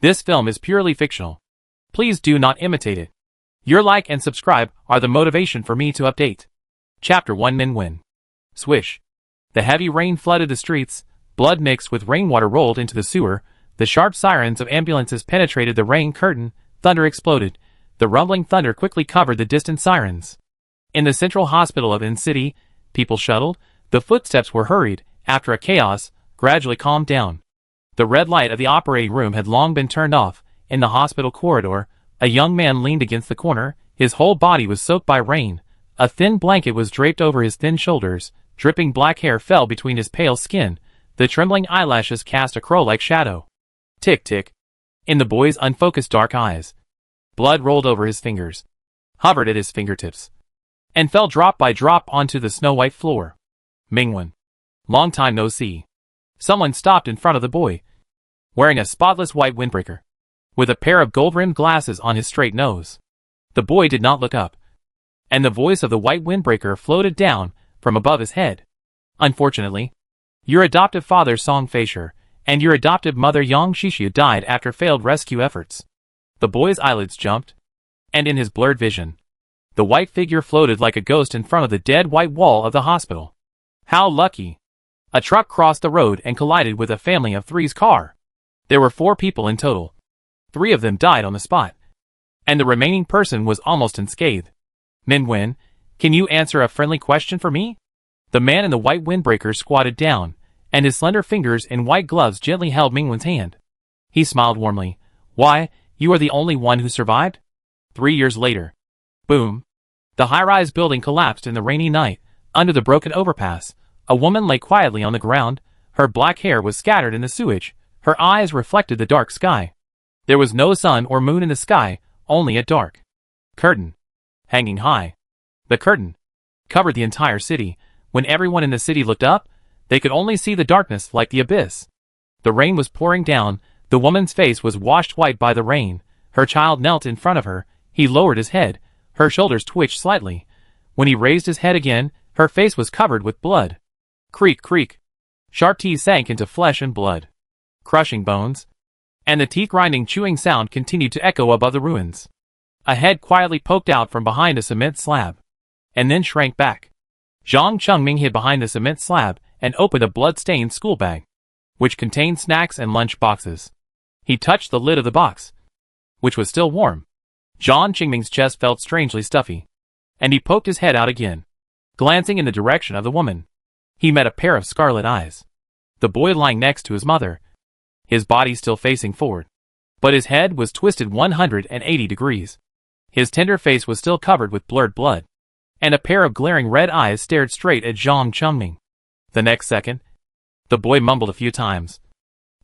This film is purely fictional. Please do not imitate it. Your like and subscribe are the motivation for me to update. Chapter 1 Min Win. Swish. The heavy rain flooded the streets, blood mixed with rainwater rolled into the sewer, the sharp sirens of ambulances penetrated the rain curtain, thunder exploded, the rumbling thunder quickly covered the distant sirens. In the central hospital of N-City, people shuttled, the footsteps were hurried, after a chaos, gradually calmed down. The red light of the operating room had long been turned off. In the hospital corridor, a young man leaned against the corner, his whole body was soaked by rain. A thin blanket was draped over his thin shoulders, dripping black hair fell between his pale skin, the trembling eyelashes cast a crow-like shadow. Tick tick. In the boy's unfocused dark eyes. Blood rolled over his fingers, hovered at his fingertips, and fell drop by drop onto the snow-white floor. Mingwen. Long time no see. Someone stopped in front of the boy, wearing a spotless white windbreaker, with a pair of gold-rimmed glasses on his straight nose. The boy did not look up, and the voice of the white windbreaker floated down from above his head. Unfortunately, your adoptive father Song Feisher and your adoptive mother Yang Shishu died after failed rescue efforts. The boy's eyelids jumped, and in his blurred vision, the white figure floated like a ghost in front of the dead white wall of the hospital. How lucky! A truck crossed the road and collided with a family of three's car. There were 4 people in total. 3 of them died on the spot, and the remaining person was almost unscathed. Min Win, can you answer a friendly question for me? The man in the white windbreaker squatted down, and his slender fingers in white gloves gently held Mingwen's hand. He smiled warmly. Why, you are the only one who survived? 3 years later. Boom. The high-rise building collapsed in the rainy night. Under the broken overpass, a woman lay quietly on the ground. Her black hair was scattered in the sewage. Her eyes reflected the dark sky. There was no sun or moon in the sky, only a dark curtain, hanging high. The curtain covered the entire city. When everyone in the city looked up, they could only see the darkness like the abyss. The rain was pouring down. The woman's face was washed white by the rain. Her child knelt in front of her. He lowered his head. Her shoulders twitched slightly. When he raised his head again, her face was covered with blood. Creak, creak. Sharp teeth sank into flesh and blood, crushing bones, and the teeth-grinding chewing sound continued to echo above the ruins. A head quietly poked out from behind a cement slab, and then shrank back. Zhang Chengming hid behind the cement slab and opened a blood-stained school bag, which contained snacks and lunch boxes. He touched the lid of the box, which was still warm. Zhang Chengming's chest felt strangely stuffy, and he poked his head out again, glancing in the direction of the woman. He met a pair of scarlet eyes. The boy lying next to his mother, his body still facing forward, but his head was twisted 180 degrees. His tender face was still covered with blurred blood, and a pair of glaring red eyes stared straight at Zhang Chengming. The next second, the boy mumbled a few times,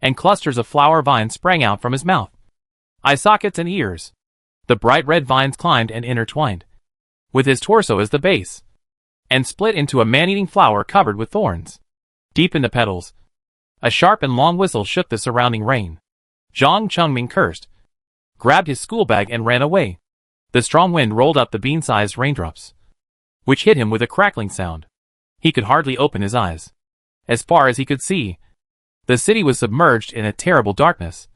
and clusters of flower vines sprang out from his mouth, eye sockets and ears. The bright red vines climbed and intertwined, with his torso as the base, and split into a man-eating flower covered with thorns. Deep in the petals, a sharp and long whistle shook the surrounding rain. Zhang Chengming cursed, grabbed his school bag and ran away. The strong wind rolled up the bean-sized raindrops, which hit him with a crackling sound. He could hardly open his eyes. As far as he could see, the city was submerged in a terrible darkness,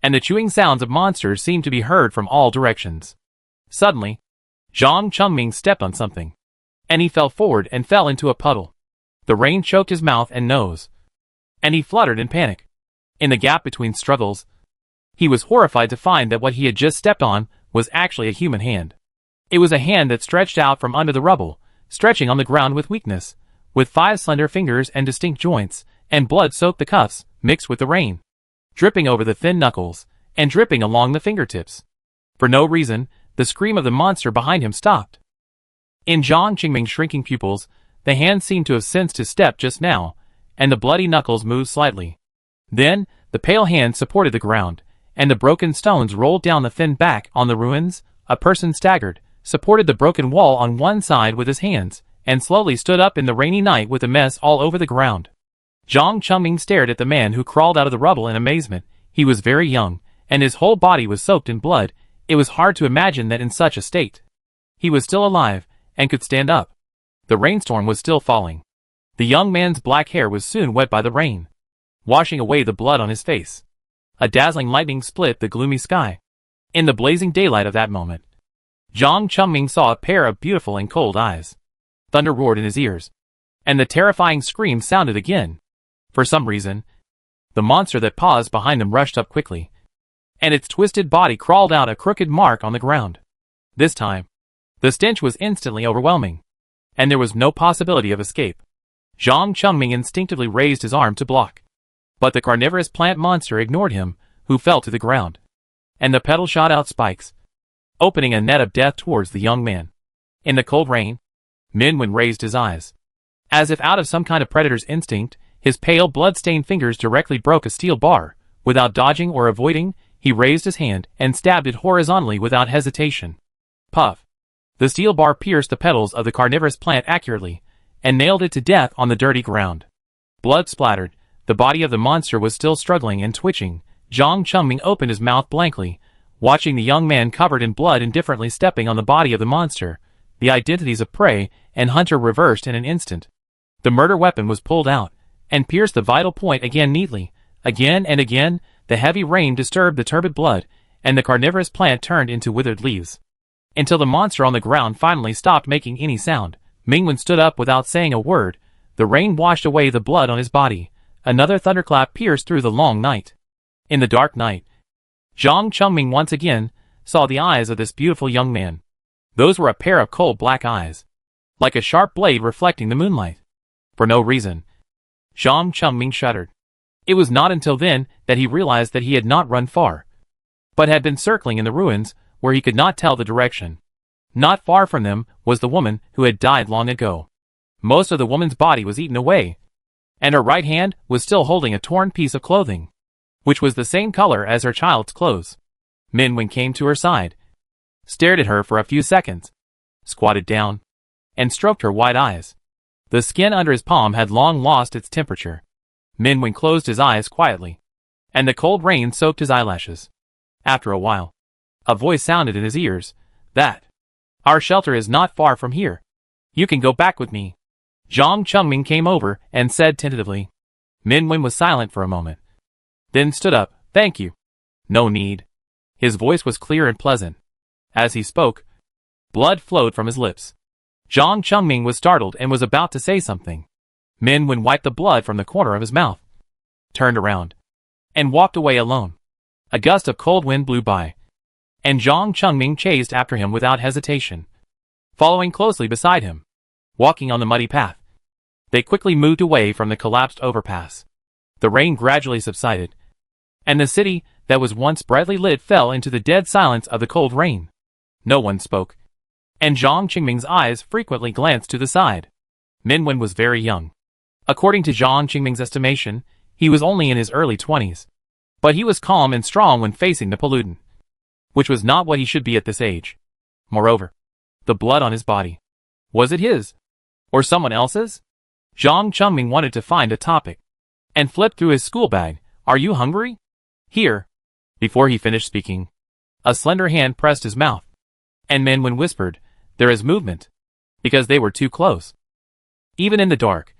and the chewing sounds of monsters seemed to be heard from all directions. Suddenly, Zhang Chengming stepped on something, and he fell forward and fell into a puddle. The rain choked his mouth and nose, and he fluttered in panic. In the gap between struggles, he was horrified to find that what he had just stepped on was actually a human hand. It was a hand that stretched out from under the rubble, stretching on the ground with weakness, with 5 slender fingers and distinct joints, and blood soaked the cuffs, mixed with the rain, dripping over the thin knuckles, and dripping along the fingertips. For no reason, the scream of the monster behind him stopped. In Zhang Chengming's shrinking pupils, the hand seemed to have sensed his step just now, and the bloody knuckles moved slightly. Then, the pale hand supported the ground, and the broken stones rolled down the thin back on the ruins. A person staggered, supported the broken wall on one side with his hands, and slowly stood up in the rainy night with a mess all over the ground. Zhang Chengming stared at the man who crawled out of the rubble in amazement. He was very young, and his whole body was soaked in blood. It was hard to imagine that in such a state he was still alive, and could stand up. The rainstorm was still falling. The young man's black hair was soon wet by the rain, washing away the blood on his face. A dazzling lightning split the gloomy sky. In the blazing daylight of that moment, Jiang Chengming saw a pair of beautiful and cold eyes. Thunder roared in his ears, and the terrifying scream sounded again. For some reason, the monster that paused behind them rushed up quickly, and its twisted body crawled out a crooked mark on the ground. This time, the stench was instantly overwhelming, and there was no possibility of escape. Jiang Chengming instinctively raised his arm to block, but the carnivorous plant monster ignored him, who fell to the ground, and the petal shot out spikes, opening a net of death towards the young man. In the cold rain, Minwen raised his eyes. As if out of some kind of predator's instinct, his pale blood-stained fingers directly broke a steel bar. Without dodging or avoiding, he raised his hand and stabbed it horizontally without hesitation. Puff! The steel bar pierced the petals of the carnivorous plant accurately, and nailed it to death on the dirty ground. Blood splattered. The body of the monster was still struggling and twitching. Jiang Chengming opened his mouth blankly, watching the young man covered in blood indifferently stepping on the body of the monster. The identities of prey and hunter reversed in an instant. The murder weapon was pulled out, and pierced the vital point again neatly. Again and again, the heavy rain disturbed the turbid blood, and the carnivorous plant turned into withered leaves. Until the monster on the ground finally stopped making any sound. Mingwen stood up without saying a word. The rain washed away the blood on his body. Another thunderclap pierced through the long night. In the dark night, Jiang Chengming once again saw the eyes of this beautiful young man. Those were a pair of cold black eyes, like a sharp blade reflecting the moonlight. For no reason, Jiang Chengming shuddered. It was not until then that he realized that he had not run far, but had been circling in the ruins where he could not tell the direction. Not far from them was the woman who had died long ago. Most of the woman's body was eaten away, and her right hand was still holding a torn piece of clothing, which was the same color as her child's clothes. Minwen came to her side, stared at her for a few seconds, squatted down, and stroked her white eyes. The skin under his palm had long lost its temperature. Minwen closed his eyes quietly, and the cold rain soaked his eyelashes. After a while, a voice sounded in his ears. Our shelter is not far from here. You can go back with me. Jiang Chengming came over and said tentatively. Minwen was silent for a moment, then stood up. Thank you. No need. His voice was clear and pleasant. As he spoke, blood flowed from his lips. Jiang Chengming was startled and was about to say something. Minwen wiped the blood from the corner of his mouth, turned around, and walked away alone. A gust of cold wind blew by, and Jiang Chengming chased after him without hesitation, following closely beside him. Walking on the muddy path, they quickly moved away from the collapsed overpass. The rain gradually subsided, and the city that was once brightly lit fell into the dead silence of the cold rain. No one spoke, and Jiang Chengming's eyes frequently glanced to the side. Minwen was very young. According to Jiang Chengming's estimation, he was only in his early 20s. But he was calm and strong when facing the pollutant, which was not what he should be at this age. Moreover, the blood on his body, was it his? Or someone else's? Jiang Chengming wanted to find a topic, and flipped through his school bag. Are you hungry? Here. Before he finished speaking, a slender hand pressed his mouth, and Minwen whispered, there is movement, because they were too close. Even in the dark,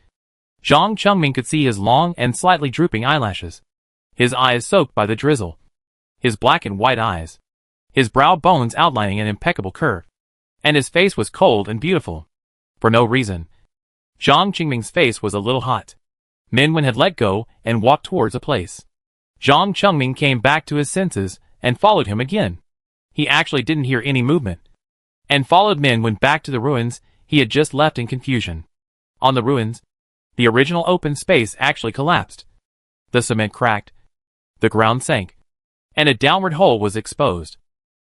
Jiang Chengming could see his long and slightly drooping eyelashes, his eyes soaked by the drizzle, his black and white eyes, his brow bones outlining an impeccable curve, and his face was cold and beautiful. For no reason, Jiang Chengming's face was a little hot. Minwen had let go and walked towards a place. Jiang Chengming came back to his senses and followed him again. He actually didn't hear any movement, and followed Minwen back to the ruins he had just left in confusion. On the ruins, the original open space actually collapsed. The cement cracked, the ground sank, and a downward hole was exposed.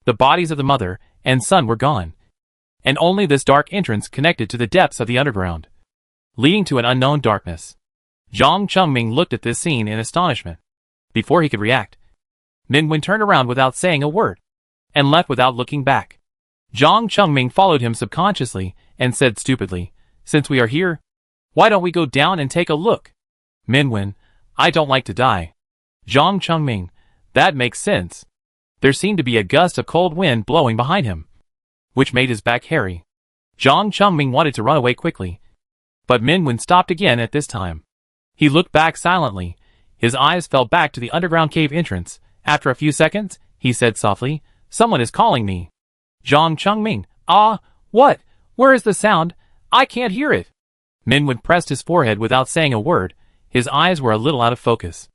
The bodies of the mother and son were gone, and only this dark entrance connected to the depths of the underground, leading to an unknown darkness. Jiang Chengming looked at this scene in astonishment. Before he could react, Minwen turned around without saying a word, and left without looking back. Jiang Chengming followed him subconsciously and said stupidly, since we are here, why don't we go down and take a look? Minwen, I don't like to die. Jiang Chengming, that makes sense. There seemed to be a gust of cold wind blowing behind him, which made his back hairy. Jiang Chengming wanted to run away quickly, but Minwen stopped again at this time. He looked back silently. His eyes fell back to the underground cave entrance. After a few seconds, he said softly, "Someone is calling me." Zhang Chengming. "Ah, what? Where is the sound? I can't hear it." Minwen pressed his forehead without saying a word. His eyes were a little out of focus.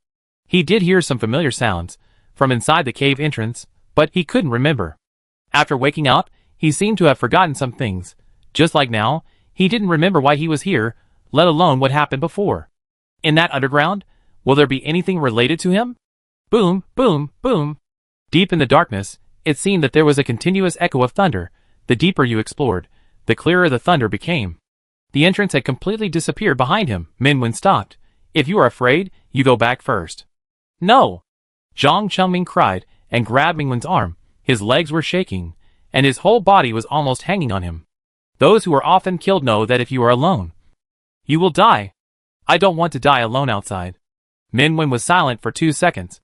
He did hear some familiar sounds from inside the cave entrance, but he couldn't remember. After waking up, he seemed to have forgotten some things. Just like now, he didn't remember why he was here, let alone what happened before. In that underground, will there be anything related to him? Boom, boom, boom. Deep in the darkness, it seemed that there was a continuous echo of thunder. The deeper you explored, the clearer the thunder became. The entrance had completely disappeared behind him. Minwen stopped. "If you are afraid, you go back first." "No!" Zhang Chengming cried and grabbed Mingwen's arm. His legs were shaking, and his whole body was almost hanging on him. "Those who are often killed know that if you are alone, you will die." "I don't want to die alone outside." Minwen was silent for 2 seconds,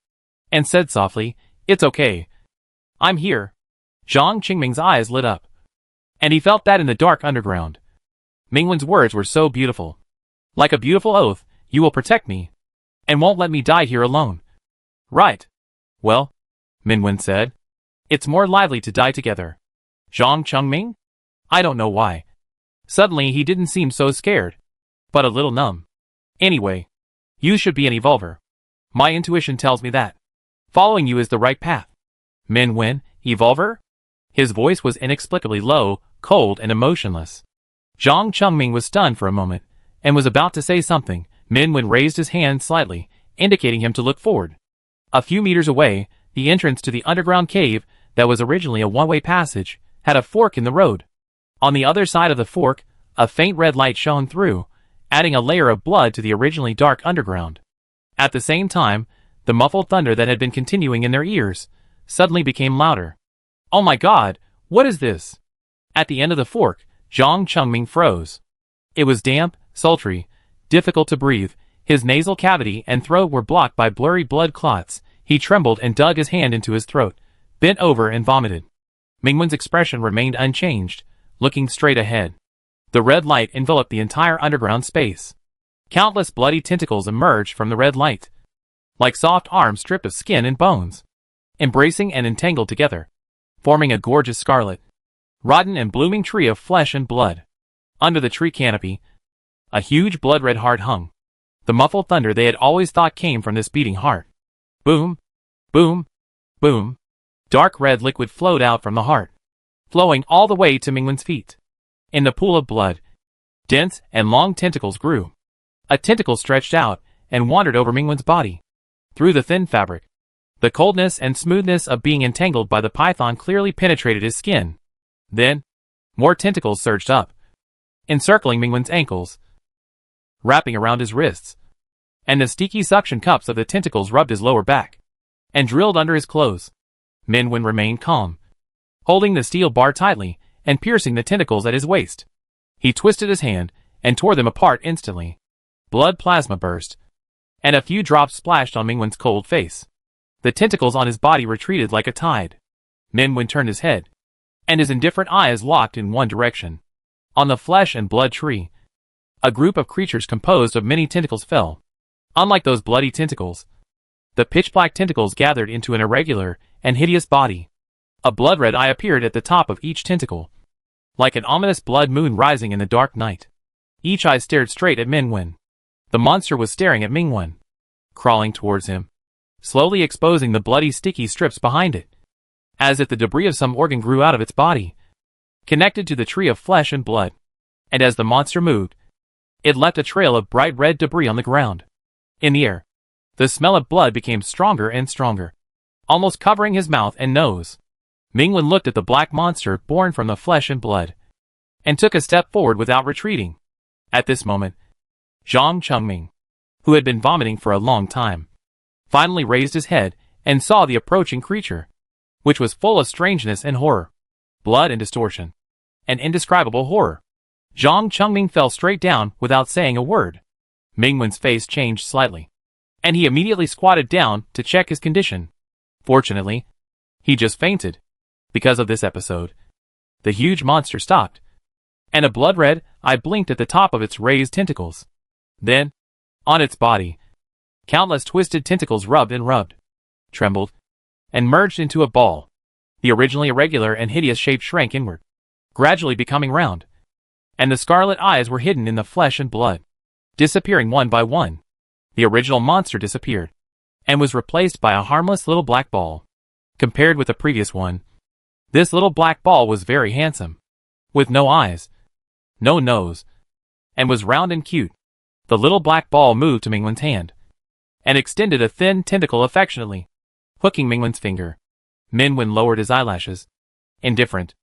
and said softly, "It's okay. I'm here." Zhang Qingming's eyes lit up, and he felt that in the dark underground. Mingwen's words were so beautiful. Like a beautiful oath, "You will protect me, and won't let me die here alone." "Right. Well," Minwen said, "it's more lively to die together." Zhang Chengming? I don't know why. Suddenly he didn't seem so scared, but a little numb. "Anyway, you should be an evolver. My intuition tells me that following you is the right path." Minwen, evolver? His voice was inexplicably low, cold, and emotionless. Zhang Chengming was stunned for a moment, and was about to say something. Minwen raised his hand slightly, indicating him to look forward. A few meters away, the entrance to the underground cave, that was originally a one-way passage, had a fork in the road. On the other side of the fork, a faint red light shone through, adding a layer of blood to the originally dark underground. At the same time, the muffled thunder that had been continuing in their ears suddenly became louder. "Oh my God, what is this?" At the end of the fork, Zhang Chengming froze. It was damp, sultry, difficult to breathe. His nasal cavity and throat were blocked by blurry blood clots. He trembled and dug his hand into his throat, bent over and vomited. Mingwen's expression remained unchanged, looking straight ahead. The red light enveloped the entire underground space. Countless bloody tentacles emerged from the red light, like soft arms stripped of skin and bones, embracing and entangled together, forming a gorgeous scarlet, rotten and blooming tree of flesh and blood. Under the tree canopy, a huge blood-red heart hung. The muffled thunder they had always thought came from this beating heart. Boom, boom, boom. Dark red liquid flowed out from the heart, flowing all the way to Mingwen's feet. In the pool of blood, dense and long tentacles grew. A tentacle stretched out and wandered over Mingwen's body, through the thin fabric. The coldness and smoothness of being entangled by the python clearly penetrated his skin. Then, more tentacles surged up, encircling Mingwen's ankles, wrapping around his wrists, and the sticky suction cups of the tentacles rubbed his lower back, and drilled under his clothes. Minwen remained calm, holding the steel bar tightly, and piercing the tentacles at his waist. He twisted his hand, and tore them apart instantly. Blood plasma burst, and a few drops splashed on Mingwen's cold face. The tentacles on his body retreated like a tide. Minwen turned his head, and his indifferent eyes locked in one direction. On the flesh and blood tree, a group of creatures composed of many tentacles fell. Unlike those bloody tentacles, the pitch-black tentacles gathered into an irregular and hideous body. A blood-red eye appeared at the top of each tentacle, like an ominous blood moon rising in the dark night. Each eye stared straight at Minwen. The monster was staring at Mingwen, crawling towards him, slowly exposing the bloody sticky strips behind it, as if the debris of some organ grew out of its body, connected to the tree of flesh and blood. And as the monster moved, it left a trail of bright red debris on the ground. In the air, the smell of blood became stronger and stronger, almost covering his mouth and nose. Mingwen looked at the black monster born from the flesh and blood, and took a step forward without retreating. At this moment, Zhang Chengming, who had been vomiting for a long time, finally raised his head and saw the approaching creature, which was full of strangeness and horror, blood and distortion, and indescribable horror. Zhang Chengming fell straight down without saying a word. Mingwen's face changed slightly, and he immediately squatted down to check his condition. Fortunately, he just fainted. Because of this episode, the huge monster stopped, and a blood-red eye blinked at the top of its raised tentacles. Then, on its body, Countless twisted tentacles rubbed and rubbed, trembled, and merged into a ball. The originally irregular and hideous shape shrank inward, gradually becoming round, and the scarlet eyes were hidden in the flesh and blood, disappearing one by one. The original monster disappeared, and was replaced by a harmless little black ball. Compared with the previous one, this little black ball was very handsome, with no eyes, no nose, and was round and cute. The little black ball moved to Mingwen's hand, and extended a thin tentacle affectionately, hooking Mingwen's finger. Mingwen lowered his eyelashes. Indifferent.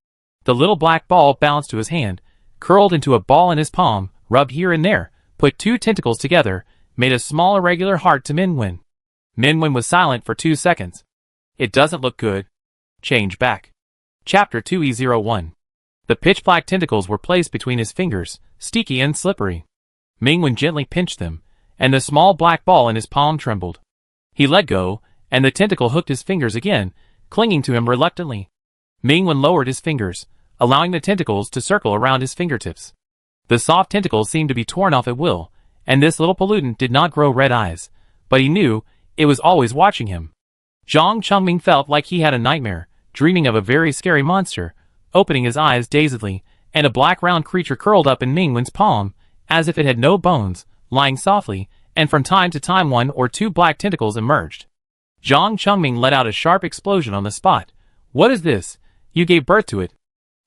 The little black ball bounced to his hand, curled into a ball in his palm, rubbed here and there, put two tentacles together, made a small irregular heart to Mingwen. Mingwen was silent for 2 seconds. It doesn't look good. Change back. Chapter 2E01. The pitch-black tentacles were placed between his fingers, sticky and slippery. Mingwen gently pinched them, and the small black ball in his palm trembled. He let go, and the tentacle hooked his fingers again, clinging to him reluctantly. Mingwen lowered his fingers, allowing the tentacles to circle around his fingertips. The soft tentacles seemed to be torn off at will, and this little pollutant did not grow red eyes, but he knew it was always watching him. Zhang Chengming felt like he had a nightmare, dreaming of a very scary monster, opening his eyes dazedly, and a black round creature curled up in Mingwen's palm, as if it had no bones, lying softly, and from time to time 1 or 2 black tentacles emerged. Zhang Chengming let out a sharp explosion on the spot. What is this? You gave birth to it.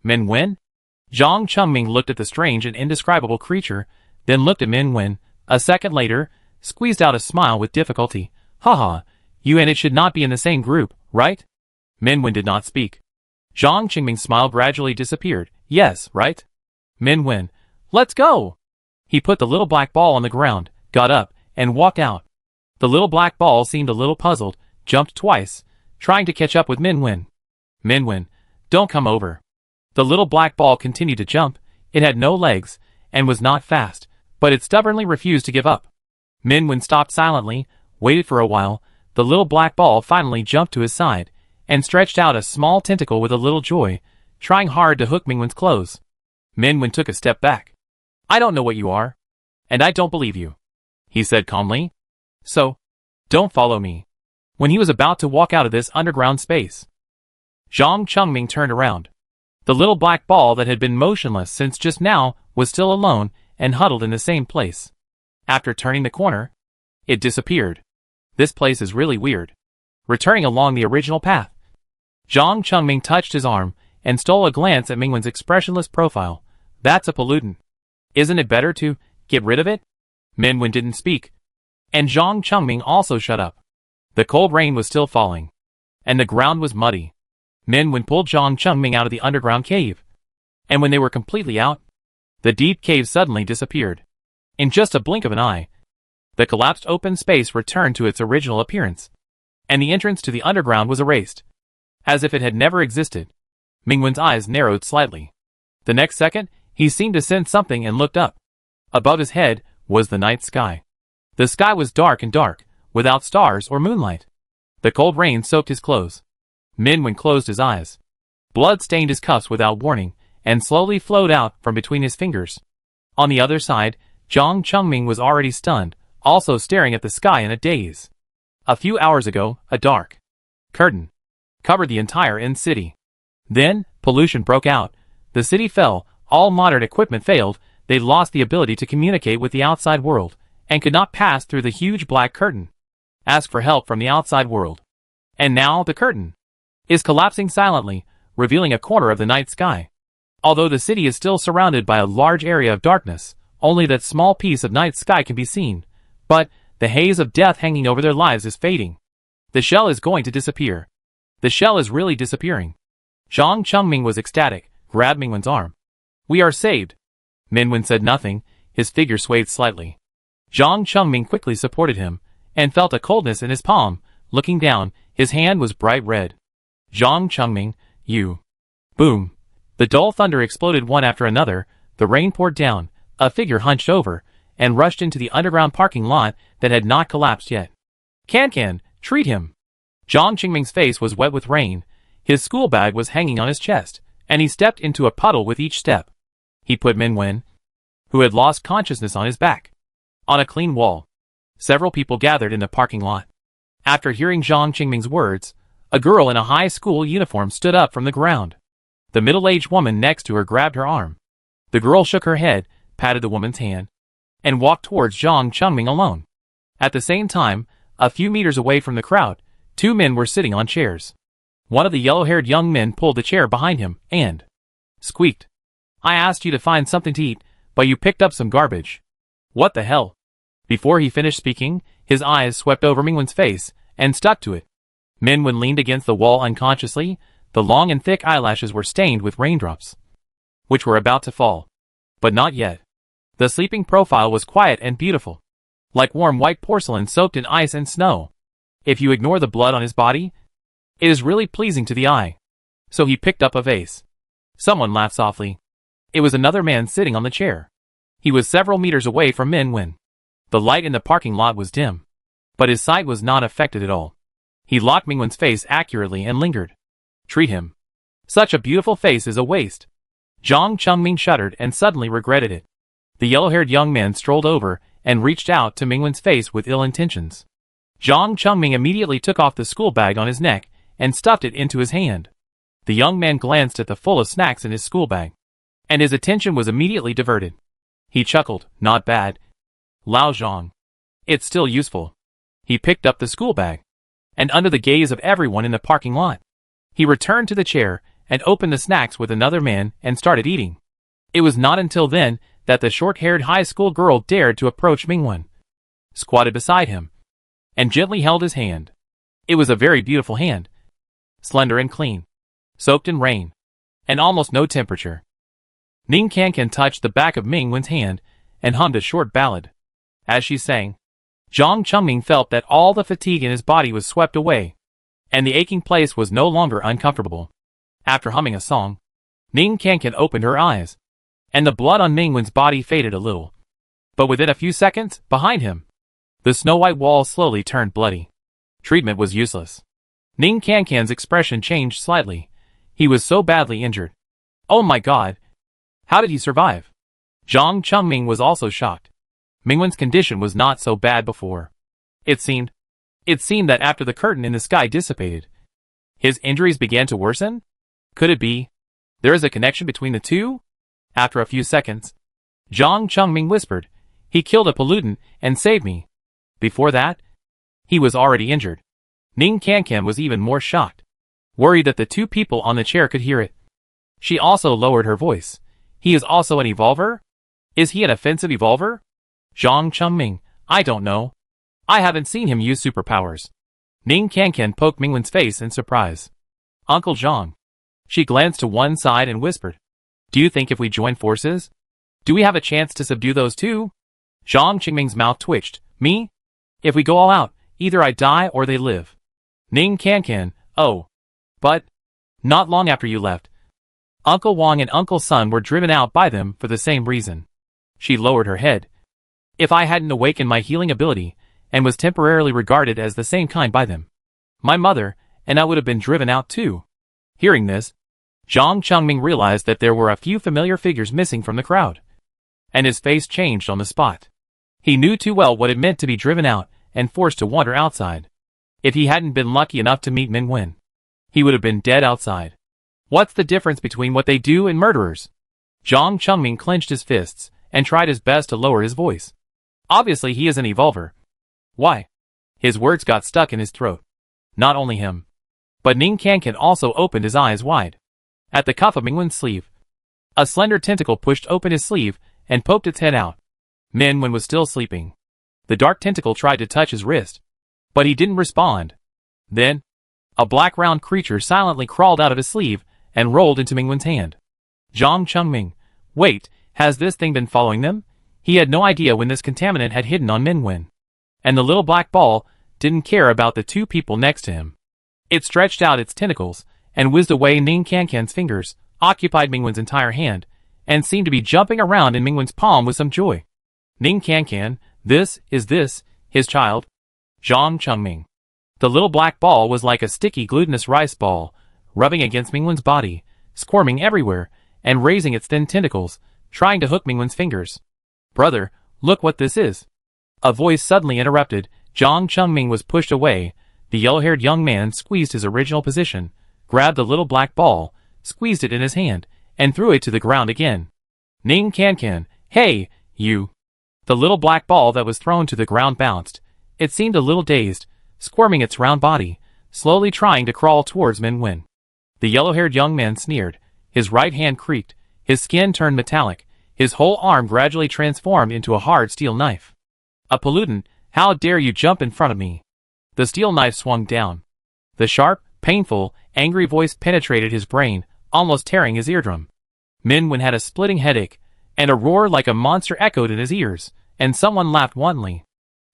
Mingwen? Zhang Chengming looked at the strange and indescribable creature, then looked at Mingwen. A second later, squeezed out a smile with difficulty. Haha, you and it should not be in the same group, right? Mingwen did not speak. Zhang Chengming's smile gradually disappeared. Yes, right? Mingwen, let's go! He put the little black ball on the ground, got up, and walked out. The little black ball seemed a little puzzled, jumped twice, trying to catch up with Mingwen. Mingwen, don't come over. The little black ball continued to jump. It had no legs, and was not fast, but it stubbornly refused to give up. Mingwen stopped silently, waited for a while. The little black ball finally jumped to his side, and stretched out a small tentacle with a little joy, trying hard to hook Mingwen's clothes. Mingwen took a step back. I don't know what you are, and I don't believe you, he said calmly. So, don't follow me. When he was about to walk out of this underground space, Zhang Chengming turned around. The little black ball that had been motionless since just now was still alone and huddled in the same place. After turning the corner, it disappeared. This place is really weird. Returning along the original path, Zhang Chengming touched his arm and stole a glance at Mingwen's expressionless profile. That's a pollutant. Isn't it better to get rid of it? Mingwen didn't speak, and Zhang Chengming also shut up. The cold rain was still falling, and the ground was muddy. Mingwen pulled Zhang Chengming out of the underground cave, and when they were completely out, the deep cave suddenly disappeared. In just a blink of an eye, the collapsed open space returned to its original appearance, and the entrance to the underground was erased, as if it had never existed. Mingwen's eyes narrowed slightly. The next second, he seemed to sense something and looked up. Above his head was the night sky. The sky was dark and dark, without stars or moonlight. The cold rain soaked his clothes. Mingwen closed his eyes. Blood stained his cuffs without warning, and slowly flowed out from between his fingers. On the other side, Zhang Chengming was already stunned, also staring at the sky in a daze. A few hours ago, a dark curtain covered the entire Inn city. Then, pollution broke out. The city fell, all modern equipment failed, they lost the ability to communicate with the outside world, and could not pass through the huge black curtain. Ask for help from the outside world. And now the curtain is collapsing silently, revealing a corner of the night sky. Although the city is still surrounded by a large area of darkness, only that small piece of night sky can be seen. But the haze of death hanging over their lives is fading. The shell is going to disappear. The shell is really disappearing. Zhang Chengming was ecstatic, grabbed Mingwen's arm. We are saved. Mingwen said nothing, his figure swayed slightly. Zhang Chengming quickly supported him, and felt a coldness in his palm. Looking down, his hand was bright red. Zhang Chengming, you. Boom. The dull thunder exploded one after another, the rain poured down, a figure hunched over, and rushed into the underground parking lot that had not collapsed yet. Can, treat him. Zhang Chengming's face was wet with rain, his school bag was hanging on his chest, and he stepped into a puddle with each step. He put Mingwen, who had lost consciousness on his back, on a clean wall. Several people gathered in the parking lot. After hearing Zhang Qingming's words, a girl in a high school uniform stood up from the ground. The middle-aged woman next to her grabbed her arm. The girl shook her head, patted the woman's hand, and walked towards Zhang Qingming alone. At the same time, a few meters away from the crowd, two men were sitting on chairs. One of the yellow-haired young men pulled the chair behind him and squeaked. "I asked you to find something to eat, but you picked up some garbage. What the hell?" Before he finished speaking, his eyes swept over Mingwen's face and stuck to it. Mingwen leaned against the wall unconsciously. The long and thick eyelashes were stained with raindrops, which were about to fall. But not yet. The sleeping profile was quiet and beautiful, like warm white porcelain soaked in ice and snow. If you ignore the blood on his body, it is really pleasing to the eye. So he picked up a vase. Someone laughed softly. It was another man sitting on the chair. He was several meters away from Mingwen. The light in the parking lot was dim, but his sight was not affected at all. He locked Mingwen's face accurately and lingered. Treat him. Such a beautiful face is a waste. Zhang Qingming shuddered and suddenly regretted it. The yellow-haired young man strolled over and reached out to Mingwen's face with ill intentions. Zhang Qingming immediately took off the school bag on his neck and stuffed it into his hand. The young man glanced at the full of snacks in his school bag, and his attention was immediately diverted. He chuckled, "Not bad. Lao Zhang. It's still useful." He picked up the school bag, and under the gaze of everyone in the parking lot, he returned to the chair and opened the snacks with another man and started eating. It was not until then that the short-haired high school girl dared to approach Mingwen, squatted beside him, and gently held his hand. It was a very beautiful hand, slender and clean, soaked in rain, and almost no temperature. Ning Kankan touched the back of Mingwen's hand and hummed a short ballad. As she sang, Zhang Qingming felt that all the fatigue in his body was swept away, and the aching place was no longer uncomfortable. After humming a song, Ning Kankan opened her eyes, and the blood on Mingwen's body faded a little. But within a few seconds, behind him, the snow-white wall slowly turned bloody. Treatment was useless. Ning Kankan's expression changed slightly. He was so badly injured. Oh my god! How did he survive? Zhang Qingming was also shocked. Mingwen's condition was not so bad before. It seemed that after the curtain in the sky dissipated, his injuries began to worsen? Could it be there is a connection between the two? After a few seconds, Zhang Qingming whispered, "He killed a pollutant and saved me." Before that, he was already injured. Ning Kankan was even more shocked, worried that the two people on the chair could hear it. She also lowered her voice. "He is also an evolver? Is he an offensive evolver?" Zhang Qingming, "I don't know. I haven't seen him use superpowers." Ning Kankan poked Mingwen's face in surprise. "Uncle Zhang." She glanced to one side and whispered, "Do you think if we join forces, do we have a chance to subdue those two?" Zhang Qingming's mouth twitched. "Me? If we go all out, either I die or they live." Ning Kankan, "Oh. But not long after you left, Uncle Wang and Uncle Sun were driven out by them for the same reason." She lowered her head. "If I hadn't awakened my healing ability, and was temporarily regarded as the same kind by them, my mother and I would have been driven out too." Hearing this, Zhang Qingming realized that there were a few familiar figures missing from the crowd, and his face changed on the spot. He knew too well what it meant to be driven out and forced to wander outside. If he hadn't been lucky enough to meet Mingwen, he would have been dead outside. What's the difference between what they do and murderers? Zhang Qingming clenched his fists and tried his best to lower his voice. Obviously he is an evolver. Why? His words got stuck in his throat. Not only him, but Ning Kankan also opened his eyes wide. At the cuff of Mingwen's sleeve, a slender tentacle pushed open his sleeve and poked its head out. Mingwen was still sleeping. The dark tentacle tried to touch his wrist, but he didn't respond. Then, a black round creature silently crawled out of his sleeve and rolled into Mingwen's hand. Zhang Qingming, wait, has this thing been following them? He had no idea when this contaminant had hidden on Mingwen. And the little black ball didn't care about the two people next to him. It stretched out its tentacles and whizzed away Ning Kankan's fingers, occupied Mingwen's entire hand, and seemed to be jumping around in Mingwen's palm with some joy. Ning Kankan, this, his child? Zhang Qingming. The little black ball was like a sticky glutinous rice ball, rubbing against Mingwen's body, squirming everywhere, and raising its thin tentacles, trying to hook Mingwen's fingers. Brother, look what this is. A voice suddenly interrupted. Zhang Chengming was pushed away. The yellow-haired young man squeezed his original position, grabbed the little black ball, squeezed it in his hand, and threw it to the ground again. Ning Cancan, hey, you! The little black ball that was thrown to the ground bounced. It seemed a little dazed, squirming its round body, slowly trying to crawl towards Min Wen. The yellow-haired young man sneered. His right hand creaked, his skin turned metallic, his whole arm gradually transformed into a hard steel knife. A pollutant, how dare you jump in front of me? The steel knife swung down. The sharp, painful, angry voice penetrated his brain, almost tearing his eardrum. Min Wen had a splitting headache, and a roar like a monster echoed in his ears, and someone laughed wantonly.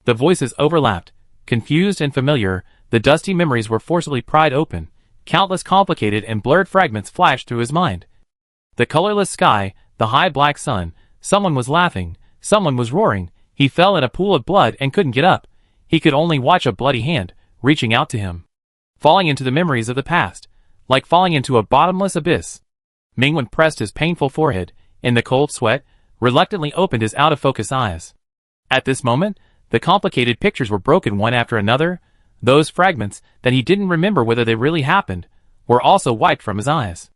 The voices overlapped, confused and familiar. The dusty memories were forcibly pried open. Countless complicated and blurred fragments flashed through his mind. The colorless sky, the high black sun, someone was laughing, someone was roaring. He fell in a pool of blood and couldn't get up. He could only watch a bloody hand, reaching out to him. Falling into the memories of the past, like falling into a bottomless abyss. Mingwen pressed his painful forehead, in the cold sweat, reluctantly opened his out-of-focus eyes. At this moment, the complicated pictures were broken one after another. Those fragments, that he didn't remember whether they really happened, were also wiped from his eyes.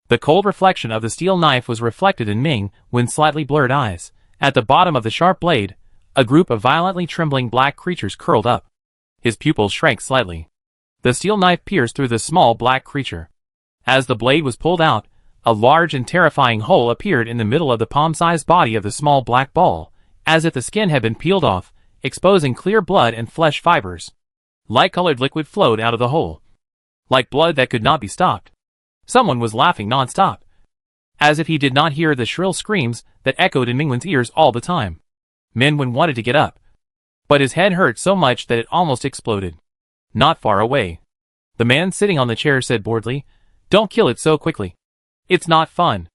The cold reflection of the steel knife was reflected in Ming Wen's slightly blurred eyes. At the bottom of the sharp blade, a group of violently trembling black creatures curled up. His pupils shrank slightly. The steel knife pierced through the small black creature. As the blade was pulled out, a large and terrifying hole appeared in the middle of the palm-sized body of the small black ball, as if the skin had been peeled off, exposing clear blood and flesh fibers. Light-colored liquid flowed out of the hole, like blood that could not be stopped. Someone was laughing non-stop, as if he did not hear the shrill screams that echoed in Mingwen's ears all the time. Min Wen wanted to get up, but his head hurt so much that it almost exploded. Not far away, the man sitting on the chair said boredly, "Don't kill it so quickly. It's not fun."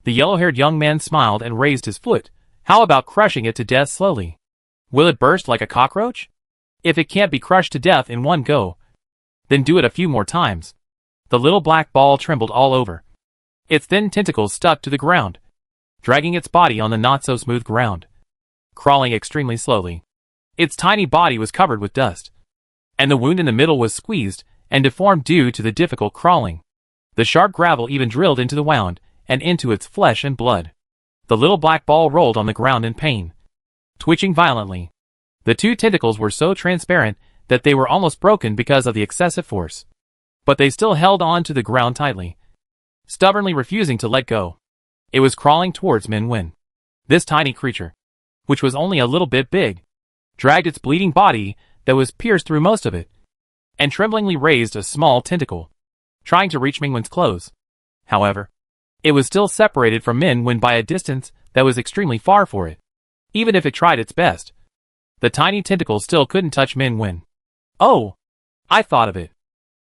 The yellow-haired young man smiled and raised his foot. "How about crushing it to death slowly? Will it burst like a cockroach? If it can't be crushed to death in one go, then do it a few more times." The little black ball trembled all over. Its thin tentacles stuck to the ground, dragging its body on the not-so-smooth ground, crawling extremely slowly. Its tiny body was covered with dust, and the wound in the middle was squeezed and deformed due to the difficult crawling. The sharp gravel even drilled into the wound and into its flesh and blood. The little black ball rolled on the ground in pain, twitching violently. The two tentacles were so transparent that they were almost broken because of the excessive force. But they still held on to the ground tightly, stubbornly refusing to let go. It was crawling towards Min Wen. This tiny creature, which was only a little bit big, dragged its bleeding body that was pierced through most of it, and tremblingly raised a small tentacle, trying to reach Min Wen's clothes. However, it was still separated from Min Wen by a distance that was extremely far for it. Even if it tried its best, the tiny tentacle still couldn't touch Min Wen. "Oh, I thought of it."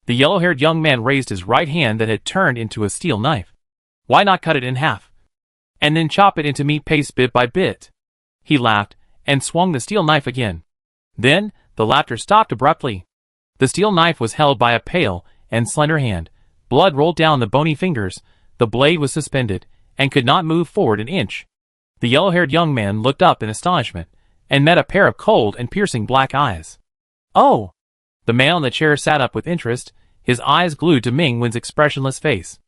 The yellow-haired young man raised his right hand that had turned into a steel knife. "Why not cut it in half, and then chop it into meat paste bit by bit?" He laughed, and swung the steel knife again. Then, the laughter stopped abruptly. The steel knife was held by a pale and slender hand. Blood rolled down the bony fingers. The blade was suspended, and could not move forward an inch. The yellow-haired young man looked up in astonishment, and met a pair of cold and piercing black eyes. "Oh!" The man on the chair sat up with interest, his eyes glued to Ming Wen's expressionless face.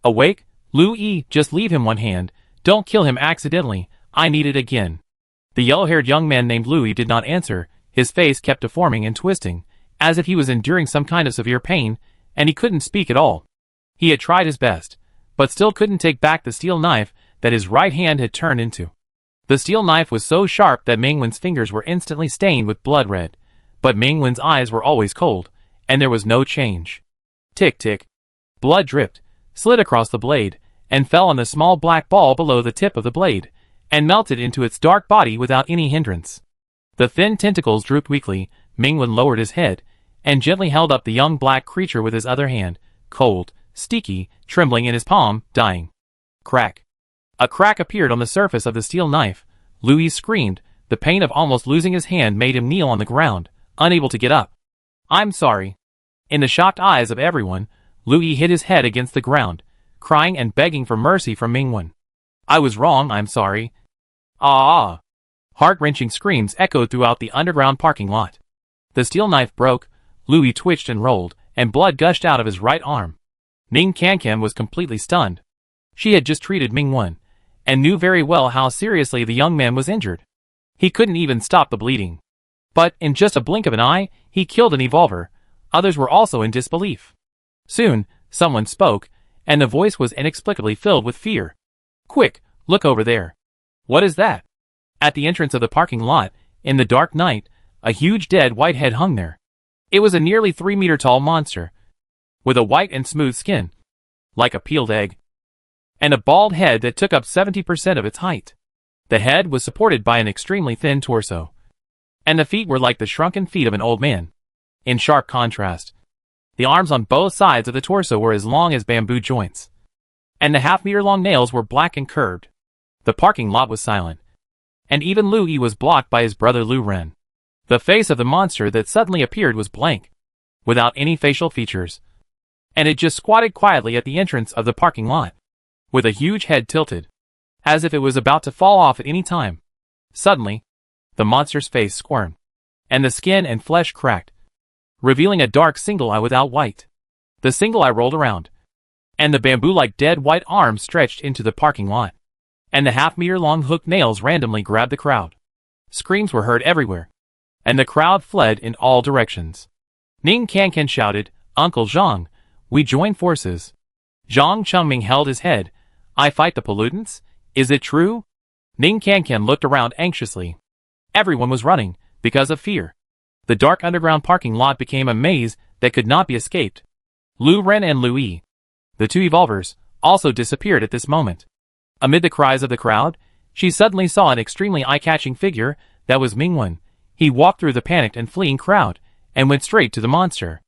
"Awake, Lu Yi, just leave him one hand. Don't kill him accidentally, I need it again." The yellow-haired young man named Louis did not answer. His face kept deforming and twisting, as if he was enduring some kind of severe pain, and he couldn't speak at all. He had tried his best, but still couldn't take back the steel knife that his right hand had turned into. The steel knife was so sharp that Ming Wen's fingers were instantly stained with blood red, but Ming Wen's eyes were always cold, and there was no change. Tick-tick. Blood dripped, slid across the blade, and fell on the small black ball below the tip of the blade, and melted into its dark body without any hindrance. The thin tentacles drooped weakly. Ming Wen lowered his head, and gently held up the young black creature with his other hand, cold, sticky, trembling in his palm, dying. Crack. A crack appeared on the surface of the steel knife. Louis screamed. The pain of almost losing his hand made him kneel on the ground, unable to get up. "I'm sorry." In the shocked eyes of everyone, Louis hit his head against the ground, crying and begging for mercy from Ming Wen. "I was wrong, I'm sorry." "Ah." Heart-wrenching screams echoed throughout the underground parking lot. The steel knife broke, Louis twitched and rolled, and blood gushed out of his right arm. Ning Kankan was completely stunned. She had just treated Mingwen, and knew very well how seriously the young man was injured. He couldn't even stop the bleeding. But, in just a blink of an eye, he killed an evolver. Others were also in disbelief. Soon, someone spoke, and the voice was inexplicably filled with fear. "Quick, look over there." "What is that?" At the entrance of the parking lot, in the dark night, a huge dead white head hung there. It was a nearly 3-meter-tall monster, with a white and smooth skin, like a peeled egg, and a bald head that took up 70% of its height. The head was supported by an extremely thin torso, and the feet were like the shrunken feet of an old man. In sharp contrast, the arms on both sides of the torso were as long as bamboo joints, and the half-meter-long nails were black and curved. The parking lot was silent, and even Louis was blocked by his brother Lu Ren. The face of the monster that suddenly appeared was blank, without any facial features, and it just squatted quietly at the entrance of the parking lot, with a huge head tilted, as if it was about to fall off at any time. Suddenly, the monster's face squirmed, and the skin and flesh cracked, revealing a dark single eye without white. The single eye rolled around, and the bamboo-like dead white arms stretched into the parking lot, and the half-meter-long hooked nails randomly grabbed the crowd. Screams were heard everywhere, and the crowd fled in all directions. Ning Kankan shouted, "Uncle Zhang, we join forces." Zhang Chengming held his head. "I fight the pollutants? Is it true?" Ning Kankan looked around anxiously. Everyone was running, because of fear. The dark underground parking lot became a maze that could not be escaped. Lu Ren and Louis, the two evolvers, also disappeared at this moment. Amid the cries of the crowd, she suddenly saw an extremely eye-catching figure. That was Mingwen. He walked through the panicked and fleeing crowd, and went straight to the monster.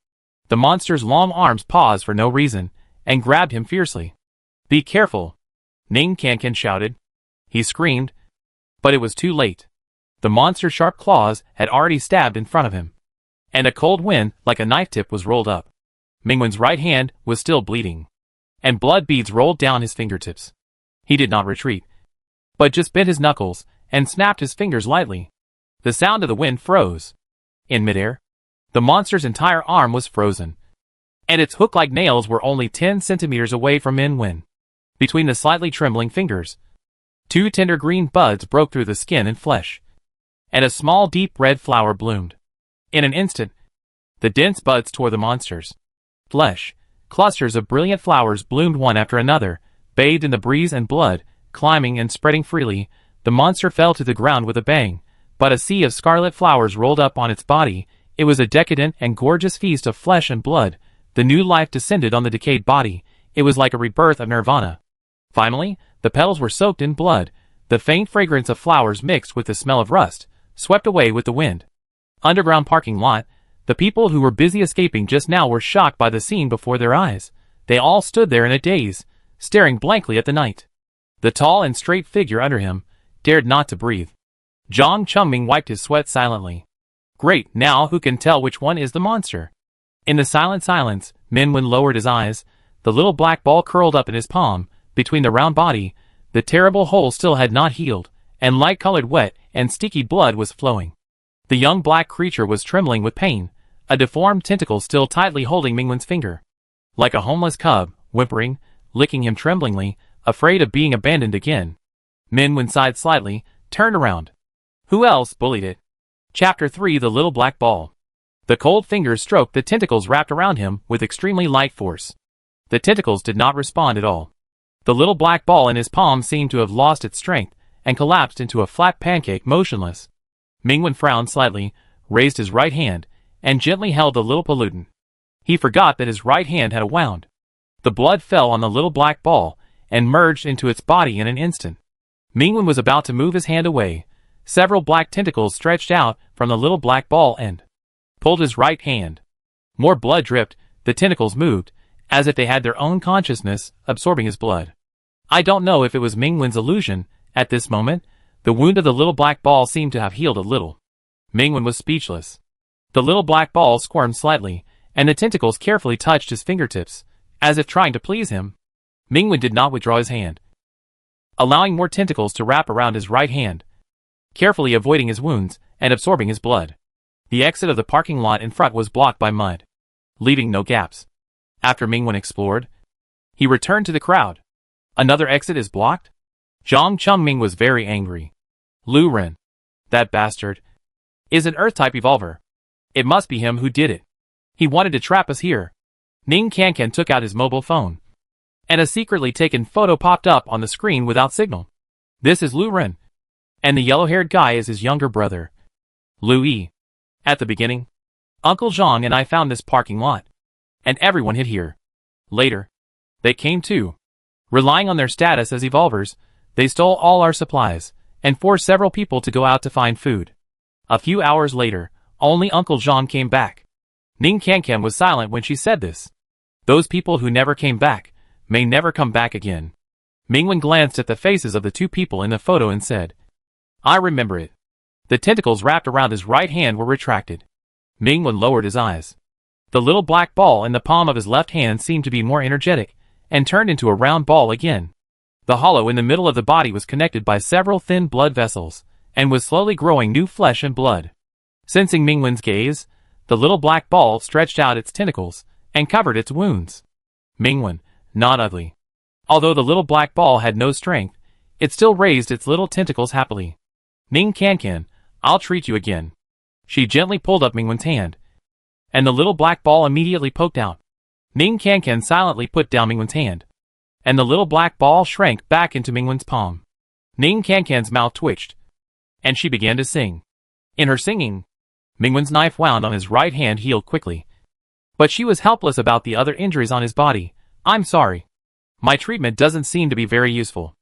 The monster's long arms paused for no reason, and grabbed him fiercely. "Be careful!" Ning Kankan shouted. He screamed, but it was too late. The monster's sharp claws had already stabbed in front of him, and a cold wind, like a knife tip, was rolled up. Mingwen's right hand was still bleeding, and blood beads rolled down his fingertips. He did not retreat, but just bit his knuckles, and snapped his fingers lightly. The sound of the wind froze. In midair, the monster's entire arm was frozen, and its hook-like nails were only 10 centimeters away from Mingwen. Between the slightly trembling fingers, 2 tender green buds broke through the skin and flesh, and a small deep red flower bloomed. In an instant, the dense buds tore the monster's flesh. Clusters of brilliant flowers bloomed one after another, bathed in the breeze and blood, climbing and spreading freely. The monster fell to the ground with a bang, but a sea of scarlet flowers rolled up on its body. It was a decadent and gorgeous feast of flesh and blood. The new life descended on the decayed body. It was like a rebirth of nirvana. Finally, the petals were soaked in blood. The faint fragrance of flowers mixed with the smell of rust, swept away with the wind. Underground parking lot. The people who were busy escaping just now were shocked by the scene before their eyes. They all stood there in a daze, staring blankly at the night. The tall and straight figure under him dared not to breathe. Zhang Chengming wiped his sweat silently. "Great, now who can tell which one is the monster?" In the silence, Minwen lowered his eyes. The little black ball curled up in his palm, between the round body. The terrible hole still had not healed, and light-colored wet and sticky blood was flowing. The young black creature was trembling with pain, a deformed tentacle still tightly holding Mingwen's finger. Like a homeless cub, whimpering, licking him tremblingly, afraid of being abandoned again. Minwen sighed slightly, turned around. Who else bullied it? Chapter 3: The Little Black Ball. The cold fingers stroked the tentacles wrapped around him with extremely light force. The tentacles did not respond at all. The little black ball in his palm seemed to have lost its strength, and collapsed into a flat pancake, motionless. Mingwen frowned slightly, raised his right hand, and gently held the little pollutant. He forgot that his right hand had a wound. The blood fell on the little black ball, and merged into its body in an instant. Mingwen was about to move his hand away. Several black tentacles stretched out from the little black ball and pulled his right hand. More blood dripped. The tentacles moved, as if they had their own consciousness, absorbing his blood. I don't know if it was Mingwen's illusion. At this moment, the wound of the little black ball seemed to have healed a little. Mingwen was speechless. The little black ball squirmed slightly, and the tentacles carefully touched his fingertips, as if trying to please him. Mingwen did not withdraw his hand, allowing more tentacles to wrap around his right hand. carefully avoiding his wounds and absorbing his blood. The exit of the parking lot in front was blocked by mud, leaving no gaps. After Mingwen explored, he returned to the crowd. Another exit is blocked? Zhang Chengming was very angry. Lu Ren, that bastard, is an Earth-type evolver. It must be him who did it. He wanted to trap us here. Ning Kankan took out his mobile phone, and a secretly taken photo popped up on the screen without signal. This is Lu Ren, and the yellow-haired guy is his younger brother, Lu Yi. At the beginning, Uncle Zhang and I found this parking lot, and everyone hid here. Later, they came too. Relying on their status as evolvers, they stole all our supplies, and forced several people to go out to find food. A few hours later, only Uncle Zhang came back. Ning Kankan was silent when she said this. Those people who never came back may never come back again. Mingwen glanced at the faces of the two people in the photo and said, I remember it. The tentacles wrapped around his right hand were retracted. Mingwen lowered his eyes. The little black ball in the palm of his left hand seemed to be more energetic, and turned into a round ball again. The hollow in the middle of the body was connected by several thin blood vessels, and was slowly growing new flesh and blood. Sensing Mingwen's gaze, the little black ball stretched out its tentacles, and covered its wounds. Mingwen, not ugly. Although the little black ball had no strength, it still raised its little tentacles happily. Ning Kankan, I'll treat you again. She gently pulled up Mingwen's hand, and the little black ball immediately poked out. Ning Kankan silently put down Mingwen's hand, and the little black ball shrank back into Mingwen's palm. Ning Kankan's mouth twitched, and she began to sing. In her singing, Mingwen's knife wound on his right hand healed quickly. But she was helpless about the other injuries on his body. I'm sorry. My treatment doesn't seem to be very useful.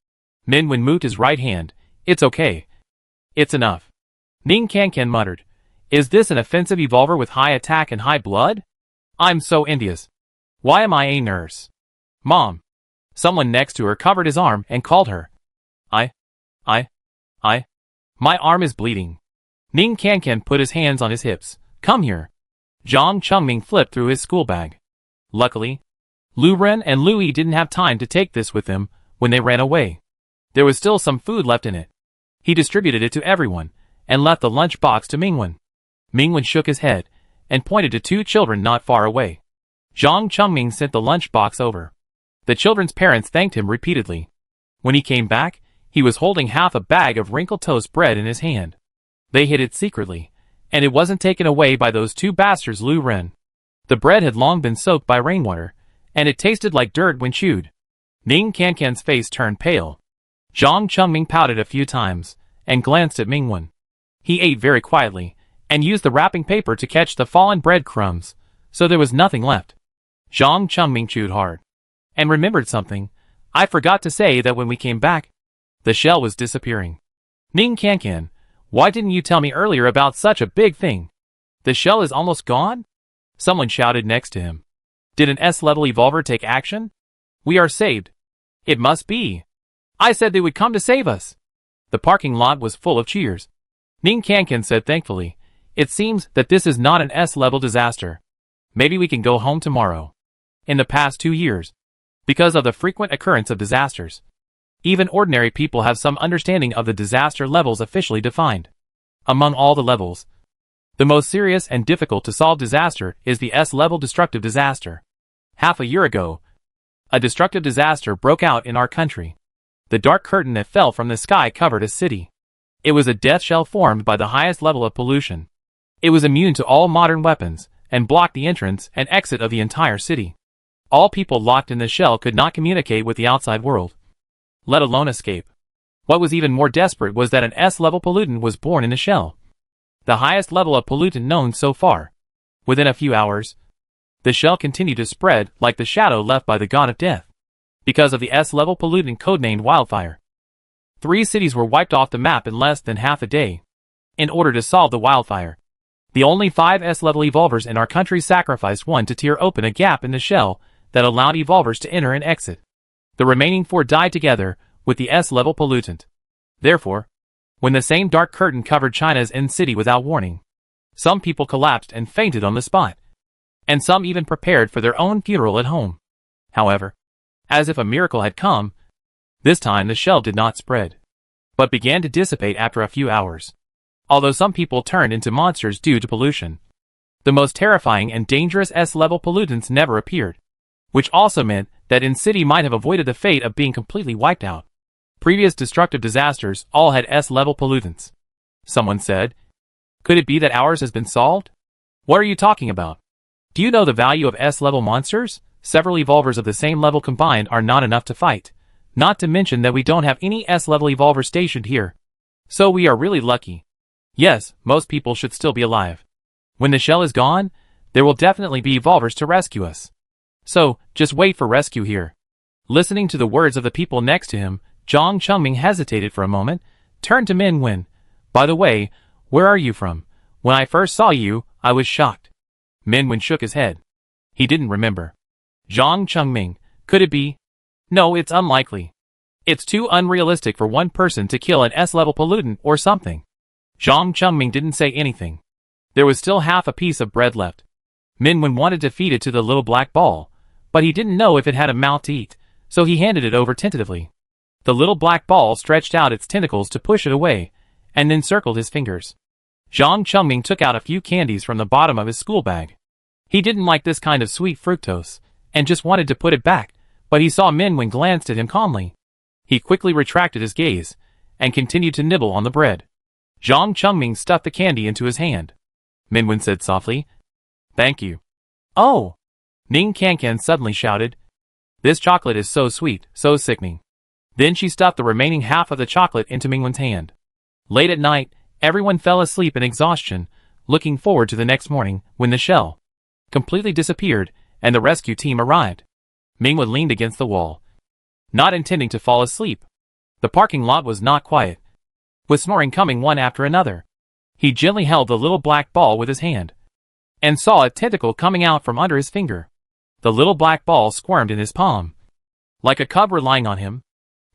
Mingwen moved his right hand. It's okay. It's enough. Ning Kankan muttered. Is this an offensive evolver with high attack and high blood? I'm so envious. Why am I a nurse? Mom. Someone next to her covered his arm and called her. My arm is bleeding. Ning Kankan put his hands on his hips. Come here. Zhang Chengming flipped through his school bag. Luckily, Lu Ren and Lu Yi didn't have time to take this with them when they ran away. There was still some food left in it. He distributed it to everyone, and left the lunch box to Mingwen. Mingwen shook his head, and pointed to two children not far away. Zhang Chengming sent the lunch box over. The children's parents thanked him repeatedly. When he came back, he was holding half a bag of wrinkled toast bread in his hand. They hid it secretly, and it wasn't taken away by those two bastards Lu Ren. The bread had long been soaked by rainwater, and it tasted like dirt when chewed. Ning Kankan's face turned pale. Zhang Chengming pouted a few times, and glanced at Mingwen. He ate very quietly, and used the wrapping paper to catch the fallen bread crumbs, so there was nothing left. Zhang Chengming chewed hard, and remembered something. I forgot to say that when we came back, the shell was disappearing. Ning Kankan, why didn't you tell me earlier about such a big thing? The shell is almost gone? Someone shouted next to him. Did an S-level evolver take action? We are saved. It must be. I said they would come to save us. The parking lot was full of cheers. Ning Kankan said thankfully, it seems that this is not an S-level disaster. Maybe we can go home tomorrow. In the past 2 years, because of the frequent occurrence of disasters, even ordinary people have some understanding of the disaster levels officially defined. Among all the levels, the most serious and difficult to solve disaster is the S-level destructive disaster. Half a year ago, a destructive disaster broke out in our country. The dark curtain that fell from the sky covered a city. It was a death shell formed by the highest level of pollution. It was immune to all modern weapons, and blocked the entrance and exit of the entire city. All people locked in the shell could not communicate with the outside world, let alone escape. What was even more desperate was that an S-level pollutant was born in the shell. The highest level of pollutant known so far. Within a few hours, the shell continued to spread like the shadow left by the god of death. Because of the S-level pollutant codenamed wildfire, 3 cities were wiped off the map in less than half a day. In order to solve the wildfire, the only 5 S-level evolvers in our country sacrificed one to tear open a gap in the shell that allowed evolvers to enter and exit. The remaining 4 died together with the S-level pollutant. Therefore, when the same dark curtain covered China's end city without warning, some people collapsed and fainted on the spot, and some even prepared for their own funeral at home. However, as if a miracle had come, this time the shell did not spread. but began to dissipate after a few hours. Although some people turned into monsters due to pollution, the most terrifying and dangerous S-level pollutants never appeared, which also meant that In-City might have avoided the fate of being completely wiped out. Previous destructive disasters all had S-level pollutants. Someone said, "Could it be that ours has been solved?" "What are you talking about? Do you know the value of S-level monsters? Several evolvers of the same level combined are not enough to fight. Not to mention that we don't have any S-level evolver stationed here. So we are really lucky. Yes, most people should still be alive. When the shell is gone, there will definitely be evolvers to rescue us. So, just wait for rescue here." Listening to the words of the people next to him, Jiang Chengming hesitated for a moment, turned to Min Wen. "By the way, where are you from? When I first saw you, I was shocked." Min Wen shook his head. He didn't remember. Jiang Chengming, could it be? No, it's unlikely. It's too unrealistic for one person to kill an S-level pollutant or something. Jiang Chengming didn't say anything. There was still half a piece of bread left. Min Wen wanted to feed it to the little black ball, but he didn't know if it had a mouth to eat, so he handed it over tentatively. The little black ball stretched out its tentacles to push it away, and then circled his fingers. Jiang Chengming took out a few candies from the bottom of his school bag. He didn't like this kind of sweet fructose, and just wanted to put it back, but he saw Min Wen glanced at him calmly. He quickly retracted his gaze, and continued to nibble on the bread. Jiang Chengming stuffed the candy into his hand. Min Wen said softly, "Thank you." "Oh!" Ning Kankan suddenly shouted. "This chocolate is so sweet, so sickening." Then she stuffed the remaining half of the chocolate into Mingwen's hand. Late at night, everyone fell asleep in exhaustion, looking forward to the next morning, when the shell completely disappeared, and the rescue team arrived. Mingwen leaned against the wall, not intending to fall asleep. The parking lot was not quiet, with snoring coming one after another. He gently held the little black ball with his hand, and saw a tentacle coming out from under his finger. The little black ball squirmed in his palm, like a cub relying on him.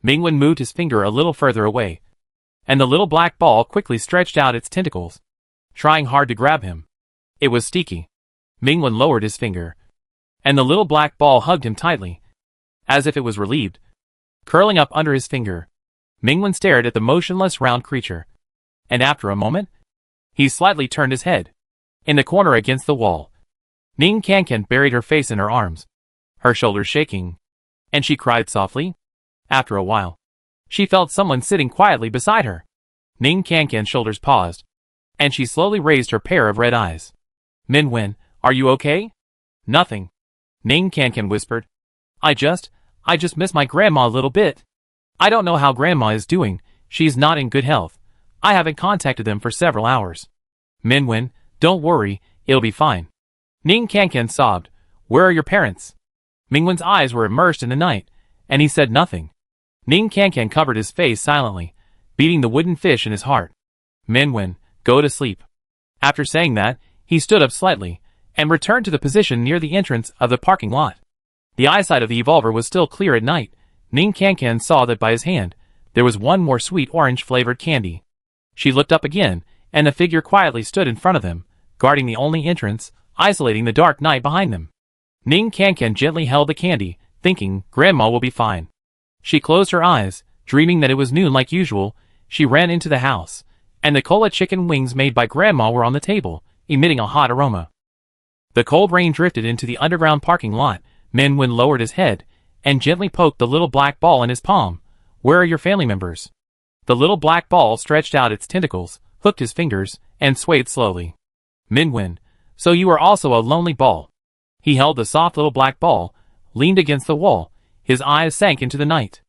Mingwen moved his finger a little further away, and the little black ball quickly stretched out its tentacles, trying hard to grab him. It was sticky. Mingwen lowered his finger, and the little black ball hugged him tightly, as if it was relieved. Curling up under his finger, Mingwen stared at the motionless round creature, and after a moment, he slightly turned his head. In the corner against the wall, Ning Kankan buried her face in her arms, her shoulders shaking, and she cried softly. After a while, she felt someone sitting quietly beside her. Ning Kankan's shoulders paused, and she slowly raised her pair of red eyes. "Min Wen, are you okay?" "Nothing," Ning Kankan whispered. I just miss my grandma a little bit. I don't know how grandma is doing, she's not in good health. I haven't contacted them for several hours." "Min Wen, don't worry, it'll be fine." Ning Kankan sobbed. "Where are your parents?" Mingwen's eyes were immersed in the night, and he said nothing. Ning Kankan covered his face silently, beating the wooden fish in his heart. "Min Wen, go to sleep." After saying that, he stood up slightly, and returned to the position near the entrance of the parking lot. The eyesight of the evolver was still clear at night. Ning Kankan saw that by his hand, there was one more sweet orange-flavored candy. She looked up again, and the figure quietly stood in front of them, guarding the only entrance, isolating the dark night behind them. Ning Kankan gently held the candy, thinking, Grandma will be fine. She closed her eyes, dreaming that it was noon like usual. She ran into the house, and the cola chicken wings made by Grandma were on the table, emitting a hot aroma. The cold rain drifted into the underground parking lot. Min Wen lowered his head, and gently poked the little black ball in his palm. "Where are your family members?" The little black ball stretched out its tentacles, hooked his fingers, and swayed slowly. "Min Wen, so you are also a lonely ball." He held the soft little black ball, leaned against the wall, his eyes sank into the night.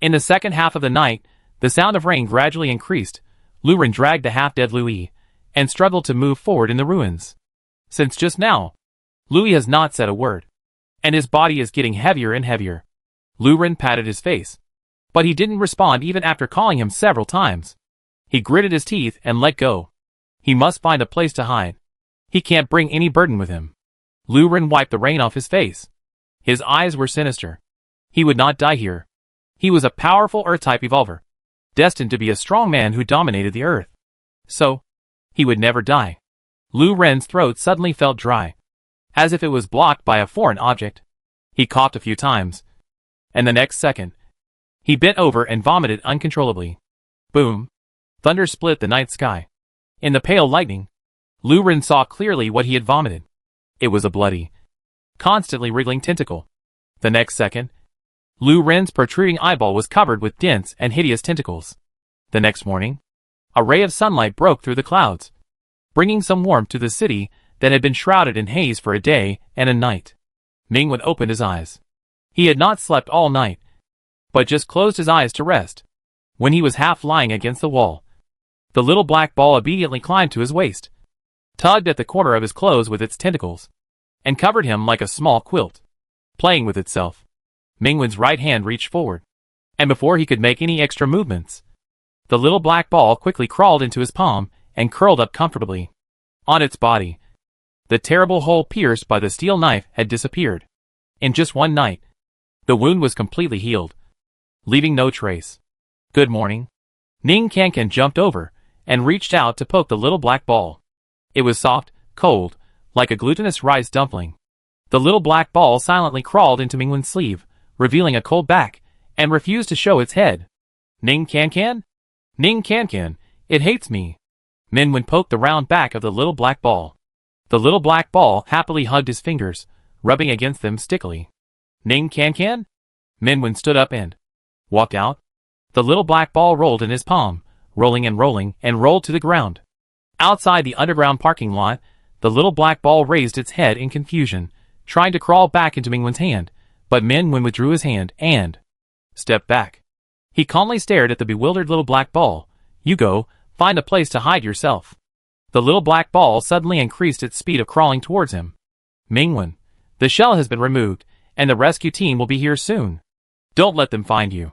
In the second half of the night, the sound of rain gradually increased. Luren dragged the half-dead Louis, and struggled to move forward in the ruins. Since just now, Louis has not said a word, and his body is getting heavier and heavier. Luren patted his face, but he didn't respond even after calling him several times. He gritted his teeth and let go. He must find a place to hide. He can't bring any burden with him. Luren wiped the rain off his face. His eyes were sinister. He would not die here. He was a powerful Earth-type evolver, destined to be a strong man who dominated the Earth. So, he would never die. Lu Ren's throat suddenly felt dry, as if it was blocked by a foreign object. He coughed a few times, and the next second, he bent over and vomited uncontrollably. Boom! Thunder split the night sky. In the pale lightning, Lu Ren saw clearly what he had vomited. It was a bloody, constantly wriggling tentacle. The next second, Lu Ren's protruding eyeball was covered with dense and hideous tentacles. The next morning, a ray of sunlight broke through the clouds, bringing some warmth to the city that had been shrouded in haze for a day and a night. Mingwen opened his eyes. He had not slept all night, but just closed his eyes to rest. When he was half lying against the wall, the little black ball obediently climbed to his waist, tugged at the corner of his clothes with its tentacles, and covered him like a small quilt. Playing with itself, Mingwen's right hand reached forward, and before he could make any extra movements, the little black ball quickly crawled into his palm and curled up comfortably. On its body, the terrible hole pierced by the steel knife had disappeared. In just one night, the wound was completely healed, leaving no trace. Good morning. Ning Kankan jumped over and reached out to poke the little black ball. It was soft, cold, like a glutinous rice dumpling. The little black ball silently crawled into Mingwen's sleeve, revealing a cold back, and refused to show its head. Ning Kankan? Ning Kankan, it hates me. Mingwen poked the round back of the little black ball. The little black ball happily hugged his fingers, rubbing against them stickily. Ning Kankan? Mingwen stood up and walked out. The little black ball rolled in his palm, rolling and rolled to the ground. Outside the underground parking lot, the little black ball raised its head in confusion, trying to crawl back into Mingwen's hand, but Mingwen withdrew his hand and stepped back. He calmly stared at the bewildered little black ball. You go, find a place to hide yourself. The little black ball suddenly increased its speed of crawling towards him. Mingwen, the shell has been removed, and the rescue team will be here soon. Don't let them find you.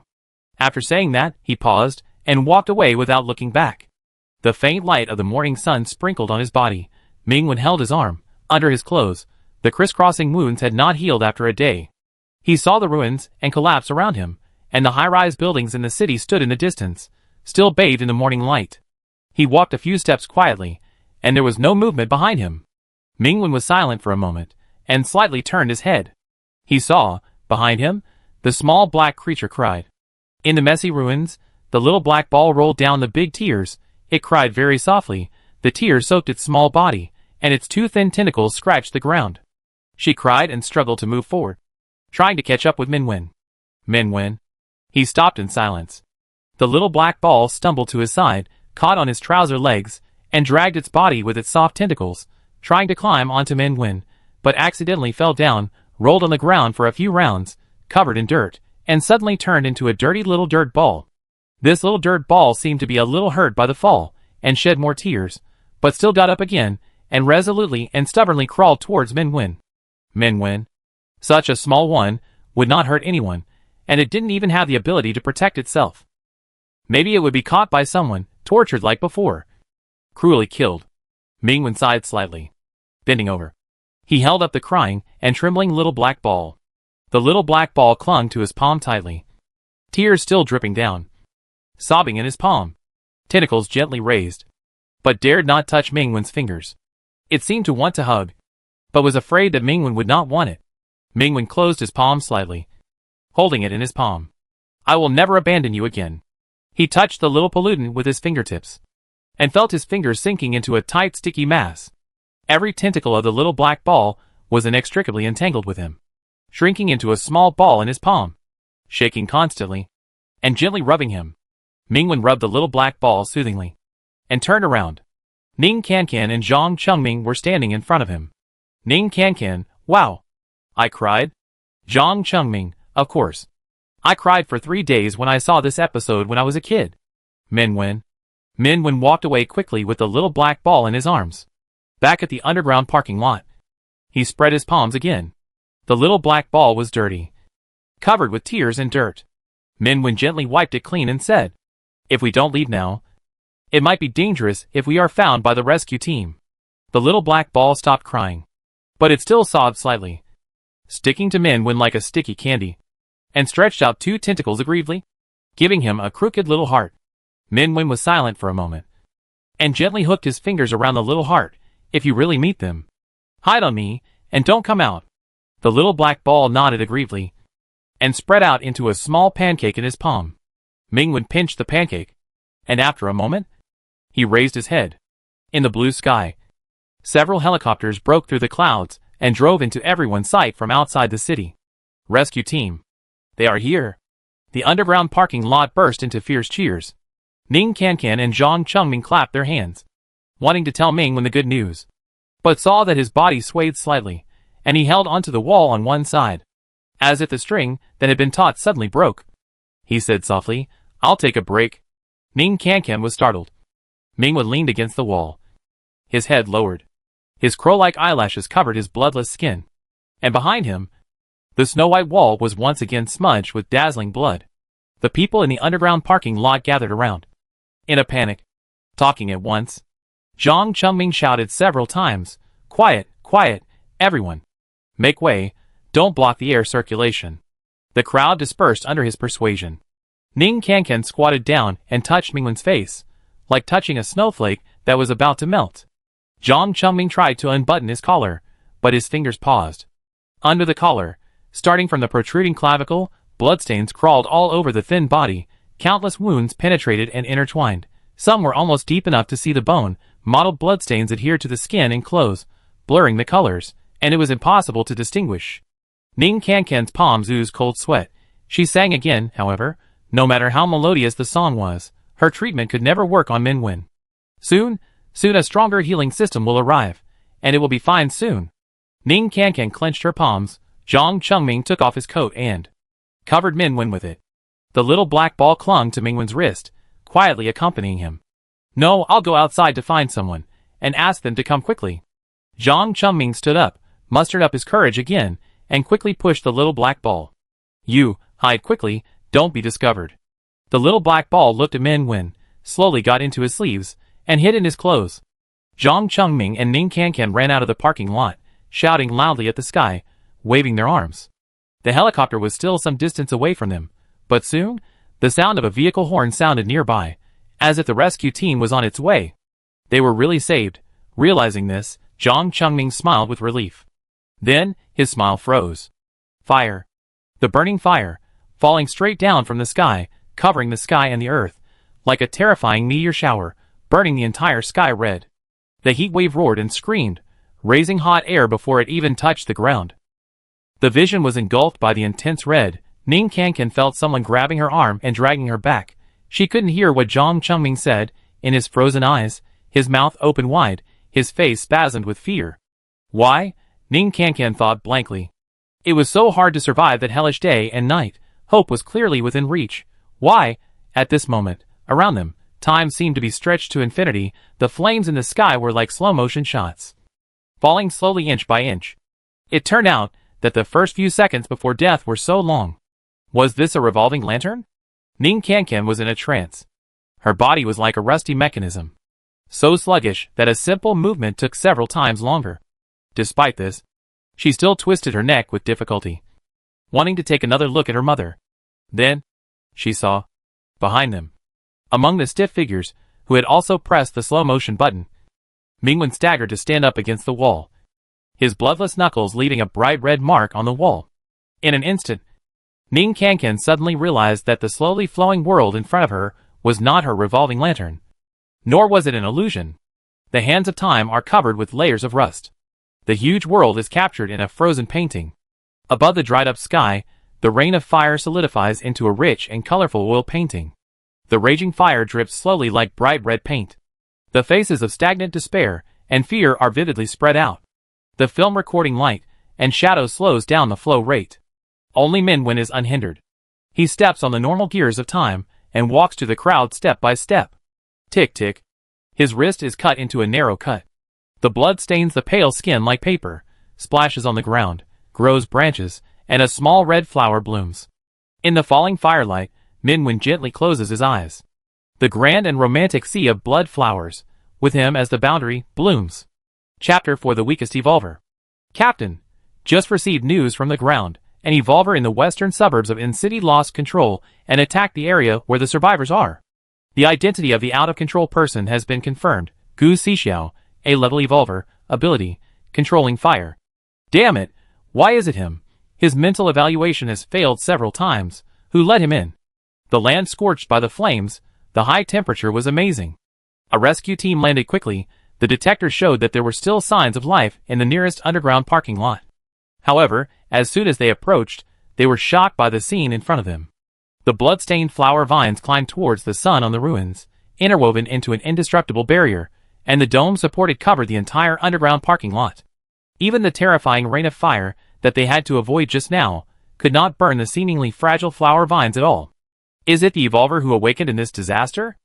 After saying that, he paused and walked away without looking back. The faint light of the morning sun sprinkled on his body. Mingwen held his arm. Under his clothes, the crisscrossing wounds had not healed after a day. He saw the ruins and collapse around him, and the high-rise buildings in the city stood in the distance, still bathed in the morning light. He walked a few steps quietly, and there was no movement behind him. Mingwen was silent for a moment, and slightly turned his head. He saw, behind him, the small black creature cried. In the messy ruins, the little black ball rolled down the big tears. It cried very softly. The tears soaked its small body, and its two thin tentacles scratched the ground. She cried and struggled to move forward, trying to catch up with Mingwen. Mingwen. He stopped in silence. The little black ball stumbled to his side, caught on his trouser legs, and dragged its body with its soft tentacles, trying to climb onto Mingwen, but accidentally fell down, rolled on the ground for a few rounds, covered in dirt, and suddenly turned into a dirty little dirt ball. This little dirt ball seemed to be a little hurt by the fall, and shed more tears, but still got up again, and resolutely and stubbornly crawled towards Mingwen. Mingwen, such a small one, would not hurt anyone, and it didn't even have the ability to protect itself. Maybe it would be caught by someone, tortured like before. Cruelly killed. Mingwen sighed slightly. Bending over, he held up the crying and trembling little black ball. The little black ball clung to his palm tightly, tears still dripping down, sobbing in his palm, tentacles gently raised, but dared not touch Mingwen's fingers. It seemed to want to hug, but was afraid that Mingwen would not want it. Mingwen closed his palm slightly, holding it in his palm. I will never abandon you again. He touched the little pollutant with his fingertips, and felt his fingers sinking into a tight sticky mass. Every tentacle of the little black ball was inextricably entangled with him, shrinking into a small ball in his palm, shaking constantly, and gently rubbing him. Mingwen rubbed the little black ball soothingly, and turned around. Ning Kankan and Zhang Chengming were standing in front of him. Ning Kankan, wow! I cried. Zhang Chengming, of course. I cried for 3 days when I saw this episode when I was a kid. Mingwen. Mingwen walked away quickly with the little black ball in his arms. Back at the underground parking lot, he spread his palms again. The little black ball was dirty, covered with tears and dirt. Mingwen gently wiped it clean and said, if we don't leave now, it might be dangerous if we are found by the rescue team. The little black ball stopped crying, but it still sobbed slightly, sticking to Mingwen like a sticky candy, and stretched out 2 tentacles aggrievedly, giving him a crooked little heart. Mingwen was silent for a moment, and gently hooked his fingers around the little heart. If you really meet them, hide on me, and don't come out. The little black ball nodded aggrievedly, and spread out into a small pancake in his palm. Mingwen pinched the pancake, and after a moment, he raised his head. In the blue sky, several helicopters broke through the clouds and drove into everyone's sight from outside the city. Rescue team. They are here. The underground parking lot burst into fierce cheers. Ning Kankan and Zhang Chengming clapped their hands, wanting to tell Mingwen the good news, but saw that his body swayed slightly, and he held onto the wall on one side, as if the string that had been taut suddenly broke. He said softly, "I'll take a break." Ning Kankan was startled. Mingwen leaned against the wall, his head lowered. His crow-like eyelashes covered his bloodless skin, and behind him, the snow-white wall was once again smudged with dazzling blood. The people in the underground parking lot gathered around, in a panic, talking at once. Zhang Chengming shouted several times, "Quiet, quiet, everyone. Make way, don't block the air circulation." The crowd dispersed under his persuasion. Ning Kankan squatted down and touched Mingwen's face, like touching a snowflake that was about to melt. Zhang Chengming tried to unbutton his collar, but his fingers paused. Under the collar, starting from the protruding clavicle, bloodstains crawled all over the thin body. Countless wounds penetrated and intertwined. Some were almost deep enough to see the bone. Mottled bloodstains adhered to the skin and clothes, blurring the colors, and it was impossible to distinguish. Ning Kankan's palms oozed cold sweat. She sang again, however. No matter how melodious the song was, her treatment could never work on Mingwen. Soon a stronger healing system will arrive, and it will be fine soon. Ning Kankan clenched her palms. Zhang Chengming took off his coat and covered Mingwen with it. The little black ball clung to Mingwen's wrist, quietly accompanying him. "No, I'll go outside to find someone, and ask them to come quickly." Zhang Chengming stood up, mustered up his courage again, and quickly pushed the little black ball. "You, hide quickly, don't be discovered." The little black ball looked at Mingwen, slowly got into his sleeves, and hid in his clothes. Zhang Chengming and Ning Kankan ran out of the parking lot, shouting loudly at the sky, waving their arms. The helicopter was still some distance away from them, but soon, the sound of a vehicle horn sounded nearby, as if the rescue team was on its way. They were really saved. Realizing this, Zhang Chengming smiled with relief. Then, his smile froze. Fire. The burning fire, falling straight down from the sky, covering the sky and the earth, like a terrifying meteor shower, burning the entire sky red. The heat wave roared and screamed, raising hot air before it even touched the ground. The vision was engulfed by the intense red. Ning Kankan felt someone grabbing her arm and dragging her back. She couldn't hear what Zhang Chengming said. In his frozen eyes, his mouth open wide, his face spasmed with fear. Why? Ning Kankan thought blankly. It was so hard to survive that hellish day and night. Hope was clearly within reach. Why? At this moment, around them, time seemed to be stretched to infinity. The flames in the sky were like slow-motion shots, falling slowly inch by inch. It turned out that the first few seconds before death were so long. Was this a revolving lantern? Ning Kankan was in a trance. Her body was like a rusty mechanism, so sluggish that a simple movement took several times longer. Despite this, she still twisted her neck with difficulty, wanting to take another look at her mother. Then, she saw, behind them, among the stiff figures who had also pressed the slow-motion button, Mingwen staggered to stand up against the wall, his bloodless knuckles leaving a bright red mark on the wall. In an instant, Ning Kankan suddenly realized that the slowly flowing world in front of her was not her revolving lantern, nor was it an illusion. The hands of time are covered with layers of rust. The huge world is captured in a frozen painting. Above the dried-up sky, the rain of fire solidifies into a rich and colorful oil painting. The raging fire drips slowly like bright red paint. The faces of stagnant despair and fear are vividly spread out. The film recording light and shadow slows down the flow rate. Only Mingwen is unhindered. He steps on the normal gears of time and walks to the crowd step by step. Tick tick. His wrist is cut into a narrow cut. The blood stains the pale skin like paper, splashes on the ground, grows branches, and a small red flower blooms. In the falling firelight, Mingwen gently closes his eyes. The grand and romantic sea of blood flowers, with him as the boundary, blooms. Chapter for the weakest evolver. Captain, just received news from the ground. An evolver in the western suburbs of In-City lost control and attacked the area where the survivors are. The identity of the out-of-control person has been confirmed. Gu Xixiao, A-level evolver, ability, controlling fire. Damn it, why is it him? His mental evaluation has failed several times. Who let him in? The land scorched by the flames, The high temperature was amazing. A rescue team landed quickly. The detectors showed that there were still signs of life in the nearest underground parking lot. However, as soon as they approached, they were shocked by the scene in front of them. The blood-stained flower vines climbed towards the sun on the ruins, interwoven into an indestructible barrier, and the dome supported covered the entire underground parking lot. Even the terrifying rain of fire that they had to avoid just now could not burn the seemingly fragile flower vines at all. Is it the evolver who awakened in this disaster?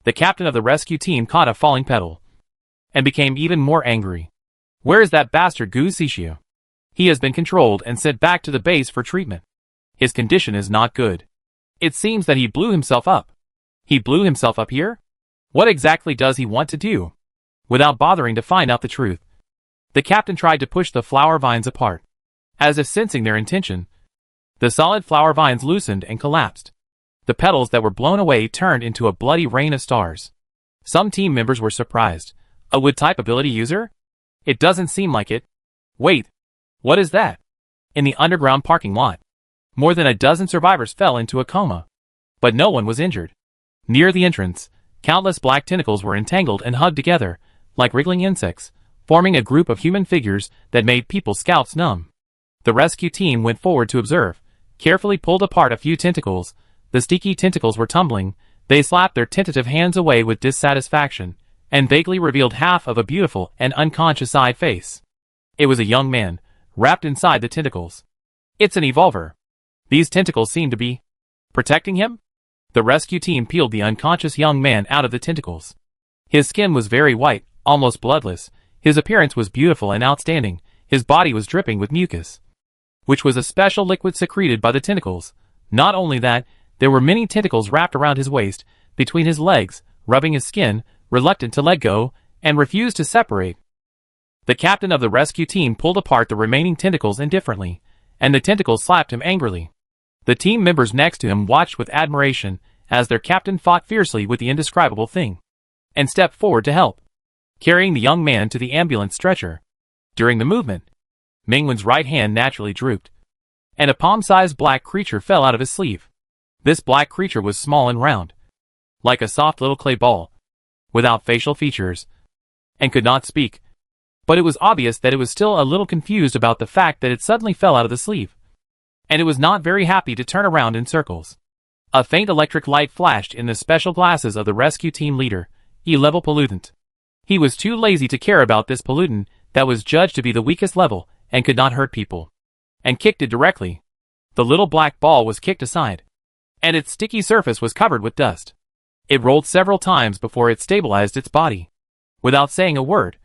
The captain of the rescue team caught a falling petal and became even more angry. Where is that bastard Guzishu? He has been controlled and sent back to the base for treatment. His condition is not good. It seems that he blew himself up. He blew himself up here? What exactly does he want to do? Without bothering to find out the truth, the captain tried to push the flower vines apart. As if sensing their intention, the solid flower vines loosened and collapsed. The petals that were blown away turned into a bloody rain of stars. Some team members were surprised. A wood-type ability user? It doesn't seem like it. Wait, what is that? In the underground parking lot, more than a dozen survivors fell into a coma. But no one was injured. Near the entrance, countless black tentacles were entangled and hugged together, like wriggling insects, forming a group of human figures that made people's scalps numb. The rescue team went forward to observe, carefully pulled apart a few tentacles. The sticky tentacles were tumbling. They slapped their tentative hands away with dissatisfaction, and vaguely revealed half of a beautiful and unconscious-eyed face. It was a young man, wrapped inside the tentacles. It's an evolver. These tentacles seem to be protecting him? The rescue team peeled the unconscious young man out of the tentacles. His skin was very white, almost bloodless. His appearance was beautiful and outstanding. His body was dripping with mucus, which was a special liquid secreted by the tentacles. Not only that, there were many tentacles wrapped around his waist, between his legs, rubbing his skin, reluctant to let go, and refused to separate. The captain of the rescue team pulled apart the remaining tentacles indifferently, and the tentacles slapped him angrily. The team members next to him watched with admiration as their captain fought fiercely with the indescribable thing, and stepped forward to help, carrying the young man to the ambulance stretcher. During the movement, Mingwen's right hand naturally drooped, and a palm-sized black creature fell out of his sleeve. This black creature was small and round, like a soft little clay ball, without facial features, and could not speak. But it was obvious that it was still a little confused about the fact that it suddenly fell out of the sleeve, and it was not very happy to turn around in circles. A faint electric light flashed in the special glasses of the rescue team leader, E-level pollutant. He was too lazy to care about this pollutant that was judged to be the weakest level and could not hurt people, and kicked it directly. The little black ball was kicked aside, and its sticky surface was covered with dust. It rolled several times before it stabilized its body. Without saying a word,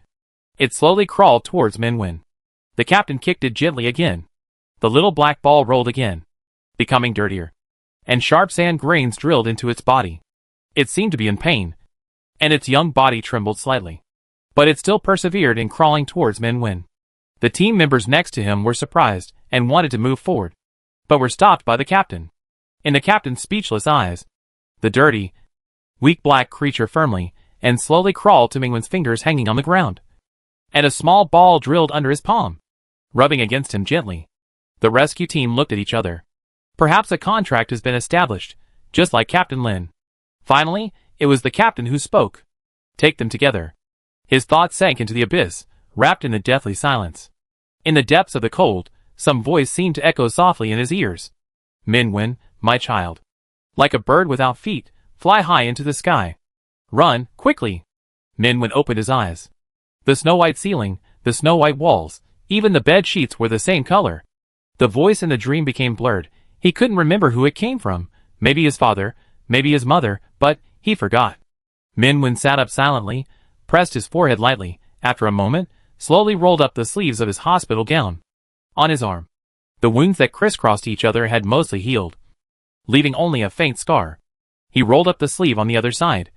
it slowly crawled towards Minwen. The captain kicked it gently again. The little black ball rolled again, becoming dirtier, and sharp sand grains drilled into its body. It seemed to be in pain, and its young body trembled slightly, but it still persevered in crawling towards Minwen. The team members next to him were surprised and wanted to move forward, but were stopped by the captain. In the captain's speechless eyes, the dirty, weak black creature firmly and slowly crawled to Mingwen's fingers hanging on the ground, and a small ball drilled under his palm, rubbing against him gently. The rescue team looked at each other. Perhaps a contract has been established, just like Captain Lin. Finally, it was the captain who spoke. Take them together. His thoughts sank into the abyss, wrapped in the deathly silence. In the depths of the cold, some voice seemed to echo softly in his ears. Minwen, my child. Like a bird without feet, fly high into the sky. Run, quickly. Minwen opened his eyes. The snow-white ceiling, the snow-white walls, even the bed sheets were the same color. The voice in the dream became blurred. He couldn't remember who it came from. Maybe his father, maybe his mother, but he forgot. Minwen sat up silently, pressed his forehead lightly. After a moment, slowly rolled up the sleeves of his hospital gown. On his arm, the wounds that crisscrossed each other had mostly healed, leaving only a faint scar. He rolled up the sleeve on the other side,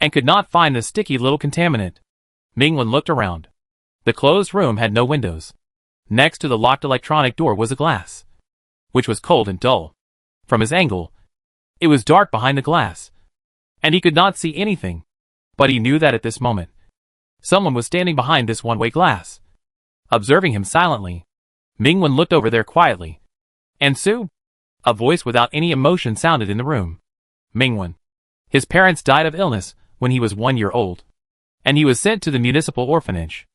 and could not find the sticky little contaminant. Mingwen looked around. The closed room had no windows. Next to the locked electronic door was a glass, which was cold and dull. From his angle, it was dark behind the glass, and he could not see anything. But he knew that at this moment, someone was standing behind this one-way glass, observing him silently. Mingwen looked over there quietly. And Sue? A voice without any emotion sounded in the room. Mingwen. His parents died of illness when he was 1 year old, and he was sent to the municipal orphanage.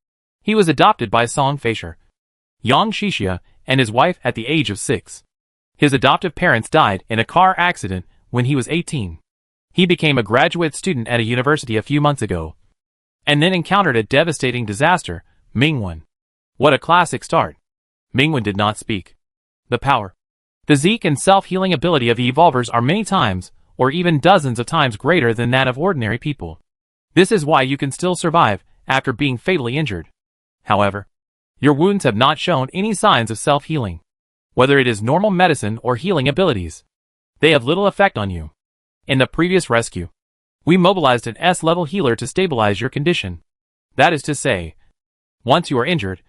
He was adopted by Song Feisher, Yang Shixia, and his wife at the age of 6. His adoptive parents died in a car accident when he was 18. He became a graduate student at a university a few months ago, and then encountered a devastating disaster, Mingwen. What a classic start. Mingwen did not speak. The power, physique and self-healing ability of evolvers are many times, or even dozens of times greater than that of ordinary people. This is why you can still survive after being fatally injured. However, your wounds have not shown any signs of self-healing. Whether it is normal medicine or healing abilities, they have little effect on you. In the previous rescue, we mobilized an S-level healer to stabilize your condition. That is to say, once you are injured,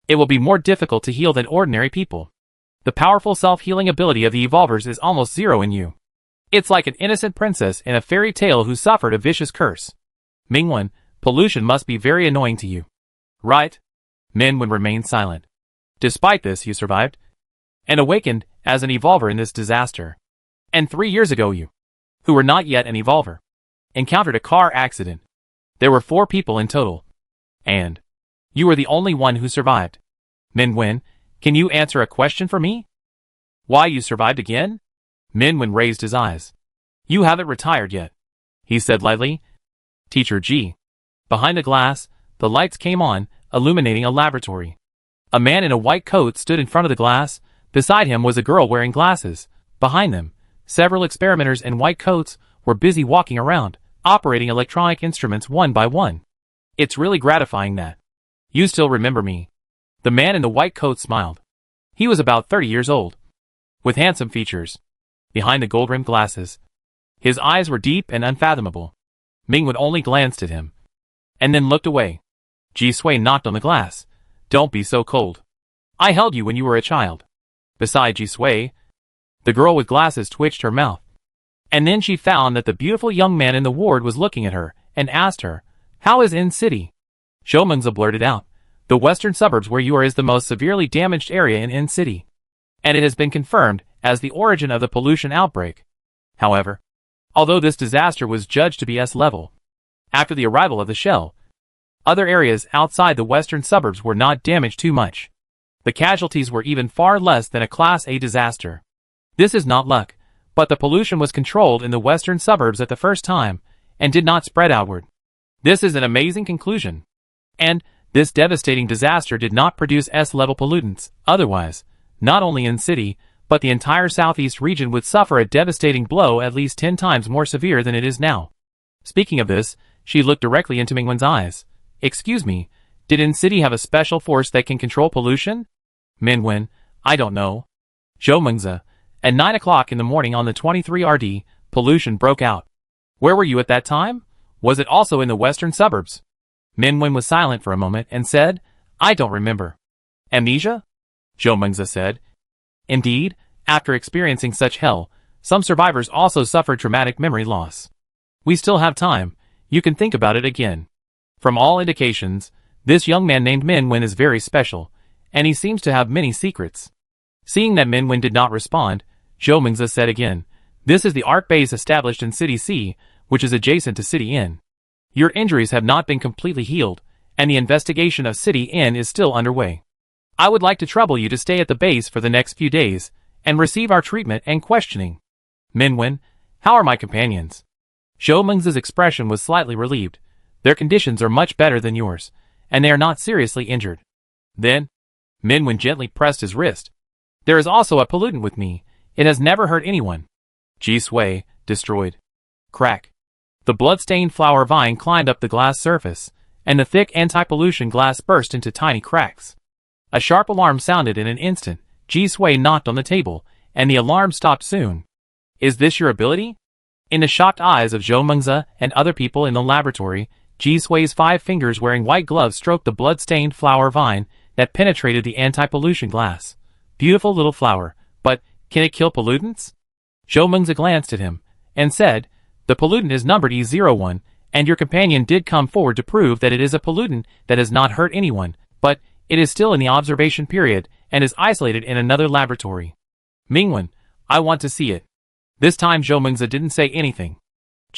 it will be more difficult to heal than ordinary people. The powerful self-healing ability of the evolvers is almost zero in you. It's like an innocent princess in a fairy tale who suffered a vicious curse. Mingwen, pollution must be very annoying to you. Right? Mingwen remained silent. Despite this, you survived and awakened as an evolver in this disaster. And 3 years ago you, who were not yet an evolver, encountered a car accident. There were 4 people in total, and you were the only one who survived. Mingwen, can you answer a question for me? Why you survived again? Mingwen raised his eyes. You haven't retired yet, he said lightly. Teacher G. Behind the glass, the lights came on, illuminating a laboratory. A man in a white coat stood in front of the glass. Beside him was a girl wearing glasses. Behind them, several experimenters in white coats were busy walking around, operating electronic instruments one by one. It's really gratifying that you still remember me. The man in the white coat smiled. He was about 30 years old, with handsome features behind the gold-rimmed glasses. His eyes were deep and unfathomable. Mingwen only glanced at him, and then looked away. Ji Sui knocked on the glass. Don't be so cold. I held you when you were a child. Beside Ji Sui, the girl with glasses twitched her mouth. And then she found that the beautiful young man in the ward was looking at her, and asked her, How is In City? Mengzi blurted out, The western suburbs where you are is the most severely damaged area in In City, and it has been confirmed as the origin of the pollution outbreak. However, although this disaster was judged to be S-level, after the arrival of the shell, other areas outside the western suburbs were not damaged too much. The casualties were even far less than a Class A disaster. This is not luck, but the pollution was controlled in the western suburbs at the first time, and did not spread outward. This is an amazing conclusion. And this devastating disaster did not produce S-level pollutants. Otherwise, not only in city, but the entire southeast region would suffer a devastating blow at least 10 times more severe than it is now. Speaking of this, she looked directly into Mingwen's eyes. Excuse me, did In City have a special force that can control pollution? Mingwen, I don't know. Mengzi, at 9 o'clock in the morning on the 23 RD, pollution broke out. Where were you at that time? Was it also in the western suburbs? Mingwen was silent for a moment and said, I don't remember. Amnesia? Mengzi said. Indeed, after experiencing such hell, some survivors also suffered traumatic memory loss. We still have time, you can think about it again. From all indications, this young man named Mingwen is very special, and he seems to have many secrets. Seeing that Mingwen did not respond, Mengzi said again, This is the art base established in City C, which is adjacent to City N. Your injuries have not been completely healed, and the investigation of City N is still underway. I would like to trouble you to stay at the base for the next few days, and receive our treatment and questioning. Mingwen, how are my companions? Mengzi's expression was slightly relieved. Their conditions are much better than yours, and they are not seriously injured. Then, Mingwen gently pressed his wrist. There is also a pollutant with me. It has never hurt anyone. Ji Sui, destroyed. Crack. The blood-stained flower vine climbed up the glass surface, and the thick anti-pollution glass burst into tiny cracks. A sharp alarm sounded in an instant. Ji Sui knocked on the table, and the alarm stopped soon. Is this your ability? In the shocked eyes of Mengzi and other people in the laboratory, Ji Sui's 5 fingers wearing white gloves stroked the blood-stained flower vine that penetrated the anti-pollution glass. Beautiful little flower, but can it kill pollutants? Mengzi glanced at him, and said, The pollutant is numbered E01, and your companion did come forward to prove that it is a pollutant that has not hurt anyone, but it is still in the observation period, and is isolated in another laboratory. Mingwen, I want to see it. This time Mengzi didn't say anything.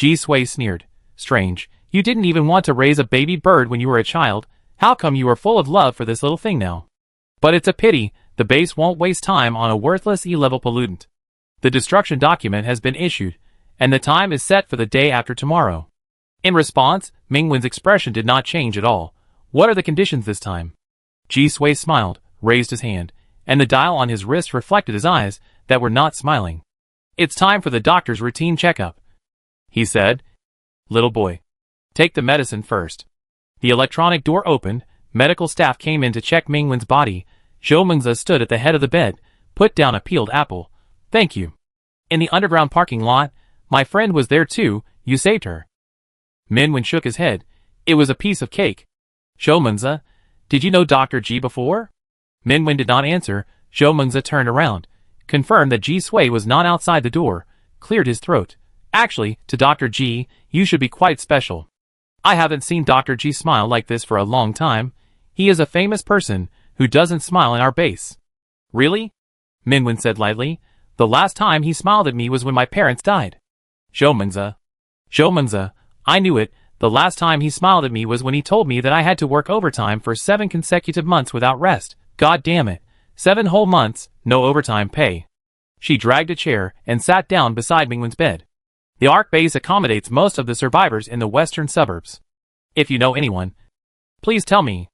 Ji Sui sneered. Strange, you didn't even want to raise a baby bird when you were a child. How come you are full of love for this little thing now? But it's a pity, the base won't waste time on a worthless E-level pollutant. The destruction document has been issued, and the time is set for the day after tomorrow. In response, Mingwen's expression did not change at all. What are the conditions this time? Ji Sui smiled, raised his hand, and the dial on his wrist reflected his eyes that were not smiling. It's time for the doctor's routine checkup, he said. Little boy, take the medicine first. The electronic door opened, medical staff came in to check Mingwen's body. Zhou Mengzi stood at the head of the bed, put down a peeled apple. Thank you. In the underground parking lot, my friend was there too, you saved her. Mingwen shook his head. It was a piece of cake. Zhou Mengzi, did you know Dr. Ji before? Mingwen did not answer. Zhou Mengzi turned around, confirmed that Ji Sui was not outside the door, cleared his throat. Actually, to Dr. Ji, you should be quite special. I haven't seen Dr. Ji smile like this for a long time. He is a famous person who doesn't smile in our base. Really? Mingwen said lightly. The last time he smiled at me was when my parents died. Zhou Mengzi, I knew it. The last time he smiled at me was when he told me that I had to work overtime for 7 consecutive months without rest. God damn it. 7 whole months, no overtime pay. She dragged a chair and sat down beside Mingwen's bed. The Ark base accommodates most of the survivors in the western suburbs. If you know anyone, please tell me.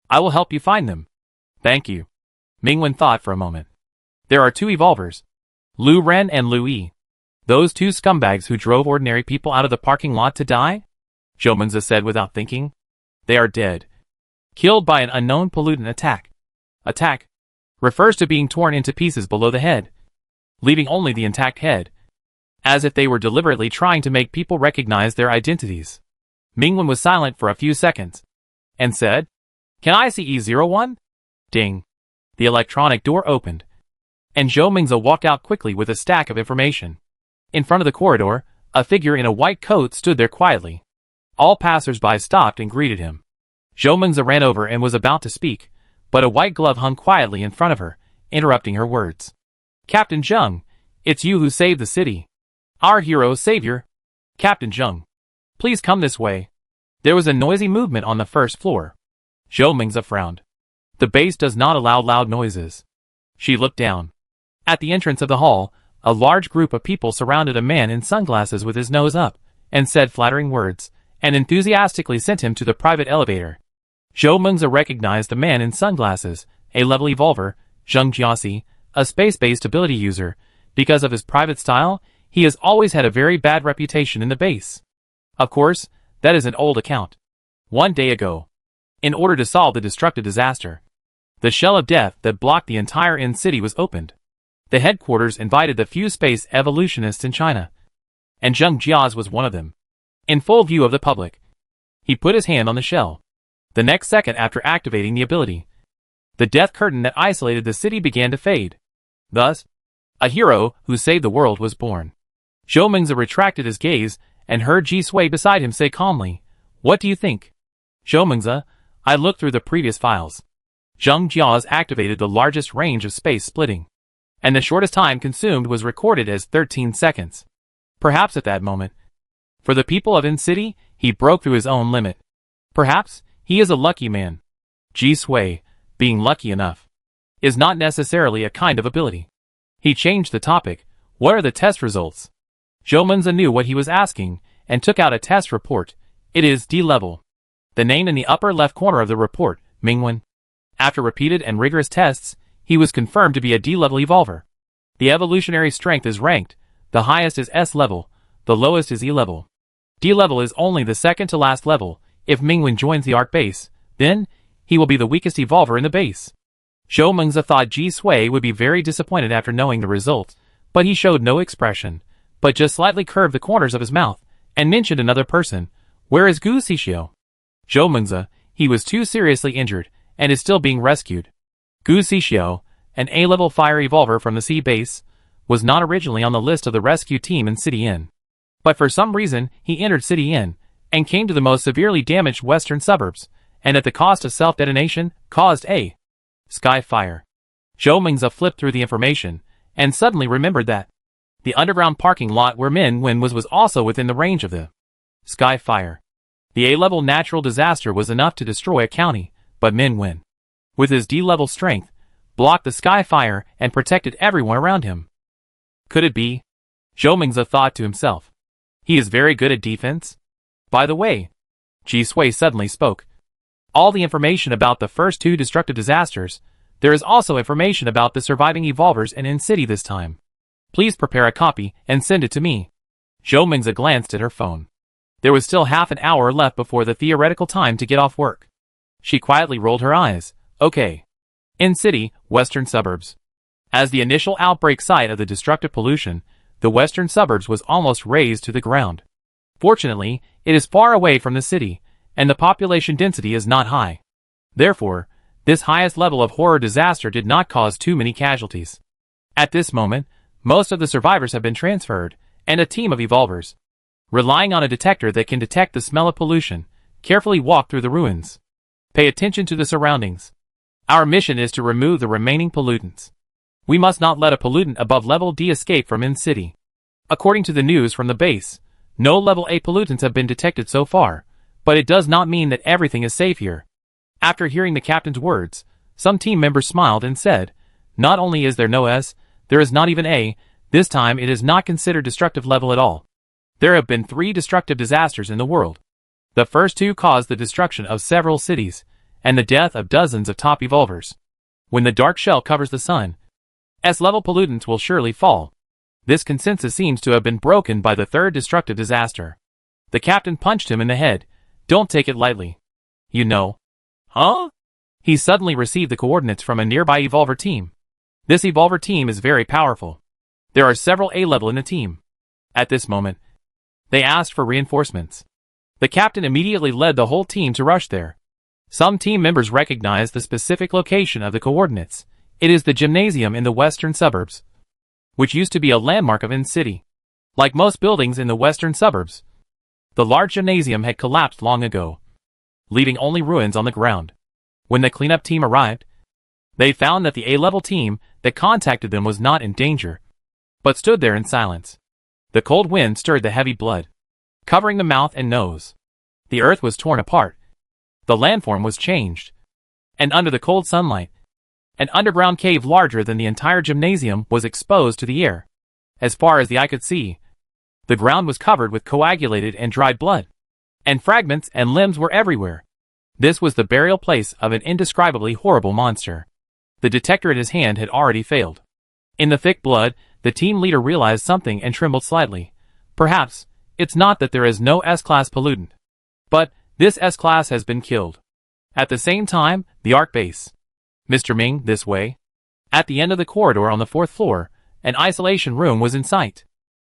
I will help you find them. Thank you. Mingwen thought for a moment. There are 2 evolvers. Lu Ren and Lu Yi. Those 2 scumbags who drove ordinary people out of the parking lot to die? Zhou Mengzi said without thinking. They are dead. Killed by an unknown pollutant attack. Attack refers to being torn into pieces below the head, leaving only the intact head, as if they were deliberately trying to make people recognize their identities. Mingwen was silent for a few seconds, and said, Can I see E01? Ding. The electronic door opened, and Zhou Mengzi walked out quickly with a stack of information. In front of the corridor, a figure in a white coat stood there quietly. All passers-by stopped and greeted him. Zhou Mengzi ran over and was about to speak, but a white glove hung quietly in front of her, interrupting her words. Captain Zheng, it's you who saved the city. Our hero savior. Captain Zheng, please come this way. There was a noisy movement on the first floor. Zhou Mengzi frowned. The base does not allow loud noises. She looked down. At the entrance of the hall, a large group of people surrounded a man in sunglasses with his nose up, and said flattering words, and enthusiastically sent him to the private elevator. Zhou Mengzi recognized the man in sunglasses, a level evolver, Zheng Jiaxi, a space-based ability user. Because of his private style, he has always had a very bad reputation in the base. Of course, that is an old account. 1 day ago, in order to solve the destructive disaster, the shell of death that blocked the entire Inn city was opened. The headquarters invited the few space evolutionists in China, and Zheng Jiaxi was one of them. In full view of the public, he put his hand on the shell. The next second after activating the ability, the death curtain that isolated the city began to fade. Thus, a hero who saved the world was born. Zhou Mengzi retracted his gaze and heard Ji Sui beside him say calmly, What do you think? Zhou Mengzi, I looked through the previous files. Zheng Jiaxi activated the largest range of space splitting, and the shortest time consumed was recorded as 13 seconds. Perhaps at that moment, for the people of Inn City, he broke through his own limit. Perhaps he is a lucky man. Ji Sui, being lucky enough, is not necessarily a kind of ability. He changed the topic. What are the test results? Zhou Mengzi knew what he was asking, and took out a test report. It is D-level. The name in the upper left corner of the report, Mingwen. After repeated and rigorous tests, he was confirmed to be a D-level evolver. The evolutionary strength is ranked. The highest is S-level, the lowest is E-level. D-level is only the second to last level. If Mingwen joins the Ark base, then he will be the weakest evolver in the base. Zhou Mengzi thought Ji Sui would be very disappointed after knowing the results, but he showed no expression, but just slightly curved the corners of his mouth, and mentioned another person. Where is Gu Xixiu? Zhou Mengzi, he was too seriously injured, and is still being rescued. Gu Xixiu, an A-level fire evolver from the sea base, was not originally on the list of the rescue team in City Inn. But for some reason, he entered City Inn, and came to the most severely damaged western suburbs, and at the cost of self-detonation, caused a sky fire. Zhou Mengzi flipped through the information, and suddenly remembered that The underground parking lot where Min Wen was also within the range of the Sky Fire. The A-level natural disaster was enough to destroy a county, but Min Wen, with his D-level strength, blocked the Sky Fire and protected everyone around him. Could it be? Zhou Mingzi thought to himself. He is very good at defense. By the way, Ji Sui suddenly spoke. All the information about the first two destructive disasters, there is also information about the surviving evolvers in City this time. Please prepare a copy and send it to me. Zhou Mingzi glanced at her phone. There was still half an hour left before the theoretical time to get off work. She quietly rolled her eyes. Okay. City, western suburbs. As the initial outbreak site of the destructive pollution, the western suburbs was almost razed to the ground. Fortunately, it is far away from the city, and the population density is not high. Therefore, this highest level of horror disaster did not cause too many casualties. At this moment, most of the survivors have been transferred, and a team of evolvers, relying on a detector that can detect the smell of pollution, carefully walk through the ruins. Pay attention to the surroundings. Our mission is to remove the remaining pollutants. We must not let a pollutant above level D escape from City. According to the news from the base, no level A pollutants have been detected so far, but it does not mean that everything is safe here. After hearing the captain's words, some team members smiled and said, not only is there no S, there is not even A, this time it is not considered destructive level at all. There have been 3 destructive disasters in the world. The first 2 caused the destruction of several cities, and the death of dozens of top evolvers. When the dark shell covers the sun, S-level pollutants will surely fall. This consensus seems to have been broken by the 3rd destructive disaster. The captain punched him in the head. Don't take it lightly. You know. Huh? He suddenly received the coordinates from a nearby evolver team. This evolver team is very powerful. There are several A-level in the team. At this moment, they asked for reinforcements. The captain immediately led the whole team to rush there. Some team members recognized the specific location of the coordinates. It is the gymnasium in the western suburbs, which used to be a landmark of City. Like most buildings in the western suburbs, the large gymnasium had collapsed long ago, leaving only ruins on the ground. When the cleanup team arrived, they found that the A-level team that contacted them was not in danger, but stood there in silence. The cold wind stirred the heavy blood, covering the mouth and nose. The earth was torn apart. The landform was changed. And under the cold sunlight, an underground cave larger than the entire gymnasium was exposed to the air. As far as the eye could see, the ground was covered with coagulated and dried blood, and fragments and limbs were everywhere. This was the burial place of an indescribably horrible monster. The detector in his hand had already failed. In the thick blood, the team leader realized something and trembled slightly. Perhaps, it's not that there is no S-class pollutant, but this S-class has been killed. At the same time, the ARC base. Mr. Ming, this way. At the end of the corridor on the 4th floor, an isolation room was in sight.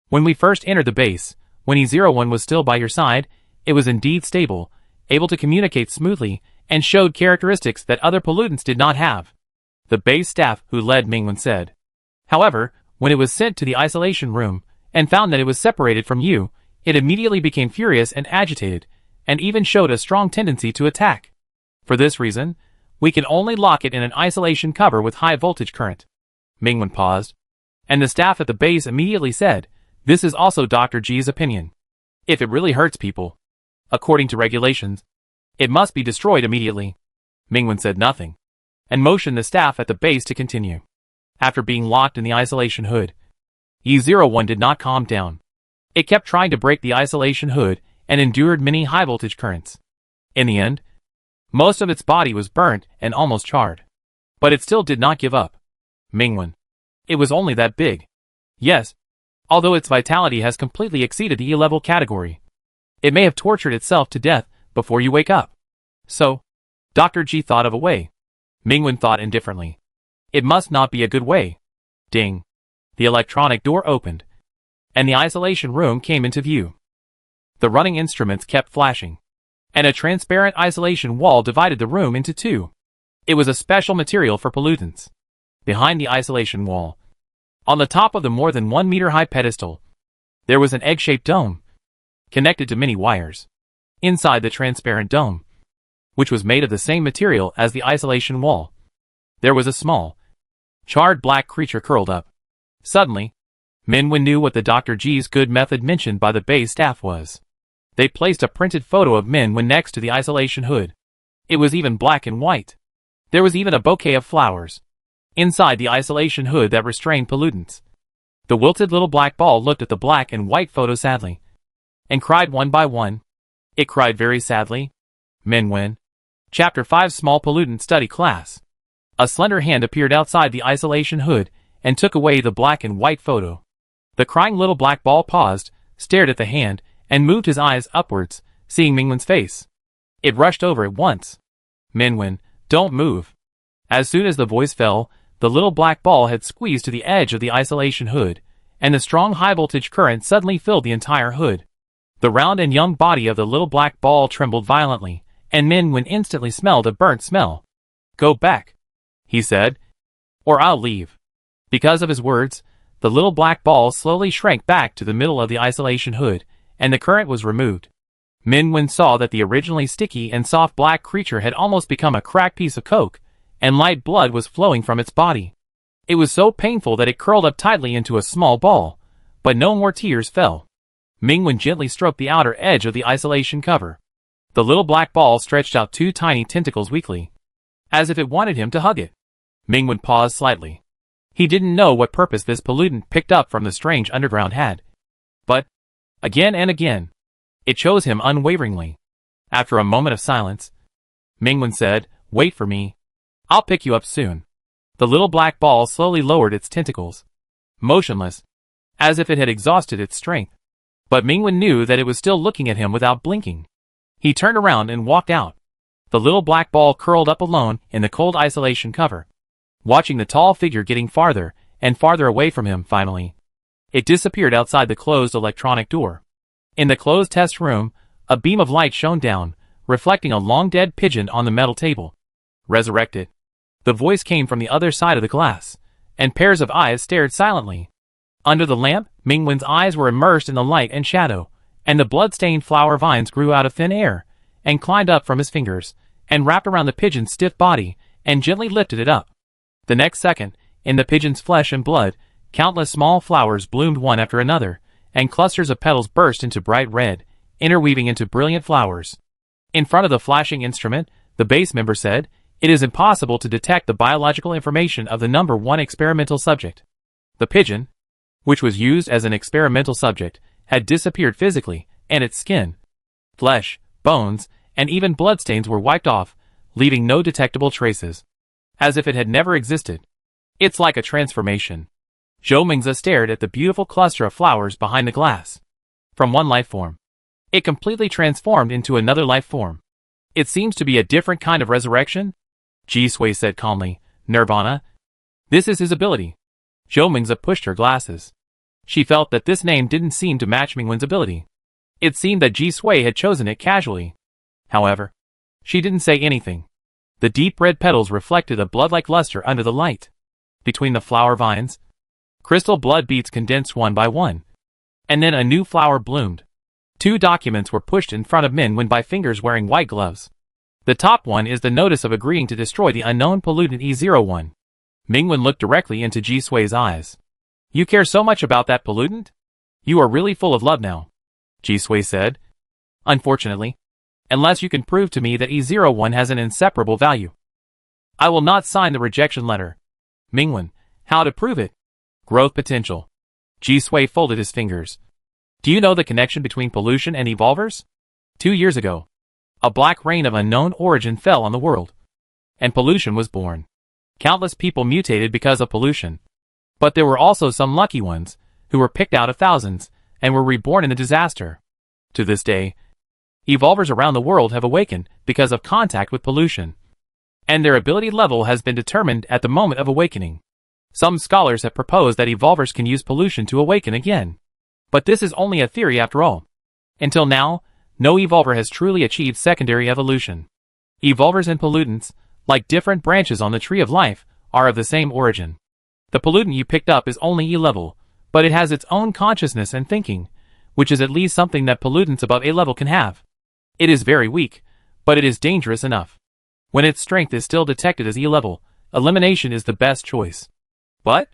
When we first entered the base, when E01 was still by your side, it was indeed stable, able to communicate smoothly, and showed characteristics that other pollutants did not have. The base staff who led Mingwen said. However, when it was sent to the isolation room, and found that it was separated from you, it immediately became furious and agitated, and even showed a strong tendency to attack. For this reason, we can only lock it in an isolation cover with high voltage current. Mingwen paused, and the staff at the base immediately said, this is also Dr. G's opinion. If it really hurts people, according to regulations, it must be destroyed immediately. Mingwen said nothing, and motioned the staff at the base to continue. After being locked in the isolation hood, E01 did not calm down. It kept trying to break the isolation hood and endured many high voltage currents. In the end, most of its body was burnt and almost charred. But it still did not give up. Mingwen. It was only that big. Yes. Although its vitality has completely exceeded the E-level category. It may have tortured itself to death before you wake up. So, Dr. G thought of a way. Mingwen thought indifferently. It must not be a good way. Ding. The electronic door opened, and the isolation room came into view. The running instruments kept flashing, and a transparent isolation wall divided the room into 2. It was a special material for pollutants. Behind the isolation wall, on the top of the more than 1 meter high pedestal, there was an egg-shaped dome, connected to many wires. Inside the transparent dome, which was made of the same material as the isolation wall, there was a small, charred black creature curled up. Suddenly, Minwen knew what the Dr. G's good method mentioned by the base staff was. They placed a printed photo of Minwen next to the isolation hood. It was even black and white. There was even a bouquet of flowers inside the isolation hood that restrained pollutants. The wilted little black ball looked at the black and white photo sadly and cried one by one. It cried very sadly. Minwen. Chapter 5 Small Pollutant Study Class. A slender hand appeared outside the isolation hood and took away the black and white photo. The crying little black ball paused, stared at the hand, and moved his eyes upwards, seeing Mingwen's face. It rushed over at once. Minwen, don't move. As soon as the voice fell, the little black ball had squeezed to the edge of the isolation hood, and the strong high-voltage current suddenly filled the entire hood. The round and young body of the little black ball trembled violently, and Minwen instantly smelled a burnt smell. Go back, he said, or I'll leave. Because of his words, the little black ball slowly shrank back to the middle of the isolation hood, and the current was removed. Minwen saw that the originally sticky and soft black creature had almost become a cracked piece of coke, and light blood was flowing from its body. It was so painful that it curled up tightly into a small ball, but no more tears fell. Minwen gently stroked the outer edge of the isolation cover. The little black ball stretched out two tiny tentacles weakly, as if it wanted him to hug it. Minwen paused slightly. He didn't know what purpose this pollutant picked up from the strange underground had. But, again and again, it chose him unwaveringly. After a moment of silence, Minwen said, "Wait for me. I'll pick you up soon." The little black ball slowly lowered its tentacles, motionless, as if it had exhausted its strength. But Minwen knew that it was still looking at him without blinking. He turned around and walked out. The little black ball curled up alone in the cold isolation cover, watching the tall figure getting farther and farther away from him. Finally, it disappeared outside the closed electronic door. In the closed test room, a beam of light shone down, reflecting a long-dead pigeon on the metal table. Resurrected. The voice came from the other side of the glass, and pairs of eyes stared silently. Under the lamp, Mingwen's eyes were immersed in the light and shadow, and the blood-stained flower vines grew out of thin air, and climbed up from his fingers, and wrapped around the pigeon's stiff body, and gently lifted it up. The next second, in the pigeon's flesh and blood, countless small flowers bloomed one after another, and clusters of petals burst into bright red, interweaving into brilliant flowers. In front of the flashing instrument, the base member said, "It is impossible to detect the biological information of the number 1 experimental subject." The pigeon, which was used as an experimental subject, had disappeared physically, and its skin, flesh, bones, and even bloodstains were wiped off, leaving no detectable traces, as if it had never existed. "It's like a transformation." Zhou Mingzi stared at the beautiful cluster of flowers behind the glass. From one life form, it completely transformed into another life form. "It seems to be a different kind of resurrection," Ji Sui said calmly. "Nirvana. This is his ability." Zhou Mingzi pushed her glasses. She felt that this name didn't seem to match Mingwen's ability. It seemed that Ji Sui had chosen it casually. However, she didn't say anything. The deep red petals reflected a blood-like luster under the light. Between the flower vines, crystal blood beads condensed one by one. And then a new flower bloomed. 2 documents were pushed in front of Minwen by fingers wearing white gloves. The top one is the notice of agreeing to destroy the unknown pollutant E01. Mingwen looked directly into Ji Sui's eyes. "You care so much about that pollutant? You are really full of love now," Ji Sui said. "Unfortunately, unless you can prove to me that E01 has an inseparable value, I will not sign the rejection letter." Mingwen, how to prove it? Growth potential. Ji Sui folded his fingers. "Do you know the connection between pollution and evolvers? 2 years ago, a black rain of unknown origin fell on the world, and pollution was born. Countless people mutated because of pollution. But there were also some lucky ones, who were picked out of thousands, and were reborn in the disaster. To this day, evolvers around the world have awakened because of contact with pollution, and their ability level has been determined at the moment of awakening. Some scholars have proposed that evolvers can use pollution to awaken again. But this is only a theory after all. Until now, no evolver has truly achieved secondary evolution. Evolvers and pollutants, like different branches on the tree of life, are of the same origin. The pollutant you picked up is only E-level, but it has its own consciousness and thinking, which is at least something that pollutants above A-level can have. It is very weak, but it is dangerous enough. When its strength is still detected as E-level, elimination is the best choice. What?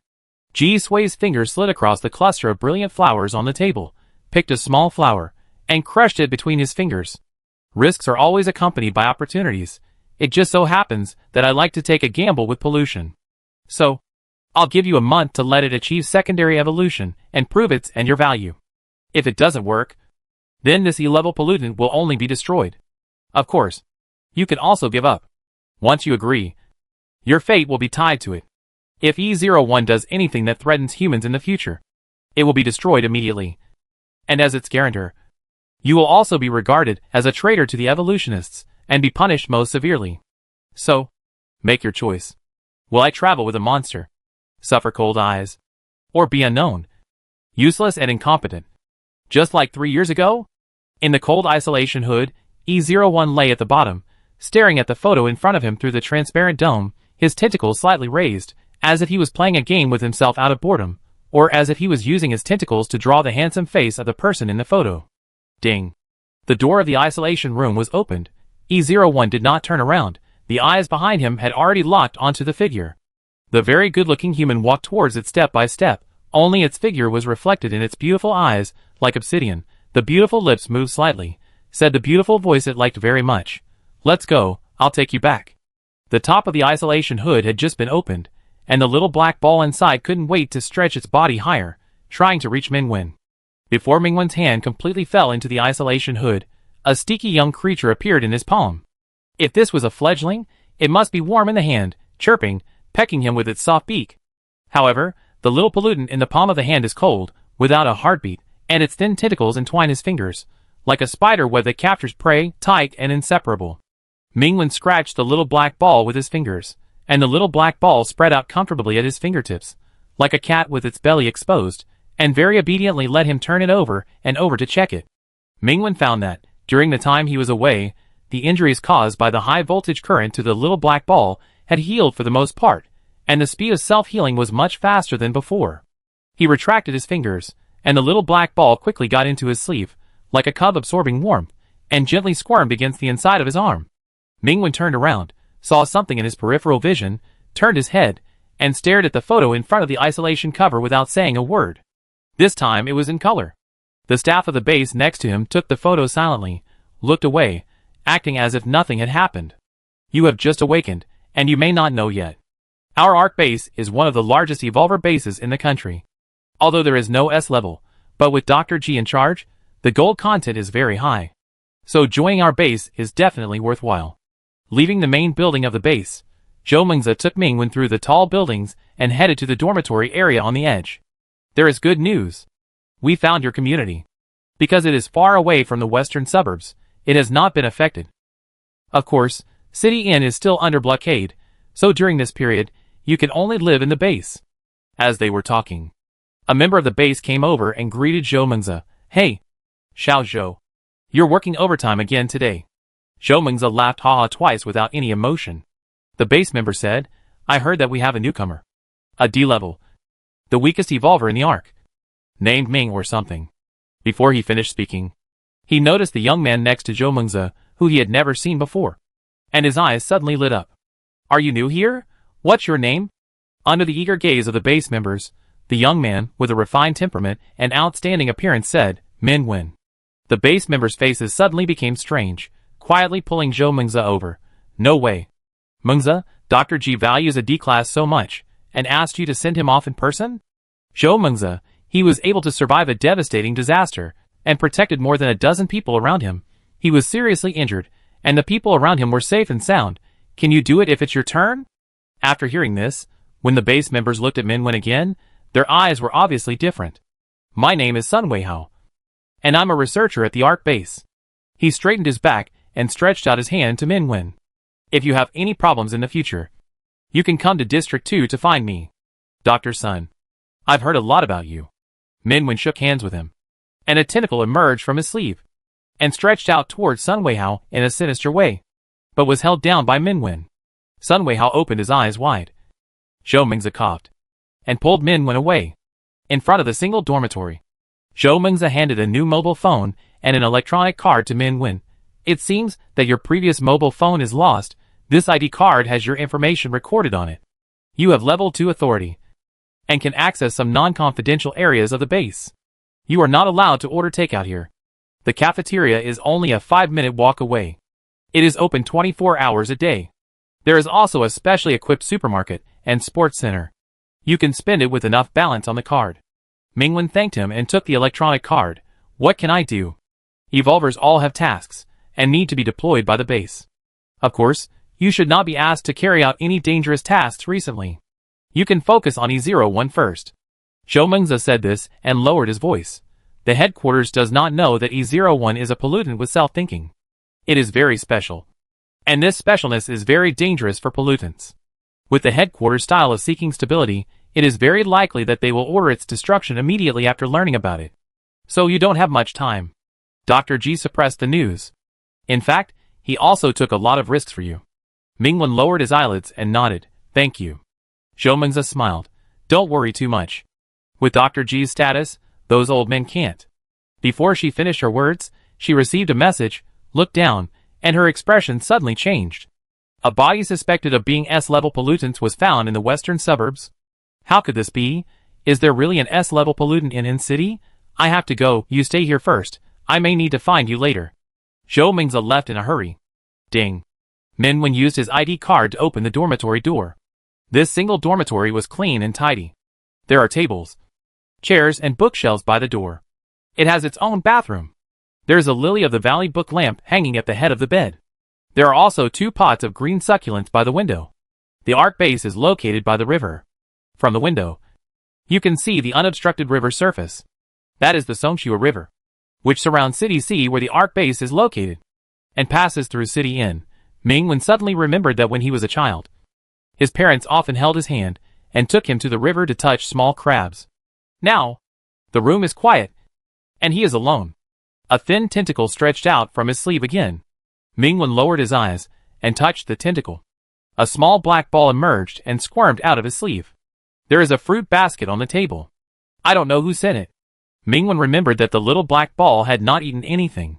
Ji Sui's fingers slid across the cluster of brilliant flowers on the table, picked a small flower, and crushed it between his fingers. Risks are always accompanied by opportunities. It just so happens that I like to take a gamble with pollution. So, I'll give you a month to let it achieve secondary evolution and prove its and your value. If it doesn't work, then this E-level pollutant will only be destroyed. Of course, you can also give up. Once you agree, your fate will be tied to it. If E01 does anything that threatens humans in the future, it will be destroyed immediately. And as its guarantor, you will also be regarded as a traitor to the evolutionists and be punished most severely. So, make your choice. Will I travel with a monster, suffer cold eyes, or be unknown, useless and incompetent? Just like 3 years ago? In the cold isolation hood, E01 lay at the bottom, staring at the photo in front of him through the transparent dome, his tentacles slightly raised, as if he was playing a game with himself out of boredom, or as if he was using his tentacles to draw the handsome face of the person in the photo. Ding. The door of the isolation room was opened. E01 did not turn around. The eyes behind him had already locked onto the figure. The very good-looking human walked towards it step by step, only its figure was reflected in its beautiful eyes, like obsidian. The beautiful lips moved slightly, said the beautiful voice it liked very much. Let's go, I'll take you back. The top of the isolation hood had just been opened, and the little black ball inside couldn't wait to stretch its body higher, trying to reach Mingwen. Before Mingwen's hand completely fell into the isolation hood, a sticky young creature appeared in his palm. If this was a fledgling, it must be warm in the hand, chirping, pecking him with its soft beak. However, the little pollutant in the palm of the hand is cold, without a heartbeat, and its thin tentacles entwine his fingers, like a spider web that captures prey, tight and inseparable. Mingwen scratched the little black ball with his fingers, and the little black ball spread out comfortably at his fingertips, like a cat with its belly exposed, and very obediently let him turn it over and over to check it. Mingwen found that, during the time he was away, the injuries caused by the high-voltage current to the little black ball had healed for the most part, and the speed of self-healing was much faster than before. He retracted his fingers, and the little black ball quickly got into his sleeve, like a cub absorbing warmth, and gently squirmed against the inside of his arm. Mingwen turned around, saw something in his peripheral vision, turned his head, and stared at the photo in front of the isolation cover without saying a word. This time it was in color. The staff of the base next to him took the photo silently, looked away, acting as if nothing had happened. You have just awakened, and you may not know yet. Our ARC base is one of the largest Evolver bases in the country. Although there is no S level, but with Dr. G in charge, the gold content is very high. So joining our base is definitely worthwhile. Leaving the main building of the base, Zhou Mengzi took Mingwen through the tall buildings and headed to the dormitory area on the edge. There is good news. We found your community. Because it is far away from the western suburbs, it has not been affected. Of course, City Inn is still under blockade, so during this period, you can only live in the base. As they were talking, a member of the base came over and greeted Zhou Mengzi. Hey, Xiao Zhou. You're working overtime again today. Zhou Mengzi laughed ha-ha twice without any emotion. The base member said, I heard that we have a newcomer. A D-level. The weakest evolver in the ARC. Named Ming or something. Before he finished speaking, he noticed the young man next to Zhou Mengzi, who he had never seen before. And his eyes suddenly lit up. Are you new here? What's your name? Under the eager gaze of the base members, the young man, with a refined temperament and outstanding appearance said, Mingwen. The base members' faces suddenly became strange, quietly pulling Zhou Mengzi over. No way. Mengzi, Dr. G values a D-class so much, and asked you to send him off in person? Zhou Mengzi, he was able to survive a devastating disaster, and protected more than a dozen people around him. He was seriously injured, and the people around him were safe and sound. Can you do it if it's your turn? After hearing this, when the base members looked at Mingwen again, their eyes were obviously different. My name is Sun Weihao, and I'm a researcher at the ARC base. He straightened his back and stretched out his hand to Mingwen. If you have any problems in the future, you can come to District 2 to find me. Dr. Sun. I've heard a lot about you. Mingwen shook hands with him, and a tentacle emerged from his sleeve, and stretched out towards Sun Weihao in a sinister way, but was held down by Mingwen. Sun Weihao opened his eyes wide. Zhou Mengzi coughed, and pulled Mingwen away. In front of the single dormitory, Zhou Mengzi handed a new mobile phone and an electronic card to Mingwen. It seems that your previous mobile phone is lost. This ID card has your information recorded on it. You have level 2 authority. and can access some non-confidential areas of the base. You are not allowed to order takeout here. The cafeteria is only a 5-minute walk away. It is open 24 hours a day. There is also a specially equipped supermarket and sports center. You can spend it with enough balance on the card. Mingwen thanked him and took the electronic card. What can I do? Evolvers all have tasks, and need to be deployed by the base. Of course, you should not be asked to carry out any dangerous tasks recently. You can focus on E01 first. Zhou Mengzi said this and lowered his voice. The headquarters does not know that E01 is a pollutant with self-thinking. It is very special. And this specialness is very dangerous for pollutants. With the headquarters style of seeking stability, it is very likely that they will order its destruction immediately after learning about it. So you don't have much time. Dr. G suppressed the news. In fact, he also took a lot of risks for you. Mingwen lowered his eyelids and nodded. Thank you. Zhou Mengzi smiled. Don't worry too much. With Dr. G's status, those old men can't. Before she finished her words, she received a message, looked down, and her expression suddenly changed. A body suspected of being S-level pollutants was found in the western suburbs. How could this be? Is there really an S-level pollutant in City? I have to go, you stay here first. I may need to find you later. Zhou Mengzi left in a hurry. Ding. Mingwen used his ID card to open the dormitory door. This single dormitory was clean and tidy. There are tables, chairs, and bookshelves by the door. It has its own bathroom. There is a Lily of the Valley book lamp hanging at the head of the bed. There are also 2 pots of green succulents by the window. The art base is located by the river. From the window, you can see the unobstructed river surface. That is the Songshua River, which surrounds City C where the art base is located, and passes through City Inn. Mingwen suddenly remembered that when he was a child, his parents often held his hand and took him to the river to touch small crabs. Now, the room is quiet, and he is alone. A thin tentacle stretched out from his sleeve again. Mingwen lowered his eyes and touched the tentacle. A small black ball emerged and squirmed out of his sleeve. There is a fruit basket on the table. I don't know who sent it. Mingwen remembered that the little black ball had not eaten anything.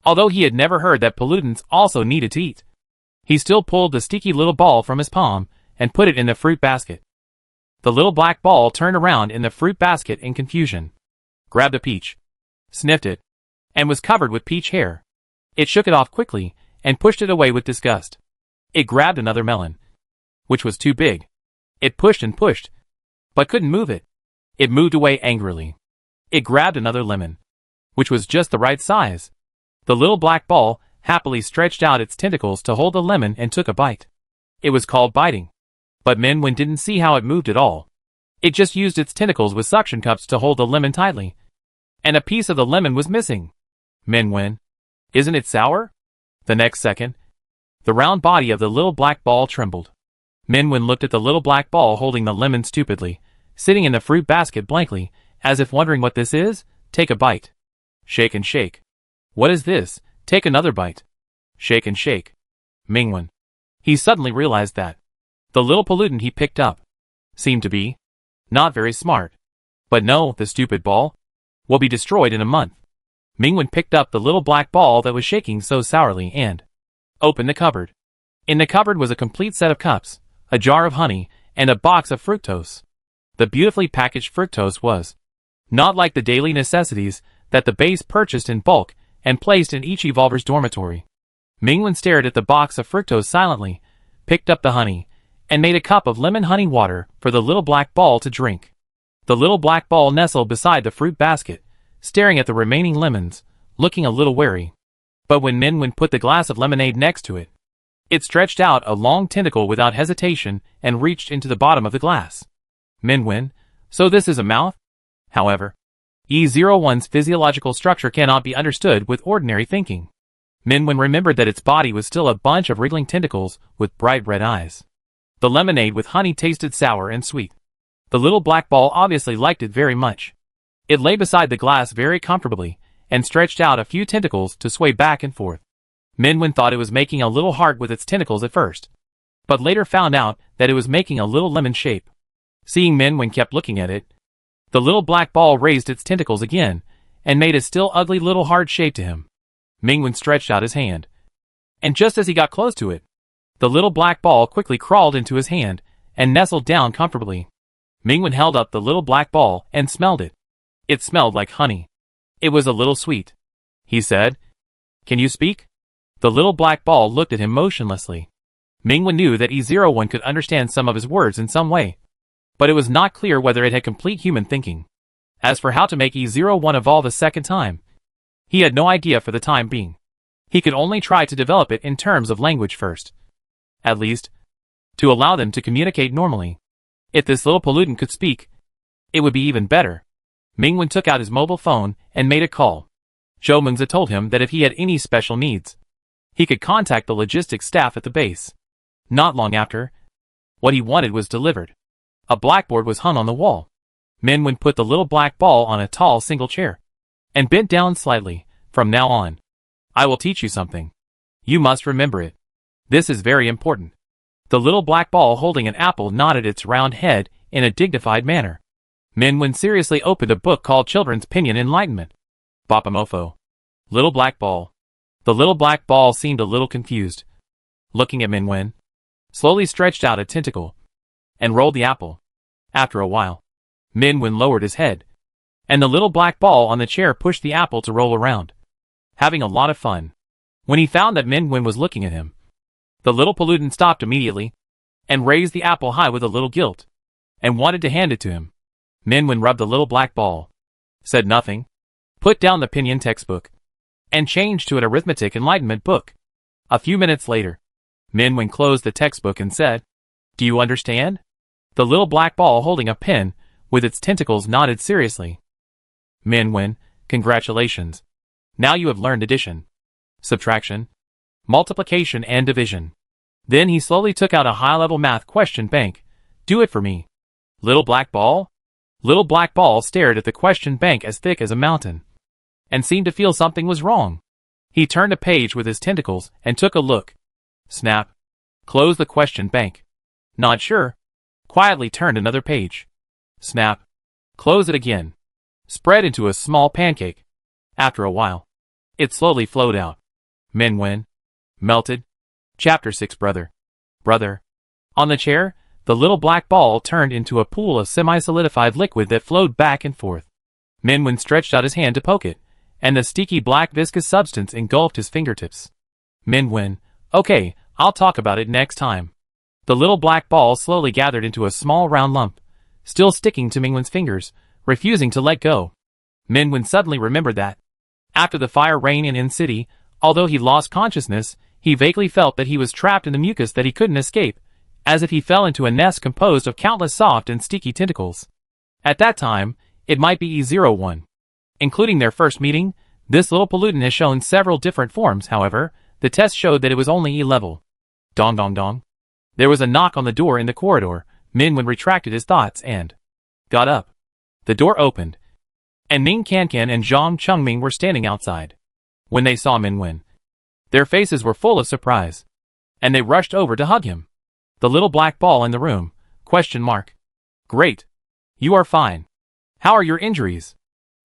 Although he had never heard that pollutants also needed to eat. He still pulled the sticky little ball from his palm and put it in the fruit basket. The little black ball turned around in the fruit basket in confusion, grabbed a peach, sniffed it, and was covered with peach hair. It shook it off quickly and pushed it away with disgust. It grabbed another melon, which was too big. It pushed and pushed, but couldn't move it. It moved away angrily. It grabbed another lemon, which was just the right size. The little black ball happily stretched out its tentacles to hold the lemon and took a bite. It was called biting. But Mingwen didn't see how it moved at all. It just used its tentacles with suction cups to hold the lemon tightly. And a piece of the lemon was missing. Mingwen, isn't it sour? The next second, the round body of the little black ball trembled. Mingwen looked at the little black ball holding the lemon stupidly, sitting in the fruit basket blankly, as if wondering what this is. Take a bite. Shake and shake. What is this? Take another bite. Shake and shake. Mingwen. He suddenly realized that the little pollutant he picked up seemed to be not very smart. But no, the stupid ball will be destroyed in a month. Mingwen picked up the little black ball that was shaking so sourly and opened the cupboard. In the cupboard was a complete set of cups, a jar of honey, and a box of fructose. The beautifully packaged fructose was not like the daily necessities that the base purchased in bulk and placed in each evolver's dormitory. Mingwen stared at the box of fructose silently, picked up the honey, and made a cup of lemon honey water for the little black ball to drink. The little black ball nestled beside the fruit basket, staring at the remaining lemons, looking a little wary. But when Mingwen put the glass of lemonade next to it, it stretched out a long tentacle without hesitation and reached into the bottom of the glass. Mingwen, so this is a mouth? However, E01's physiological structure cannot be understood with ordinary thinking. Mingwen remembered that its body was still a bunch of wriggling tentacles with bright red eyes. The lemonade with honey tasted sour and sweet. The little black ball obviously liked it very much. It lay beside the glass very comfortably and stretched out a few tentacles to sway back and forth. Mingwen thought it was making a little heart with its tentacles at first, but later found out that it was making a little lemon shape. Seeing Mingwen kept looking at it, the little black ball raised its tentacles again and made a still ugly little heart shape to him. Mingwen stretched out his hand, and just as he got close to it, the little black ball quickly crawled into his hand and nestled down comfortably. Mingwen held up the little black ball and smelled it. It smelled like honey. It was a little sweet. He said, "Can you speak?" The little black ball looked at him motionlessly. Mingwen knew that E01 could understand some of his words in some way, but it was not clear whether it had complete human thinking. As for how to make E01 evolve a second time, he had no idea for the time being. He could only try to develop it in terms of language first. At least, to allow them to communicate normally. If this little pollutant could speak, it would be even better. Mingwen took out his mobile phone and made a call. Zhou Mengzi told him that if he had any special needs, he could contact the logistics staff at the base. Not long after, what he wanted was delivered. A blackboard was hung on the wall. Mingwen put the little black ball on a tall single chair and bent down slightly. "From now on, I will teach you something. You must remember it. This is very important." The little black ball holding an apple nodded its round head in a dignified manner. Mingwen seriously opened a book called Children's Pinyin Enlightenment. Bapamofo. Little black ball. The little black ball seemed a little confused. Looking at Mingwen, slowly stretched out a tentacle and rolled the apple. After a while, Mingwen lowered his head, and the little black ball on the chair pushed the apple to roll around, having a lot of fun. When he found that Mingwen was looking at him, the little pollutant stopped immediately and raised the apple high with a little guilt and wanted to hand it to him. Mingwen rubbed the little black ball, said nothing, put down the pinyin textbook, and changed to an arithmetic enlightenment book. A few minutes later, Mingwen closed the textbook and said, "Do you understand?" The little black ball holding a pen with its tentacles nodded seriously. "Mingwen, congratulations. Now you have learned addition, subtraction, multiplication and division." Then he slowly took out a high-level math question bank. "Do it for me." Little black ball? Little black ball stared at the question bank as thick as a mountain, and seemed to feel something was wrong. He turned a page with his tentacles and took a look. Snap. Close the question bank. Not sure. Quietly turned another page. Snap. Close it again. Spread into a small pancake. After a while, it slowly flowed out. Mingwen. Melted. Chapter 6 Brother. Brother. On the chair, the little black ball turned into a pool of semi-solidified liquid that flowed back and forth. Mingwen stretched out his hand to poke it, and the sticky black viscous substance engulfed his fingertips. Mingwen. "Okay, I'll talk about it next time." The little black ball slowly gathered into a small round lump, still sticking to Mingwen's fingers, refusing to let go. Mingwen suddenly remembered that, after the fire rain in City, although he lost consciousness, he vaguely felt that he was trapped in the mucus that he couldn't escape, as if he fell into a nest composed of countless soft and sticky tentacles. At that time, it might be E01. Including their first meeting, this little pollutant has shown several different forms. However, the test showed that it was only E-level. Dong dong dong. There was a knock on the door in the corridor. Mingwen retracted his thoughts and got up. The door opened, and Ning Kankan and Zhang Chengming were standing outside. When they saw Mingwen, their faces were full of surprise, and they rushed over to hug him. The little black ball in the room. Question mark. Great. You are fine. How are your injuries?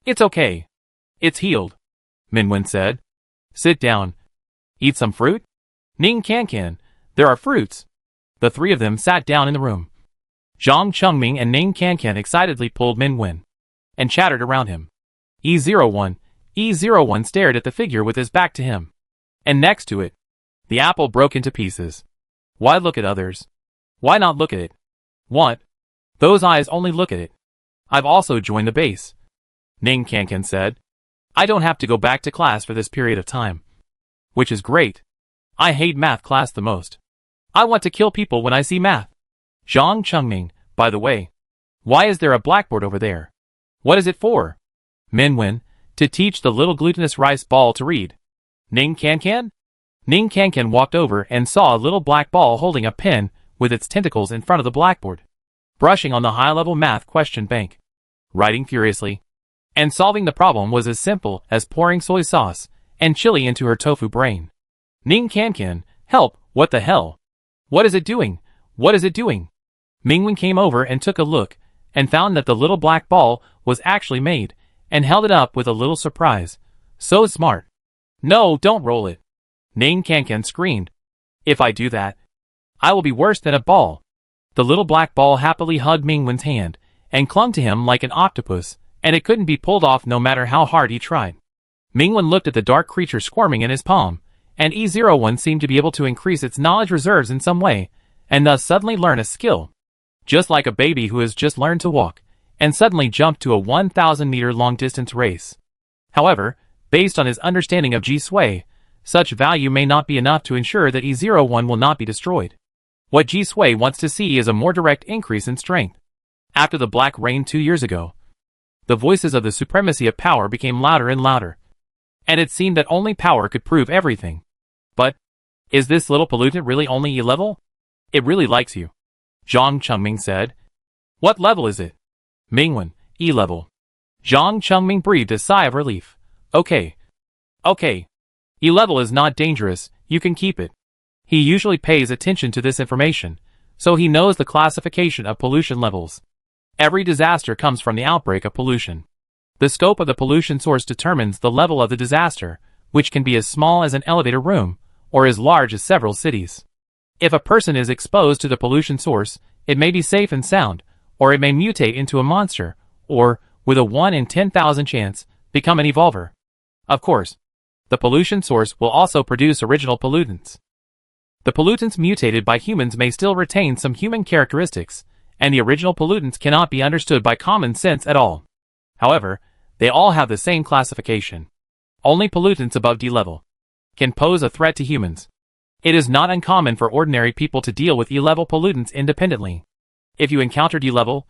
It's okay. It's healed, Mingwen said. Sit down. Eat some fruit? Ning Kankan, there are fruits. The three of them sat down in the room. Zhang Chengming and Ning Kankan excitedly pulled Mingwen and chattered around him. E01 stared at the figure with his back to him. And next to it, the apple broke into pieces. Why look at others? Why not look at it? What? Those eyes only look at it. I've also joined the base, Ning Kankan said. I don't have to go back to class for this period of time. Which is great. I hate math class the most. I want to kill people when I see math. Zhang Chengming, by the way, why is there a blackboard over there? What is it for? Mingwen, to teach the little glutinous rice ball to read. Ning Kankan? Ning Kankan walked over and saw a little black ball holding a pen with its tentacles in front of the blackboard, brushing on the high-level math question bank, writing furiously. And solving the problem was as simple as pouring soy sauce and chili into her tofu brain. Ning Kankan, help, what the hell? What is it doing? What is it doing? Mingwen came over and took a look, and found that the little black ball was actually made, and held it up with a little surprise. So smart. No, don't roll it. Ning Kankan screamed. If I do that, I will be worse than a ball. The little black ball happily hugged Mingwen's hand, and clung to him like an octopus, and it couldn't be pulled off no matter how hard he tried. Mingwen looked at the dark creature squirming in his palm, and E01 seemed to be able to increase its knowledge reserves in some way, and thus suddenly learn a skill. Just like a baby who has just learned to walk, and suddenly jumped to a 1,000-meter long-distance race. However, based on his understanding of G-Sway, such value may not be enough to ensure that E01 will not be destroyed. What G-Sway wants to see is a more direct increase in strength. After the Black Rain 2 years ago, the voices of the supremacy of power became louder and louder, and it seemed that only power could prove everything. But, is this little pollutant really only E-level? It really likes you, Zhang Chengming said. What level is it? Mingwen, E-level. Zhang Chengming breathed a sigh of relief. Okay. E-level is not dangerous, you can keep it. He usually pays attention to this information, so he knows the classification of pollution levels. Every disaster comes from the outbreak of pollution. The scope of the pollution source determines the level of the disaster, which can be as small as an elevator room, or as large as several cities. If a person is exposed to the pollution source, it may be safe and sound, or it may mutate into a monster, or, with a 1 in 10,000 chance, become an evolver. Of course, the pollution source will also produce original pollutants. The pollutants mutated by humans may still retain some human characteristics, and the original pollutants cannot be understood by common sense at all. However, they all have the same classification. Only pollutants above D level can pose a threat to humans. It is not uncommon for ordinary people to deal with E-level pollutants independently. If you encounter D level,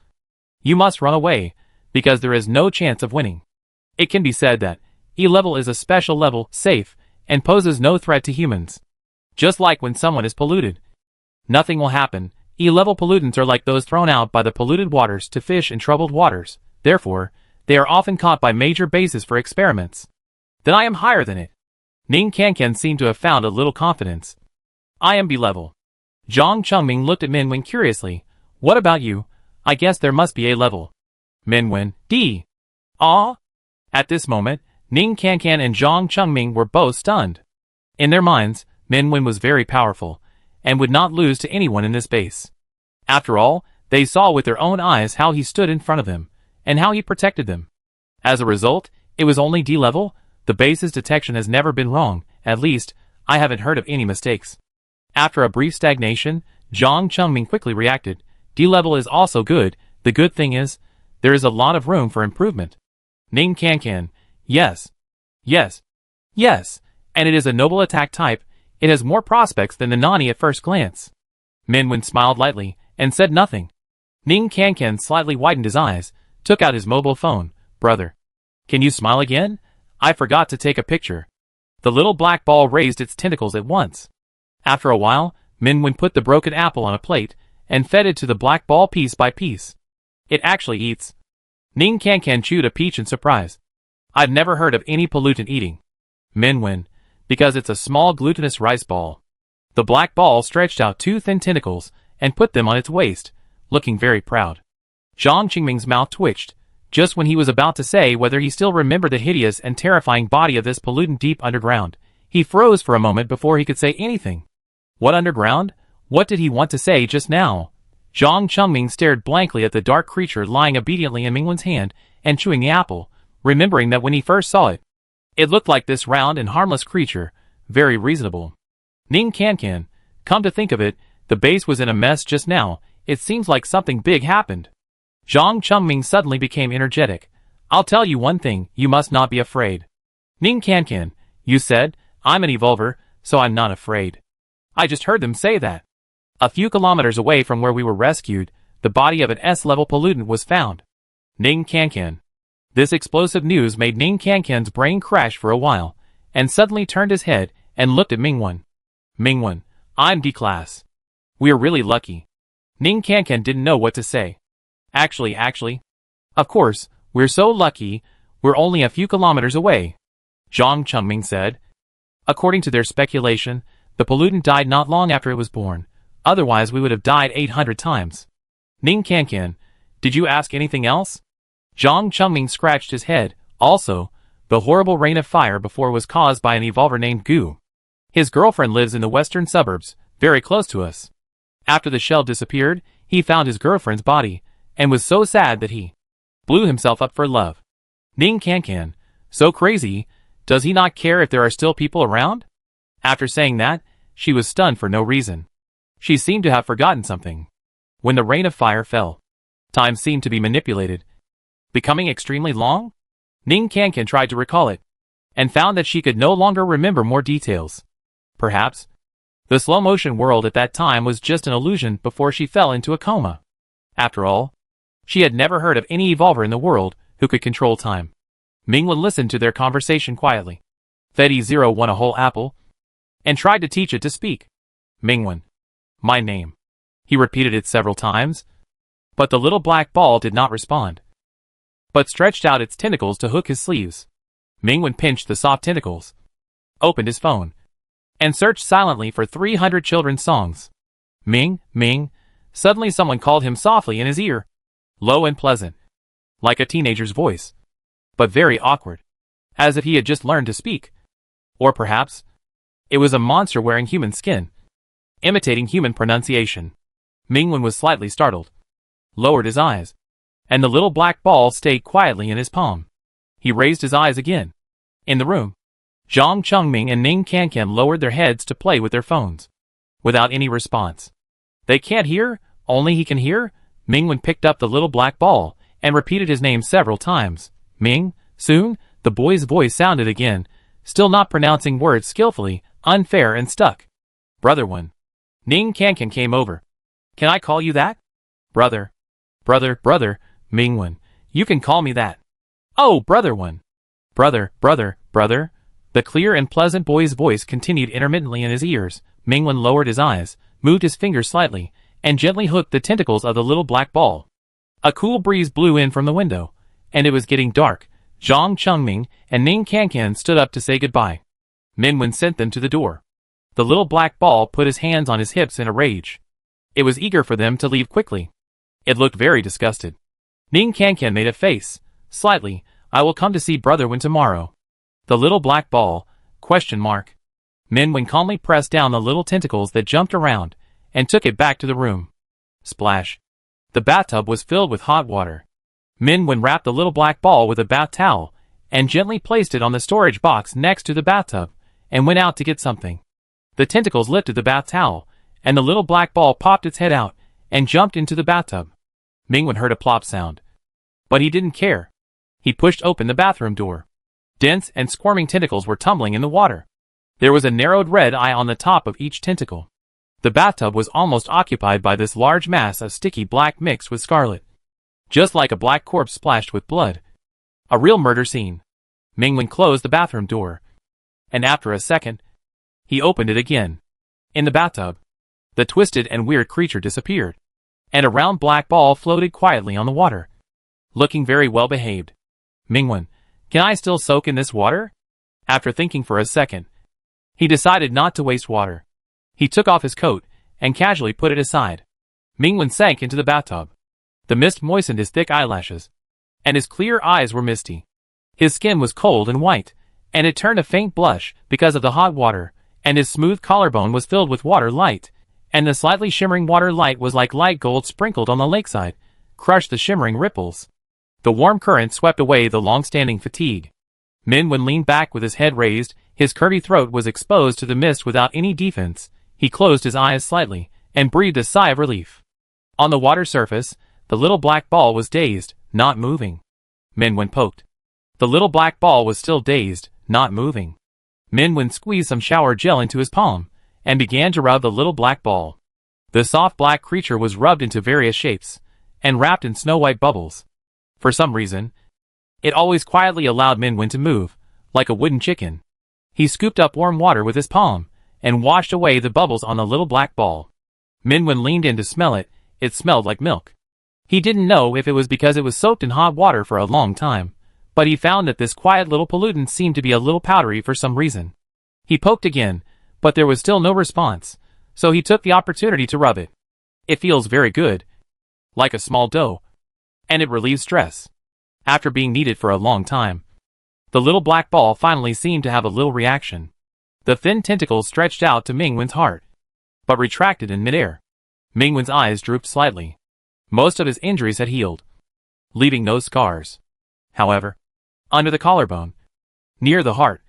you must run away, because there is no chance of winning. It can be said that E-level is a special level, safe, and poses no threat to humans. Just like when someone is polluted, nothing will happen. E-level pollutants are like those thrown out by the polluted waters to fish in troubled waters. Therefore, they are often caught by major bases for experiments. Then I am higher than it. Ning Kankan seemed to have found a little confidence. I am B-level. Zhang Chengming looked at Minwen curiously. What about you? I guess there must be A-level. Minwen, D. Ah? At this moment, Ning Kankan and Zhang Chengming were both stunned. In their minds, Minwen was very powerful, and would not lose to anyone in this base. After all, they saw with their own eyes how he stood in front of them, and how he protected them. As a result, it was only D-level. The base's detection has never been wrong, at least, I haven't heard of any mistakes. After a brief stagnation, Zhang Chengming quickly reacted. D-level is also good. The good thing is, there is a lot of room for improvement. Ning Kankan, yes, and it is a noble attack type. It has more prospects than the Nani at first glance. Minwen smiled lightly, and said nothing. Ning Kankan slightly widened his eyes, took out his mobile phone. Brother, can you smile again? I forgot to take a picture. The little black ball raised its tentacles at once. After a while, Minwen put the broken apple on a plate, and fed it to the black ball piece by piece. It actually eats. Ning Kankan chewed a peach in surprise. I've never heard of any pollutant eating. Minwen, because it's a small glutinous rice ball. The black ball stretched out 2 thin tentacles, and put them on its waist, looking very proud. Zhang Qingming's mouth twitched, just when he was about to say whether he still remembered the hideous and terrifying body of this pollutant deep underground. He froze for a moment before he could say anything. What underground? What did he want to say just now? Zhang Chengming stared blankly at the dark creature lying obediently in Mingwen's hand, and chewing the apple, remembering that when he first saw it, it looked like this round and harmless creature, very reasonable. Ning Kankan, come to think of it, the base was in a mess just now. It seems like something big happened. Zhang Chengming suddenly became energetic. I'll tell you one thing, you must not be afraid. Ning Kankan, you said, I'm an evolver, so I'm not afraid. I just heard them say that. A few kilometers away from where we were rescued, the body of an S-level pollutant was found. Ning Kankan. This explosive news made Ning Kankan's brain crash for a while, and suddenly turned his head and looked at Mingwen. Mingwen, I'm D-class. We're really lucky. Ning Kankan didn't know what to say. Actually. Of course, we're so lucky, we're only a few kilometers away. Zhang Chengming said. According to their speculation, the pollutant died not long after it was born. Otherwise we would have died 800 times. Ning Kankan, did you ask anything else? Zhang Chengming scratched his head. Also, the horrible rain of fire before was caused by an evolver named Gu. His girlfriend lives in the western suburbs, very close to us. After the shell disappeared, he found his girlfriend's body, and was so sad that he blew himself up for love. Ning Can, so crazy, does he not care if there are still people around? After saying that, she was stunned for no reason. She seemed to have forgotten something. When the rain of fire fell, time seemed to be manipulated, becoming extremely long. Ning Can tried to recall it, and found that she could no longer remember more details. Perhaps the slow-motion world at that time was just an illusion before she fell into a coma. After all, she had never heard of any evolver in the world who could control time. Mingwen listened to their conversation quietly, fed E01 a whole apple, and tried to teach it to speak. Mingwen. My name. He repeated it several times, but the little black ball did not respond, but stretched out its tentacles to hook his sleeves. Mingwen pinched the soft tentacles, opened his phone, and searched silently for 300 children's songs. Ming, Ming. Suddenly someone called him softly in his ear, low and pleasant, like a teenager's voice, but very awkward, as if he had just learned to speak. Or perhaps it was a monster wearing human skin, imitating human pronunciation. Mingwen was slightly startled, lowered his eyes, and the little black ball stayed quietly in his palm. He raised his eyes again. In the room, Zhang Chengming and Ning Can lowered their heads to play with their phones, without any response. They can't hear, only he can hear. Mingwen picked up the little black ball and repeated his name several times. Ming. Soon, the boy's voice sounded again, still not pronouncing words skillfully, unfair and stuck. Brother one. Ning Can came over. Can I call you that? Brother. Brother, Mingwen. You can call me that. Oh, brother one. Brother. The clear and pleasant boy's voice continued intermittently in his ears. Mingwen lowered his eyes, moved his fingers slightly, and gently hooked the tentacles of the little black ball. A cool breeze blew in from the window, and it was getting dark. Zhang Chengming and Ning Can stood up to say goodbye. Mingwen sent them to the door. The little black ball put his hands on his hips in a rage. It was eager for them to leave quickly. It looked very disgusted. Ning Can made a face. Slightly. I will come to see brother when tomorrow. The little black ball, ? Mingwen calmly pressed down the little tentacles that jumped around, and took it back to the room. Splash. The bathtub was filled with hot water. Mingwen wrapped the little black ball with a bath towel, and gently placed it on the storage box next to the bathtub, and went out to get something. The tentacles lifted the bath towel, and the little black ball popped its head out, and jumped into the bathtub. Mingwen heard a plop sound, but he didn't care. He pushed open the bathroom door. Dense and squirming tentacles were tumbling in the water. There was a narrowed red eye on the top of each tentacle. The bathtub was almost occupied by this large mass of sticky black mixed with scarlet, just like a black corpse splashed with blood. A real murder scene. Mingwen closed the bathroom door, and after a second, he opened it again. In the bathtub, the twisted and weird creature disappeared, and a round black ball floated quietly on the water, looking very well behaved. Mingwen, can I still soak in this water? After thinking for a second, he decided not to waste water. He took off his coat and casually put it aside. Mingwen sank into the bathtub. The mist moistened his thick eyelashes, and his clear eyes were misty. His skin was cold and white, and it turned a faint blush because of the hot water, and his smooth collarbone was filled with water light, and the slightly shimmering water light was like light gold sprinkled on the lakeside, crushed the shimmering ripples. The warm current swept away the long-standing fatigue. Mingwen leaned back with his head raised, his curvy throat was exposed to the mist without any defense. He closed his eyes slightly, and breathed a sigh of relief. On the water surface, the little black ball was dazed, not moving. Mingwen poked. The little black ball was still dazed, not moving. Mingwen squeezed some shower gel into his palm, and began to rub the little black ball. The soft black creature was rubbed into various shapes, and wrapped in snow-white bubbles. For some reason, it always quietly allowed Mingwen to move, like a wooden chicken. He scooped up warm water with his palm, and washed away the bubbles on the little black ball. Mingwen leaned in to smell it. It smelled like milk. He didn't know if it was because it was soaked in hot water for a long time, but he found that this quiet little pollutant seemed to be a little powdery for some reason. He poked again, but there was still no response, so he took the opportunity to rub it. It feels very good, like a small dough, and it relieves stress. After being kneaded for a long time, the little black ball finally seemed to have a little reaction. The thin tentacles stretched out to Mingwen's heart, but retracted in midair. Mingwen's eyes drooped slightly. Most of his injuries had healed, leaving no scars. However, under the collarbone, near the heart,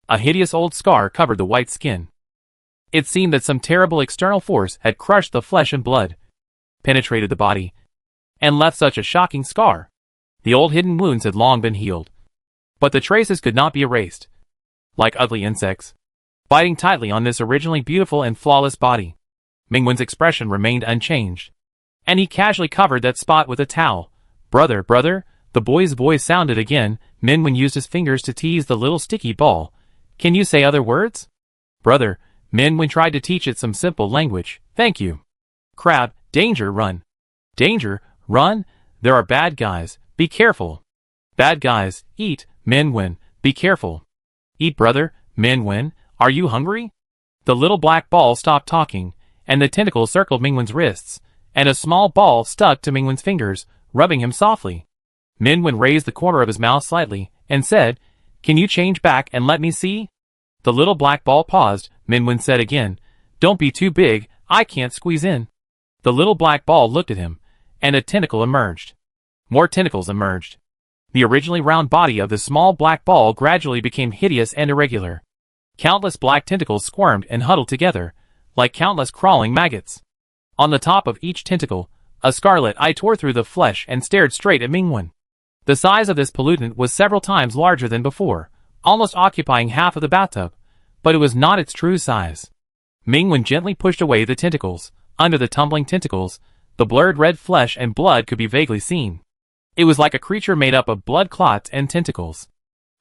a hideous old scar covered the white skin. It seemed that some terrible external force had crushed the flesh and blood, penetrated the body, and left such a shocking scar. The old hidden wounds had long been healed, but the traces could not be erased. Like ugly insects, biting tightly on this originally beautiful and flawless body, Mingwen's expression remained unchanged, and he casually covered that spot with a towel. Brother, brother, the boy's voice sounded again. Mingwen used his fingers to tease the little sticky ball. Can you say other words? Brother, Mingwen tried to teach it some simple language. Thank you. Crab, danger, run. Danger, run, there are bad guys, be careful. Bad guys, eat, Mingwen, be careful. Eat, brother, Mingwen, are you hungry? The little black ball stopped talking, and the tentacles circled Mingwen's wrists, and a small ball stuck to Mingwen's fingers, rubbing him softly. Mingwen raised the corner of his mouth slightly, and said, Can you change back and let me see? The little black ball paused. Mingwen said again, Don't be too big, I can't squeeze in. The little black ball looked at him, and a tentacle emerged. More tentacles emerged. The originally round body of the small black ball gradually became hideous and irregular. Countless black tentacles squirmed and huddled together, like countless crawling maggots. On the top of each tentacle, a scarlet eye tore through the flesh and stared straight at Mingwen. The size of this pollutant was several times larger than before, almost occupying half of the bathtub, but it was not its true size. Mingwen gently pushed away the tentacles. Under the tumbling tentacles, the blurred red flesh and blood could be vaguely seen. It was like a creature made up of blood clots and tentacles.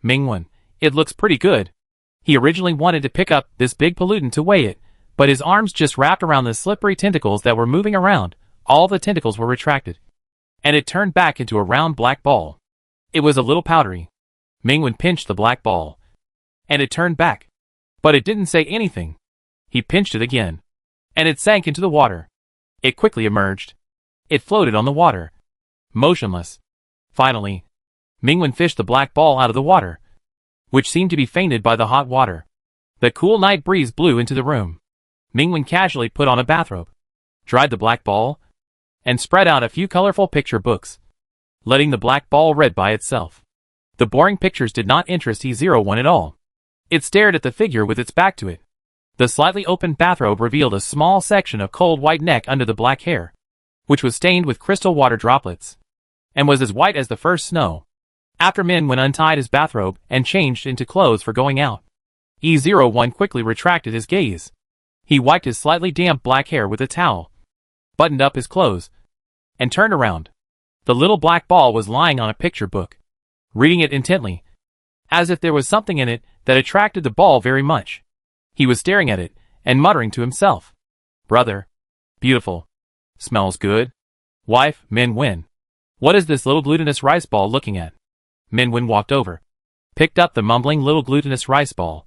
Mingwen, it looks pretty good. He originally wanted to pick up this big pollutant to weigh it, but his arms just wrapped around the slippery tentacles that were moving around. All the tentacles were retracted, and it turned back into a round black ball. It was a little powdery. Mingwen pinched the black ball, and it turned back. But it didn't say anything. He pinched it again, and it sank into the water. It quickly emerged. It floated on the water, motionless. Finally, Mingwen fished the black ball out of the water, which seemed to be fainted by the hot water. The cool night breeze blew into the room. Mingwen casually put on a bathrobe, dried the black ball, and spread out a few colorful picture books, letting the black ball read by itself. The boring pictures did not interest E01 at all. It stared at the figure with its back to it. The slightly opened bathrobe revealed a small section of cold white neck under the black hair, which was stained with crystal water droplets, and was as white as the first snow. After Mingwen untied his bathrobe and changed into clothes for going out, E01 quickly retracted his gaze. He wiped his slightly damp black hair with a towel, buttoned up his clothes, and turned around. The little black ball was lying on a picture book, reading it intently, as if there was something in it that attracted the ball very much. He was staring at it, and muttering to himself, Brother, beautiful, smells good. Wife, Mingwen, what is this little glutinous rice ball looking at? Mingwen walked over, picked up the mumbling little glutinous rice ball,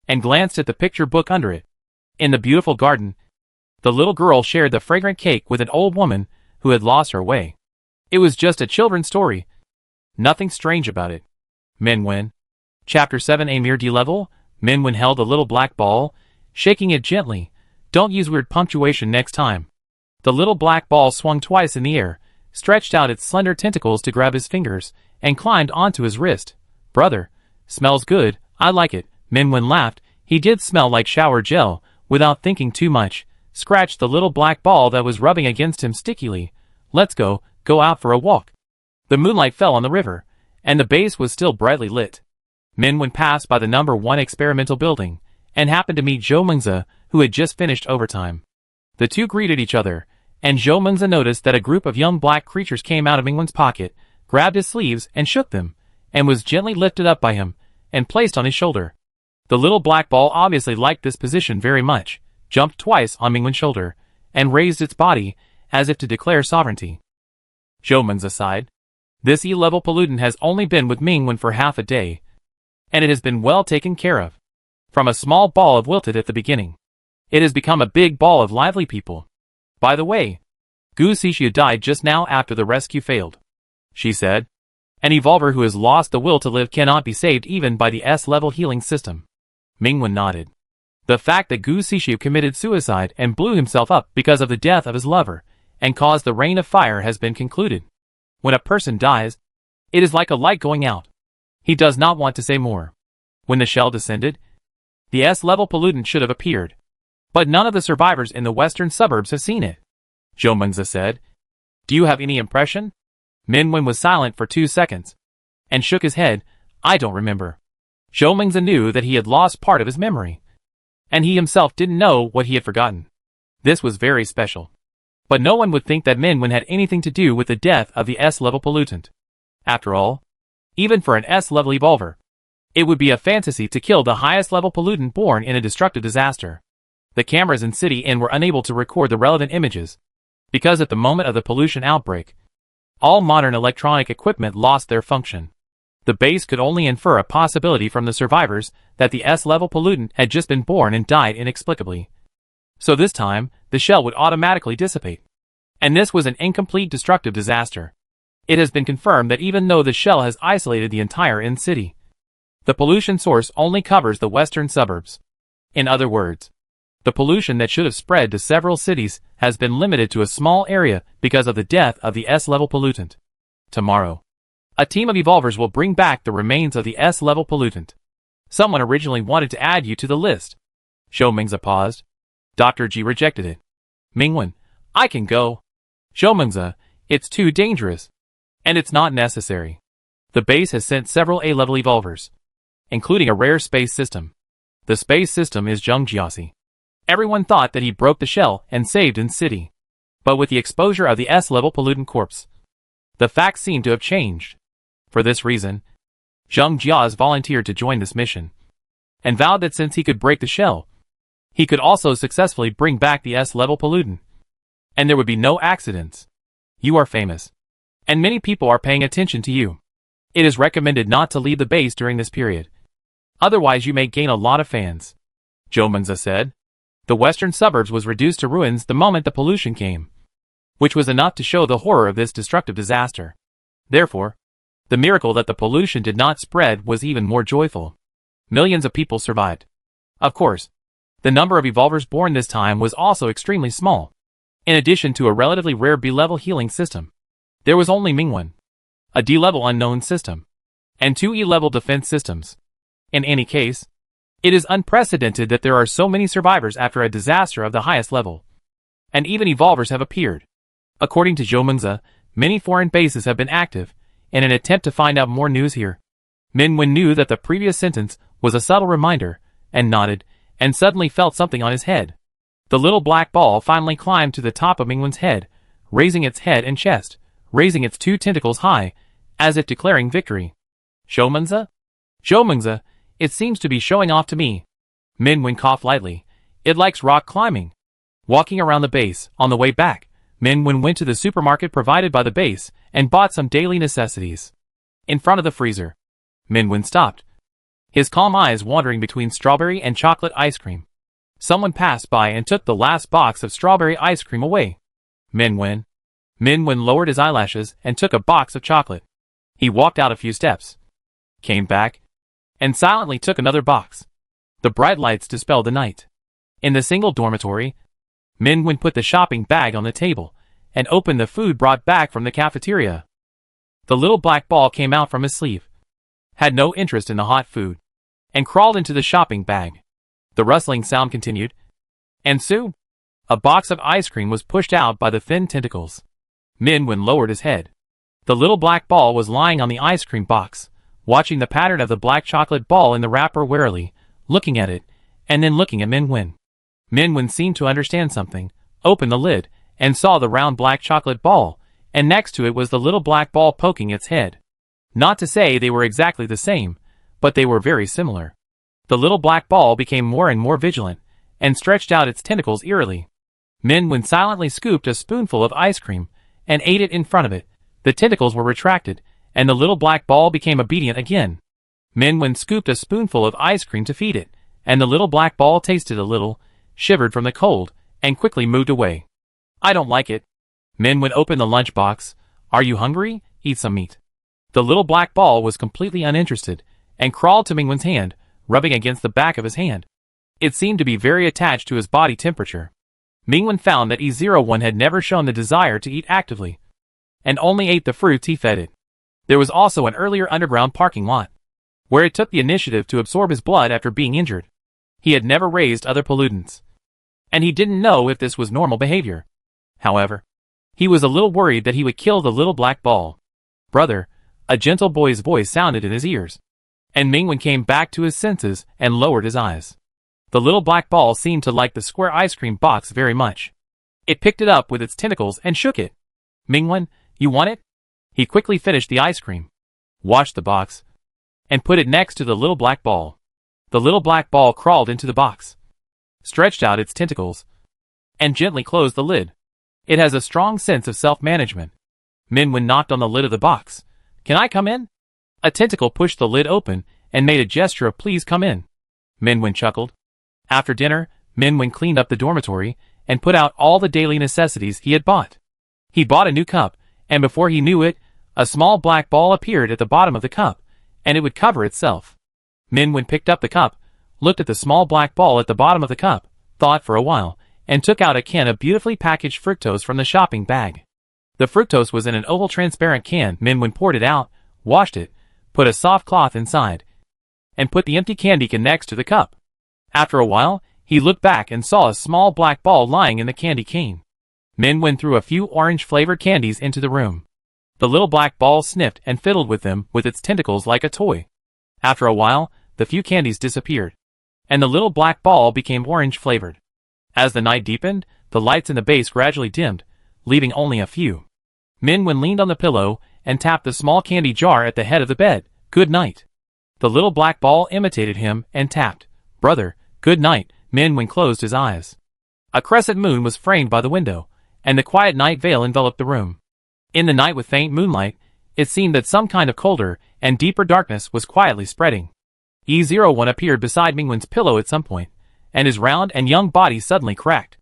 and glanced at the picture book under it. In the beautiful garden, the little girl shared the fragrant cake with an old woman who had lost her way. It was just a children's story. Nothing strange about it. Mingwen. Chapter 7 A mere D-level. Mingwen held the little black ball, shaking it gently. Don't use weird punctuation next time. The little black ball swung twice in the air, stretched out its slender tentacles to grab his fingers, and climbed onto his wrist. Brother, smells good, I like it. Mingwen laughed. He did smell like shower gel. Without thinking too much, scratched the little black ball that was rubbing against him stickily. Let's go out for a walk. The moonlight fell on the river, and the base was still brightly lit. Mingwen passed by the number 1 experimental building, and happened to meet Zhou Mengzi, who had just finished overtime. The two greeted each other, and Zhou Mengzi noticed that a group of young black creatures came out of Mingwen's pocket, grabbed his sleeves and shook them, and was gently lifted up by him, and placed on his shoulder. The little black ball obviously liked this position very much, jumped twice on Mingwen's shoulder, and raised its body, as if to declare sovereignty. Zhou Mengzi sighed. This E-level pollutant has only been with Mingwen for half a day, and it has been well taken care of. From a small ball of wilted at the beginning, it has become a big ball of lively people. By the way, Gu Xixia died just now after the rescue failed, she said. An evolver who has lost the will to live cannot be saved even by the S-level healing system. Mingwen nodded. The fact that Gu Xixia committed suicide and blew himself up because of the death of his lover, and cause the rain of fire has been concluded. When a person dies, it is like a light going out. He does not want to say more. When the shell descended, the S-level pollutant should have appeared. But none of the survivors in the western suburbs have seen it. Zhou Mengzi said. Do you have any impression? Minwen was silent for 2 seconds and shook his head. I don't remember. Zhou Mengzi knew that he had lost part of his memory, and he himself didn't know what he had forgotten. This was very special. But no one would think that Minwen had anything to do with the death of the S-level pollutant. After all, even for an S-level evolver, it would be a fantasy to kill the highest level pollutant born in a destructive disaster. The cameras in City Inn were unable to record the relevant images, because at the moment of the pollution outbreak, all modern electronic equipment lost their function. The base could only infer a possibility from the survivors that the S-level pollutant had just been born and died inexplicably. So this time, the shell would automatically dissipate. And this was an incomplete destructive disaster. It has been confirmed that even though the shell has isolated the entire Inn city, the pollution source only covers the western suburbs. In other words, the pollution that should have spread to several cities has been limited to a small area because of the death of the S-level pollutant. Tomorrow, a team of evolvers will bring back the remains of the S-level pollutant. Someone originally wanted to add you to the list. Zhou Mengzi paused. Dr. G rejected it. Mingwen, I can go. Zhou Mengzi, it's too dangerous. And it's not necessary. The base has sent several A-level evolvers, including a rare space system. The space system is Zhengjiasi. Everyone thought that he broke the shell and saved Inn City. But with the exposure of the S-level pollutant corpse, the facts seem to have changed. For this reason, Zheng Jiaz volunteered to join this mission, and vowed that since he could break the shell, he could also successfully bring back the S-level pollutant. And there would be no accidents. You are famous, and many people are paying attention to you. It is recommended not to leave the base during this period. Otherwise you may gain a lot of fans. Zhou Mengzi said. The western suburbs was reduced to ruins the moment the pollution came, which was enough to show the horror of this destructive disaster. Therefore, the miracle that the pollution did not spread was even more joyful. Millions of people survived. Of course, the number of evolvers born this time was also extremely small. In addition to a relatively rare B-level healing system, there was only Mingwen, a D-level unknown system, and 2 E-level defense systems. In any case, it is unprecedented that there are so many survivors after a disaster of the highest level. And even evolvers have appeared. According to Zhou Mengzi, many foreign bases have been active, in an attempt to find out more news here. Minwen knew that the previous sentence was a subtle reminder, and nodded, and suddenly felt something on his head. The little black ball finally climbed to the top of Mingwen's head, raising its head and chest, raising its 2 tentacles high, as if declaring victory. Zhou Mengzi? Zhou Mengzi, it seems to be showing off to me. Minwen coughed lightly. It likes rock climbing. Walking around the base, on the way back, Minwen went to the supermarket provided by the base, and bought some daily necessities. In front of the freezer, Minwen stopped, his calm eyes wandering between strawberry and chocolate ice cream. Someone passed by and took the last box of strawberry ice cream away. Minwen. Minwen lowered his eyelashes and took a box of chocolate. He walked out a few steps, came back, and silently took another box. The bright lights dispelled the night. In the single dormitory, Minwen put the shopping bag on the table and opened the food brought back from the cafeteria. The little black ball came out from his sleeve, had no interest in the hot food, and crawled into the shopping bag. The rustling sound continued, and soon, a box of ice cream was pushed out by the thin tentacles. Minwen lowered his head. The little black ball was lying on the ice cream box, watching the pattern of the black chocolate ball in the wrapper warily, looking at it, and then looking at Minwen. Minwen seemed to understand something, opened the lid, and saw the round black chocolate ball, and next to it was the little black ball poking its head. Not to say they were exactly the same, but they were very similar. The little black ball became more and more vigilant, and stretched out its tentacles eerily. Minwen silently scooped a spoonful of ice cream, and ate it in front of it. The tentacles were retracted, and the little black ball became obedient again. Minwen scooped a spoonful of ice cream to feed it, and the little black ball tasted a little, shivered from the cold, and quickly moved away. I don't like it. Minwen opened the lunchbox. Are you hungry? Eat some meat. The little black ball was completely uninterested, and crawled to Mingwen's hand, rubbing against the back of his hand. It seemed to be very attached to his body temperature. Mingwen found that E01 had never shown the desire to eat actively, and only ate the fruits he fed it. There was also an earlier underground parking lot, where it took the initiative to absorb his blood after being injured. He had never raised other pollutants, and he didn't know if this was normal behavior. However, he was a little worried that he would kill the little black ball. "Brother," a gentle boy's voice sounded in his ears, and Mingwen came back to his senses and lowered his eyes. The little black ball seemed to like the square ice cream box very much. It picked it up with its tentacles and shook it. "Mingwen, you want it?" He quickly finished the ice cream, washed the box, and put it next to the little black ball. The little black ball crawled into the box, stretched out its tentacles, and gently closed the lid. It has a strong sense of self-management. Mingwen knocked on the lid of the box. "Can I come in?" A tentacle pushed the lid open and made a gesture of "please come in." Mingwen chuckled. After dinner, Mingwen cleaned up the dormitory and put out all the daily necessities he had bought. He bought a new cup, and before he knew it, a small black ball appeared at the bottom of the cup, and it would cover itself. Mingwen picked up the cup, looked at the small black ball at the bottom of the cup, thought for a while, and took out a can of beautifully packaged fructose from the shopping bag. The fructose was in an oval transparent can. Mingwen poured it out, washed it, put a soft cloth inside, and put the empty candy can next to the cup. After a while, he looked back and saw a small black ball lying in the candy cane. Mingwen threw a few orange-flavored candies into the room. The little black ball sniffed and fiddled with them with its tentacles like a toy. After a while, the few candies disappeared, and the little black ball became orange-flavored. As the night deepened, the lights in the base gradually dimmed, leaving only a few. Mingwen leaned on the pillow and tapped the small candy jar at the head of the bed. "Good night." The little black ball imitated him and tapped. "Brother, good night." Mingwen closed his eyes. A crescent moon was framed by the window, and the quiet night veil enveloped the room. In the night with faint moonlight, it seemed that some kind of colder and deeper darkness was quietly spreading. E01 appeared beside Mingwen's pillow at some point, and his round and young body suddenly cracked.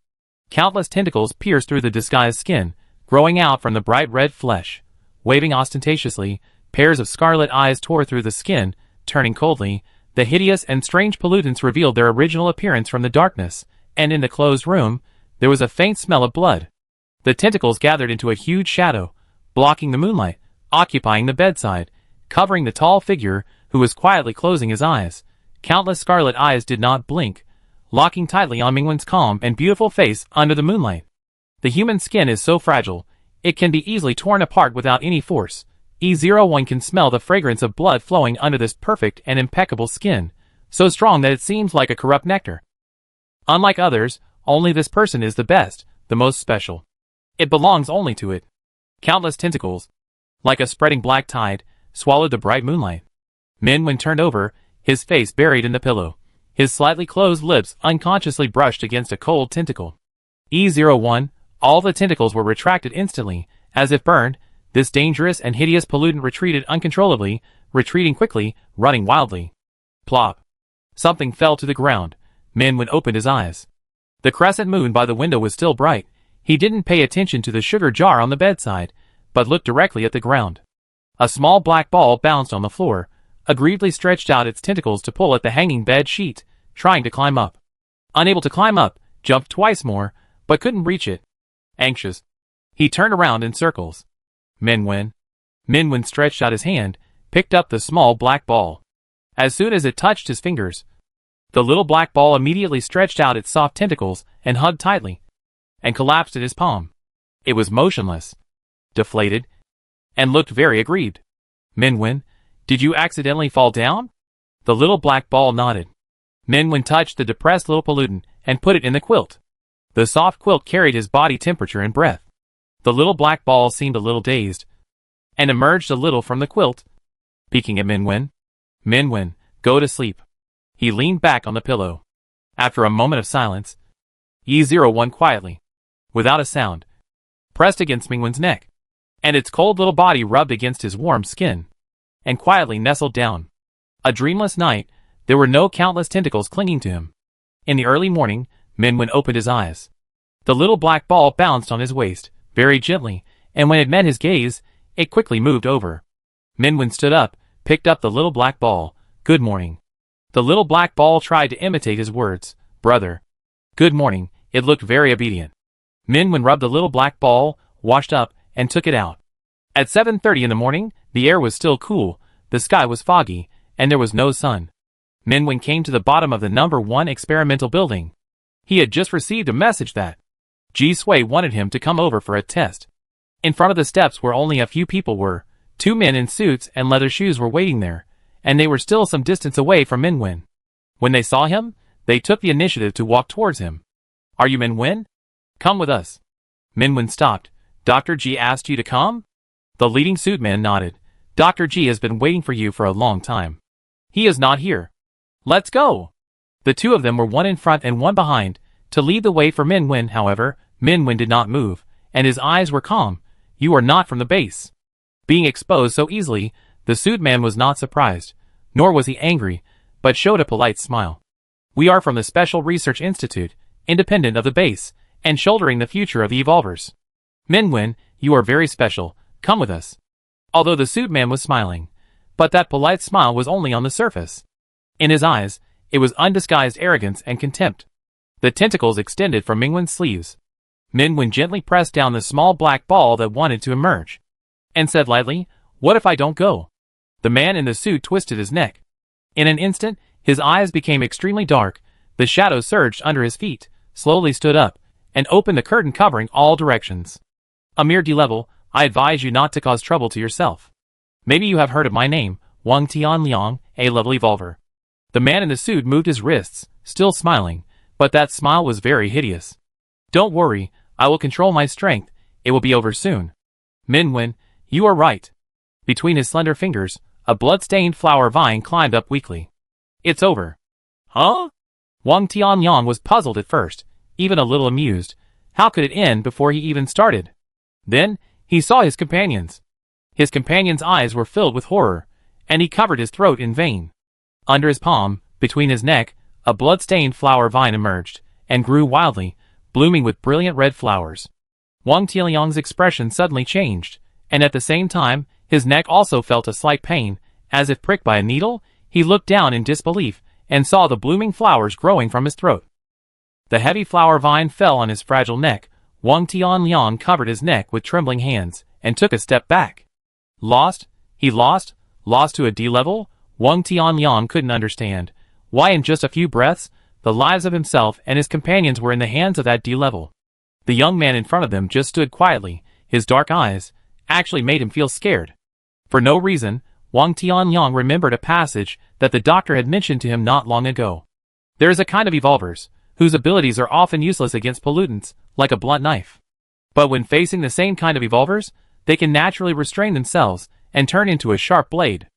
Countless tentacles pierced through the disguised skin, growing out from the bright red flesh. Waving ostentatiously, pairs of scarlet eyes tore through the skin, turning coldly. The hideous and strange pollutants revealed their original appearance from the darkness, and in the closed room, there was a faint smell of blood. The tentacles gathered into a huge shadow, blocking the moonlight, occupying the bedside, covering the tall figure who was quietly closing his eyes. Countless scarlet eyes did not blink, locking tightly on Mingwen's calm and beautiful face under the moonlight. The human skin is so fragile, it can be easily torn apart without any force. E01 can smell the fragrance of blood flowing under this perfect and impeccable skin, so strong that it seems like a corrupt nectar. Unlike others, only this person is the best, the most special. It belongs only to it. Countless tentacles, like a spreading black tide, swallowed the bright moonlight. Mingwen turned over, his face buried in the pillow. His slightly closed lips unconsciously brushed against a cold tentacle. E01, all the tentacles were retracted instantly, as if burned. This dangerous and hideous pollutant retreated uncontrollably, retreating quickly, running wildly. Plop. Something fell to the ground. Mingwen opened his eyes. The crescent moon by the window was still bright. He didn't pay attention to the sugar jar on the bedside, but looked directly at the ground. A small black ball bounced on the floor, aggrievedly stretched out its tentacles to pull at the hanging bed sheet, trying to climb up. Unable to climb up, jumped twice more, but couldn't reach it. Anxious, he turned around in circles. Mingwen. Mingwen stretched out his hand, picked up the small black ball. As soon as it touched his fingers, the little black ball immediately stretched out its soft tentacles and hugged tightly, and collapsed in his palm. It was motionless, deflated, and looked very aggrieved. "Mingwen, did you accidentally fall down?" The little black ball nodded. Mingwen touched the depressed little pollutant and put it in the quilt. The soft quilt carried his body temperature and breath. The little black ball seemed a little dazed, and emerged a little from the quilt, peeking at Mingwen. "Mingwen, go to sleep." He leaned back on the pillow. After a moment of silence, E01 quietly, without a sound, pressed against Mingwen's neck, and its cold little body rubbed against his warm skin, and quietly nestled down. A dreamless night, there were no countless tentacles clinging to him. In the early morning, Mingwen opened his eyes. The little black ball bounced on his waist, very gently, and when it met his gaze, it quickly moved over. Mingwen stood up, picked up the little black ball. "Good morning." The little black ball tried to imitate his words. "Brother." "Good morning." It looked very obedient. Minwen rubbed the little black ball, washed up, and took it out. At 7:30 in the morning, the air was still cool, the sky was foggy, and there was no sun. Minwen came to the bottom of the number 1 experimental building. He had just received a message that Ji Sui wanted him to come over for a test. In front of the steps where only a few people were, 2 men in suits and leather shoes were waiting there, and they were still some distance away from Minwen. When they saw him, they took the initiative to walk towards him. "Are you Minwen? Come with us." Minwen stopped. "Dr. Ji asked you to come?" The leading suit man nodded. "Dr. Ji has been waiting for you for a long time. He is not here. Let's go." The two of them were one in front and one behind, to lead the way for Minwen. However, Minwen did not move, and his eyes were calm. "You are not from the base." Being exposed so easily, the suit man was not surprised, nor was he angry, but showed a polite smile. "We are from the Special Research Institute, independent of the base, and shouldering the future of the evolvers. Minwen, you are very special, come with us." Although the suit man was smiling, but that polite smile was only on the surface. In his eyes, it was undisguised arrogance and contempt. The tentacles extended from Minwen's sleeves. Minwen gently pressed down the small black ball that wanted to emerge, and said lightly, "What if I don't go?" The man in the suit twisted his neck. In an instant, his eyes became extremely dark, the shadows surged under his feet, slowly stood up, and opened the curtain covering all directions. "A mere D-level, I advise you not to cause trouble to yourself. Maybe you have heard of my name, Wang Tianliang, A-level evolver." The man in the suit moved his wrists, still smiling, but that smile was very hideous. "Don't worry, I will control my strength, it will be over soon." "Minwen, you are right." Between his slender fingers, a blood-stained flower vine climbed up weakly. "It's over." "Huh?" Wang Tianliang was puzzled at first, even a little amused. How could it end before he even started? Then, he saw his companions. His companions' eyes were filled with horror, and he covered his throat in vain. Under his palm, between his neck, a blood-stained flower vine emerged, and grew wildly, blooming with brilliant red flowers. Wang Tianliang's expression suddenly changed, and at the same time, his neck also felt a slight pain, as if pricked by a needle. He looked down in disbelief, and saw the blooming flowers growing from his throat. The heavy flower vine fell on his fragile neck. Wang Tianliang covered his neck with trembling hands, and took a step back. Lost? He lost? Lost to a D-level? Wang Tianliang couldn't understand. Why in just a few breaths, the lives of himself and his companions were in the hands of that D-level. The young man in front of them just stood quietly. His dark eyes actually made him feel scared. For no reason, Wang Tianliang remembered a passage that the doctor had mentioned to him not long ago. There is a kind of evolvers, whose abilities are often useless against pollutants, like a blunt knife. But when facing the same kind of evolvers, they can naturally restrain themselves and turn into a sharp blade.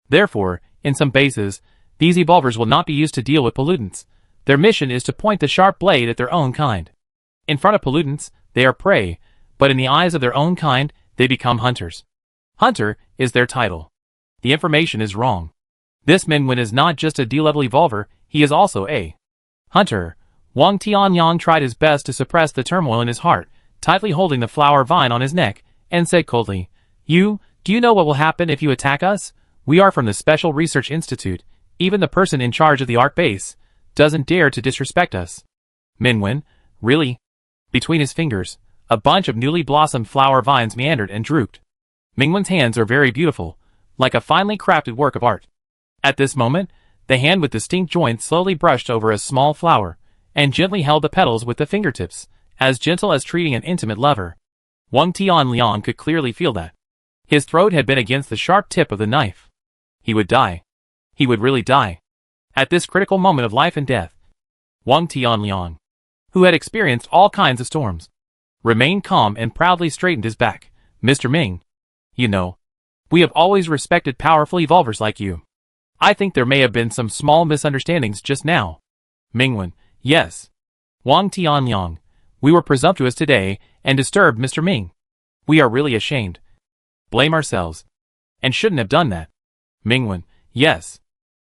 Therefore, in some bases, these evolvers will not be used to deal with pollutants. Their mission is to point the sharp blade at their own kind. In front of pollutants, they are prey, but in the eyes of their own kind, they become hunters. Hunter is their title. The information is wrong. This Minwen is not just a D-level evolver, he is also a hunter. Wang Tianliang tried his best to suppress the turmoil in his heart, tightly holding the flower vine on his neck, and said coldly, do you know what will happen if you attack us? We are from the Special Research Institute. Even the person in charge of the art base doesn't dare to disrespect us." Minwen, really? Between his fingers, a bunch of newly blossomed flower vines meandered and drooped. Minwen's hands are very beautiful, like a finely crafted work of art. At this moment, the hand with distinct joints slowly brushed over a small flower, and gently held the petals with the fingertips, as gentle as treating an intimate lover. Wang Tianliang could clearly feel that. His throat had been against the sharp tip of the knife. He would die. He would really die. At this critical moment of life and death, Wang Tianliang, who had experienced all kinds of storms, remained calm and proudly straightened his back. "Mr. Ming, you know, we have always respected powerful evolvers like you. I think there may have been some small misunderstandings just now." Minwen, yes. Wang Tianliang, we were presumptuous today and disturbed Mr. Ming. We are really ashamed. Blame ourselves. And shouldn't have done that. Minwen, yes.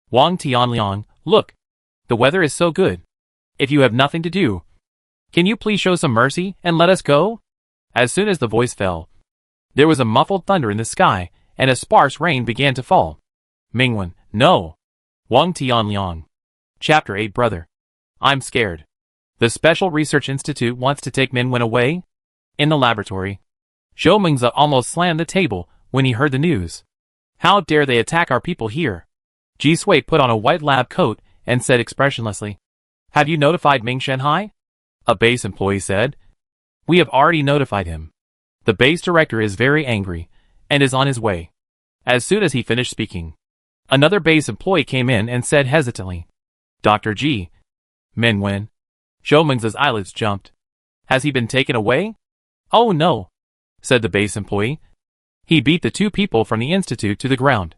Wang Tianliang, look. The weather is so good. If you have nothing to do, can you please show some mercy and let us go? As soon as the voice fell, there was a muffled thunder in the sky, and a sparse rain began to fall. Minwen, no. Wang Tianliang. Chapter 8 Brother. I'm scared. The Special Research Institute wants to take Minwen away? In the laboratory, Zhou Mingze almost slammed the table when he heard the news. How dare they attack our people here? Ji Sui put on a white lab coat and said expressionlessly, "Have you notified Ming Shanhai?" A base employee said. "We have already notified him. The base director is very angry and is on his way." As soon as he finished speaking, another base employee came in and said hesitantly, "Dr. Ji, Minwen." Zhou Mingze's eyelids jumped. "Has he been taken away?" "Oh no," said the base employee. "He beat the two people from the institute to the ground.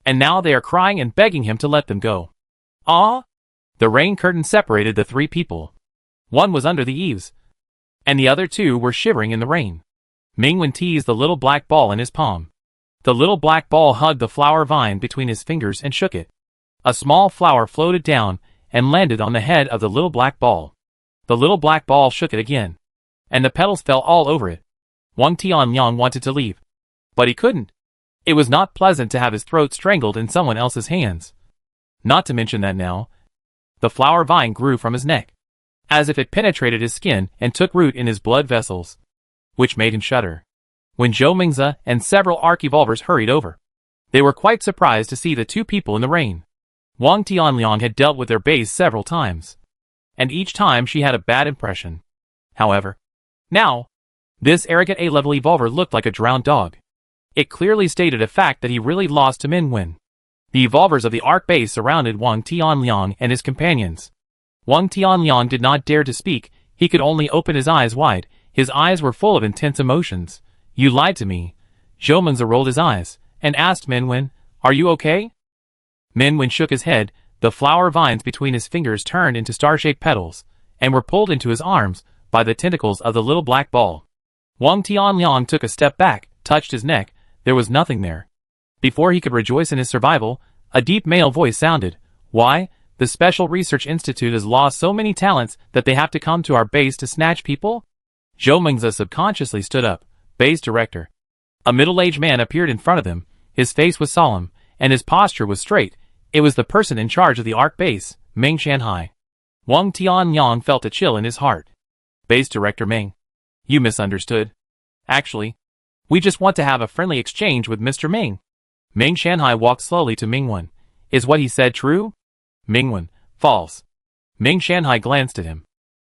And now they are crying and begging him to let them go." "Ah!" The rain curtain separated the three people. One was under the eaves, and the other two were shivering in the rain. Mingwen teased the little black ball in his palm. The little black ball hugged the flower vine between his fingers and shook it. A small flower floated down and landed on the head of the little black ball. The little black ball shook it again, and the petals fell all over it. Wang Tianliang wanted to leave, but he couldn't. It was not pleasant to have his throat strangled in someone else's hands. Not to mention that now, the flower vine grew from his neck, as if it penetrated his skin and took root in his blood vessels, which made him shudder. When Zhou Mingze and several arch-evolvers hurried over, they were quite surprised to see the two people in the rain. Wang Tianliang had dealt with their base several times, and each time she had a bad impression. However, now, this arrogant A-level evolver looked like a drowned dog. It clearly stated a fact that he really lost to Minwen. The evolvers of the Arc base surrounded Wang Tianliang and his companions. Wang Tianliang did not dare to speak, he could only open his eyes wide. His eyes were full of intense emotions. "You lied to me." Zhou Mingze rolled his eyes and asked Minwen, "Are you okay?" Minwen shook his head. The flower vines between his fingers turned into star-shaped petals, and were pulled into his arms by the tentacles of the little black ball. Wang Tianliang took a step back, touched his neck. There was nothing there. Before he could rejoice in his survival, a deep male voice sounded. "Why? The Special Research Institute has lost so many talents that they have to come to our base to snatch people?" Zhou Mingze subconsciously stood up. "Base director." A middle-aged man appeared in front of them. His face was solemn, and his posture was straight. It was the person in charge of the Arc base, Ming Shanhai. Wang Tianliang felt a chill in his heart. "Base Director Ming, you misunderstood. Actually, we just want to have a friendly exchange with Mr. Ming." Ming Shanhai walked slowly to Mingwen. "Is what he said true?" Mingwen, "False." Ming Shanhai glanced at him,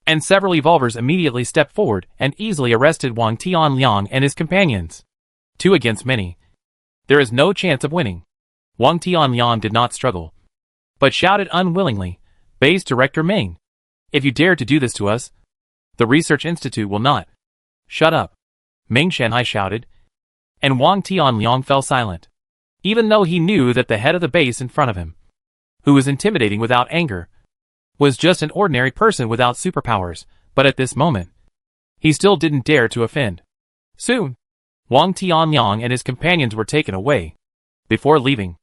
and several evolvers immediately stepped forward and easily arrested Wang Tianliang and his companions. 2 against many. There is no chance of winning. Wang Tianliang did not struggle, but shouted unwillingly, "Base Director Ming, if you dare to do this to us, the Research Institute will not." "Shut up," Ming Shanhai shouted, and Wang Tianliang fell silent. Even though he knew that the head of the base in front of him, who was intimidating without anger, was just an ordinary person without superpowers, but at this moment, he still didn't dare to offend. Soon, Wang Tianliang and his companions were taken away. Before leaving,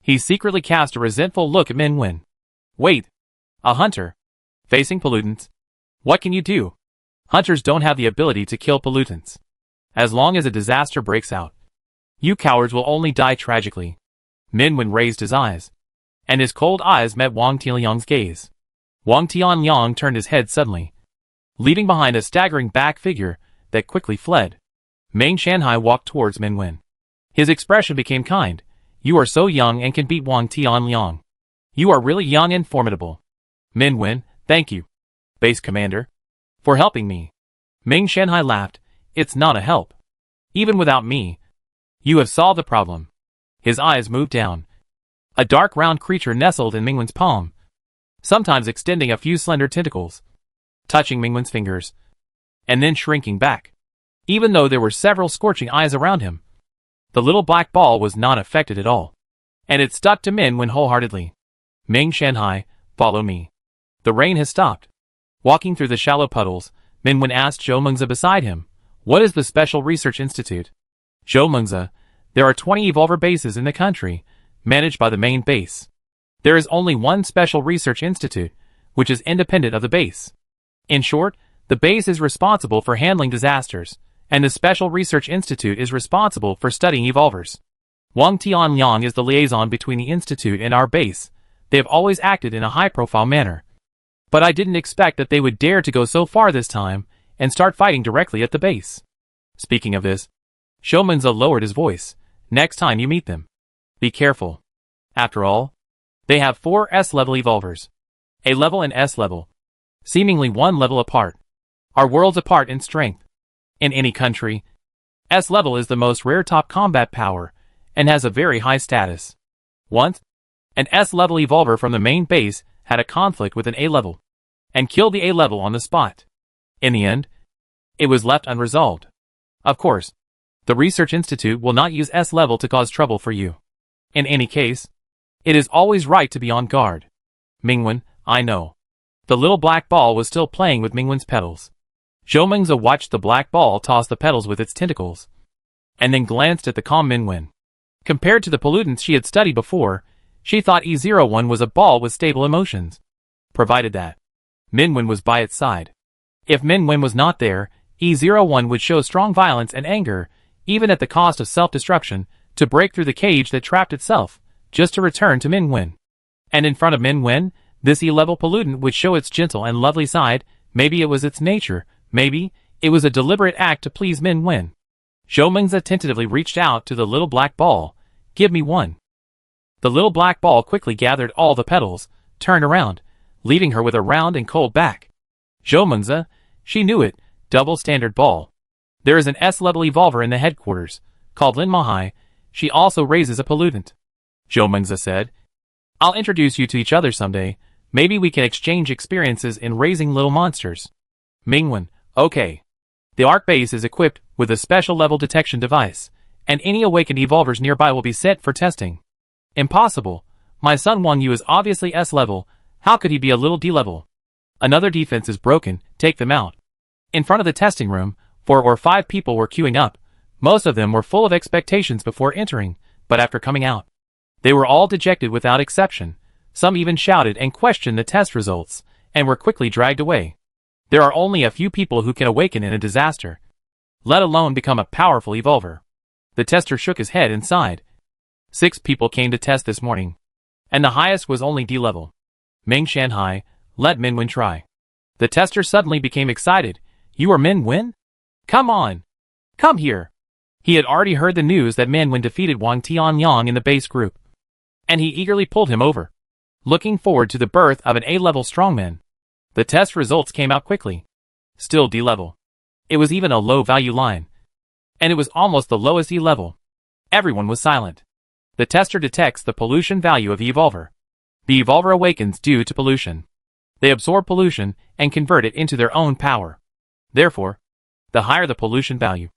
he secretly cast a resentful look at Minwen. "Wait, a hunter, facing pollutants. What can you do? Hunters don't have the ability to kill pollutants. As long as a disaster breaks out, you cowards will only die tragically." Minwen raised his eyes, and his cold eyes met Wang Tianliang's gaze. Wang Tianliang turned his head suddenly, leaving behind a staggering back figure that quickly fled. Ming Shanhai walked towards Minwen. His expression became kind. "You are so young and can beat Wang Tianliang. You are really young and formidable." "Minwen, thank you, Base Commander, for helping me." Ming Shanhai laughed. "It's not a help. Even without me, you have solved the problem." His eyes moved down. A dark round creature nestled in Mingwen's palm, sometimes extending a few slender tentacles, touching Mingwen's fingers, and then shrinking back. Even though there were several scorching eyes around him, the little black ball was not affected at all, and it stuck to Minwen wholeheartedly. "Ming Shanhai, follow me. The rain has stopped." Walking through the shallow puddles, Minwen asked Zhou Mingze beside him, "What is the Special Research Institute?" "Zhou Mingze, there are 20 evolver bases in the country, managed by the main base. There is only one Special Research Institute, which is independent of the base. In short, the base is responsible for handling disasters, and the Special Research Institute is responsible for studying evolvers. Wang Tianliang is the liaison between the Institute and our base. They have always acted in a high-profile manner. But I didn't expect that they would dare to go so far this time and start fighting directly at the base. Speaking of this, Shoumenza lowered his voice. Next time you meet them, be careful. After all, they have 4 S-level evolvers. A level and S-level. Seemingly 1 level apart. Are worlds apart in strength. In any country, S-level is the most rare top combat power and has a very high status. Once, an S-level evolver from the main base had a conflict with an A-level and killed the A-level on the spot. In the end, it was left unresolved. Of course, the Research Institute will not use S-level to cause trouble for you. In any case, it is always right to be on guard. Mingwen, I know. The little black ball was still playing with Mingwen's petals. Shoumenza watched the black ball toss the petals with its tentacles, and then glanced at the calm Mingwen. Compared to the pollutants she had studied before, she thought E01 was a ball with stable emotions. Provided that Mingwen was by its side. If Mingwen was not there, E01 would show strong violence and anger, even at the cost of self-destruction, to break through the cage that trapped itself, just to return to Mingwen. And in front of Mingwen, this E-level pollutant would show its gentle and lovely side. Maybe it was its nature, maybe it was a deliberate act to please Mingwen. Shoumenza tentatively reached out to the little black ball. Give me one. The little black ball quickly gathered all the petals, turned around, leaving her with a round and cold back. Shoumenza, she knew it, double standard ball. There is an S-level evolver in the headquarters, called Lin Mahai. She also raises a pollutant. Shoumenza said, I'll introduce you to each other someday. Maybe we can exchange experiences in raising little monsters. Mingwen, okay. The Ark base is equipped with a special level detection device, and any awakened evolvers nearby will be sent for testing. Impossible. My son Wang Yu is obviously S-level. How could he be a little D-level? Another defense is broken. Take them out. In front of the testing room, 4 or 5 people were queuing up. Most of them were full of expectations before entering, but after coming out, they were all dejected without exception. Some even shouted and questioned the test results, and were quickly dragged away. There are only a few people who can awaken in a disaster, let alone become a powerful evolver. The tester shook his head and sighed. 6 people came to test this morning, and the highest was only D-level. Ming Shanhai, let Mingwen try. The tester suddenly became excited. You are Mingwen? Come on. Come here. He had already heard the news that Mingwen defeated Wang Tianyang in the base group, and he eagerly pulled him over, looking forward to the birth of an A-level strongman. The test results came out quickly. Still D-level. It was even a low-value line, and it was almost the lowest E-level. Everyone was silent. The tester detects the pollution value of the evolver. The evolver awakens due to pollution. They absorb pollution and convert it into their own power. Therefore, the higher the pollution value,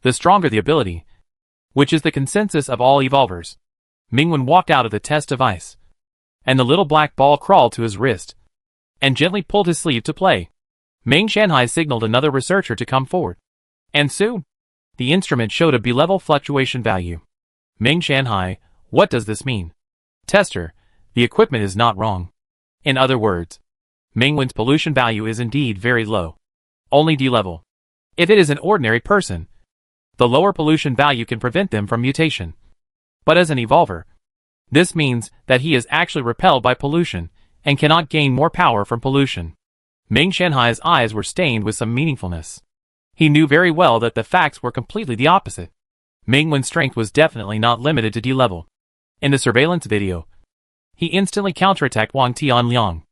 the stronger the ability, which is the consensus of all evolvers. Mingwen walked out of the test device, and the little black ball crawled to his wrist and gently pulled his sleeve to play. Ming Shanhai signaled another researcher to come forward, and soon, the instrument showed a B-level fluctuation value. Ming Shanhai, what does this mean? Tester, the equipment is not wrong. In other words, Mingwen's pollution value is indeed very low. Only D-level. If it is an ordinary person, the lower pollution value can prevent them from mutation. But as an evolver, this means that he is actually repelled by pollution and cannot gain more power from pollution. Ming Shanhai's eyes were stained with some meaningfulness. He knew very well that the facts were completely the opposite. Mingwen's strength was definitely not limited to D-level. In the surveillance video, he instantly counterattacked Wang Tianliang.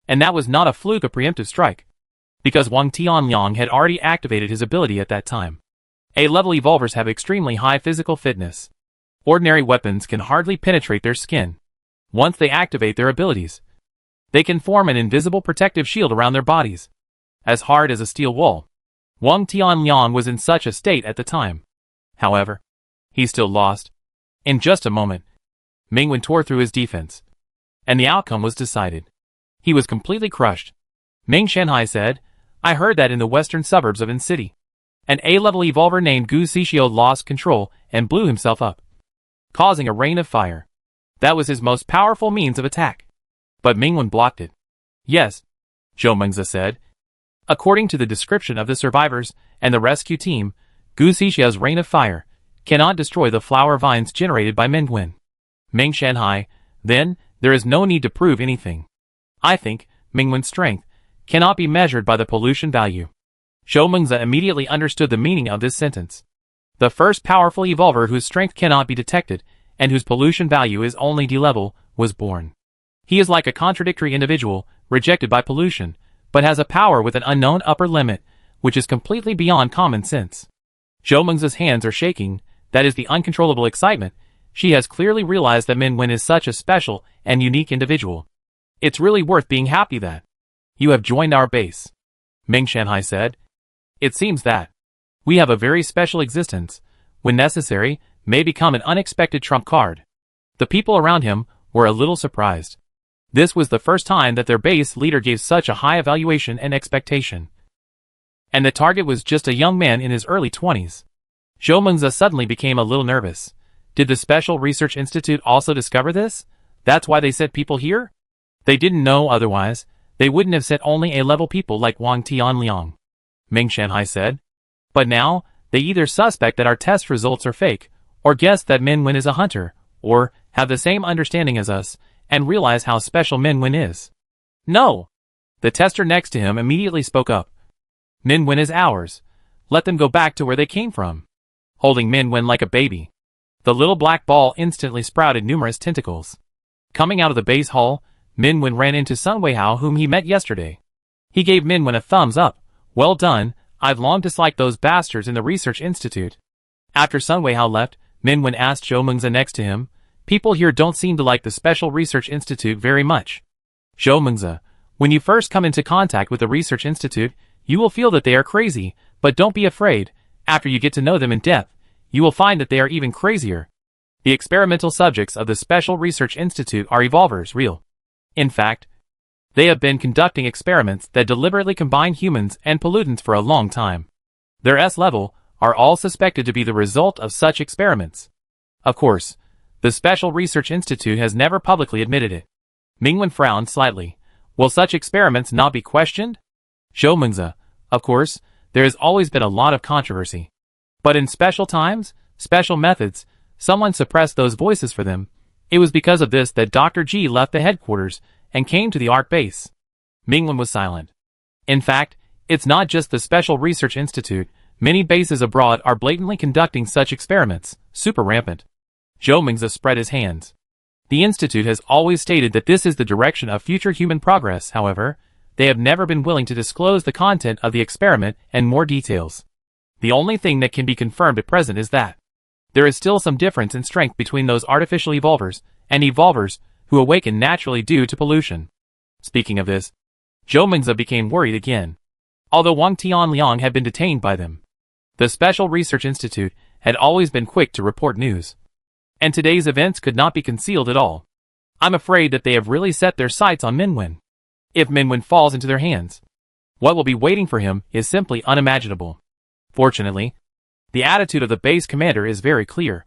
And that was not a fluke of preemptive strike, because Wang Tianliang had already activated his ability at that time. A-level evolvers have extremely high physical fitness. Ordinary weapons can hardly penetrate their skin. Once they activate their abilities, they can form an invisible protective shield around their bodies, as hard as a steel wall. Wang Tianliang was in such a state at the time. However, he still lost. In just a moment, Mingwen tore through his defense, and the outcome was decided. He was completely crushed. Ming Shanhai said, I heard that in the western suburbs of N City, an A-level evolver named Gu Xixio lost control and blew himself up, causing a rain of fire. That was his most powerful means of attack. But Mingwen blocked it. Yes, Shoumenza said. According to the description of the survivors and the rescue team, Gu Xixio's rain of fire cannot destroy the flower vines generated by Mingwen. Ming Shanhai, then, there is no need to prove anything. I think Mingwen's strength cannot be measured by the pollution value. Zhou Mengzi immediately understood the meaning of this sentence. The first powerful evolver whose strength cannot be detected, and whose pollution value is only D-level, was born. He is like a contradictory individual, rejected by pollution, but has a power with an unknown upper limit, which is completely beyond common sense. Zhou Mengzi's hands are shaking, that is the uncontrollable excitement. She has clearly realized that Min Wen is such a special and unique individual. It's really worth being happy that you have joined our base, Ming Shanhai said. It seems that we have a very special existence, when necessary, may become an unexpected trump card. The people around him were a little surprised. This was the first time that their base leader gave such a high evaluation and expectation. And the target was just a young man in his early 20s. Zhou Mengzi suddenly became a little nervous. Did the Special Research Institute also discover this? That's why they sent people here? They didn't know otherwise. They wouldn't have sent only A-level people like Wang Tianliang, Ming Shanhai said. But now, they either suspect that our test results are fake, or guess that Min Wen is a hunter, or have the same understanding as us, and realize how special Min Wen is. No! The tester next to him immediately spoke up. Min Wen is ours. Let them go back to where they came from. Holding Min Wen like a baby. The little black ball instantly sprouted numerous tentacles. Coming out of the base hall, Min Wen ran into Sun Weihao, whom he met yesterday. He gave Min Wen a thumbs up. Well done, I've long disliked those bastards in the Research Institute. After Sun Weihao left, Min Wen asked Zhou Mengzi next to him, people here don't seem to like the Special Research Institute very much. Zhou Mengzi, when you first come into contact with the Research Institute, you will feel that they are crazy, but don't be afraid. After you get to know them in depth, you will find that they are even crazier. The experimental subjects of the Special Research Institute are evolvers, real. In fact, they have been conducting experiments that deliberately combine humans and pollutants for a long time. Their S-level are all suspected to be the result of such experiments. Of course, the Special Research Institute has never publicly admitted it. Ming Wen frowned slightly. Will such experiments not be questioned? Zhou Mengzi, of course, there has always been a lot of controversy. But in special times, special methods, someone suppressed those voices for them. It was because of this that Dr. G left the headquarters and came to the ARC base. Ming Wen was silent. In fact, it's not just the Special Research Institute. Many bases abroad are blatantly conducting such experiments, super rampant. Zhou Mengzi spread his hands. The Institute has always stated that this is the direction of future human progress. However, they have never been willing to disclose the content of the experiment and more details. The only thing that can be confirmed at present is that there is still some difference in strength between those artificial evolvers and evolvers who awaken naturally due to pollution. Speaking of this, Zhou Mengzi became worried again. Although Wang Tianliang had been detained by them, the Special Research Institute had always been quick to report news. And today's events could not be concealed at all. I'm afraid that they have really set their sights on Min Wen. If Min Wen falls into their hands, what will be waiting for him is simply unimaginable. Fortunately, the attitude of the base commander is very clear,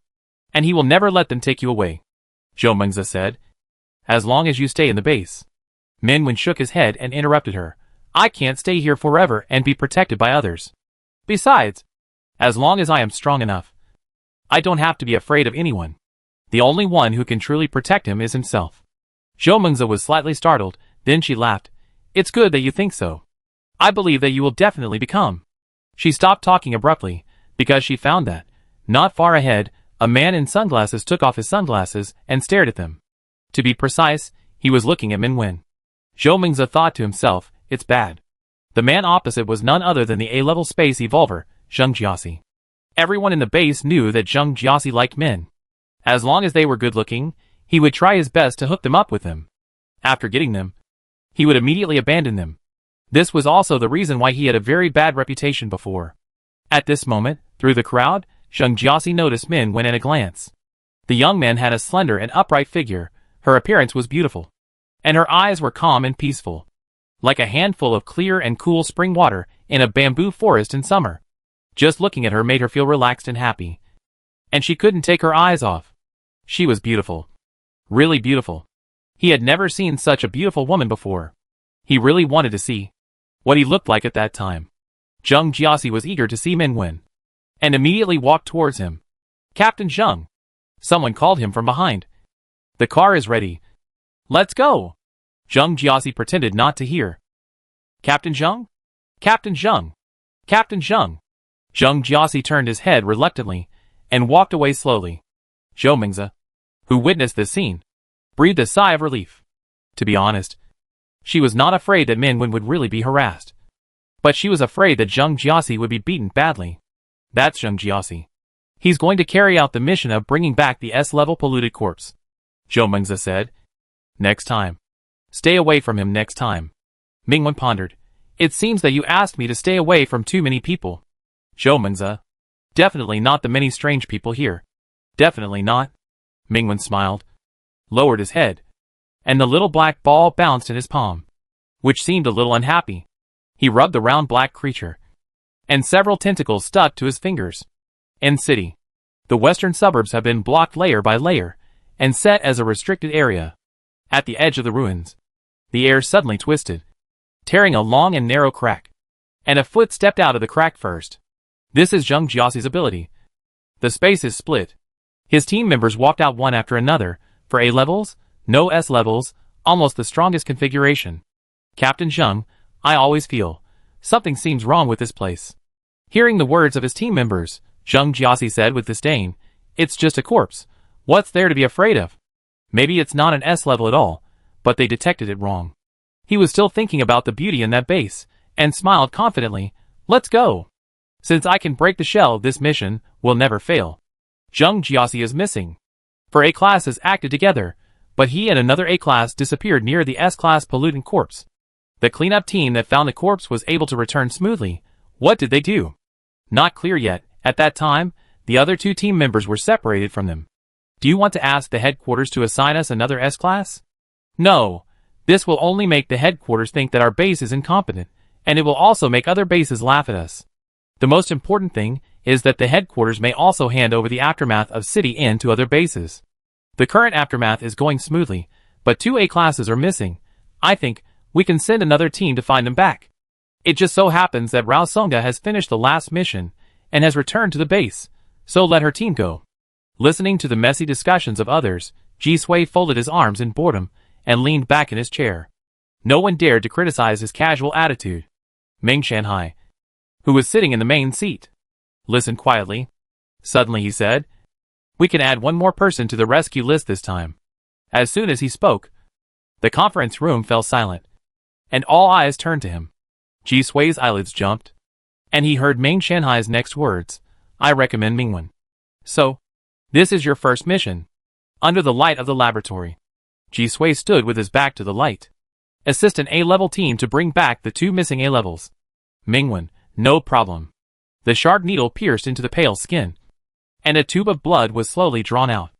and he will never let them take you away, Zhou Mengzi said. As long as you stay in the base. Min Wen shook his head and interrupted her. I can't stay here forever and be protected by others. Besides, as long as I am strong enough, I don't have to be afraid of anyone. The only one who can truly protect him is himself. Zhou Mengzi was slightly startled, then she laughed. It's good that you think so. I believe that you will definitely become. She stopped talking abruptly, because she found that, not far ahead, a man in sunglasses took off his sunglasses and stared at them. To be precise, he was looking at Min Wen. Zhou Mengzi thought to himself, it's bad. The man opposite was none other than the A-level space evolver, Zheng Jiaxi. Everyone in the base knew that Zheng Jiaxi liked men. As long as they were good-looking, he would try his best to hook them up with them. After getting them, he would immediately abandon them. This was also the reason why he had a very bad reputation before. At this moment, through the crowd, Zheng Jiaxi noticed Min Wen at a glance. The young man had a slender and upright figure, her appearance was beautiful, and her eyes were calm and peaceful, like a handful of clear and cool spring water in a bamboo forest in summer. Just looking at her made her feel relaxed and happy, and she couldn't take her eyes off. She was beautiful. Really beautiful. He had never seen such a beautiful woman before. He really wanted to see what he looked like at that time. Zheng Jiaxi was eager to see Min Wen, and immediately walked towards him. Captain Zheng. Someone called him from behind. The car is ready. Let's go. Zheng Jiaxi pretended not to hear. Captain Zheng? Captain Zheng! Captain Zheng! Zheng Jiaxi turned his head reluctantly and walked away slowly. Zhou Mingzi, who witnessed this scene, breathed a sigh of relief. To be honest, she was not afraid that Mingwen would really be harassed. But she was afraid that Zheng Jiaxi would be beaten badly. That's Zheng Jiaxi. He's going to carry out the mission of bringing back the S-level polluted corpse. Zhou Mingzi said. Next time. Stay away from him next time. Mingwen pondered. It seems that you asked me to stay away from too many people. Zhou Mingzi. Definitely not the many strange people here. Definitely not. Mingwen smiled, lowered his head, and the little black ball bounced in his palm, which seemed a little unhappy. He rubbed the round black creature, and several tentacles stuck to his fingers. In city, the western suburbs have been blocked layer by layer, and set as a restricted area. At the edge of the ruins, the air suddenly twisted, tearing a long and narrow crack, and a foot stepped out of the crack first. This is Zheng Jiaxi's ability. The space is split. His team members walked out one after another, for A levels, no S levels, almost the strongest configuration. Captain Zheng, I always feel something seems wrong with this place. Hearing the words of his team members, Zheng Jiaxi said with disdain, it's just a corpse. What's there to be afraid of? Maybe it's not an S level at all, but they detected it wrong. He was still thinking about the beauty in that base, and smiled confidently. Let's go. Since I can break the shell, this mission will never fail. Zheng Jiaxi is missing. 4 A-classes acted together, but he and another A-class disappeared near the S-class pollutant corpse. The cleanup team that found the corpse was able to return smoothly. What did they do? Not clear yet. At that time, the other 2 team members were separated from them. Do you want to ask the headquarters to assign us another S-class? No. This will only make the headquarters think that our base is incompetent, and it will also make other bases laugh at us. The most important thing is that the headquarters may also hand over the aftermath of City Inn to other bases. The current aftermath is going smoothly, but 2 A-classes are missing. I think we can send another team to find them back. It just so happens that Rao Songa has finished the last mission and has returned to the base, so let her team go. Listening to the messy discussions of others, Ji Sui folded his arms in boredom and leaned back in his chair. No one dared to criticize his casual attitude. Ming Shanhai, who was sitting in the main seat, listened quietly. Suddenly he said, we can add one more person to the rescue list this time. As soon as he spoke, the conference room fell silent, and all eyes turned to him. Ji Sui's eyelids jumped, and he heard Ming Shanhai's next words, I recommend Mingwen. So, this is your first mission. Under the light of the laboratory. Ji Sui stood with his back to the light. Assist an A-level team to bring back the 2 missing A-levels. Mingwen, no problem. The sharp needle pierced into the pale skin, and a tube of blood was slowly drawn out.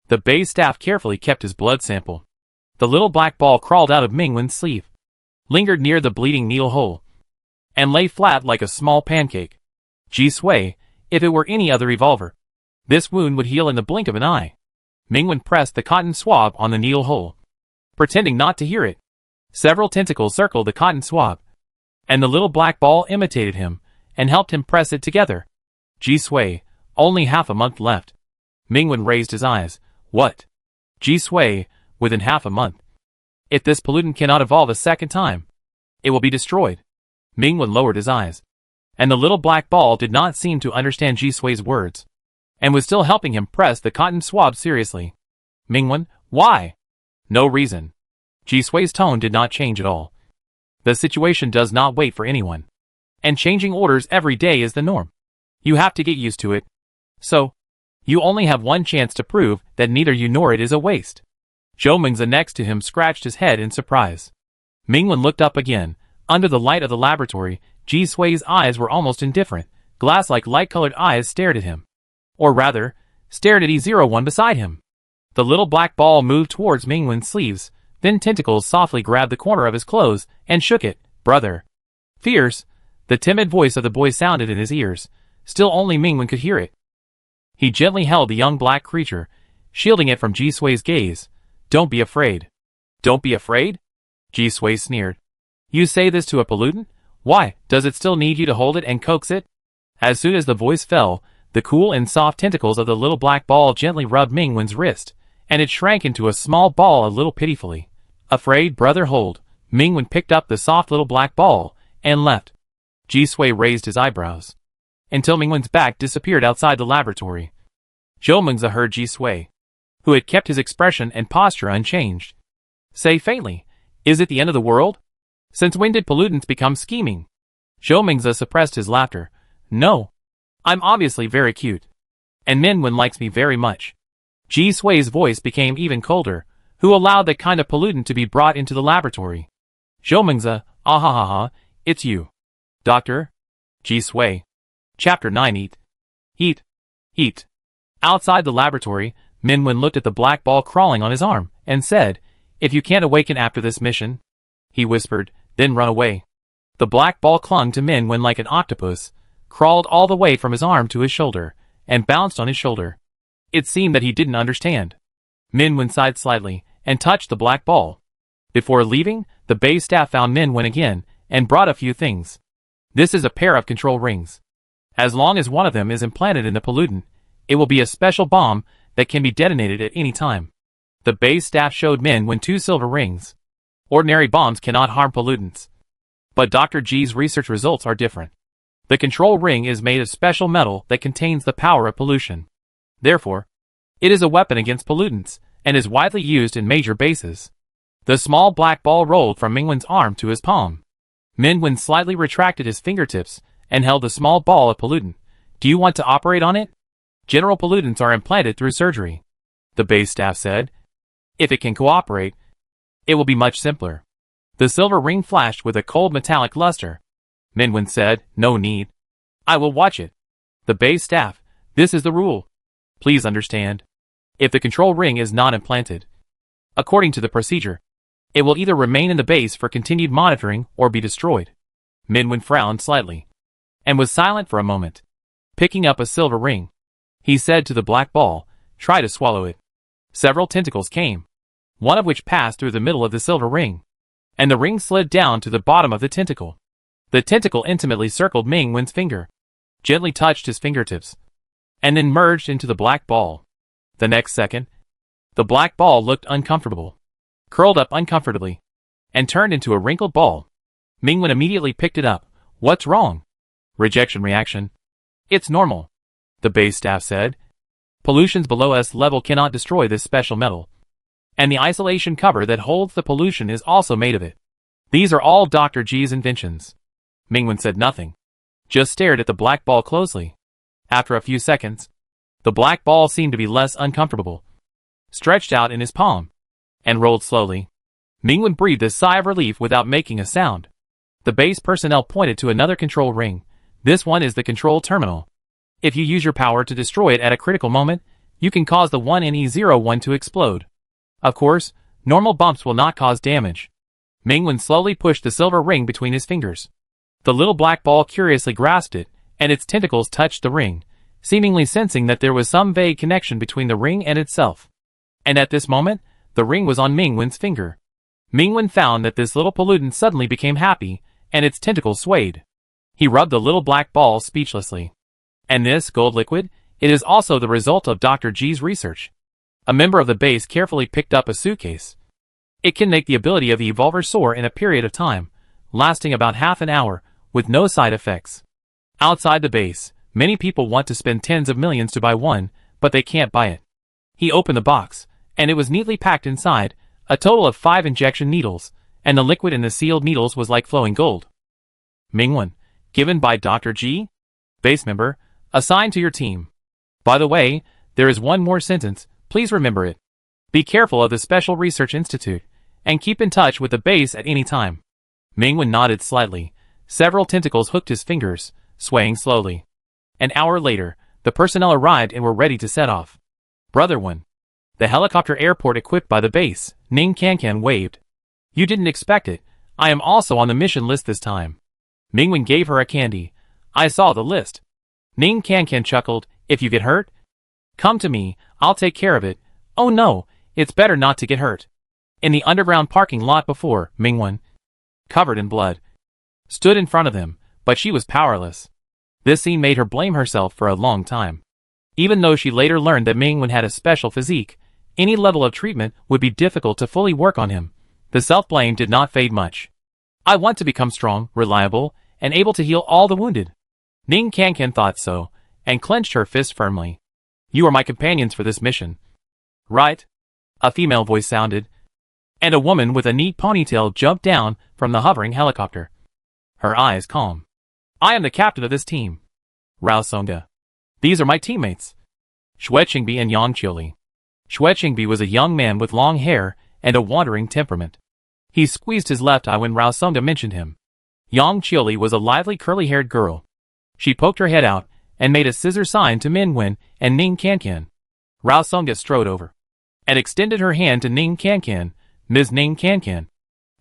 The base staff carefully kept his blood sample. The little black ball crawled out of Mingwen's sleeve, lingered near the bleeding needle hole, and lay flat like a small pancake. Ji Sui, if it were any other revolver, this wound would heal in the blink of an eye. Mingwen pressed the cotton swab on the needle hole, pretending not to hear it. Several tentacles circled the cotton swab, and the little black ball imitated him and helped him press it together. Ji Sui, only half a month left. Mingwen raised his eyes. What? Ji Sui, within half a month. If this pollutant cannot evolve a second time, it will be destroyed. Mingwen lowered his eyes, and the little black ball did not seem to understand Ji Sui's words, and was still helping him press the cotton swab seriously. Mingwen, why? No reason. Ji Sui's tone did not change at all. The situation does not wait for anyone, and changing orders every day is the norm. You have to get used to it. So, you only have one chance to prove that neither you nor it is a waste. Zhou Mingzi next to him scratched his head in surprise. Mingwen looked up again. Under the light of the laboratory, Ji Sui's eyes were almost indifferent. Glass-like light-colored eyes stared at him. Or rather, stared at E01 beside him. The little black ball moved towards Mingwen's sleeves, then tentacles softly grabbed the corner of his clothes and shook it. Brother. Fierce. The timid voice of the boy sounded in his ears. Still only Mingwen could hear it. He gently held the young black creature, shielding it from Ji Sui's gaze. Don't be afraid. Don't be afraid? Ji Sui sneered. You say this to a pollutant? Why, does it still need you to hold it and coax it? As soon as the voice fell, the cool and soft tentacles of the little black ball gently rubbed Mingwen's wrist, and it shrank into a small ball a little pitifully. Afraid, brother, hold. Mingwen picked up the soft little black ball and left. Ji Sui raised his eyebrows until Mingwen's back disappeared outside the laboratory. Zhou Mengzi heard Ji Sui, who had kept his expression and posture unchanged, say faintly, "Is it the end of the world? Since when did pollutants become scheming?" Zhou Mengzi suppressed his laughter. "No. I'm obviously very cute. And Mingwen likes me very much." Ji Sui's voice became even colder. "Who allowed that kind of pollutant to be brought into the laboratory?" Zhou Mengzi, "Ah ha ha ha, it's you. Doctor?" Ji Sui. Chapter 9 Eat. Eat. Eat. Outside the laboratory, Mingwen looked at the black ball crawling on his arm, and said, "If you can't awaken after this mission," he whispered, "then run away." The black ball clung to Mingwen like an octopus, crawled all the way from his arm to his shoulder, and bounced on his shoulder. It seemed that he didn't understand. Mingwen sighed slightly, and touched the black ball. Before leaving, the base staff found Mingwen again, and brought a few things. This is a pair of control rings. As long as one of them is implanted in the pollutant, it will be a special bomb that can be detonated at any time. The base staff showed Mingwen 2 silver rings. Ordinary bombs cannot harm pollutants. But Dr. G's research results are different. The control ring is made of special metal that contains the power of pollution. Therefore, it is a weapon against pollutants, and is widely used in major bases. The small black ball rolled from Mingwen's arm to his palm. Mingwen slightly retracted his fingertips, and held the small ball of pollutant. "Do you want to operate on it? General pollutants are implanted through surgery," the base staff said. "If it can cooperate, it will be much simpler." The silver ring flashed with a cold metallic luster. Mingwen said, "No need. I will watch it." The base staff, "This is the rule. Please understand. If the control ring is not implanted, according to the procedure, it will either remain in the base for continued monitoring or be destroyed." Mingwen frowned slightly, and was silent for a moment. Picking up a silver ring, he said to the black ball, "Try to swallow it." Several tentacles came, one of which passed through the middle of the silver ring, and the ring slid down to the bottom of the tentacle. The tentacle intimately circled Mingwen's finger, gently touched his fingertips, and then merged into the black ball. The next second, the black ball looked uncomfortable, curled up uncomfortably, and turned into a wrinkled ball. Mingwen immediately picked it up. "What's wrong?" "Rejection reaction." "It's normal," the base staff said. "Pollutions below S level cannot destroy this special metal. And the isolation cover that holds the pollution is also made of it. These are all Dr. G's inventions." Mingwen said nothing, just stared at the black ball closely. After a few seconds, the black ball seemed to be less uncomfortable, stretched out in his palm, and rolled slowly. Mingwen breathed a sigh of relief without making a sound. The base personnel pointed to another control ring. "This one is the control terminal. If you use your power to destroy it at a critical moment, you can cause the 1NE01 to explode. Of course, normal bumps will not cause damage." Mingwen slowly pushed the silver ring between his fingers. The little black ball curiously grasped it, and its tentacles touched the ring, seemingly sensing that there was some vague connection between the ring and itself. And at this moment, the ring was on Mingwen's finger. Mingwen found that this little pollutant suddenly became happy, and its tentacles swayed. He rubbed the little black ball speechlessly. "And this gold liquid? It is also the result of Dr. G's research." A member of the base carefully picked up a suitcase. "It can make the ability of the evolver soar in a period of time, lasting about half an hour, with no side effects. Outside the base, many people want to spend tens of millions to buy one, but they can't buy it." He opened the box, and it was neatly packed inside, a total of 5 injection needles, and the liquid in the sealed needles was like flowing gold. "Mingwen, given by Dr. G? Base member, assigned to your team. By the way, there is one more sentence, please remember it. Be careful of the Special Research Institute, and keep in touch with the base at any time." Mingwen nodded slightly. Several tentacles hooked his fingers, swaying slowly. An hour later, the personnel arrived and were ready to set off. "Brother One." The helicopter airport equipped by the base, Ning Kankan waved. "You didn't expect it. I am also on the mission list this time." Mingwen gave her a candy. "I saw the list." Ning Kankan chuckled. "If you get hurt, come to me, I'll take care of it." "Oh no, it's better not to get hurt." In the underground parking lot before, Mingwen, covered in blood, stood in front of them, but she was powerless. This scene made her blame herself for a long time. Even though she later learned that Mingwen had a special physique, any level of treatment would be difficult to fully work on him. The self-blame did not fade much. I want to become strong, reliable, and able to heal all the wounded. Ning Kankan thought so, and clenched her fist firmly. You are my companions for this mission. Right? A female voice sounded, and a woman with a neat ponytail jumped down from the hovering helicopter. Her eyes calm. I am the captain of this team. Rao Songa. These are my teammates. Xue Qingbi and Yang Qiuli. Xue Qingbi was a young man with long hair and a wandering temperament. He squeezed his left eye when Rao Songa mentioned him. Yang Qiuli was a lively curly-haired girl. She poked her head out and made a scissor sign to Min Wen and Ning Kankan. Rao Songa strode over and extended her hand to Ning Kankan. Ms. Ning Kankan.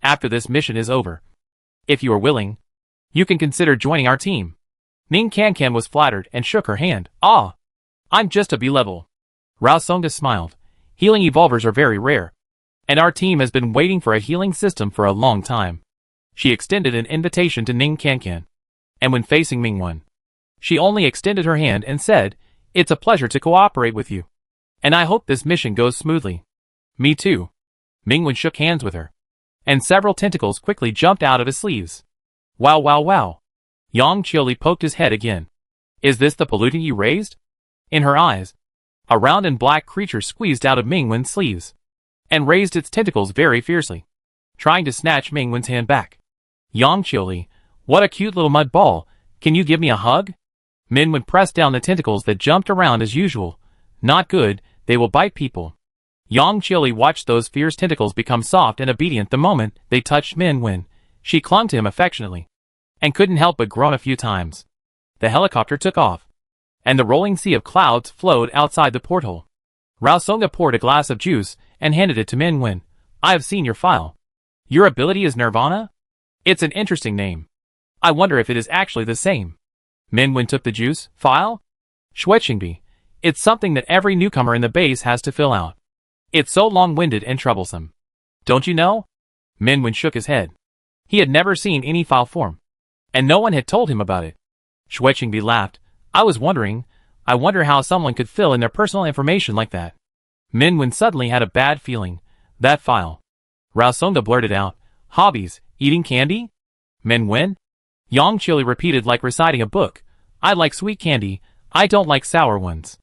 After this mission is over, if you are willing, you can consider joining our team. Ning Kankan was flattered and shook her hand. Ah! I'm just a B-level. Rao Songa smiled. Healing evolvers are very rare, and our team has been waiting for a healing system for a long time. She extended an invitation to Ning Kankan, and when facing Ming Wen, she only extended her hand and said, It's a pleasure to cooperate with you, and I hope this mission goes smoothly. Me too. Ming Wen shook hands with her, and several tentacles quickly jumped out of his sleeves. Wow wow wow. Yang Qiuli poked his head again. Is this the pollutant you raised? In her eyes, a round and black creature squeezed out of Ming Wen's sleeves, and raised its tentacles very fiercely, trying to snatch Ming Wen's hand back. Yang Qiuli, what a cute little mud ball, can you give me a hug? Min Wen pressed down the tentacles that jumped around as usual. Not good, they will bite people. Yang Qiuli watched those fierce tentacles become soft and obedient the moment they touched Min Wen. She clung to him affectionately, and couldn't help but groan a few times. The helicopter took off, and the rolling sea of clouds flowed outside the porthole. Rao Songa poured a glass of juice and handed it to Min Wen. I have seen your file. Your ability is Nirvana? It's an interesting name. I wonder if it is actually the same. Min Wen took the juice. File? Xue Qingbi. It's something that every newcomer in the base has to fill out. It's so long-winded and troublesome. Don't you know? Min Wen shook his head. He had never seen any file form, and no one had told him about it. Xue Qingbi laughed. I wonder how someone could fill in their personal information like that. Min Wen suddenly had a bad feeling. That file. Rao Songa blurted out. Hobbies, eating candy? Min Wen? Yang Qiuli repeated like reciting a book. I like sweet candy, I don't like sour ones.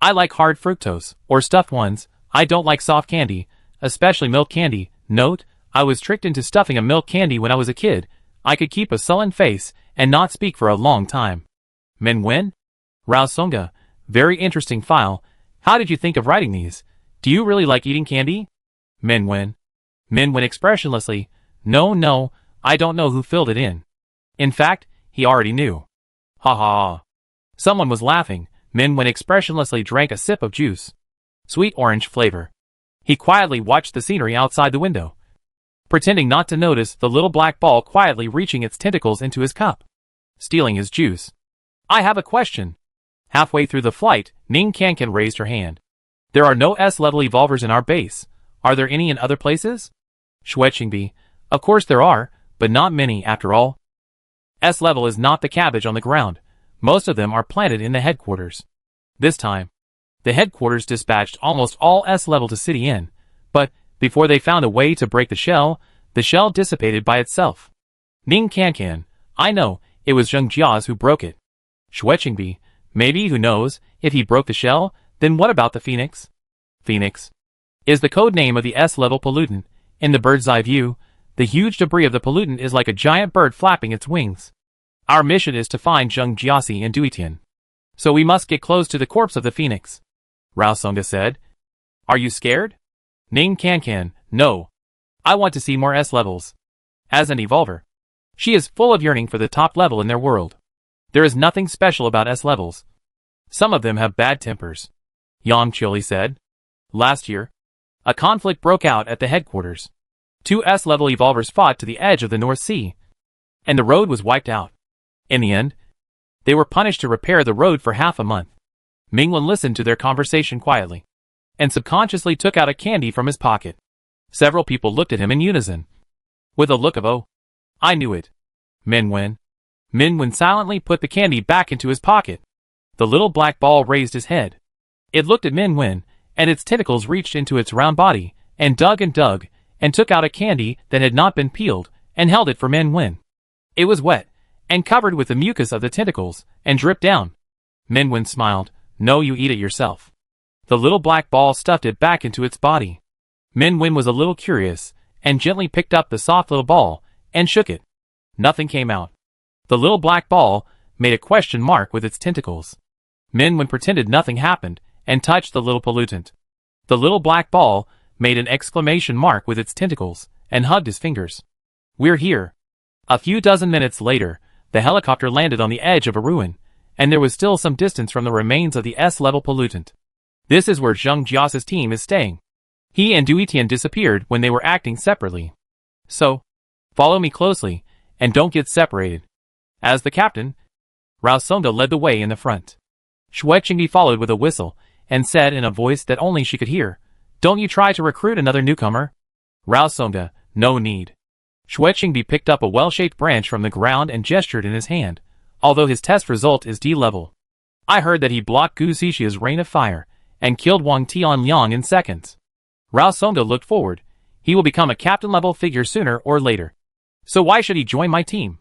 I like hard fructose, or stuffed ones. I don't like soft candy, especially milk candy. Note, I was tricked into stuffing a milk candy when I was a kid. I could keep a sullen face and not speak for a long time. Min Wen? Rao Songa, very interesting file. How did you think of writing these? Do you really like eating candy? Min Wen. Min Wen expressionlessly. No, I don't know who filled it in. In fact, he already knew. Ha ha. Someone was laughing. Min Wen expressionlessly drank a sip of juice. Sweet orange flavor. He quietly watched the scenery outside the window, pretending not to notice the little black ball quietly reaching its tentacles into his cup, stealing his juice. I have a question. Halfway through the flight, Ning Kankan raised her hand. There are no S-level evolvers in our base. Are there any in other places? Xue Qingbi. Of course there are, but not many after all. S-level is not the cabbage on the ground. Most of them are planted in the headquarters. This time, the headquarters dispatched almost all S-level to City Inn, but before they found a way to break the shell dissipated by itself. Ning Kankan. I know, it was Zheng Jia's who broke it. Xue Qingbi. Maybe, who knows, if he broke the shell, then what about the Phoenix? Phoenix is the code name of the S-level pollutant. In the bird's eye view, the huge debris of the pollutant is like a giant bird flapping its wings. Our mission is to find Zheng Jiasi and Duitian, so we must get close to the corpse of the Phoenix. Rao Songa said. Are you scared? Ning Kankan. No. I want to see more S-levels. As an evolver, she is full of yearning for the top level in their world. There is nothing special about S-levels. Some of them have bad tempers. Yang Qiuli said. Last year, a conflict broke out at the headquarters. 2 S-level evolvers fought to the edge of the North Sea, and the road was wiped out. In the end, they were punished to repair the road for half a month. Ming Wen listened to their conversation quietly, and subconsciously took out a candy from his pocket. Several people looked at him in unison, with a look of oh, I knew it. Min Wen. Min Wen silently put the candy back into his pocket. The little black ball raised his head. It looked at Min Wen, and its tentacles reached into its round body, and dug, and took out a candy that had not been peeled and held it for Min Win. It was wet and covered with the mucus of the tentacles and dripped down. Min Win smiled. No, you eat it yourself. The little black ball stuffed it back into its body. Min Win was a little curious and gently picked up the soft little ball and shook it. Nothing came out. The little black ball made a question mark with its tentacles. Min Win pretended nothing happened and touched the little pollutant. The little black ball made an exclamation mark with its tentacles and hugged his fingers. We're here. A few dozen minutes later, the helicopter landed on the edge of a ruin, and there was still some distance from the remains of the S-level pollutant. This is where Zheng Jia's team is staying. He and Duitian disappeared when they were acting separately. So, follow me closely, and don't get separated. As the captain, Rao Songda led the way in the front. Xue Qingyi followed with a whistle, and said in a voice that only she could hear, Don't you try to recruit another newcomer? Rao Songda, no need. Xue Qingyi picked up a well-shaped branch from the ground and gestured in his hand, although his test result is D-level. I heard that he blocked Gu Xixia's rain of fire, and killed Wang Tianliang in seconds. Rao Songda looked forward. He will become a captain-level figure sooner or later. So why should he join my team?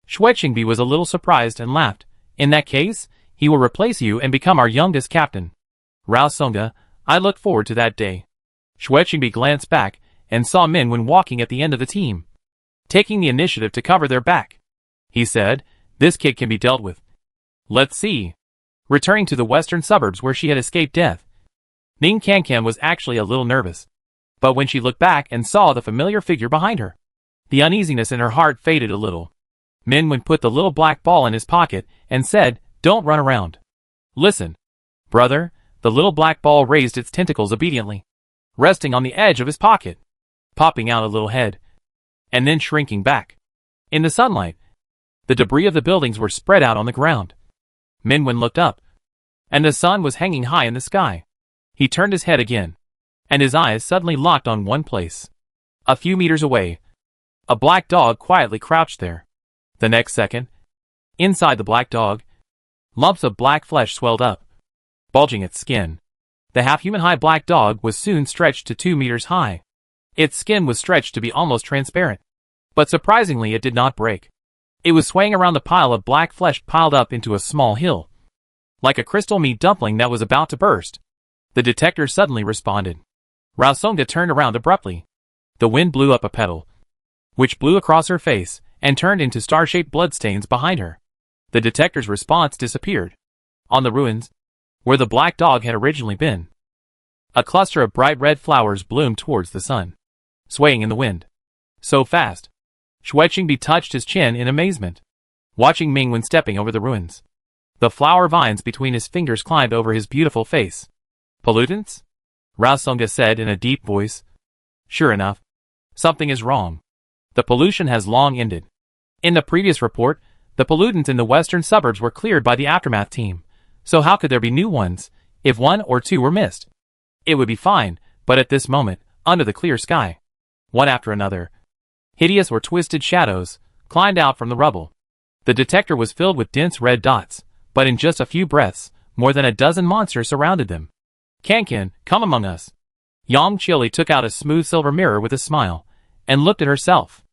Xue Qingyi was a little surprised and laughed. In that case, he will replace you and become our youngest captain. Rao Songda, I look forward to that day. Xue Qingyi glanced back and saw Min Wen walking at the end of the team, taking the initiative to cover their back. He said, This kid can be dealt with. Let's see. Returning to the western suburbs where she had escaped death, Ning Kankan was actually a little nervous. But when she looked back and saw the familiar figure behind her, the uneasiness in her heart faded a little. Min Wen put the little black ball in his pocket and said, Don't run around. Listen. Brother, the little black ball raised its tentacles obediently, resting on the edge of his pocket, popping out a little head, and then shrinking back. In the sunlight, the debris of the buildings were spread out on the ground. Min Wen looked up, and the sun was hanging high in the sky. He turned his head again, and his eyes suddenly locked on one place. A few meters away, a black dog quietly crouched there. The next second, inside the black dog, lumps of black flesh swelled up, bulging its skin. The half-human-high black dog was soon stretched to 2 meters high. Its skin was stretched to be almost transparent, but surprisingly it did not break. It was swaying around the pile of black flesh piled up into a small hill, like a crystal meat dumpling that was about to burst. The detector suddenly responded. Rao Songda turned around abruptly. The wind blew up a petal, which blew across her face and turned into star-shaped bloodstains behind her. The detector's response disappeared. On the ruins, where the black dog had originally been, a cluster of bright red flowers bloomed towards the sun, swaying in the wind. So fast. Xue Qingyi touched his chin in amazement, watching Ming Wen stepping over the ruins. The flower vines between his fingers climbed over his beautiful face. Pollutants? Rao Songda said in a deep voice. Sure enough, something is wrong. The pollution has long ended. In the previous report, the pollutants in the western suburbs were cleared by the aftermath team, so how could there be new ones, if 1 or 2 were missed? It would be fine, but at this moment, under the clear sky, one after another, hideous or twisted shadows climbed out from the rubble. The detector was filled with dense red dots, but in just a few breaths, more than a dozen monsters surrounded them. Kankan, come among us. Yang Chili took out a smooth silver mirror with a smile, and looked at herself.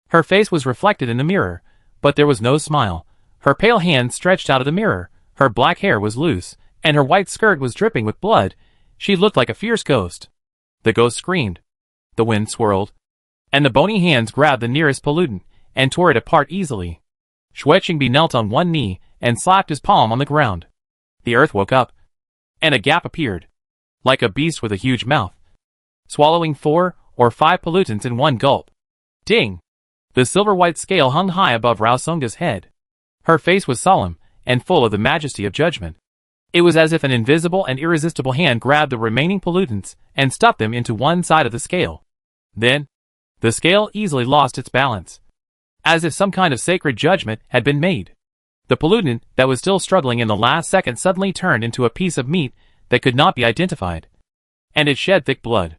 Her face was reflected in the mirror, but there was no smile. Her pale hand stretched out of the mirror, her black hair was loose, and her white skirt was dripping with blood. She looked like a fierce ghost. The ghost screamed. The wind swirled, and the bony hands grabbed the nearest pollutant, and tore it apart easily. Xue Qingyi knelt on one knee, and slapped his palm on the ground. The earth woke up, and a gap appeared, like a beast with a huge mouth, swallowing 4 or 5 pollutants in one gulp. Ding! The silver-white scale hung high above Rao Songda's head. Her face was solemn, and full of the majesty of judgment. It was as if an invisible and irresistible hand grabbed the remaining pollutants and stuffed them into one side of the scale. Then, the scale easily lost its balance, as if some kind of sacred judgment had been made. The pollutant that was still struggling in the last second suddenly turned into a piece of meat that could not be identified, and it shed thick blood.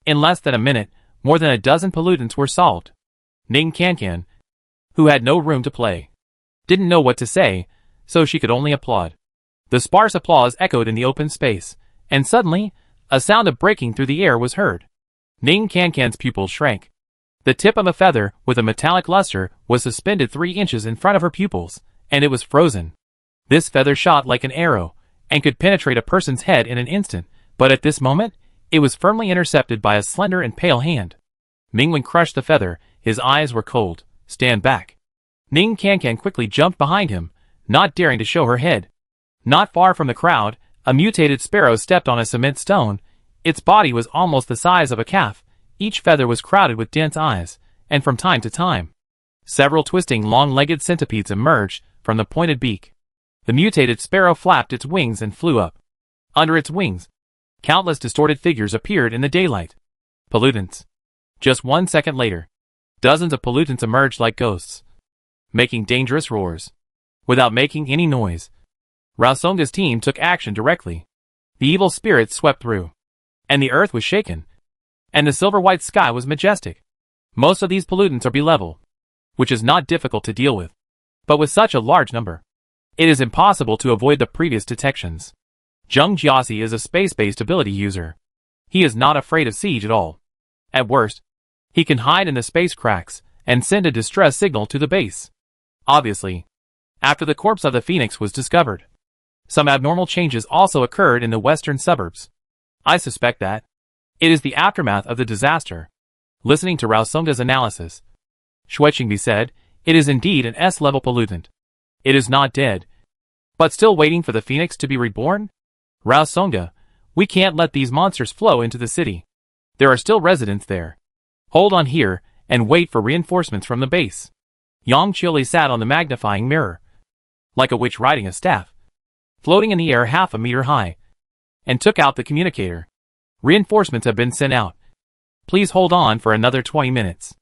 In less than a minute, more than a dozen pollutants were solved. Ning Kankan, who had no room to play, didn't know what to say, so she could only applaud. The sparse applause echoed in the open space, and suddenly, a sound of breaking through the air was heard. Ning Cancan's pupils shrank. The tip of a feather with a metallic luster was suspended 3 inches in front of her pupils, and it was frozen. This feather shot like an arrow, and could penetrate a person's head in an instant, but at this moment, it was firmly intercepted by a slender and pale hand. Mingwen crushed the feather, his eyes were cold. Stand back. Ning Cancan quickly jumped behind him, not daring to show her head. Not far from the crowd, a mutated sparrow stepped on a cement stone. Its body was almost the size of a calf. Each feather was crowded with dense eyes, and from time to time, several twisting long-legged centipedes emerged from the pointed beak. The mutated sparrow flapped its wings and flew up. Under its wings, countless distorted figures appeared in the daylight. Pollutants. Just 1 second later, dozens of pollutants emerged like ghosts, making dangerous roars. Without making any noise, Raosonga's team took action directly. The evil spirits swept through, and the earth was shaken, and the silver-white sky was majestic. Most of these pollutants are B-level, which is not difficult to deal with. But with such a large number, it is impossible to avoid the previous detections. Zheng Jiaxi is a space-based ability user. He is not afraid of siege at all. At worst, he can hide in the space cracks and send a distress signal to the base. Obviously, after the corpse of the Phoenix was discovered, some abnormal changes also occurred in the western suburbs. I suspect that it is the aftermath of the disaster. Listening to Raosonga's analysis, Xueqingbi said, it is indeed an S-level pollutant. It is not dead, but still waiting for the Phoenix to be reborn? Raosonga, we can't let these monsters flow into the city. There are still residents there. Hold on here and wait for reinforcements from the base. Yang Qiuli sat on the magnifying mirror, like a witch riding a staff, floating in the air half a meter high, and took out the communicator. Reinforcements have been sent out. Please hold on for another 20 minutes.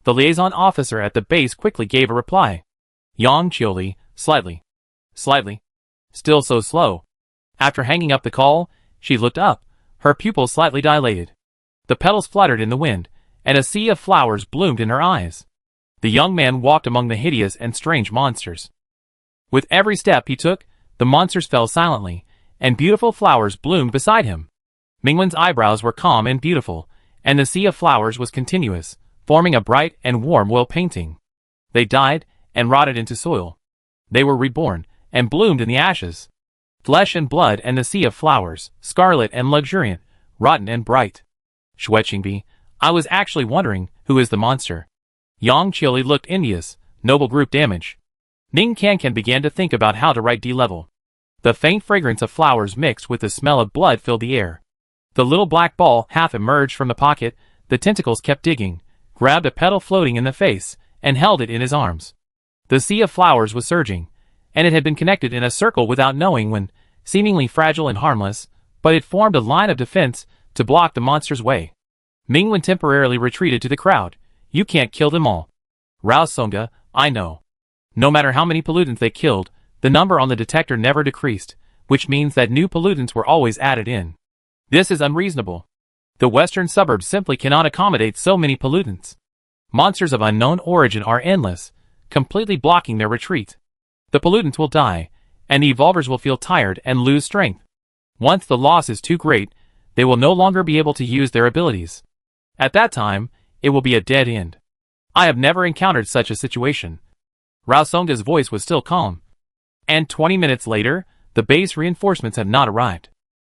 The liaison officer at the base quickly gave a reply. Yang Qiuli, slightly, still so slow. After hanging up the call, she looked up, her pupils slightly dilated. The petals fluttered in the wind, and a sea of flowers bloomed in her eyes. The young man walked among the hideous and strange monsters. With every step he took, the monsters fell silently, and beautiful flowers bloomed beside him. Mingwen's eyebrows were calm and beautiful, and the sea of flowers was continuous, forming a bright and warm oil painting. They died and rotted into soil. They were reborn and bloomed in the ashes. Flesh and blood and the sea of flowers, scarlet and luxuriant, rotten and bright. Xueqingbi, I was actually wondering, who is the monster? Yang Qiuli looked envious. Noble group damage. Ning Cancan began to think about how to write D-level. The faint fragrance of flowers mixed with the smell of blood filled the air. The little black ball half emerged from the pocket, the tentacles kept digging, grabbed a petal floating in the face, and held it in his arms. The sea of flowers was surging, and it had been connected in a circle without knowing when, seemingly fragile and harmless, but it formed a line of defense to block the monster's way. Mingwen temporarily retreated to the crowd. You can't kill them all. Raosonga, I know. No matter how many pollutants they killed, the number on the detector never decreased, which means that new pollutants were always added in. This is unreasonable. The western suburbs simply cannot accommodate so many pollutants. Monsters of unknown origin are endless, completely blocking their retreat. The pollutants will die, and the evolvers will feel tired and lose strength. Once the loss is too great, they will no longer be able to use their abilities. At that time, it will be a dead end. I have never encountered such a situation. Raosonga's voice was still calm. And 20 minutes later, the base reinforcements have not arrived.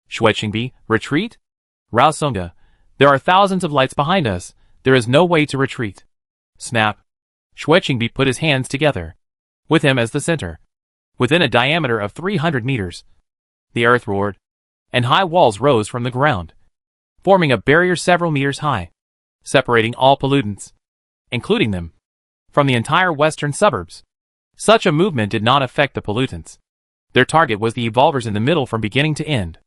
Xueqingbi, retreat? Raosonga, there are thousands of lights behind us. There is no way to retreat. Snap. Xueqingbi put his hands together, with him as the center. Within a diameter of 300 meters, the earth roared, and high walls rose from the ground, forming a barrier several meters high, separating all pollutants, including them, from the entire western suburbs. Such a movement did not affect the pollutants. Their target was the evolvers in the middle from beginning to end.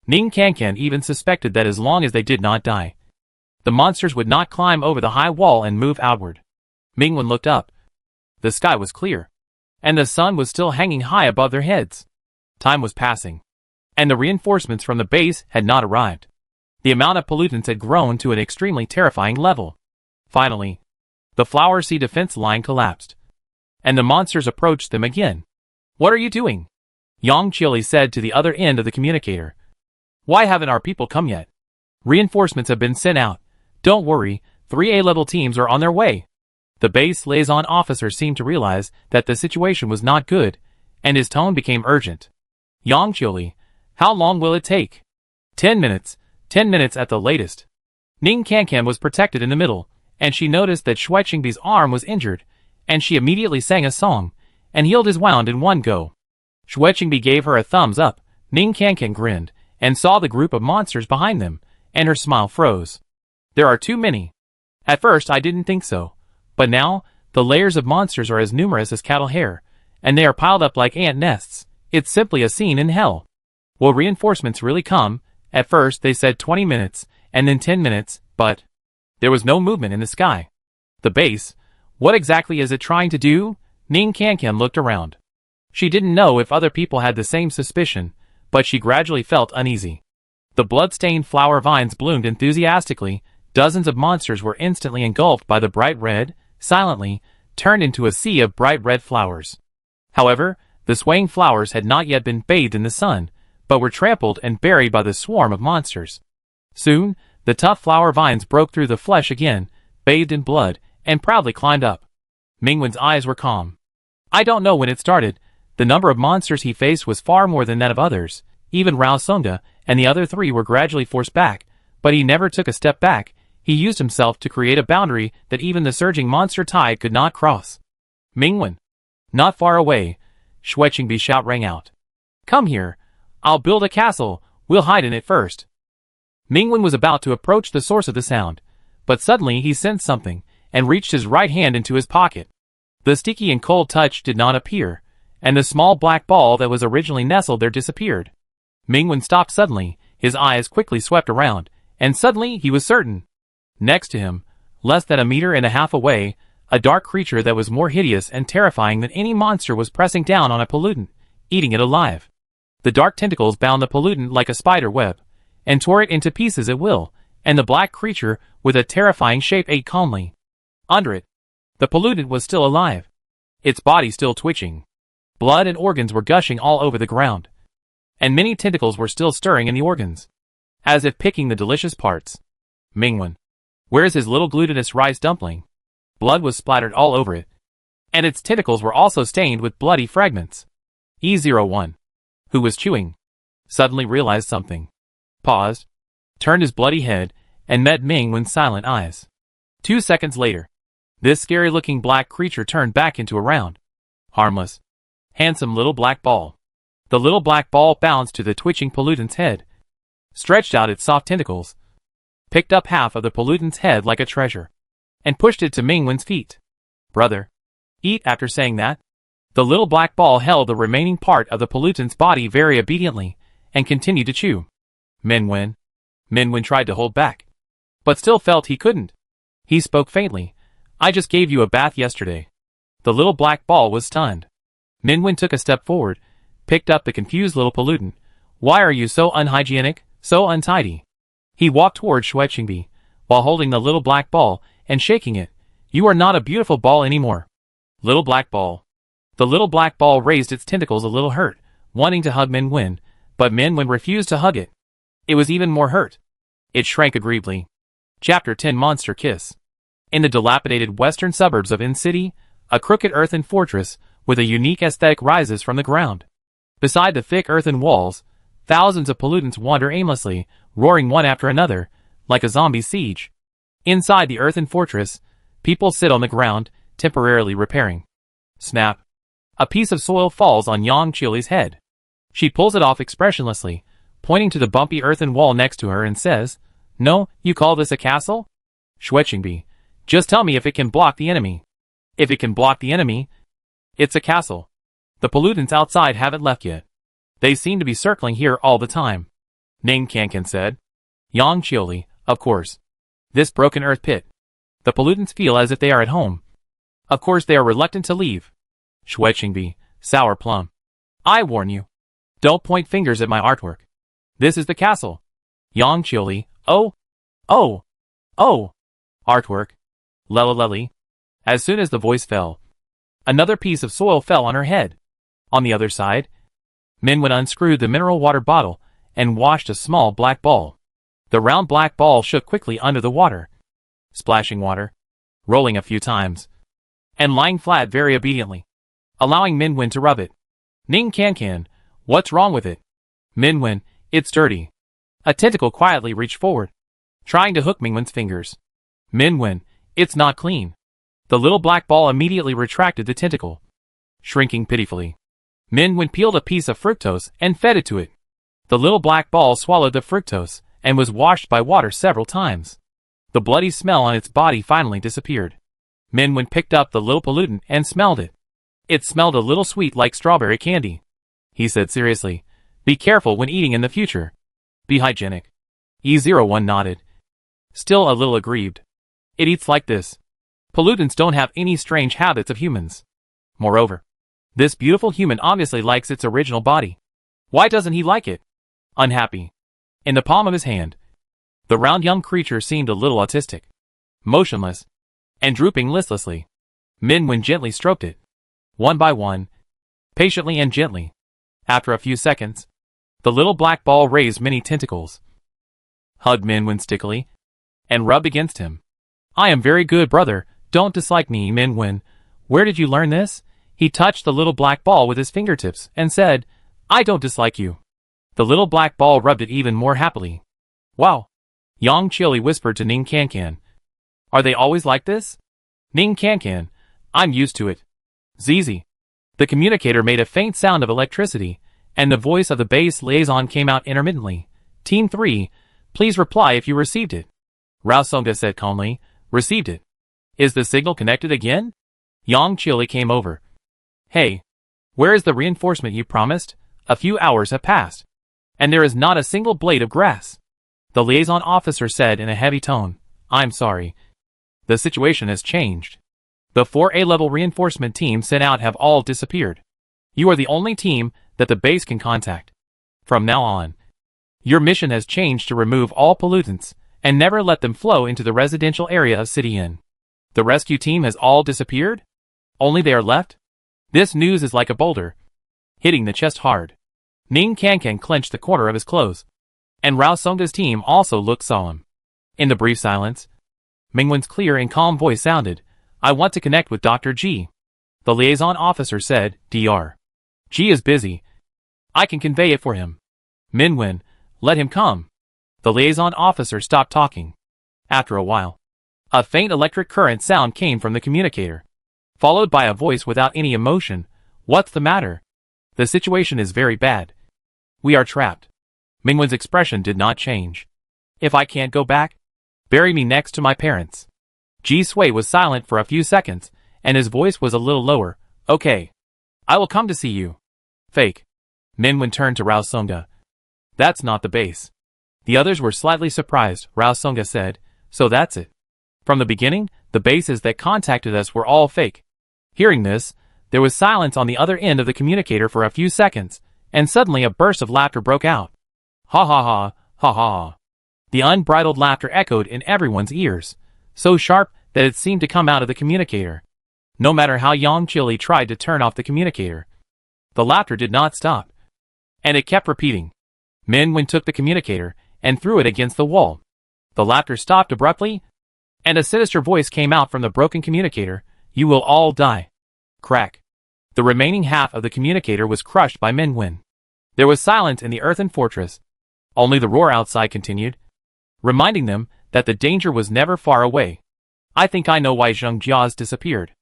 Ning Cancan even suspected that as long as they did not die, the monsters would not climb over the high wall and move outward. Mingwen looked up. The sky was clear, and the sun was still hanging high above their heads. Time was passing, and the reinforcements from the base had not arrived. The amount of pollutants had grown to an extremely terrifying level. Finally, the flower sea defense line collapsed, and the monsters approached them again. What are you doing? Yang Qiuli said to the other end of the communicator. Why haven't our people come yet? Reinforcements have been sent out. Don't worry, 3 A-level teams are on their way. The base liaison officer seemed to realize that the situation was not good, and his tone became urgent. Yangqiuli, how long will it take? 10 minutes, 10 minutes at the latest. Ning Kankan was protected in the middle, and she noticed that Shui Qingbi's arm was injured, and she immediately sang a song, and healed his wound in one go. Shui Qingbi gave her a thumbs up. Ning Kankan grinned, and saw the group of monsters behind them, and her smile froze. There are too many. At first I didn't think so, but now, the layers of monsters are as numerous as cattle hair, and they are piled up like ant nests. It's simply a scene in hell. Will reinforcements really come? At first they said 20 minutes, and then 10 minutes, but there was no movement in the sky. The base, what exactly is it trying to do? Ning Kankan looked around. She didn't know if other people had the same suspicion, but she gradually felt uneasy. The blood-stained flower vines bloomed enthusiastically. Dozens of monsters were instantly engulfed by the bright red, silently, turned into a sea of bright red flowers. However, the swaying flowers had not yet been bathed in the sun, but were trampled and buried by the swarm of monsters. Soon, the tough flower vines broke through the flesh again, bathed in blood, and proudly climbed up. Mingwen's eyes were calm. I don't know when it started. The number of monsters he faced was far more than that of others. Even Rao Songa and the other 3 were gradually forced back, but he never took a step back. He used himself to create a boundary that even the surging monster tide could not cross. Mingwen. Not far away, Shui Qingbi's shout rang out. Come here. I'll build a castle. We'll hide in it first. Mingwen was about to approach the source of the sound, but suddenly he sensed something, and reached his right hand into his pocket. The sticky and cold touch did not appear, and the small black ball that was originally nestled there disappeared. Mingwen stopped suddenly, his eyes quickly swept around, and suddenly he was certain. Next to him, less than 1.5 meters away, a dark creature that was more hideous and terrifying than any monster was pressing down on a pollutant, eating it alive. The dark tentacles bound the pollutant like a spider web, and tore it into pieces at will, and the black creature, with a terrifying shape, ate calmly. Under it, the pollutant was still alive, its body still twitching. Blood and organs were gushing all over the ground, and many tentacles were still stirring in the organs, as if picking the delicious parts. Mingwen. Where's his little glutinous rice dumpling? Blood was splattered all over it, and its tentacles were also stained with bloody fragments. E01, who was chewing, suddenly realized something. Paused, turned his bloody head, and met Mingwen's silent eyes. 2 seconds later, this scary-looking black creature turned back into a round, harmless, handsome little black ball. The little black ball bounced to the twitching pollutant's head, stretched out its soft tentacles, picked up half of the pollutant's head like a treasure, and pushed it to Mingwen's feet. Brother, eat. After saying that, the little black ball held the remaining part of the pollutant's body very obediently, and continued to chew. Mingwen tried to hold back, but still felt he couldn't. He spoke faintly. I just gave you a bath yesterday. The little black ball was stunned. Mingwen took a step forward, picked up the confused little pollutant. Why are you so unhygienic, so untidy? He walked toward Shui Qingbi, while holding the little black ball, and shaking it. You are not a beautiful ball anymore. Little black ball. The little black ball raised its tentacles a little hurt, wanting to hug Mingwen, but Mingwen refused to hug it. It was even more hurt. It shrank aggrievedly. Chapter 10 Monster Kiss. In the dilapidated western suburbs of In-City, a crooked earthen fortress with a unique aesthetic rises from the ground. Beside the thick earthen walls, thousands of pollutants wander aimlessly, roaring one after another, like a zombie siege. Inside the earthen fortress, people sit on the ground, temporarily repairing. Snap. A piece of soil falls on Yangqiuli's head. She pulls it off expressionlessly, pointing to the bumpy earthen wall next to her, and says, No, you call this a castle? Shui Qingbi, just tell me if it can block the enemy. If it can block the enemy, it's a castle. The pollutants outside haven't left yet. They seem to be circling here all the time. Ning Kankan said. Yangqiuli, of course. This broken earth pit. The pollutants feel as if they are at home. Of course they are reluctant to leave. Shui Qingbi, sour plum. I warn you. Don't point fingers at my artwork. This is the castle. Yangqiuli, oh. Artwork. Leleleli. As soon as the voice fell, another piece of soil fell on her head. On the other side, Mingwen unscrewed the mineral water bottle and washed a small black ball. The round black ball shook quickly under the water, splashing water, rolling a few times, and lying flat very obediently, allowing Minwen to rub it. Ning Can, what's wrong with it? Minwen, it's dirty. A tentacle quietly reached forward, trying to hook Minwen's fingers. Minwen, it's not clean. The little black ball immediately retracted the tentacle, shrinking pitifully. Minwen peeled a piece of fructose and fed it to it. The little black ball swallowed the fructose and was washed by water several times. The bloody smell on its body finally disappeared. Minwen picked up the little pollutant and smelled it. It smelled a little sweet like strawberry candy. He said seriously, be careful when eating in the future. Be hygienic. E01 nodded, still a little aggrieved. It eats like this. Pollutants don't have any strange habits of humans. Moreover, this beautiful human obviously likes its original body. Why doesn't he like it? Unhappy. In the palm of his hand, the round young creature seemed a little autistic, motionless, and drooping listlessly. Minwen gently stroked it, one by one, patiently and gently. After a few seconds, the little black ball raised many tentacles, hugged Minwen stickily, and rubbed against him. I am very good, brother. Don't dislike me, Minwen. Where did you learn this? He touched the little black ball with his fingertips and said, I don't dislike you. The little black ball rubbed it even more happily. Wow. Yang Chili whispered to Ning Can. Are they always like this? Ning Can, I'm used to it. Zizi. The communicator made a faint sound of electricity, and the voice of the base liaison came out intermittently. Team 3, please reply if you received it. Rao Songa said calmly, received it. Is the signal connected again? Yang Chili came over. Hey. Where is the reinforcement you promised? A few hours have passed, and there is not a single blade of grass. The liaison officer said in a heavy tone, I'm sorry. The situation has changed. The 4 A-level reinforcement teams sent out have all disappeared. You are the only team that the base can contact. From now on, your mission has changed to remove all pollutants and never let them flow into the residential area of City Inn. The rescue team has all disappeared? Only they are left? This news is like a boulder, hitting the chest hard. Ning Can clenched the corner of his clothes, and Rao Songa's team also looked solemn. In the brief silence, Mingwen's clear and calm voice sounded, I want to connect with Dr. G. The liaison officer said, Dr. G is busy. I can convey it for him. Minwen, let him come. The liaison officer stopped talking. After a while, a faint electric current sound came from the communicator, followed by a voice without any emotion. What's the matter? The situation is very bad. We are trapped. Mingwen's expression did not change. If I can't go back, bury me next to my parents. Ji Sui was silent for a few seconds, and his voice was a little lower. Okay. I will come to see you. Fake. Minwen turned to Rao Songa. That's not the base. The others were slightly surprised. Rao Songa said, so that's it. From the beginning, the bases that contacted us were all fake. Hearing this, there was silence on the other end of the communicator for a few seconds, and suddenly a burst of laughter broke out. Ha ha ha, ha ha. The unbridled laughter echoed in everyone's ears, so sharp that it seemed to come out of the communicator. No matter how Yang Chili tried to turn off the communicator, the laughter did not stop, and it kept repeating. Minwen took the communicator and threw it against the wall. The laughter stopped abruptly, and a sinister voice came out from the broken communicator. You will all die. Crack. The remaining half of the communicator was crushed by Minwen. There was silence in the earthen fortress. Only the roar outside continued, reminding them that the danger was never far away. I think I know why Zheng Jia's disappeared.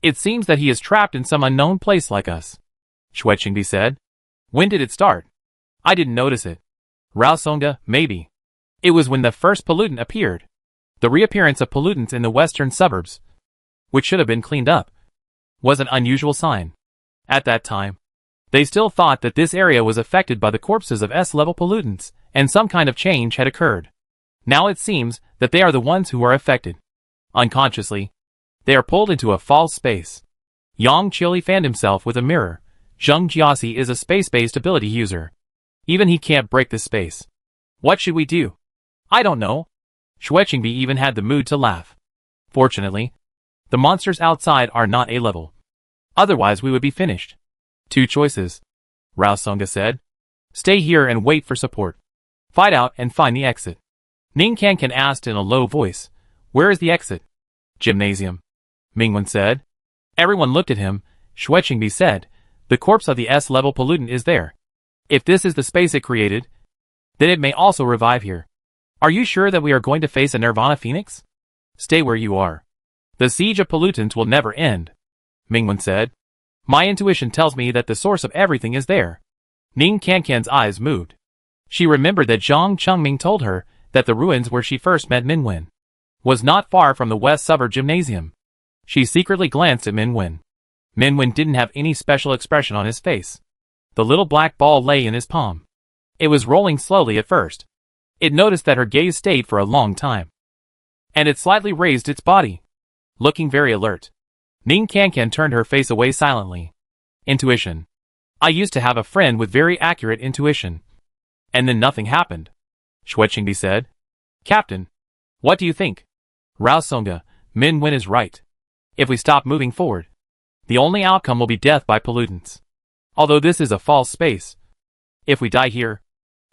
It seems that he is trapped in some unknown place like us. Xue Qingbi said. When did it start? I didn't notice it. Rao Songa, maybe. It was when the first pollutant appeared. The reappearance of pollutants in the western suburbs, which should have been cleaned up, was an unusual sign. At that time, they still thought that this area was affected by the corpses of S-level pollutants, and some kind of change had occurred. Now it seems that they are the ones who are affected. Unconsciously, they are pulled into a false space. Yang Chili fanned himself with a mirror. Zheng Jiasi is a space-based ability user. Even he can't break this space. What should we do? I don't know. Xue Qingbi even had the mood to laugh. Fortunately, the monsters outside are not A-level. Otherwise we would be finished. 2 choices. Rao Songa said. Stay here and wait for support. Fight out and find the exit. Ning Can asked in a low voice, Where is the exit? Gymnasium, Mingwen said. Everyone looked at him. Xueqingbi said, the corpse of the S-level pollutant is there. If this is the space it created, then it may also revive here. Are you sure that we are going to face a Nirvana Phoenix? Stay where you are. The siege of pollutants will never end, Mingwen said. My intuition tells me that the source of everything is there. Ning Kankan's eyes moved. She remembered that Zhang Chengming told her that the ruins where she first met Minwen was not far from the West Suburb Gymnasium. She secretly glanced at Minwen. Minwen didn't have any special expression on his face. The little black ball lay in his palm. It was rolling slowly at first. It noticed that her gaze stayed for a long time. And it slightly raised its body, looking very alert. Ning Kankan turned her face away silently. Intuition. I used to have a friend with very accurate intuition. And then nothing happened. Xueqingbi said. Captain, what do you think? Rao Songa, Minwen is right. If we stop moving forward, the only outcome will be death by pollutants. Although this is a false space. If we die here,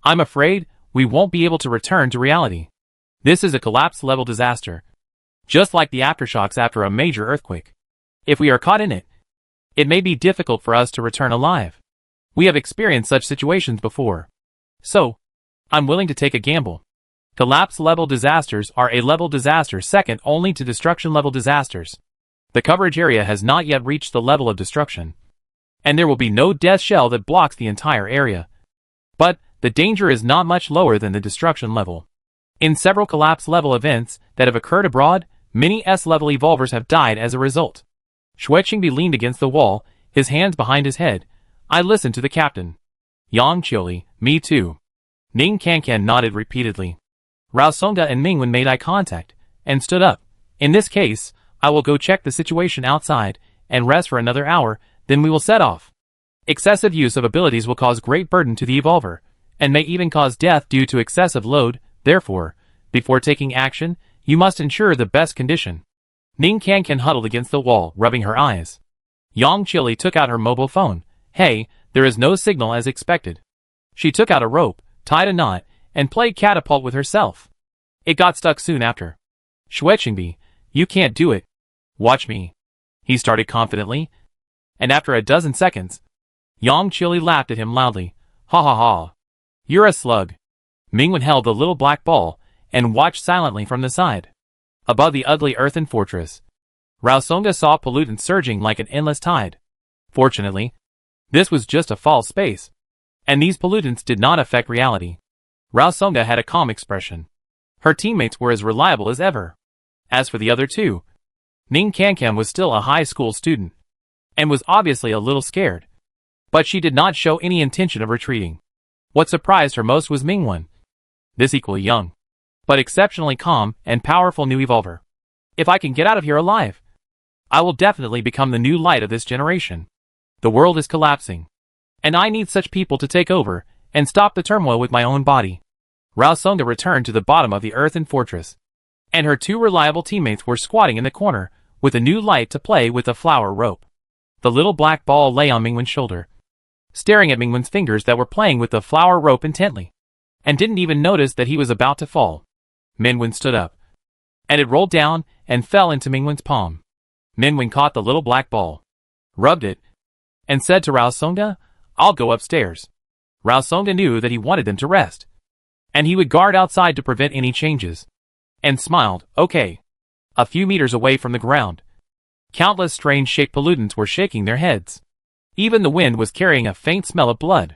I'm afraid we won't be able to return to reality. This is a collapse-level disaster, just like the aftershocks after a major earthquake. If we are caught in it, it may be difficult for us to return alive. We have experienced such situations before. So, I'm willing to take a gamble. Collapse-level disasters are A-level disasters second only to destruction-level disasters. The coverage area has not yet reached the level of destruction, and there will be no death shell that blocks the entire area. But the danger is not much lower than the destruction level. In several collapse-level events that have occurred abroad, many S-level evolvers have died as a result. Xueqingbi leaned against the wall, his hands behind his head. I listened to the captain. Yang Qiuli, me too. Ning Kankan nodded repeatedly. Rao Songa and Mingwen made eye contact, and stood up. In this case, I will go check the situation outside, and rest for another hour, then we will set off. Excessive use of abilities will cause great burden to the evolver, and may even cause death due to excessive load. Therefore, before taking action, you must ensure the best condition. Ning Kankan huddled against the wall, rubbing her eyes. Yang Qiuli took out her mobile phone. Hey, there is no signal as expected. She took out a rope, tied a knot, and played catapult with herself. It got stuck soon after. Xueqingbi, you can't do it. Watch me. He started confidently. And after a dozen seconds, Yang Qiuli laughed at him loudly. Ha ha ha. You're a slug. Mingwen held the little black ball, and watched silently from the side. Above the ugly earthen fortress, Rao Songa saw pollutants surging like an endless tide. Fortunately, this was just a false space, and these pollutants did not affect reality. Rao Songa had a calm expression. Her teammates were as reliable as ever. As for the other two, Ning Kankan was still a high school student, and was obviously a little scared. But she did not show any intention of retreating. What surprised her most was Mingwen. This equally young, but exceptionally calm and powerful new evolver. If I can get out of here alive, I will definitely become the new light of this generation. The world is collapsing, and I need such people to take over and stop the turmoil with my own body. Rao Songa returned to the bottom of the earthen fortress, and her two reliable teammates were squatting in the corner with a new light to play with the flower rope. The little black ball lay on Mingwen's shoulder, staring at Mingwen's fingers that were playing with the flower rope intently, and didn't even notice that he was about to fall. Minwen stood up, and it rolled down and fell into Mingwen's palm. Minwen caught the little black ball, rubbed it, and said to Rao Songa, I'll go upstairs. Rao Songa knew that he wanted them to rest, and he would guard outside to prevent any changes, and smiled. Okay. A few meters away from the ground, countless strange-shaped pollutants were shaking their heads. Even the wind was carrying a faint smell of blood.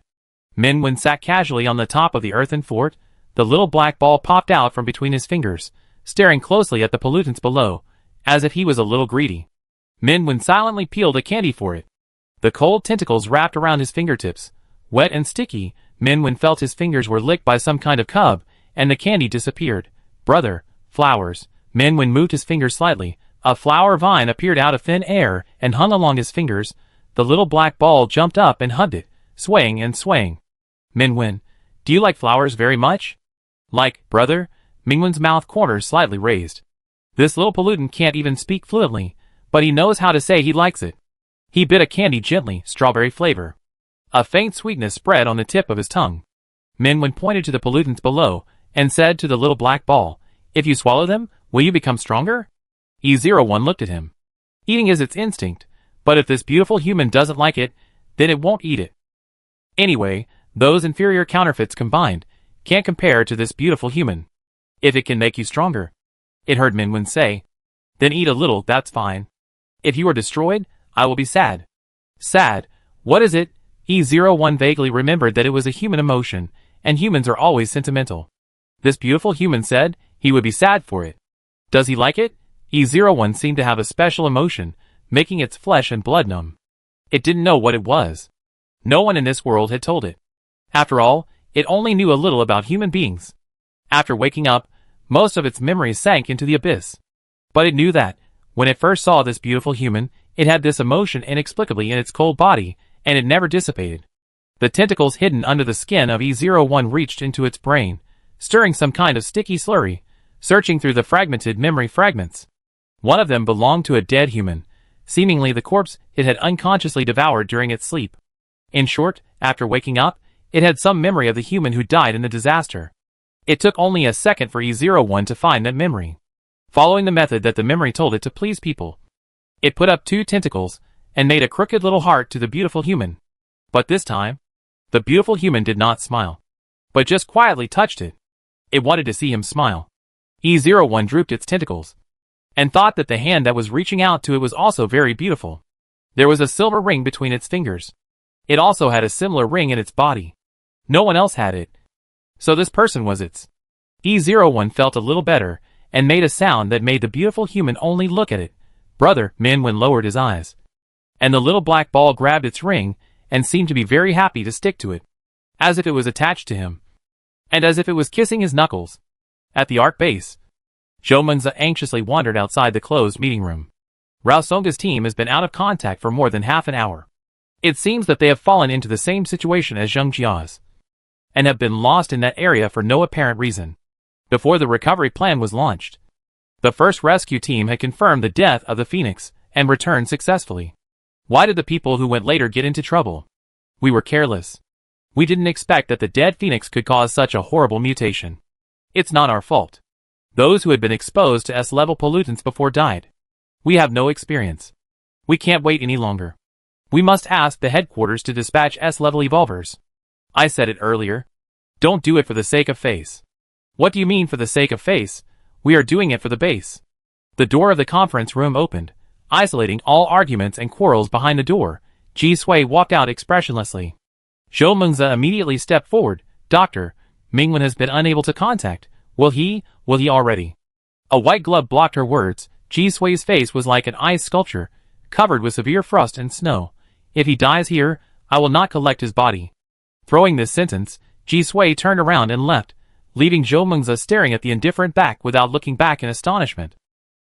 Minwen sat casually on the top of the earthen fort. The little black ball popped out from between his fingers, staring closely at the pollutants below, as if he was a little greedy. Minwen silently peeled a candy for it. The cold tentacles wrapped around his fingertips. Wet and sticky, Minwen felt his fingers were licked by some kind of cub, and the candy disappeared. Brother, flowers. Minwen moved his fingers slightly. A flower vine appeared out of thin air and hung along his fingers. The little black ball jumped up and hugged it, swaying and swaying. Minwen, do you like flowers very much? Like, brother? Mingwen's mouth corners slightly raised. This little pollutant can't even speak fluently, but he knows how to say he likes it. He bit a candy gently, strawberry flavor. A faint sweetness spread on the tip of his tongue. Minwen pointed to the pollutants below, and said to the little black ball, if you swallow them, Will you become stronger? E01 looked at him. Eating is its instinct, but if this beautiful human doesn't like it, then it won't eat it. Anyway, those inferior counterfeits combined can't compare to this beautiful human. If it can make you stronger, it heard Minwen say, then eat a little, that's fine. If you are destroyed, I will be sad. Sad? What is it? E01 vaguely remembered that it was a human emotion, and humans are always sentimental. This beautiful human said he would be sad for it. Does he like it? E01 seemed to have a special emotion, making its flesh and blood numb. It didn't know what it was. No one in this world had told it. After all, it only knew a little about human beings. After waking up, most of its memories sank into the abyss. But it knew that, when it first saw this beautiful human, it had this emotion inexplicably in its cold body, and it never dissipated. The tentacles hidden under the skin of E01 reached into its brain, stirring some kind of sticky slurry, searching through the fragmented memory fragments. One of them belonged to a dead human, seemingly the corpse it had unconsciously devoured during its sleep. In short, after waking up, it had some memory of the human who died in the disaster. It took only a second for E01 to find that memory. Following the method that the memory told it to please people, it put up 2 tentacles and made a crooked little heart to the beautiful human. But this time, the beautiful human did not smile, but just quietly touched it. It wanted to see him smile. E01 drooped its tentacles and thought that the hand that was reaching out to it was also very beautiful. There was a silver ring between its fingers. It also had a similar ring in its body. No one else had it. So this person was its. E01 felt a little better and made a sound that made the beautiful human only look at it. Brother, Minwen lowered his eyes. And the little black ball grabbed its ring and seemed to be very happy to stick to it, as if it was attached to him, and as if it was kissing his knuckles. At the arc base, Zhou Mengzi anxiously wandered outside the closed meeting room. Rao Songda's team has been out of contact for more than half an hour. It seems that they have fallen into the same situation as Zheng Jia's, and have been lost in that area for no apparent reason. Before the recovery plan was launched, the first rescue team had confirmed the death of the Phoenix and returned successfully. Why did the people who went later get into trouble? We were careless. We didn't expect that the dead Phoenix could cause such a horrible mutation. It's not our fault. Those who had been exposed to S-level pollutants before died. We have no experience. We can't wait any longer. We must ask the headquarters to dispatch S-level evolvers. I said it earlier. Don't do it for the sake of face. What do you mean for the sake of face? We are doing it for the base. The door of the conference room opened, isolating all arguments and quarrels behind the door. Ji Sui walked out expressionlessly. Zhou Mengzi immediately stepped forward. Doctor, Mingwen has been unable to contact. Will he already? A white glove blocked her words. Ji Sui's face was like an ice sculpture, covered with severe frost and snow. If he dies here, I will not collect his body. Throwing this sentence, Ji Sui turned around and left, leaving Zhou Mengzi staring at the indifferent back without looking back in astonishment.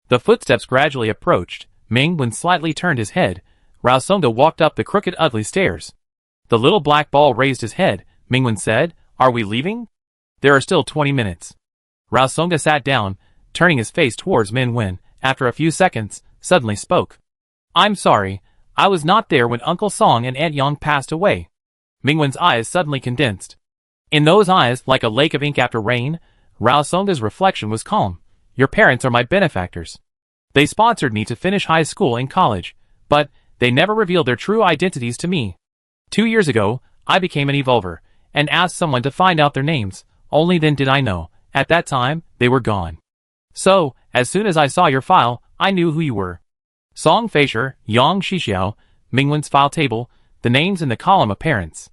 The footsteps gradually approached. Mingwen slightly turned his head. Rao Songda walked up the crooked ugly stairs. The little black ball raised his head. Mingwen said, "Are we leaving?" "There are still 20 minutes. Rao Songda sat down, turning his face towards Minwen. After a few seconds, suddenly spoke. "I'm sorry, I was not there when Uncle Song and Aunt Yang passed away." Mingwen's eyes suddenly condensed. In those eyes, like a lake of ink after rain, Rao Songda's reflection was calm. Your parents are my benefactors. They sponsored me to finish high school and college, but they never revealed their true identities to me. 2 years ago, I became an evolver, and asked someone to find out their names. Only then did I know. At that time, they were gone. So, as soon as I saw your file, I knew who you were. Song Feisher, Yang Shixiao, Mingwen's file table, the names in the column of parents.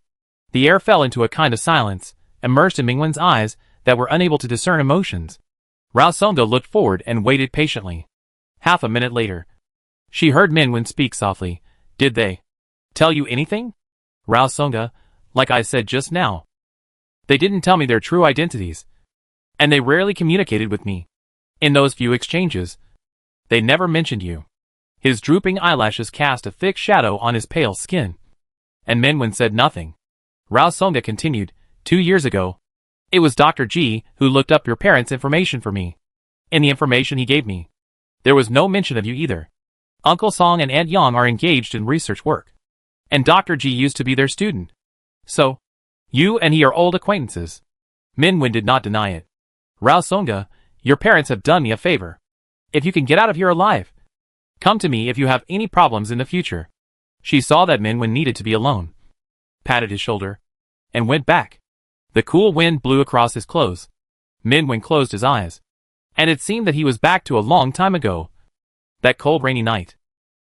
The air fell into a kind of silence, immersed in Mingwen's eyes that were unable to discern emotions. Rao Songda looked forward and waited patiently. Half a minute later, she heard Minwen speak softly. Did they tell you anything? Rao Songda, like I said just now. They didn't tell me their true identities, and they rarely communicated with me. In those few exchanges, they never mentioned you. His drooping eyelashes cast a thick shadow on his pale skin, and Minwen said nothing. Rao Songda continued, 2 years ago, it was Dr. G who looked up your parents' information for me. In the information he gave me, there was no mention of you either. Uncle Song and Aunt Yang are engaged in research work, and Dr. G used to be their student. So, you and he are old acquaintances. Minwen did not deny it. Rao Songda, your parents have done me a favor. If you can get out of here alive, come to me if you have any problems in the future. She saw that Minwen needed to be alone, patted his shoulder, and went back. The cool wind blew across his clothes. Minwen closed his eyes, and it seemed that he was back to a long time ago. That cold rainy night.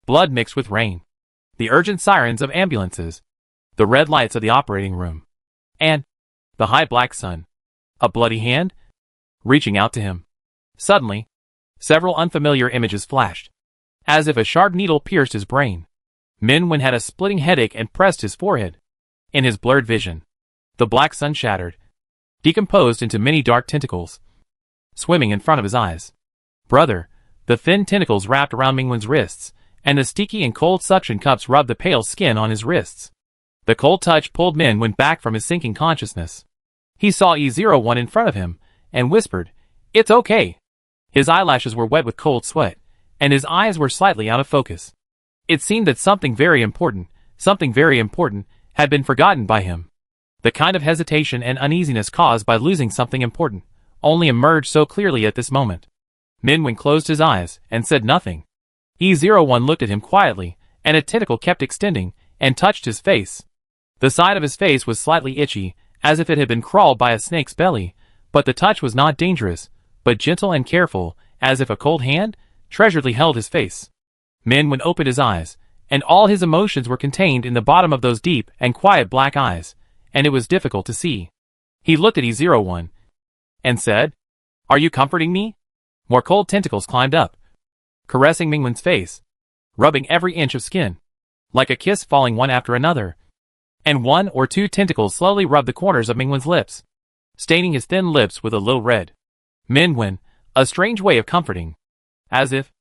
Blood mixed with rain. The urgent sirens of ambulances. The red lights of the operating room. And the high black sun. A bloody hand? Reaching out to him. Suddenly, several unfamiliar images flashed. As if a sharp needle pierced his brain. Minwen had a splitting headache and pressed his forehead. In his blurred vision, the black sun shattered, decomposed into many dark tentacles, swimming in front of his eyes. Brother, the thin tentacles wrapped around Mingwen's wrists, and the sticky and cold suction cups rubbed the pale skin on his wrists. The cold touch pulled Minwen back from his sinking consciousness. He saw E01 in front of him, and whispered, "It's okay." His eyelashes were wet with cold sweat, and his eyes were slightly out of focus. It seemed that something very important, had been forgotten by him. The kind of hesitation and uneasiness caused by losing something important only emerged so clearly at this moment. Minwen closed his eyes and said nothing. E01 looked at him quietly, and a tentacle kept extending and touched his face. The side of his face was slightly itchy, as if it had been crawled by a snake's belly, but the touch was not dangerous, but gentle and careful, as if a cold hand treasuredly held his face. Minwen opened his eyes, and all his emotions were contained in the bottom of those deep and quiet black eyes, and it was difficult to see. He looked at E01 and said, "Are you comforting me?" More cold tentacles climbed up, caressing Mingwen's face, rubbing every inch of skin, like a kiss falling one after another. And one or two tentacles slowly rubbed the corners of Mingwen's lips, staining his thin lips with a little red. Minwen, a strange way of comforting. As if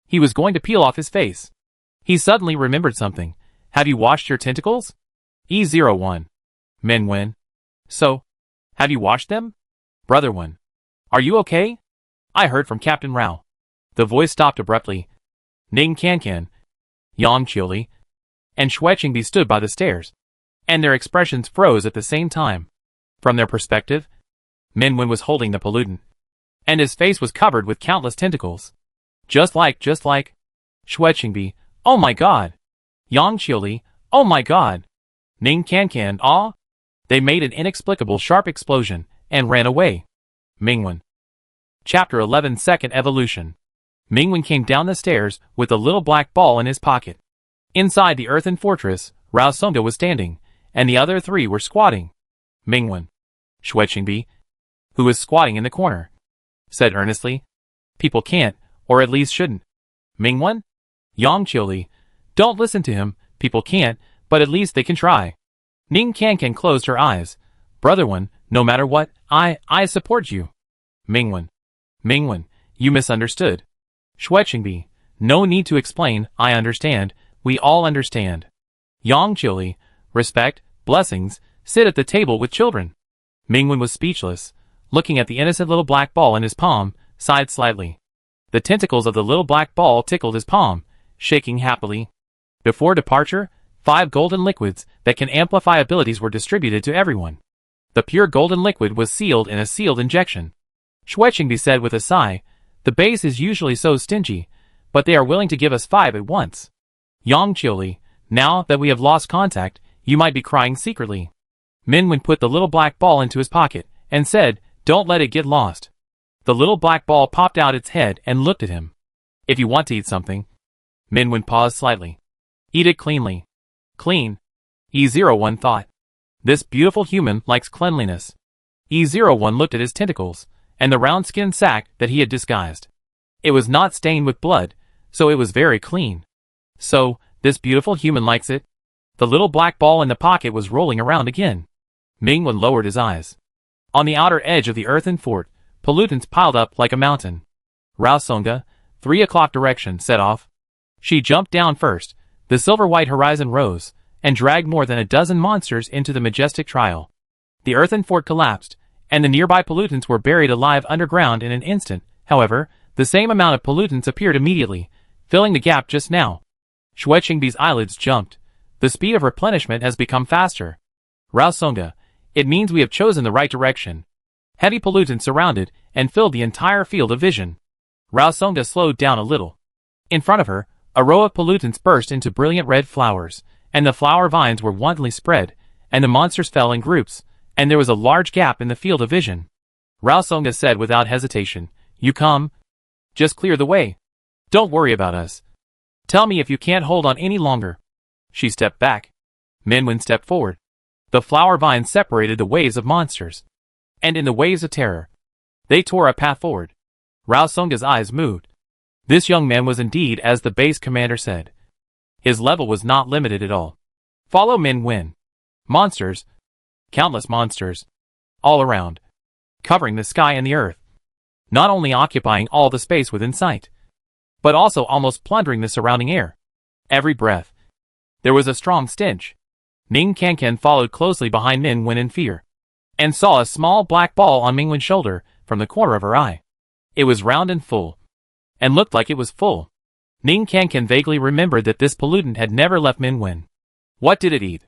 he was going to peel off his face. He suddenly remembered something. "Have you washed your tentacles?" E01. Minwen. "So, have you washed them?" Brother 1. "Are you okay?" "I heard from Captain Rao." The voice stopped abruptly. Ning Kankan, Yang Chili, and Shwechingbi stood by the stairs, and their expressions froze at the same time. From their perspective, Minwen was holding the pollutant, and his face was covered with countless tentacles. Just like Shwechingbi, "Oh my god." Yang Chili, "Oh my god." Ning Kankan, "Ah." They made an inexplicable sharp explosion, and ran away. Mingwen. Chapter 11. Second Evolution. Mingwen came down the stairs with the little black ball in his pocket. Inside the earthen fortress, Rao Songa was standing, and the other three were squatting. Mingwen. Shwechingbi, who was squatting in the corner, said earnestly, "People can't, or at least shouldn't." Mingwen. Yang Chili, "Don't listen to him, people can't, but at least they can try." Ning Kankan closed her eyes. "Brother 1, no matter what, I support you." Mingwen. Mingwen, you misunderstood. Shwechingbi, no need to explain, I understand, we all understand. Yang Chili, respect, blessings, sit at the table with children. Mingwen was speechless, looking at the innocent little black ball in his palm, sighed slightly. The tentacles of the little black ball tickled his palm, shaking happily. Before departure, 5 golden liquids that can amplify abilities were distributed to everyone. The pure golden liquid was sealed in a sealed injection. Shwechingbi said with a sigh, "The base is usually so stingy, but they are willing to give us 5 at once." Yang Chili, now that we have lost contact, you might be crying secretly. Minwen put the little black ball into his pocket, and said, "Don't let it get lost." The little black ball popped out its head and looked at him. "If you want to eat something." Minwen paused slightly. "Eat it cleanly." Clean. E01 thought. This beautiful human likes cleanliness. E01 looked at his tentacles, and the round skin sac that he had disguised. It was not stained with blood, so it was very clean. So, this beautiful human likes it? The little black ball in the pocket was rolling around again. Mingwen lowered his eyes. On the outer edge of the earthen fort, pollutants piled up like a mountain. Rao Songa, 3 o'clock direction, set off. She jumped down first. The silver-white horizon rose, and dragged more than a dozen monsters into the majestic trial. The earthen fort collapsed, and the nearby pollutants were buried alive underground in an instant. However, the same amount of pollutants appeared immediately, filling the gap just now. Shwechingbi's eyelids jumped. The speed of replenishment has become faster. Rao Songa, it means we have chosen the right direction. Heavy pollutants surrounded and filled the entire field of vision. Rao Songa slowed down a little. In front of her, a row of pollutants burst into brilliant red flowers, and the flower vines were wantonly spread, and the monsters fell in groups, and there was a large gap in the field of vision. Rao Songa said without hesitation, "You come. Just clear the way. Don't worry about us. Tell me if you can't hold on any longer." She stepped back. Minwen stepped forward. The flower vines separated the waves of monsters. And in the waves of terror, they tore a path forward. Rao Songa's eyes moved. This young man was indeed as the base commander said. His level was not limited at all. Follow Minwen. Monsters. Countless monsters. All around. Covering the sky and the earth. Not only occupying all the space within sight, but also almost plundering the surrounding air. Every breath. There was a strong stench. Ning Kankan followed closely behind Minwen in fear, and saw a small black ball on Mingwen's shoulder from the corner of her eye. It was round and full, and looked like it was full. Ning Kankan vaguely remembered that this pollutant had never left Minwen. What did it eat?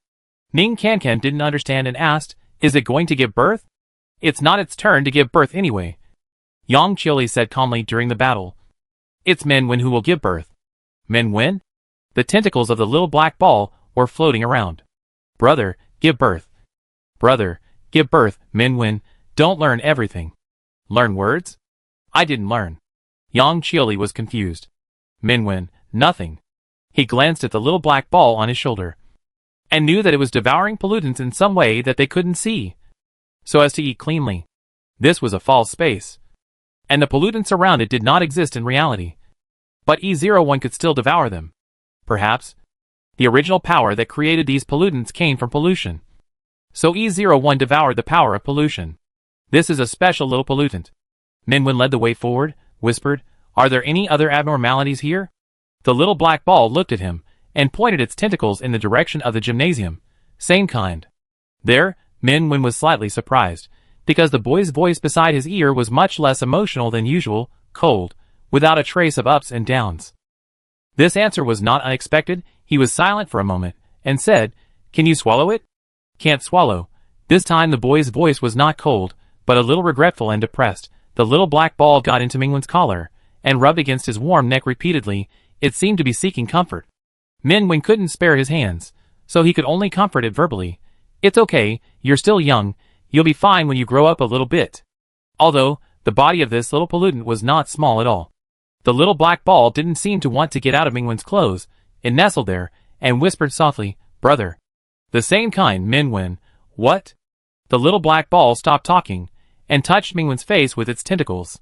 Ning Kankan didn't understand and asked, "Is it going to give birth?" "It's not its turn to give birth anyway," Yang Qiuli said calmly during the battle. "It's Minwen who will give birth." Minwen? The tentacles of the little black ball were floating around. "Brother, give birth. Brother, give birth." Minwen, "Don't learn everything." "Learn words?" "I didn't learn." Yang Qiuli was confused. Minwen, "Nothing." He glanced at the little black ball on his shoulder, and knew that it was devouring pollutants in some way that they couldn't see, so as to eat cleanly. This was a false space, and the pollutants around it did not exist in reality. But E01 could still devour them. Perhaps the original power that created these pollutants came from pollution. So E01 devoured the power of pollution. This is a special little pollutant. Minwen led the way forward, whispered, "Are there any other abnormalities here?" The little black ball looked at him, and pointed its tentacles in the direction of the gymnasium. "Same kind." There, Minwen was slightly surprised, because the boy's voice beside his ear was much less emotional than usual, cold, without a trace of ups and downs. This answer was not unexpected. He was silent for a moment, and said, "Can you swallow it?" "Can't swallow." This time the boy's voice was not cold, but a little regretful and depressed. The little black ball got into Mingwen's collar, and rubbed against his warm neck repeatedly. It seemed to be seeking comfort. Minwen couldn't spare his hands, so he could only comfort it verbally. "It's okay, you're still young, you'll be fine when you grow up a little bit." Although, the body of this little pollutant was not small at all. The little black ball didn't seem to want to get out of Mingwen's clothes. It nestled there, and whispered softly, "Brother." "The same kind." Minwen, "What?" The little black ball stopped talking, and touched Mingwen's face with its tentacles.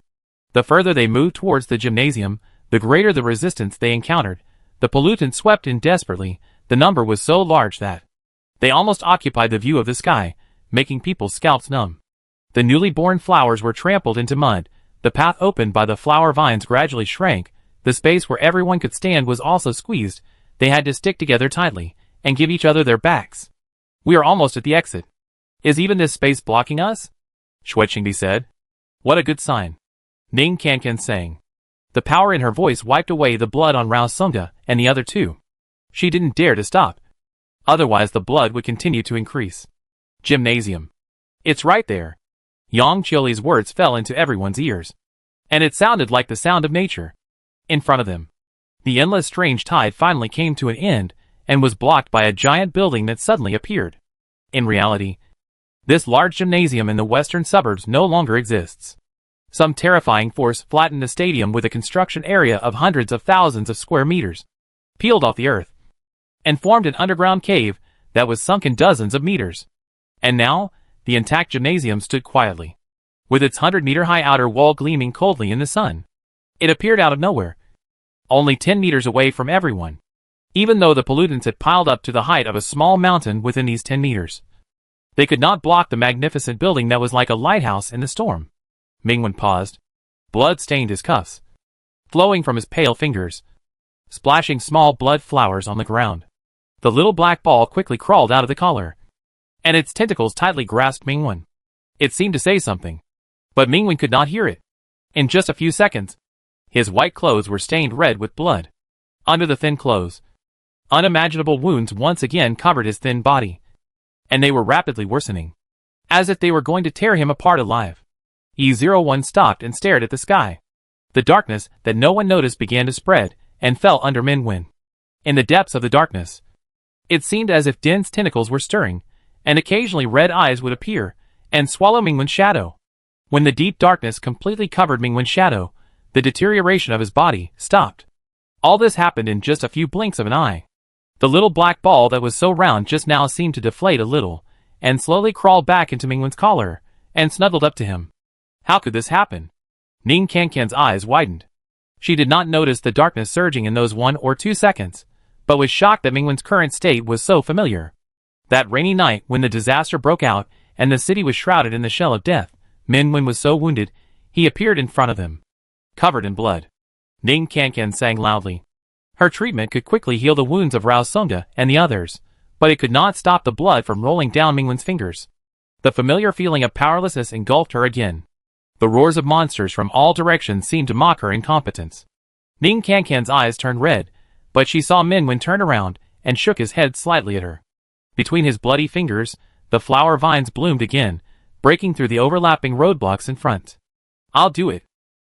The further they moved towards the gymnasium, the greater the resistance they encountered. The pollutant swept in desperately. The number was so large that they almost occupied the view of the sky, making people's scalps numb. The newly born flowers were trampled into mud. The path opened by the flower vines gradually shrank. The space where everyone could stand was also squeezed. They had to stick together tightly, and give each other their backs. "We are almost at the exit. Is even this space blocking us?" Shuiqingdi said. "What a good sign." Ning Kankan sang. The power in her voice wiped away the blood on Rao Songa and the other two. She didn't dare to stop. Otherwise the blood would continue to increase. "Gymnasium. It's right there." Yang Qiuli's words fell into everyone's ears, and it sounded like the sound of nature. In front of them, the endless strange tide finally came to an end, and was blocked by a giant building that suddenly appeared. In reality, this large gymnasium in the western suburbs no longer exists. Some terrifying force flattened the stadium with a construction area of hundreds of thousands of square meters, peeled off the earth, and formed an underground cave that was sunken dozens of meters. And now, the intact gymnasium stood quietly, with its 100-meter-high outer wall gleaming coldly in the sun. It appeared out of nowhere, only 10 meters away from everyone, even though the pollutants had piled up to the height of a small mountain within these 10 meters. They could not block the magnificent building that was like a lighthouse in the storm. Mingwen paused. Blood stained his cuffs, flowing from his pale fingers, splashing small blood flowers on the ground. The little black ball quickly crawled out of the collar, and its tentacles tightly grasped Mingwen. It seemed to say something, but Mingwen could not hear it. In just a few seconds, his white clothes were stained red with blood. Under the thin clothes, unimaginable wounds once again covered his thin body, and they were rapidly worsening, as if they were going to tear him apart alive. E01 stopped and stared at the sky. The darkness that no one noticed began to spread, and fell under Minwen. In the depths of the darkness, it seemed as if dense tentacles were stirring, and occasionally red eyes would appear, and swallow Mingwen's shadow. When the deep darkness completely covered Mingwen's shadow, the deterioration of his body stopped. All this happened in just a few blinks of an eye. The little black ball that was so round just now seemed to deflate a little, and slowly crawled back into Mingwen's collar, and snuggled up to him. How could this happen? Ning Kankan's eyes widened. She did not notice the darkness surging in those 1 or 2 seconds, but was shocked that Mingwen's current state was so familiar. That rainy night when the disaster broke out and the city was shrouded in the shell of death, Minwen was so wounded, he appeared in front of him, covered in blood. Ning Kankan sang loudly. Her treatment could quickly heal the wounds of Rao Songda and the others, but it could not stop the blood from rolling down Mingwen's fingers. The familiar feeling of powerlessness engulfed her again. The roars of monsters from all directions seemed to mock her incompetence. Ning Kankan's eyes turned red, but she saw Minwen turn around and shook his head slightly at her. Between his bloody fingers, the flower vines bloomed again, breaking through the overlapping roadblocks in front. I'll do it.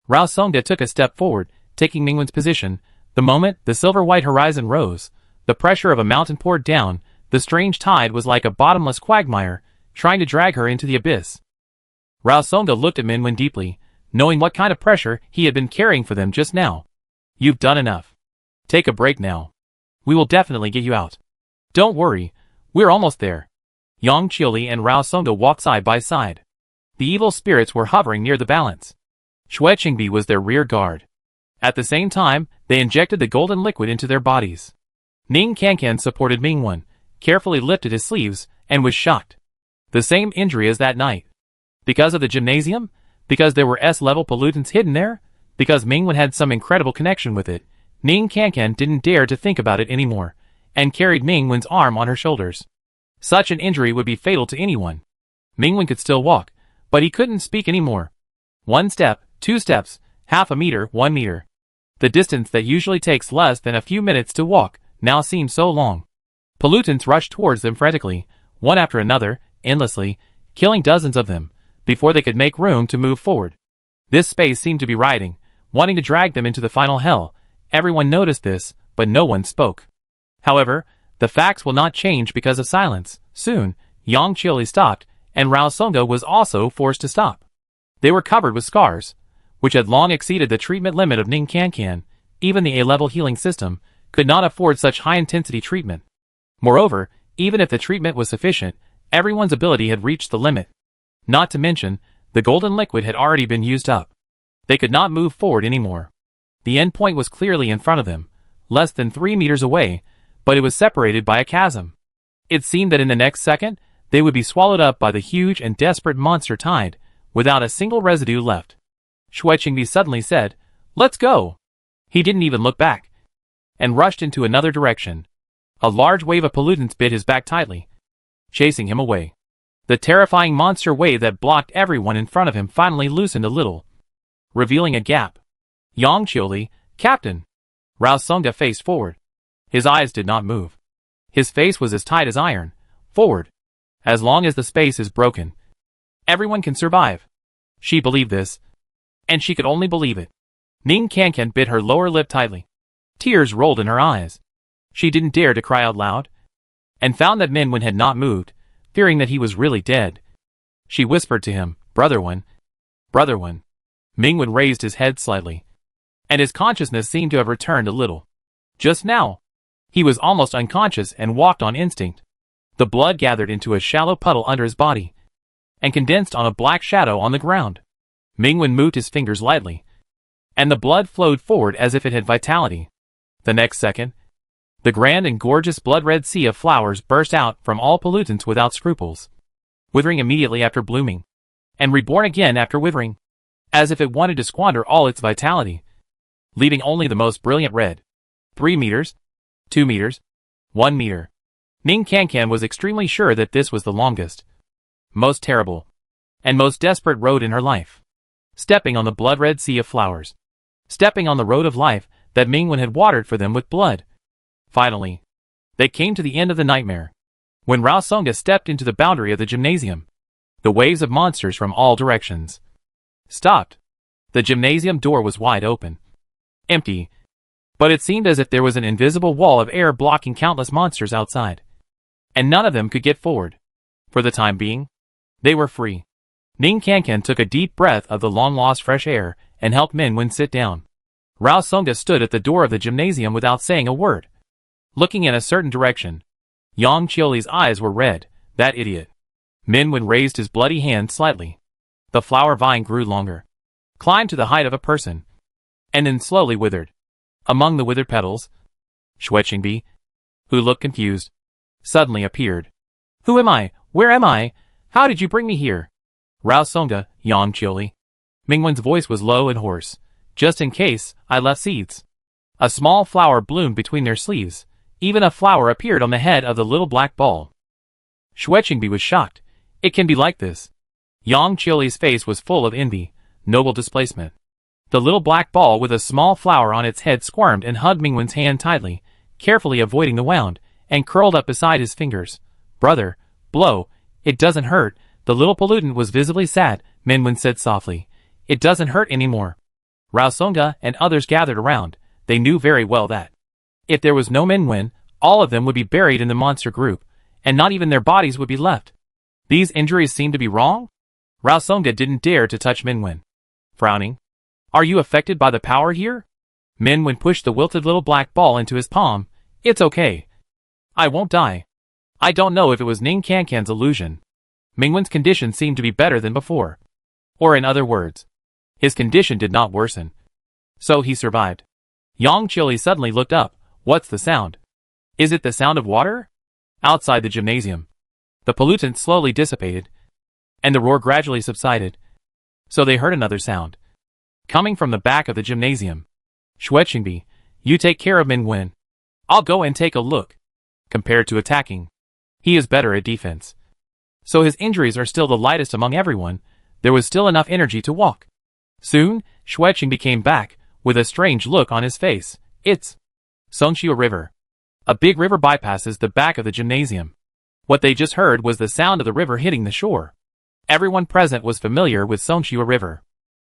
Rao Songda took a step forward, taking Mingwen's position. The moment the silver-white horizon rose, the pressure of a mountain poured down. The strange tide was like a bottomless quagmire, trying to drag her into the abyss. Rao Songda looked at Minwen deeply, knowing what kind of pressure he had been carrying for them just now. You've done enough. Take a break now. We will definitely get you out. Don't worry, we're almost there. Yang Qiuli and Rao Songda walked side by side. The evil spirits were hovering near the balance. Xue Qingbi was their rear guard. At the same time, they injected the golden liquid into their bodies. Ning Kankan supported Mingwen, carefully lifted his sleeves, and was shocked. The same injury as that night. Because of the gymnasium? Because there were S-level pollutants hidden there? Because Mingwen had some incredible connection with it, Ning Kankan didn't dare to think about it anymore, and carried Mingwen's arm on her shoulders. Such an injury would be fatal to anyone. Mingwen could still walk, but he couldn't speak anymore. 1 step, 2 steps, half a meter, 1 meter. The distance that usually takes less than a few minutes to walk now seemed so long. Pollutants rushed towards them frantically, one after another, endlessly, killing dozens of them, before they could make room to move forward. This space seemed to be rioting, wanting to drag them into the final hell. Everyone noticed this, but no one spoke. However, the facts will not change because of silence. Soon, Yang Qiuli stopped, and Rao Songda was also forced to stop. They were covered with scars, which had long exceeded the treatment limit of Ning Kankan. Even the A-level healing system could not afford such high-intensity treatment. Moreover, even if the treatment was sufficient, everyone's ability had reached the limit. Not to mention, the golden liquid had already been used up. They could not move forward anymore. The end point was clearly in front of them, less than 3 meters away, but it was separated by a chasm. It seemed that in the next second, they would be swallowed up by the huge and desperate monster tide, without a single residue left. Xue Qingbi suddenly said, "Let's go!" He didn't even look back, and rushed into another direction. A large wave of pollutants bit his back tightly, chasing him away. The terrifying monster wave that blocked everyone in front of him finally loosened a little, revealing a gap. Yang Qiuli, Captain! Rao Songda faced forward. His eyes did not move. His face was as tight as iron. Forward. As long as the space is broken, everyone can survive. She believed this, and she could only believe it. Ning Kankan bit her lower lip tightly. Tears rolled in her eyes. She didn't dare to cry out loud, and found that Minwen had not moved, fearing that he was really dead. She whispered to him, "Brother One. Brother One." Mingwen raised his head slightly, and his consciousness seemed to have returned a little. Just now, he was almost unconscious and walked on instinct. The blood gathered into a shallow puddle under his body, and condensed on a black shadow on the ground. Mingwen moved his fingers lightly, and the blood flowed forward as if it had vitality. The next second, the grand and gorgeous blood-red sea of flowers burst out from all pollutants without scruples, withering immediately after blooming, and reborn again after withering, as if it wanted to squander all its vitality, leaving only the most brilliant red. 3 meters, 2 meters, 1 meter. Ning Kankan was extremely sure that this was the longest, most terrible, and most desperate road in her life. Stepping on the blood-red sea of flowers. Stepping on the road of life that Mingwen had watered for them with blood. Finally, they came to the end of the nightmare. When Rao Songda stepped into the boundary of the gymnasium, the waves of monsters from all directions stopped. The gymnasium door was wide open. Empty. But it seemed as if there was an invisible wall of air blocking countless monsters outside. And none of them could get forward. For the time being, they were free. Ning Kankan took a deep breath of the long-lost fresh air and helped Minwen sit down. Rao Songda stood at the door of the gymnasium without saying a word. Looking in a certain direction. Yang Qiuli's eyes were red. That idiot. Minwen raised his bloody hand slightly. The flower vine grew longer. Climbed to the height of a person. And then slowly withered. Among the withered petals, Xue Qingbi, who looked confused, suddenly appeared. Who am I? Where am I? How did you bring me here? Rao Songda, Yang Qiuli. Mingwen's voice was low and hoarse. Just in case, I left seeds. A small flower bloomed between their sleeves. Even a flower appeared on the head of the little black ball. Xue Qingbi was shocked. It can be like this. Yang Qiuli's face was full of envy, noble displacement. The little black ball with a small flower on its head squirmed and hugged Mingwen's hand tightly, carefully avoiding the wound, and curled up beside his fingers. Brother, blow. It doesn't hurt. The little pollutant was visibly sad, Minwen said softly. It doesn't hurt anymore. Rao Songda and others gathered around. They knew very well that if there was no Minwen, all of them would be buried in the monster group, and not even their bodies would be left. These injuries seemed to be wrong? Rao Songda didn't dare to touch Minwen. Frowning. Are you affected by the power here? Minwen pushed the wilted little black ball into his palm. It's okay. I won't die. I don't know if it was Ning Kankan's illusion. Mingwen's condition seemed to be better than before. Or in other words, his condition did not worsen. So he survived. Yang Qiuli suddenly looked up. What's the sound? Is it the sound of water? Outside the gymnasium. The pollutant slowly dissipated, and the roar gradually subsided. So they heard another sound. Coming from the back of the gymnasium. Xue Qingbi, you take care of Minwen. I'll go and take a look. Compared to attacking, he is better at defense. So his injuries are still the lightest among everyone. There was still enough energy to walk. Soon, Xue Qingbi came back, with a strange look on his face. It's Songxiu River. A big river bypasses the back of the gymnasium. What they just heard was the sound of the river hitting the shore. Everyone present was familiar with Songxiu River.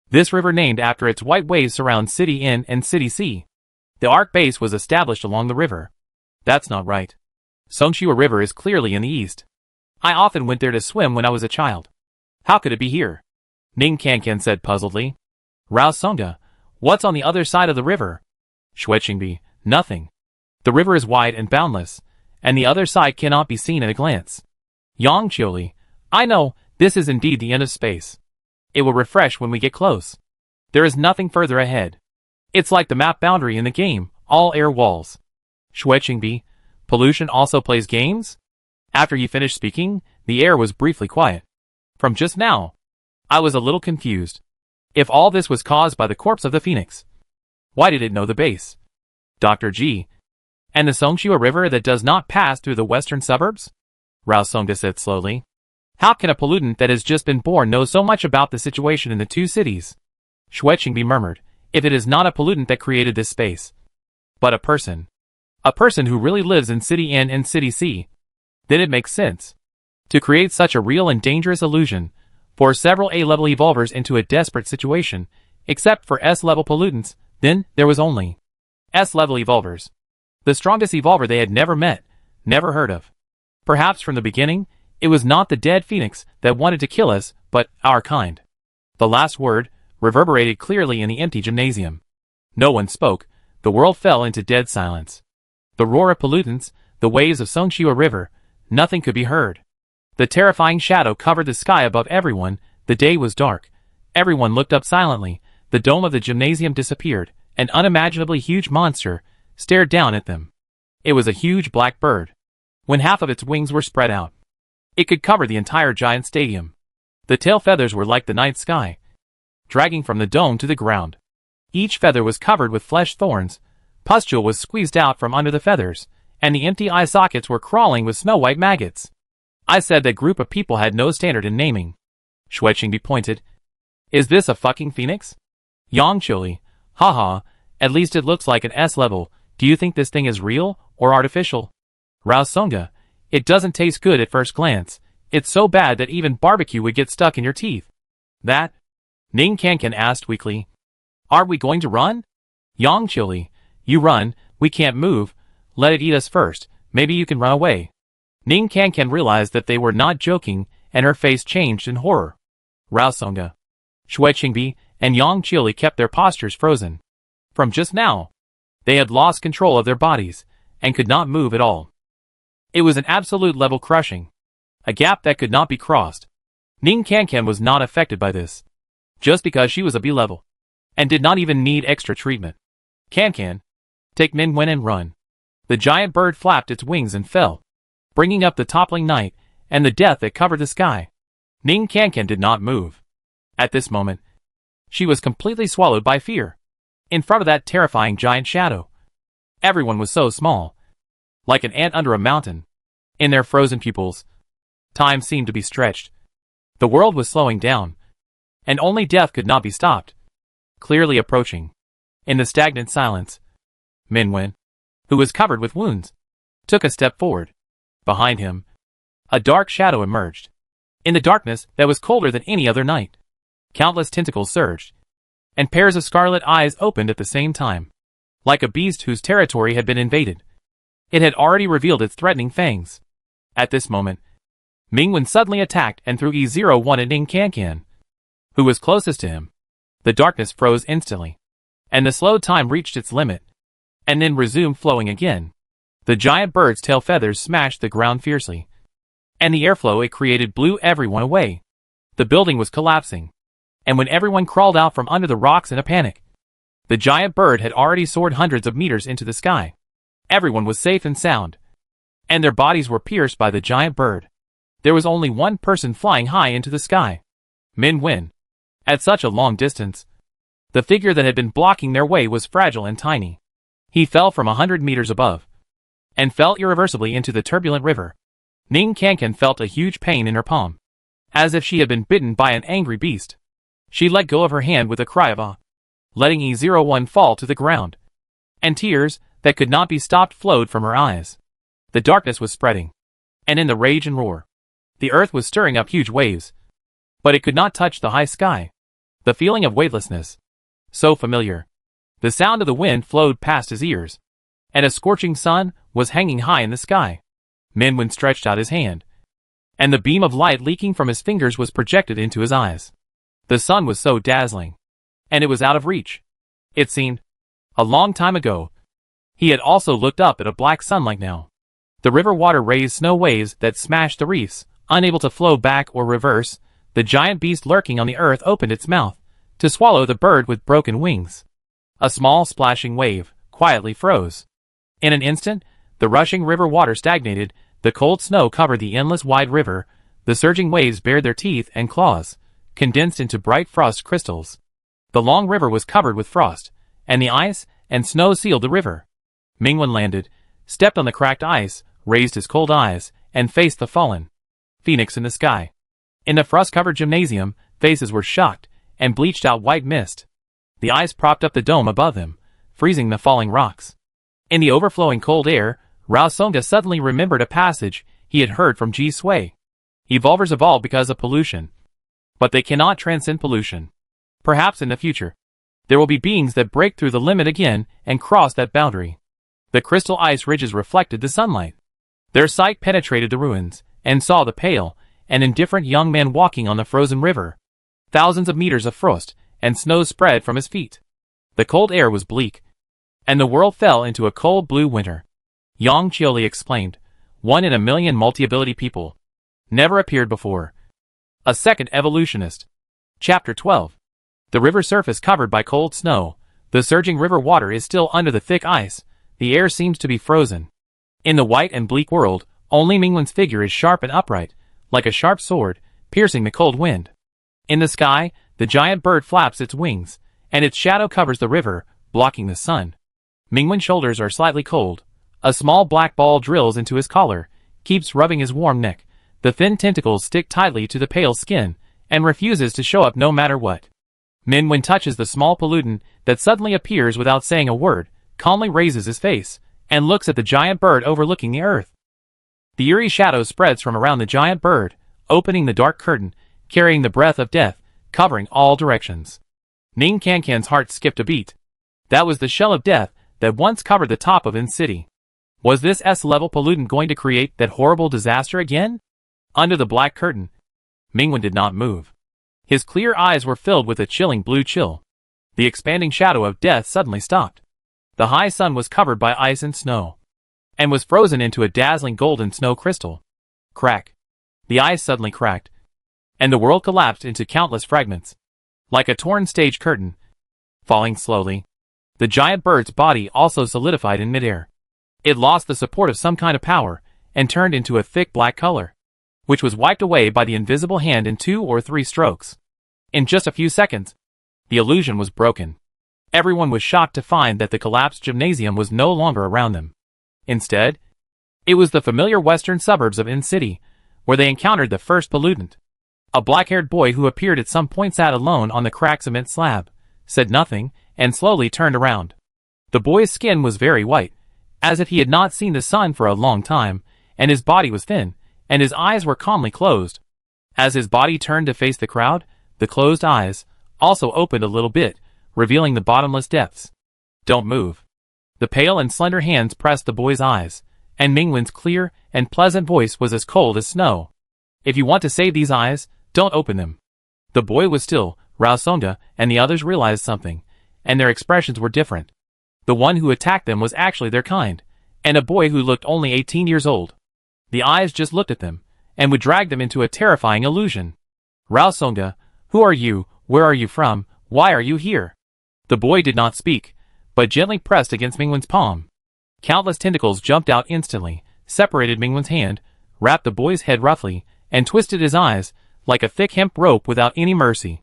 This river named after its white waves surrounds City Inn and City Sea. The Ark base was established along the river. That's not right. Songxiu River is clearly in the east. I often went there to swim when I was a child. How could it be here? Ning Kankan said puzzledly. Rao Songda, what's on the other side of the river? Xue Qingbi, nothing. The river is wide and boundless, and the other side cannot be seen at a glance. Yang Qiuli, I know, this is indeed the end of space. It will refresh when we get close. There is nothing further ahead. It's like the map boundary in the game, all air walls. Xue Qingbi, pollution also plays games? After he finished speaking, the air was briefly quiet. From just now, I was a little confused. If all this was caused by the corpse of the phoenix, why did it know the base? Dr. G. And the Songxiu River that does not pass through the western suburbs? Rao Songda said slowly. How can a pollutant that has just been born know so much about the situation in the two cities? Xue Qingbi murmured, if it is not a pollutant that created this space, but a person who really lives in City Inn and City Sea, then it makes sense to create such a real and dangerous illusion, for several A-level evolvers into a desperate situation, except for S-level pollutants, then there was only S-level evolvers. The strongest evolver they had never met, never heard of. Perhaps from the beginning, it was not the dead phoenix that wanted to kill us, but our kind. The last word reverberated clearly in the empty gymnasium. No one spoke. The world fell into dead silence. The roar of pollutants, the waves of Songxiu River, nothing could be heard. The terrifying shadow covered the sky above everyone. The day was dark. Everyone looked up silently. The dome of the gymnasium disappeared. An unimaginably huge monster stared down at them. It was a huge black bird. When half of its wings were spread out, it could cover the entire giant stadium. The tail feathers were like the night sky, dragging from the dome to the ground. Each feather was covered with flesh thorns. Pustule was squeezed out from under the feathers, and the empty eye sockets were crawling with snow-white maggots. I said that group of people had no standard in naming. Xue Qingbi pointed. Is this a fucking phoenix? Yang Qiuli, haha, at least it looks like an S-level. Do you think this thing is real or artificial? Rao Songda, it doesn't taste good at first glance. It's so bad that even barbecue would get stuck in your teeth. That? Ning Kankan asked weakly. Are we going to run? Cutie, you run, we can't move, let it eat us first, maybe you can run away. Ning Can realized that they were not joking, and her face changed in horror. Rao Songa, Shui Qingbi, and Cutie kept their postures frozen. From just now, they had lost control of their bodies, and could not move at all. It was an absolute level crushing. A gap that could not be crossed. Ning Can was not affected by this. Just because she was a B level. And did not even need extra treatment. Can, take Minwen and run. The giant bird flapped its wings and fell, bringing up the toppling night, and the death that covered the sky. Ning Can did not move. At this moment, she was completely swallowed by fear. In front of that terrifying giant shadow. Everyone was so small. Like an ant under a mountain. In their frozen pupils, time seemed to be stretched. The world was slowing down. And only death could not be stopped. Clearly approaching. In the stagnant silence, Minwen, who was covered with wounds, took a step forward. Behind him, a dark shadow emerged. In the darkness that was colder than any other night, countless tentacles surged, and pairs of scarlet eyes opened at the same time. Like a beast whose territory had been invaded. It had already revealed its threatening fangs. At this moment, Minwen suddenly attacked and threw E01 at Ning Can, who was closest to him. The darkness froze instantly, and the slow time reached its limit, and then resumed flowing again. The giant bird's tail feathers smashed the ground fiercely, and the airflow it created blew everyone away. The building was collapsing, and when everyone crawled out from under the rocks in a panic, the giant bird had already soared hundreds of meters into the sky. Everyone was safe and sound, and their bodies were pierced by the giant bird. There was only one person flying high into the sky. Minwen. At such a long distance, the figure that had been blocking their way was fragile and tiny. He fell from 100 meters above, and fell irreversibly into the turbulent river. Ning Can felt a huge pain in her palm, as if she had been bitten by an angry beast. She let go of her hand with a cry of awe, letting E01 fall to the ground, and tears that could not be stopped flowed from her eyes. The darkness was spreading, and in the rage and roar, the earth was stirring up huge waves, but it could not touch the high sky. The feeling of weightlessness, so familiar. The sound of the wind flowed past his ears, and a scorching sun was hanging high in the sky. Minwen stretched out his hand, and the beam of light leaking from his fingers was projected into his eyes. The sun was so dazzling, and it was out of reach. It seemed a long time ago. He had also looked up at a black sunlight now. The river water raised snow waves that smashed the reefs, unable to flow back or reverse. The giant beast lurking on the earth opened its mouth to swallow the bird with broken wings. A small splashing wave quietly froze. In an instant, the rushing river water stagnated, the cold snow covered the endless wide river, the surging waves bared their teeth and claws, condensed into bright frost crystals. The long river was covered with frost, and the ice and snow sealed the river. Minwen landed, stepped on the cracked ice, raised his cold eyes, and faced the fallen phoenix in the sky. In the frost-covered gymnasium, faces were shocked and bleached out white mist. The ice propped up the dome above them, freezing the falling rocks. In the overflowing cold air, Rao Songa suddenly remembered a passage he had heard from Ji Sui. Evolvers evolve because of pollution, but they cannot transcend pollution. Perhaps in the future, there will be beings that break through the limit again and cross that boundary. The crystal ice ridges reflected the sunlight. Their sight penetrated the ruins, and saw the pale and indifferent young man walking on the frozen river. Thousands of meters of frost and snow spread from his feet. The cold air was bleak, and the world fell into a cold blue winter. Cutie explained, 1 in a million multi-ability people. Never appeared before. A second evolutionist. Chapter 12. The river surface covered by cold snow. The surging river water is still under the thick ice. The air seems to be frozen. In the white and bleak world, only Minwen's figure is sharp and upright, like a sharp sword, piercing the cold wind. In the sky, the giant bird flaps its wings, and its shadow covers the river, blocking the sun. Minwen's shoulders are slightly cold. A small black ball drills into his collar, keeps rubbing his warm neck. The thin tentacles stick tightly to the pale skin, and refuses to show up no matter what. Minwen touches the small pollutant that suddenly appears without saying a word, calmly raises his face, and looks at the giant bird overlooking the earth. The eerie shadow spreads from around the giant bird, opening the dark curtain, carrying the breath of death, covering all directions. Ning Cancan's heart skipped a beat. That was the shell of death that once covered the top of In City. Was this S-level pollutant going to create that horrible disaster again? Under the black curtain, Mingwen did not move. His clear eyes were filled with a chilling blue chill. The expanding shadow of death suddenly stopped. The high sun was covered by ice and snow, and was frozen into a dazzling golden snow crystal. Crack. The ice suddenly cracked, and the world collapsed into countless fragments, like a torn stage curtain. Falling slowly, the giant bird's body also solidified in midair. It lost the support of some kind of power, and turned into a thick black color, which was wiped away by the invisible hand in 2 or 3 strokes. In just a few seconds, the illusion was broken. Everyone was shocked to find that the collapsed gymnasium was no longer around them. Instead, it was the familiar western suburbs of In City, where they encountered the first pollutant. A black-haired boy who appeared at some point sat alone on the cracked cement slab, said nothing, and slowly turned around. The boy's skin was very white, as if he had not seen the sun for a long time, and his body was thin, and his eyes were calmly closed. As his body turned to face the crowd, the closed eyes also opened a little bit, revealing the bottomless depths. Don't move. The pale and slender hands pressed the boy's eyes, and Mingwen's clear and pleasant voice was as cold as snow. If you want to save these eyes, don't open them. The boy was still. Rao Songa and the others realized something, and their expressions were different. The one who attacked them was actually their kind, and a boy who looked only 18 years old. The eyes just looked at them, and would drag them into a terrifying illusion. Rao Songa, who are you, where are you from, why are you here? The boy did not speak, but gently pressed against Mingwen's palm. Countless tentacles jumped out instantly, separated Mingwen's hand, wrapped the boy's head roughly, and twisted his eyes, like a thick hemp rope without any mercy.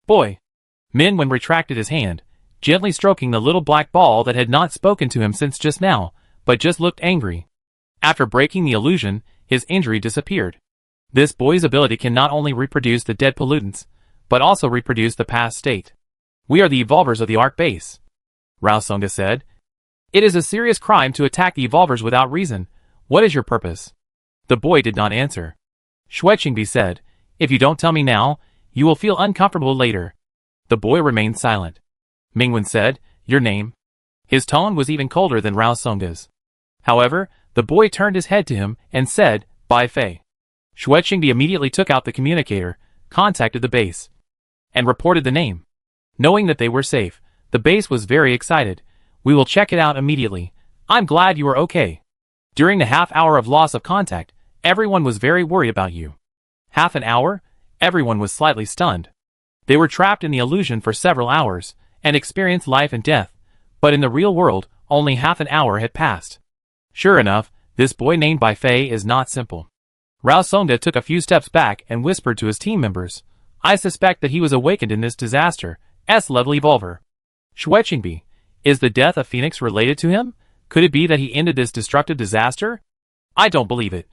Boy! Mingwen retracted his hand, gently stroking the little black ball that had not spoken to him since just now, but just looked angry. After breaking the illusion, his injury disappeared. This boy's ability can not only reproduce the dead pollutants, but also reproduce the past state. We are the evolvers of the Ark base, Rao Songa said. It is a serious crime to attack the evolvers without reason. What is your purpose? The boy did not answer. Xueqingbi said, if you don't tell me now, you will feel uncomfortable later. The boy remained silent. Mingwen said, your name? His tone was even colder than Rao Songa's. However, the boy turned his head to him and said, Bai Fei. Xueqingbi immediately took out the communicator, contacted the base, and reported the name. Knowing that they were safe, the base was very excited. We will check it out immediately. I'm glad you are okay. During the half-hour of loss of contact, everyone was very worried about you. Half an hour? Everyone was slightly stunned. They were trapped in the illusion for several hours, and experienced life and death, but in the real world, only half an hour had passed. Sure enough, this boy named Bai Fei is not simple. Rao Songa took a few steps back and whispered to his team members, I suspect that he was awakened in this disaster, S-level evolver. Xueqingbi, is the death of Phoenix related to him? Could it be that he ended this destructive disaster? I don't believe it.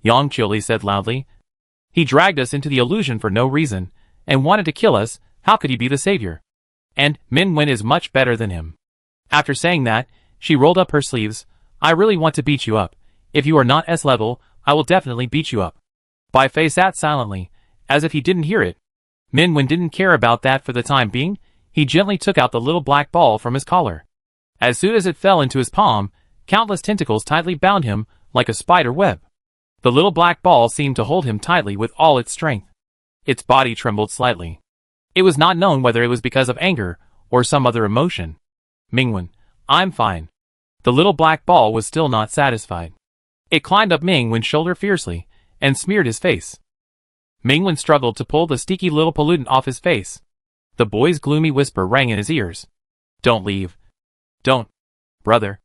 Yang Chili said loudly. He dragged us into the illusion for no reason, and wanted to kill us. How could he be the savior? And Mingwen is much better than him. After saying that, she rolled up her sleeves. I really want to beat you up. If you are not S-level, I will definitely beat you up. Bai Fei sat silently, as if he didn't hear it. Mingwen didn't care about that for the time being. He gently took out the little black ball from his collar. As soon as it fell into his palm, countless tentacles tightly bound him, like a spider web. The little black ball seemed to hold him tightly with all its strength. Its body trembled slightly. It was not known whether it was because of anger, or some other emotion. Mingwen, I'm fine. The little black ball was still not satisfied. It climbed up Mingwen's shoulder fiercely, and smeared his face. Mingwen struggled to pull the sticky little pollutant off his face. The boy's gloomy whisper rang in his ears. Don't leave. Don't. Brother.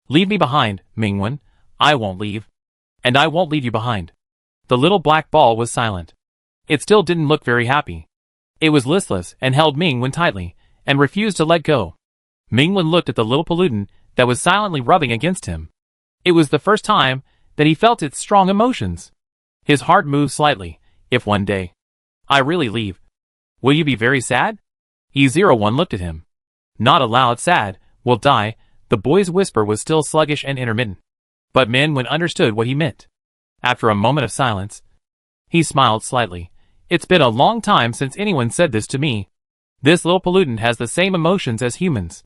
Leave me behind, Mingwen. I won't leave. And I won't leave you behind. The little black ball was silent. It still didn't look very happy. It was listless and held Mingwen tightly, and refused to let go. Mingwen looked at the little pollutant that was silently rubbing against him. It was the first time that he felt its strong emotions. His heart moved slightly. If one day I really leave, will you be very sad? E01 looked at him. Not aloud sad, will die. The boy's whisper was still sluggish and intermittent. But Mingwen understood what he meant. After a moment of silence, he smiled slightly. It's been a long time since anyone said this to me. This little pollutant has the same emotions as humans.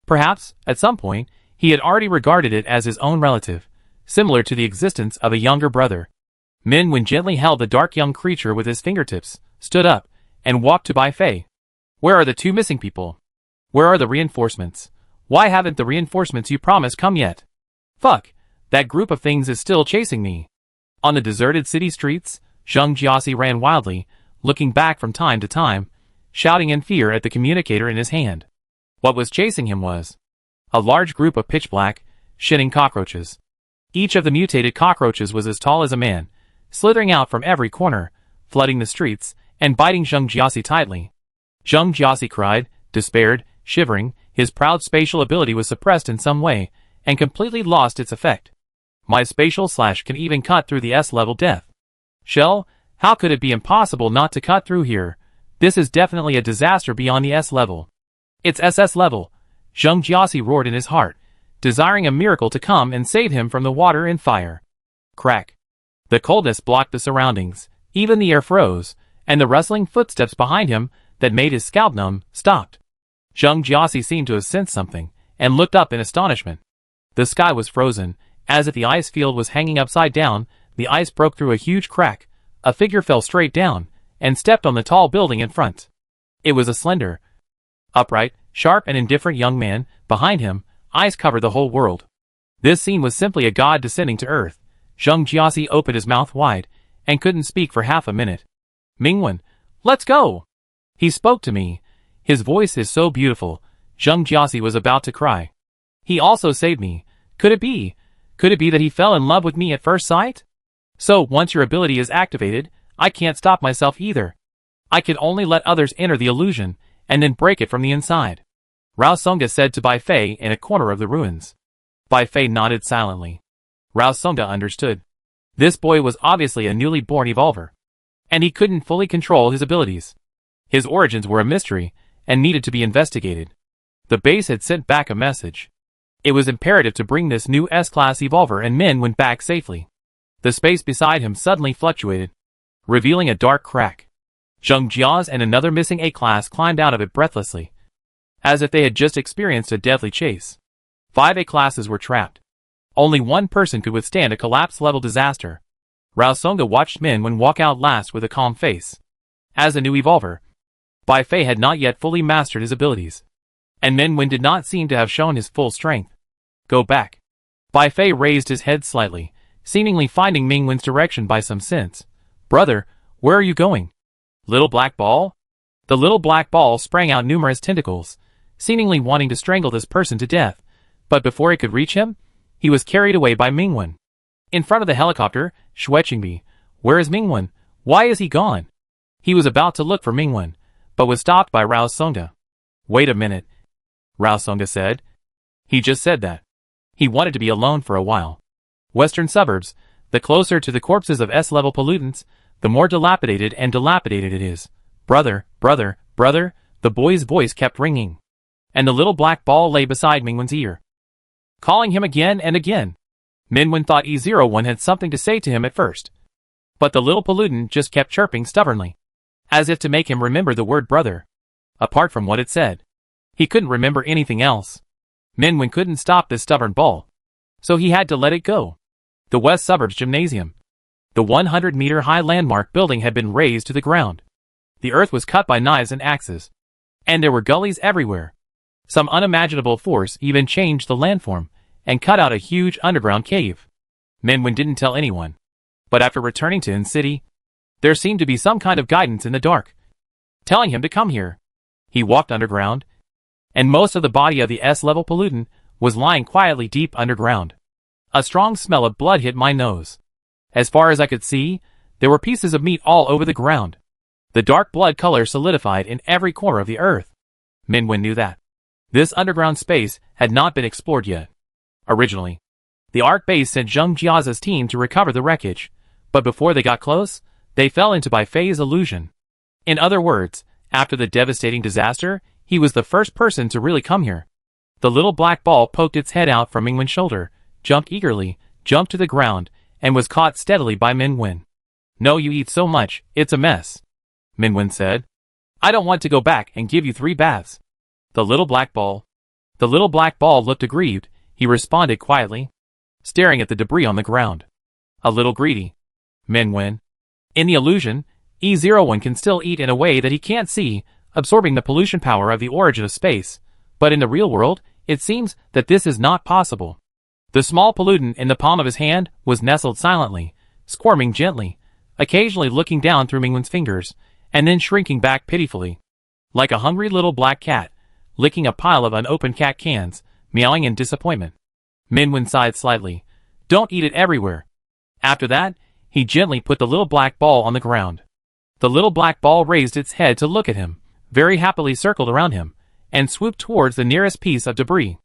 Perhaps, at some point, he had already regarded it as his own relative, similar to the existence of a younger brother. Min Wen gently held the dark young creature with his fingertips, stood up, and walked to Bai Fei. Where are the two missing people? Where are the reinforcements? Why haven't the reinforcements you promised come yet? Fuck, that group of things is still chasing me. On the deserted city streets, Zheng Jiaxi ran wildly, looking back from time to time, shouting in fear at the communicator in his hand. What was chasing him was a large group of pitch-black, shitting cockroaches. Each of the mutated cockroaches was as tall as a man, slithering out from every corner, flooding the streets, and biting Zheng Jiaxi tightly. Zheng Jiaxi cried, despaired, shivering, his proud spatial ability was suppressed in some way, and completely lost its effect. My spatial slash can even cut through the S-level depth. Shell, how could it be impossible not to cut through here? This is definitely a disaster beyond the S-level. It's SS level. Zheng Jiaxi roared in his heart, desiring a miracle to come and save him from the water and fire. Crack. The coldness blocked the surroundings, even the air froze, and the rustling footsteps behind him that made his scalp numb stopped. Zheng Jiaxi seemed to have sensed something, and looked up in astonishment. The sky was frozen, as if the ice field was hanging upside down. The ice broke through a huge crack, a figure fell straight down, and stepped on the tall building in front. It was a slender, upright, sharp and indifferent young man. Behind him, ice covered the whole world. This scene was simply a god descending to earth. Zheng Jiaxi opened his mouth wide, and couldn't speak for half a minute. Mingwen, let's go! He spoke to me. His voice is so beautiful. Zheng Jiaxi was about to cry. He also saved me. Could it be? Could it be that he fell in love with me at first sight? So, once your ability is activated, I can't stop myself either. I can only let others enter the illusion, and then break it from the inside. Rao Songa said to Bai Fei in a corner of the ruins. Bai Fei nodded silently. Rao Songa understood. This boy was obviously a newly born evolver, and he couldn't fully control his abilities. His origins were a mystery, and needed to be investigated. The base had sent back a message. It was imperative to bring this new S-class evolver and Min Wen back safely. The space beside him suddenly fluctuated, revealing a dark crack. Zheng Jiaxi and another missing A-class climbed out of it breathlessly, as if they had just experienced a deadly chase. 5 A-classes were trapped. Only one person could withstand a collapse-level disaster. Rao Songa watched Min Wen walk out last with a calm face. As a new evolver, Bai Fei had not yet fully mastered his abilities, and Min Wen did not seem to have shown his full strength. Go back. Bai Fei raised his head slightly, seemingly finding Ming Wen's direction by some sense. Brother, where are you going? Little black ball? The little black ball sprang out numerous tentacles, seemingly wanting to strangle this person to death, but before it could reach him, he was carried away by Ming Wen. In front of the helicopter, Xueqingbi, where is Ming Wen? Why is he gone? He was about to look for Ming Wen, but was stopped by Rao Songa. Wait a minute, Rao Songa said. He just said that. He wanted to be alone for a while. Western suburbs, the closer to the corpses of S-level pollutants, the more dilapidated it is. Brother, brother, brother, the boy's voice kept ringing. And the little black ball lay beside Ming Wen's ear, calling him again and again. Min Wen thought E01 had something to say to him at first, but the little pollutant just kept chirping stubbornly, as if to make him remember the word brother. Apart from what it said, he couldn't remember anything else. Min Wen couldn't stop this stubborn ball, so he had to let it go. The West Suburbs Gymnasium. The 100-meter-high landmark building had been razed to the ground. The earth was cut by knives and axes, and there were gullies everywhere. Some unimaginable force even changed the landform, and cut out a huge underground cave. Min Wen didn't tell anyone, but after returning to In City, there seemed to be some kind of guidance in the dark, telling him to come here. He walked underground, and most of the body of the S-level pollutant was lying quietly deep underground. A strong smell of blood hit my nose. As far as I could see, there were pieces of meat all over the ground. The dark blood color solidified in every corner of the earth. Min Wen knew that this underground space had not been explored yet. Originally, the Ark base sent Zheng Jiaxi's team to recover the wreckage, but before they got close, they fell into Bai Fei's illusion. In other words, after the devastating disaster, he was the first person to really come here. The little black ball poked its head out from Ming Wen's shoulder, jumped eagerly, jumped to the ground, and was caught steadily by Min Wen. No, you eat so much, it's a mess, Min Wen said. I don't want to go back and give you 3 baths. The little black ball. The little black ball looked aggrieved. He responded quietly, staring at the debris on the ground. A little greedy. Minwen. In the illusion, E01 can still eat in a way that he can't see, absorbing the pollution power of the origin of space, but in the real world, it seems that this is not possible. The small pollutant in the palm of his hand was nestled silently, squirming gently, occasionally looking down through Mingwen's fingers, and then shrinking back pitifully. Like a hungry little black cat, licking a pile of unopened cat cans, meowing in disappointment. Minwen sighed slightly. Don't eat it everywhere. After that, he gently put the little black ball on the ground. The little black ball raised its head to look at him, very happily circled around him, and swooped towards the nearest piece of debris.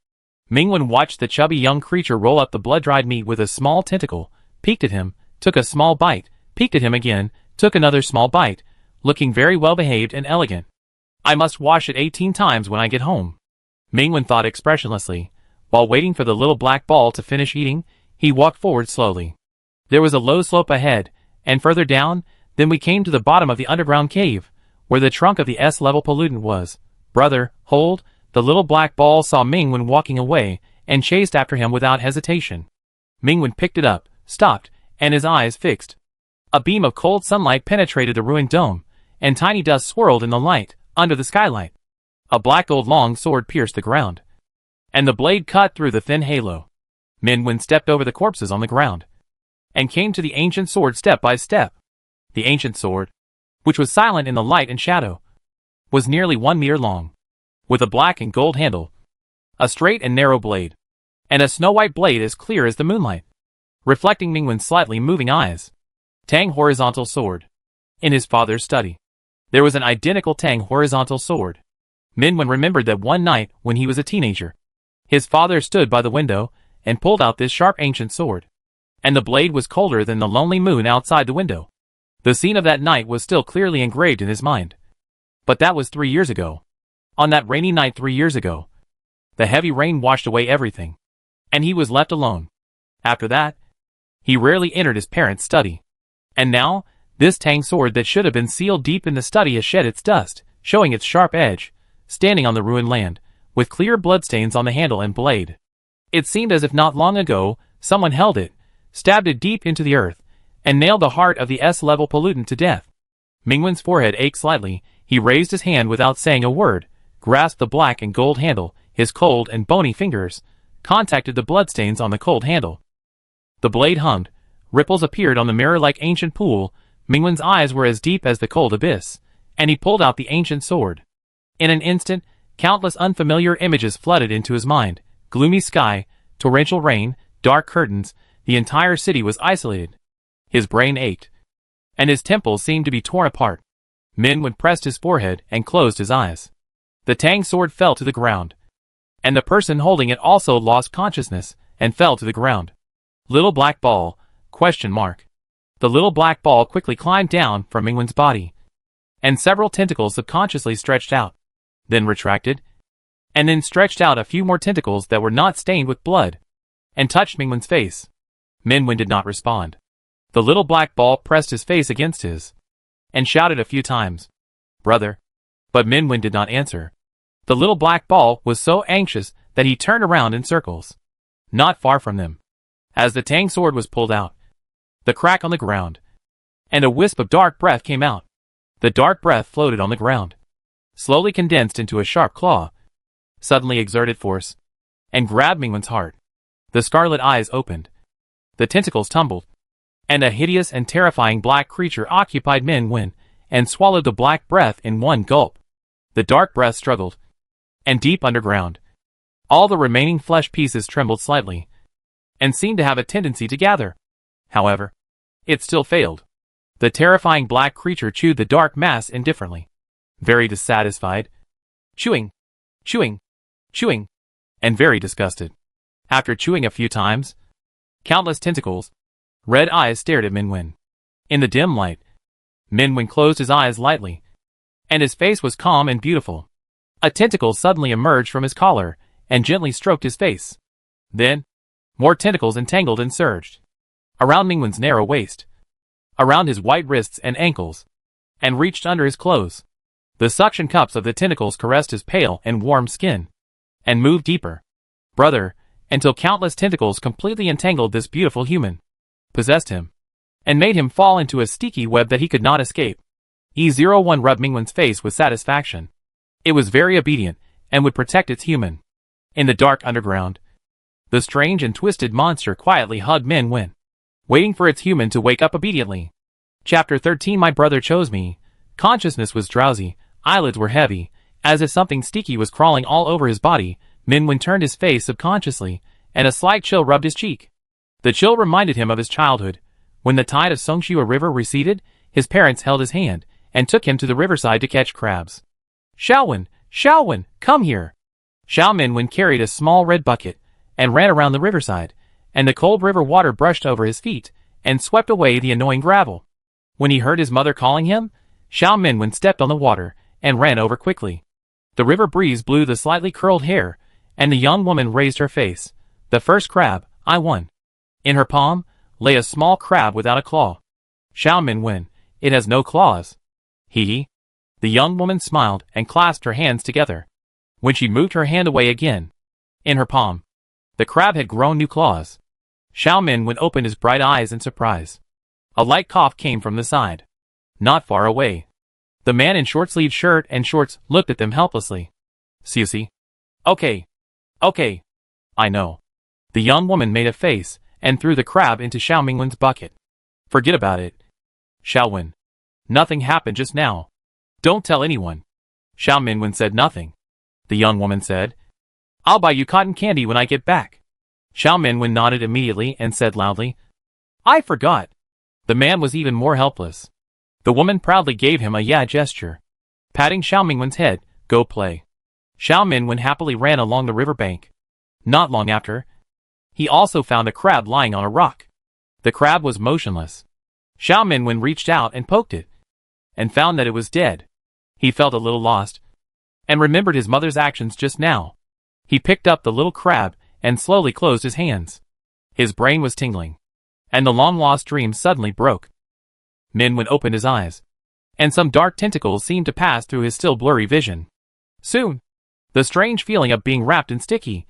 Mingwen watched the chubby young creature roll up the blood-dried meat with a small tentacle, peeked at him, took a small bite, peeked at him again, took another small bite, looking very well-behaved and elegant. I must wash it 18 times when I get home. Mingwen thought expressionlessly. While waiting for the little black ball to finish eating, he walked forward slowly. There was a low slope ahead, and further down, then we came to the bottom of the underground cave, where the trunk of the S-level pollutant was. Brother, hold! The little black ball saw Mingwen walking away, and chased after him without hesitation. Mingwen picked it up, stopped, and his eyes fixed. A beam of cold sunlight penetrated the ruined dome, and tiny dust swirled in the light, under the skylight. A black gold long sword pierced the ground, and the blade cut through the thin halo. Mingwen stepped over the corpses on the ground, and came to the ancient sword step by step. The ancient sword, which was silent in the light and shadow, was nearly 1 meter long, with a black and gold handle, a straight and narrow blade, and a snow-white blade as clear as the moonlight, reflecting Mingwen's slightly moving eyes. Tang horizontal sword. In his father's study, there was an identical Tang horizontal sword. Mingwen remembered that one night when he was a teenager, his father stood by the window and pulled out this sharp ancient sword, and the blade was colder than the lonely moon outside the window. The scene of that night was still clearly engraved in his mind. But that was 3 years ago. On that rainy night 3 years ago, the heavy rain washed away everything, and he was left alone. After that, he rarely entered his parents' study. And now, this Tang sword that should have been sealed deep in the study has shed its dust, showing its sharp edge, standing on the ruined land, with clear bloodstains on the handle and blade. It seemed as if not long ago, someone held it, stabbed it deep into the earth, and nailed the heart of the S-level pollutant to death. Mingwen's forehead ached slightly. He raised his hand without saying a word, grasped the black and gold handle. His cold and bony fingers contacted the bloodstains on the cold handle. The blade hummed. Ripples appeared on the mirror-like ancient pool. Mingwen's eyes were as deep as the cold abyss, and he pulled out the ancient sword. In an instant, countless unfamiliar images flooded into his mind. Gloomy sky, torrential rain, dark curtains. The entire city was isolated. His brain ached, and his temples seemed to be torn apart. Mingwen pressed his forehead and closed his eyes. The Tang sword fell to the ground, and the person holding it also lost consciousness and fell to the ground. Little black ball? ? The little black ball quickly climbed down from Mingwen's body, and several tentacles subconsciously stretched out, then retracted, and then stretched out a few more tentacles that were not stained with blood, and touched Mingwen's face. Mingwen did not respond. The little black ball pressed his face against his, and shouted a few times, "Brother." But Mingwen did not answer. The little black ball was so anxious that he turned around in circles, not far from them. As the Tang sword was pulled out, the crack on the ground, and a wisp of dark breath came out. The dark breath floated on the ground, slowly condensed into a sharp claw, suddenly exerted force, and grabbed Mingwen's heart. The scarlet eyes opened, the tentacles tumbled, and a hideous and terrifying black creature occupied Mingwen and swallowed the black breath in one gulp. The dark breath struggled, and deep underground, all the remaining flesh pieces trembled slightly, and seemed to have a tendency to gather. However, it still failed. The terrifying black creature chewed the dark mass indifferently, very dissatisfied, chewing, chewing, chewing, and very disgusted. After chewing a few times, countless tentacles, red eyes stared at Mingwen. In the dim light, Mingwen closed his eyes lightly, and his face was calm and beautiful. A tentacle suddenly emerged from his collar and gently stroked his face. Then, more tentacles entangled and surged around Mingwen's narrow waist, around his white wrists and ankles, and reached under his clothes. The suction cups of the tentacles caressed his pale and warm skin, and moved deeper, brother, until countless tentacles completely entangled this beautiful human, possessed him, and made him fall into a sticky web that he could not escape. E01 rubbed Mingwen's face with satisfaction. It was very obedient, and would protect its human. In the dark underground, the strange and twisted monster quietly hugged Mingwen, waiting for its human to wake up obediently. Chapter 13. My brother chose me. Consciousness was drowsy, eyelids were heavy, as if something sticky was crawling all over his body. Mingwen turned his face subconsciously, and a slight chill rubbed his cheek. The chill reminded him of his childhood. When the tide of Songshua River receded, his parents held his hand, and took him to the riverside to catch crabs. Xiaowen, come here! Xiao Mingwen carried a small red bucket, and ran around the riverside, and the cold river water brushed over his feet, and swept away the annoying gravel. When he heard his mother calling him, Xiao Mingwen stepped on the water, and ran over quickly. The river breeze blew the slightly curled hair, and the young woman raised her face. The first crab, I won. In her palm, lay a small crab without a claw. Xiao Mingwen, it has no claws. Hee. The young woman smiled and clasped her hands together. When she moved her hand away again, in her palm, the crab had grown new claws. Xiao Mingwen opened his bright eyes in surprise. A light cough came from the side. Not far away, the man in short-sleeved shirt and shorts looked at them helplessly. Susie. Okay. I know. The young woman made a face, and threw the crab into Xiao Mingwen's bucket. Forget about it. Xiaowen. Nothing happened just now. Don't tell anyone. Xiao Mingwen said nothing. The young woman said, I'll buy you cotton candy when I get back. Xiao Mingwen nodded immediately and said loudly, I forgot. The man was even more helpless. The woman proudly gave him a yeah gesture, patting Xiao Mingwen's head. Go play. Xiao Mingwen happily ran along the riverbank. Not long after, he also found a crab lying on a rock. The crab was motionless. Xiao Mingwen reached out and poked it, and found that it was dead. He felt a little lost, and remembered his mother's actions just now. He picked up the little crab, and slowly closed his hands. His brain was tingling, and the long-lost dream suddenly broke. Mingwen opened his eyes, and some dark tentacles seemed to pass through his still blurry vision. Soon, the strange feeling of being wrapped in sticky,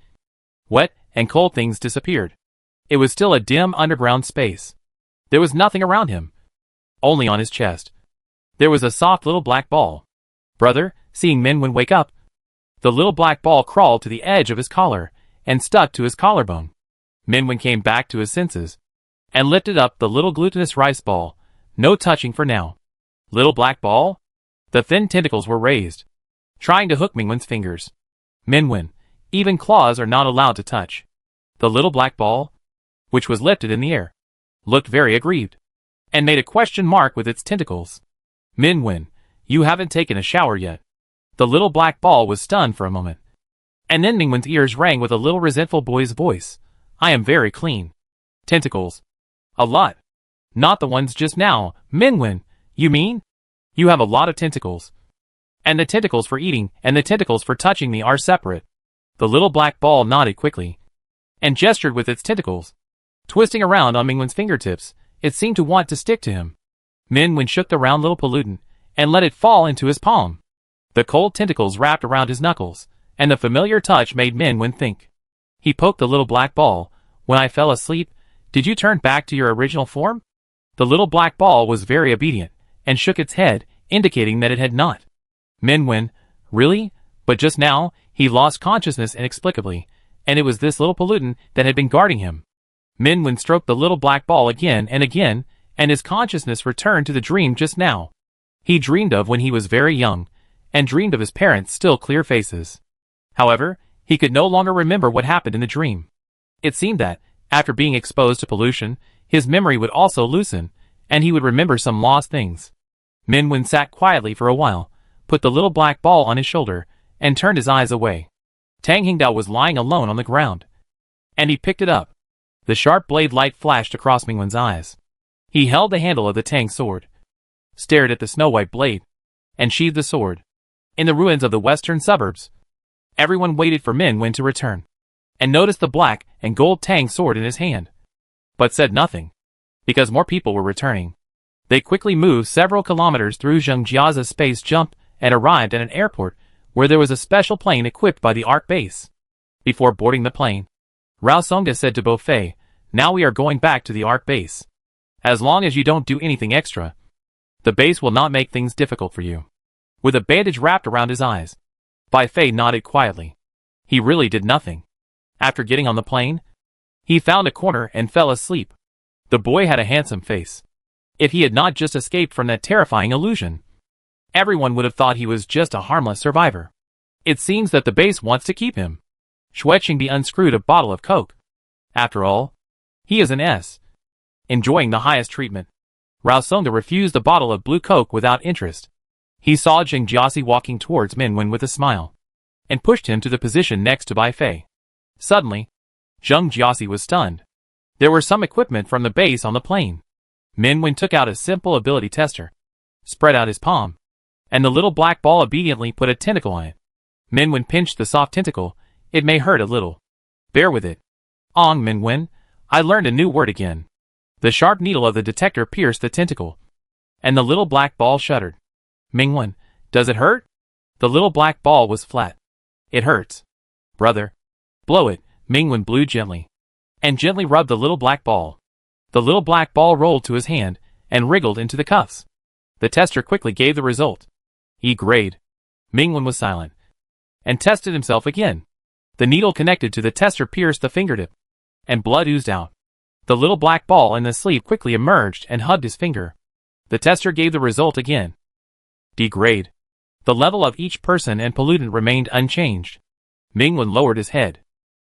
wet, and cold things disappeared. It was still a dim underground space. There was nothing around him. Only on his chest, there was a soft little black ball. Brother, seeing Mingwen wake up, the little black ball crawled to the edge of his collar, and stuck to his collarbone. Mingwen came back to his senses, and lifted up the little glutinous rice ball. No touching for now. Little black ball? The thin tentacles were raised, trying to hook Mingwen's fingers. Mingwen, even claws are not allowed to touch. The little black ball, which was lifted in the air, looked very aggrieved, and made a question mark with its tentacles. Mingwen, you haven't taken a shower yet. The little black ball was stunned for a moment, and then Mingwen's ears rang with a little resentful boy's voice. I am very clean. Tentacles. A lot. Not the ones just now. Mingwen, you mean? You have a lot of tentacles. And the tentacles for eating and the tentacles for touching me are separate. The little black ball nodded quickly, and gestured with its tentacles, twisting around on Mingwen's fingertips. It seemed to want to stick to him. Mingwen shook the round little pollutant, and let it fall into his palm. The cold tentacles wrapped around his knuckles, and the familiar touch made Mingwen think. He poked the little black ball. When I fell asleep, did you turn back to your original form? The little black ball was very obedient, and shook its head, indicating that it had not. Mingwen, really? But just now, he lost consciousness inexplicably, and it was this little pollutant that had been guarding him. Mingwen stroked the little black ball again, and his consciousness returned to the dream just now. He dreamed of when he was very young, and dreamed of his parents' still clear faces. However, he could no longer remember what happened in the dream. It seemed that, after being exposed to pollution, his memory would also loosen, and he would remember some lost things. Mingwen sat quietly for a while, put the little black ball on his shoulder, and turned his eyes away. Tang Hingdao was lying alone on the ground, and he picked it up. The sharp blade light flashed across Mingwen's eyes. He held the handle of the Tang sword, stared at the snow-white blade, and sheathed the sword. In the ruins of the western suburbs, everyone waited for Mingwen to return, and noticed the black and gold Tang sword in his hand, but said nothing, because more people were returning. They quickly moved several kilometers through Zhengjia's space jump and arrived at an airport where there was a special plane equipped by the ARC base. Before boarding the plane, Rao Songa said to Bo Fei, "Now we are going back to the ARC base. As long as you don't do anything extra, the base will not make things difficult for you." With a bandage wrapped around his eyes, Bai Fei nodded quietly. He really did nothing. After getting on the plane, he found a corner and fell asleep. The boy had a handsome face. If he had not just escaped from that terrifying illusion, everyone would have thought he was just a harmless survivor. It seems that the base wants to keep him. Xue Qingbi unscrewed a bottle of Coke. After all, he is an S. Enjoying the highest treatment, Rao Songa refused the bottle of blue Coke without interest. He saw Zheng Jiaxi walking towards Minwen with a smile, and pushed him to the position next to Bai Fei. Suddenly, Zheng Jiaxi was stunned. There were some equipment from the base on the plane. Minwen took out a simple ability tester, spread out his palm, and the little black ball obediently put a tentacle on it. Minwen pinched the soft tentacle. "It may hurt a little. Bear with it." "Ong Minwen, I learned a new word again." The sharp needle of the detector pierced the tentacle, and the little black ball shuddered. "Minwen, does it hurt?" The little black ball was flat. "It hurts. Brother. Blow it." Minwen blew gently, and gently rubbed the little black ball. The little black ball rolled to his hand, and wriggled into the cuffs. The tester quickly gave the result. E grade. Minwen was silent, and tested himself again. The needle connected to the tester pierced the fingertip, and blood oozed out. The little black ball in the sleeve quickly emerged and hugged his finger. The tester gave the result again. D grade. The level of each person and pollutant remained unchanged. Minwen lowered his head.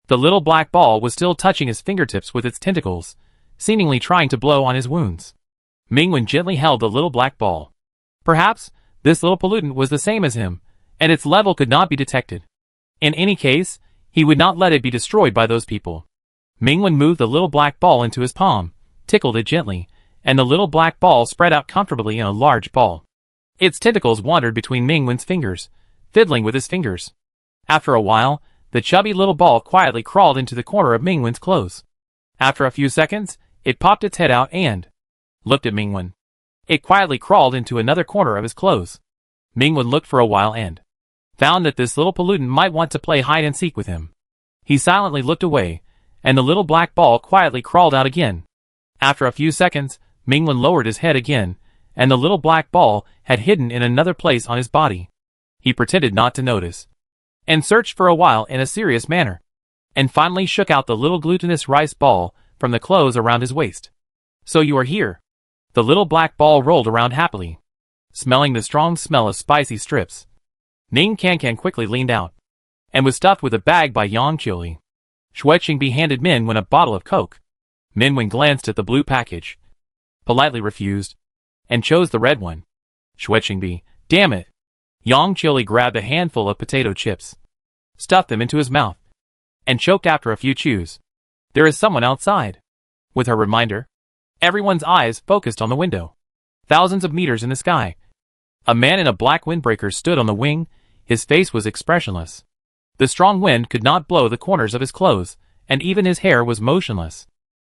The little black ball was still touching his fingertips with its tentacles, seemingly trying to blow on his wounds. Minwen gently held the little black ball. Perhaps this little pollutant was the same as him, and its level could not be detected. In any case, he would not let it be destroyed by those people. Minwen moved the little black ball into his palm, tickled it gently, and the little black ball spread out comfortably in a large ball. Its tentacles wandered between Minwen's fingers, fiddling with his fingers. After a while, the chubby little ball quietly crawled into the corner of Minwen's clothes. After a few seconds, it popped its head out and looked at Minwen. It quietly crawled into another corner of his clothes. Minwen looked for a while and found that this little pollutant might want to play hide and seek with him. He silently looked away, and the little black ball quietly crawled out again. After a few seconds, Minwen lowered his head again, and the little black ball had hidden in another place on his body. He pretended not to notice, and searched for a while in a serious manner, and finally shook out the little glutinous rice ball from the clothes around his waist. "So you are here." The little black ball rolled around happily, smelling the strong smell of spicy strips. Ning Cancan quickly leaned out, and was stuffed with a bag by Yang Qiuli. Xue Qingbi handed Minwen a bottle of Coke. Minwen glanced at the blue package, politely refused, and chose the red one. Xue Qingbi, damn it! Yang Qiuli grabbed a handful of potato chips, stuffed them into his mouth, and choked after a few chews. There is someone outside. With her reminder, everyone's eyes focused on the window. Thousands of meters in the sky. A man in a black windbreaker stood on the wing. His face was expressionless. The strong wind could not blow the corners of his clothes, and even his hair was motionless.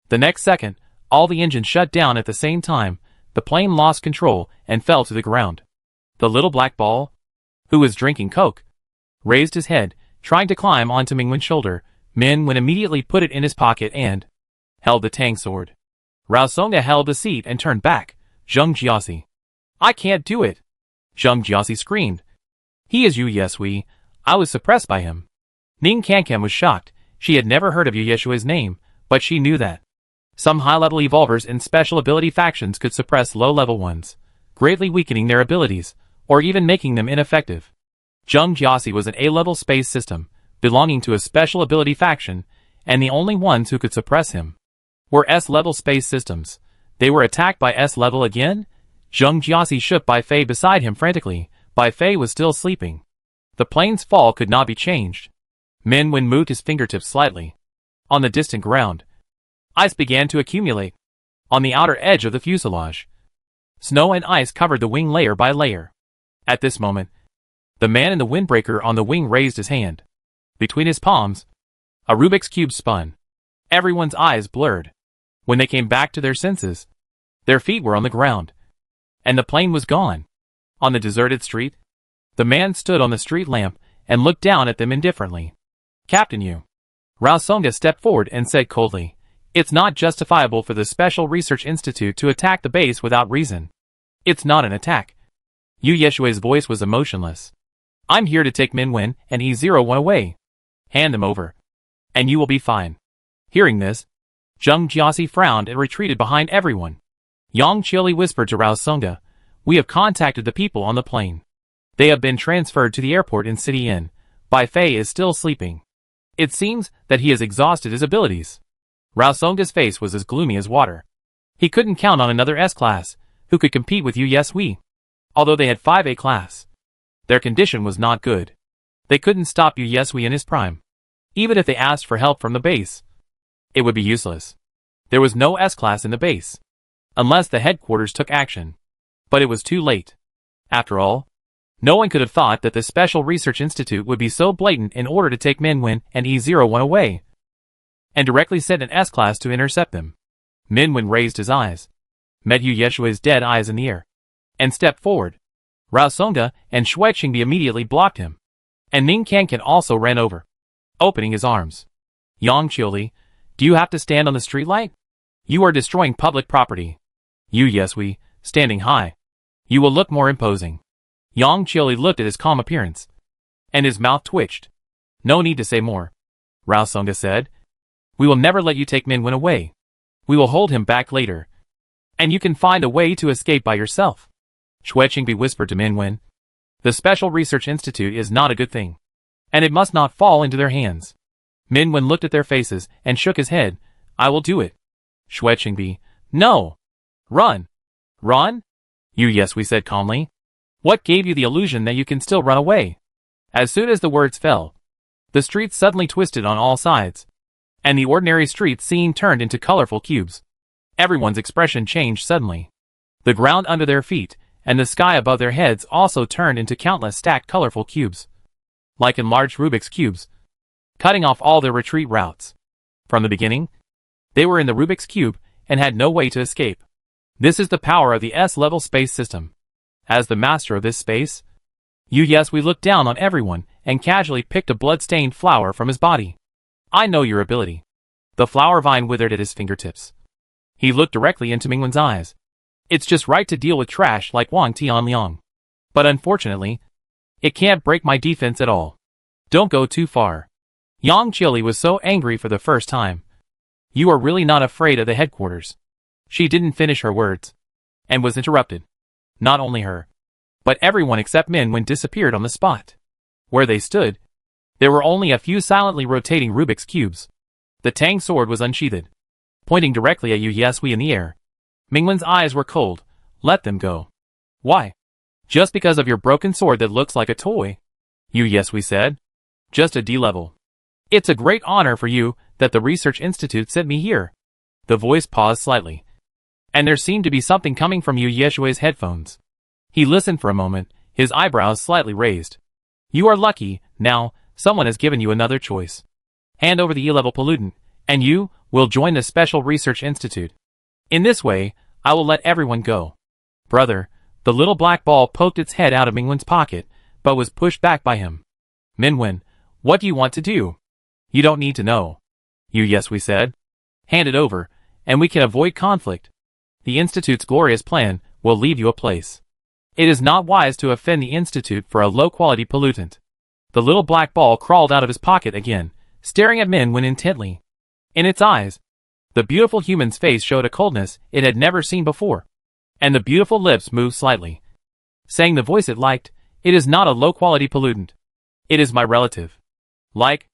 The next second, all the engines shut down at the same time. The plane lost control and fell to the ground. The little black ball, who was drinking Coke, raised his head, trying to climb onto Minwen's shoulder. Minwen immediately put it in his pocket and held the tang sword. Rao Songa held the seat and turned back. Zheng Jiaxi. "I can't do it!" Zheng Jiaxi screamed. "He is Yu Yesui. I was suppressed by him." Ning Cancan was shocked. She had never heard of Yu Yeshui's name, but she knew that some high-level evolvers in special ability factions could suppress low-level ones, greatly weakening their abilities, or even making them ineffective. Zheng Jiaxi was an A-level space system, belonging to a special ability faction, and the only ones who could suppress him were S-level space systems. They were attacked by S-level again? Zheng Jiaxi shook Bai Fei beside him frantically. Bai Fei was still sleeping. The plane's fall could not be changed. Minwen moved his fingertips slightly. On the distant ground, ice began to accumulate. On the outer edge of the fuselage, snow and ice covered the wing layer by layer. At this moment, the man in the windbreaker on the wing raised his hand. Between his palms, a Rubik's Cube spun. Everyone's eyes blurred. When they came back to their senses, their feet were on the ground, and the plane was gone. On the deserted street, The man stood on the street lamp and looked down at them indifferently. Captain Yu. Rao Songa stepped forward and said coldly, "It's not justifiable for the Special Research Institute to attack the base without reason. It's not an attack." Yu Yeshui's voice was emotionless. "I'm here to take Minwen and E01 away. Hand them over, and you will be fine." Hearing this, Zheng Jiaxi frowned and retreated behind everyone. Yang Qili whispered to Rao Songa, "We have contacted the people on the plane. They have been transferred to the airport in City Inn. Bai Fei is still sleeping. It seems that he has exhausted his abilities." Rao Songa's face was as gloomy as water. He couldn't count on another S-class who could compete with Yu Yeshui. Although they had 5 A-class, their condition was not good. They couldn't stop Yu Yeshui in his prime. Even if they asked for help from the base, it would be useless. There was no S-class in the base, unless the headquarters took action. But it was too late. After all, no one could have thought that the Special Research Institute would be so blatant in order to take Minwen and E01 away, and directly send an S-class to intercept them. Minwen raised his eyes, met Yu Yeshui's dead eyes in the air, and stepped forward. Rao Songa and Shui Qingbi immediately blocked him, and Ning Kankan also ran over, opening his arms. "Yang Qili, do you have to stand on the streetlight? You are destroying public property." Yu Yeshui, standing high, "You will look more imposing." Yang Qili looked at his calm appearance, and his mouth twitched. "No need to say more," Rao Songa said. "We will never let you take Minwen away. We will hold him back later, and you can find a way to escape by yourself." Shui Qingbi whispered to Minwen, "The Special Research Institute is not a good thing, and it must not fall into their hands." Minwen looked at their faces and shook his head. "I will do it." Shui Qingbi, "No! Run! Run!" Yu Yeshui said calmly. "What gave you the illusion that you can still run away?" As soon as the words fell, the streets suddenly twisted on all sides, and the ordinary street scene turned into colorful cubes. Everyone's expression changed suddenly. The ground under their feet and the sky above their heads also turned into countless stacked colorful cubes, like enlarged Rubik's cubes, cutting off all their retreat routes. From the beginning, they were in the Rubik's cube and had no way to escape. This is the power of the S-level space system. As the master of this space, Yu Yeshui looked down on everyone and casually picked a blood-stained flower from his body. "I know your ability." The flower vine withered at his fingertips. He looked directly into Mingwen's eyes. "It's just right to deal with trash like Wang Tianliang. But unfortunately, it can't break my defense at all. Don't go too far." Yang Qili was so angry for the first time. "You are really not afraid of the headquarters." She didn't finish her words, and was interrupted. Not only her, but everyone except Minwen disappeared on the spot. Where they stood, there were only a few silently rotating Rubik's cubes. The Tang sword was unsheathed, pointing directly at Yu Yeshui in the air. Mingwen's eyes were cold. "Let them go." "Why?" "Just because of your broken sword that looks like a toy," Yu Yeshui said. "Just a D-level. It's a great honor for you that the Research Institute sent me here." The voice paused slightly, and there seemed to be something coming from Yu Yeshui's headphones. He listened for a moment, his eyebrows slightly raised. "You are lucky. Now, someone has given you another choice. Hand over the E-level pollutant, and you will join the Special Research Institute. In this way, I will let everyone go." "Brother," the little black ball poked its head out of Mingwen's pocket, but was pushed back by him. "Minwen, what do you want to do?" "You don't need to know," Yu Yeshui said. "Hand it over, and we can avoid conflict. The Institute's glorious plan will leave you a place. It is not wise to offend the Institute for a low-quality pollutant." The little black ball crawled out of his pocket again, staring at Minwen intently. In its eyes, the beautiful human's face showed a coldness it had never seen before, and the beautiful lips moved slightly, saying the voice it liked, "It is not a low-quality pollutant. It is my relative. Like,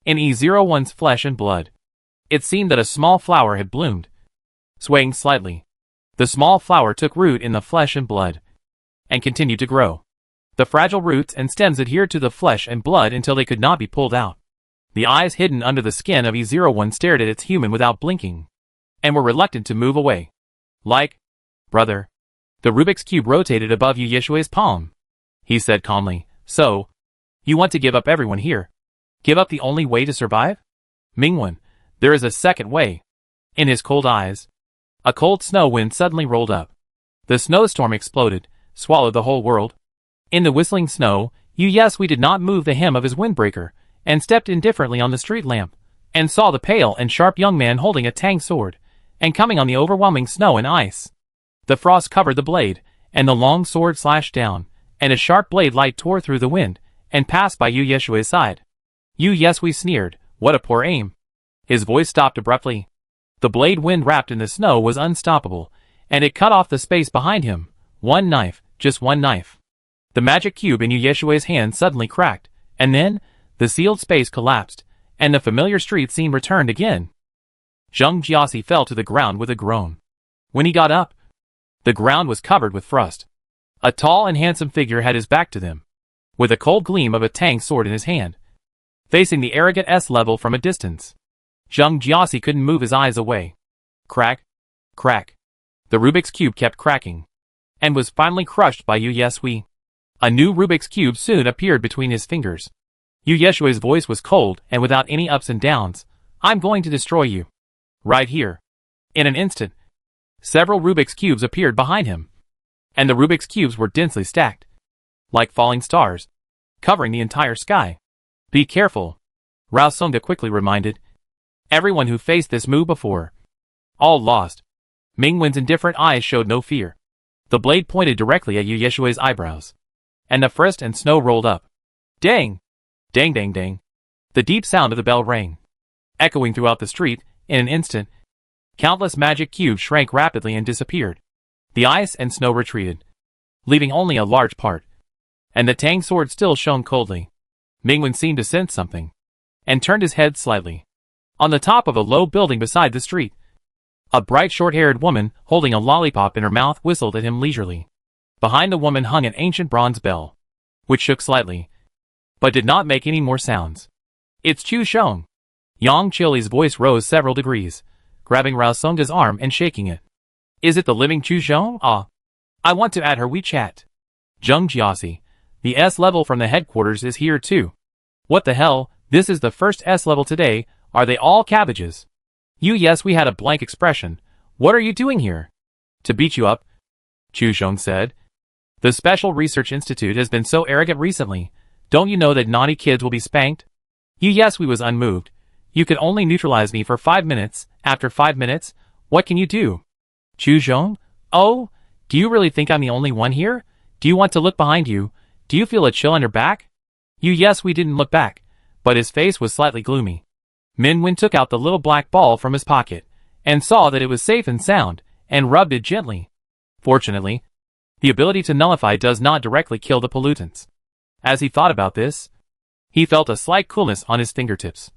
in E01's flesh and blood." It seemed that a small flower had bloomed. Swaying slightly, the small flower took root in the flesh and blood, and continued to grow. The fragile roots and stems adhered to the flesh and blood until they could not be pulled out. The eyes hidden under the skin of E01 stared at its human without blinking, and were reluctant to move away. "Like, brother." The Rubik's Cube rotated above Yu Yeshui's palm. He said calmly, "So, you want to give up everyone here? Give up the only way to survive?" "Mingwen, there is a second way." In his cold eyes, a cold snow wind suddenly rolled up. The snowstorm exploded, swallowed the whole world. In the whistling snow, we did not move the hem of his windbreaker, and stepped indifferently on the street lamp, and saw the pale and sharp young man holding a tang sword, and coming on the overwhelming snow and ice. The frost covered the blade, and the long sword slashed down, and a sharp blade light tore through the wind, and passed by Yeshua's side. We sneered, "What a poor aim." His voice stopped abruptly. The blade wind wrapped in the snow was unstoppable, and it cut off the space behind him. One knife, just one knife. The magic cube in Yeshua's hand suddenly cracked, and then, the sealed space collapsed, and the familiar street scene returned again. Zheng Jiaxi fell to the ground with a groan. When he got up, the ground was covered with frost. A tall and handsome figure had his back to them, with a cold gleam of a tang sword in his hand, facing the arrogant S-level from a distance. Zheng Jiaxi couldn't move his eyes away. Crack, crack. The Rubik's Cube kept cracking, and was finally crushed by Yeshui. A new Rubik's Cube soon appeared between his fingers. Yeshua's voice was cold and without any ups and downs. "I'm going to destroy you. Right here." In an instant, several Rubik's Cubes appeared behind him, and the Rubik's Cubes were densely stacked, like falling stars, covering the entire sky. "Be careful," Rao Songda quickly reminded everyone who faced this move before. All lost. Mingwen's indifferent eyes showed no fear. The blade pointed directly at Yeshua's eyebrows, and the frost and snow rolled up. Dang! Dang dang dang. The deep sound of the bell rang, echoing throughout the street. In an instant, countless magic cubes shrank rapidly and disappeared. The ice and snow retreated, leaving only a large part, and the tang sword still shone coldly. Mingwen seemed to sense something, and turned his head slightly. On the top of a low building beside the street, a bright short-haired woman holding a lollipop in her mouth whistled at him leisurely. Behind the woman hung an ancient bronze bell, which shook slightly, but did not make any more sounds. "It's Chu Sheng." Yang Chili's voice rose several degrees, grabbing Rao Songda's arm and shaking it. "Is it the living Chu Sheng? Ah, I want to add her WeChat." Zheng Jiaxi, the S-level from the headquarters, is here too. "What the hell, this is the first S-level today, are they all cabbages?" We had a blank expression. "What are you doing here?" "To beat you up," Chu Sheng said. "The Special Research Institute has been so arrogant recently. Don't you know that naughty kids will be spanked?" We was unmoved. "You could only neutralize me for 5 minutes. After 5 minutes, what can you do?" Chu Sheng? "Oh, do you really think I'm the only one here? Do you want to look behind you? Do you feel a chill on your back?" We didn't look back, but his face was slightly gloomy. Minwen took out the little black ball from his pocket, and saw that it was safe and sound, and rubbed it gently. Fortunately, the ability to nullify does not directly kill the pollutants. As he thought about this, he felt a slight coolness on his fingertips,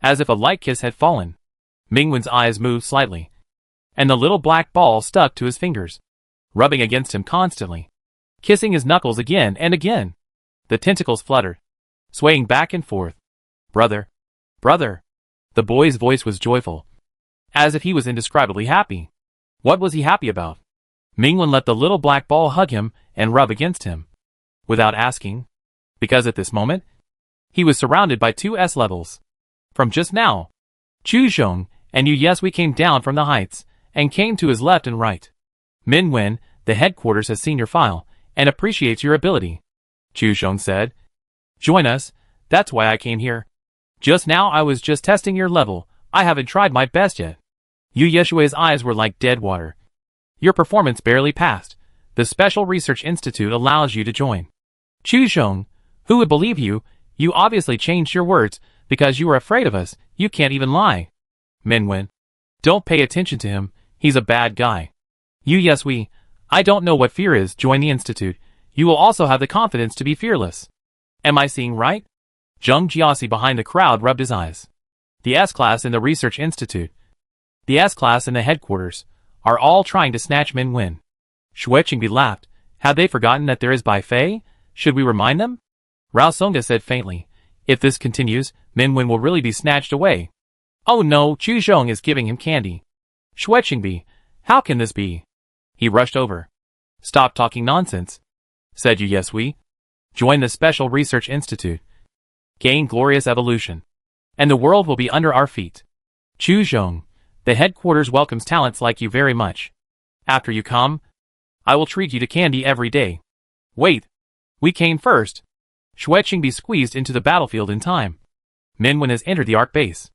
as if a light kiss had fallen. Mingwen's eyes moved slightly, and the little black ball stuck to his fingers, rubbing against him constantly, kissing his knuckles again and again. The tentacles fluttered, swaying back and forth. "Brother, brother." The boy's voice was joyful, as if he was indescribably happy. What was he happy about? Mingwen let the little black ball hug him and rub against him, without asking, because at this moment, he was surrounded by 2 S-levels. From just now, Chu Sheng and we came down from the heights, and came to his left and right. "Minwen, the headquarters has seen your file, and appreciates your ability," Chu Sheng said. "Join us, that's why I came here. Just now I was just testing your level, I haven't tried my best yet." Yeshua's eyes were like dead water. "Your performance barely passed. The Special Research Institute allows you to join." "Chu Sheng, who would believe you? You obviously changed your words, because you were afraid of us, you can't even lie." "Minwen, don't pay attention to him, he's a bad guy." I don't know what fear is, join the Institute. You will also have the confidence to be fearless." "Am I seeing right?" Zheng Jiaxi behind the crowd rubbed his eyes. The S-class in the Research Institute, the S-class in the headquarters, are all trying to snatch Minwen. Xue Qingbi laughed. "Have they forgotten that there is Bai Fei? Should we remind them?" Rao Songda said faintly, "If this continues, Minwen will really be snatched away." "Oh no, Chu Sheng is giving him candy." "Xue Qingbi, how can this be?" He rushed over. "Stop talking nonsense," said Yeshui. "Join the Special Research Institute. Gain glorious evolution, and the world will be under our feet. Chu Sheng, the headquarters welcomes talents like you very much. After you come, I will treat you to candy every day." "Wait, We came first. Xuechingbi squeezed into the battlefield in time. Minwen has entered the Ark base.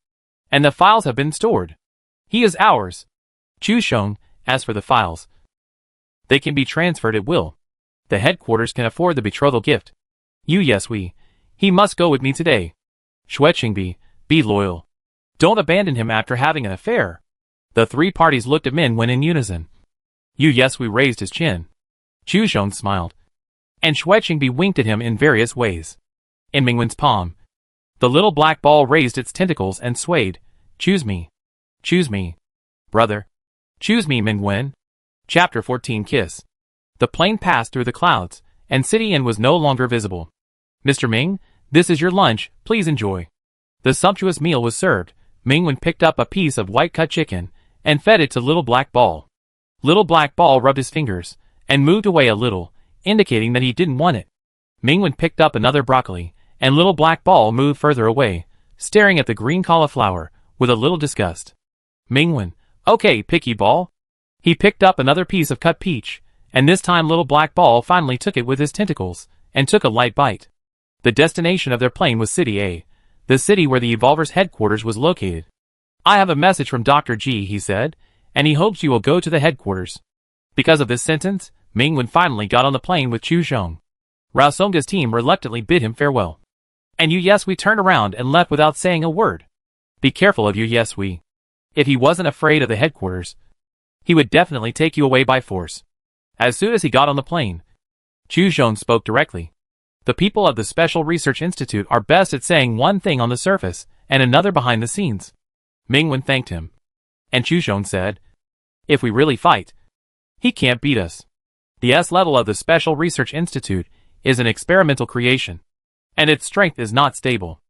And the files have been stored. He is ours. Chu Sheng, as for the files, they can be transferred at will. The headquarters can afford the betrothal gift. He must go with me today. Xuechingbi, be loyal. Don't abandon him after having an affair. The three parties looked at Minwen in unison. We raised his chin. Chu Sheng smiled. And Xuechingbi winked at him in various ways. In Mingwen's palm, the little black ball raised its tentacles and swayed. Choose me. Choose me. Brother. Choose me, Mingwen. Chapter 14 Kiss. The plane passed through the clouds, and City Inn was no longer visible. Mr. Ming, this is your lunch, please enjoy. The sumptuous meal was served. Mingwen picked up a piece of white-cut chicken, and fed it to Little Black Ball. Little Black Ball rubbed his fingers, and moved away a little, indicating that he didn't want it. Mingwen picked up another broccoli, and Little Black Ball moved further away, staring at the green cauliflower, with a little disgust. Mingwen, okay, picky ball. He picked up another piece of cut peach, and this time Little Black Ball finally took it with his tentacles, and took a light bite. The destination of their plane was City A, the city where the Evolver's headquarters was located. I have a message from Dr. G, he said, and he hopes you will go to the headquarters. Because of this sentence, Mingwen finally got on the plane with Chu Sheng. Rao Songa's team reluctantly bid him farewell. And we turned around and left without saying a word. Be careful of we. If he wasn't afraid of the headquarters, he would definitely take you away by force. As soon as he got on the plane, Chu Sheng spoke directly. The people of the Special Research Institute are best at saying one thing on the surface and another behind the scenes. Mingwen thanked him. And Chu Sheng said, if we really fight, he can't beat us. The S level of the Special Research Institute is an experimental creation, and its strength is not stable.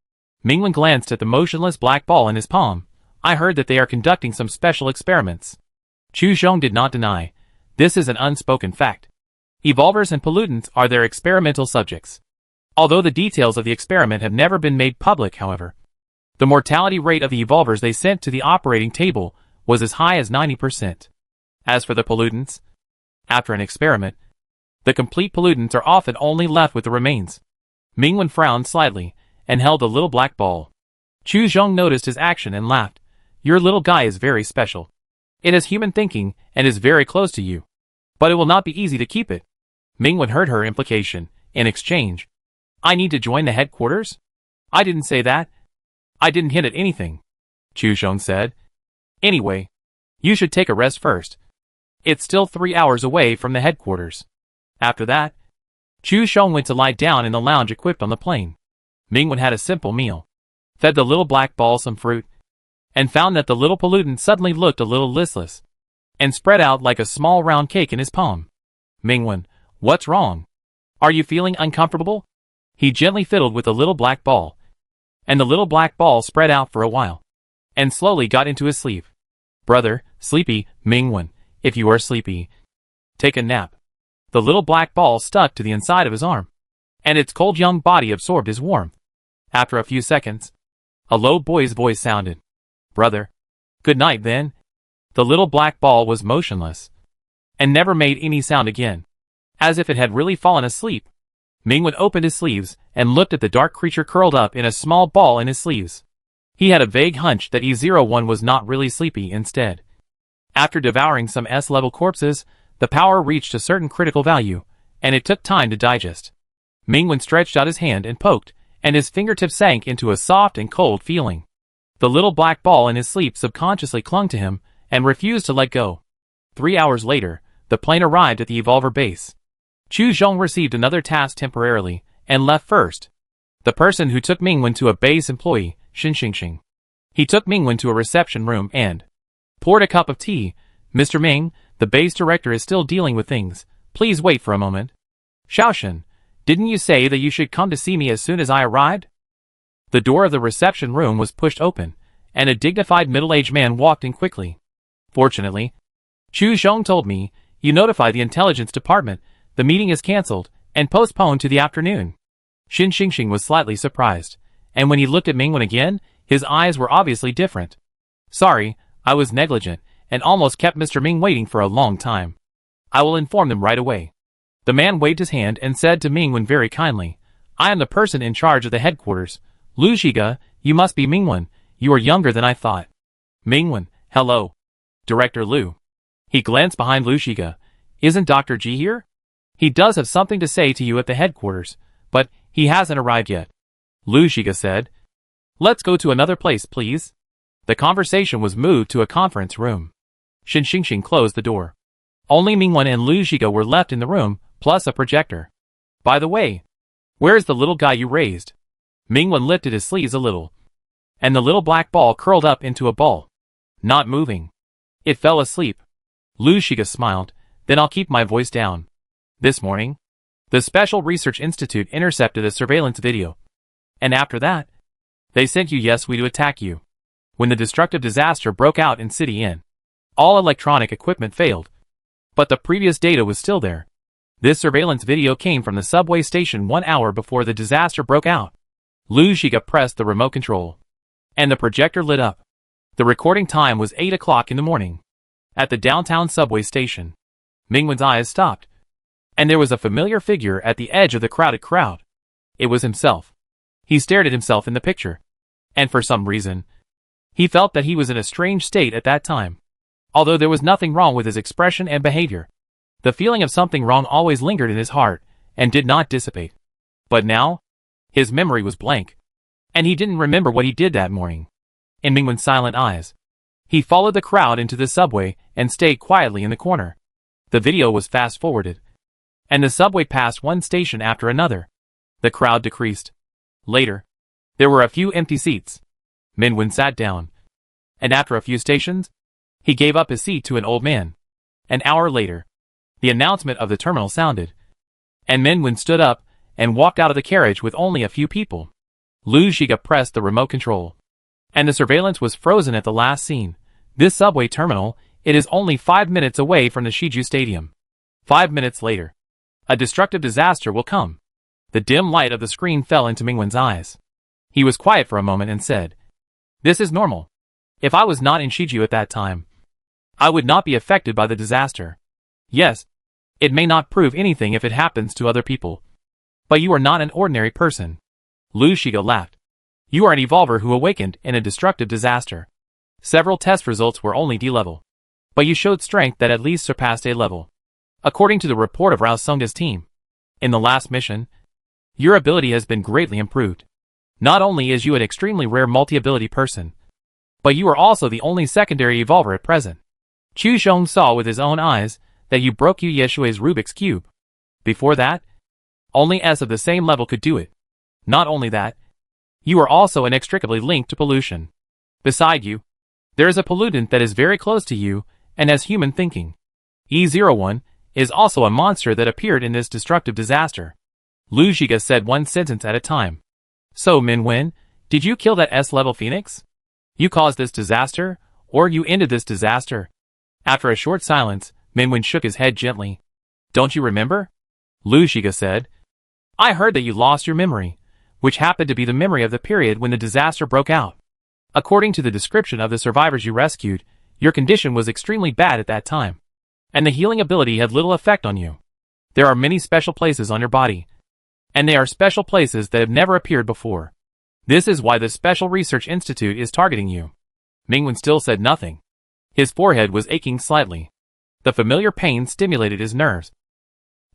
Mingwen glanced at the motionless black ball in his palm. I heard that they are conducting some special experiments. Chu Sheng did not deny. This is an unspoken fact. Evolvers and pollutants are their experimental subjects. Although the details of the experiment have never been made public, however, the mortality rate of the evolvers they sent to the operating table was as high as 90%. As for the pollutants, after an experiment, the complete pollutants are often only left with the remains. Mingwen frowned slightly and held a little black ball. Chu Sheng noticed his action and laughed. Your little guy is very special. It has human thinking and is very close to you. But it will not be easy to keep it. Mingwen heard her implication. In exchange, I need to join the headquarters? I didn't say that. I didn't hint at anything. Chu Sheng said. Anyway, you should take a rest first. It's still 3 hours away from the headquarters. After that, Chu Sheng went to lie down in the lounge equipped on the plane. Mingwen had a simple meal, fed the little black ball some fruit, and found that the little pollutant suddenly looked a little listless, and spread out like a small round cake in his palm. Mingwen, what's wrong? Are you feeling uncomfortable? He gently fiddled with the little black ball, and the little black ball spread out for a while, and slowly got into his sleeve. Brother, sleepy, Mingwen, if you are sleepy, take a nap. The little black ball stuck to the inside of his arm, and its cold young body absorbed his warmth. After a few seconds, a low boy's voice sounded. Brother. Good night then. The little black ball was motionless, and never made any sound again, as if it had really fallen asleep. Mingwen opened his sleeves and looked at the dark creature curled up in a small ball in his sleeves. He had a vague hunch that E01 was not really sleepy instead. After devouring some S-level corpses, the power reached a certain critical value, and it took time to digest. Mingwen stretched out his hand and poked, and his fingertips sank into a soft and cold feeling. The little black ball in his sleep subconsciously clung to him and refused to let go. 3 hours later, the plane arrived at the Evolver base. Chu Sheng received another task temporarily, and left first. The person who took Mingwen to a base employee, Xin Xingxing. He took Mingwen to a reception room and poured a cup of tea. Mr. Ming, the base director is still dealing with things. Please wait for a moment. Shaoshan, didn't you say that you should come to see me as soon as I arrived? The door of the reception room was pushed open, and a dignified middle-aged man walked in quickly. Fortunately, Chu Sheng told me, you notify the intelligence department, the meeting is cancelled, and postponed to the afternoon. Xin Xingxing was slightly surprised, and when he looked at Mingwen again, his eyes were obviously different. Sorry, I was negligent, and almost kept Mr. Ming waiting for a long time. I will inform them right away. The man waved his hand and said to Mingwen very kindly, I am the person in charge of the headquarters. Lu Shiga, you must be Mingwen. You are younger than I thought. Mingwen, hello. Director Lu. He glanced behind Lu Shiga. Isn't Dr. Ji here? He does have something to say to you at the headquarters, but he hasn't arrived yet. Lu Shiga said. Let's go to another place, please. The conversation was moved to a conference room. Shin Xingxing closed the door. Only Mingwen and Lu Shiga were left in the room, plus a projector. By the way, where's the little guy you raised? Mingwen lifted his sleeves a little, and the little black ball curled up into a ball. Not moving. It fell asleep. Lu Shiga smiled, then I'll keep my voice down. This morning, the Special Research Institute intercepted a surveillance video. And after that, they sent you Yesui to attack you. When the destructive disaster broke out in City Inn, all electronic equipment failed. But the previous data was still there. This surveillance video came from the subway station 1 hour before the disaster broke out. Lu Shiga pressed the remote control, and the projector lit up. The recording time was 8 o'clock in the morning. At the downtown subway station, Mingwen's eyes stopped, and there was a familiar figure at the edge of the crowded crowd. It was himself. He stared at himself in the picture, and for some reason, he felt that he was in a strange state at that time. Although there was nothing wrong with his expression and behavior, the feeling of something wrong always lingered in his heart and did not dissipate. But now, his memory was blank, and he didn't remember what he did that morning. In Mingwen's silent eyes, he followed the crowd into the subway and stayed quietly in the corner. The video was fast-forwarded, and the subway passed one station after another. The crowd decreased. Later, there were a few empty seats. Mingwen sat down, and after a few stations, he gave up his seat to an old man. An hour later, the announcement of the terminal sounded, and Mingwen stood up and walked out of the carriage with only a few people. Lu Shiga pressed the remote control, and the surveillance was frozen at the last scene. This subway terminal, it is only 5 minutes away from the Shiju Stadium. 5 minutes later, a destructive disaster will come. The dim light of the screen fell into Mingwen's eyes. He was quiet for a moment and said, This is normal. If I was not in Shiju at that time, I would not be affected by the disaster. Yes, it may not prove anything if it happens to other people, but you are not an ordinary person. Lu Shiga laughed. You are an evolver who awakened in a destructive disaster. Several test results were only D-level, but you showed strength that at least surpassed A-level. According to the report of Rao Sungda's team, in the last mission, your ability has been greatly improved. Not only is you an extremely rare multi-ability person, but you are also the only secondary evolver at present. Chu Xiong saw with his own eyes that you broke Yu Yeshui's Rubik's Cube. Before that, only S of the same level could do it. Not only that, you are also inextricably linked to pollution. Beside you, there is a pollutant that is very close to you and has human thinking. E01 is also a monster that appeared in this destructive disaster. Lu Shiga said one sentence at a time. So Mingwen, did you kill that S-level phoenix? You caused this disaster, or you ended this disaster? After a short silence, Mingwen shook his head gently. Don't you remember? Lu Shiga said. I heard that you lost your memory, which happened to be the memory of the period when the disaster broke out. According to the description of the survivors you rescued, your condition was extremely bad at that time, and the healing ability had little effect on you. There are many special places on your body, and they are special places that have never appeared before. This is why the Special Research Institute is targeting you. Mingwen still said nothing. His forehead was aching slightly. The familiar pain stimulated his nerves,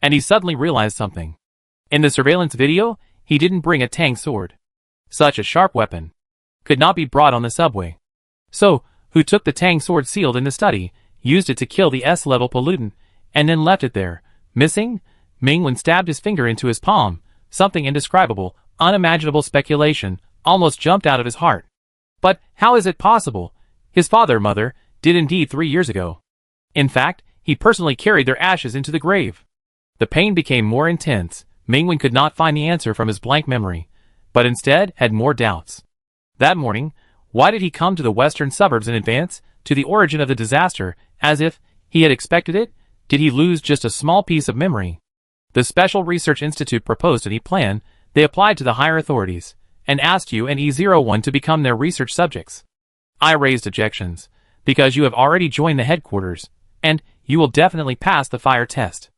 and he suddenly realized something. In the surveillance video, he didn't bring a tang sword. Such a sharp weapon could not be brought on the subway. So, who took the tang sword sealed in the study, used it to kill the S-level pollutant, and then left it there, missing? Mingwen stabbed his finger into his palm. Something indescribable, unimaginable speculation almost jumped out of his heart. But how is it possible? His father-mother did indeed 3 years ago. In fact, he personally carried their ashes into the grave. The pain became more intense. Mingwen could not find the answer from his blank memory, but instead had more doubts. That morning, why did he come to the western suburbs in advance, to the origin of the disaster, as if he had expected it? Did he lose just a small piece of memory? The Special Research Institute proposed a new plan. They applied to the higher authorities, and asked you and E01 to become their research subjects. I raised objections, because you have already joined the headquarters, and you will definitely pass the fire test.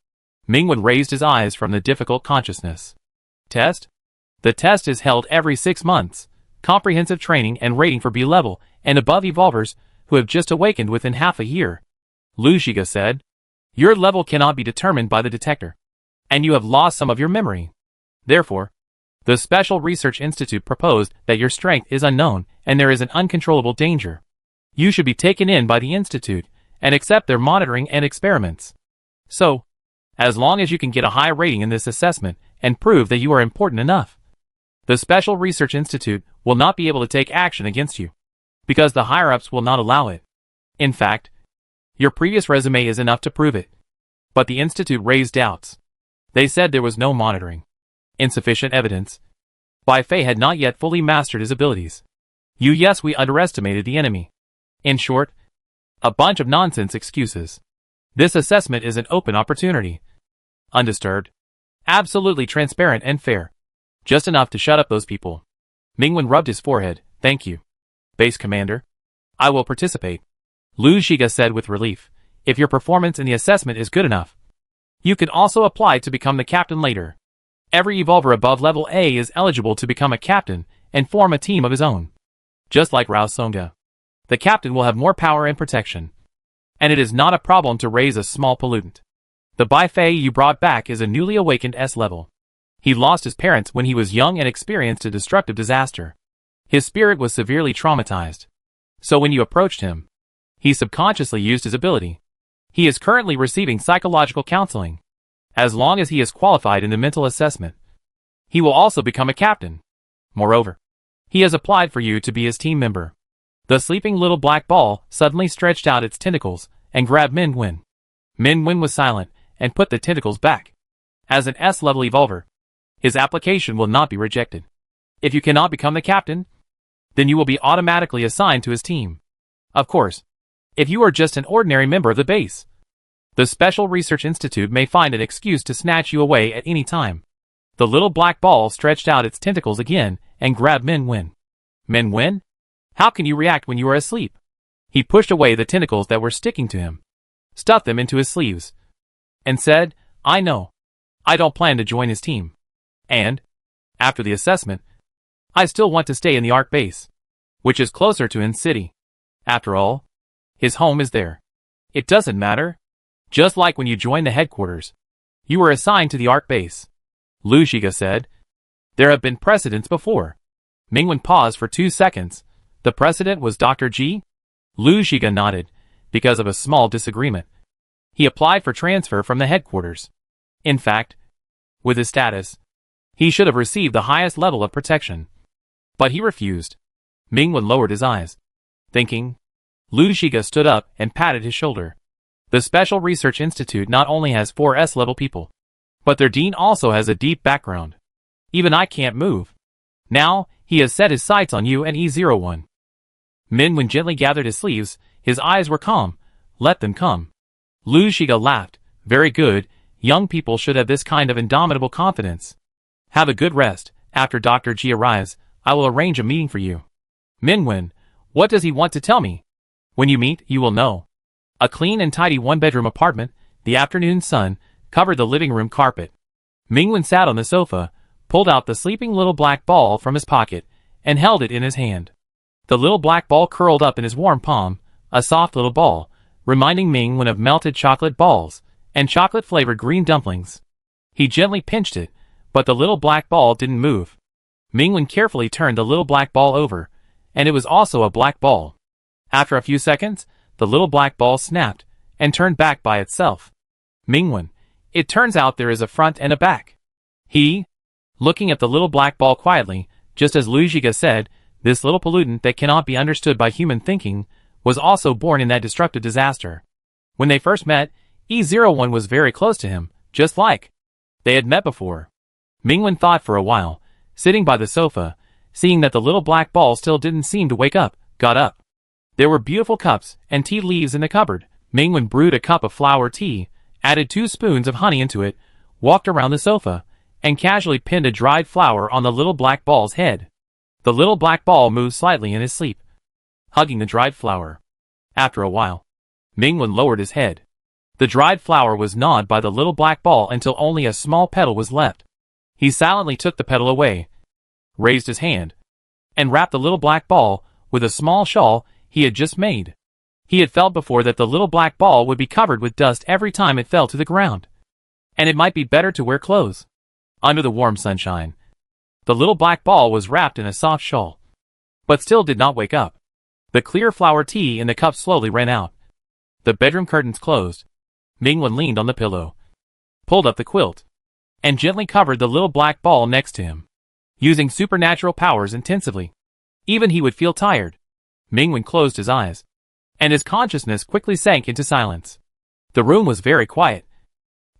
Mingwen raised his eyes from the difficult consciousness. Test? The test is held every 6 months. Comprehensive training and rating for B-level and above evolvers who have just awakened within half a year. Lu Shiga said. Your level cannot be determined by the detector. And you have lost some of your memory. Therefore, the Special Research Institute proposed that your strength is unknown and there is an uncontrollable danger. You should be taken in by the Institute and accept their monitoring and experiments. So, as long as you can get a high rating in this assessment and prove that you are important enough, the Special Research Institute will not be able to take action against you, because the higher-ups will not allow it. In fact, your previous resume is enough to prove it. But the Institute raised doubts. They said there was no monitoring. Insufficient evidence. Bai Fei had not yet fully mastered his abilities. Yes, we underestimated the enemy. In short, a bunch of nonsense excuses. This assessment is an open opportunity. Undisturbed. Absolutely transparent and fair. Just enough to shut up those people. Mingwen rubbed his forehead. Thank you, Base Commander. I will participate. Lu Shiga said with relief. If your performance in the assessment is good enough, you can also apply to become the captain later. Every evolver above level A is eligible to become a captain and form a team of his own. Just like Rao Songa. The captain will have more power and protection. And it is not a problem to raise a small pollutant. The Bai Fei you brought back is a newly awakened S level. He lost his parents when he was young and experienced a destructive disaster. His spirit was severely traumatized. So when you approached him, he subconsciously used his ability. He is currently receiving psychological counseling. As long as he is qualified in the mental assessment, he will also become a captain. Moreover, he has applied for you to be his team member. The sleeping little black ball suddenly stretched out its tentacles and grabbed Min Wen. Min Wen was silent and put the tentacles back. As an S-level evolver, his application will not be rejected. If you cannot become the captain, then you will be automatically assigned to his team. Of course, if you are just an ordinary member of the base, the Special Research Institute may find an excuse to snatch you away at any time. The little black ball stretched out its tentacles again and grabbed Min Wen. Min Wen? How can you react when you are asleep? He pushed away the tentacles that were sticking to him, stuffed them into his sleeves, and said, I know. I don't plan to join his team. And, after the assessment, I still want to stay in the Ark base, which is closer to In City. After all, his home is there. It doesn't matter. Just like when you joined the headquarters, you were assigned to the Ark base. Lu Shiga said. There have been precedents before. Mingwen paused for 2 seconds. The precedent was Dr. G? Lu Shiga nodded, because of a small disagreement. He applied for transfer from the headquarters. In fact, with his status, he should have received the highest level of protection. But he refused. Mingwen lowered his eyes, thinking. Lu Shiga stood up and patted his shoulder. The Special Research Institute not only has 4 S-level people, but their dean also has a deep background. Even I can't move. Now, he has set his sights on you and E01. Min gently gathered his sleeves, his eyes were calm. Let them come. Lu Shiga laughed. Very good, young people should have this kind of indomitable confidence. Have a good rest. After Dr. G arrives, I will arrange a meeting for you. Min, what does he want to tell me? When you meet, you will know. A clean and tidy one-bedroom apartment, the afternoon sun, covered the living room carpet. Mingwen sat on the sofa, pulled out the sleeping little black ball from his pocket, and held it in his hand. The little black ball curled up in his warm palm, a soft little ball, reminding Mingwen of melted chocolate balls and chocolate-flavored green dumplings. He gently pinched it, but the little black ball didn't move. Mingwen carefully turned the little black ball over, and it was also a black ball. After a few seconds, the little black ball snapped and turned back by itself. Mingwen, it turns out there is a front and a back. He, looking at the little black ball quietly, just as Lu Shiga said, this little pollutant that cannot be understood by human thinking was also born in that destructive disaster. When they first met, E01 was very close to him, just like they had met before. Mingwen thought for a while, sitting by the sofa, seeing that the little black ball still didn't seem to wake up, got up. There were beautiful cups and tea leaves in the cupboard. Mingwen brewed a cup of flower tea, added 2 spoons of honey into it, walked around the sofa, and casually pinned a dried flower on the little black ball's head. The little black ball moved slightly in his sleep, hugging the dried flower. After a while, Mingwen lowered his head. The dried flower was gnawed by the little black ball until only a small petal was left. He silently took the petal away, raised his hand, and wrapped the little black ball with a small shawl he had just made. He had felt before that the little black ball would be covered with dust every time it fell to the ground, and it might be better to wear clothes. Under the warm sunshine, the little black ball was wrapped in a soft shawl, but still did not wake up. The clear flower tea in the cup slowly ran out. The bedroom curtains closed. Mingwen leaned on the pillow, pulled up the quilt, and gently covered the little black ball next to him, using supernatural powers intensively. Even he would feel tired. Mingwen closed his eyes, and his consciousness quickly sank into silence. The room was very quiet,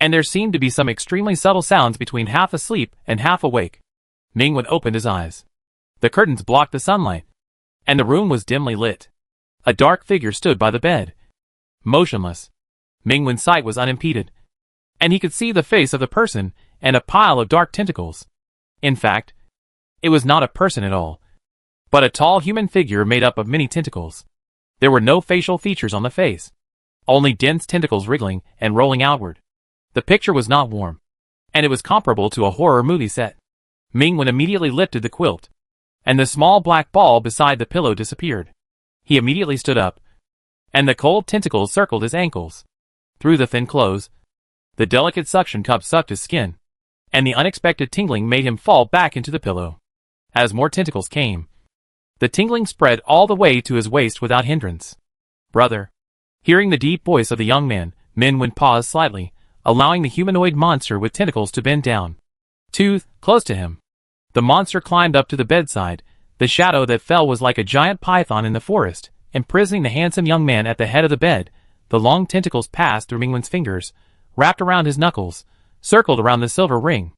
and there seemed to be some extremely subtle sounds between half asleep and half awake. Mingwen opened his eyes. The curtains blocked the sunlight, and the room was dimly lit. A dark figure stood by the bed, motionless. Mingwen's sight was unimpeded, and he could see the face of the person and a pile of dark tentacles. In fact, it was not a person at all, but a tall human figure made up of many tentacles. There were no facial features on the face, only dense tentacles wriggling and rolling outward. The picture was not warm, and it was comparable to a horror movie set. Mingwen immediately lifted the quilt, and the small black ball beside the pillow disappeared. He immediately stood up, and the cold tentacles circled his ankles. Through the thin clothes, the delicate suction cup sucked his skin, and the unexpected tingling made him fall back into the pillow. As more tentacles came, the tingling spread all the way to his waist without hindrance. "Brother." Hearing the deep voice of the young man, Mingwen paused slightly, allowing the humanoid monster with tentacles to bend down, close to him. The monster climbed up to the bedside. The shadow that fell was like a giant python in the forest, imprisoning the handsome young man at the head of the bed. The long tentacles passed through Mingwen's fingers, wrapped around his knuckles, circled around the silver ring.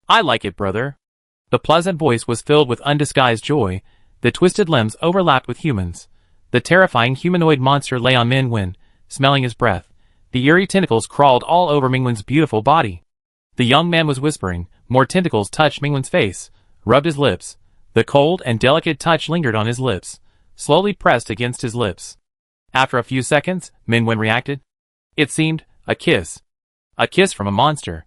"I like it, brother." The pleasant voice was filled with undisguised joy. The twisted limbs overlapped with humans. The terrifying humanoid monster lay on Mingwen, smelling his breath. The eerie tentacles crawled all over Mingwen's beautiful body. The young man was whispering. More tentacles touched Mingwen's face, rubbed his lips. The cold and delicate touch lingered on his lips, slowly pressed against his lips. After a few seconds, Mingwen reacted. It seemed a kiss. A kiss from a monster.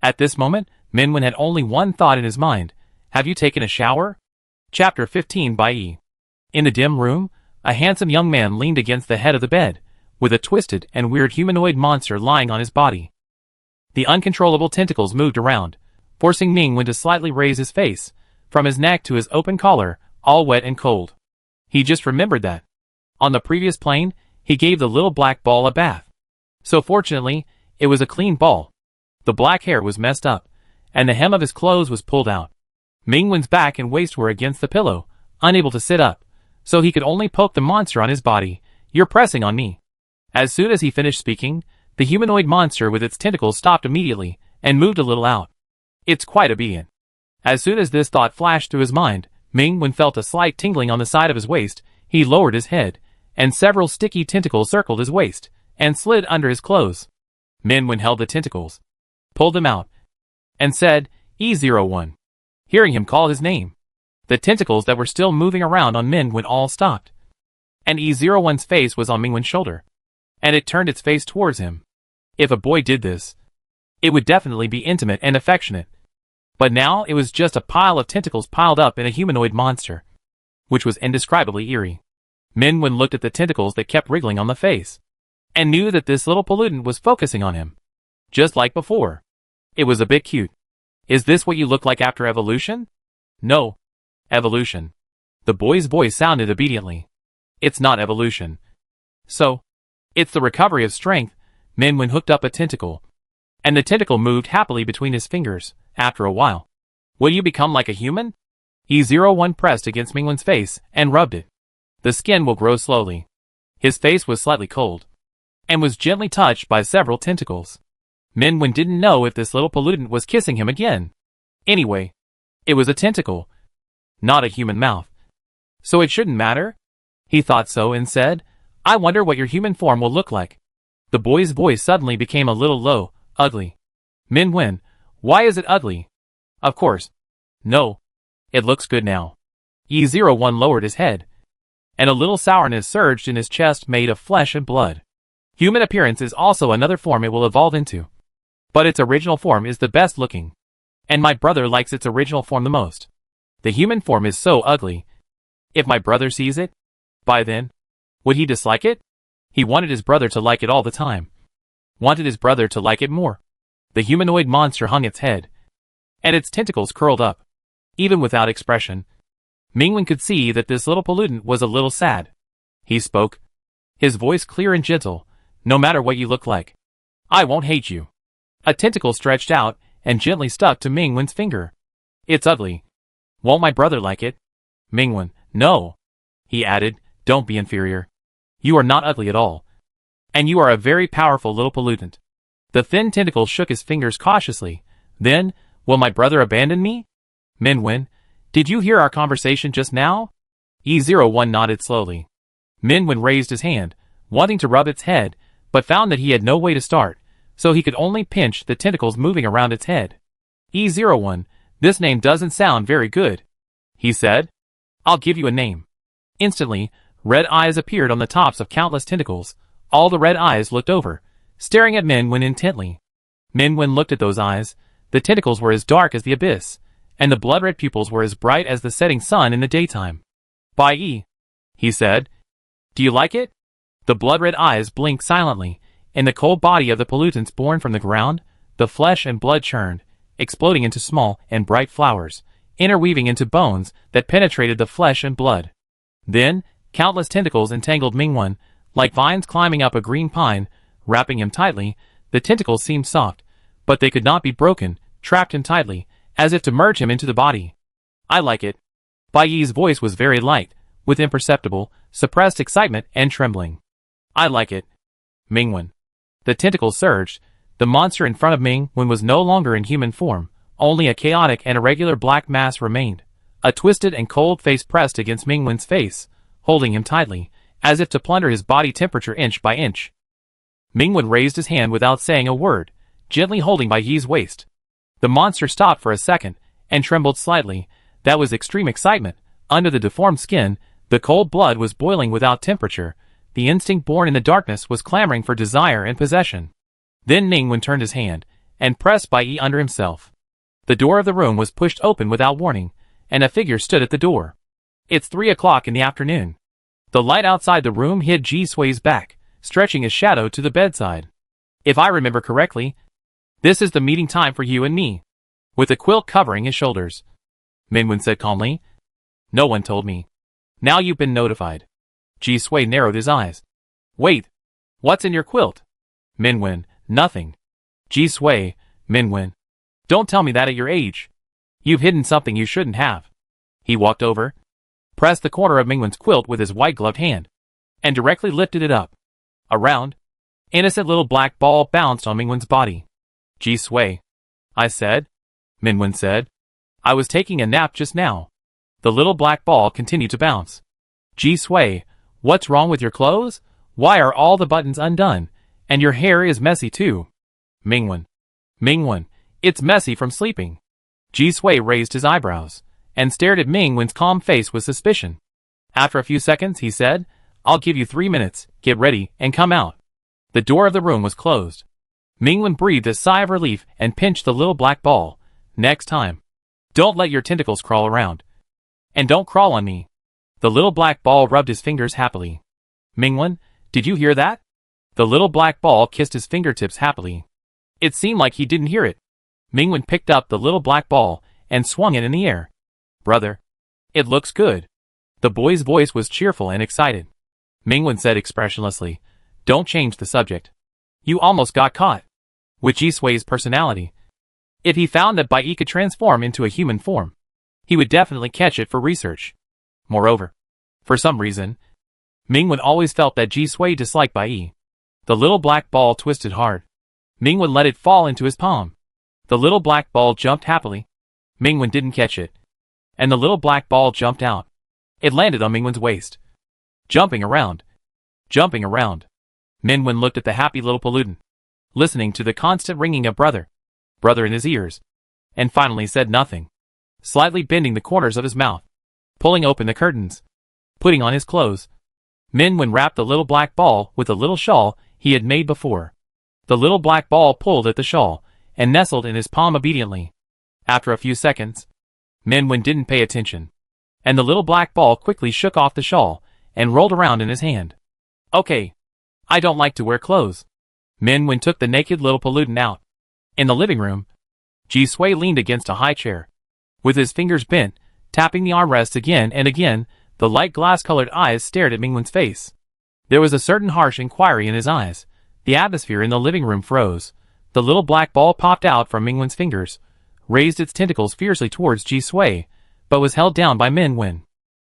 At this moment, Mingwen had only one thought in his mind. "Have you taken a shower?" Chapter 15 by E. In the dim room, a handsome young man leaned against the head of the bed, with a twisted and weird humanoid monster lying on his body. The uncontrollable tentacles moved around, forcing Mingwen to slightly raise his face, from his neck to his open collar, all wet and cold. He just remembered that on the previous plane, he gave the little black ball a bath. So fortunately, it was a clean ball. The black hair was messed up, and the hem of his clothes was pulled out. Mingwen's back and waist were against the pillow, unable to sit up, so he could only poke the monster on his body. "You're pressing on me." As soon as he finished speaking, the humanoid monster with its tentacles stopped immediately, and moved a little out. "It's quite obedient." As soon as this thought flashed through his mind, Mingwen felt a slight tingling on the side of his waist. He lowered his head, and several sticky tentacles circled his waist, and slid under his clothes. Mingwen held the tentacles, pulled them out, and said, "E01." Hearing him call his name, the tentacles that were still moving around on Mingwen all stopped, and E01's face was on Mingwen's shoulder, and it turned its face towards him. If a boy did this, it would definitely be intimate and affectionate. But now it was just a pile of tentacles piled up in a humanoid monster, which was indescribably eerie. Mingwen looked at the tentacles that kept wriggling on the face, and knew that this little pollutant was focusing on him, just like before. It was a bit cute. "Is this what you look like after evolution?" "No. Evolution." The boy's voice sounded obediently. "It's not evolution. So, it's the recovery of strength." Mingwen hooked up a tentacle, and the tentacle moved happily between his fingers. After a while, "Will you become like a human?" E01 pressed against Mingwen's face and rubbed it. "The skin will grow slowly." His face was slightly cold, and was gently touched by several tentacles. Mingwen didn't know if this little pollutant was kissing him again. Anyway, it was a tentacle, not a human mouth. So it shouldn't matter? He thought so and said, "I wonder what your human form will look like." The boy's voice suddenly became a little low. "Ugly." "Mingwen, why is it ugly?" "Of course. No. It looks good now." E01 lowered his head, and a little sourness surged in his chest made of flesh and blood. Human appearance is also another form it will evolve into. But its original form is the best looking. And my brother likes its original form the most. The human form is so ugly. If my brother sees it, by then, would he dislike it? He wanted his brother to like it all the time. Wanted his brother to like it more. The humanoid monster hung its head, and its tentacles curled up. Even without expression, Mingwen could see that this little pollutant was a little sad. He spoke, his voice clear and gentle, "No matter what you look like, I won't hate you." A tentacle stretched out and gently stuck to Mingwen's finger. "It's ugly. Won't my brother like it?" Mingwen, "No." He added, "Don't be inferior. You are not ugly at all. And you are a very powerful little pollutant." The thin tentacle shook his fingers cautiously. Then, "Will my brother abandon me?" Mingwen, "Did you hear our conversation just now?" E01 nodded slowly. Mingwen raised his hand, wanting to rub its head, but found that he had no way to start, so he could only pinch the tentacles moving around its head. E01, "This name doesn't sound very good," he said. "I'll give you a name." Instantly, red eyes appeared on the tops of countless tentacles. All the red eyes looked over, staring at Mingwen intently. Mingwen looked at those eyes. The tentacles were as dark as the abyss, and the blood-red pupils were as bright as the setting sun in the daytime. "Bai Yi," he said. "Do you like it?" The blood-red eyes blinked silently. In the cold body of the pollutants born from the ground, the flesh and blood churned, exploding into small and bright flowers, interweaving into bones that penetrated the flesh and blood. Then, countless tentacles entangled Mingwen, like vines climbing up a green pine, wrapping him tightly. The tentacles seemed soft, but they could not be broken, trapped him tightly, as if to merge him into the body. "I like it." Bai Yi's voice was very light, with imperceptible, suppressed excitement and trembling. "I like it." Mingwen. The tentacles surged. The monster in front of Mingwen was no longer in human form. Only a chaotic and irregular black mass remained. A twisted and cold face pressed against Mingwen's face, holding him tightly, as if to plunder his body temperature inch by inch. Mingwen raised his hand without saying a word, gently holding Bai Yi's waist. The monster stopped for a second, and trembled slightly. That was extreme excitement. Under the deformed skin, the cold blood was boiling without temperature. The instinct born in the darkness was clamoring for desire and possession. Then Mingwen turned his hand, and pressed Bai Yi under himself. The door of the room was pushed open without warning, and a figure stood at the door. "It's 3 o'clock in the afternoon." The light outside the room hid Ji Sui's back, stretching his shadow to the bedside. "If I remember correctly, this is the meeting time for you and me." With a quilt covering his shoulders, Mingwen said calmly, "No one told me. Now you've been notified." Ji Sui narrowed his eyes. "Wait. What's in your quilt?" Mingwen, "Nothing." Ji Sui, Mingwen, "Don't tell me that at your age. You've hidden something you shouldn't have." He walked over, pressed the corner of Mingwen's quilt with his white-gloved hand, and directly lifted it up. A round, innocent little black ball bounced on Mingwen's body. "Ji Sui," I said. Mingwen said, "I was taking a nap just now." The little black ball continued to bounce. "Ji Sui, what's wrong with your clothes? Why are all the buttons undone? And your hair is messy too." Mingwen, "It's messy from sleeping." Ji Sui raised his eyebrows, and stared at Mingwen's calm face with suspicion. After a few seconds, he said, "I'll give you 3 minutes, get ready, and come out." The door of the room was closed. Mingwen breathed a sigh of relief and pinched the little black ball. "Next time, don't let your tentacles crawl around. And don't crawl on me." The little black ball rubbed his fingers happily. "Mingwen, did you hear that?" The little black ball kissed his fingertips happily. It seemed like he didn't hear it. Mingwen picked up the little black ball and swung it in the air. "Brother, it looks good." The boy's voice was cheerful and excited. Mingwen said expressionlessly, "Don't change the subject. You almost got caught." With Ji Sui's personality, if he found that Bai Yi could transform into a human form, he would definitely catch it for research. Moreover, for some reason, Mingwen always felt that Ji Sui disliked Bai Yi. The little black ball twisted hard. Mingwen let it fall into his palm. The little black ball jumped happily. Mingwen didn't catch it, and the little black ball jumped out. It landed on Mingwen's waist. Jumping around. Mingwen looked at the happy little pollutant, listening to the constant ringing of brother in his ears, and finally said nothing, slightly bending the corners of his mouth, pulling open the curtains, putting on his clothes. Mingwen wrapped the little black ball with a little shawl he had made before. The little black ball pulled at the shawl, and nestled in his palm obediently. After a few seconds, Minwen didn't pay attention, and the little black ball quickly shook off the shawl, and rolled around in his hand. Okay. I don't like to wear clothes. Minwen took the naked little pollutant out. In the living room, Ji Sui leaned against a high chair. With his fingers bent, tapping the armrests again and again, the light glass-colored eyes stared at Mingwen's face. There was a certain harsh inquiry in his eyes. The atmosphere in the living room froze. The little black ball popped out from Mingwen's fingers, raised its tentacles fiercely towards Ji Sui, but was held down by Minwen.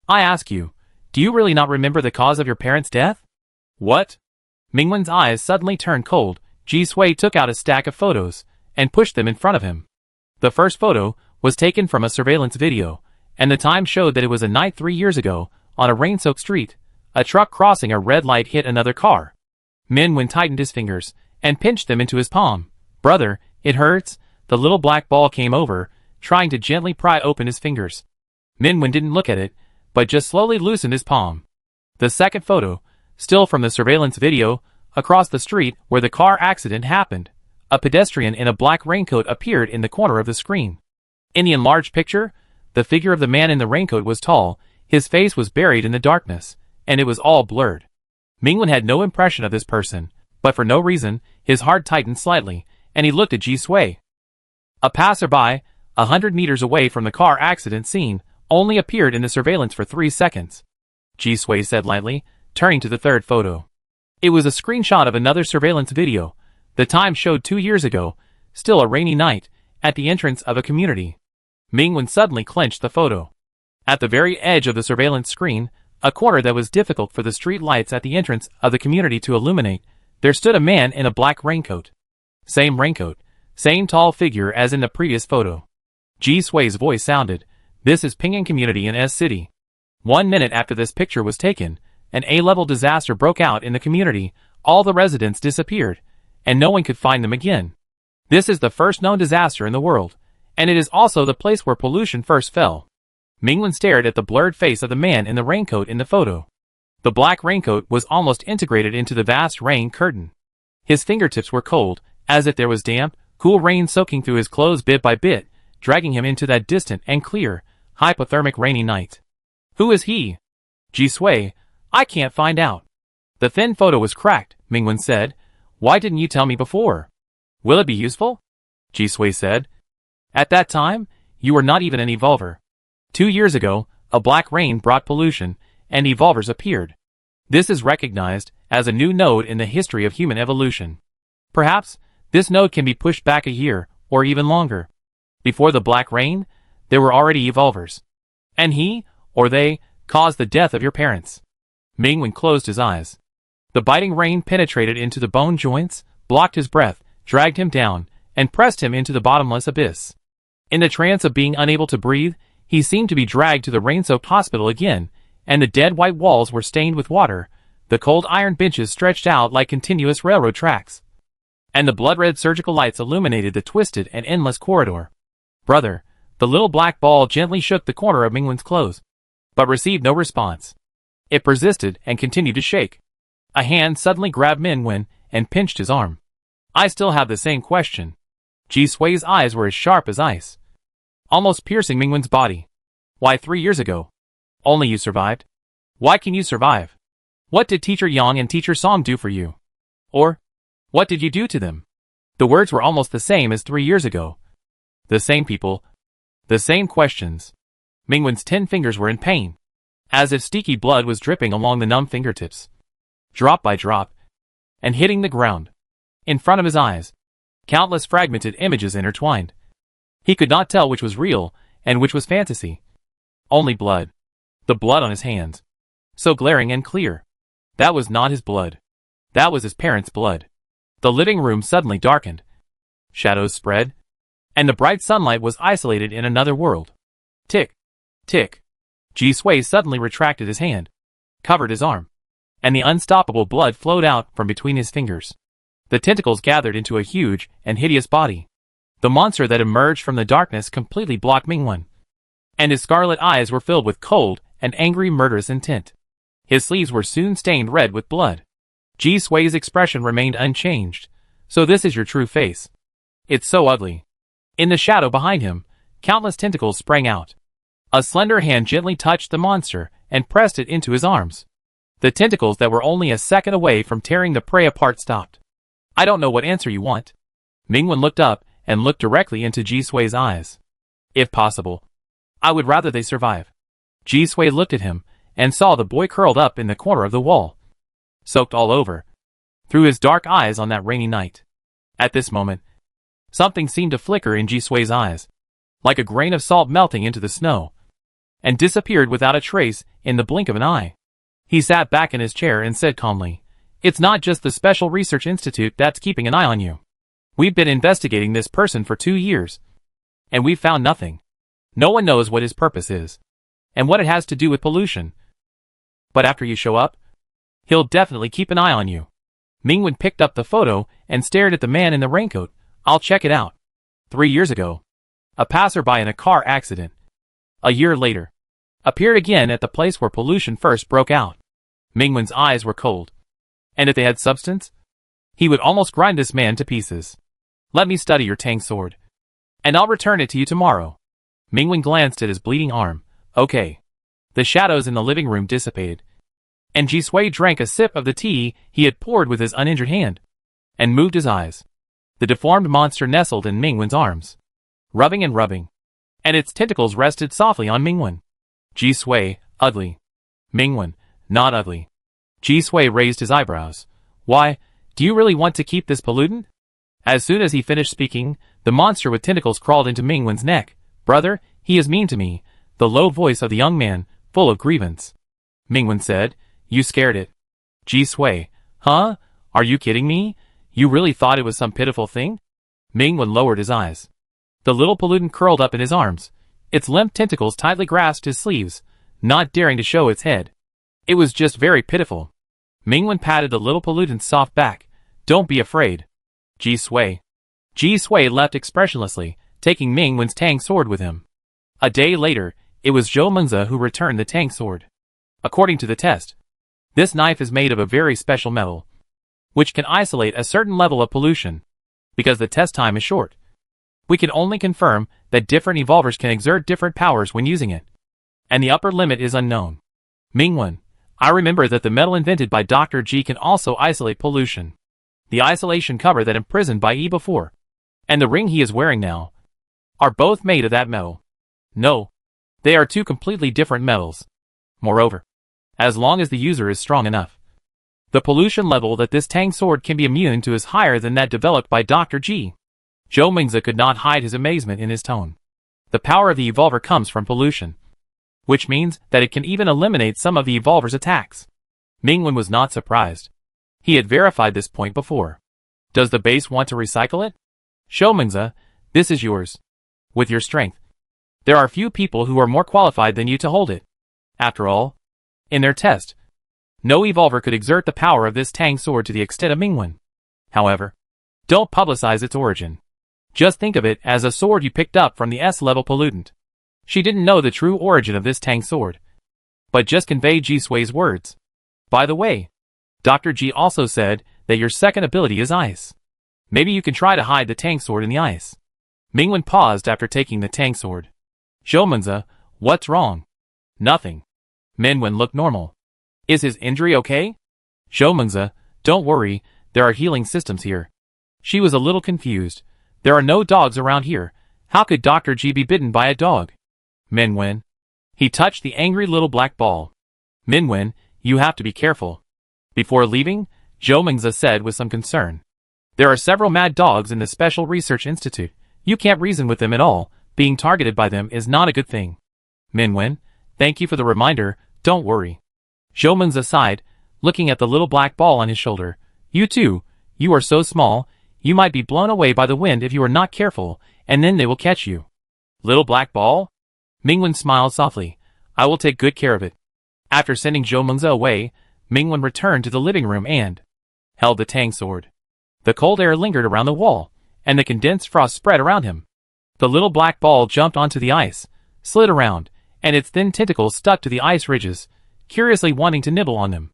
I ask you, do you really not remember the cause of your parents' death? What? Mingwen's eyes suddenly turned cold. Ji Sui took out a stack of photos, and pushed them in front of him. The first photo was taken from a surveillance video, and the time showed that it was a night 3 years ago, on a rain-soaked street. A truck crossing a red light hit another car. Minwen tightened his fingers, and pinched them into his palm. Brother, it hurts. The little black ball came over, trying to gently pry open his fingers. Minwen didn't look at it, but just slowly loosened his palm. The second photo, still from the surveillance video, across the street where the car accident happened, a pedestrian in a black raincoat appeared in the corner of the screen. In the enlarged picture, the figure of the man in the raincoat was tall, his face was buried in the darkness, and it was all blurred. Mingwen had no impression of this person, but for no reason, his heart tightened slightly, and he looked at Ji Sui. A passerby, 100 meters away from the car accident scene, only appeared in the surveillance for 3 seconds. Ji Sui said lightly, turning to the third photo. It was a screenshot of another surveillance video. The time showed 2 years ago, still a rainy night, at the entrance of a community. Mingwen suddenly clenched the photo. At the very edge of the surveillance screen, a corner that was difficult for the street lights at the entrance of the community to illuminate, there stood a man in a black raincoat. Same raincoat, same tall figure as in the previous photo. Ji Sui's voice sounded, "This is Pingyang Community in S City." 1 minute after this picture was taken, an A-level disaster broke out in the community. All the residents disappeared, and no one could find them again. This is the first known disaster in the world, and it is also the place where pollution first fell. Mingwen stared at the blurred face of the man in the raincoat in the photo. The black raincoat was almost integrated into the vast rain curtain. His fingertips were cold, as if there was damp, cool rain soaking through his clothes bit by bit, dragging him into that distant and clear, hypothermic rainy night. Who is he? Ji Sui, I can't find out. The thin photo was cracked, Mingwen said. Why didn't you tell me before? Will it be useful? Ji Sui said. At that time, you were not even an evolver. 2 years ago, a black rain brought pollution, and evolvers appeared. This is recognized as a new node in the history of human evolution. Perhaps, this node can be pushed back a year, or even longer. Before the black rain, there were already evolvers. And he, or they, caused the death of your parents. Mingwen closed his eyes. The biting rain penetrated into the bone joints, blocked his breath, dragged him down, and pressed him into the bottomless abyss. In the trance of being unable to breathe, he seemed to be dragged to the rain-soaked hospital again, and the dead white walls were stained with water, the cold iron benches stretched out like continuous railroad tracks, and the blood-red surgical lights illuminated the twisted and endless corridor. Brother, the little black ball gently shook the corner of Mingwen's clothes, but received no response. It persisted and continued to shake. A hand suddenly grabbed Minwen and pinched his arm. I still have the same question. Ji Sui's eyes were as sharp as ice, almost piercing Mingwen's body. Why 3 years ago? Only you survived? Why can you survive? What did Teacher Yang and Teacher Song do for you? Or, what did you do to them? The words were almost the same as 3 years ago. The same people. The same questions. Mingwen's 10 fingers were in pain, as if sticky blood was dripping along the numb fingertips, drop by drop, and hitting the ground. In front of his eyes, countless fragmented images intertwined. He could not tell which was real and which was fantasy. Only blood. The blood on his hands. So glaring and clear. That was not his blood. That was his parents' blood. The living room suddenly darkened. Shadows spread, and the bright sunlight was isolated in another world. Tick, tick. Ji Sui suddenly retracted his hand, covered his arm, and the unstoppable blood flowed out from between his fingers. The tentacles gathered into a huge and hideous body. The monster that emerged from the darkness completely blocked Mingwen, and his scarlet eyes were filled with cold and angry murderous intent. His sleeves were soon stained red with blood. Ji Sui's expression remained unchanged. So this is your true face. It's so ugly. In the shadow behind him, countless tentacles sprang out. A slender hand gently touched the monster and pressed it into his arms. The tentacles that were only a second away from tearing the prey apart stopped. I don't know what answer you want. Mingwen looked up and looked directly into Ji Sui's eyes. If possible, I would rather they survive. Ji Sui looked at him and saw the boy curled up in the corner of the wall, soaked all over, through his dark eyes on that rainy night. At this moment, something seemed to flicker in Ji Sui's eyes, like a grain of salt melting into the snow, and disappeared without a trace in the blink of an eye. He sat back in his chair and said calmly, "It's not just the Special Research Institute that's keeping an eye on you. We've been investigating this person for 2 years, and we've found nothing. No one knows what his purpose is, and what it has to do with pollution. But after you show up, he'll definitely keep an eye on you." Mingwen picked up the photo and stared at the man in the raincoat. "I'll check it out. 3 years ago, a passerby in a car accident. A year later, appeared again at the place where pollution first broke out." Mingwen's eyes were cold. And if they had substance, he would almost grind this man to pieces. "Let me study your Tang sword, and I'll return it to you tomorrow." Mingwen glanced at his bleeding arm. "Okay." The shadows in the living room dissipated, and Ji Sui drank a sip of the tea he had poured with his uninjured hand, and moved his eyes. The deformed monster nestled in Mingwen's arms, rubbing and rubbing, and its tentacles rested softly on Mingwen. Ji Sui, ugly. Mingwen, not ugly. Ji Sui raised his eyebrows. "Why, do you really want to keep this pollutant?" As soon as he finished speaking, the monster with tentacles crawled into Mingwen's neck. "Brother, he is mean to me," the low voice of the young man, full of grievance. Mingwen said, "You scared it." Ji Sui, "Huh? Are you kidding me? You really thought it was some pitiful thing?" Mingwen lowered his eyes. The little pollutant curled up in his arms. Its limp tentacles tightly grasped his sleeves, not daring to show its head. It was just very pitiful. Mingwen patted the little pollutant's soft back. "Don't be afraid." Ji Sui. Ji Sui left expressionlessly, taking Mingwen's Tang sword with him. A day later, it was Zhou Mengzi who returned the Tang sword. According to the test, this knife is made of a very special metal, which can isolate a certain level of pollution. Because the test time is short, we can only confirm that different evolvers can exert different powers when using it, and the upper limit is unknown. Mingwen, I remember that the metal invented by Dr. G can also isolate pollution. The isolation cover that imprisoned by E before, and the ring he is wearing now, are both made of that metal. No, they are two completely different metals. Moreover, as long as the user is strong enough, the pollution level that this Tang sword can be immune to is higher than that developed by Dr. G. Zhou Mengzi could not hide his amazement in his tone. The power of the evolver comes from pollution, which means that it can even eliminate some of the evolver's attacks. Mingwen was not surprised. He had verified this point before. Does the base want to recycle it? Zhou Mengzi, this is yours. With your strength, there are few people who are more qualified than you to hold it. After all, in their test, no evolver could exert the power of this Tang sword to the extent of Mingwen. However, don't publicize its origin. Just think of it as a sword you picked up from the S-level pollutant. She didn't know the true origin of this Tang sword, but just conveyed Ji Sui's words. By the way, Dr. G also said that your second ability is ice. Maybe you can try to hide the Tang sword in the ice. Mingwen paused after taking the Tang sword. Zhou Mengzi, what's wrong? Nothing. Mingwen looked normal. Is his injury okay? Zhou Mengzi, don't worry, there are healing systems here. She was a little confused. There are no dogs around here. How could Dr. G be bitten by a dog? Mingwen. He touched the angry little black ball. Mingwen, you have to be careful. Before leaving, Zhou Mengzi said with some concern. There are several mad dogs in the Special Research Institute. You can't reason with them at all. Being targeted by them is not a good thing. Mingwen, thank you for the reminder, don't worry. Zhou Mengzi sighed, looking at the little black ball on his shoulder. You too, you are so small, you might be blown away by the wind if you are not careful, and then they will catch you. Little black ball? Mingwen smiled softly. I will take good care of it. After sending Zhou Mengzi away, Mingwen returned to the living room and held the Tang sword. The cold air lingered around the wall, and the condensed frost spread around him. The little black ball jumped onto the ice, slid around, and its thin tentacles stuck to the ice ridges, curiously wanting to nibble on them.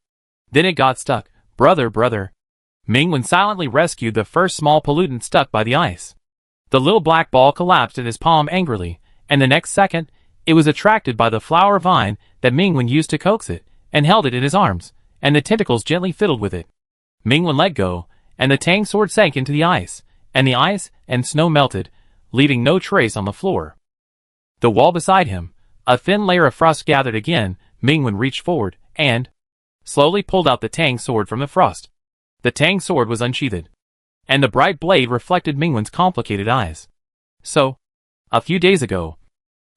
Then it got stuck, Brother, brother. Mingwen silently rescued the first small pollutant stuck by the ice. The little black ball collapsed in his palm angrily, and the next second, it was attracted by the flower vine that Mingwen used to coax it, and held it in his arms, and the tentacles gently fiddled with it. Mingwen let go, and the tang sword sank into the ice and snow melted, leaving no trace on the floor. The wall beside him, a thin layer of frost gathered again. Mingwen reached forward, and slowly pulled out the tang sword from the frost. The tang sword was unsheathed, and the bright blade reflected Mingwen's complicated eyes. So, a few days ago,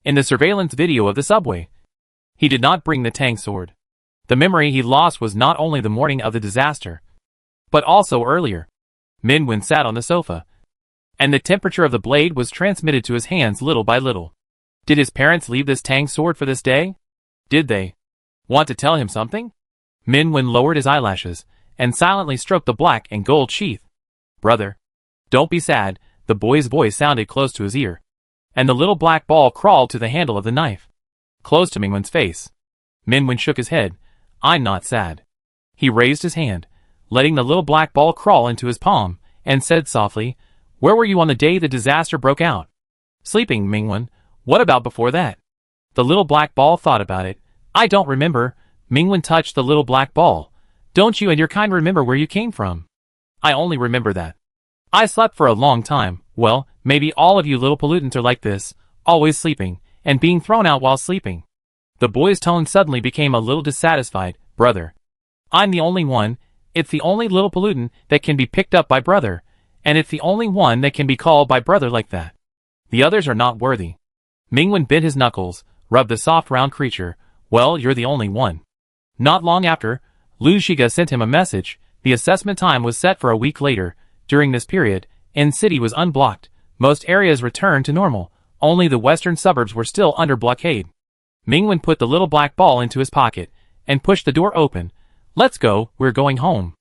in the surveillance video of the subway, he did not bring the tang sword. The memory he lost was not only the morning of the disaster, but also earlier. Mingwen sat on the sofa, and the temperature of the blade was transmitted to his hands little by little. Did his parents leave this tang sword for this day? Did they want to tell him something? Mingwen lowered his eyelashes, and silently stroked the black and gold sheath. Brother, don't be sad, the boy's voice sounded close to his ear, and the little black ball crawled to the handle of the knife, close to Mingwen's face. Mingwen shook his head. I'm not sad. He raised his hand, letting the little black ball crawl into his palm, and said softly, Where were you on the day the disaster broke out? Sleeping, Mingwen. What about before that? The little black ball thought about it. I don't remember. Mingwen touched the little black ball. Don't you and your kind remember where you came from? I only remember that I slept for a long time. Well, maybe all of you little pollutants are like this, always sleeping, and being thrown out while sleeping. The boy's tone suddenly became a little dissatisfied. Brother, I'm the only one. It's the only little pollutant that can be picked up by brother, and it's the only one that can be called by brother like that. The others are not worthy. Mingwen bit his knuckles, rubbed the soft round creature. Well, you're the only one. Not long after, Lu Shiga sent him a message. The assessment time was set for a week later. During this period, N-City was unblocked. Most areas returned to normal. Only the western suburbs were still under blockade. Mingwen put the little black ball into his pocket, and pushed the door open. Let's go, we're going home.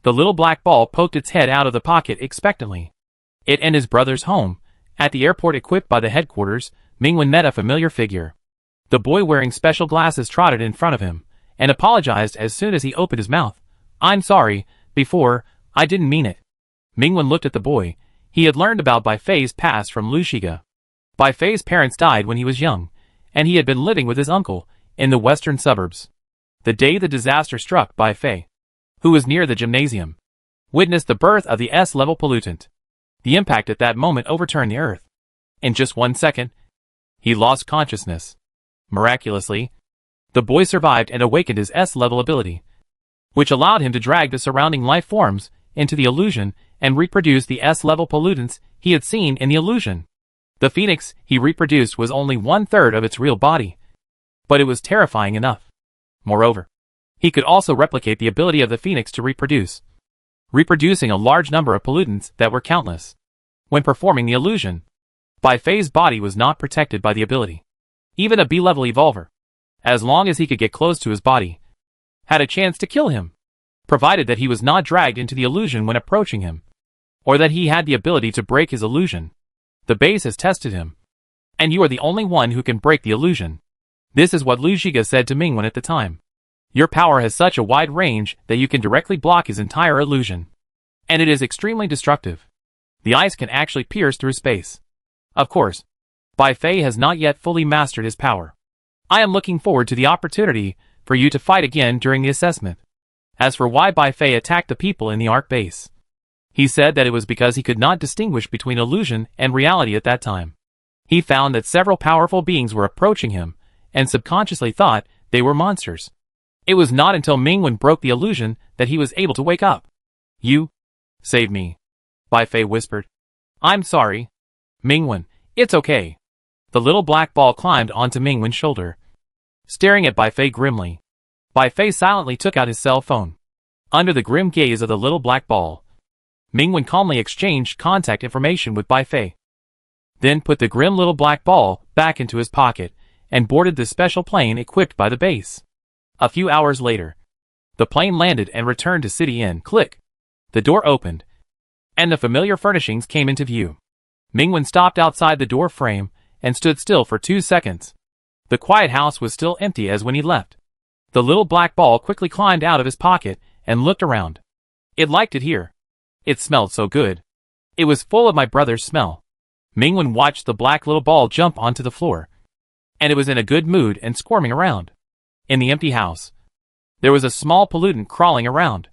The little black ball poked its head out of the pocket expectantly. It and his brother's home. At the airport equipped by the headquarters, Mingwen met a familiar figure. The boy wearing special glasses trotted in front of him, and apologized as soon as he opened his mouth. I'm sorry, before, I didn't mean it. Mingwen looked at the boy. He had learned about Bai Fei's past from Lu Shiga. Bai Fei's parents died when he was young, and he had been living with his uncle, in the western suburbs. The day the disaster struck, Bai Fei, who was near the gymnasium, witnessed the birth of the S-level pollutant. The impact at that moment overturned the earth. In just 1 second, he lost consciousness. Miraculously, the boy survived and awakened his S-level ability, which allowed him to drag the surrounding life forms into the illusion and reproduce the S-level pollutants he had seen in the illusion. The phoenix he reproduced was only 1/3 of its real body, but it was terrifying enough. Moreover, he could also replicate the ability of the phoenix to reproduce, reproducing a large number of pollutants that were countless. When performing the illusion, Bai Fei's body was not protected by the ability. Even a B-level evolver, as long as he could get close to his body, had a chance to kill him, provided that he was not dragged into the illusion when approaching him, or that he had the ability to break his illusion. The base has tested him, and you are the only one who can break the illusion. This is what Lu Shiga said to Mingwen at the time. Your power has such a wide range that you can directly block his entire illusion, and it is extremely destructive. The ice can actually pierce through space. Of course, Bai Fei has not yet fully mastered his power. I am looking forward to the opportunity for you to fight again during the assessment. As for why Bai Fei attacked the people in the Ark base, he said that it was because he could not distinguish between illusion and reality at that time. He found that several powerful beings were approaching him, and subconsciously thought they were monsters. It was not until Mingwen broke the illusion that he was able to wake up. You saved me, Bai Fei whispered. I'm sorry. Mingwen, it's okay. The little black ball climbed onto Mingwen's shoulder, staring at Bai Fei grimly. Bai Fei silently took out his cell phone. Under the grim gaze of the little black ball, Mingwen calmly exchanged contact information with Bai Fei, then put the grim little black ball back into his pocket and boarded the special plane equipped by the base. A few hours later, the plane landed and returned to City Inn. Click. The door opened, and the familiar furnishings came into view. Mingwen stopped outside the door frame and stood still for 2 seconds. The quiet house was still empty as when he left. The little black ball quickly climbed out of his pocket and looked around. It liked it here. It smelled so good. It was full of my brother's smell. Mingwen watched the black little ball jump onto the floor, and it was in a good mood and squirming around. In the empty house, there was a small pollutant crawling around.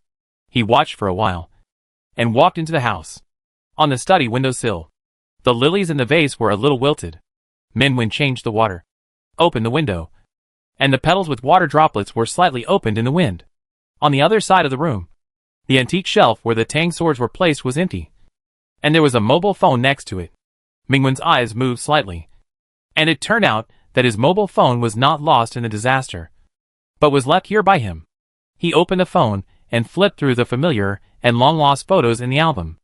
He watched for a while, and walked into the house. On the study windowsill, the lilies in the vase were a little wilted. Mingwen changed the water, opened the window, and the petals with water droplets were slightly opened in the wind. On the other side of the room, the antique shelf where the Tang swords were placed was empty, and there was a mobile phone next to it. Mingwen's eyes moved slightly, and it turned out that his mobile phone was not lost in the disaster, but was left here by him. He opened the phone and flipped through the familiar and long-lost photos in the album.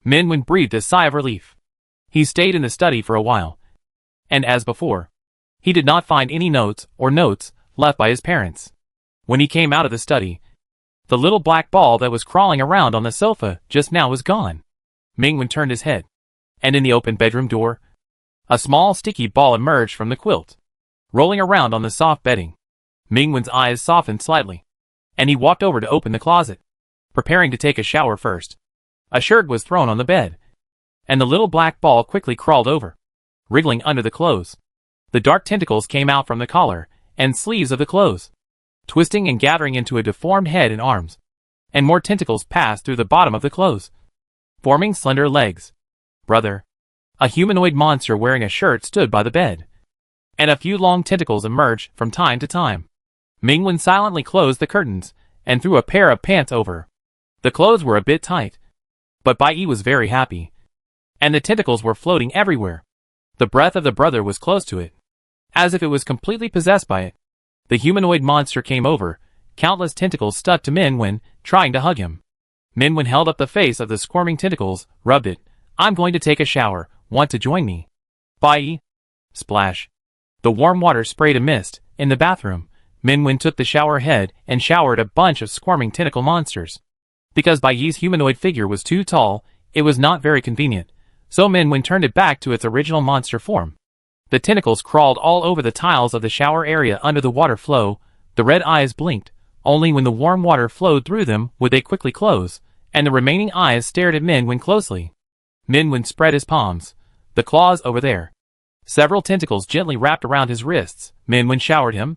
Mingwen breathed a sigh of relief. He stayed in the study for a while, and as before, he did not find any notes left by his parents. When he came out of the study, the little black ball that was crawling around on the sofa just now was gone. Mingwen turned his head, and in the open bedroom door, a small sticky ball emerged from the quilt, rolling around on the soft bedding. Mingwen's eyes softened slightly, and he walked over to open the closet, preparing to take a shower first. A shirt was thrown on the bed, and the little black ball quickly crawled over, wriggling under the clothes. The dark tentacles came out from the collar and sleeves of the clothes, twisting and gathering into a deformed head and arms, and more tentacles passed through the bottom of the clothes, forming slender legs. Brother, a humanoid monster wearing a shirt stood by the bed, and a few long tentacles emerged from time to time. Mingwen silently closed the curtains and threw a pair of pants over. The clothes were a bit tight, but Bai Yi was very happy, and the tentacles were floating everywhere. The breath of the brother was close to it, as if it was completely possessed by it. The humanoid monster came over, countless tentacles stuck to Mingwen, trying to hug him. Mingwen held up the face of the squirming tentacles, rubbed it. I'm going to take a shower, want to join me? Bai Yi. Splash. The warm water sprayed a mist. In the bathroom, Mingwen took the shower head and showered a bunch of squirming tentacle monsters. Because Bai Yi's humanoid figure was too tall, it was not very convenient, so Mingwen turned it back to its original monster form. The tentacles crawled all over the tiles of the shower area under the water flow. The red eyes blinked. Only when the warm water flowed through them would they quickly close, and the remaining eyes stared at Mingwen closely. Mingwen spread his palms. The claws over there. Several tentacles gently wrapped around his wrists. Mingwen showered him.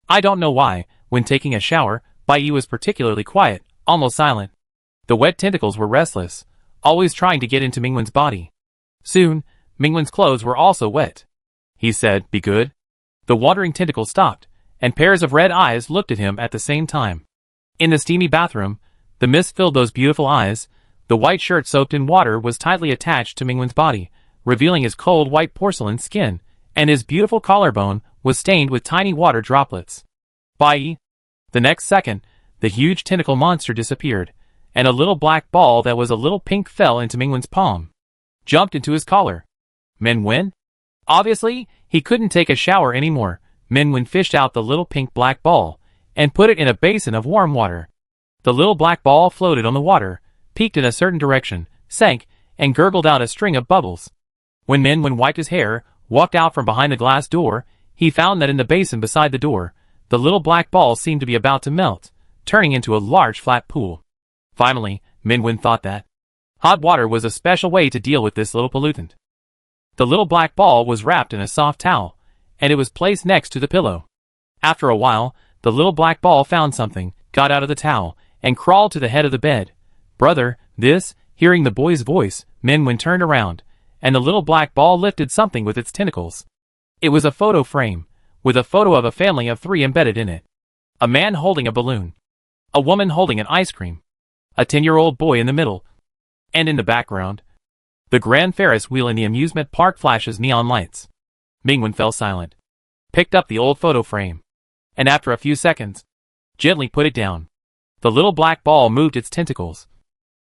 I don't know why, when taking a shower, Bai Yi was particularly quiet, almost silent. The wet tentacles were restless, always trying to get into Mingwen's body. Soon, Mingwen's clothes were also wet. He said, "Be good." The wandering tentacles stopped, and pairs of red eyes looked at him at the same time. In the steamy bathroom, the mist filled those beautiful eyes. The white shirt soaked in water was tightly attached to Mingwen's body, revealing his cold white porcelain skin, and his beautiful collarbone was stained with tiny water droplets. Bai Yi. The next second, the huge tentacle monster disappeared, and a little black ball that was a little pink fell into Mingwen's palm, jumped into his collar. Mingwen? Obviously, he couldn't take a shower anymore. Mingwen fished out the little pink black ball, and put it in a basin of warm water. The little black ball floated on the water, peaked in a certain direction, sank, and gurgled out a string of bubbles. When Mingwen wiped his hair, walked out from behind the glass door, he found that in the basin beside the door, the little black ball seemed to be about to melt, turning into a large flat pool. Finally, Mingwen thought that hot water was a special way to deal with this little pollutant. The little black ball was wrapped in a soft towel, and it was placed next to the pillow. After a while, the little black ball found something, got out of the towel, and crawled to the head of the bed. Brother, this, hearing the boy's voice, Mingwen turned around, and the little black ball lifted something with its tentacles. It was a photo frame, with a photo of a family of 3 embedded in it. A man holding a balloon. A woman holding an ice cream. A 10-year-old boy in the middle. And in the background, the grand Ferris wheel in the amusement park flashes neon lights. Mingwen fell silent, picked up the old photo frame, and after a few seconds, gently put it down. The little black ball moved its tentacles,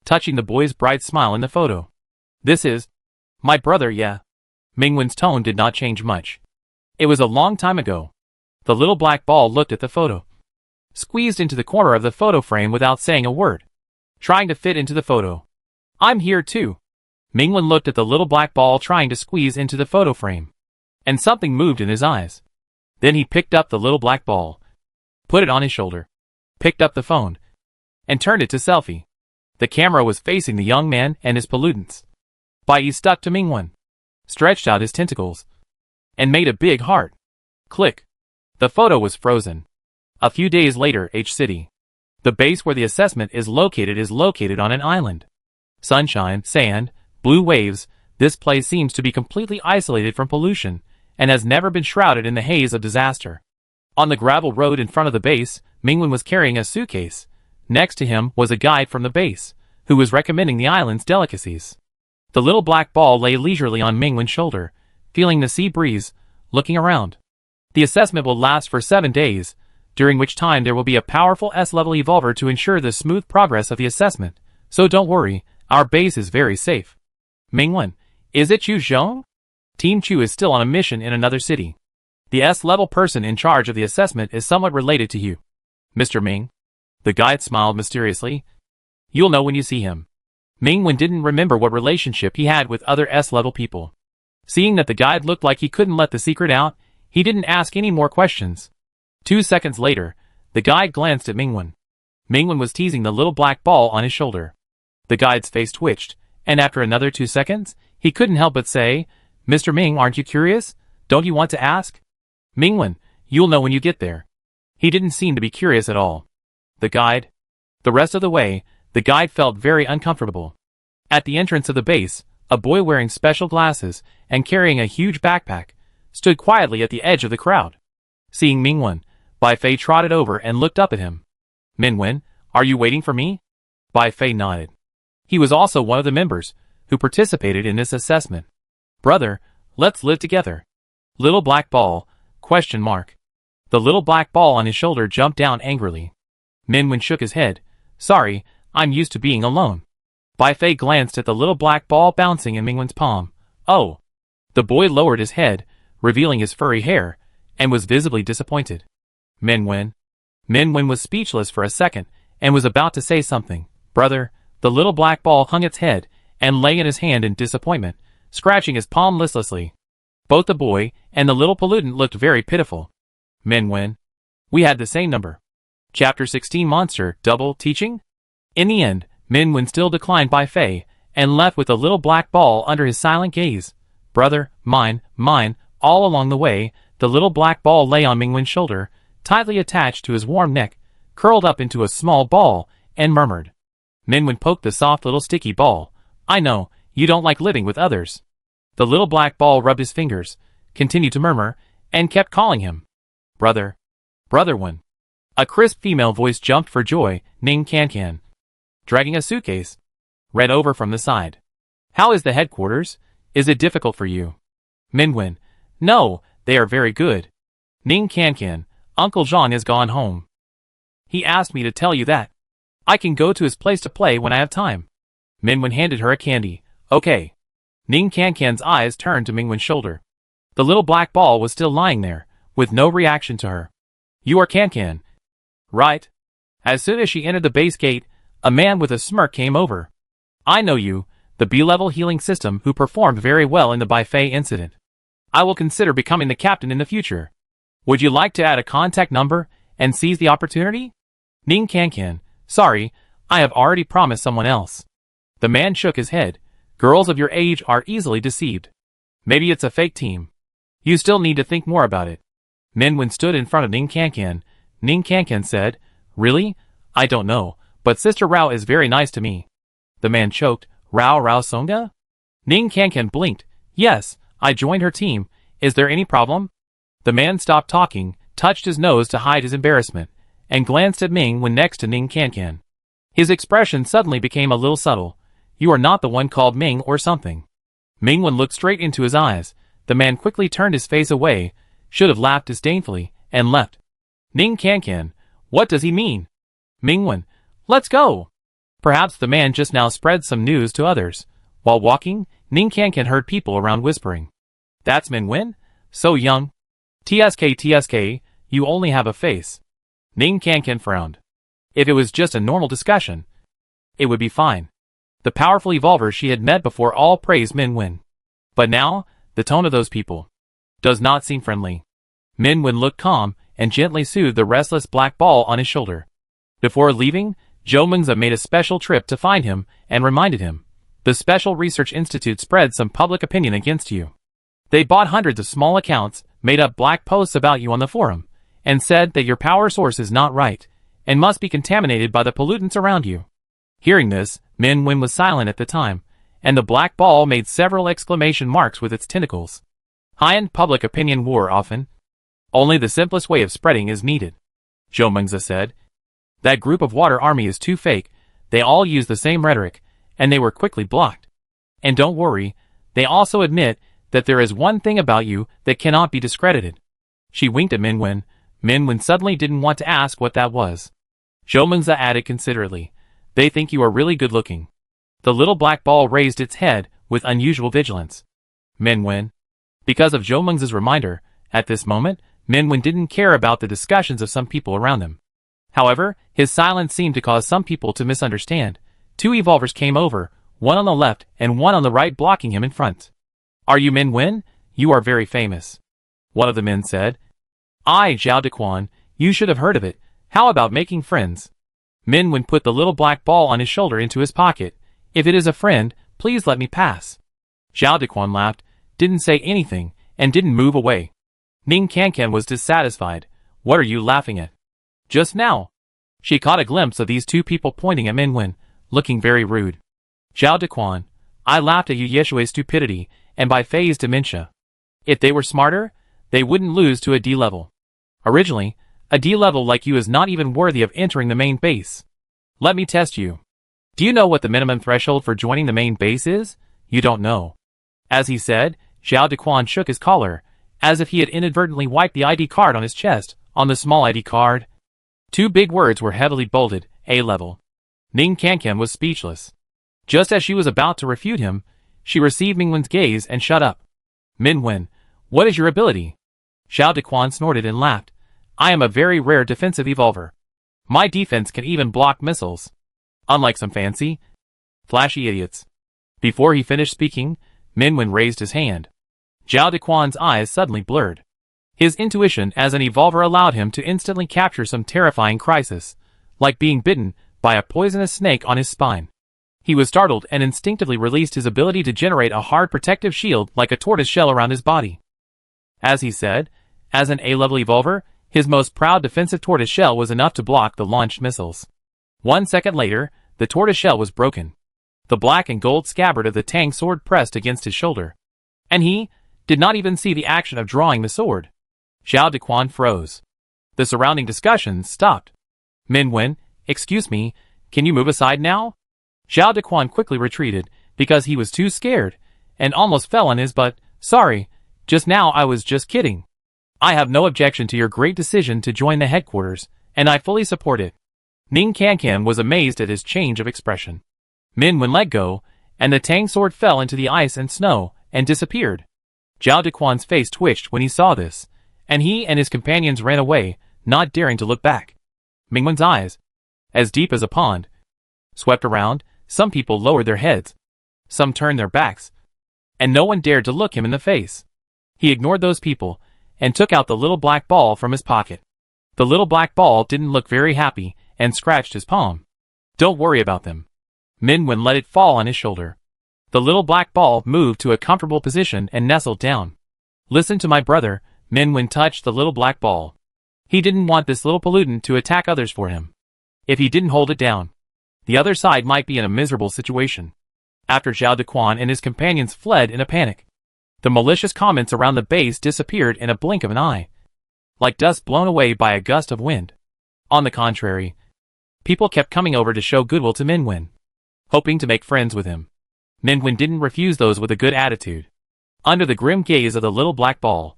touching the boy's bright smile in the photo. This is my brother, yeah. Mingwen's tone did not change much. It was a long time ago. The little black ball looked at the photo, squeezed into the corner of the photo frame without saying a word, trying to fit into the photo. I'm here too. Mingwen looked at the little black ball trying to squeeze into the photo frame, and something moved in his eyes. Then he picked up the little black ball, put it on his shoulder, picked up the phone, and turned it to selfie. The camera was facing the young man and his pollutants. Bai Yi stuck to Mingwen, stretched out his tentacles, and made a big heart. Click. The photo was frozen. A few days later, H City. The base where the assessment is located on an island. Sunshine, sand, blue waves, this place seems to be completely isolated from pollution, and has never been shrouded in the haze of disaster. On the gravel road in front of the base, Mingwen was carrying a suitcase. Next to him was a guide from the base, who was recommending the island's delicacies. The little black ball lay leisurely on Mingwen's shoulder, feeling the sea breeze, looking around. The assessment will last for 7 days, during which time there will be a powerful S-level evolver to ensure the smooth progress of the assessment, so don't worry, our base is very safe. Mingwen, is it Chu Zhong? Team Chu is still on a mission in another city. The S-level person in charge of the assessment is somewhat related to you. Mr. Ming? The guide smiled mysteriously. You'll know when you see him. Mingwen didn't remember what relationship he had with other S-level people. Seeing that the guide looked like he couldn't let the secret out, he didn't ask any more questions. 2 seconds later, the guide glanced at Mingwen. Mingwen was teasing the little black ball on his shoulder. The guide's face twitched, and after another 2 seconds, he couldn't help but say, Mr. Ming, aren't you curious? Don't you want to ask? Mingwen, you'll know when you get there. He didn't seem to be curious at all. The guide? The rest of the way, the guide felt very uncomfortable. At the entrance of the base, a boy wearing special glasses and carrying a huge backpack stood quietly at the edge of the crowd. Seeing Mingwen, Bai Fei trotted over and looked up at him. Mingwen, are you waiting for me? Bai Fei nodded. He was also one of the members who participated in this assessment. Brother, let's live together. Little black ball, ? The little black ball on his shoulder jumped down angrily. Mingwen shook his head. Sorry, I'm used to being alone. Bai Fei glanced at the little black ball bouncing in Mingwen's palm. Oh. The boy lowered his head, revealing his furry hair, and was visibly disappointed. Mingwen. Mingwen was speechless for a second, and was about to say something. Brother, the little black ball hung its head, and lay in his hand in disappointment, scratching his palm listlessly. Both the boy and the little pollutant looked very pitiful. Mingwen. We had the same number. Chapter 16 Monster, Double, Teaching? In the end, Mingwen still declined Bai Fei, and left with the little black ball under his silent gaze. Brother, mine, all along the way, the little black ball lay on Mingwen's shoulder, tightly attached to his warm neck, curled up into a small ball, and murmured. Mingwen poked the soft little sticky ball. I know, you don't like living with others. The little black ball rubbed his fingers, continued to murmur, and kept calling him. Brother. Brother one. A crisp female voice jumped for joy, Ning Can, dragging a suitcase. Read over from the side. How is the headquarters? Is it difficult for you? Mingwen. No, they are very good. Ning Can, Uncle Jean has gone home. He asked me to tell you that. I can go to his place to play when I have time. Mingwen handed her a candy. Okay. Ning Can's eyes turned to Mingwen's shoulder. The little black ball was still lying there, with no reaction to her. You are Can. Right. As soon as she entered the base gate, a man with a smirk came over. I know you, the B-level healing system who performed very well in the Bai Fei incident. I will consider becoming the captain in the future. Would you like to add a contact number and seize the opportunity? Ning Can, sorry, I have already promised someone else. The man shook his head. Girls of your age are easily deceived. Maybe it's a fake team. You still need to think more about it. Mingwen stood in front of Ning Can. Ning Can said, Really? I don't know, but Sister Rao is very nice to me. The man choked. Rao Songa? Ning Can blinked. Yes, I joined her team. Is there any problem? The man stopped talking, touched his nose to hide his embarrassment, and glanced at Mingwen next to Ning Can. His expression suddenly became a little subtle. You are not the one called Ming or something. Mingwen looked straight into his eyes. The man quickly turned his face away, should have laughed disdainfully, and left. Ning Can, what does he mean? Mingwen, let's go. Perhaps the man just now spread some news to others. While walking, Ning Can heard people around whispering. That's Mingwen? So young. TSK, you only have a face. Ning Can frowned. If it was just a normal discussion, it would be fine. The powerful evolver she had met before all praised Mingwen. But now, the tone of those people does not seem friendly. Mingwen looked calm and gently soothed the restless black ball on his shoulder. Before leaving, Zhou Mengzi made a special trip to find him and reminded him, the Special Research Institute spread some public opinion against you. They bought hundreds of small accounts, made up black posts about you on the forum, and said that your power source is not right, and must be contaminated by the pollutants around you. Hearing this, Min Wen was silent at the time, and the black ball made several exclamation marks with its tentacles. High-end public opinion war often. Only the simplest way of spreading is needed. Zhou Mengzi said. That group of water army is too fake, they all use the same rhetoric, and they were quickly blocked. And don't worry, they also admit that there is one thing about you that cannot be discredited. She winked at Min Wen. Min Wen suddenly didn't want to ask what that was. Zhou Mengzi added considerately, they think you are really good looking. The little black ball raised its head with unusual vigilance. Min Wen. Because of Zhou Mengzi's reminder, at this moment, Min Wen didn't care about the discussions of some people around him. However, his silence seemed to cause some people to misunderstand. Two evolvers came over, one on the left and one on the right blocking him in front. Are you Min Wen? You are very famous. One of the men said. Zhao Dequan, you should have heard of it. How about making friends? Min Wen put the little black ball on his shoulder into his pocket. If it is a friend, please let me pass. Zhao Dequan laughed, didn't say anything, and didn't move away. Ning Cancan was dissatisfied. What are you laughing at? Just now. She caught a glimpse of these two people pointing at Min Wen, looking very rude. Zhao Dequan, I laughed at Yueshui's stupidity, and by phase dementia. If they were smarter, they wouldn't lose to a D level. Originally, a D level like you is not even worthy of entering the main base. Let me test you. Do you know what the minimum threshold for joining the main base is? You don't know. As he said, Zhao Dequan shook his collar, as if he had inadvertently wiped the ID card on his chest. On the small ID card, two big words were heavily bolded, A level. Ning Cancan was speechless. Just as she was about to refute him, she received Min Wen's gaze and shut up. Min Wen, what is your ability? Zhao Dequan snorted and laughed. I am a very rare defensive evolver. My defense can even block missiles. Unlike some fancy, flashy idiots. Before he finished speaking, Min Wen raised his hand. Zhao Dequan's eyes suddenly blurred. His intuition as an evolver allowed him to instantly capture some terrifying crisis, like being bitten by a poisonous snake on his spine. He was startled and instinctively released his ability to generate a hard protective shield like a tortoise shell around his body. As he said, as an A-level evolver, his most proud defensive tortoise shell was enough to block the launched missiles. 1 second later, the tortoise shell was broken. The black and gold scabbard of the Tang sword pressed against his shoulder. And he did not even see the action of drawing the sword. Zhao Dequan froze. The surrounding discussions stopped. Min Wen, excuse me, can you move aside now? Zhao Dequan quickly retreated, because he was too scared, and almost fell on his butt. Sorry, just now I was just kidding. I have no objection to your great decision to join the headquarters, and I fully support it. Ning Cancan was amazed at his change of expression. Min Wen let go, and the Tang sword fell into the ice and snow, and disappeared. Zhao Dequan's face twitched when he saw this, and he and his companions ran away, not daring to look back. Min Wen's eyes, as deep as a pond, swept around. Some people lowered their heads, some turned their backs, and no one dared to look him in the face. He ignored those people, and took out the little black ball from his pocket. The little black ball didn't look very happy, and scratched his palm. Don't worry about them. Min Wen let it fall on his shoulder. The little black ball moved to a comfortable position and nestled down. Listen to my brother. Min Wen touched the little black ball. He didn't want this little pollutant to attack others for him. If he didn't hold it down, the other side might be in a miserable situation. After Zhao Dequan and his companions fled in a panic, the malicious comments around the base disappeared in a blink of an eye, like dust blown away by a gust of wind. On the contrary, people kept coming over to show goodwill to Min Wen, hoping to make friends with him. Min Wen didn't refuse those with a good attitude. Under the grim gaze of the little black ball,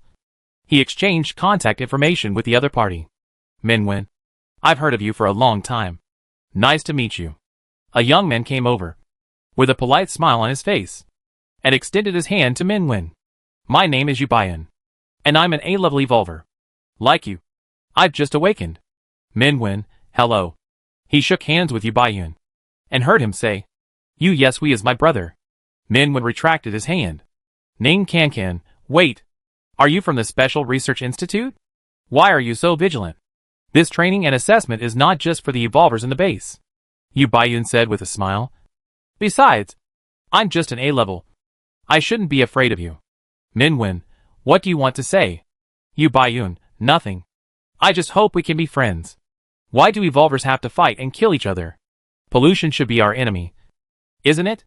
he exchanged contact information with the other party. Min Wen, I've heard of you for a long time. Nice to meet you. A young man came over, with a polite smile on his face, and extended his hand to Min Wen. My name is Yu Baiyan, and I'm an A-level evolver. Like you. I've just awakened. Min Wen, hello. He shook hands with Yu Baiyan, and heard him say, Yes, we is my brother. Min Wen retracted his hand. Ning Cancan, wait. Are you from the Special Research Institute? Why are you so vigilant? This training and assessment is not just for the evolvers in the base. Yu Baiyun said with a smile. Besides, I'm just an A-level. I shouldn't be afraid of you. Minwen, what do you want to say? Yu Baiyun, nothing. I just hope we can be friends. Why do evolvers have to fight and kill each other? Pollution should be our enemy. Isn't it?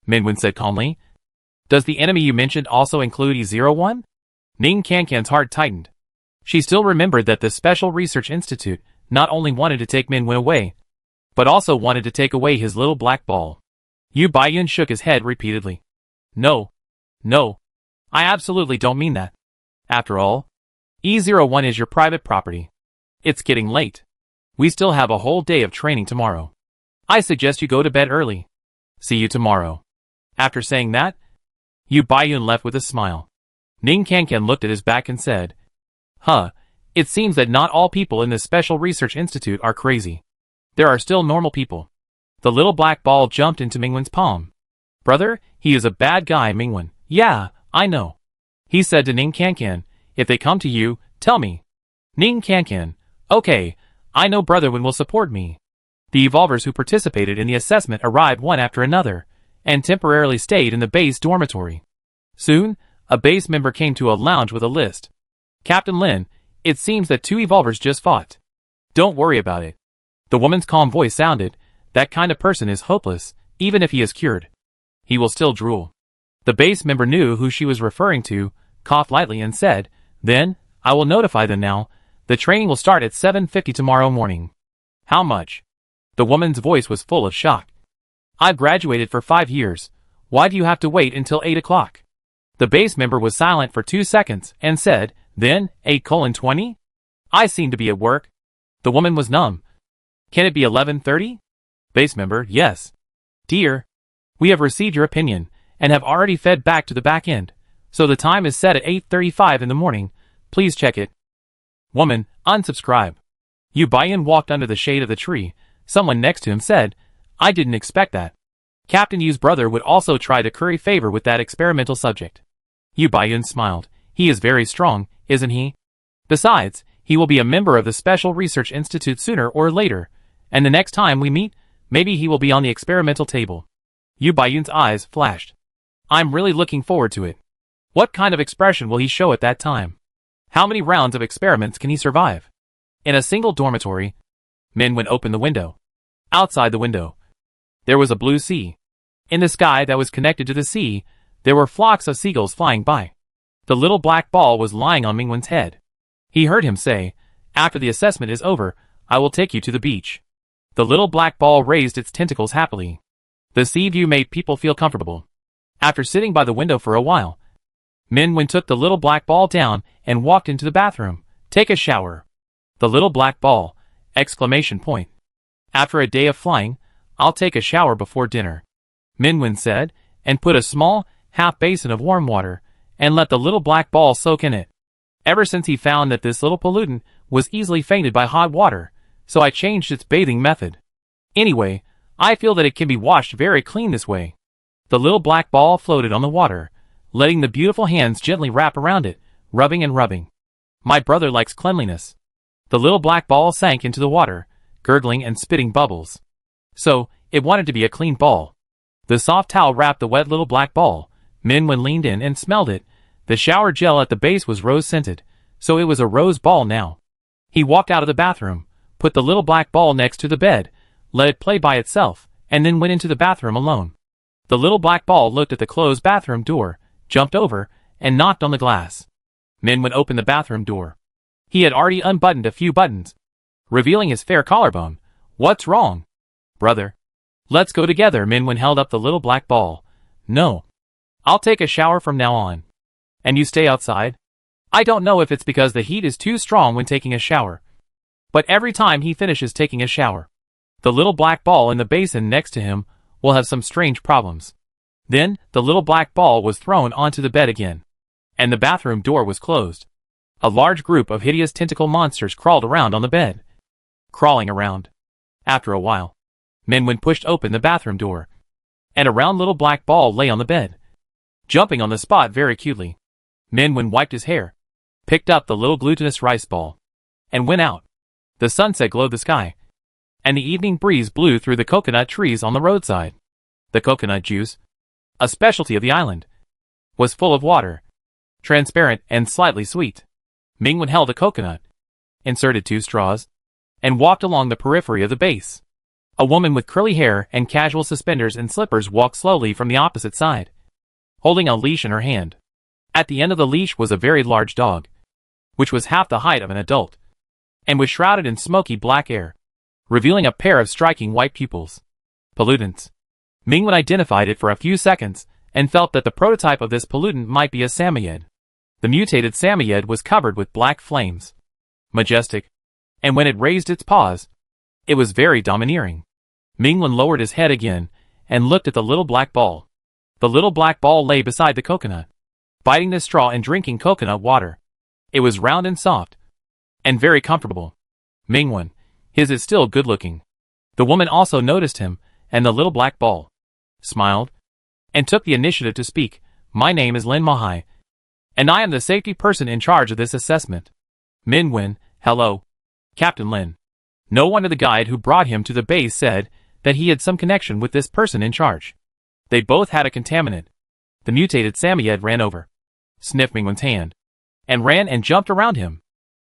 Minwen said calmly. Does the enemy you mentioned also include E01? Ning Cancan's heart tightened. She still remembered that the Special Research Institute not only wanted to take Minwen away, but also wanted to take away his little black ball. Yu Baiyun shook his head repeatedly. No. No. I absolutely don't mean that. After all, E01 is your private property. It's getting late. We still have a whole day of training tomorrow. I suggest you go to bed early. See you tomorrow. After saying that, Yu Baiyun left with a smile. Ning Cancan looked at his back and said, it seems that not all people in this Special Research Institute are crazy. There are still normal people. The little black ball jumped into Mingwen's palm. Brother, he is a bad guy, Mingwen. Yeah, I know. He said to Ning Cancan, if they come to you, tell me. Ning Cancan, okay, I know Brotherwen will support me. The evolvers who participated in the assessment arrived one after another, and temporarily stayed in the base dormitory. Soon, a base member came to a lounge with a list. Captain Lin, it seems that 2 evolvers just fought. Don't worry about it. The woman's calm voice sounded, that kind of person is hopeless, even if he is cured. He will still drool. The base member knew who she was referring to, coughed lightly and said, then, I will notify them now. The training will start at 7:50 tomorrow morning. How much? The woman's voice was full of shock. I've graduated for 5 years. Why do you have to wait until 8 o'clock? The base member was silent for 2 seconds and said, then, 8:20? I seem to be at work. The woman was numb. Can it be 11:30? Base member, yes. Dear, we have received your opinion, and have already fed back to the back end, so the time is set at 8:35 in the morning. Please check it. Woman, unsubscribe. Yu Baiyun walked under the shade of the tree. Someone next to him said, I didn't expect that. Captain Yu's brother would also try to curry favor with that experimental subject. Yu Baiyun smiled. He is very strong, isn't he? Besides, he will be a member of the Special Research Institute sooner or later, and the next time we meet, maybe he will be on the experimental table. Yu Baiyun's eyes flashed. I'm really looking forward to it. What kind of expression will he show at that time? How many rounds of experiments can he survive? In a single dormitory, Minwen opened the window. Outside the window, there was a blue sea. In the sky that was connected to the sea, there were flocks of seagulls flying by. The little black ball was lying on Mingwen's head. He heard him say, after the assessment is over, I will take you to the beach. The little black ball raised its tentacles happily. The sea view made people feel comfortable. After sitting by the window for a while, Minwen took the little black ball down and walked into the bathroom. Take a shower. The little black ball! ! After a day of flying, I'll take a shower before dinner. Minwen said, and put a small, half basin of warm water, and let the little black ball soak in it. Ever since he found that this little pollutant was easily fainted by hot water, so I changed its bathing method. Anyway, I feel that it can be washed very clean this way. The little black ball floated on the water, letting the beautiful hands gently wrap around it, rubbing and rubbing. My brother likes cleanliness. The little black ball sank into the water, gurgling and spitting bubbles. So, it wanted to be a clean ball. The soft towel wrapped the wet little black ball. Minwen leaned in and smelled it. The shower gel at the base was rose-scented, so it was a rose ball now. He walked out of the bathroom, put the little black ball next to the bed, let it play by itself, and then went into the bathroom alone. The little black ball looked at the closed bathroom door, jumped over, and knocked on the glass. Minwen opened the bathroom door. He had already unbuttoned a few buttons, revealing his fair collarbone. What's wrong? Brother. Let's go together. Minwen held up the little black ball. No. I'll take a shower from now on. And you stay outside? I don't know if it's because the heat is too strong when taking a shower, but every time he finishes taking a shower, the little black ball in the basin next to him will have some strange problems. Then, the little black ball was thrown onto the bed again, and the bathroom door was closed. A large group of hideous tentacle monsters crawled around on the bed. Crawling around. After a while, Minwen pushed open the bathroom door, and a round little black ball lay on the bed, jumping on the spot very cutely. Minwen wiped his hair, picked up the little glutinous rice ball, and went out. The sunset glowed the sky. and the evening breeze blew through the coconut trees on the roadside. The coconut juice, a specialty of the island, was full of water, transparent and slightly sweet. Mingwen held a coconut, inserted 2 straws, and walked along the periphery of the base. A woman with curly hair and casual suspenders and slippers walked slowly from the opposite side, holding a leash in her hand. At the end of the leash was a very large dog, which was half the height of an adult, and was shrouded in smoky black air, revealing a pair of striking white pupils. Pollutants. Mingwen identified it for a few seconds, and felt that the prototype of this pollutant might be a samoyed. The mutated samoyed was covered with black flames, majestic, and when it raised its paws, it was very domineering. Mingwen lowered his head again, and looked at the little black ball. The little black ball lay beside the coconut, biting the straw and drinking coconut water. It was round and soft, and very comfortable. Mingwen, his is still good looking. The woman also noticed him, and the little black ball smiled, and took the initiative to speak. My name is Lin Mahai, and I am the safety person in charge of this assessment. Mingwen, hello, Captain Lin. No wonder the guide who brought him to the base said that he had some connection with this person in charge. They both had a contaminant. The mutated samoyed ran over, sniffed Mingwen's hand, and ran and jumped around him.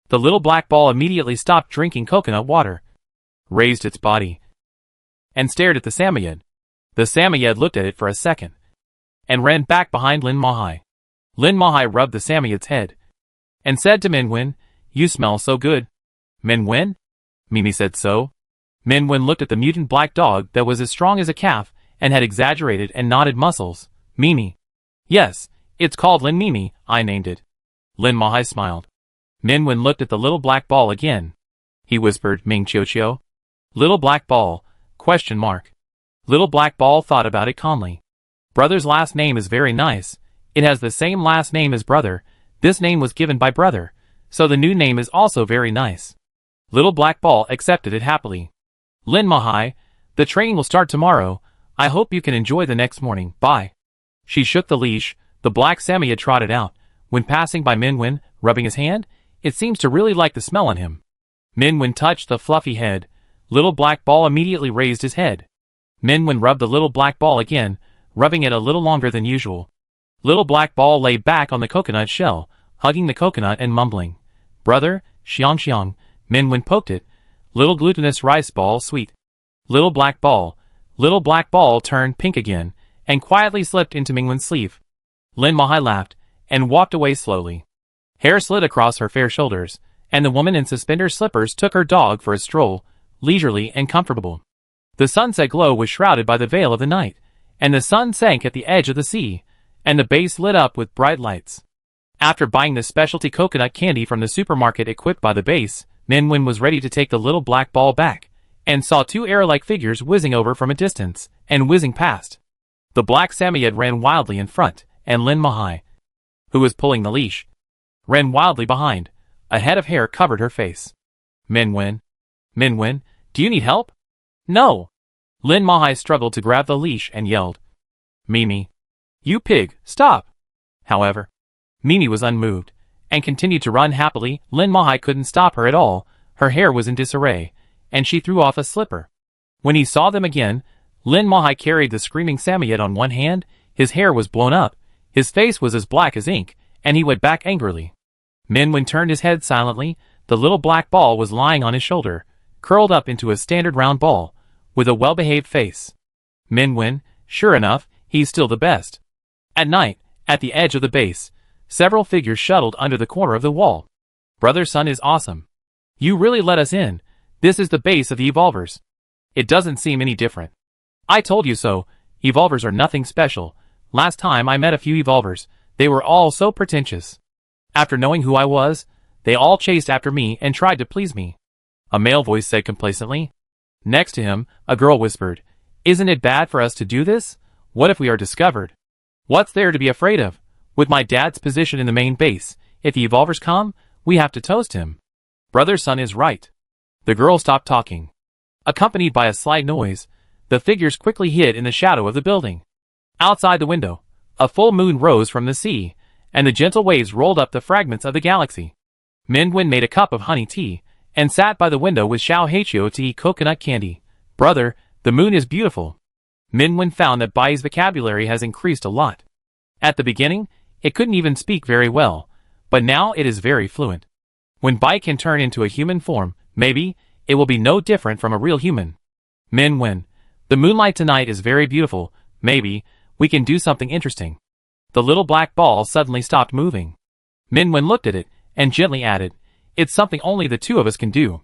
The little black ball immediately stopped drinking coconut water, raised its body, and stared at the samoyed. The samoyed looked at it for a second, and ran back behind Lin Mahai. Lin Mahai rubbed the samoyed's head, and said to Mingwen, you smell so good. Mingwen? Mimi said so. Mingwen looked at the mutant black dog that was as strong as a calf, and had exaggerated and knotted muscles. Mimi. Yes, it's called Lin Mimi, I named it. Lin Mahai smiled. Mingwen looked at the little black ball again. He whispered, Ming Chio Chio. Little black ball, ? Little black ball thought about it calmly. Brother's last name is very nice. It has the same last name as brother. This name was given by brother, so the new name is also very nice. Little black ball accepted it happily. Lin Mahai, the training will start tomorrow. I hope you can enjoy the next morning. Bye. She shook the leash. The black samoyed trotted out. When passing by Mingwen, rubbing his hand, it seems to really like the smell on him. Mingwen touched the fluffy head. Little black ball immediately raised his head. Mingwen rubbed the little black ball again, rubbing it a little longer than usual. Little black ball lay back on the coconut shell, hugging the coconut and mumbling. Brother, xiang xiang. Mingwen poked it. Little glutinous rice ball sweet. Little black ball turned pink again, and quietly slipped into Mingwen's sleeve. Lin Mahai laughed, and walked away slowly. Hair slid across her fair shoulders, and the woman in suspender slippers took her dog for a stroll, leisurely and comfortable. The sunset glow was shrouded by the veil of the night, and the sun sank at the edge of the sea, and the base lit up with bright lights. After buying the specialty coconut candy from the supermarket equipped by the base, Mingwen was ready to take the little black ball back, and saw 2 arrow-like figures whizzing over from a distance, and whizzing past. The black samoyed ran wildly in front, and Lin Mahai, who was pulling the leash, ran wildly behind. A head of hair covered her face. Mingwen, do you need help? No. Lin Mahai struggled to grab the leash and yelled, Mimi, you pig, stop. However, Mimi was unmoved, and continued to run happily. Lin Mahai couldn't stop her at all. Her hair was in disarray, and she threw off a slipper. When he saw them again, Lin Mahai carried the screaming samoyed on one hand. His hair was blown up, his face was as black as ink, and he went back angrily. Mingwen turned his head silently. The little black ball was lying on his shoulder, curled up into a standard round ball, with a well-behaved face. Mingwen, sure enough, he's still the best. At night, at the edge of the base, several figures shuttled under the corner of the wall. Brother's son is awesome. You really let us in. This is the base of the Evolvers. It doesn't seem any different. I told you so. Evolvers are nothing special. Last time I met a few Evolvers, they were all so pretentious. After knowing who I was, they all chased after me and tried to please me. A male voice said complacently. Next to him, a girl whispered, Isn't it bad for us to do this? What if we are discovered? What's there to be afraid of? With my dad's position in the main base, if the Evolvers come, we have to toast him. Brother's son is right. The girl stopped talking. Accompanied by a slight noise, the figures quickly hid in the shadow of the building. Outside the window, a full moon rose from the sea, and the gentle waves rolled up the fragments of the galaxy. Mingwen made a cup of honey tea, and sat by the window with Xiao Hachio to eat coconut candy. Brother, the moon is beautiful. Minwen found that Bai's vocabulary has increased a lot. At the beginning, it couldn't even speak very well, but now it is very fluent. When Bai can turn into a human form, maybe, it will be no different from a real human. Minwen, the moonlight tonight is very beautiful, maybe, we can do something interesting. The little black ball suddenly stopped moving. Minwen looked at it, and gently added, it's something only the two of us can do.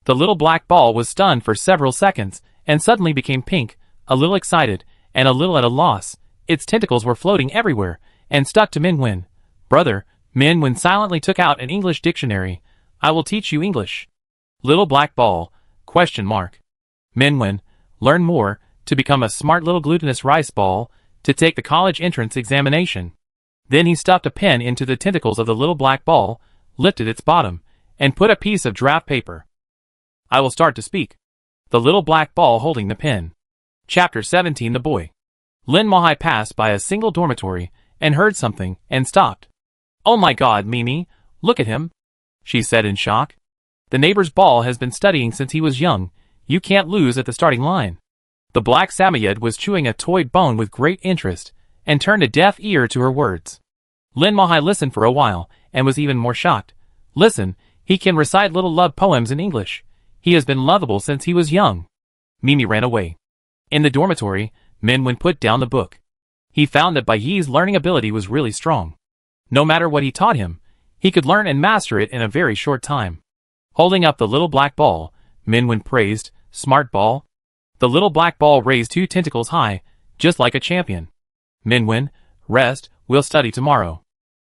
The little black ball was stunned for several seconds, and suddenly became pink, a little excited, and a little at a loss. Its tentacles were floating everywhere, and stuck to Minwen. Brother, Minwen silently took out an English dictionary. I will teach you English. Little black ball, ? Minwen, learn more, to become a smart little glutinous rice ball, to take the college entrance examination. Then he stuffed a pen into the tentacles of the little black ball, lifted its bottom, and put a piece of draft paper. I will start to speak. The little black ball holding the pen. Chapter 17. The boy. Lin Mahai passed by a single dormitory, and heard something, and stopped. Oh my god, Mimi, look at him, she said in shock. The neighbor's ball has been studying since he was young, you can't lose at the starting line. The black Samoyed was chewing a toy bone with great interest, and turned a deaf ear to her words. Lin Mahai listened for a while, and was even more shocked. Listen, he can recite little love poems in English. He has been lovable since he was young. Mimi ran away. In the dormitory, Minwen put down the book. He found that Bai Yi's learning ability was really strong. No matter what he taught him, he could learn and master it in a very short time. Holding up the little black ball, Minwen praised, smart ball. The little black ball raised 2 tentacles high, just like a champion. Minwen, rest, we'll study tomorrow.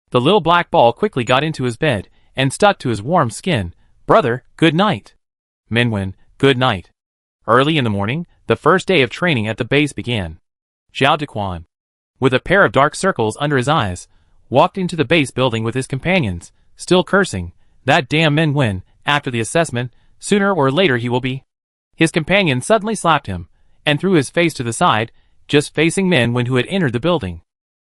The little black ball quickly got into his bed, and stuck to his warm skin. Brother, good night. Minwen, good night. Early in the morning, the first day of training at the base began. Zhao Dequan, with a pair of dark circles under his eyes, walked into the base building with his companions, still cursing, that damn Minwen, after the assessment, sooner or later he will be. His companion suddenly slapped him, and threw his face to the side, just facing Minwen who had entered the building.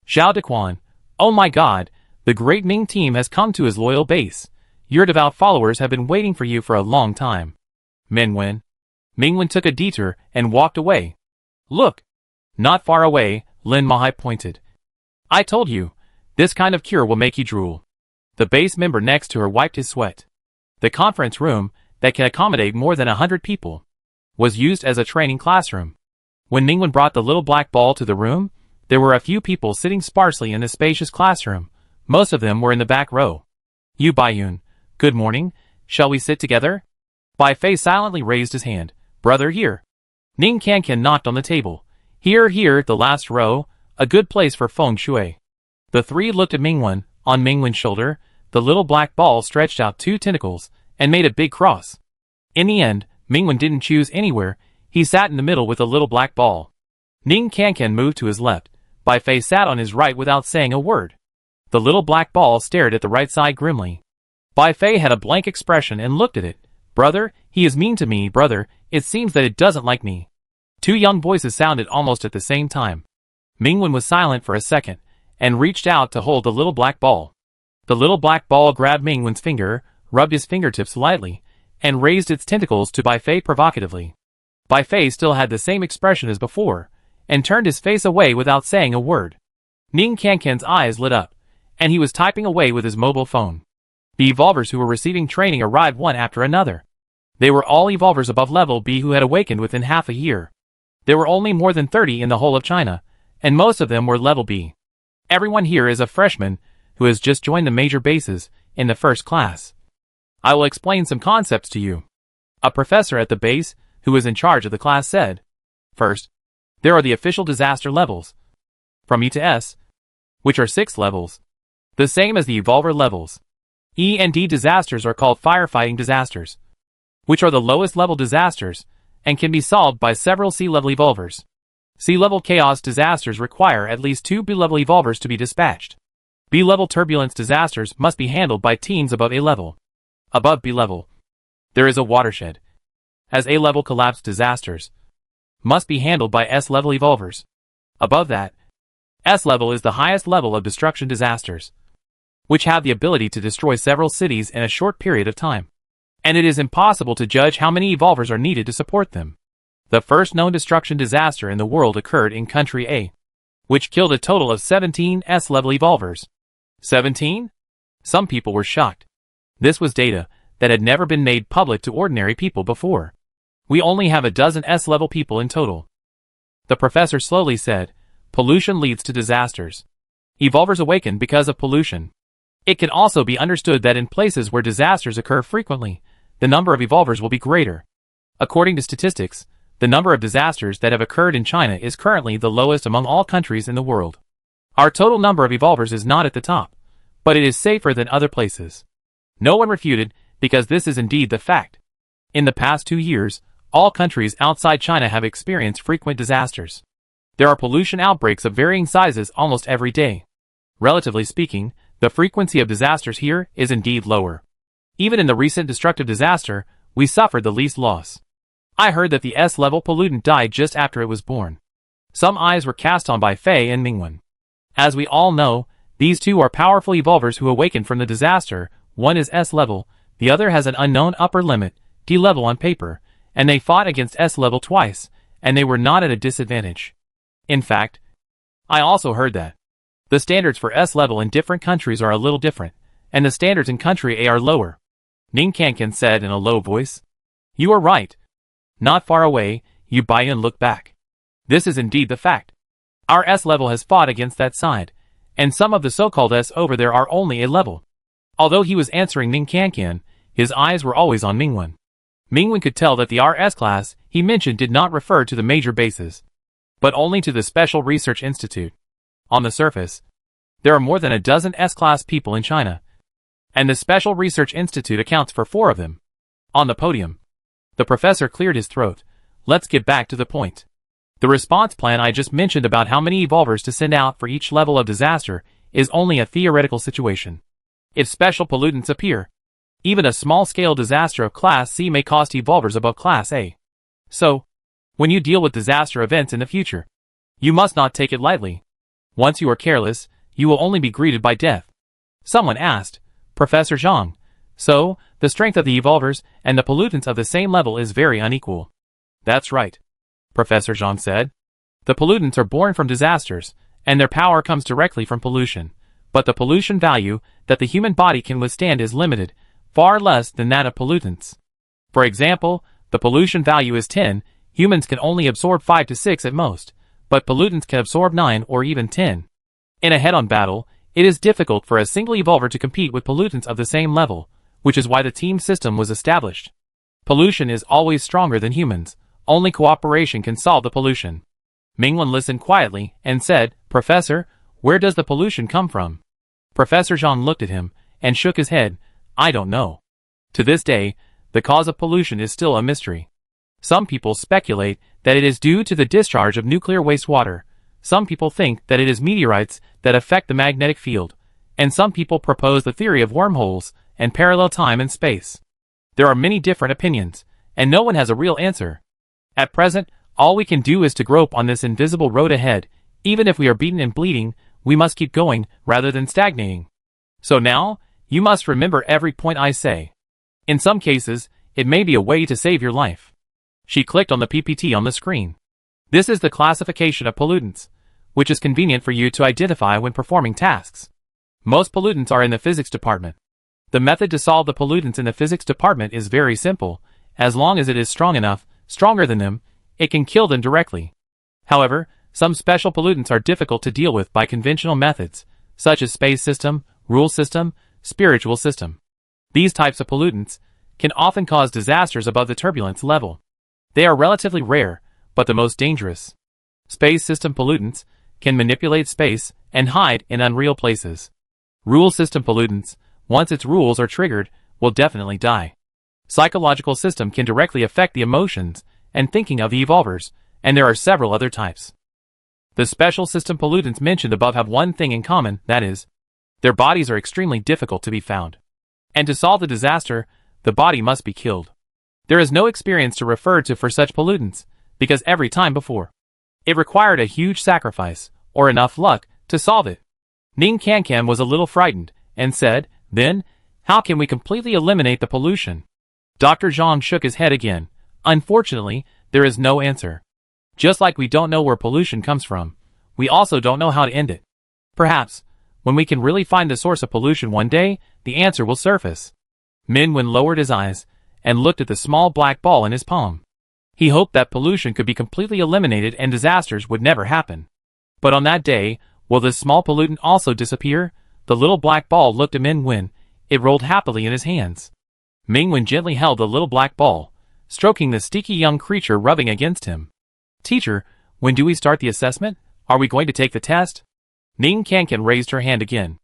Zhao Dequan, oh my god, the great Ming team has come to his loyal base. Your devout followers have been waiting for you for a long time. Minwen. Minwen took a detour and walked away. Look. Not far away, Lin Mahai pointed. I told you, this kind of cure will make you drool. The base member next to her wiped his sweat. The conference room, that can accommodate more than 100 people, was used as a training classroom. When Minwen brought the little black ball to the room, there were a few people sitting sparsely in the spacious classroom. Most of them were in the back row. You Baiyun, good morning, shall we sit together? Bai Fei silently raised his hand. Brother, here. Ning Kankan knocked on the table. Here, the last row, a good place for feng shui. The 3 looked at Minwen. On Mingwen's shoulder, the little black ball stretched out 2 tentacles, and made a big cross. In the end, Minwen didn't choose anywhere, he sat in the middle with the little black ball. Ning Kankan moved to his left, Bai Fei sat on his right without saying a word. The little black ball stared at the right side grimly. Bai Fei had a blank expression and looked at it. Brother, he is mean to me, brother, it seems that it doesn't like me. 2 young voices sounded almost at the same time. Minwen was silent for a second, and reached out to hold the little black ball. The little black ball grabbed Mingwen's finger, rubbed his fingertips lightly, and raised its tentacles to Bai Fei provocatively. Bai Fei still had the same expression as before, and turned his face away without saying a word. Ning Kankan's eyes lit up, and he was typing away with his mobile phone. The evolvers who were receiving training arrived one after another. They were all evolvers above level B who had awakened within half a year. There were only more than 30 in the whole of China, and most of them were level B. Everyone here is a freshman who has just joined the major bases in the first class. I will explain some concepts to you. A professor at the base, who was in charge of the class, said. First, there are the official disaster levels, from E to S, which are 6 levels, the same as the evolver levels. E and D disasters are called firefighting disasters, which are the lowest level disasters, and can be solved by several C-level evolvers. C-level chaos disasters require at least 2 B-level evolvers to be dispatched. B-level turbulence disasters must be handled by teams above A level. Above B level, there is a watershed, as A level collapse disasters must be handled by S level evolvers. Above that, S level is the highest level of destruction disasters, which have the ability to destroy several cities in a short period of time. and it is impossible to judge how many evolvers are needed to support them. The first known destruction disaster in the world occurred in Country A, which killed a total of 17 S-level evolvers. 17? Some people were shocked. This was data that had never been made public to ordinary people before. We only have a dozen S-level people in total. The professor slowly said, pollution leads to disasters. Evolvers awaken because of pollution. It can also be understood that in places where disasters occur frequently, the number of evolvers will be greater. According to statistics, the number of disasters that have occurred in China is currently the lowest among all countries in the world. Our total number of evolvers is not at the top, but it is safer than other places. No one refuted, because this is indeed the fact. In the past 2 years, all countries outside China have experienced frequent disasters. There are pollution outbreaks of varying sizes almost every day. Relatively speaking, the frequency of disasters here is indeed lower. Even in the recent destructive disaster, we suffered the least loss. I heard that the S-level pollutant died just after it was born. Some eyes were cast on by Fei and Mingwen. As we all know, these two are powerful evolvers who awakened from the disaster. One is S-level, the other has an unknown upper limit, D-level on paper, and they fought against S-level twice, and they were not at a disadvantage. In fact, I also heard that the standards for S-level in different countries are a little different, and the standards in Country A are lower. Ning Kankan said in a low voice. You are right. Not far away, Yu Baiyan looked back. This is indeed the fact. Our S-level has fought against that side, and some of the so-called S over there are only A level. Although he was answering Ning Kankan, his eyes were always on Mingwen. Mingwen could tell that the RS class he mentioned did not refer to the major bases, but only to the Special Research Institute. On the surface, there are more than a dozen S-class people in China, and the Special Research Institute accounts for 4 of them. On the podium, the professor cleared his throat. Let's get back to the point. The response plan I just mentioned about how many evolvers to send out for each level of disaster is only a theoretical situation. If special pollutants appear, even a small-scale disaster of Class C may cost evolvers above Class A. So, when you deal with disaster events in the future, you must not take it lightly. Once you are careless, you will only be greeted by death. Someone asked, Professor Zhang, so, the strength of the evolvers and the pollutants of the same level is very unequal. That's right, Professor Zhang said. The pollutants are born from disasters, and their power comes directly from pollution. But the pollution value that the human body can withstand is limited, far less than that of pollutants. For example, the pollution value is 10, humans can only absorb 5 to 6 at most, but pollutants can absorb 9 or even 10. In a head-on battle, it is difficult for a single evolver to compete with pollutants of the same level, which is why the team system was established. Pollution is always stronger than humans. Only cooperation can solve the pollution. Mingwen listened quietly and said, Professor, where does the pollution come from? Professor Zhang looked at him and shook his head. I don't know. To this day, the cause of pollution is still a mystery. Some people speculate that it is due to the discharge of nuclear wastewater. Some people think that it is meteorites that affect the magnetic field, and some people propose the theory of wormholes and parallel time and space. There are many different opinions, and no one has a real answer. At present, all we can do is to grope on this invisible road ahead. Even if we are beaten and bleeding, we must keep going rather than stagnating. So now, you must remember every point I say. In some cases, it may be a way to save your life. She clicked on the PPT on the screen. This is the classification of pollutants, which is convenient for you to identify when performing tasks. Most pollutants are in the physics department. The method to solve the pollutants in the physics department is very simple. As long as it is strong enough, stronger than them, it can kill them directly. However, some special pollutants are difficult to deal with by conventional methods, such as space system, rule system, spiritual system. These types of pollutants can often cause disasters above the turbulence level. They are relatively rare, but the most dangerous. Space system pollutants can manipulate space and hide in unreal places. Rule system pollutants, once its rules are triggered, will definitely die. Psychological system can directly affect the emotions and thinking of the evolvers, and there are several other types. The special system pollutants mentioned above have one thing in common, that is, their bodies are extremely difficult to be found. And to solve the disaster, the body must be killed. There is no experience to refer to for such pollutants, because every time before, it required a huge sacrifice, or enough luck, to solve it. Ning Kankan was a little frightened, and said, then, how can we completely eliminate the pollution? Dr. Zhang shook his head again. Unfortunately, there is no answer. Just like we don't know where pollution comes from, we also don't know how to end it. Perhaps, when we can really find the source of pollution one day, the answer will surface. Minwen lowered his eyes and looked at the small black ball in his palm. He hoped that pollution could be completely eliminated and disasters would never happen. But on that day, will this small pollutant also disappear? The little black ball looked at Minwen. It rolled happily in his hands. Minwen gently held the little black ball, stroking the sticky young creature rubbing against him. Teacher, when do we start the assessment? Are we going to take the test? Ning Kankan raised her hand again.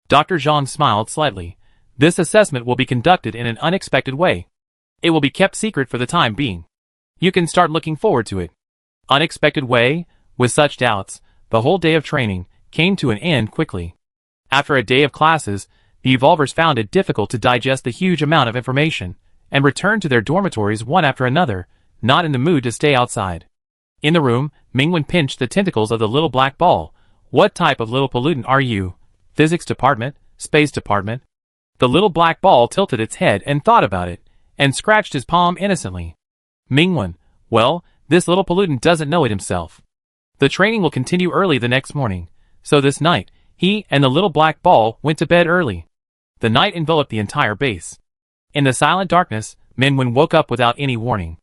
Dr. Zhang smiled slightly. This assessment will be conducted in an unexpected way. It will be kept secret for the time being. You can start looking forward to it. Unexpected way? With such doubts, the whole day of training came to an end quickly. After a day of classes, the evolvers found it difficult to digest the huge amount of information, and returned to their dormitories one after another, not in the mood to stay outside. In the room, Minwen pinched the tentacles of the little black ball. What type of little pollutant are you? Physics department? Space department? The little black ball tilted its head and thought about it, and scratched his palm innocently. Minwen, well, this little pollutant doesn't know it himself. The training will continue early the next morning, so this night, he and the little black ball went to bed early. The night enveloped the entire base. In the silent darkness, Minwen woke up without any warning.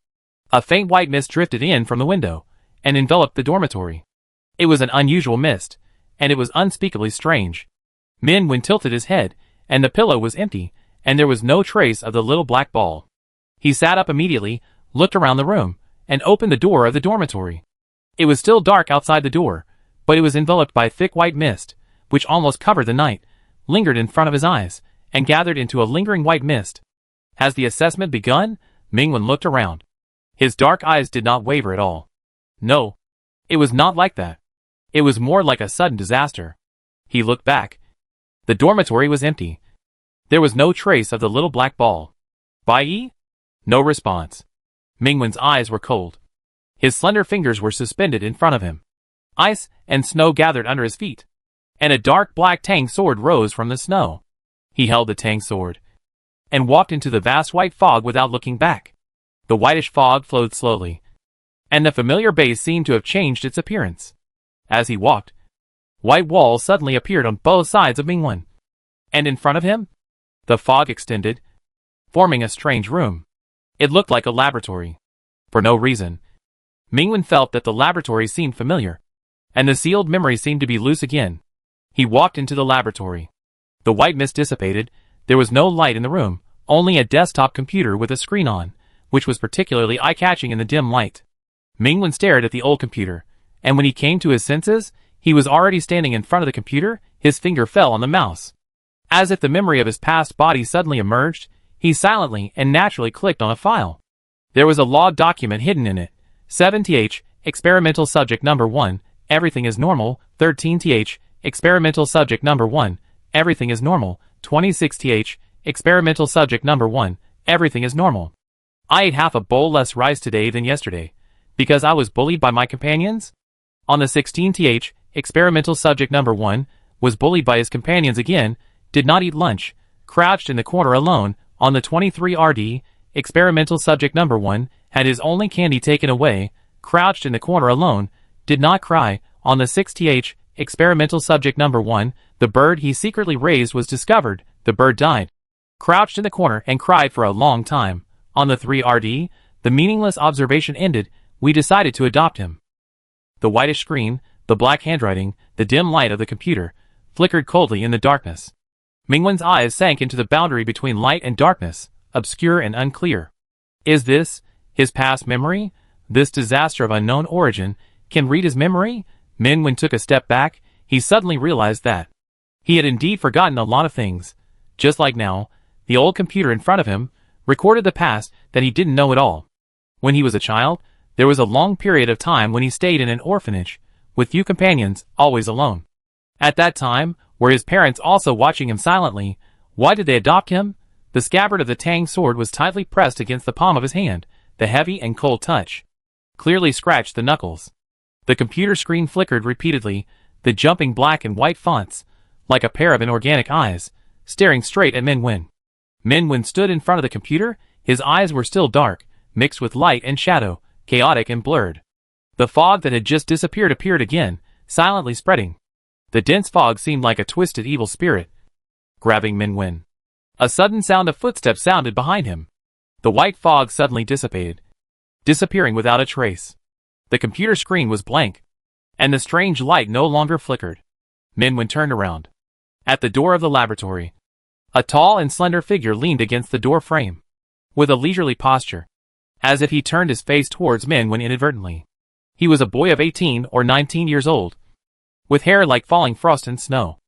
A faint white mist drifted in from the window, and enveloped the dormitory. It was an unusual mist, and it was unspeakably strange. Minwen tilted his head, and the pillow was empty, and there was no trace of the little black ball. He sat up immediately, looked around the room, and opened the door of the dormitory. It was still dark outside the door, but it was enveloped by thick white mist, which almost covered the night, lingered in front of his eyes, and gathered into a lingering white mist. Has the assessment begun? Minwen looked around. His dark eyes did not waver at all. No. It was not like that. It was more like a sudden disaster. He looked back. The dormitory was empty. There was no trace of the little black ball. Bai? No response. Minwen's eyes were cold. His slender fingers were suspended in front of him. Ice and snow gathered under his feet, and a dark black tang sword rose from the snow. He held the tang sword and walked into the vast white fog without looking back. The whitish fog flowed slowly, and the familiar base seemed to have changed its appearance. As he walked, white walls suddenly appeared on both sides of Minwen, and in front of him, the fog extended, forming a strange room. It looked like a laboratory. For no reason, Minwen felt that the laboratory seemed familiar, and the sealed memory seemed to be loose again. He walked into the laboratory. The white mist dissipated. There was no light in the room, only a desktop computer with a screen on, which was particularly eye-catching in the dim light. Minwen stared at the old computer, and when he came to his senses, he was already standing in front of the computer. His finger fell on the mouse. As if the memory of his past body suddenly emerged, he silently and naturally clicked on a file. There was a log document hidden in it. 7th, experimental subject number 1, everything is normal. 13th, experimental subject number 1, everything is normal. 26th, experimental subject number 1, everything is normal. I ate half a bowl less rice today than yesterday, because I was bullied by my companions. On the 16th, experimental subject number 1, was bullied by his companions again, did not eat lunch, crouched in the corner alone. On the 23rd, experimental subject number 1, had his only candy taken away, crouched in the corner alone, did not cry. On the 6th, experimental subject number 1, the bird he secretly raised was discovered. The bird died, crouched in the corner and cried for a long time. On the 3rd, the meaningless observation ended. We decided to adopt him. The whitish screen, the black handwriting, the dim light of the computer, flickered coldly in the darkness. Minwen's eyes sank into the boundary between light and darkness, obscure and unclear. Is this his past memory? This disaster of unknown origin can read his memory? Minwen took a step back. He suddenly realized that he had indeed forgotten a lot of things. Just like now, the old computer in front of him recorded the past that he didn't know at all. When he was a child, there was a long period of time when he stayed in an orphanage, with few companions, always alone. At that time, were his parents also watching him silently? Why did they adopt him? The scabbard of the tang sword was tightly pressed against the palm of his hand. The heavy and cold touch clearly scratched the knuckles. The computer screen flickered repeatedly, the jumping black and white fonts, like a pair of inorganic eyes, staring straight at Minwen. Minwen stood in front of the computer. His eyes were still dark, mixed with light and shadow, chaotic and blurred. The fog that had just disappeared appeared again, silently spreading. The dense fog seemed like a twisted evil spirit, grabbing Min-Wen. A sudden sound of footsteps sounded behind him. The white fog suddenly dissipated, disappearing without a trace. The computer screen was blank, and the strange light no longer flickered. Min-Wen turned around. At the door of the laboratory, a tall and slender figure leaned against the door frame, with a leisurely posture, as if he turned his face towards Min-Wen inadvertently. He was a boy of 18 or 19 years old, with hair like falling frost and snow,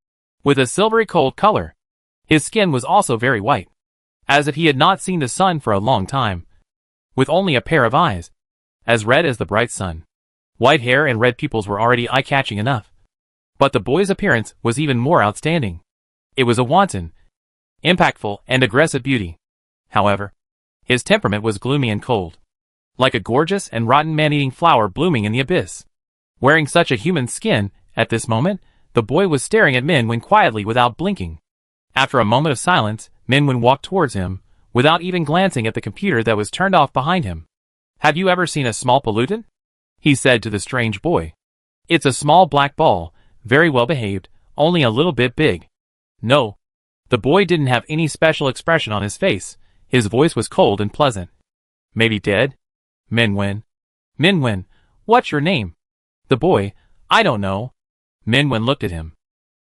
with a silvery cold color. His skin was also very white, as if he had not seen the sun for a long time, with only a pair of eyes, as red as the bright sun. White hair and red pupils were already eye-catching enough, but the boy's appearance was even more outstanding. It was a wanton, impactful, and aggressive beauty. However, his temperament was gloomy and cold, like a gorgeous and rotten man-eating flower blooming in the abyss. Wearing such a human skin, at this moment, the boy was staring at Min-Wen quietly without blinking. After a moment of silence, Min-Wen walked towards him, without even glancing at the computer that was turned off behind him. "Have you ever seen a small pollutant?" he said to the strange boy. "It's a small black ball, very well behaved, only a little bit big." "No." The boy didn't have any special expression on his face. His voice was cold and pleasant. "Maybe dead?" "Min-Wen." "Min-Wen, what's your name?" The boy, "I don't know." Min-Wen looked at him.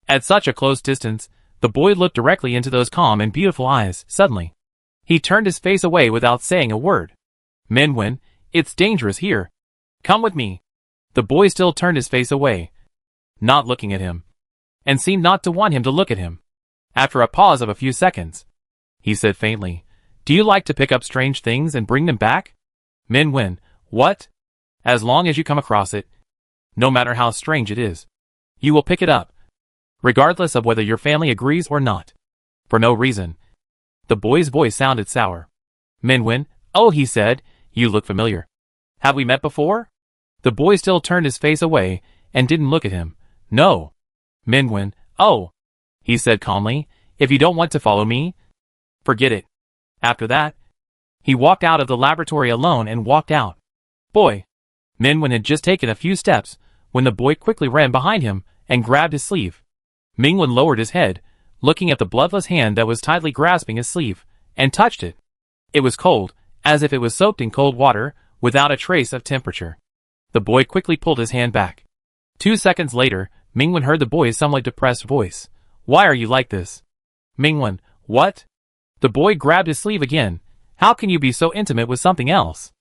At such a close distance, the boy looked directly into those calm and beautiful eyes. Suddenly, he turned his face away without saying a word. "Min-Wen, it's dangerous here. Come with me." The boy still turned his face away, not looking at him, and seemed not to want him to look at him. After a pause of a few seconds, he said faintly, "Do you like to pick up strange things and bring them back?" Min-Wen, "What?" "As long as you come across it, no matter how strange it is, you will pick it up, regardless of whether your family agrees or not. For no reason." The boy's voice sounded sour. "Min-Wen, oh," he said, "you look familiar. Have we met before?" The boy still turned his face away and didn't look at him. "No." Min-Wen, "Oh," he said calmly, "if you don't want to follow me, forget it." After that, he walked out of the laboratory alone and walked out. "Boy." Min-Wen had just taken a few steps when the boy quickly ran behind him and grabbed his sleeve. Min-Wen lowered his head, looking at the bloodless hand that was tightly grasping his sleeve, and touched it. It was cold, as if it was soaked in cold water, without a trace of temperature. The boy quickly pulled his hand back. 2 seconds later, Min-Wen heard the boy's somewhat depressed voice. "Why are you like this?" Min-Wen, "What?" The boy grabbed his sleeve again. "How can you be so intimate with something else?"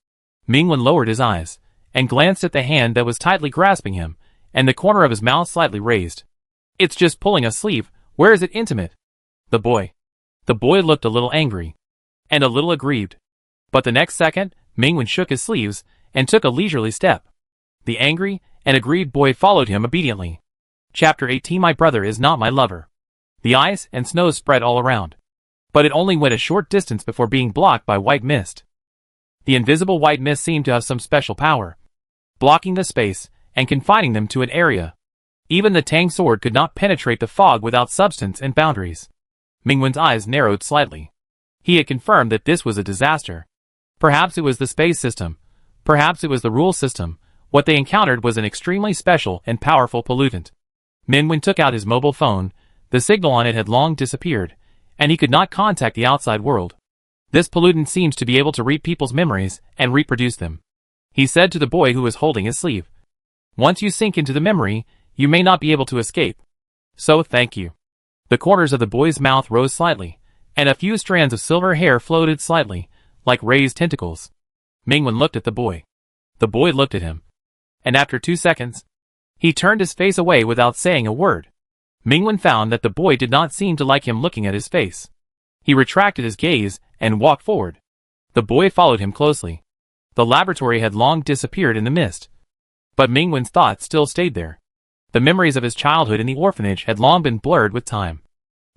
Min-Wen lowered his eyes, and glanced at the hand that was tightly grasping him, and the corner of his mouth slightly raised. "It's just pulling a sleeve, where is it intimate?" The boy looked a little angry, and a little aggrieved. But the next second, Min-Wen shook his sleeves, and took a leisurely step. The angry and aggrieved boy followed him obediently. Chapter 18. My brother is not my lover. The ice and snow spread all around, but it only went a short distance before being blocked by white mist. The invisible white mist seemed to have some special power, blocking the space and confining them to an area. Even the Tang sword could not penetrate the fog without substance and boundaries. Min-Wen's eyes narrowed slightly. He had confirmed that this was a disaster. Perhaps it was the space system. Perhaps it was the rule system. What they encountered was an extremely special and powerful pollutant. Min-Wen took out his mobile phone. The signal on it had long disappeared, and he could not contact the outside world. This pollutant seemed to be able to read people's memories and reproduce them. He said to the boy who was holding his sleeve, "Once you sink into the memory, you may not be able to escape. So thank you." The corners of the boy's mouth rose slightly, and a few strands of silver hair floated slightly, like raised tentacles. Min-Wen looked at the boy. The boy looked at him, and after 2 seconds, he turned his face away without saying a word. Min-Wen found that the boy did not seem to like him looking at his face. He retracted his gaze and walked forward. The boy followed him closely. The laboratory had long disappeared in the mist, but Min-Wen's thoughts still stayed there. The memories of his childhood in the orphanage had long been blurred with time,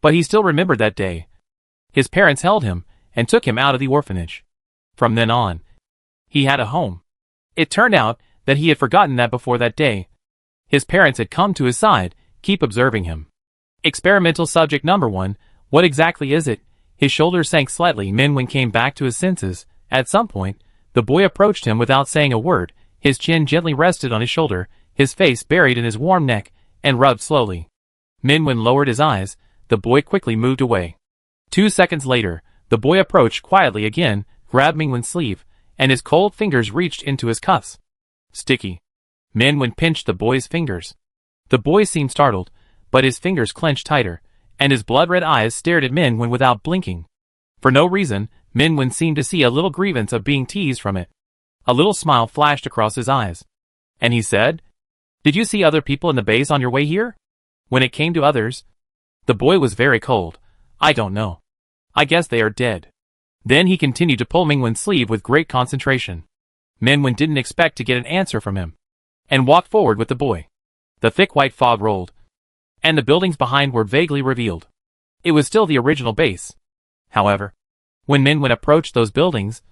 but he still remembered that day. His parents held him and took him out of the orphanage. From then on, he had a home. It turned out that he had forgotten that before that day. His parents had come to his side. Keep observing him. Experimental subject number 1. What exactly is it? His shoulders sank slightly. Minwen came back to his senses. At some point, the boy approached him without saying a word. His chin gently rested on his shoulder, his face buried in his warm neck, and rubbed slowly. Minwen lowered his eyes. The boy quickly moved away. 2 seconds later, the boy approached quietly again, grabbed Minwen's sleeve, and his cold fingers reached into his cuffs. Sticky. Minwen pinched the boy's fingers. The boy seemed startled, but his fingers clenched tighter, and his blood-red eyes stared at Minwen without blinking. For no reason, Minwen seemed to see a little grievance of being teased from it. A little smile flashed across his eyes. And he said, "Did you see other people in the base on your way here?" When it came to others, the boy was very cold. "I don't know. I guess they are dead." Then he continued to pull Minwen's sleeve with great concentration. Minwen didn't expect to get an answer from him, and walked forward with the boy. The thick white fog rolled, and the buildings behind were vaguely revealed. It was still the original base. However, when Minwen approached those buildings,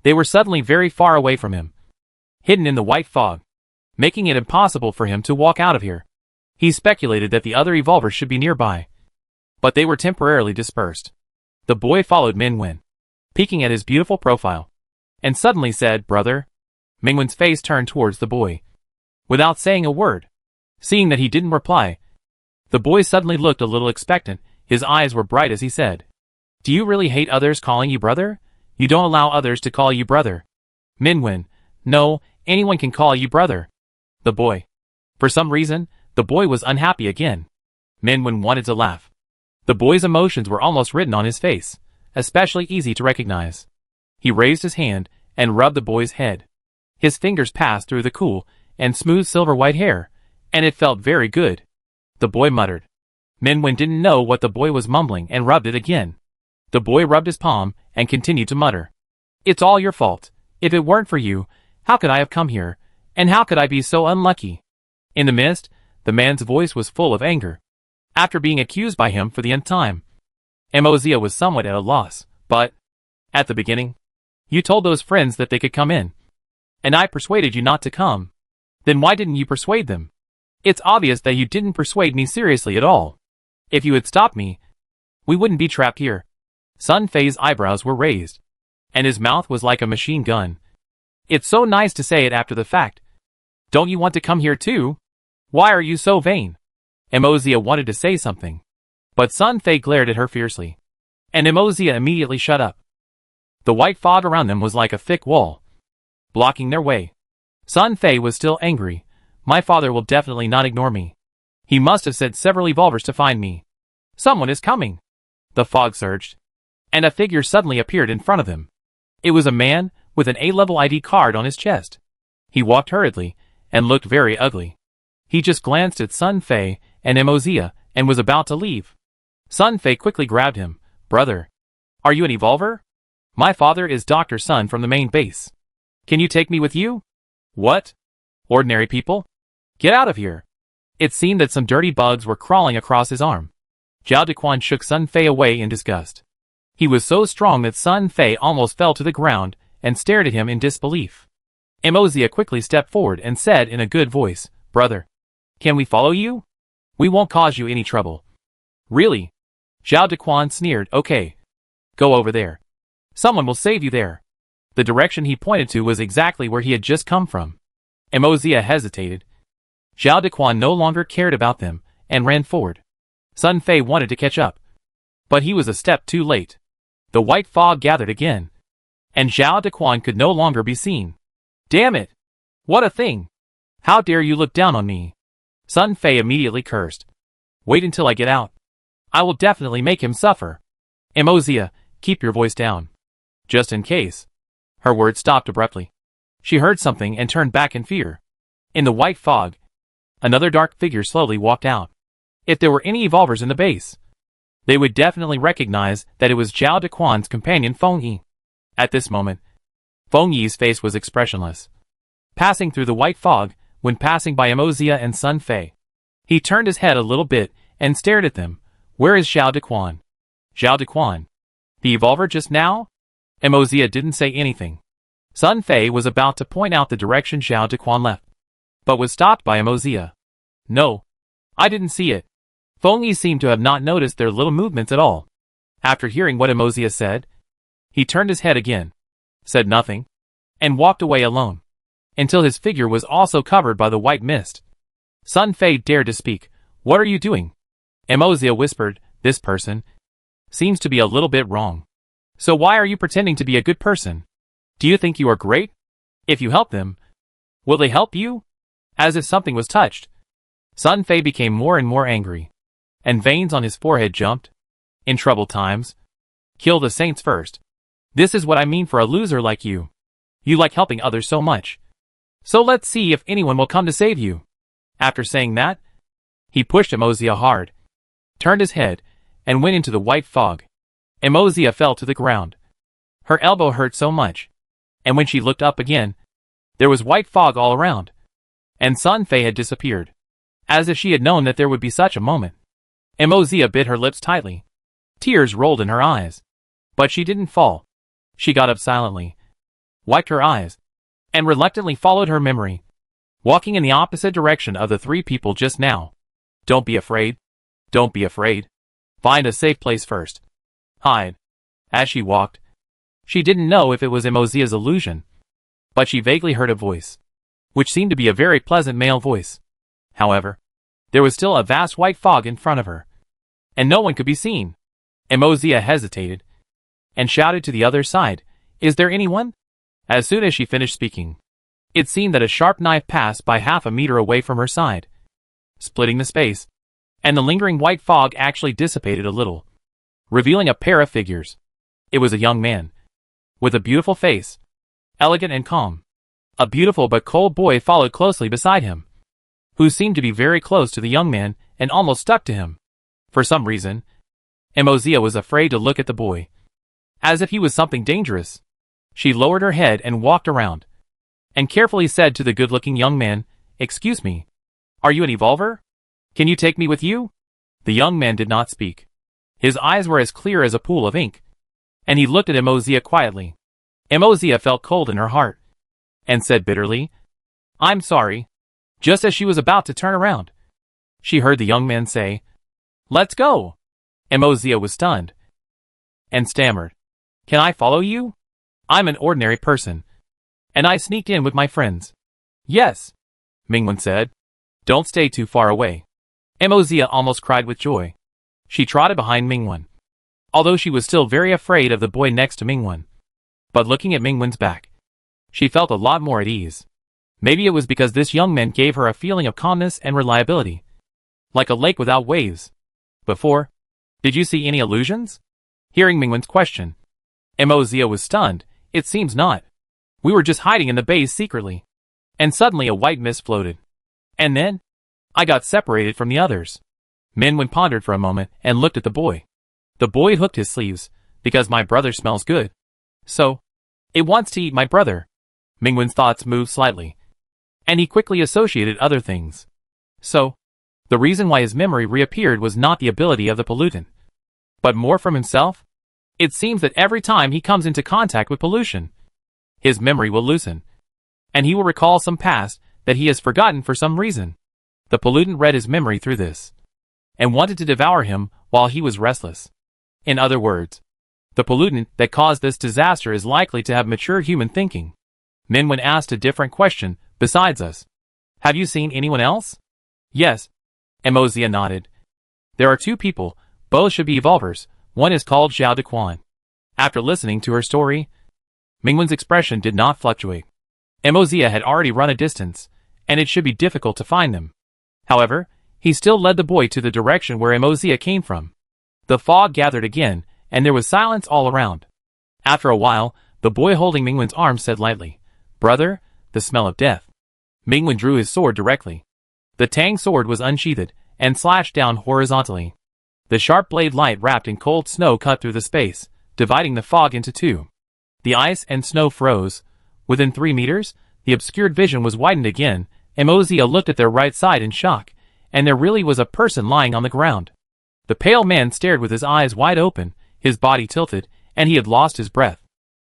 they were suddenly very far away from him, hidden in the white fog, making it impossible for him to walk out of here. He speculated that the other evolvers should be nearby, but they were temporarily dispersed. The boy followed Minwen, peeking at his beautiful profile, and suddenly said, "Brother." Minwen's face turned towards the boy, without saying a word. Seeing that he didn't reply, the boy suddenly looked a little expectant. His eyes were bright as he said, "Do you really hate others calling you brother? You don't allow others to call you brother." Minwen, "No, anyone can call you brother." The boy. For some reason, the boy was unhappy again. Minwen wanted to laugh. The boy's emotions were almost written on his face, especially easy to recognize. He raised his hand and rubbed the boy's head. His fingers passed through the cool and smooth silver-white hair, and it felt very good. The boy muttered. Minwen didn't know what the boy was mumbling and rubbed it again. The boy rubbed his palm and continued to mutter. "It's all your fault. If it weren't for you, how could I have come here, and how could I be so unlucky?" In the mist, the man's voice was full of anger. After being accused by him for the nth time, Emozia was somewhat at a loss. "But, at the beginning, you told those friends that they could come in, and I persuaded you not to come. Then why didn't you persuade them? It's obvious that you didn't persuade me seriously at all. If you had stopped me, we wouldn't be trapped here." Sun Fei's eyebrows were raised, and his mouth was like a machine gun. "It's so nice to say it after the fact. Don't you want to come here too? Why are you so vain?" Emozia wanted to say something, but Sun Fei glared at her fiercely, and Emozia immediately shut up. The white fog around them was like a thick wall, blocking their way. Sun Fei was still angry. "My father will definitely not ignore me. He must have sent several evolvers to find me. Someone is coming." The fog surged, and a figure suddenly appeared in front of them. It was a man with an A-level ID card on his chest. He walked hurriedly and looked very ugly. He just glanced at Sun Fei and Emozia and was about to leave. Sun Fei quickly grabbed him. "Brother, are you an evolver? My father is Dr. Sun from the main base. Can you take me with you?" "What? Ordinary people? Get out of here." It seemed that some dirty bugs were crawling across his arm. Zhao Dequan shook Sun Fei away in disgust. He was so strong that Sun Fei almost fell to the ground and stared at him in disbelief. Emozia quickly stepped forward and said in a good voice, "Brother, can we follow you? We won't cause you any trouble." "Really?" Zhao Dequan sneered. "Okay. Go over there. Someone will save you there." The direction he pointed to was exactly where he had just come from. Emozia hesitated. Zhao Dequan no longer cared about them, and ran forward. Sun Fei wanted to catch up, but he was a step too late. The white fog gathered again, and Zhao Dequan could no longer be seen. "Damn it! What a thing! How dare you look down on me!" Sun Fei immediately cursed. "Wait until I get out. I will definitely make him suffer." "Emozia, keep your voice down. Just in case." Her words stopped abruptly. She heard something and turned back in fear. In the white fog, another dark figure slowly walked out. If there were any evolvers in the base, they would definitely recognize that it was Zhao Dequan's companion Feng Yi. At this moment, Feng Yi's face was expressionless. Passing through the white fog, when passing by Emozia and Sun Fei, he turned his head a little bit and stared at them. "Where is Zhao Dequan?" "Zhao Dequan? The evolver just now?" Emozia didn't say anything. Sun Fei was about to point out the direction Zhao Dequan left, but was stopped by Emozia. "No, I didn't see it." Feng Yi seemed to have not noticed their little movements at all. After hearing what Emosia said, he turned his head again, said nothing, and walked away alone, until his figure was also covered by the white mist. Sun Fei dared to speak. "What are you doing?" Emosia whispered, "This person seems to be a little bit wrong. So why are you pretending to be a good person? Do you think you are great? If you help them, will they help you?" As if something was touched, Sun Fei became more and more angry, and veins on his forehead jumped. In troubled times, kill the saints first. This is what I mean for a loser like you. You like helping others so much. So let's see if anyone will come to save you. After saying that, he pushed Emosia hard, turned his head, and went into the white fog. Emosia fell to the ground. Her elbow hurt so much, and when she looked up again, there was white fog all around, and Sun Fei had disappeared, as if she had known that there would be such a moment. Emosia bit her lips tightly. Tears rolled in her eyes, but she didn't fall. She got up silently, wiped her eyes, and reluctantly followed her memory, walking in the opposite direction of the three people just now. Don't be afraid. Don't be afraid. Find a safe place first. Hide. As she walked, she didn't know if it was Emosia's illusion, but she vaguely heard a voice, which seemed to be a very pleasant male voice. However, there was still a vast white fog in front of her, and no one could be seen. Emosia hesitated, and shouted to the other side, "Is there anyone?" As soon as she finished speaking, it seemed that a sharp knife passed by half a meter away from her side, splitting the space, and the lingering white fog actually dissipated a little, revealing a pair of figures. It was a young man, with a beautiful face, elegant and calm. A beautiful but cold boy followed closely beside him, who seemed to be very close to the young man and almost stuck to him. For some reason, Emosia was afraid to look at the boy, as if he was something dangerous. She lowered her head and walked around, and carefully said to the good-looking young man, "Excuse me, are you an evolver? Can you take me with you?" The young man did not speak. His eyes were as clear as a pool of ink, and he looked at Emosia quietly. Emosia felt cold in her heart, and said bitterly, "I'm sorry." Just as she was about to turn around, she heard the young man say, "Let's go." Emosia was stunned, and stammered, "Can I follow you? I'm an ordinary person, and I sneaked in with my friends." "Yes," Mingwen said. "Don't stay too far away." Emosia almost cried with joy. She trotted behind Mingwen, although she was still very afraid of the boy next to Mingwen. But looking at Mingwen's back, she felt a lot more at ease. Maybe it was because this young man gave her a feeling of calmness and reliability, like a lake without waves. Before, did you see any illusions? Hearing Mingwen's question, Emosia was stunned. "It seems not. We were just hiding in the base secretly, and suddenly a white mist floated. And then, I got separated from the others." Mingwen pondered for a moment and looked at the boy. The boy hooked his sleeves, "Because my brother smells good. So, it wants to eat my brother." Mingwen's thoughts moved slightly, and he quickly associated other things. So, the reason why his memory reappeared was not the ability of the pollutant, but more from himself. It seems that every time he comes into contact with pollution, his memory will loosen, and he will recall some past that he has forgotten for some reason. The pollutant read his memory through this, and wanted to devour him while he was restless. In other words, the pollutant that caused this disaster is likely to have mature human thinking. Mingwen asked a different question. "Besides us, have you seen anyone else?" "Yes," Emosia nodded. "There are two people, both should be evolvers. One is called Xiao Dequan." After listening to her story, Mingwen's expression did not fluctuate. Emosia had already run a distance, and it should be difficult to find them. However, he still led the boy to the direction where Emosia came from. The fog gathered again, and there was silence all around. After a while, the boy holding Mingwen's arm said lightly, "Brother, the smell of death." Mingwen drew his sword directly. The Tang sword was unsheathed, and slashed down horizontally. The sharp blade light wrapped in cold snow cut through the space, dividing the fog into two. The ice and snow froze. Within 3 meters, the obscured vision was widened again. Emosia looked at their right side in shock, and there really was a person lying on the ground. The pale man stared with his eyes wide open, his body tilted, and he had lost his breath.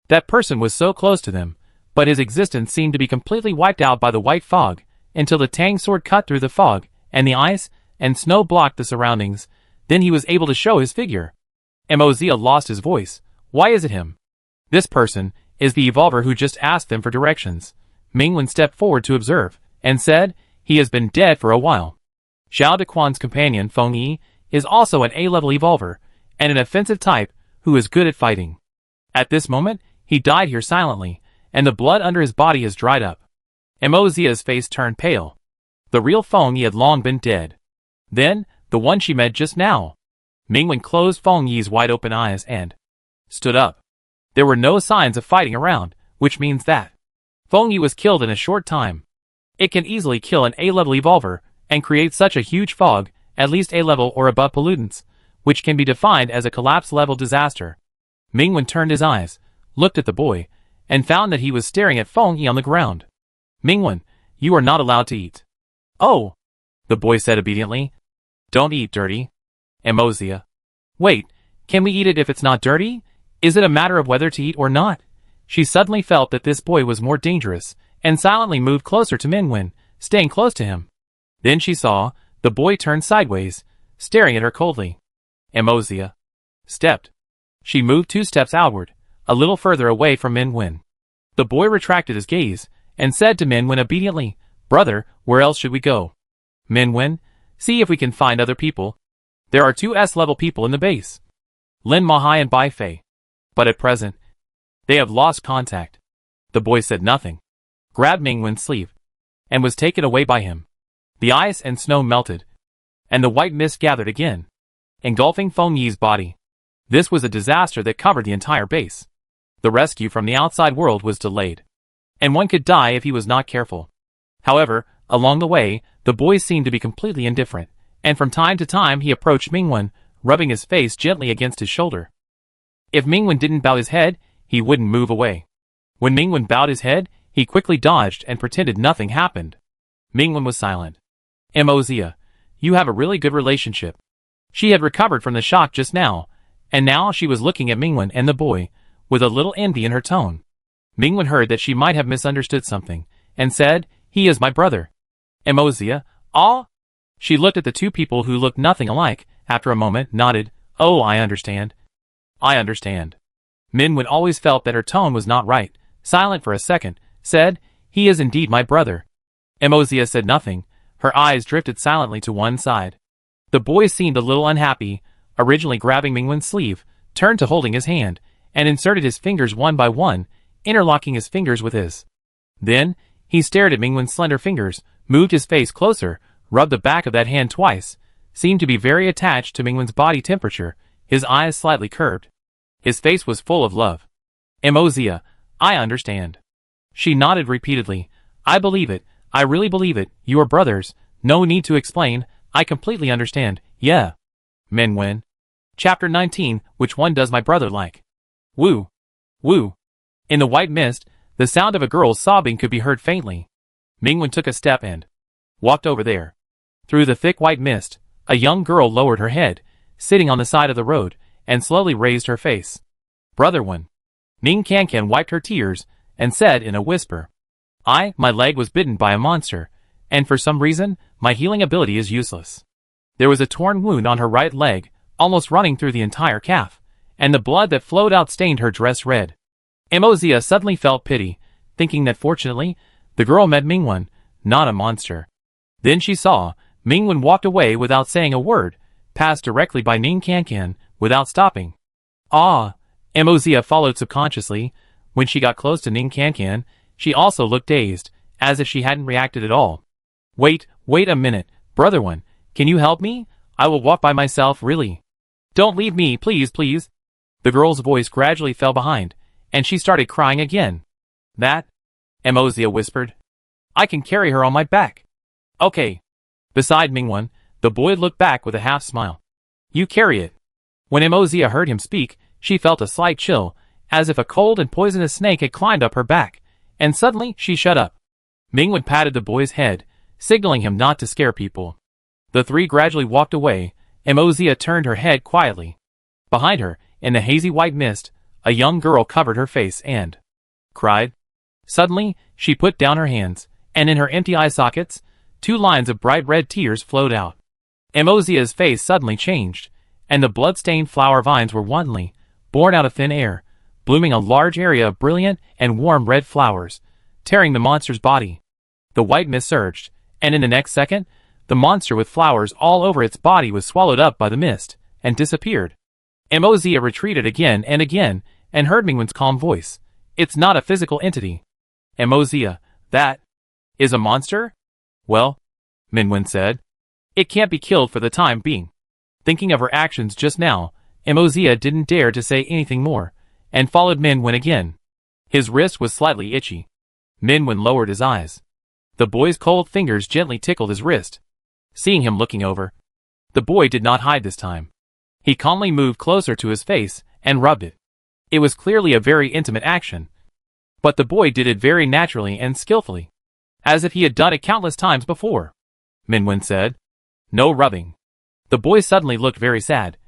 That person was so close to them, but his existence seemed to be completely wiped out by the white fog, until the Tang sword cut through the fog, and the ice and snow blocked the surroundings. Then he was able to show his figure. Mozia lost his voice. Why is it him? This person is the evolver who just asked them for directions. Mingwen stepped forward to observe, and said, he has been dead for a while. Zhao Dequan's companion Feng Yi is also an A-level evolver, and an offensive type who is good at fighting. At this moment, he died here silently, and the blood under his body has dried up. Mozia's face turned pale. The real Feng Yi had long been dead. Then, the one she met just now. Mingwen closed Feng Yi's wide-open eyes and stood up. There were no signs of fighting around, which means that Feng Yi was killed in a short time. It can easily kill an A-level evolver and create such a huge fog, at least A-level or above pollutants, which can be defined as a collapse-level disaster. Mingwen turned his eyes, looked at the boy, and found that he was staring at Feng Yi on the ground. Mingwen, you are not allowed to eat. Oh, the boy said obediently. Don't eat dirty. Mozia. Wait, can we eat it if it's not dirty? Is it a matter of whether to eat or not? She suddenly felt that this boy was more dangerous, and silently moved closer to Mingwen, staying close to him. Then she saw the boy turn sideways, staring at her coldly. Mozia stepped. She moved 2 steps outward, a little further away from Mingwen. The boy retracted his gaze, and said to Mingwen obediently, Brother, where else should we go? Mingwen, see if we can find other people. There are 2 S-level people in the base. Lin Mahai and Bai Fei. But at present, they have lost contact. The boy said nothing, grabbed Mingwen's sleeve, and was taken away by him. The ice and snow melted, and the white mist gathered again, engulfing Feng Yi's body. This was a disaster that covered the entire base. The rescue from the outside world was delayed, and one could die if he was not careful. However, along the way, the boy seemed to be completely indifferent, and from time to time he approached Mingwen, rubbing his face gently against his shoulder. If Mingwen didn't bow his head, he wouldn't move away. When Mingwen bowed his head, he quickly dodged and pretended nothing happened. Mingwen was silent. Mozia, you have a really good relationship. She had recovered from the shock just now, and now she was looking at Mingwen and the boy, with a little envy in her tone. Mingwen heard that she might have misunderstood something, and said, he is my brother. Mozia, ah? She looked at the 2 people who looked nothing alike, after a moment nodded, oh I understand. I understand. Mingwen always felt that her tone was not right, silent for a second, said, he is indeed my brother. Mozia said nothing, her eyes drifted silently to one side. The boy seemed a little unhappy, originally grabbing Mingwen's sleeve, turned to holding his hand, and inserted his fingers one by one, interlocking his fingers with his. Then, he stared at Mingwen's slender fingers, moved his face closer, rubbed the back of that hand twice, seemed to be very attached to Mingwen's body temperature, his eyes slightly curved. His face was full of love. Mozia, I understand. She nodded repeatedly. I believe it, I really believe it, you are brothers, no need to explain, I completely understand, yeah. Mingwen. Chapter 19, which one does my brother like? Woo. Woo. In the white mist, the sound of a girl's sobbing could be heard faintly. Mingwen took a step and walked over there. Through the thick white mist, a young girl lowered her head, sitting on the side of the road, and slowly raised her face. Brother one. Ning Kankan wiped her tears, and said in a whisper. My leg was bitten by a monster, and for some reason, my healing ability is useless. There was a torn wound on her right leg, almost running through the entire calf, and the blood that flowed out stained her dress red. Mozia suddenly felt pity, thinking that fortunately, the girl met Mingwen, not a monster. Then she saw, Mingwen walked away without saying a word, passed directly by Ning Kankan, without stopping. Mozia followed subconsciously. When she got close to Ning Kankan, she also looked dazed, as if she hadn't reacted at all. Wait a minute, brother one, can you help me? I will walk by myself, really. Don't leave me, please, please. The girl's voice gradually fell behind, and she started crying again. That? Mozia whispered. I can carry her on my back. Okay. Beside Mingwen, the boy looked back with a half smile. You carry it. When Mozia heard him speak, she felt a slight chill, as if a cold and poisonous snake had climbed up her back, and suddenly she shut up. Mingwen patted the boy's head, signaling him not to scare people. The 3 gradually walked away, and Mozia turned her head quietly. Behind her, in the hazy white mist, a young girl covered her face and cried. Suddenly, she put down her hands, and in her empty eye sockets, 2 lines of bright red tears flowed out. Mozia's face suddenly changed, and the blood-stained flower vines were wantonly born out of thin air, blooming a large area of brilliant and warm red flowers, tearing the monster's body. The white mist surged, and in the next second, the monster with flowers all over its body was swallowed up by the mist, and disappeared. Mozia retreated again, and heard Mingwen's calm voice. It's not a physical entity. Mozia, that is a monster? Well, Mingwen said. It can't be killed for the time being. Thinking of her actions just now, Mozia didn't dare to say anything more, and followed Mingwen again. His wrist was slightly itchy. Mingwen lowered his eyes. The boy's cold fingers gently tickled his wrist. Seeing him looking over, the boy did not hide this time. He calmly moved closer to his face and rubbed it. It was clearly a very intimate action, but the boy did it very naturally and skillfully, as if he had done it countless times before. Mingwen said, "No rubbing." The boy suddenly looked very sad,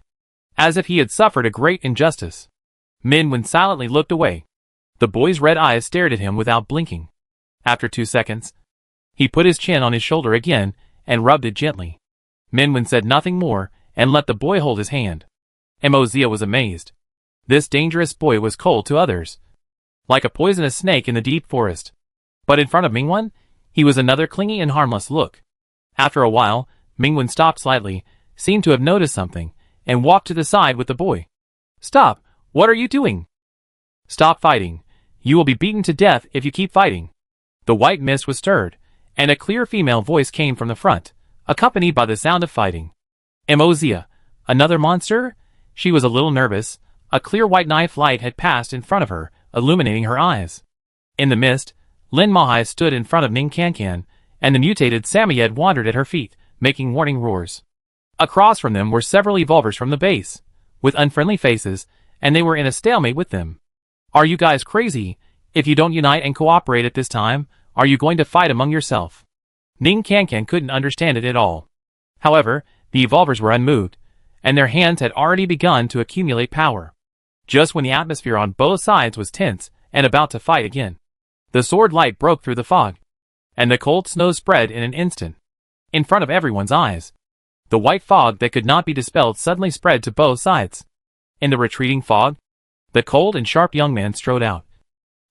as if he had suffered a great injustice. Mingwen silently looked away. The boy's red eyes stared at him without blinking. After 2 seconds, he put his chin on his shoulder again and rubbed it gently. Mingwen said nothing more and let the boy hold his hand. Mozia was amazed. This dangerous boy was cold to others, like a poisonous snake in the deep forest. But in front of Mingwen, he was another clingy and harmless look. After a while, Mingwen stopped slightly, seemed to have noticed something, and walked to the side with the boy. "Stop! What are you doing? Stop fighting. You will be beaten to death if you keep fighting." The white mist was stirred, and a clear female voice came from the front, accompanied by the sound of fighting. Mozia, another monster? She was a little nervous. A clear white knife light had passed in front of her, illuminating her eyes. In the mist, Lin Mahai stood in front of Ning Kankan, and the mutated Samoyed wandered at her feet, making warning roars. Across from them were several evolvers from the base, with unfriendly faces, and they were in a stalemate with them. "Are you guys crazy? If you don't unite and cooperate at this time, are you going to fight among yourself?" Ning Kankan couldn't understand it at all. However, the evolvers were unmoved, and their hands had already begun to accumulate power. Just when the atmosphere on both sides was tense and about to fight again, the sword light broke through the fog, and the cold snow spread in an instant. In front of everyone's eyes, the white fog that could not be dispelled suddenly spread to both sides. In the retreating fog, the cold and sharp young man strode out,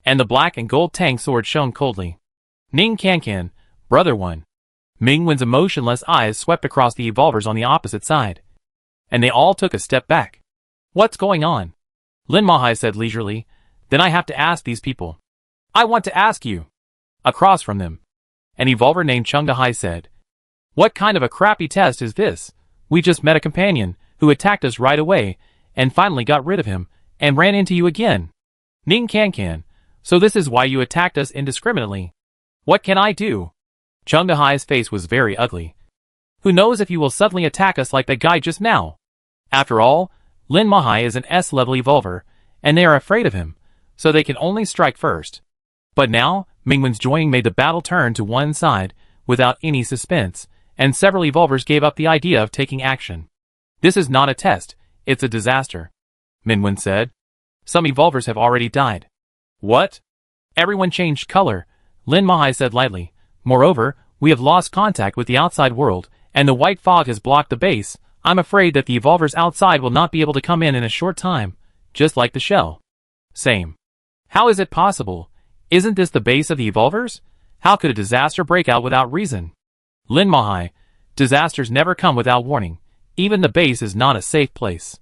and the black and gold tang sword shone coldly. "Ning Kankan, Brother One." Mingwen's emotionless eyes swept across the evolvers on the opposite side, and they all took a step back. "What's going on?" Lin Mahai said leisurely. "Then I have to ask these people." "I want to ask you." Across from them, an evolver named Chungdahai said, "What kind of a crappy test is this? We just met a companion, who attacked us right away, and finally got rid of him, and ran into you again. Ning Kankan, so this is why you attacked us indiscriminately. What can I do?" Chungdahai's face was very ugly. "Who knows if you will suddenly attack us like that guy just now? After all, Lin Mahai is an S-level evolver, and they are afraid of him, so they can only strike first." But now, Mingwen's joining made the battle turn to one side, without any suspense, and several evolvers gave up the idea of taking action. "This is not a test, it's a disaster," Mingwen said. "Some evolvers have already died." "What?" Everyone changed color. Lin Mahai said lightly, "Moreover, we have lost contact with the outside world, and the white fog has blocked the base. I'm afraid that the evolvers outside will not be able to come in a short time, just like the shell." "Same. How is it possible? Isn't this the base of the evolvers? How could a disaster break out without reason?" Lin Mahai, "Disasters never come without warning. Even the base is not a safe place.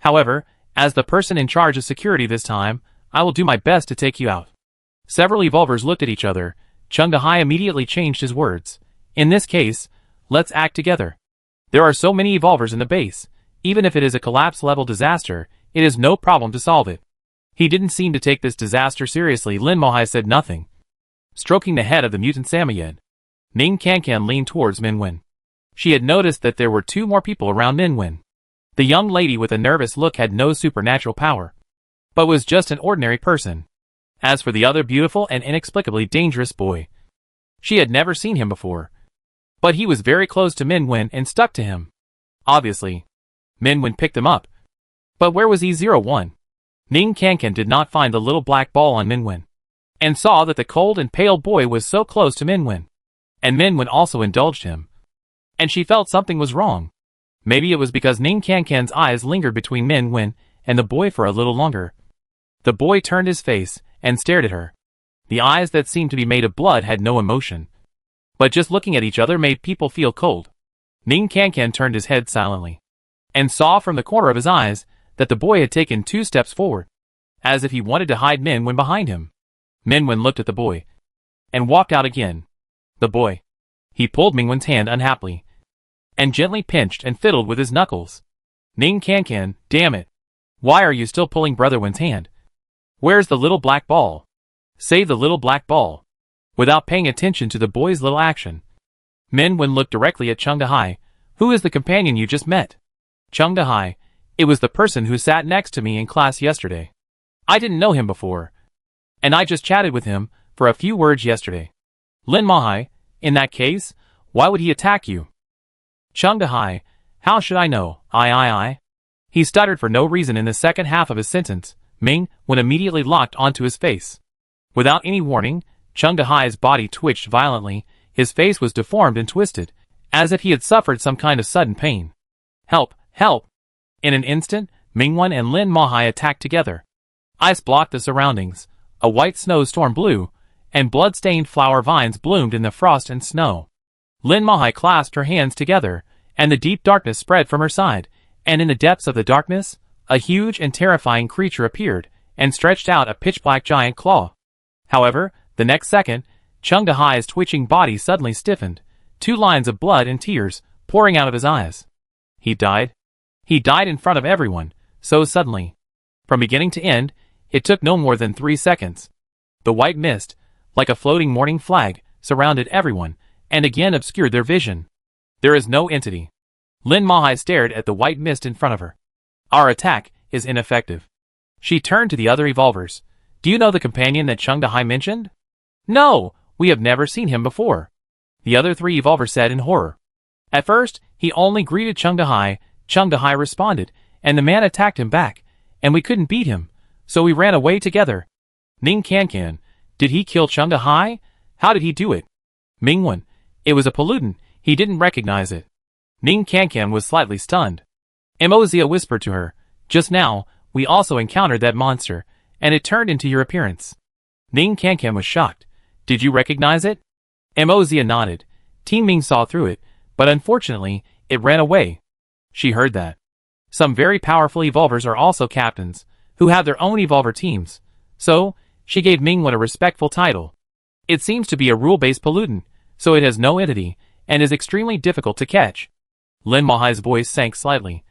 However, as the person in charge of security this time, I will do my best to take you out." Several evolvers looked at each other. Chungdahai immediately changed his words. "In this case, let's act together. There are so many evolvers in the base. Even if it is a collapse-level disaster, it is no problem to solve it." He didn't seem to take this disaster seriously. Lin Mahai said nothing, stroking the head of the mutant Samoyed. Ning Kankan leaned towards Mingwen. She had noticed that there were 2 more people around Mingwen. The young lady with a nervous look had no supernatural power, but was just an ordinary person. As for the other beautiful and inexplicably dangerous boy, she had never seen him before, but he was very close to Mingwen and stuck to him. Obviously, Mingwen picked him up. But where was E01? Ning Kankan did not find the little black ball on Mingwen, and saw that the cold and pale boy was so close to Mingwen. And Mingwen also indulged him, and she felt something was wrong. Maybe it was because Ning Kankan's eyes lingered between Min Wen and the boy for a little longer. The boy turned his face and stared at her. The eyes that seemed to be made of blood had no emotion. But just looking at each other made people feel cold. Ning Kankan turned his head silently, and saw from the corner of his eyes that the boy had taken 2 steps forward, as if he wanted to hide Min Wen behind him. Min Wen looked at the boy, and walked out again. The boy. He pulled Ming Wen's hand unhappily, and gently pinched and fiddled with his knuckles. Ning Kankan, damn it. Why are you still pulling Brother Wen's hand? Where's the little black ball? Save the little black ball. Without paying attention to the boy's little action, Min Wen looked directly at Chung Dahai. Who is the companion you just met? Chung Dahai. It was the person who sat next to me in class yesterday. I didn't know him before, and I just chatted with him for a few words yesterday. Lin Mahai, in that case, why would he attack you? Chung Dahai, how should I know? I. He stuttered for no reason in the second half of his sentence. Ming Wen immediately locked onto his face. Without any warning, Chung Dahai's body twitched violently. His face was deformed and twisted, as if he had suffered some kind of sudden pain. Help! Help! In an instant, Ming Wen and Lin Mahai attacked together. Ice blocked the surroundings. A white snowstorm blew, and blood-stained flower vines bloomed in the frost and snow. Lin Mahai clasped her hands together, and the deep darkness spread from her side, and in the depths of the darkness, a huge and terrifying creature appeared, and stretched out a pitch-black giant claw. However, the next second, Chung Dahai's twitching body suddenly stiffened, 2 lines of blood and tears pouring out of his eyes. He died. He died in front of everyone, so suddenly. From beginning to end, it took no more than 3 seconds. The white mist, like a floating morning flag, surrounded everyone, and again obscured their vision. There is no entity. Lin Mahai stared at the white mist in front of her. Our attack is ineffective. She turned to the other evolvers. Do you know the companion that Chung Dahai mentioned? No, we have never seen him before. The other 3 evolvers said in horror. At first, he only greeted Chung Dahai. Chung Dahai responded, and the man attacked him back, and we couldn't beat him, so we ran away together. Ning Kankan, did he kill Chung Dahai? How did he do it? Ming Wen, it was a pollutant, he didn't recognize it. Ning Kankan was slightly stunned. Mozia whispered to her, just now, we also encountered that monster, and it turned into your appearance. Ning Kankan was shocked. Did you recognize it? Mozia nodded. Team Ming saw through it, but unfortunately, it ran away. She heard that. Some very powerful evolvers are also captains, who have their own evolver teams, so, she gave Ming Wen a respectful title. It seems to be a rule-based pollutant, so it has no entity, and is extremely difficult to catch. Lin Mahai's voice sank slightly.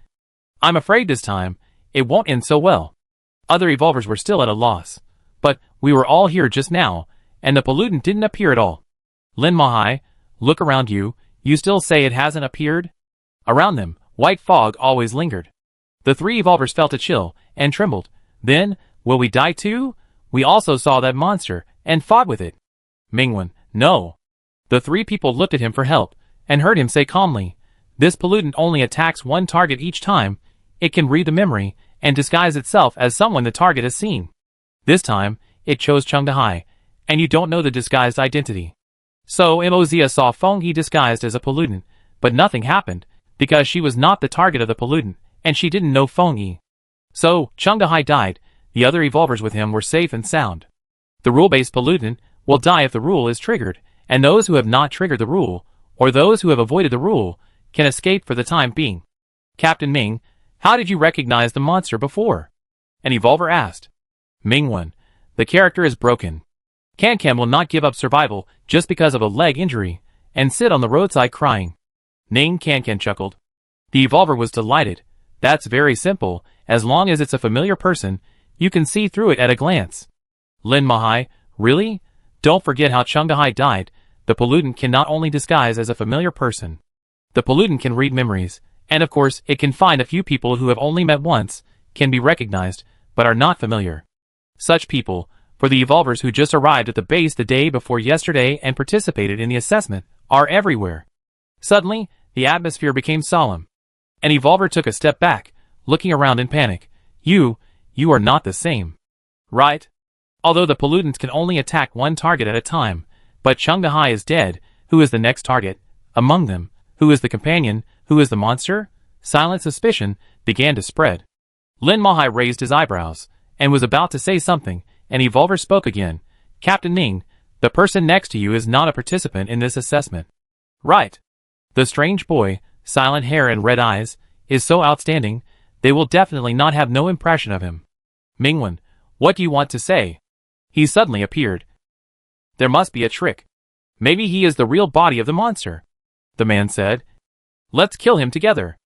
I'm afraid this time, it won't end so well. Other evolvers were still at a loss, but we were all here just now, and the pollutant didn't appear at all. Lin Mahai, look around you, you still say it hasn't appeared? Around them, white fog always lingered. The 3 evolvers felt a chill, and trembled. Then, will we die too? We also saw that monster, and fought with it. Ming Wen, no. The 3 people looked at him for help, and heard him say calmly, this pollutant only attacks one target each time. It can read the memory, and disguise itself as someone the target has seen. This time, it chose Chung Dahai, and you don't know the disguised identity. So Mozia saw Feng Yi disguised as a pollutant, but nothing happened, because she was not the target of the pollutant, and she didn't know Feng Yi. So, Chung Dahai died, the other evolvers with him were safe and sound. The rule-based pollutant will die if the rule is triggered, and those who have not triggered the rule, or those who have avoided the rule, can escape for the time being. Captain Ming, how did you recognize the monster before? An evolver asked. Ming Wen, the character is broken. Kankan will not give up survival just because of a leg injury, and sit on the roadside crying. Ning Kankan chuckled. The evolver was delighted. That's very simple, as long as it's a familiar person, you can see through it at a glance. Lin Mahai, really? Don't forget how Chung Dahai died. The pollutant can not only disguise as a familiar person. The pollutant can read memories, and of course it can find a few people who have only met once, can be recognized, but are not familiar. Such people, for the evolvers who just arrived at the base the day before yesterday and participated in the assessment, are everywhere. Suddenly, the atmosphere became solemn. An evolver took a step back, looking around in panic. You are not the same. Right? Although the pollutants can only attack one target at a time, but Chung Dahai is dead, who is the next target? Among them, who is the companion? Who is the monster? Silent suspicion began to spread. Lin Mahai raised his eyebrows, and was about to say something, and Evolver spoke again. Captain Ning, the person next to you is not a participant in this assessment. Right. The strange boy, silent hair and red eyes, is so outstanding, they will definitely not have no impression of him. Mingwen, what do you want to say? He suddenly appeared. There must be a trick. Maybe he is the real body of the monster. The man said. Let's kill him together.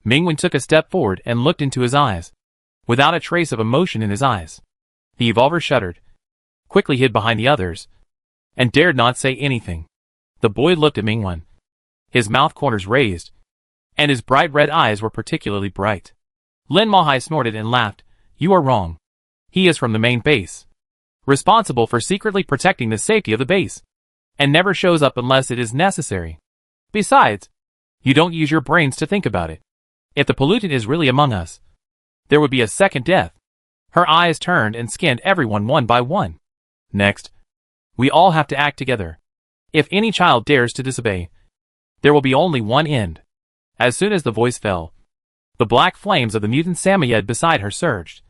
Mingwen took a step forward and looked into his eyes. Without a trace of emotion in his eyes. The Evolver shuddered. Quickly hid behind the others. And dared not say anything. The boy looked at Mingwen. His mouth corners raised. And his bright red eyes were particularly bright. Lin Mahai snorted and laughed. You are wrong. He is from the main base. Responsible for secretly protecting the safety of the base. And never shows up unless it is necessary. Besides, you don't use your brains to think about it. If the pollutant is really among us, there would be a second death. Her eyes turned and scanned everyone one by one. Next, we all have to act together. If any child dares to disobey, there will be only one end. As soon as the voice fell, the black flames of the mutant Samoyed beside her surged,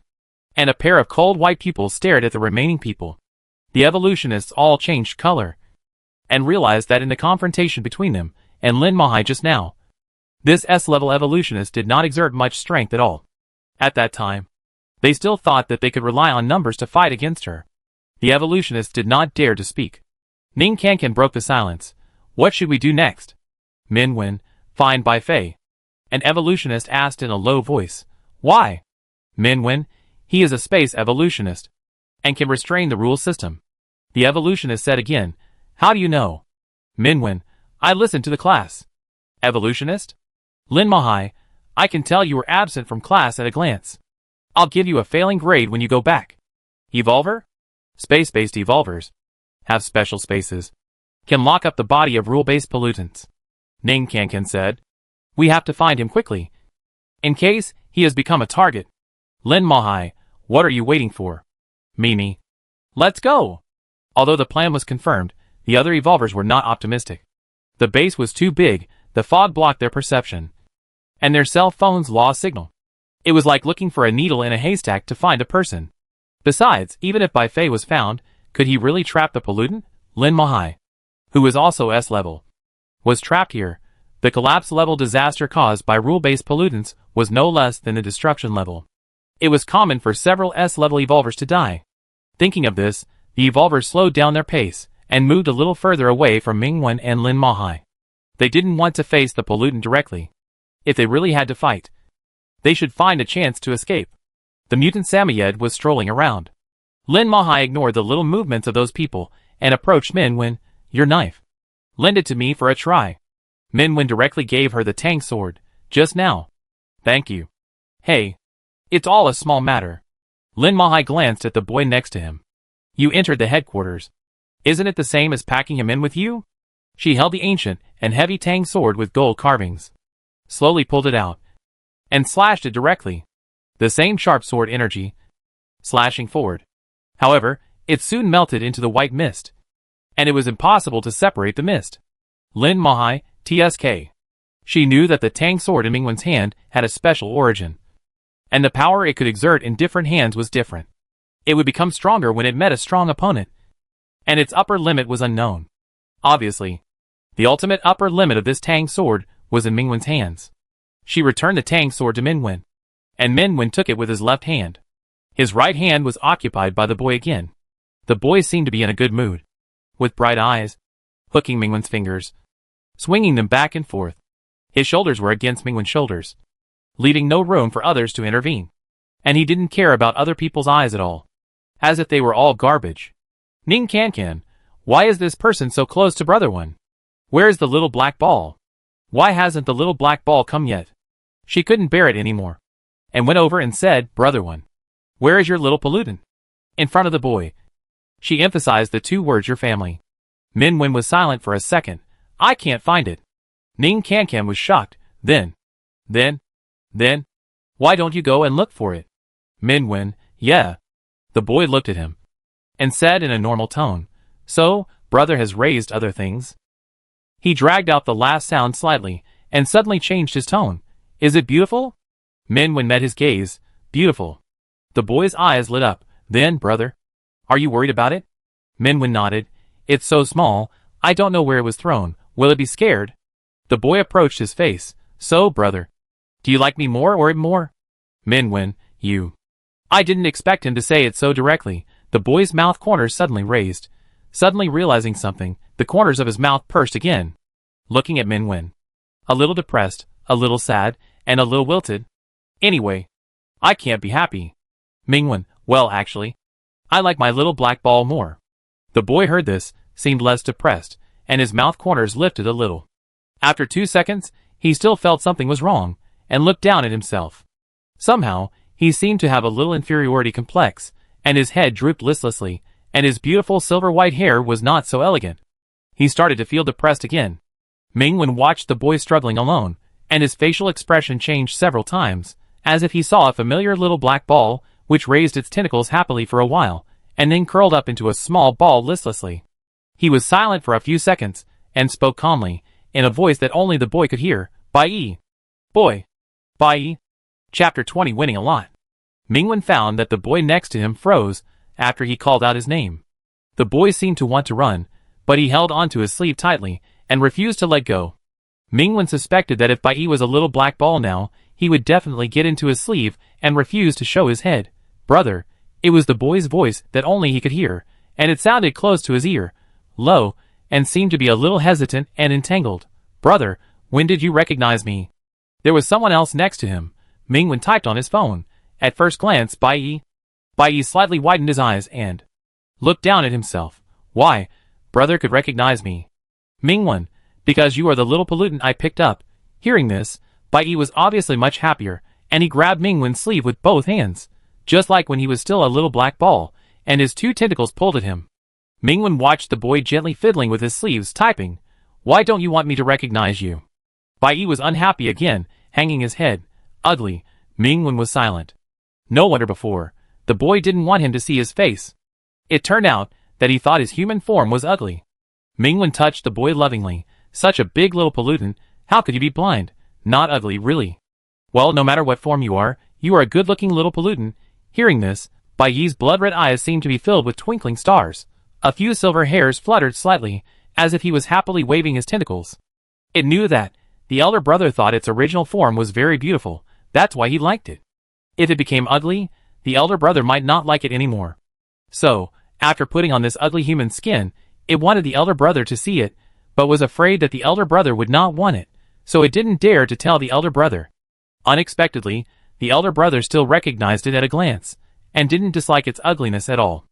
and a pair of cold white pupils stared at the remaining people. The evolutionists all changed color, and realized that in the confrontation between them and Lin Mahai just now, this S-level evolutionist did not exert much strength at all. At that time, they still thought that they could rely on numbers to fight against her. The evolutionists did not dare to speak. Ning Kankan broke the silence. What should we do next? Minwen, fine by Fei. An evolutionist asked in a low voice. Why? Minwen, he is a space evolutionist, and can restrain the rule system. The evolutionist said again. How do you know? Minwen, I listened to the class. Evolutionist? Lin Mahai, I can tell you were absent from class at a glance. I'll give you a failing grade when you go back. Evolver? Space-based evolvers have special spaces. Can lock up the body of rule-based pollutants. Ning Kankan said. We have to find him quickly. In case he has become a target. Lin Mahai, what are you waiting for? Mimi. Let's go! Although the plan was confirmed, the other evolvers were not optimistic. The base was too big, the fog blocked their perception. And their cell phones lost signal. It was like looking for a needle in a haystack to find a person. Besides, even if Bai Fei was found, could he really trap the pollutant? Lin Mahai, who was also S-level, was trapped here. The collapse-level disaster caused by rule-based pollutants was no less than the destruction level. It was common for several S-level evolvers to die. Thinking of this, the evolvers slowed down their pace and moved a little further away from Mingwen and Lin Mahai. They didn't want to face the pollutant directly. If they really had to fight, they should find a chance to escape. The mutant Samoyed was strolling around. Lin Mahai ignored the little movements of those people and approached Minwen. Your knife. Lend it to me for a try. Minwen directly gave her the Tang sword. Just now. Thank you. Hey. It's all a small matter. Lin Mahai glanced at the boy next to him. You entered the headquarters. Isn't it the same as packing him in with you? She held the ancient and heavy Tang sword with gold carvings. Slowly pulled it out. And slashed it directly. The same sharp sword energy. Slashing forward. However, it soon melted into the white mist. And it was impossible to separate the mist. Lin Mahai, TSK. She knew that the Tang sword in Mingwen's hand had a special origin. And the power it could exert in different hands was different. It would become stronger when it met a strong opponent. And its upper limit was unknown. Obviously, the ultimate upper limit of this Tang sword was in Mingwen's hands. She returned the Tang sword to Minwen. And Minwen took it with his left hand. His right hand was occupied by the boy again. The boy seemed to be in a good mood. With bright eyes, hooking Mingwen's fingers, swinging them back and forth. His shoulders were against Mingwen's shoulders, leaving no room for others to intervene. And he didn't care about other people's eyes at all. As if they were all garbage. Ning Kankan, why is this person so close to Brother One? Where's the little black ball? Why hasn't the little black ball come yet? She couldn't bear it anymore. And went over and said, Brother One, where is your little pollutant? In front of the boy. She emphasized the two words your family. Minwen was silent for a second. I can't find it. Ning Kankan was shocked. Then, why don't you go and look for it? Minwen, yeah. The boy looked at him. And said in a normal tone, so, brother has raised other things. He dragged out the last sound slightly, and suddenly changed his tone. Is it beautiful? Minwen met his gaze. Beautiful. The boy's eyes lit up. Then, brother, are you worried about it? Minwen nodded. It's so small, I don't know where it was thrown. Will it be scared? The boy approached his face. So, brother, do you like me more or it more? Minwen, you. I didn't expect him to say it so directly. The boy's mouth corners suddenly raised. Suddenly realizing something, the corners of his mouth pursed again. Looking at Minwen. A little depressed, a little sad, and a little wilted. Anyway, I can't be happy. Minwen, well actually, I like my little black ball more. The boy heard this, seemed less depressed, and his mouth corners lifted a little. After 2 seconds, he still felt something was wrong, and looked down at himself. Somehow, he seemed to have a little inferiority complex, and his head drooped listlessly, and his beautiful silver-white hair was not so elegant. He started to feel depressed again. Minwen watched the boy struggling alone, and his facial expression changed several times, as if he saw a familiar little black ball, which raised its tentacles happily for a while, and then curled up into a small ball listlessly. He was silent for a few seconds, and spoke calmly, in a voice that only the boy could hear. Bai. Boy. Bai. Chapter 20 Winning a lot. Minwen found that the boy next to him froze, after he called out his name. The boy seemed to want to run, but he held onto his sleeve tightly, and refused to let go. Minwen suspected that if Bai was a little black ball now, he would definitely get into his sleeve, and refuse to show his head. Brother. It was the boy's voice that only he could hear, and it sounded close to his ear, low, and seemed to be a little hesitant and entangled. Brother, when did you recognize me? There was someone else next to him. Minwen typed on his phone. At first glance, Bai slightly widened his eyes and looked down at himself. Why, brother could recognize me. Minwen, because you are the little pollutant I picked up. Hearing this, Bai was obviously much happier, and he grabbed Minwen's sleeve with both hands, just like when he was still a little black ball, and his 2 tentacles pulled at him. Minwen watched the boy gently fiddling with his sleeves, typing, Why don't you want me to recognize you? Bai was unhappy again, hanging his head. Ugly. Minwen was silent. No wonder before. The boy didn't want him to see his face. It turned out that he thought his human form was ugly. Minwen touched the boy lovingly. Such a big little pollutant, how could you be blind? Not ugly, really. Well, no matter what form you are a good-looking little pollutant. Hearing this, Bai's blood-red eyes seemed to be filled with twinkling stars. A few silver hairs fluttered slightly, as if he was happily waving his tentacles. It knew that the elder brother thought its original form was very beautiful. That's why he liked it. If it became ugly, the elder brother might not like it anymore. So, after putting on this ugly human skin, it wanted the elder brother to see it, but was afraid that the elder brother would not want it, so it didn't dare to tell the elder brother. Unexpectedly, the elder brother still recognized it at a glance, and didn't dislike its ugliness at all.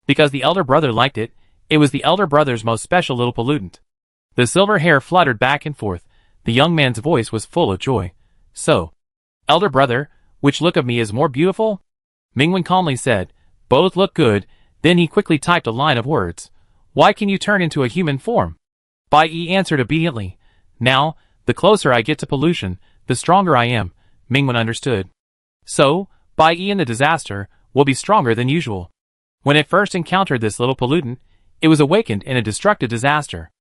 Because the elder brother liked it, it was the elder brother's most special little pollutant. The silver hair fluttered back and forth. The young man's voice was full of joy. So, elder brother, which look of me is more beautiful? Minwen calmly said, Both look good. Then he quickly typed a line of words. Why can you turn into a human form? Bai answered obediently. Now, the closer I get to pollution, the stronger I am. Minwen understood. So, Bai in the disaster will be stronger than usual. When it first encountered this little pollutant, it was awakened in a destructive disaster.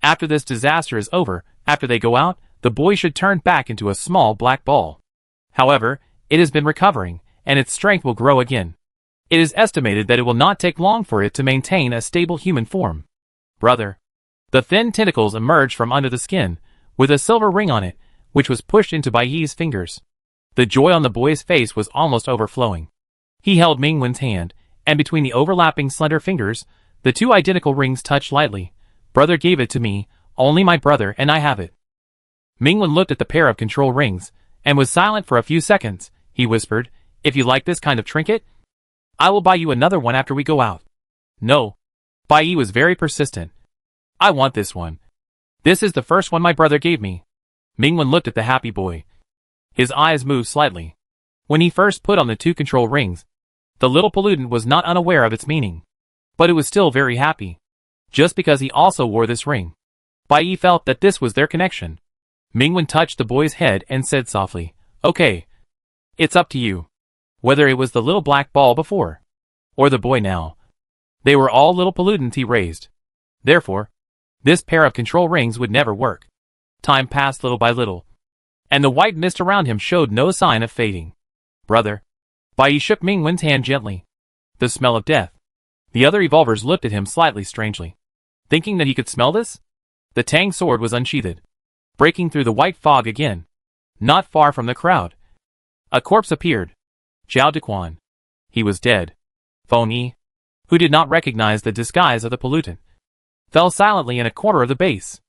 After this disaster is over, after they go out, the boy should turn back into a small black ball. However, it has been recovering, and its strength will grow again. It is estimated that it will not take long for it to maintain a stable human form. Brother. The thin tentacles emerged from under the skin, with a silver ring on it, which was pushed into Bai's fingers. The joy on the boy's face was almost overflowing. He held Minwen's hand, and between the overlapping slender fingers, the 2 identical rings touched lightly. Brother gave it to me, only my brother and I have it. Minwen looked at the pair of control rings, and was silent for a few seconds. He whispered, If you like this kind of trinket, I will buy you another one after we go out. No. Bai was very persistent. I want this one. This is the first one my brother gave me. Minwen looked at the happy boy. His eyes moved slightly. When he first put on the 2 control rings, the little pollutant was not unaware of its meaning. But it was still very happy. Just because he also wore this ring. Bai felt that this was their connection. Minwen touched the boy's head and said softly, Okay. It's up to you. Whether it was the little black ball before, or the boy now. They were all little pollutants he raised. Therefore, this pair of control rings would never work. Time passed little by little. and the white mist around him showed no sign of fading. Brother. Bai shook Mingwen's hand gently. The smell of death. The other evolvers looked at him slightly strangely. Thinking that he could smell this? The Tang sword was unsheathed, breaking through the white fog again. Not far from the crowd, a corpse appeared. Zhao Dequan. He was dead. Feng Yi, who did not recognize the disguise of the pollutant, fell silently in a corner of the base.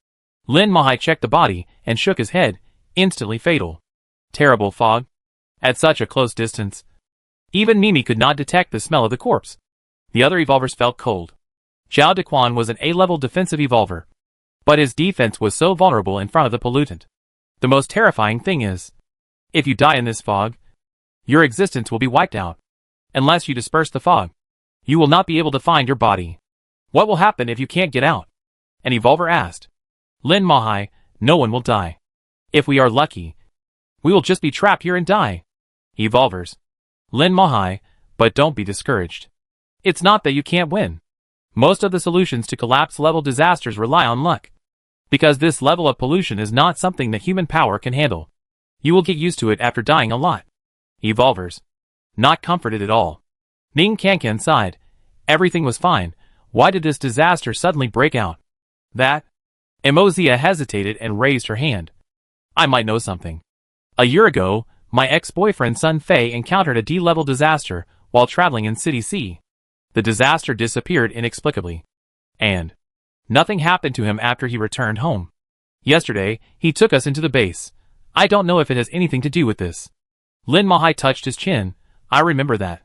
Lin Mahai checked the body and shook his head, instantly fatal. Terrible fog. At such a close distance. Even Mimi could not detect the smell of the corpse. The other evolvers felt cold. Zhao Dequan was an A-level defensive evolver, but his defense was so vulnerable in front of the pollutant. The most terrifying thing is, if you die in this fog, your existence will be wiped out. Unless you disperse the fog, you will not be able to find your body. What will happen if you can't get out? An evolver asked. Lin Mahai, no one will die. If we are lucky, we will just be trapped here and die. Evolvers. Lin Mahai, but don't be discouraged. It's not that you can't win. Most of the solutions to collapse-level disasters rely on luck. Because this level of pollution is not something that human power can handle. You will get used to it after dying a lot. Evolvers. Not comforted at all. Ning Kankan sighed. Everything was fine. Why did this disaster suddenly break out? That? Emozia hesitated and raised her hand. I might know something. A year ago, my ex-boyfriend Sun Fei encountered a D-level disaster while traveling in City C. The disaster disappeared inexplicably. And nothing happened to him after he returned home. Yesterday, he took us into the base. I don't know if it has anything to do with this. Lin Mahai touched his chin. I remember that.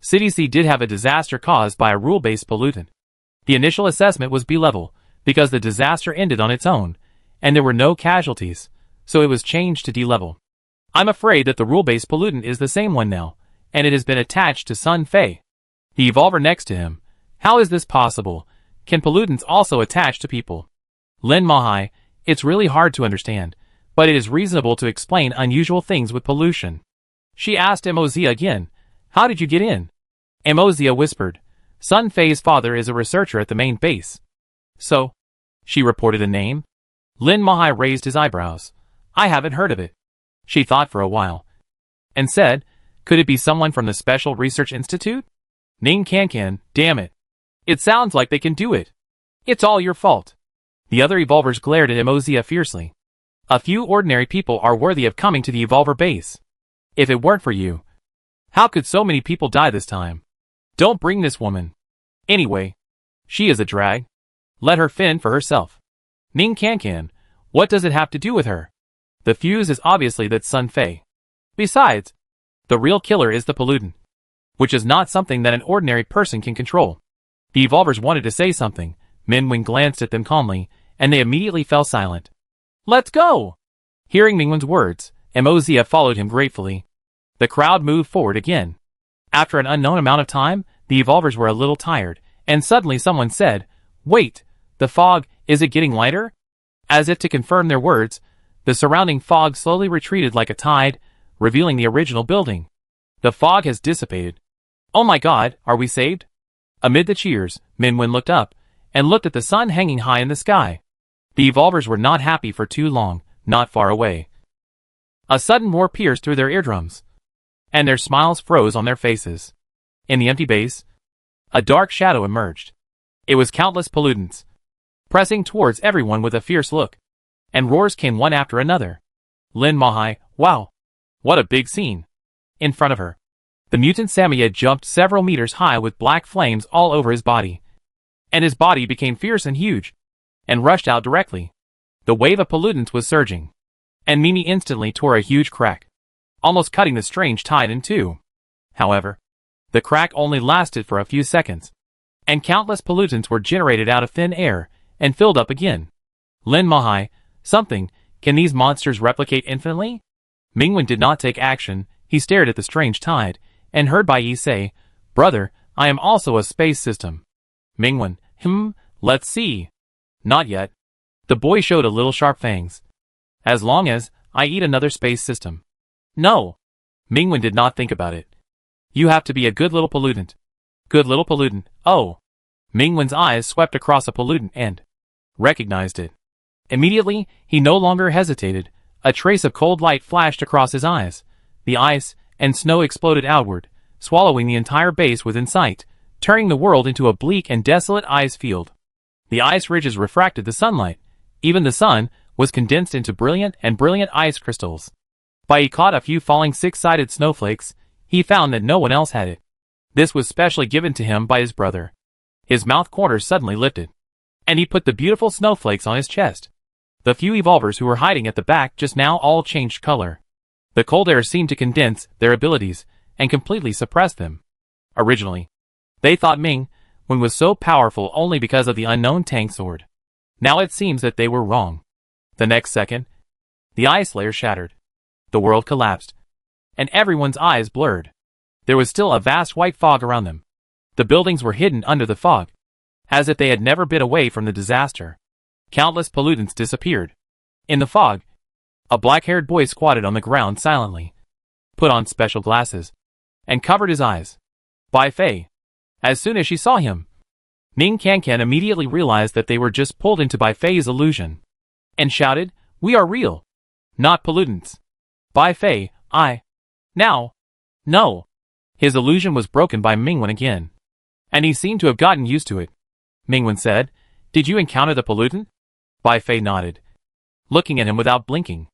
City C did have a disaster caused by a rule-based pollutant. The initial assessment was B-level, because the disaster ended on its own, and there were no casualties, so it was changed to D-level. I'm afraid that the rule-based pollutant is the same one now, and it has been attached to Sun Fei. The evolver next to him. How is this possible? Can pollutants also attach to people? Lin Mahai, it's really hard to understand, but it is reasonable to explain unusual things with pollution. She asked Emozia again, how did you get in? Emozia whispered, Sun Fei's father is a researcher at the main base. So? She reported a name? Lin Mahai raised his eyebrows. I haven't heard of it. She thought for a while, and said, could it be someone from the Special Research Institute? Ning Kankan, damn it. It sounds like they can do it. It's all your fault. The other evolvers glared at Emozia fiercely. A few ordinary people are worthy of coming to the evolver base. If it weren't for you, how could so many people die this time? Don't bring this woman. Anyway, she is a drag. Let her fend for herself. Ning Kankan, what does it have to do with her? The fuse is obviously that Sun Fei. Besides, the real killer is the pollutant, which is not something that an ordinary person can control. The evolvers wanted to say something. Minwen glanced at them calmly, and they immediately fell silent. Let's go! Hearing Mingwen's words, Emozia followed him gratefully. The crowd moved forward again. After an unknown amount of time, the evolvers were a little tired, and suddenly someone said, wait, the fog, is it getting lighter? As if to confirm their words, the surrounding fog slowly retreated like a tide, revealing the original building. The fog has dissipated. Oh my god, are we saved? Amid the cheers, Minwen looked up, and looked at the sun hanging high in the sky. The evolvers were not happy for too long, not far away. A sudden roar pierced through their eardrums, and their smiles froze on their faces. In the empty base, a dark shadow emerged. It was countless pollutants, pressing towards everyone with a fierce look, and roars came one after another. Lin Mahai, wow, what a big scene. In front of her, the mutant Samia jumped several meters high with black flames all over his body, and his body became fierce and huge, and rushed out directly. The wave of pollutants was surging, and Mimi instantly tore a huge crack, almost cutting the strange tide in two. However, the crack only lasted for a few seconds, and countless pollutants were generated out of thin air and filled up again. Lin Mahai, can these monsters replicate infinitely? Mingwen did not take action. He stared at the strange tide, and heard Bai Yi say, brother, I am also a space system. Mingwen, let's see. Not yet. The boy showed a little sharp fangs. As long as I eat another space system. No. Mingwen did not think about it. You have to be a good little pollutant. Good little pollutant, oh. Mingwen's eyes swept across a pollutant and recognized it. Immediately, he no longer hesitated. A trace of cold light flashed across his eyes. The ice and snow exploded outward, swallowing the entire base within sight, turning the world into a bleak and desolate ice field. The ice ridges refracted the sunlight. Even the sun was condensed into brilliant ice crystals. He caught a few falling six-sided snowflakes. He found that no one else had it. This was specially given to him by his brother. His mouth corners suddenly lifted, and he put the beautiful snowflakes on his chest. The few evolvers who were hiding at the back just now all changed color. The cold air seemed to condense their abilities and completely suppress them. Originally, they thought Ming-Wen was so powerful only because of the unknown tank sword. Now it seems that they were wrong. The next second, the ice layer shattered. The world collapsed, and everyone's eyes blurred. There was still a vast white fog around them. The buildings were hidden under the fog, as if they had never been away from the disaster. Countless pollutants disappeared. In the fog, a black-haired boy squatted on the ground silently, put on special glasses, and covered his eyes. Bai Fei. As soon as she saw him, Ning Qianqian immediately realized that they were just pulled into Bai Fei's illusion, and shouted, "We are real, not pollutants." Bai Fei, Now. No. His illusion was broken by Ming-Wen again, and he seemed to have gotten used to it. Ming-Wen said, "Did you encounter the pollutant?" Bai Fei nodded, looking at him without blinking.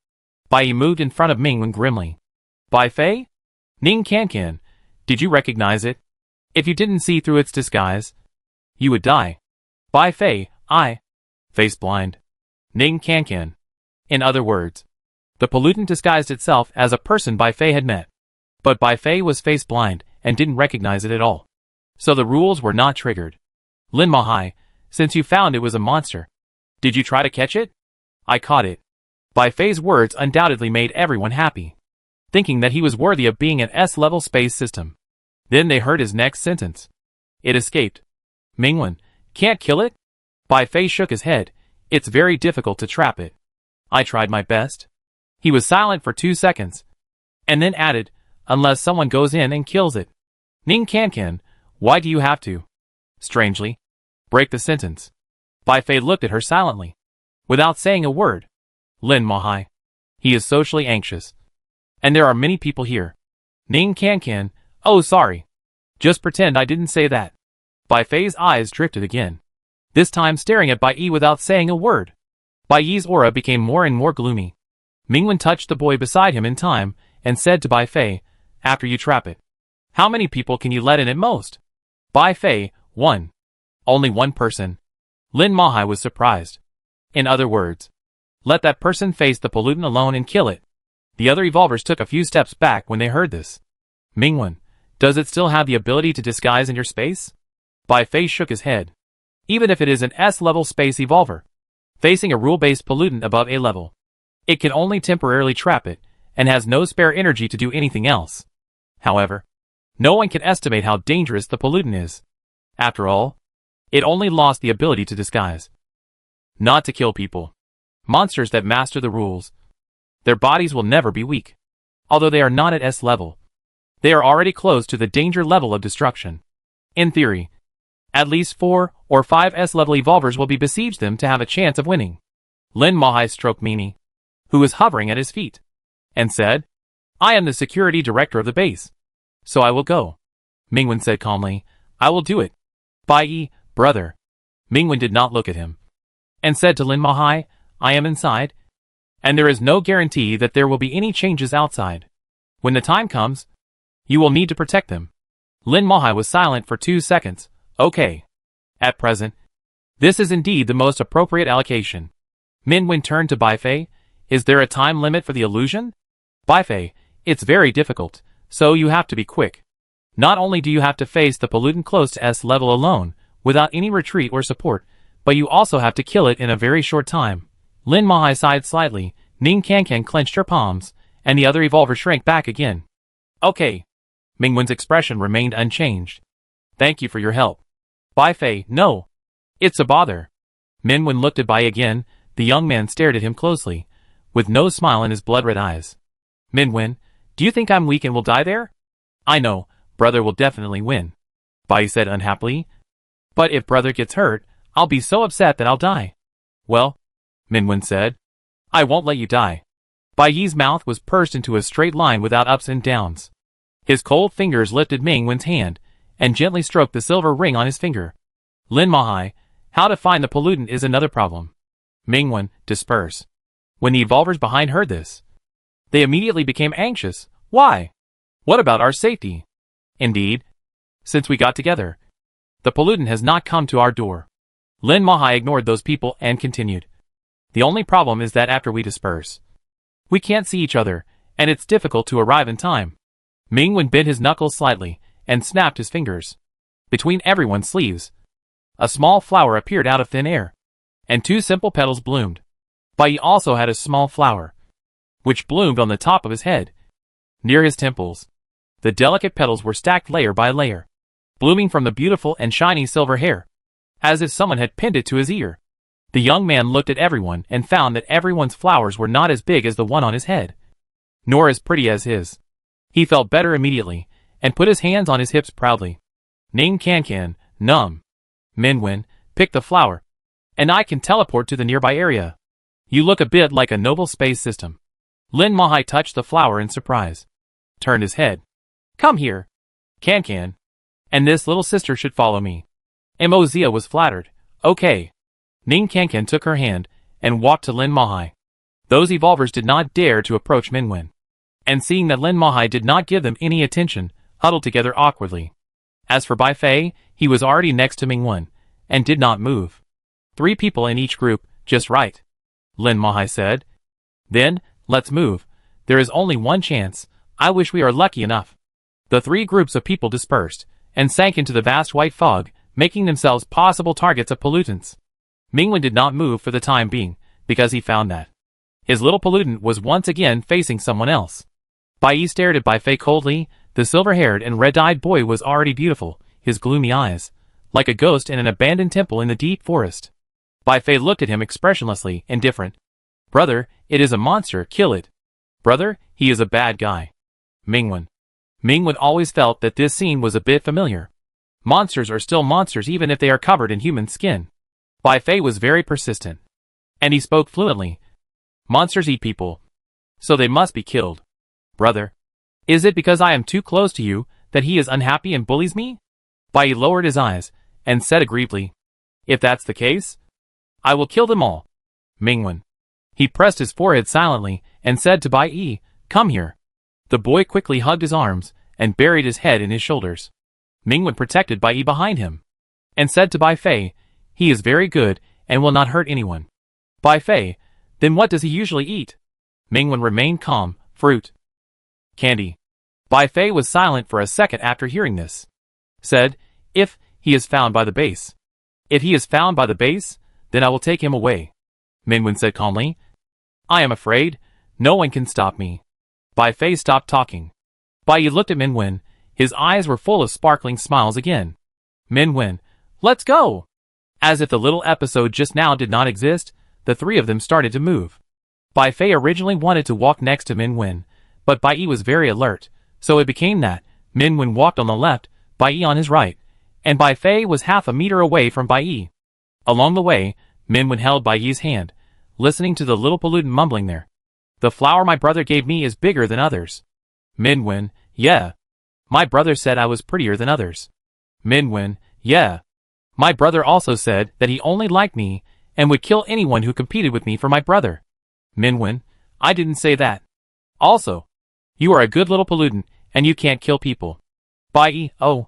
Bai moved in front of Ming-Wen grimly. "Bai Fei? Ning Qianqian, did you recognize it? If you didn't see through its disguise, you would die." Bai Fei, face blind. Ning Qianqian. In other words, the pollutant disguised itself as a person Bai Fei had met. But Bai Fei was face blind and didn't recognize it at all. So the rules were not triggered. "Lin Mahai, since you found it was a monster, did you try to catch it?" "I caught it." Bai Fei's words undoubtedly made everyone happy, thinking that he was worthy of being an S-level space system. Then they heard his next sentence. "It escaped." "Ming-Wen, can't kill it?" Bai Fei shook his head. "It's very difficult to trap it." "I tried my best." He was silent for 2 seconds, and then added, "Unless someone goes in and kills it." "Ning Qianqian, why do you have to?" "Strangely. Break the sentence." Bai Fei looked at her silently, without saying a word. "Lin Mahai. He is socially anxious. And there are many people here." "Ning Qianqian, oh sorry. Just pretend I didn't say that." Bai Fei's eyes drifted again, this time staring at Bai Yi without saying a word. Bai Yi's aura became more and more gloomy. Ming-Wen touched the boy beside him in time, and said to Bai Fei, "After you trap it, how many people can you let in at most?" Bai Fei, 1. "Only one person." Lin Mahai was surprised. "In other words, let that person face the pollutant alone and kill it." The other evolvers took a few steps back when they heard this. "Ming-Wen, does it still have the ability to disguise in your space?" Bai Fei shook his head. "Even if it is an S-level space evolver, facing a rule-based pollutant above A level, it can only temporarily trap it, and has no spare energy to do anything else. However, no one can estimate how dangerous the pollutant is. After all, it only lost the ability to disguise. Not to kill people. Monsters that master the rules. Their bodies will never be weak. Although they are not at S level, they are already close to the danger level of destruction. In theory, at least 4 or 5 S-level evolvers will be besieged them to have a chance of winning." Lin Mahai stroked Mini, who was hovering at his feet, and said, "I am the security director of the base, so I will go." Ming-Wen said calmly, "I will do it." "Bai Yi, brother." Ming-Wen did not look at him, and said to Lin Mahai, "I am inside, and there is no guarantee that there will be any changes outside. When the time comes, you will need to protect them." Lin Mahai was silent for 2 seconds. "Okay. At present, this is indeed the most appropriate allocation." Ming-Wen turned to Bai Fei. "Is there a time limit for the illusion?" "Bai Fei, it's very difficult, so you have to be quick. Not only do you have to face the pollutant close to S level alone, without any retreat or support, but you also have to kill it in a very short time." Lin Mahai sighed slightly. Ning Qianqian clenched her palms, and the other evolver shrank back again. "Okay." Ming-Wen's expression remained unchanged. "Thank you for your help." Bai Fei, "No. It's a bother." Ming-Wen looked at Bai again. The young man stared at him closely, with no smile in his blood-red eyes. "Ming-Wen, do you think I'm weak and will die there?" "I know, brother will definitely win," Bai said unhappily. "But if brother gets hurt, I'll be so upset that I'll die." "Well," Ming-Wen said, "I won't let you die." Bai Yi's mouth was pursed into a straight line without ups and downs. His cold fingers lifted Ming Wen's hand and gently stroked the silver ring on his finger. Lin Mahai, how to find the pollutant is another problem. Ming Wen, disperse. When the evolvers behind heard this, they immediately became anxious. Why? What about our safety? Indeed, since we got together, the pollutant has not come to our door. Lin Mahai ignored those people and continued. The only problem is that after we disperse, we can't see each other, and it's difficult to arrive in time. Ming Wen bit his knuckles slightly and snapped his fingers. Between everyone's sleeves, a small flower appeared out of thin air, and 2 simple petals bloomed. Bai Yi also had a small flower, which bloomed on the top of his head, near his temples. The delicate petals were stacked layer by layer, blooming from the beautiful and shiny silver hair, as if someone had pinned it to his ear. The young man looked at everyone and found that everyone's flowers were not as big as the one on his head, nor as pretty as his. He felt better immediately, and put his hands on his hips proudly. Ning Kankan, Num. Min Wen, pick the flower, and I can teleport to the nearby area. You look a bit like a noble space system. Lin Mahai touched the flower in surprise, turned his head. Come here, Kankan, and this little sister should follow me. Mozia was flattered. Okay. Ning Kankan took her hand and walked to Lin Mahai. Those evolvers did not dare to approach Min Wen, and seeing that Lin Mahai did not give them any attention, huddled together awkwardly. As for Bai Fei, he was already next to Ming Wen, and did not move. 3 people in each group, just right, Lin Mahai said. Then, let's move. There is only one chance. I wish we are lucky enough. The 3 groups of people dispersed, and sank into the vast white fog, making themselves possible targets of pollutants. Ming Wen did not move for the time being, because he found that his little pollutant was once again facing someone else. Bai Yi stared at Bai Fei coldly. The silver-haired and red-eyed boy was already beautiful, his gloomy eyes, like a ghost in an abandoned temple in the deep forest. Bai Fei looked at him expressionlessly, indifferent. Brother, it is a monster, kill it. Brother, he is a bad guy. Ming Wen always felt that this scene was a bit familiar. Monsters are still monsters even if they are covered in human skin. Bai Fei was very persistent, and he spoke fluently. Monsters eat people, so they must be killed. Brother, is it because I am too close to you that he is unhappy and bullies me? Bai Yi lowered his eyes and said aggrievedly, if that's the case, I will kill them all. Ming Wen. He pressed his forehead silently and said to Bai Yi, come here. The boy quickly hugged his arms and buried his head in his shoulders. Ming Wen protected Bai Yi behind him, and said to Bai Fei, he is very good and will not hurt anyone. Bai Fei, then what does he usually eat? Ming Wen remained calm. Fruit. Candy. Bai Fei was silent for a second after hearing this. Said, if he is found by the base. If he is found by the base, then I will take him away. Min Wen said calmly. I am afraid. No one can stop me. Bai Fei stopped talking. Bai Yi looked at Min Wen. His eyes were full of sparkling smiles again. Min Wen, let's go! As if the little episode just now did not exist, the 3 of them started to move. Bai Fei originally wanted to walk next to Min Wen, but Bai Yi was very alert, so it became that Min Wen walked on the left, Bai Yi on his right, and Bai Fei was half a meter away from Bai Yi. Along the way, Min Wen held Bai Yi's hand, listening to the little pollutant mumbling there. The flower my brother gave me is bigger than others. Min Wen, yeah. My brother said I was prettier than others. Min Wen, yeah. My brother also said that he only liked me and would kill anyone who competed with me for my brother. Min Wen, I didn't say that. Also, you are a good little pollutant and you can't kill people. Bai Yi, oh.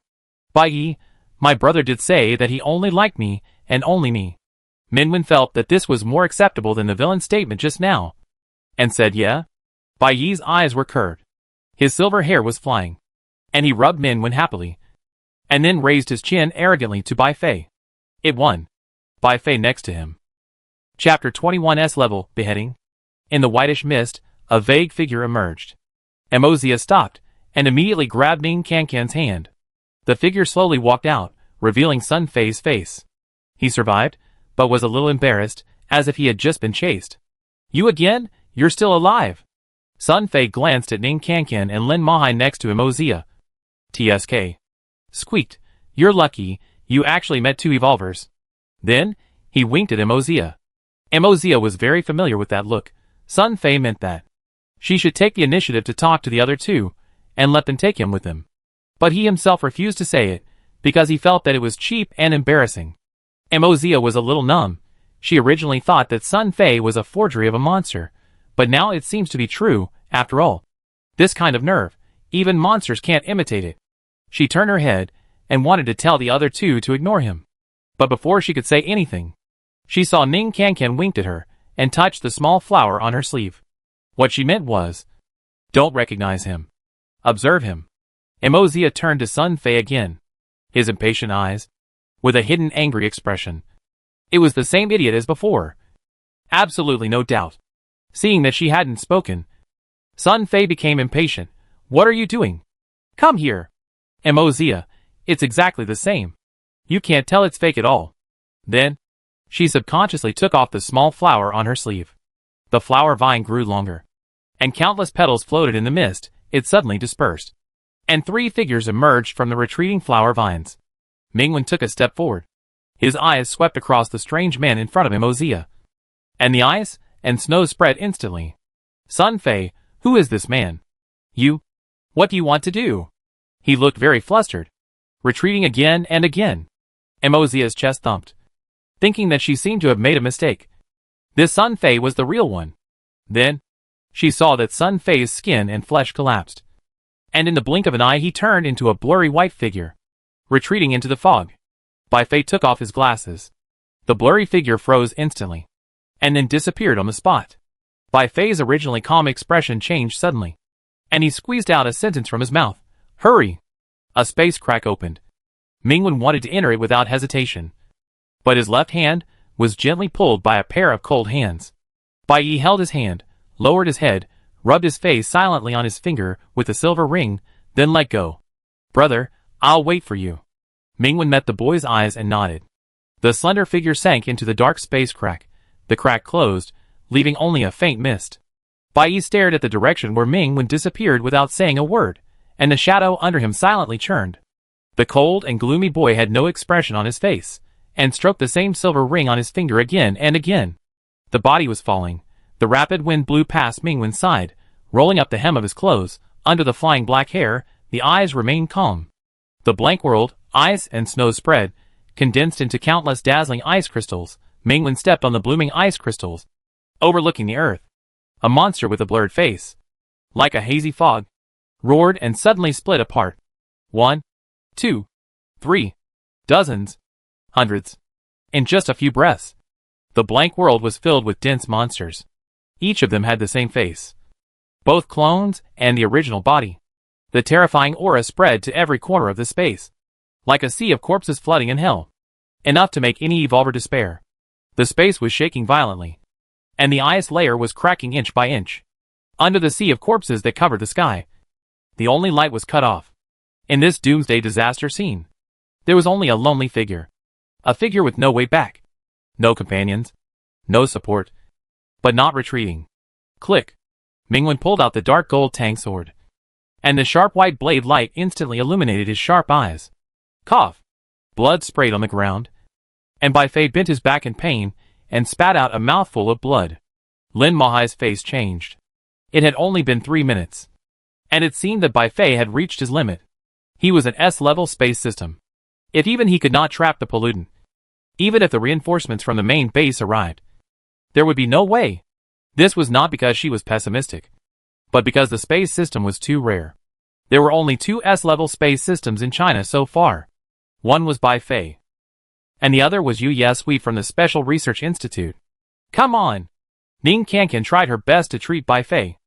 Bai Yi, my brother did say that he only liked me and only me. Min Wen felt that this was more acceptable than the villain's statement just now, and said yeah. Bai Yi's eyes were curved. His silver hair was flying, and he rubbed Min Wen happily, and then raised his chin arrogantly to Bai Fei. It won. Bai Fei next to him. Chapter 21's level, beheading. In the whitish mist, a vague figure emerged. Mozia stopped, and immediately grabbed Ning Kankan's hand. The figure slowly walked out, revealing Sun Fei's face. He survived, but was a little embarrassed, as if he had just been chased. You again? You're still alive. Sun Fei glanced at Ning Kankan and Lin Mahai next to Mozia. TSK. Squeaked. You're lucky, you actually met 2 evolvers. Then, he winked at Mozia. Mozia was very familiar with that look. Sun Fei meant that She should take the initiative to talk to the other two, and let them take him with them. But he himself refused to say it, because he felt that it was cheap and embarrassing. Mozia was a little numb. She originally thought that Sun Fei was a forgery of a monster, but now it seems to be true, after all. This kind of nerve, even monsters can't imitate it. She turned her head, and wanted to tell the other two to ignore him. But before she could say anything, she saw Ning Qianqian winked at her, and touched the small flower on her sleeve. What she meant was, "Don't recognize him. Observe him." Mozia turned to Sun Fei again, his impatient eyes, with a hidden angry expression. It was the same idiot as before. Absolutely no doubt. Seeing that she hadn't spoken, Sun Fei became impatient. "What are you doing? Come here." Mozia, "It's exactly the same. You can't tell it's fake at all." Then, she subconsciously took off the small flower on her sleeve. The flower vine grew longer, and countless petals floated in the mist. It suddenly dispersed, and 3 figures emerged from the retreating flower vines. Mingwen took a step forward. His eyes swept across the strange man in front of him, Mozia, and the ice and snow spread instantly. "Sun Fei, who is this man? You? What do you want to do?" He looked very flustered, retreating again and again. Mozia's chest thumped, thinking that she seemed to have made a mistake. This Sun Fei was the real one. Then, she saw that Sun Fei's skin and flesh collapsed, and in the blink of an eye he turned into a blurry white figure, retreating into the fog. Bai Fei took off his glasses. The blurry figure froze instantly, and then disappeared on the spot. Bai Fei's originally calm expression changed suddenly, and he squeezed out a sentence from his mouth. "Hurry!" A space crack opened. Mingwen wanted to enter it without hesitation, but his left hand was gently pulled by a pair of cold hands. Bai Yi held his hand, lowered his head, rubbed his face silently on his finger with the silver ring, then let go. "Brother, I'll wait for you." Mingwen met the boy's eyes and nodded. The slender figure sank into the dark space crack. The crack closed, leaving only a faint mist. Bai Yi stared at the direction where Mingwen disappeared without saying a word, and the shadow under him silently churned. The cold and gloomy boy had no expression on his face, and stroked the same silver ring on his finger again and again. The body was falling. The rapid wind blew past Mingwen's side, rolling up the hem of his clothes. Under the flying black hair, the eyes remained calm. The blank world, ice and snow spread, condensed into countless dazzling ice crystals. Mingwen stepped on the blooming ice crystals, overlooking the earth. A monster with a blurred face, like a hazy fog, roared and suddenly split apart. 1, 2, 3, dozens, hundreds. In just a few breaths, the blank world was filled with dense monsters. Each of them had the same face, both clones and the original body. The terrifying aura spread to every corner of the space, like a sea of corpses flooding in hell, enough to make any evolver despair. The space was shaking violently, and the ice layer was cracking inch by inch. Under the sea of corpses that covered the sky, the only light was cut off. In this doomsday disaster scene, there was only a lonely figure. A figure with no way back. No companions. No support. But not retreating. Click. Mingwen pulled out the dark gold tang sword, and the sharp white blade light instantly illuminated his sharp eyes. Cough. Blood sprayed on the ground, and Bai Fei bent his back in pain and spat out a mouthful of blood. Lin Mahai's face changed. It had only been 3 minutes, and it seemed that Bai Fei had reached his limit. He was an S-level space system. If even he could not trap the pollutant, even if the reinforcements from the main base arrived, there would be no way. This was not because she was pessimistic, but because the space system was too rare. There were only 2 S-level space systems in China so far. One was Bai Fei, and the other was Yu Yesui from the Special Research Institute. Come on! Ning Qianqian tried her best to treat Bai Fei.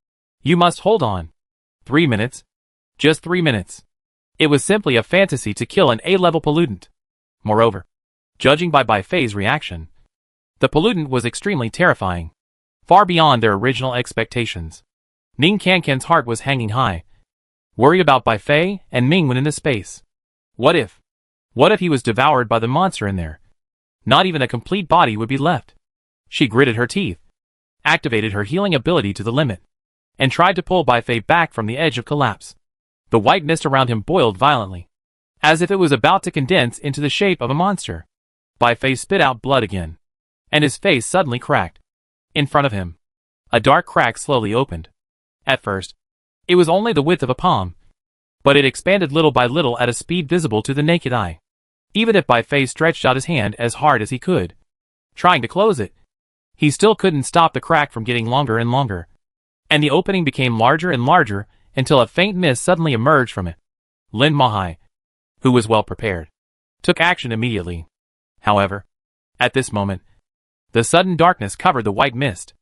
You must hold on. 3 minutes. Just 3 minutes. It was simply a fantasy to kill an A-level pollutant. Moreover, judging by Bai Fei's reaction, the pollutant was extremely terrifying, far beyond their original expectations. Ning Qianqian's heart was hanging high, worried about Bai Fei and Mingwen in the space. What if he was devoured by the monster in there? Not even a complete body would be left. She gritted her teeth, activated her healing ability to the limit, and tried to pull Bai Fei back from the edge of collapse. The white mist around him boiled violently, as if it was about to condense into the shape of a monster. Bai Fei spit out blood again, and his face suddenly cracked. In front of him, a dark crack slowly opened. At first, it was only the width of a palm, but it expanded little by little at a speed visible to the naked eye. Even if Bai Fei stretched out his hand as hard as he could, trying to close it, he still couldn't stop the crack from getting longer and longer, and the opening became larger and larger until a faint mist suddenly emerged from it. Lin Mahai, who was well prepared, took action immediately. However, at this moment, the sudden darkness covered the white mist.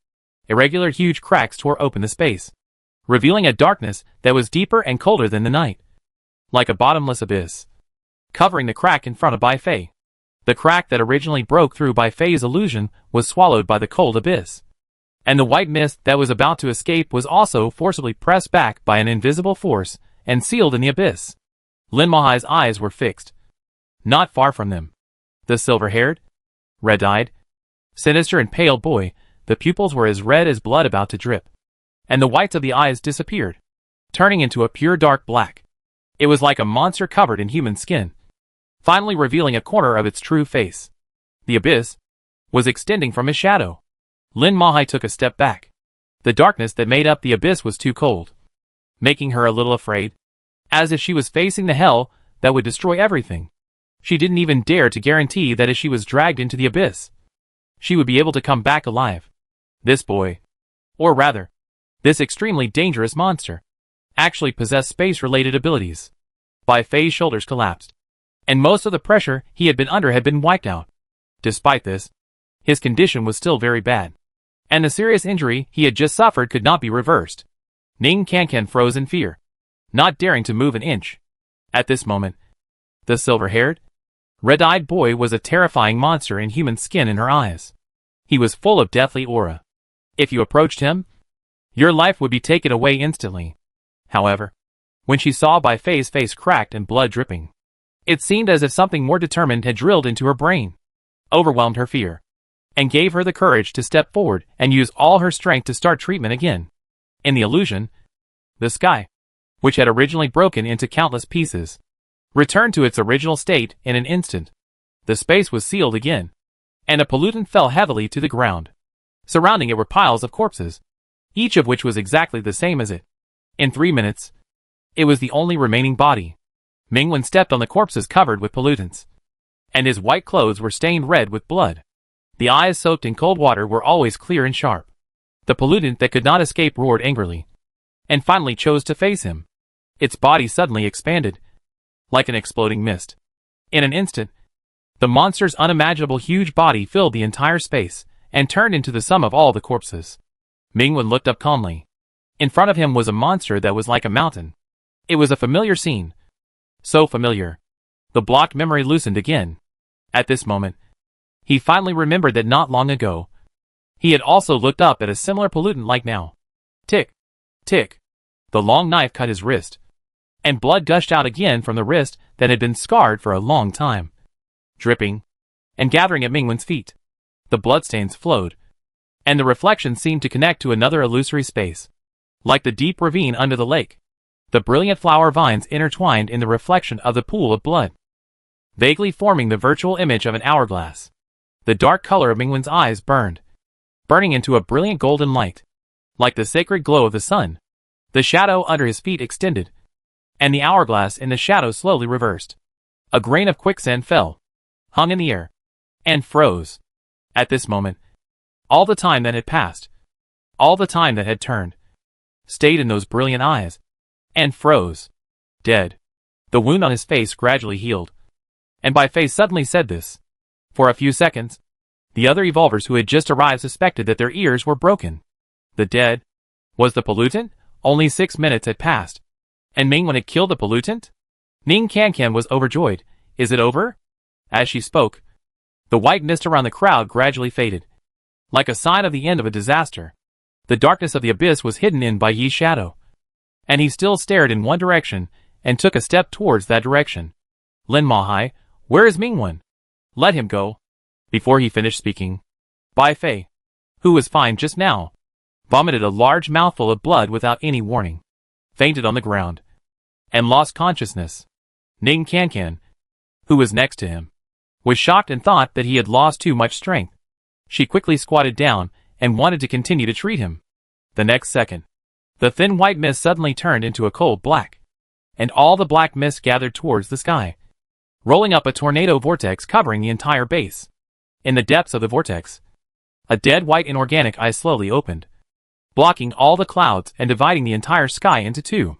Irregular huge cracks tore open the space, revealing a darkness that was deeper and colder than the night, like a bottomless abyss, covering the crack in front of Bai Fei. The crack that originally broke through Bai Fei's illusion was swallowed by the cold abyss, and the white mist that was about to escape was also forcibly pressed back by an invisible force and sealed in the abyss. Lin Mahai's eyes were fixed. Not far from them, the silver-haired, red-eyed, sinister and pale boy, the pupils were as red as blood about to drip, and the whites of the eyes disappeared, turning into a pure dark black. It was like a monster covered in human skin, finally revealing a corner of its true face. The abyss was extending from his shadow. Lin Mahai took a step back. The darkness that made up the abyss was too cold, making her a little afraid, as if she was facing the hell that would destroy everything. She didn't even dare to guarantee that if she was dragged into the abyss, she would be able to come back alive. This boy, or rather, this extremely dangerous monster, actually possessed space-related abilities. Bai Fei's shoulders collapsed, and most of the pressure he had been under had been wiped out. Despite this, his condition was still very bad, and the serious injury he had just suffered could not be reversed. Ning Kankan froze in fear, not daring to move an inch. At this moment, the silver-haired, red-eyed boy was a terrifying monster in human skin in her eyes. He was full of deathly aura. If you approached him, your life would be taken away instantly. However, when she saw Bai Fei's face cracked and blood dripping, it seemed as if something more determined had drilled into her brain, overwhelmed her fear, and gave her the courage to step forward and use all her strength to start treatment again. In the illusion, the sky, which had originally broken into countless pieces, returned to its original state in an instant. The space was sealed again, and a pollutant fell heavily to the ground. Surrounding it were piles of corpses, each of which was exactly the same as it. In 3 minutes, it was the only remaining body. Mingwen stepped on the corpses covered with pollutants, and his white clothes were stained red with blood. The eyes soaked in cold water were always clear and sharp. The pollutant that could not escape roared angrily, and finally chose to face him. Its body suddenly expanded, like an exploding mist. In an instant, the monster's unimaginable huge body filled the entire space, and turned into the sum of all the corpses. Mingwen looked up calmly. In front of him was a monster that was like a mountain. It was a familiar scene. So familiar. The blocked memory loosened again. At this moment, he finally remembered that not long ago, he had also looked up at a similar pollutant like now. Tick, tick. The long knife cut his wrist, and blood gushed out again from the wrist that had been scarred for a long time, dripping and gathering at Mingwen's feet. The bloodstains flowed, and the reflection seemed to connect to another illusory space, like the deep ravine under the lake. The brilliant flower vines intertwined in the reflection of the pool of blood, vaguely forming the virtual image of an hourglass. The dark color of Mingwen's eyes burned, burning into a brilliant golden light, like the sacred glow of the sun. The shadow under his feet extended, and the hourglass in the shadow slowly reversed. A grain of quicksand fell, hung in the air, and froze. At this moment, all the time that had passed, all the time that had turned, stayed in those brilliant eyes, and froze. Dead. The wound on his face gradually healed, and Bai Fei suddenly said this. For a few seconds, the other evolvers who had just arrived suspected that their ears were broken. The dead was the pollutant? Only 6 minutes had passed, and Mingwen had killed the pollutant? Ning Kankan was overjoyed. Is it over? As she spoke, the white mist around the crowd gradually faded, like a sign of the end of a disaster. The darkness of the abyss was hidden in Bai Yi's shadow, and he still stared in one direction and took a step towards that direction. Lin Mahai, where is Mingwen? Let him go. Before he finished speaking, Bai Fei, who was fine just now, vomited a large mouthful of blood without any warning, fainted on the ground, and lost consciousness. Ning Kankan, who was next to him, was shocked and thought that he had lost too much strength. She quickly squatted down and wanted to continue to treat him. The next second, The thin white mist suddenly turned into a cold black, and all the black mist gathered towards the sky, rolling up a tornado vortex covering the entire base. In the depths of the vortex, a dead white inorganic eye slowly opened, blocking all the clouds and dividing the entire sky into two.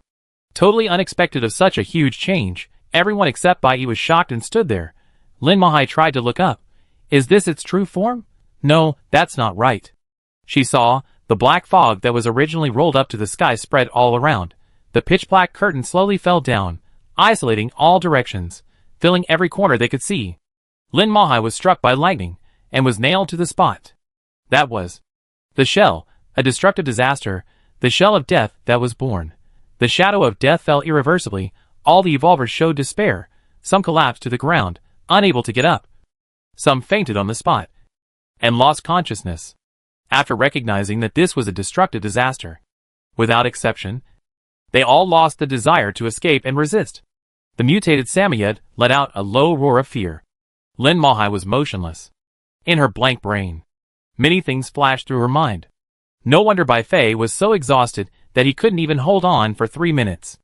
Totally unexpected of such a huge change, everyone except Bai was shocked and stood there. Lin Mahai tried to look up. Is this its true form? No, that's not right. She saw the black fog that was originally rolled up to the sky spread all around. The pitch-black curtain slowly fell down, isolating all directions, filling every corner they could see. Lin Mahai was struck by lightning and was nailed to the spot. That was the shell, a destructive disaster, the shell of death that was born. The shadow of death fell irreversibly. All the evolvers showed despair. Some collapsed to the ground, unable to get up. Some fainted on the spot and lost consciousness after recognizing that this was a destructive disaster. Without exception, they all lost the desire to escape and resist. The mutated Samoyed let out a low roar of fear. Lin Mahai was motionless. In her blank brain, many things flashed through her mind. No wonder Bai Fei was so exhausted that he couldn't even hold on for 3 minutes.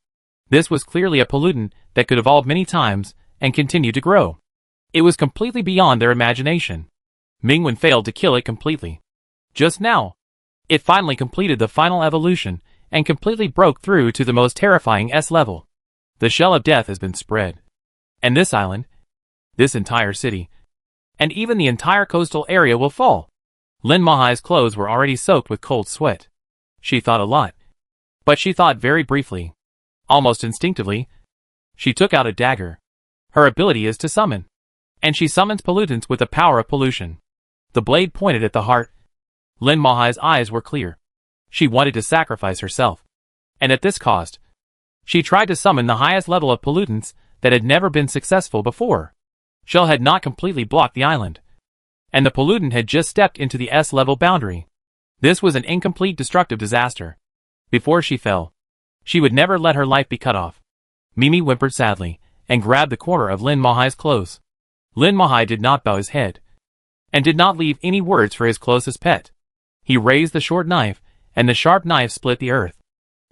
This was clearly a pollutant that could evolve many times and continue to grow. It was completely beyond their imagination. Mingwen failed to kill it completely. Just now, it finally completed the final evolution and completely broke through to the most terrifying S level. The shell of death has been spread. And this island, this entire city, and even the entire coastal area will fall. Lin Mahai's clothes were already soaked with cold sweat. She thought a lot. But she thought very briefly. Almost instinctively, she took out a dagger. Her ability is to summon. And she summons pollutants with the power of pollution. The blade pointed at the heart. Lin Mahai's eyes were clear. She wanted to sacrifice herself. And at this cost, she tried to summon the highest level of pollutants that had never been successful before. Shell had not completely blocked the island, and the pollutant had just stepped into the S-level boundary. This was an incomplete destructive disaster. Before she fell, she would never let her life be cut off. Mimi whimpered sadly, and grabbed the corner of Lin Mahai's clothes. Lin Mahai did not bow his head, and did not leave any words for his closest pet. He raised the short knife, and the sharp knife split the earth.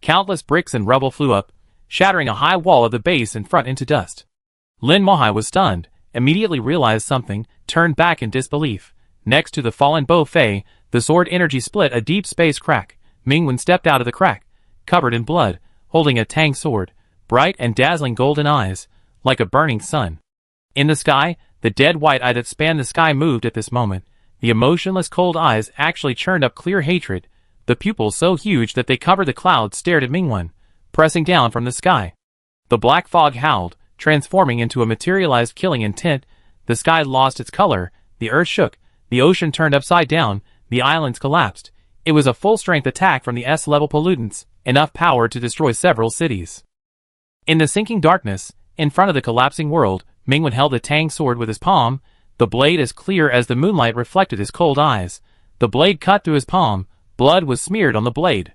Countless bricks and rubble flew up, shattering a high wall of the base in front into dust. Lin Mahai was stunned, immediately realized something, turned back in disbelief. Next to the fallen Bo Fei, the sword energy split a deep space crack. Mingwen stepped out of the crack, covered in blood, holding a tang sword, bright and dazzling golden eyes, like a burning sun. In the sky, the dead white eye that spanned the sky moved at this moment. The emotionless cold eyes actually churned up clear hatred. The pupils so huge that they covered the clouds stared at Mingwen, pressing down from the sky. The black fog howled, transforming into a materialized killing intent. The sky lost its color, the earth shook, the ocean turned upside down, the islands collapsed. It was a full-strength attack from the S-level pollutants, enough power to destroy several cities. In the sinking darkness, in front of the collapsing world, Mingwen held the tang sword with his palm, the blade as clear as the moonlight reflected his cold eyes. The blade cut through his palm, blood was smeared on the blade.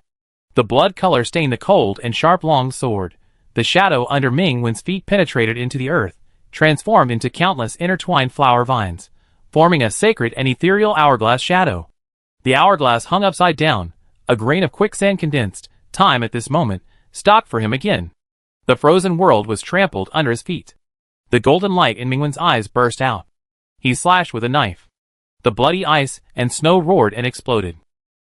The blood color stained the cold and sharp long sword. The shadow under Mingwen's feet penetrated into the earth, transformed into countless intertwined flower vines, forming a sacred and ethereal hourglass shadow. The hourglass hung upside down, a grain of quicksand condensed. Time at this moment stopped for him again. The frozen world was trampled under his feet. The golden light in Mingwen's eyes burst out. He slashed with a knife. The bloody ice and snow roared and exploded.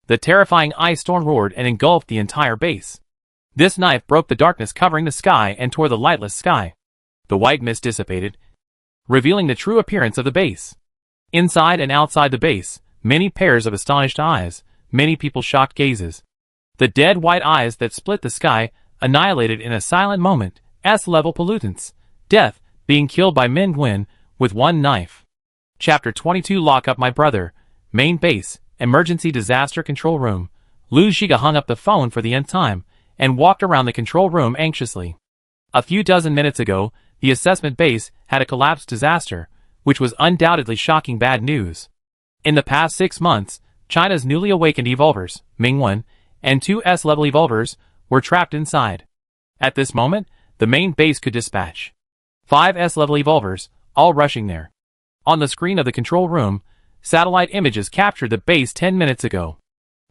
The terrifying ice storm roared and engulfed the entire base. This knife broke the darkness covering the sky and tore the lightless sky. The white mist dissipated, revealing the true appearance of the base. Inside and outside the base, many pairs of astonished eyes, many people's shocked gazes. The dead white eyes that split the sky, annihilated in a silent moment. S-level pollutants. Death, being killed by Mingwen with one knife. Chapter 22. Lock up my brother. Main base, emergency disaster control room. Lu Zhiga hung up the phone for the nth time, and walked around the control room anxiously. A few dozen minutes ago, the assessment base had a collapsed disaster, which was undoubtedly shocking bad news. In the past 6 months, China's newly awakened evolvers, Mingwen, and 2 S-level evolvers, were trapped inside. At this moment, the main base could dispatch 5 S-level evolvers, all rushing there. On the screen of the control room, satellite images captured the base 10 minutes ago.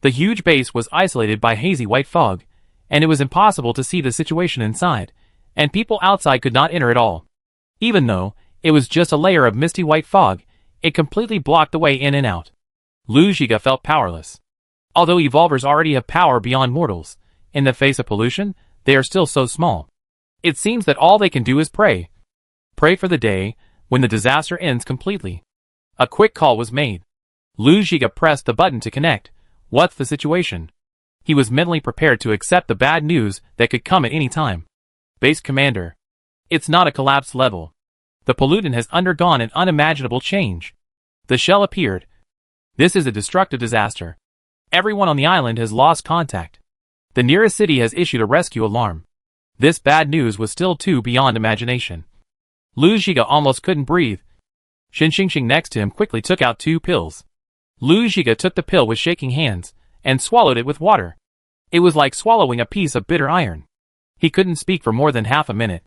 The huge base was isolated by hazy white fog, and it was impossible to see the situation inside, and people outside could not enter at all. Even though it was just a layer of misty white fog, it completely blocked the way in and out. Lu Zhiga felt powerless. Although evolvers already have power beyond mortals, in the face of pollution, they are still so small. It seems that all they can do is pray. Pray for the day when the disaster ends completely. A quick call was made. Lu Zhiga pressed the button to connect. What's the situation? He was mentally prepared to accept the bad news that could come at any time. Base Commander. It's not a collapsed level. The pollutant has undergone an unimaginable change. The shell appeared. This is a destructive disaster. Everyone on the island has lost contact. The nearest city has issued a rescue alarm. This bad news was still too beyond imagination. Lu Zhiga almost couldn't breathe. Xin Xingxing next to him quickly took out 2 pills. Lu Zhiga took the pill with shaking hands, and swallowed it with water. It was like swallowing a piece of bitter iron. He couldn't speak for more than half a minute.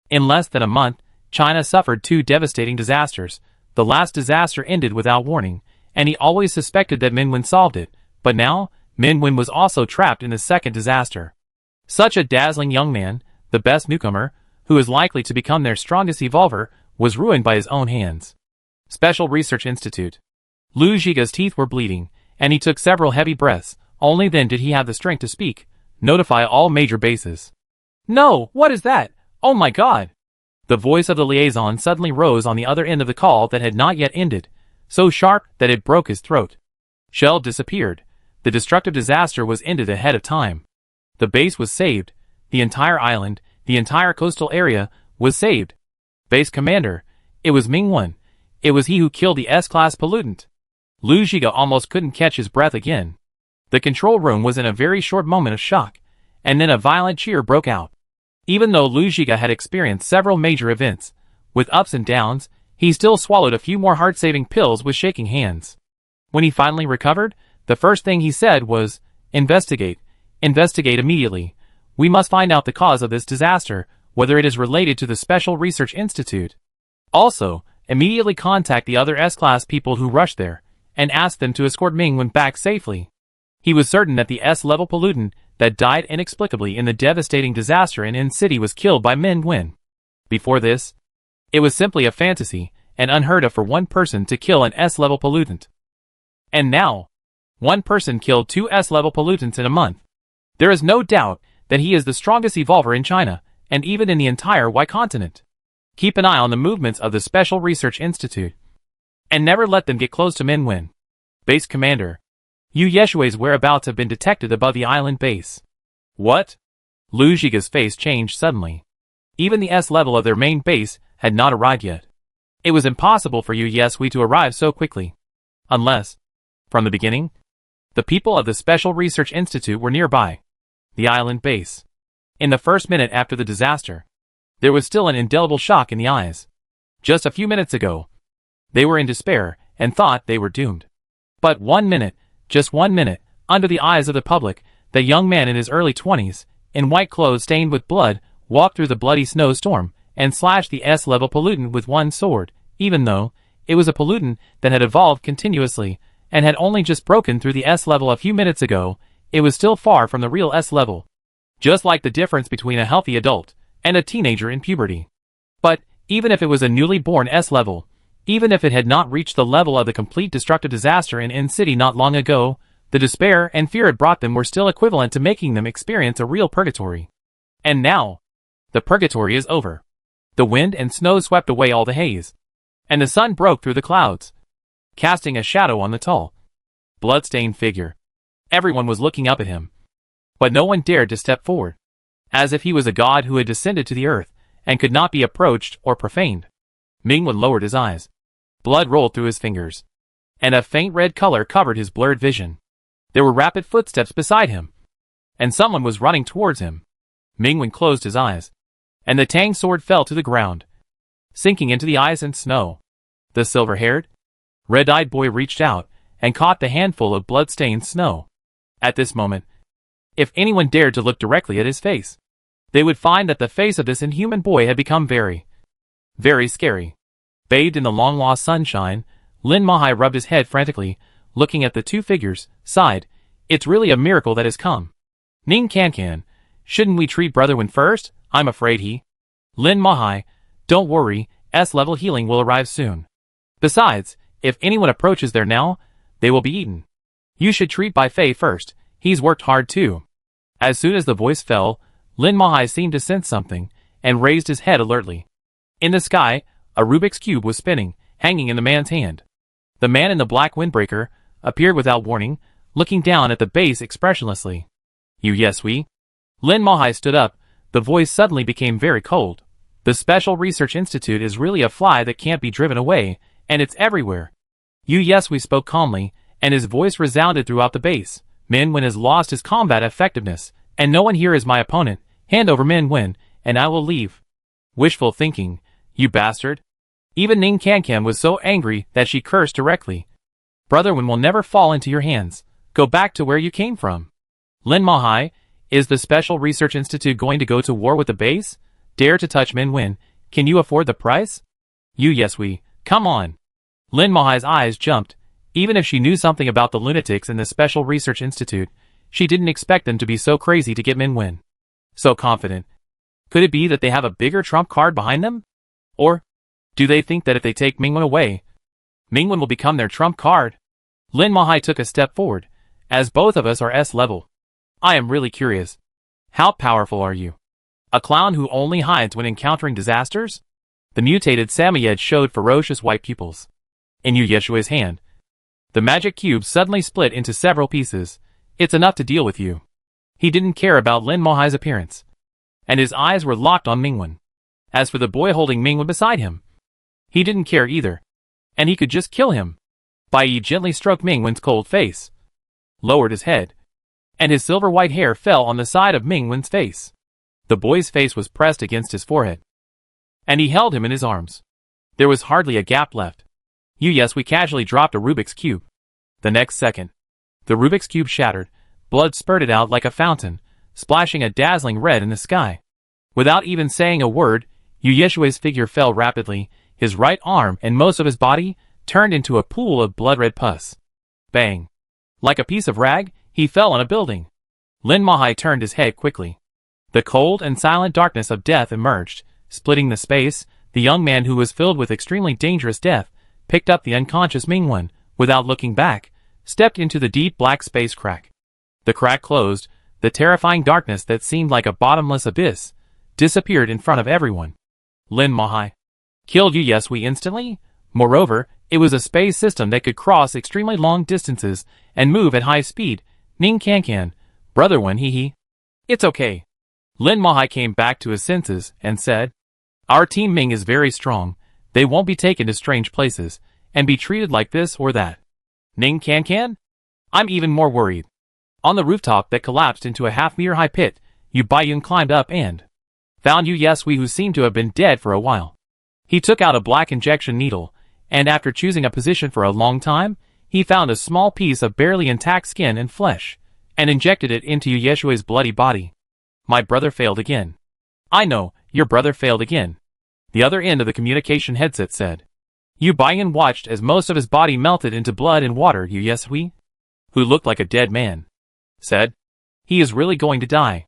In less than a month, China suffered 2 devastating disasters. The last disaster ended without warning, and he always suspected that Minwen solved it, but now, Minwen was also trapped in the second disaster. Such a dazzling young man, the best newcomer, who is likely to become their strongest evolver, was ruined by his own hands. Special Research Institute. Lu Zhiga's teeth were bleeding, and he took several heavy breaths. Only then did he have the strength to speak. Notify all major bases. No, what is that? Oh my god! The voice of the liaison suddenly rose on the other end of the call that had not yet ended, so sharp that it broke his throat. Shell disappeared. The destructive disaster was ended ahead of time. The base was saved. The entire island, the entire coastal area, was saved. Base Commander. It was Mingwen. It was he who killed the S-class pollutant. Lu Zhiga almost couldn't catch his breath again. The control room was in a very short moment of shock, and then a violent cheer broke out. Even though Lu Zhiga had experienced several major events, with ups and downs, he still swallowed a few more heart-saving pills with shaking hands. When he finally recovered, the first thing he said was, Investigate. Investigate immediately. We must find out the cause of this disaster, whether it is related to the Special Research Institute. Also, immediately contact the other S-class people who rushed there, and ask them to escort Mingwen back safely. He was certain that the S-level pollutant that died inexplicably in the devastating disaster in N-City was killed by Mingwen. Before this, it was simply a fantasy, and unheard of for one person to kill an S-level pollutant. And now, one person killed 2 S-level pollutants in a month. There is no doubt that he is the strongest evolver in China, and even in the entire Y continent. Keep an eye on the movements of the Special Research Institute, and never let them get close to Minwen. Base Commander. Yu Yeshui's whereabouts have been detected above the island base. What? Lu Zhiga's face changed suddenly. Even the S level of their main base had not arrived yet. It was impossible for Yu Yeshui to arrive so quickly. Unless, from the beginning, the people of the Special Research Institute were nearby. The island base. In the first minute after the disaster, there was still an indelible shock in the eyes. Just a few minutes ago, they were in despair and thought they were doomed. But 1 minute, just 1 minute, under the eyes of the public, the young man in his early 20s, in white clothes stained with blood, walked through the bloody snowstorm and slashed the S-level pollutant with one sword, even though it was a pollutant that had evolved continuously and had only just broken through the S-level a few minutes ago. It was still far from the real S-level. Just like the difference between a healthy adult and a teenager in puberty. But, even if it was a newly born S-level, even if it had not reached the level of the complete destructive disaster in N-City not long ago, the despair and fear it brought them were still equivalent to making them experience a real purgatory. And now, the purgatory is over. The wind and snow swept away all the haze, and the sun broke through the clouds, casting a shadow on the tall, blood-stained figure. Everyone was looking up at him, but no one dared to step forward, as if he was a god who had descended to the earth and could not be approached or profaned. Mingwen lowered his eyes. Blood rolled through his fingers, and a faint red color covered his blurred vision. There were rapid footsteps beside him, and someone was running towards him. Mingwen closed his eyes, and the Tang sword fell to the ground, sinking into the ice and snow. The silver-haired, red-eyed boy reached out and caught the handful of blood-stained snow. At this moment, if anyone dared to look directly at his face, they would find that the face of this inhuman boy had become very, very scary. Bathed in the long-lost sunshine, Lin Mahai rubbed his head frantically, looking at the two figures, sighed, "It's really a miracle that has come. Ning Cancan, Shouldn't we treat Brother Wen first? I'm afraid he. Lin Mahai, don't worry, S-level healing will arrive soon. Besides, if anyone approaches there now, they will be eaten. You should treat Bai Fei first, he's worked hard too. As soon as the voice fell, Lin Mahai seemed to sense something, and raised his head alertly. In the sky, a Rubik's Cube was spinning, hanging in the man's hand. The man in the black windbreaker appeared without warning, looking down at the base expressionlessly. You yes we? Lin Mahai stood up, the voice suddenly became very cold. The Special Research Institute is really a fly that can't be driven away, and it's everywhere. You yes we spoke calmly, and his voice resounded throughout the base. Min Wen has lost his combat effectiveness, and no one here is my opponent. Hand over Min Wen, and I will leave. Wishful thinking, you bastard. Even Ning Kankan was so angry that she cursed directly. Brother Wen will never fall into your hands. Go back to where you came from. Lin Mahai, is the Special Research Institute going to go to war with the base? Dare to touch Min Wen, can you afford the price? You yes we, come on. Lin Mahai's eyes jumped. Even if she knew something about the lunatics in the Special Research Institute, she didn't expect them to be so crazy to get Min Wen. So confident. Could it be that they have a bigger trump card behind them? Or do they think that if they take Ming Wen away, Ming Wen will become their trump card? Lin Mahai took a step forward, as both of us are S-level. I am really curious. How powerful are you? A clown who only hides when encountering disasters? The mutated Samoyed showed ferocious white pupils. In Yu Yeshua's hand, the magic cube suddenly split into several pieces. It's enough to deal with you. He didn't care about Lin Mahai's appearance, and his eyes were locked on Ming Wen. As for the boy holding Ming Wen beside him, he didn't care either, and he could just kill him. Bai Yi gently stroked Ming Wen's cold face, lowered his head, and his silver white hair fell on the side of Ming Wen's face. The boy's face was pressed against his forehead, and he held him in his arms. There was hardly a gap left. You yes we casually dropped a Rubik's Cube. The next second, the Rubik's Cube shattered, blood spurted out like a fountain, splashing a dazzling red in the sky. Without even saying a word, Yu Yeshua's figure fell rapidly, his right arm and most of his body turned into a pool of blood-red pus. Bang! Like a piece of rag, he fell on a building. Lin Mahai turned his head quickly. The cold and silent darkness of death emerged, splitting the space. The young man, who was filled with extremely dangerous death, picked up the unconscious Ming Wen, without looking back, stepped into the deep black space crack. The crack closed, the terrifying darkness that seemed like a bottomless abyss disappeared in front of everyone. Lin Mahai killed Yu Yesui instantly. Moreover, it was a space system that could cross extremely long distances and move at high speed. Ning Kankan, Brother Wen, hee. It's okay. Lin Mahai came back to his senses and said, our team Ming is very strong. They won't be taken to strange places and be treated like this or that. Ning Kankan? I'm even more worried. On the rooftop that collapsed into a half-meter high pit, Yu Baiyun climbed up and found Yu Yesui, who seemed to have been dead for a while. He took out a black injection needle, and after choosing a position for a long time, he found a small piece of barely intact skin and flesh, and injected it into Yu Yeshua's bloody body. My brother failed again. I know, your brother failed again. The other end of the communication headset said. Yu Baiyun watched as most of his body melted into blood and water. Yu Yesui, who looked like a dead man, said, he is really going to die.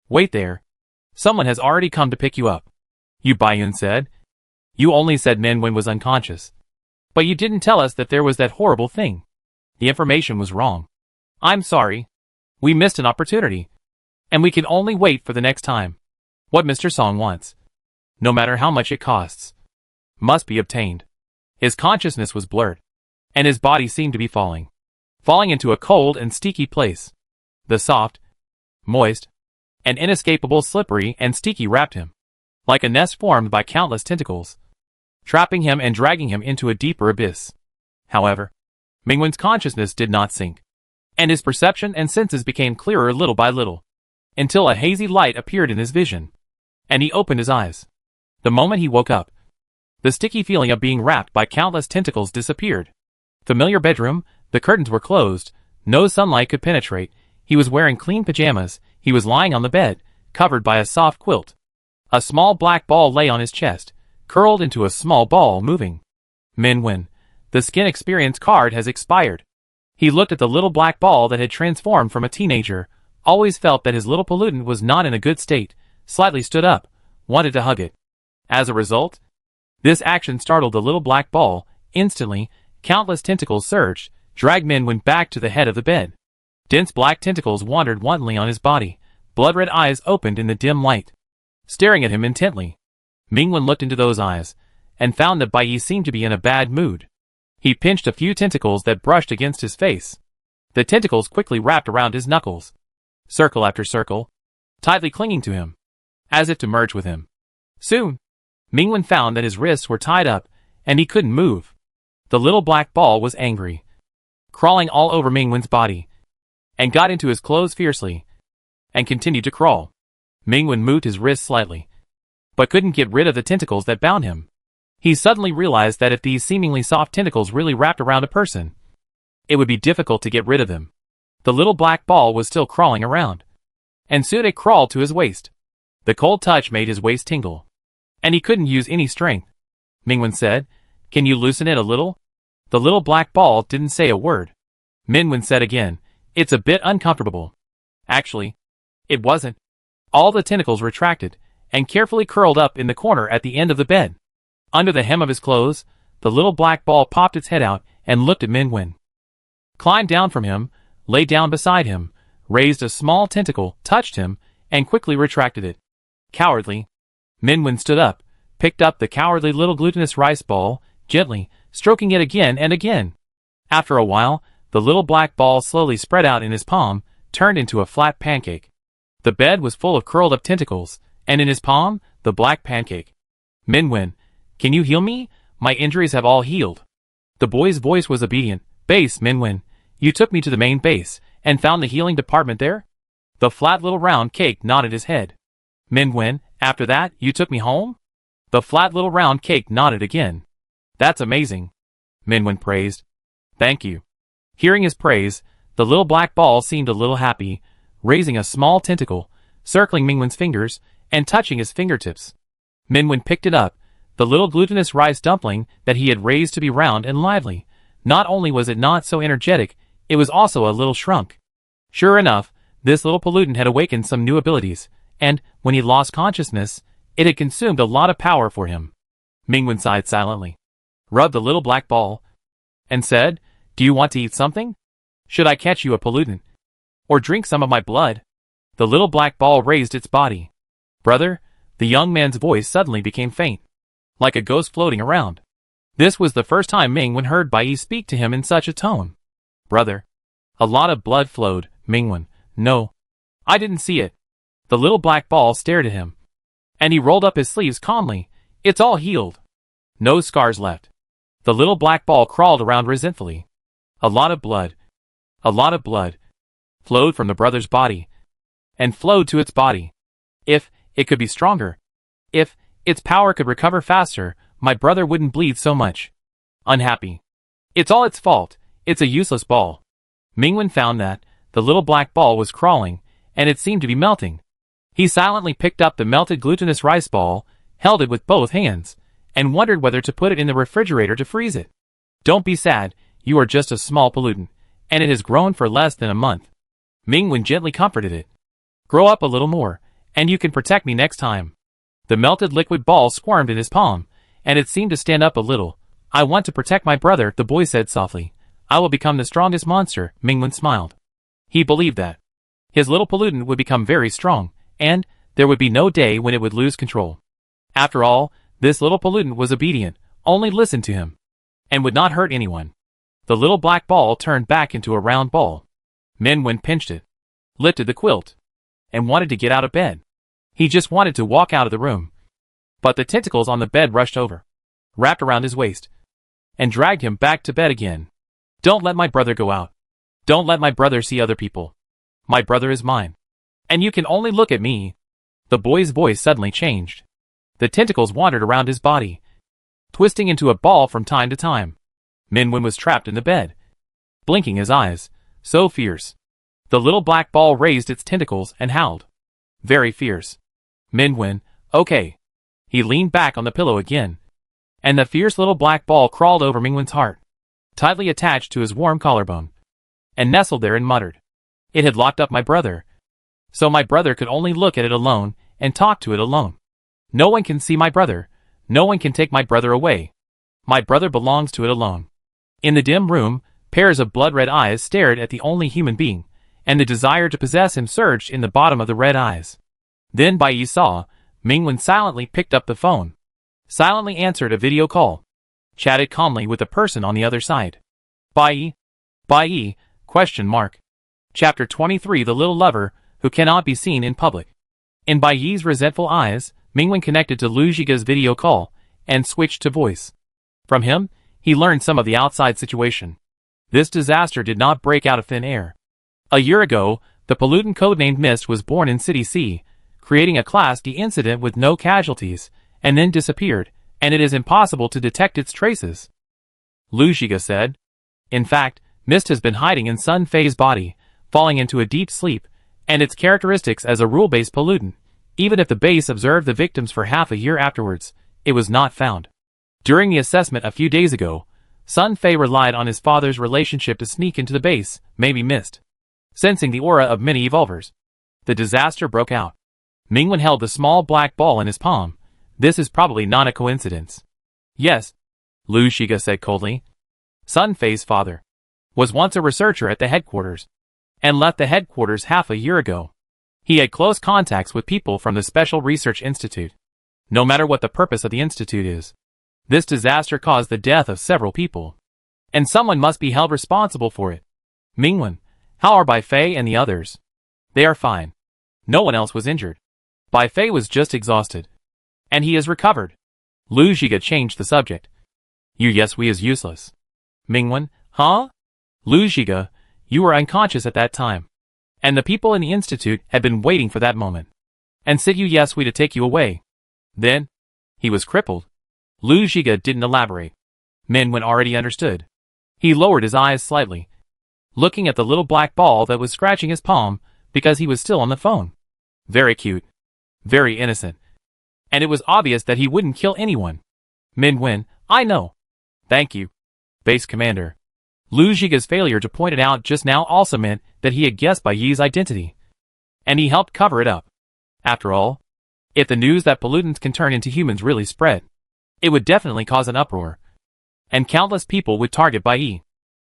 Wait there. Someone has already come to pick you up. Yu Baiyun said. You only said Min Wen was unconscious. But you didn't tell us that there was that horrible thing. The information was wrong. I'm sorry. We missed an opportunity. And we can only wait for the next time. What Mr. Song wants, no matter how much it costs, must be obtained. His consciousness was blurred, and his body seemed to be falling into a cold and sticky place. The soft, moist, and inescapable slippery and sticky wrapped him, like a nest formed by countless tentacles, trapping him and dragging him into a deeper abyss. However, Ming Wen's consciousness did not sink, and his perception and senses became clearer little by little, until a hazy light appeared in his vision, and he opened his eyes. The moment he woke up, the sticky feeling of being wrapped by countless tentacles disappeared. Familiar bedroom, the curtains were closed, no sunlight could penetrate. He was wearing clean pajamas. He was lying on the bed, covered by a soft quilt. A small black ball lay on his chest, curled into a small ball moving. Min Wen, the skin experience card has expired. He looked at the little black ball that had transformed from a teenager, always felt that his little pollutant was not in a good state, slightly stood up, wanted to hug it. As a result, this action startled the little black ball. Instantly, countless tentacles surged, dragged Minwen back to the head of the bed. Dense black tentacles wandered wantonly on his body, blood-red eyes opened in the dim light, staring at him intently. Minwen looked into those eyes, and found that Bai Yi seemed to be in a bad mood. He pinched a few tentacles that brushed against his face. The tentacles quickly wrapped around his knuckles, circle after circle, tightly clinging to him, as if to merge with him. Soon, Minwen found that his wrists were tied up, and he couldn't move. The little black ball was angry, crawling all over Mingwen's body, and got into his clothes fiercely, and continued to crawl. Minwen moved his wrists slightly, but couldn't get rid of the tentacles that bound him. He suddenly realized that if these seemingly soft tentacles really wrapped around a person, it would be difficult to get rid of them. The little black ball was still crawling around, and soon it crawled to his waist. The cold touch made his waist tingle, and he couldn't use any strength. Minwen said, "Can you loosen it a little?" The little black ball didn't say a word. Minwen said again, "It's a bit uncomfortable." Actually, it wasn't. All the tentacles retracted, and carefully curled up in the corner at the end of the bed. Under the hem of his clothes, the little black ball popped its head out and looked at Minwen. Climbed down from him, lay down beside him, raised a small tentacle, touched him, and quickly retracted it. Cowardly. Minwen stood up, picked up the cowardly little glutinous rice ball, gently, stroking it again and again. After a while, the little black ball slowly spread out in his palm, turned into a flat pancake. The bed was full of curled up tentacles, and in his palm, the black pancake. "Minwen, can you heal me? My injuries have all healed." The boy's voice was obedient. "Base, Minwen, you took me to the main base, and found the healing department there?" The flat little round cake nodded his head. "Minwen, after that, you took me home?" The flat little round cake nodded again. "That's amazing," Minwen praised. "Thank you." Hearing his praise, the little black ball seemed a little happy, raising a small tentacle, circling Minwen's fingers, and touching his fingertips. Minwen picked it up, the little glutinous rice dumpling that he had raised to be round and lively. Not only was it not so energetic, it was also a little shrunk. Sure enough, this little pollutant had awakened some new abilities, and, when he lost consciousness, it had consumed a lot of power for him. Minwen sighed silently, rubbed the little black ball, and said, "Do you want to eat something? Should I catch you a pollutant? Or drink some of my blood?" The little black ball raised its body. "Brother," the young man's voice suddenly became faint, like a ghost floating around. This was the first time Minwen heard Bai Yi speak to him in such a tone. "Brother." A lot of blood flowed. Minwen, "No. I didn't see it." The little black ball stared at him, and he rolled up his sleeves calmly. "It's all healed. No scars left." The little black ball crawled around resentfully. A lot of blood, flowed from the brother's body, and flowed to its body. If it could be stronger, if its power could recover faster, my brother wouldn't bleed so much. Unhappy. It's all its fault. It's a useless ball. Minwen found that the little black ball was crawling, and it seemed to be melting. He silently picked up the melted glutinous rice ball, held it with both hands, and wondered whether to put it in the refrigerator to freeze it. "Don't be sad, you are just a small pollutant, and it has grown for less than a month." Minwen gently comforted it. "Grow up a little more, and you can protect me next time." The melted liquid ball squirmed in his palm, and it seemed to stand up a little. "I want to protect my brother," the boy said softly. "I will become the strongest monster." Minwen smiled. He believed that his little pollutant would become very strong, and there would be no day when it would lose control. After all, this little pollutant was obedient, only listened to him, and would not hurt anyone. The little black ball turned back into a round ball. Minwen pinched it, lifted the quilt, and wanted to get out of bed. He just wanted to walk out of the room. But the tentacles on the bed rushed over, wrapped around his waist, and dragged him back to bed again. "Don't let my brother go out. Don't let my brother see other people. My brother is mine. And you can only look at me." The boy's voice suddenly changed. The tentacles wandered around his body, twisting into a ball from time to time. Minwen was trapped in the bed, blinking his eyes, so fierce. The little black ball raised its tentacles and howled. Very fierce. Minwen, okay. He leaned back on the pillow again, and the fierce little black ball crawled over Minwen's heart, tightly attached to his warm collarbone, and nestled there and muttered. "It had locked up my brother. So my brother could only look at it alone and talk to it alone. No one can see my brother. No one can take my brother away. My brother belongs to it alone. In the dim room, pairs of blood-red eyes stared at the only human being, and the desire to possess him surged in the bottom of the red eyes. Then Bai Yi saw, Mingwen silently picked up the phone. Silently answered a video call. Chatted calmly with the person on the other side. Bai Yi? Bai Yi? Question mark. Chapter 23 The Little Lover, Who Cannot Be Seen in Public. In Bai Yi's resentful eyes, Mingwen connected to Lu Zhige's video call, and switched to voice. From him, he learned some of the outside situation. This disaster did not break out of thin air. A year ago, the pollutant codenamed Mist was born in City C, creating a Class D incident with no casualties, and then disappeared, and it is impossible to detect its traces. Lu Zhige said. In fact, Mist has been hiding in Sun Fei's body, falling into a deep sleep, and its characteristics as a rule-based pollutant. Even if the base observed the victims for half a year afterwards, it was not found. During the assessment a few days ago, Sun Fei relied on his father's relationship to sneak into the base, maybe Mist. Sensing the aura of many evolvers, the disaster broke out. Mingwen held the small black ball in his palm. This is probably not a coincidence. Yes, Lu Zhige said coldly. Sun Fei's father was once a researcher at the headquarters, and left the headquarters half a year ago. He had close contacts with people from the Special Research Institute. No matter what the purpose of the institute is, this disaster caused the death of several people, and someone must be held responsible for it. Mingwen, how are Bai Fei and the others? They are fine. No one else was injured. Bai Fei was just exhausted, and he is recovered. Lu Zhige changed the subject. Yes, we is useless. Mingwen, huh? Lu Zhige, you were unconscious at that time, and the people in the institute had been waiting for that moment, and said yes we to take you away. Then, he was crippled. Lu Zhige didn't elaborate. Mingwen already understood. He lowered his eyes slightly, looking at the little black ball that was scratching his palm because he was still on the phone. Very cute. Very innocent. And it was obvious that he wouldn't kill anyone. Mingwen, I know. Thank you, Base Commander. Lu Zhige's failure to point it out just now also meant that he had guessed Bai Yi's identity, and he helped cover it up. After all, if the news that pollutants can turn into humans really spread, it would definitely cause an uproar, and countless people would target Bai Yi.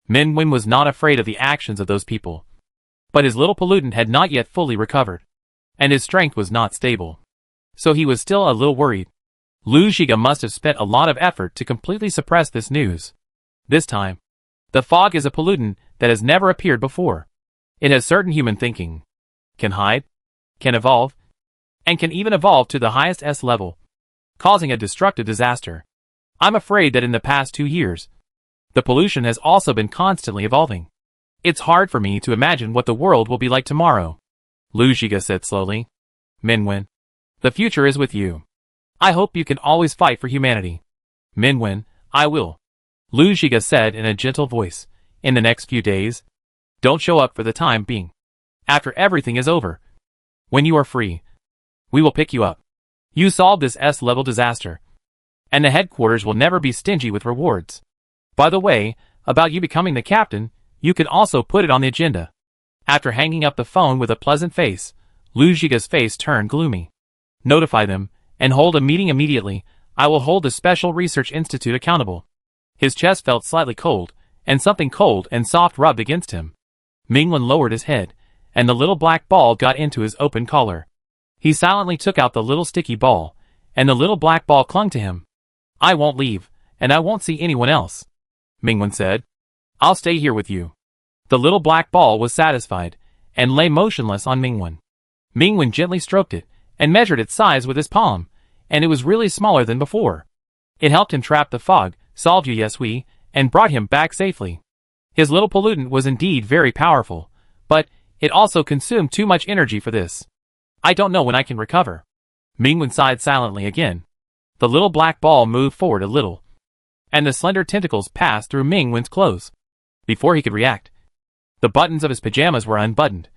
Mingwen was not afraid of the actions of those people, but his little pollutant had not yet fully recovered, and his strength was not stable, so he was still a little worried. Lu Zhige must have spent a lot of effort to completely suppress this news. This time, the fog is a pollutant that has never appeared before. It has certain human thinking, can hide, can evolve, and can even evolve to the highest S level, causing a destructive disaster. I'm afraid that in the past 2 years, the pollution has also been constantly evolving. It's hard for me to imagine what the world will be like tomorrow, Lu Zhige said slowly. Mingwen, the future is with you. I hope you can always fight for humanity. Mingwen, I will, Lu Zhige said in a gentle voice. In the next few days, don't show up for the time being. After everything is over, when you are free, we will pick you up. You solved this S-level disaster, and the headquarters will never be stingy with rewards. By the way, about you becoming the captain, you can also put it on the agenda. After hanging up the phone with a pleasant face, Lu Zhige's face turned gloomy. Notify them, and hold a meeting immediately. I will hold the Special Research Institute accountable. His chest felt slightly cold, and something cold and soft rubbed against him. Mingwen lowered his head, and the little black ball got into his open collar. He silently took out the little sticky ball, and the little black ball clung to him. I won't leave, and I won't see anyone else, Mingwen said. I'll stay here with you. The little black ball was satisfied, and lay motionless on Mingwen. Mingwen gently stroked it, and measured its size with his palm, and it was really smaller than before. It helped him trap the fog, solved Yesui, and brought him back safely. His little pollutant was indeed very powerful, but it also consumed too much energy for this. I don't know when I can recover. Mingwen sighed silently again. The little black ball moved forward a little, and the slender tentacles passed through Mingwen's clothes. Before he could react, the buttons of his pajamas were unbuttoned,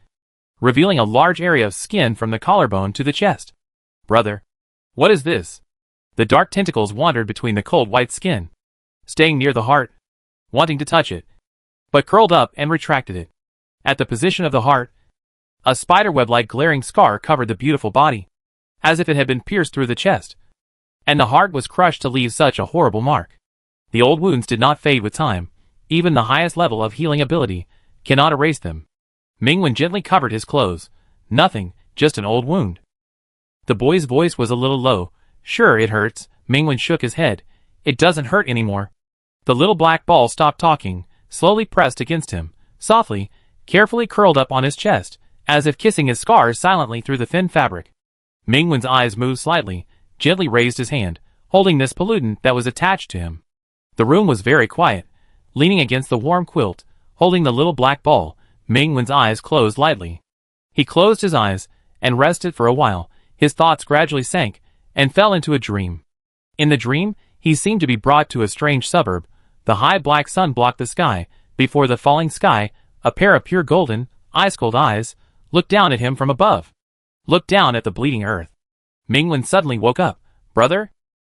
revealing a large area of skin from the collarbone to the chest. Brother, what is this? The dark tentacles wandered between the cold white skin, staying near the heart, wanting to touch it, but curled up and retracted it. At the position of the heart, A spiderweb-like glaring scar covered the beautiful body, as if it had been pierced through the chest, and the heart was crushed to leave such a horrible mark. The old wounds did not fade with time. Even the highest level of healing ability cannot erase them. Mingwen gently covered his clothes. Nothing, just an old wound. The boy's voice was a little low. Sure, it hurts. Mingwen shook his head. It doesn't hurt anymore. The little black ball stopped talking, slowly pressed against him, softly, carefully curled up on his chest, as if kissing his scars silently through the thin fabric. Mingwen's eyes moved slightly, gently raised his hand, holding this pollutant that was attached to him. The room was very quiet. Leaning against the warm quilt, holding the little black ball, Mingwen's eyes closed lightly. He closed his eyes and rested for a while. His thoughts gradually sank and fell into a dream. In the dream, he seemed to be brought to a strange suburb. The high black sun blocked the sky. Before the falling sky, a pair of pure golden, ice-cold eyes looked down at him from above. Looked down at the bleeding earth. Mingwen suddenly woke up. Brother?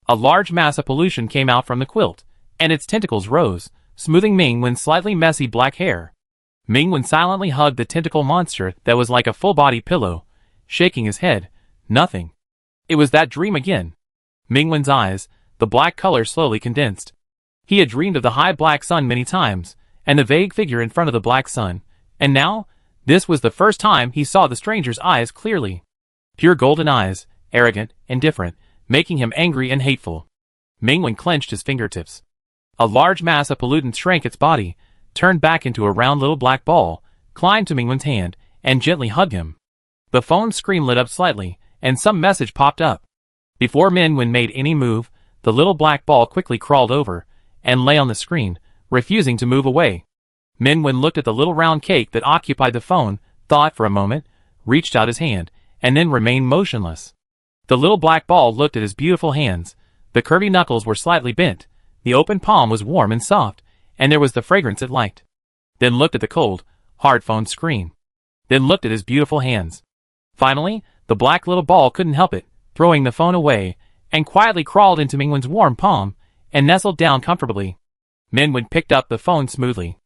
A large mass of pollution came out from the quilt, and its tentacles rose, smoothing Mingwen's slightly messy black hair. Mingwen silently hugged the tentacle monster that was like a full-body pillow, shaking his head. Nothing. It was that dream again. Mingwen's eyes, the black color slowly condensed. He had dreamed of the high black sun many times, and the vague figure in front of the black sun, and now, this was the first time he saw the stranger's eyes clearly. Pure golden eyes, arrogant, indifferent, making him angry and hateful. Mingwen clenched his fingertips. A large mass of pollutant shrank its body, turned back into a round little black ball, climbed to Mingwen's hand, and gently hugged him. The phone screen lit up slightly, and some message popped up. Before Mingwen made any move, the little black ball quickly crawled over, and lay on the screen, refusing to move away. Mingwen looked at the little round cake that occupied the phone, thought for a moment, reached out his hand, and then remained motionless. The little black ball looked at his beautiful hands. The curvy knuckles were slightly bent. The open palm was warm and soft, and there was the fragrance it liked. Then looked at the cold, hard phone screen. Then looked at his beautiful hands. Finally, the black little ball couldn't help it, throwing the phone away, and quietly crawled into Mingwen's warm palm, and nestled down comfortably. Mingwen picked up the phone smoothly.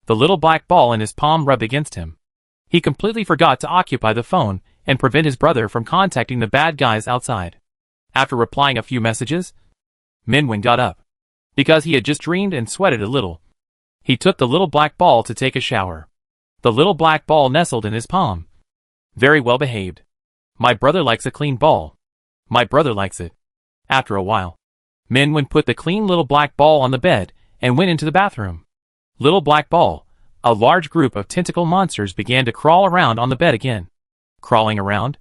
The little black ball in his palm rubbed against him. He completely forgot to occupy the phone and prevent his brother from contacting the bad guys outside. After replying a few messages, Mingwen got up. Because he had just dreamed and sweated a little. He took the little black ball to take a shower. The little black ball nestled in his palm. Very well behaved. My brother likes a clean ball. My brother likes it. After a while, Mingwen put the clean little black ball on the bed and went into the bathroom. Little black ball, a large group of tentacle monsters began to crawl around on the bed again. Crawling around.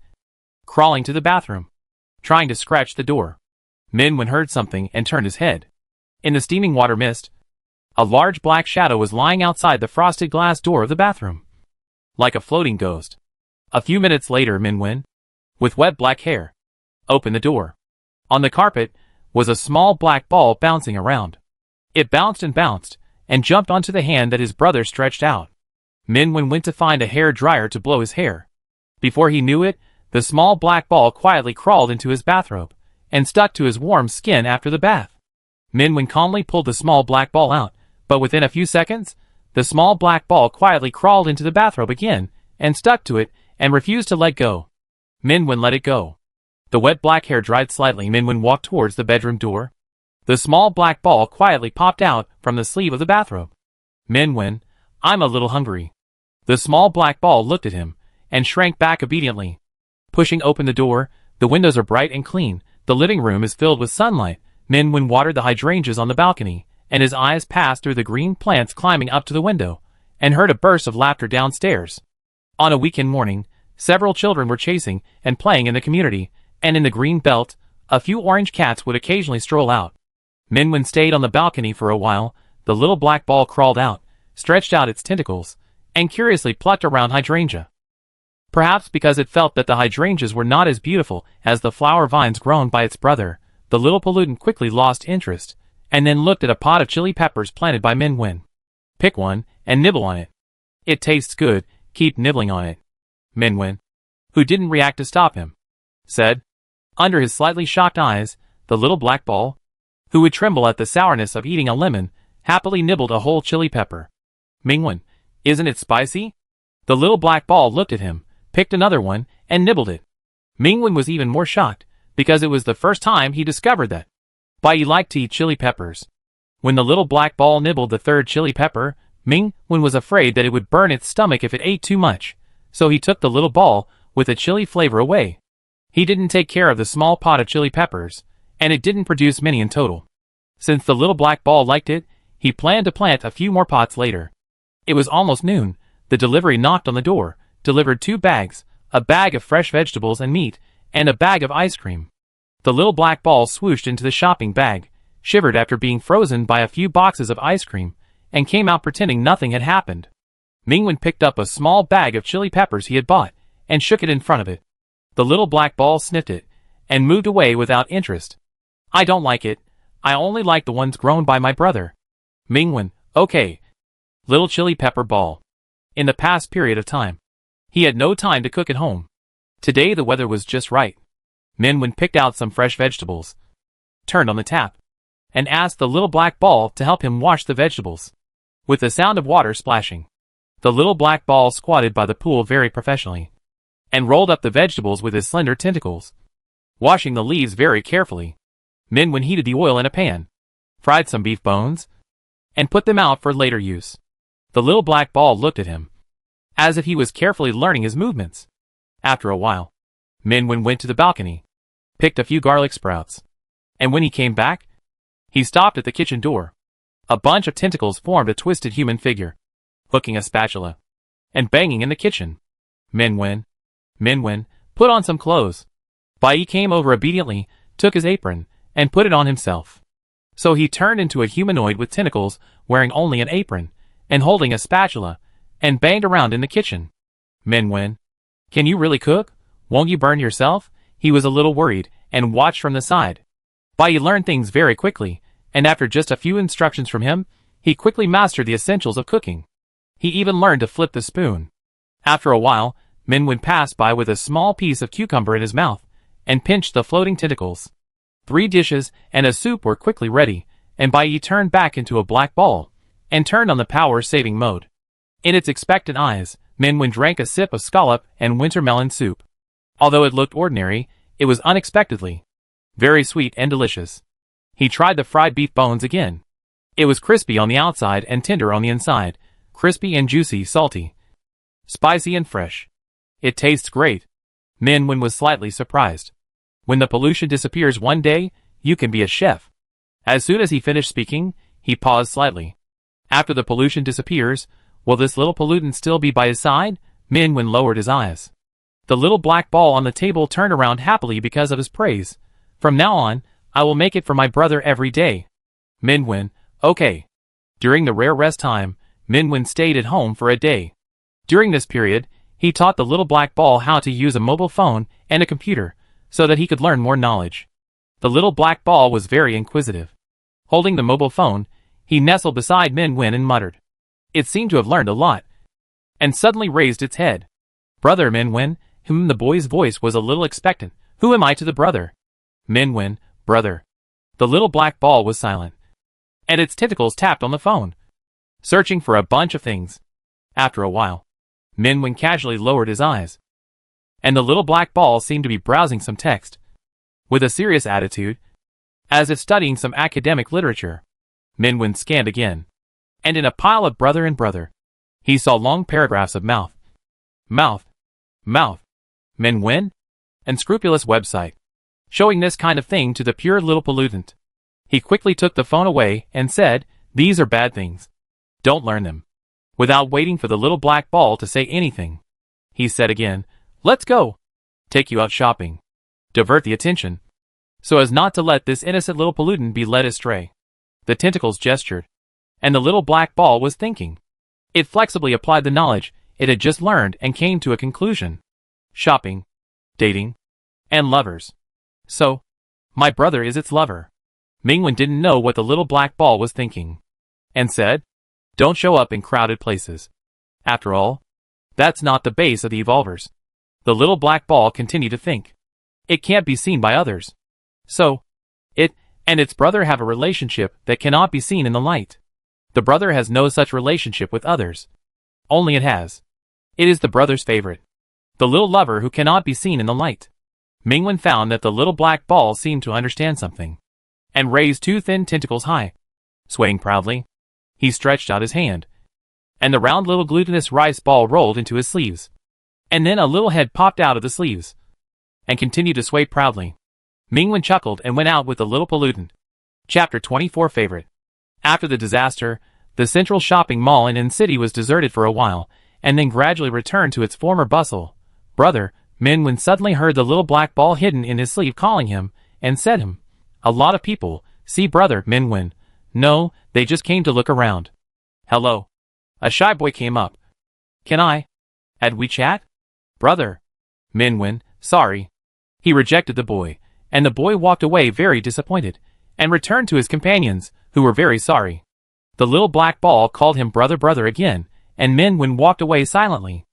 Crawling to the bathroom. Trying to scratch the door. Mingwen heard something and turned his head. In the steaming water mist, a large black shadow was lying outside the frosted glass door of the bathroom. Like a floating ghost. A few minutes later, Mingwen, with wet black hair, opened the door. On the carpet was a small black ball bouncing around. It bounced, and jumped onto the hand that his brother stretched out. Mingwen went to find a hair dryer to blow his hair. Before he knew it, the small black ball quietly crawled into his bathrobe, and stuck to his warm skin after the bath. Mingwen calmly pulled the small black ball out, but within a few seconds, the small black ball quietly crawled into the bathrobe again, and stuck to it, and refused to let go. Mingwen let it go. The wet black hair dried slightly. Mingwen walked towards the bedroom door. The small black ball quietly popped out from the sleeve of the bathrobe. Mingwen, I'm a little hungry. The small black ball looked at him, and shrank back obediently. Pushing open the door, the windows are bright and clean. The living room is filled with sunlight. Mingwen watered the hydrangeas on the balcony, and his eyes passed through the green plants climbing up to the window, and heard a burst of laughter downstairs. On a weekend morning, several children were chasing and playing in the community, and in the green belt, a few orange cats would occasionally stroll out. Mingwen stayed on the balcony for a while. The little black ball crawled out, stretched out its tentacles, and curiously plucked around hydrangea. Perhaps because it felt that the hydrangeas were not as beautiful as the flower vines grown by its brother, the little pollutant quickly lost interest, and then looked at a pot of chili peppers planted by Mingwen. Pick one, and nibble on it. It tastes good, keep nibbling on it. Mingwen, who didn't react to stop him, said. Under his slightly shocked eyes, the little black ball, who would tremble at the sourness of eating a lemon, happily nibbled a whole chili pepper. Mingwen, isn't it spicy? The little black ball looked at him, picked another one, and nibbled it. Mingwen was even more shocked, because it was the first time he discovered that Bai liked to eat chili peppers. When the little black ball nibbled the third chili pepper, Mingwen was afraid that it would burn its stomach if it ate too much, so he took the little ball with the chili flavor away. He didn't take care of the small pot of chili peppers, and it didn't produce many in total. Since the little black ball liked it, he planned to plant a few more pots later. It was almost noon. The delivery knocked on the door, delivered 2 bags, a bag of fresh vegetables and meat, and a bag of ice cream. The little black ball swooshed into the shopping bag, shivered after being frozen by a few boxes of ice cream, and came out pretending nothing had happened. Mingwen picked up a small bag of chili peppers he had bought, and shook it in front of it. The little black ball sniffed it, and moved away without interest. I don't like it. I only like the ones grown by my brother. Mingwen, okay. Little chili pepper ball. In the past period of time, he had no time to cook at home. Today the weather was just right. Mingwen picked out some fresh vegetables, turned on the tap, and asked the little black ball to help him wash the vegetables. With the sound of water splashing, the little black ball squatted by the pool very professionally, and rolled up the vegetables with his slender tentacles, washing the leaves very carefully. Mingwen heated the oil in a pan, fried some beef bones, and put them out for later use. The little black ball looked at him, as if he was carefully learning his movements. After a while, Mingwen went to the balcony, picked a few garlic sprouts, and when he came back, he stopped at the kitchen door. A bunch of tentacles formed a twisted human figure, hooking a spatula, and banging in the kitchen. Mingwen, put on some clothes. Bai came over obediently, took his apron, and put it on himself. So he turned into a humanoid with tentacles, wearing only an apron, and holding a spatula, and banged around in the kitchen. Mingwen, can you really cook? Won't you burn yourself? He was a little worried, and watched from the side. Bai learned things very quickly, and after just a few instructions from him, he quickly mastered the essentials of cooking. He even learned to flip the spoon. After a while, Mingwen passed by with a small piece of cucumber in his mouth, and pinched the floating tentacles. 3 dishes and a soup were quickly ready, and Bai turned back into a black ball, and turned on the power-saving mode. In its expectant eyes, Mingwen drank a sip of scallop and wintermelon soup. Although it looked ordinary, it was unexpectedly very sweet and delicious. He tried the fried beef bones again. It was crispy on the outside and tender on the inside, crispy and juicy, salty, spicy and fresh. It tastes great. Mingwen was slightly surprised. When the pollution disappears one day, you can be a chef. As soon as he finished speaking, he paused slightly. After the pollution disappears, will this little pollutant still be by his side? Mingwen lowered his eyes. The little black ball on the table turned around happily because of his praise. From now on, I will make it for my brother every day. Mingwen, okay. During the rare rest time, Mingwen stayed at home for a day. During this period, he taught the little black ball how to use a mobile phone and a computer, so that he could learn more knowledge. The little black ball was very inquisitive. Holding the mobile phone, he nestled beside Mingwen and muttered. It seemed to have learned a lot, and suddenly raised its head. Brother Mingwen, the boy's voice was a little expectant. Who am I to the brother? Mingwen, brother. The little black ball was silent, and its tentacles tapped on the phone, searching for a bunch of things. After a while, Mingwen casually lowered his eyes, and the little black ball seemed to be browsing some text, with a serious attitude, as if studying some academic literature. Mingwen scanned again, and in a pile of brother and brother, he saw long paragraphs of mouth, Mingwen, and scrupulous website, showing this kind of thing to the pure little pollutant. He quickly took the phone away and said, these are bad things. Don't learn them. Without waiting for the little black ball to say anything, he said again, let's go. Take you out shopping. Divert the attention, so as not to let this innocent little pollutant be led astray. The tentacles gestured, and the little black ball was thinking. It flexibly applied the knowledge it had just learned and came to a conclusion. Shopping, dating, and lovers. So, my brother is its lover. Mingwen didn't know what the little black ball was thinking, and said, don't show up in crowded places. After all, that's not the base of the evolvers. The little black ball continued to think. It can't be seen by others. So, it and its brother have a relationship that cannot be seen in the light. The brother has no such relationship with others. Only it has. It is the brother's favorite. The little lover who cannot be seen in the light. Mingwen found that the little black ball seemed to understand something, and raised two thin tentacles high. Swaying proudly, he stretched out his hand, and the round little glutinous rice ball rolled into his sleeves. And then a little head popped out of the sleeves, and continued to sway proudly. Mingwen chuckled and went out with the little pollutant. Chapter 24 Favorite. After the disaster, the central shopping mall in city was deserted for a while, and then gradually returned to its former bustle. Brother, Mingwen suddenly heard the little black ball hidden in his sleeve calling him, and said him. A lot of people. See brother, Mingwen. No, they just came to look around. Hello. A shy boy came up. Can I? Had we chat? Brother. Mingwen, sorry. He rejected the boy, and the boy walked away very disappointed, and returned to his companions, who were very sorry. The little black ball called him brother again, and Mingwen walked away silently.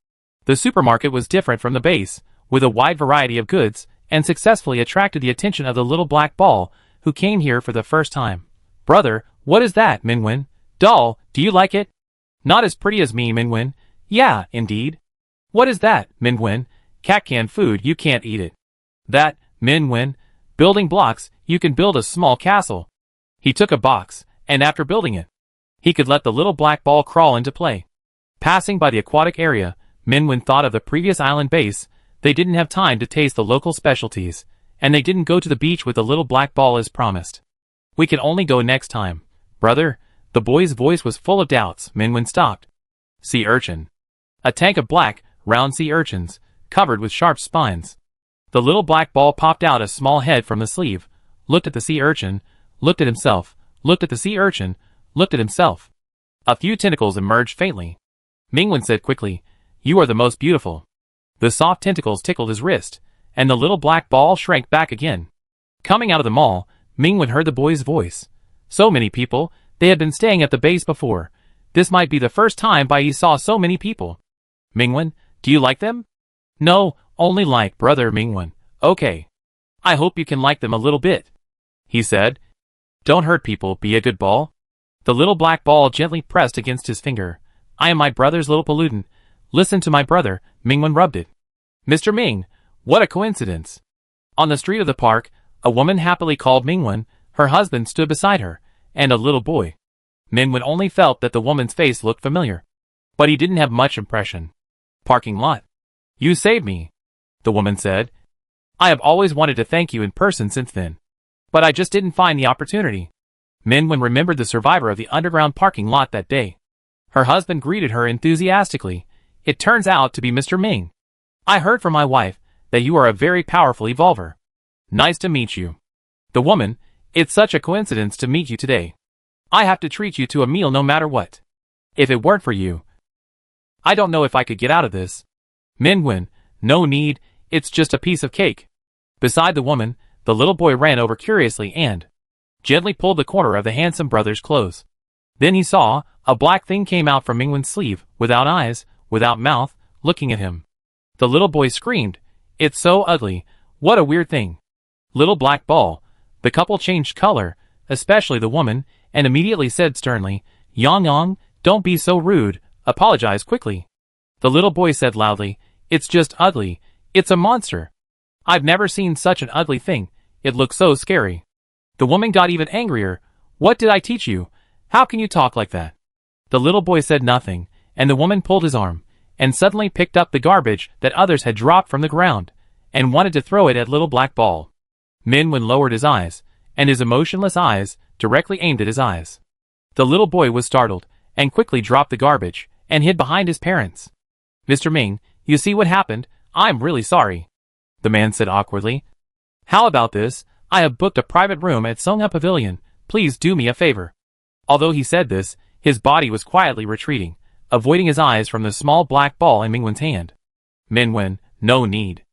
The supermarket was different from the base, with a wide variety of goods, and successfully attracted the attention of the little black ball, who came here for the first time. Brother, what is that, Mingwen? Doll, do you like it? Not as pretty as me, Mingwen. Yeah, indeed. What is that, Mingwen? Cat canned food, you can't eat it. That, Mingwen, building blocks, you can build a small castle. He took a box, and after building it, he could let the little black ball crawl into play. Passing by the aquatic area, Mingwen thought of the previous island base. They didn't have time to taste the local specialties, and they didn't go to the beach with the little black ball as promised. We can only go next time. Brother, the boy's voice was full of doubts. Mingwen stopped. Sea urchin. A tank of black, round sea urchins, covered with sharp spines. The little black ball popped out a small head from the sleeve, looked at the sea urchin, looked at himself, looked at the sea urchin, looked at himself. A few tentacles emerged faintly. Mingwen said quickly, You are the most beautiful. The soft tentacles tickled his wrist, and the little black ball shrank back again. Coming out of the mall, Mingwen heard the boy's voice. So many people, they had been staying at the base before. This might be the first time he saw so many people. Mingwen, do you like them? No, only like brother Mingwen. Okay. I hope you can like them a little bit. He said. Don't hurt people, be a good ball. The little black ball gently pressed against his finger. I am my brother's little pollutant. Listen to my brother, Mingwen rubbed it. Mr. Ming, what a coincidence. On the street of the park, a woman happily called Mingwen. Her husband stood beside her, and a little boy. Mingwen only felt that the woman's face looked familiar, but he didn't have much impression. Parking lot. You saved me, the woman said. I have always wanted to thank you in person since then, but I just didn't find the opportunity. Mingwen remembered the survivor of the underground parking lot that day. Her husband greeted her enthusiastically. It turns out to be Mr. Ming. I heard from my wife that you are a very powerful evolver. Nice to meet you. The woman, it's such a coincidence to meet you today. I have to treat you to a meal no matter what. If it weren't for you, I don't know if I could get out of this. Mingwen, no need, it's just a piece of cake. Beside the woman, the little boy ran over curiously and gently pulled the corner of the handsome brother's clothes. Then he saw, a black thing came out from Mingwen's sleeve, without eyes, without mouth, looking at him. The little boy screamed, It's so ugly, what a weird thing. Little black ball. The couple changed color, especially the woman, and immediately said sternly, Yang, don't be so rude, apologize quickly. The little boy said loudly, It's just ugly, it's a monster. I've never seen such an ugly thing, it looks so scary. The woman got even angrier. What did I teach you? How can you talk like that? The little boy said nothing, and the woman pulled his arm, and suddenly picked up the garbage that others had dropped from the ground, and wanted to throw it at little black ball. Mingwen lowered his eyes, and his emotionless eyes directly aimed at his eyes. The little boy was startled, and quickly dropped the garbage, and hid behind his parents. Mr. Ming, you see what happened? I'm really sorry. The man said awkwardly. How about this? I have booked a private room at Songha Pavilion. Please do me a favor. Although he said this, his body was quietly retreating, avoiding his eyes from the small black ball in Mingwen's hand. Mingwen, no need.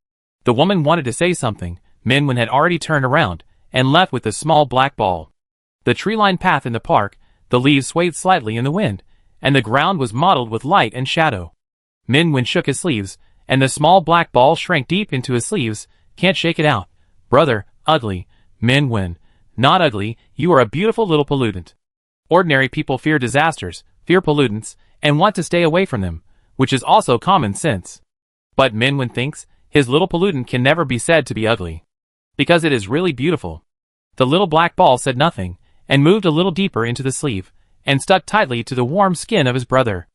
The woman wanted to say something. Mingwen had already turned around, and left with the small black ball. The tree-lined path in the park, the leaves swayed slightly in the wind, and the ground was mottled with light and shadow. Mingwen shook his sleeves, and the small black ball shrank deep into his sleeves. Can't shake it out. Brother, ugly. Mingwen, not ugly, you are a beautiful little pollutant. Ordinary people fear disasters, fear pollutants, and want to stay away from them, which is also common sense. But Minwen thinks his little pollutant can never be said to be ugly, because it is really beautiful. The little black ball said nothing, and moved a little deeper into the sleeve, and stuck tightly to the warm skin of his brother.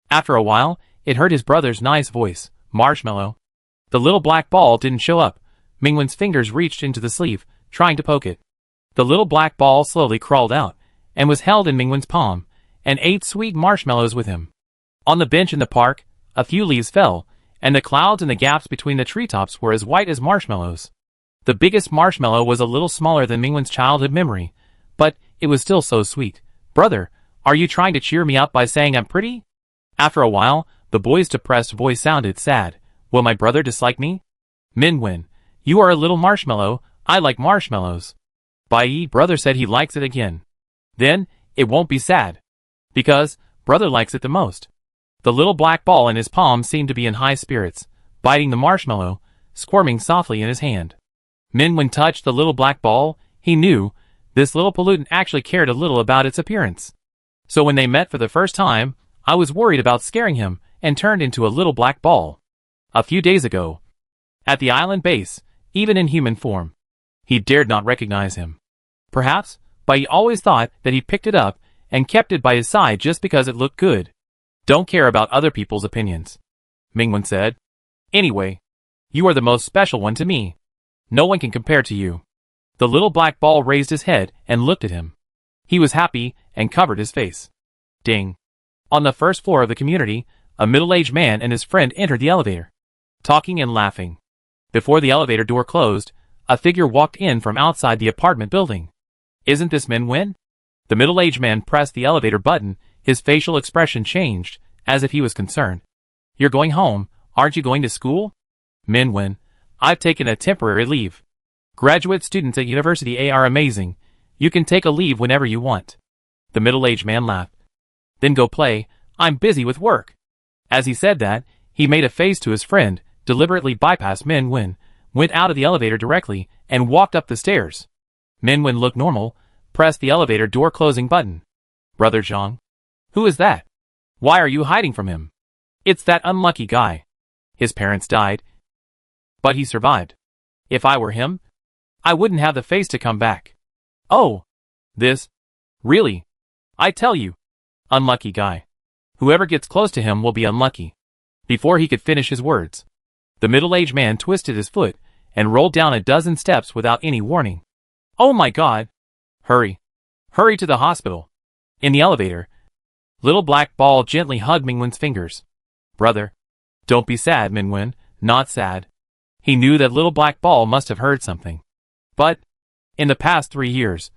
After a while, it heard his brother's nice voice, "Marshmallow." The little black ball didn't show up. Mingwen's fingers reached into the sleeve, trying to poke it. The little black ball slowly crawled out, and was held in Mingwen's palm, and ate sweet marshmallows with him. On the bench in the park, a few leaves fell, and the clouds and the gaps between the treetops were as white as marshmallows. The biggest marshmallow was a little smaller than Mingwen's childhood memory, but it was still so sweet. "Brother, are you trying to cheer me up by saying I'm pretty?" After a while, the boy's depressed voice sounded sad. "Will my brother dislike me?" "Minwen, you are a little marshmallow. I like marshmallows." Bai brother said he likes it again. "Then, it won't be sad. Because, brother likes it the most." The little black ball in his palm seemed to be in high spirits, biting the marshmallow, squirming softly in his hand. Minwen touched the little black ball. He knew this little pollutant actually cared a little about its appearance. So when they met for the first time, I was worried about scaring him, and turned into a little black ball. A few days ago, at the island base, even in human form, he dared not recognize him. Perhaps, but he always thought that he picked it up and kept it by his side just because it looked good. "Don't care about other people's opinions," Mingwen said. "Anyway, you are the most special one to me. No one can compare to you." The little black ball raised his head and looked at him. He was happy and covered his face. Ding. On the first floor of the community, a middle-aged man and his friend entered the elevator, talking and laughing. Before the elevator door closed, a figure walked in from outside the apartment building. "Isn't this Minwen?" The middle-aged man pressed the elevator button. His facial expression changed, as if he was concerned. "You're going home, aren't you going to school?" "Minwen, I've taken a temporary leave. Graduate students at University A are amazing. You can take a leave whenever you want." The middle-aged man laughed. "Then go play, I'm busy with work." As he said that, he made a face to his friend, deliberately bypassed Minwen, went out of the elevator directly, and walked up the stairs. Minwen looked normal, pressed the elevator door closing button. "Brother Zhang? Who is that? Why are you hiding from him?" "It's that unlucky guy. His parents died, but he survived. If I were him, I wouldn't have the face to come back." "Oh, this? Really? I tell you. Unlucky guy. Whoever gets close to him will be unlucky." Before he could finish his words, the middle-aged man twisted his foot and rolled down a dozen steps without any warning. "Oh my God! Hurry! Hurry to the hospital!" In the elevator, little black ball gently hugged Mingwen's fingers. "Brother, don't be sad, Minwen, not sad." He knew that little black ball must have heard something. But, in the past 3 years,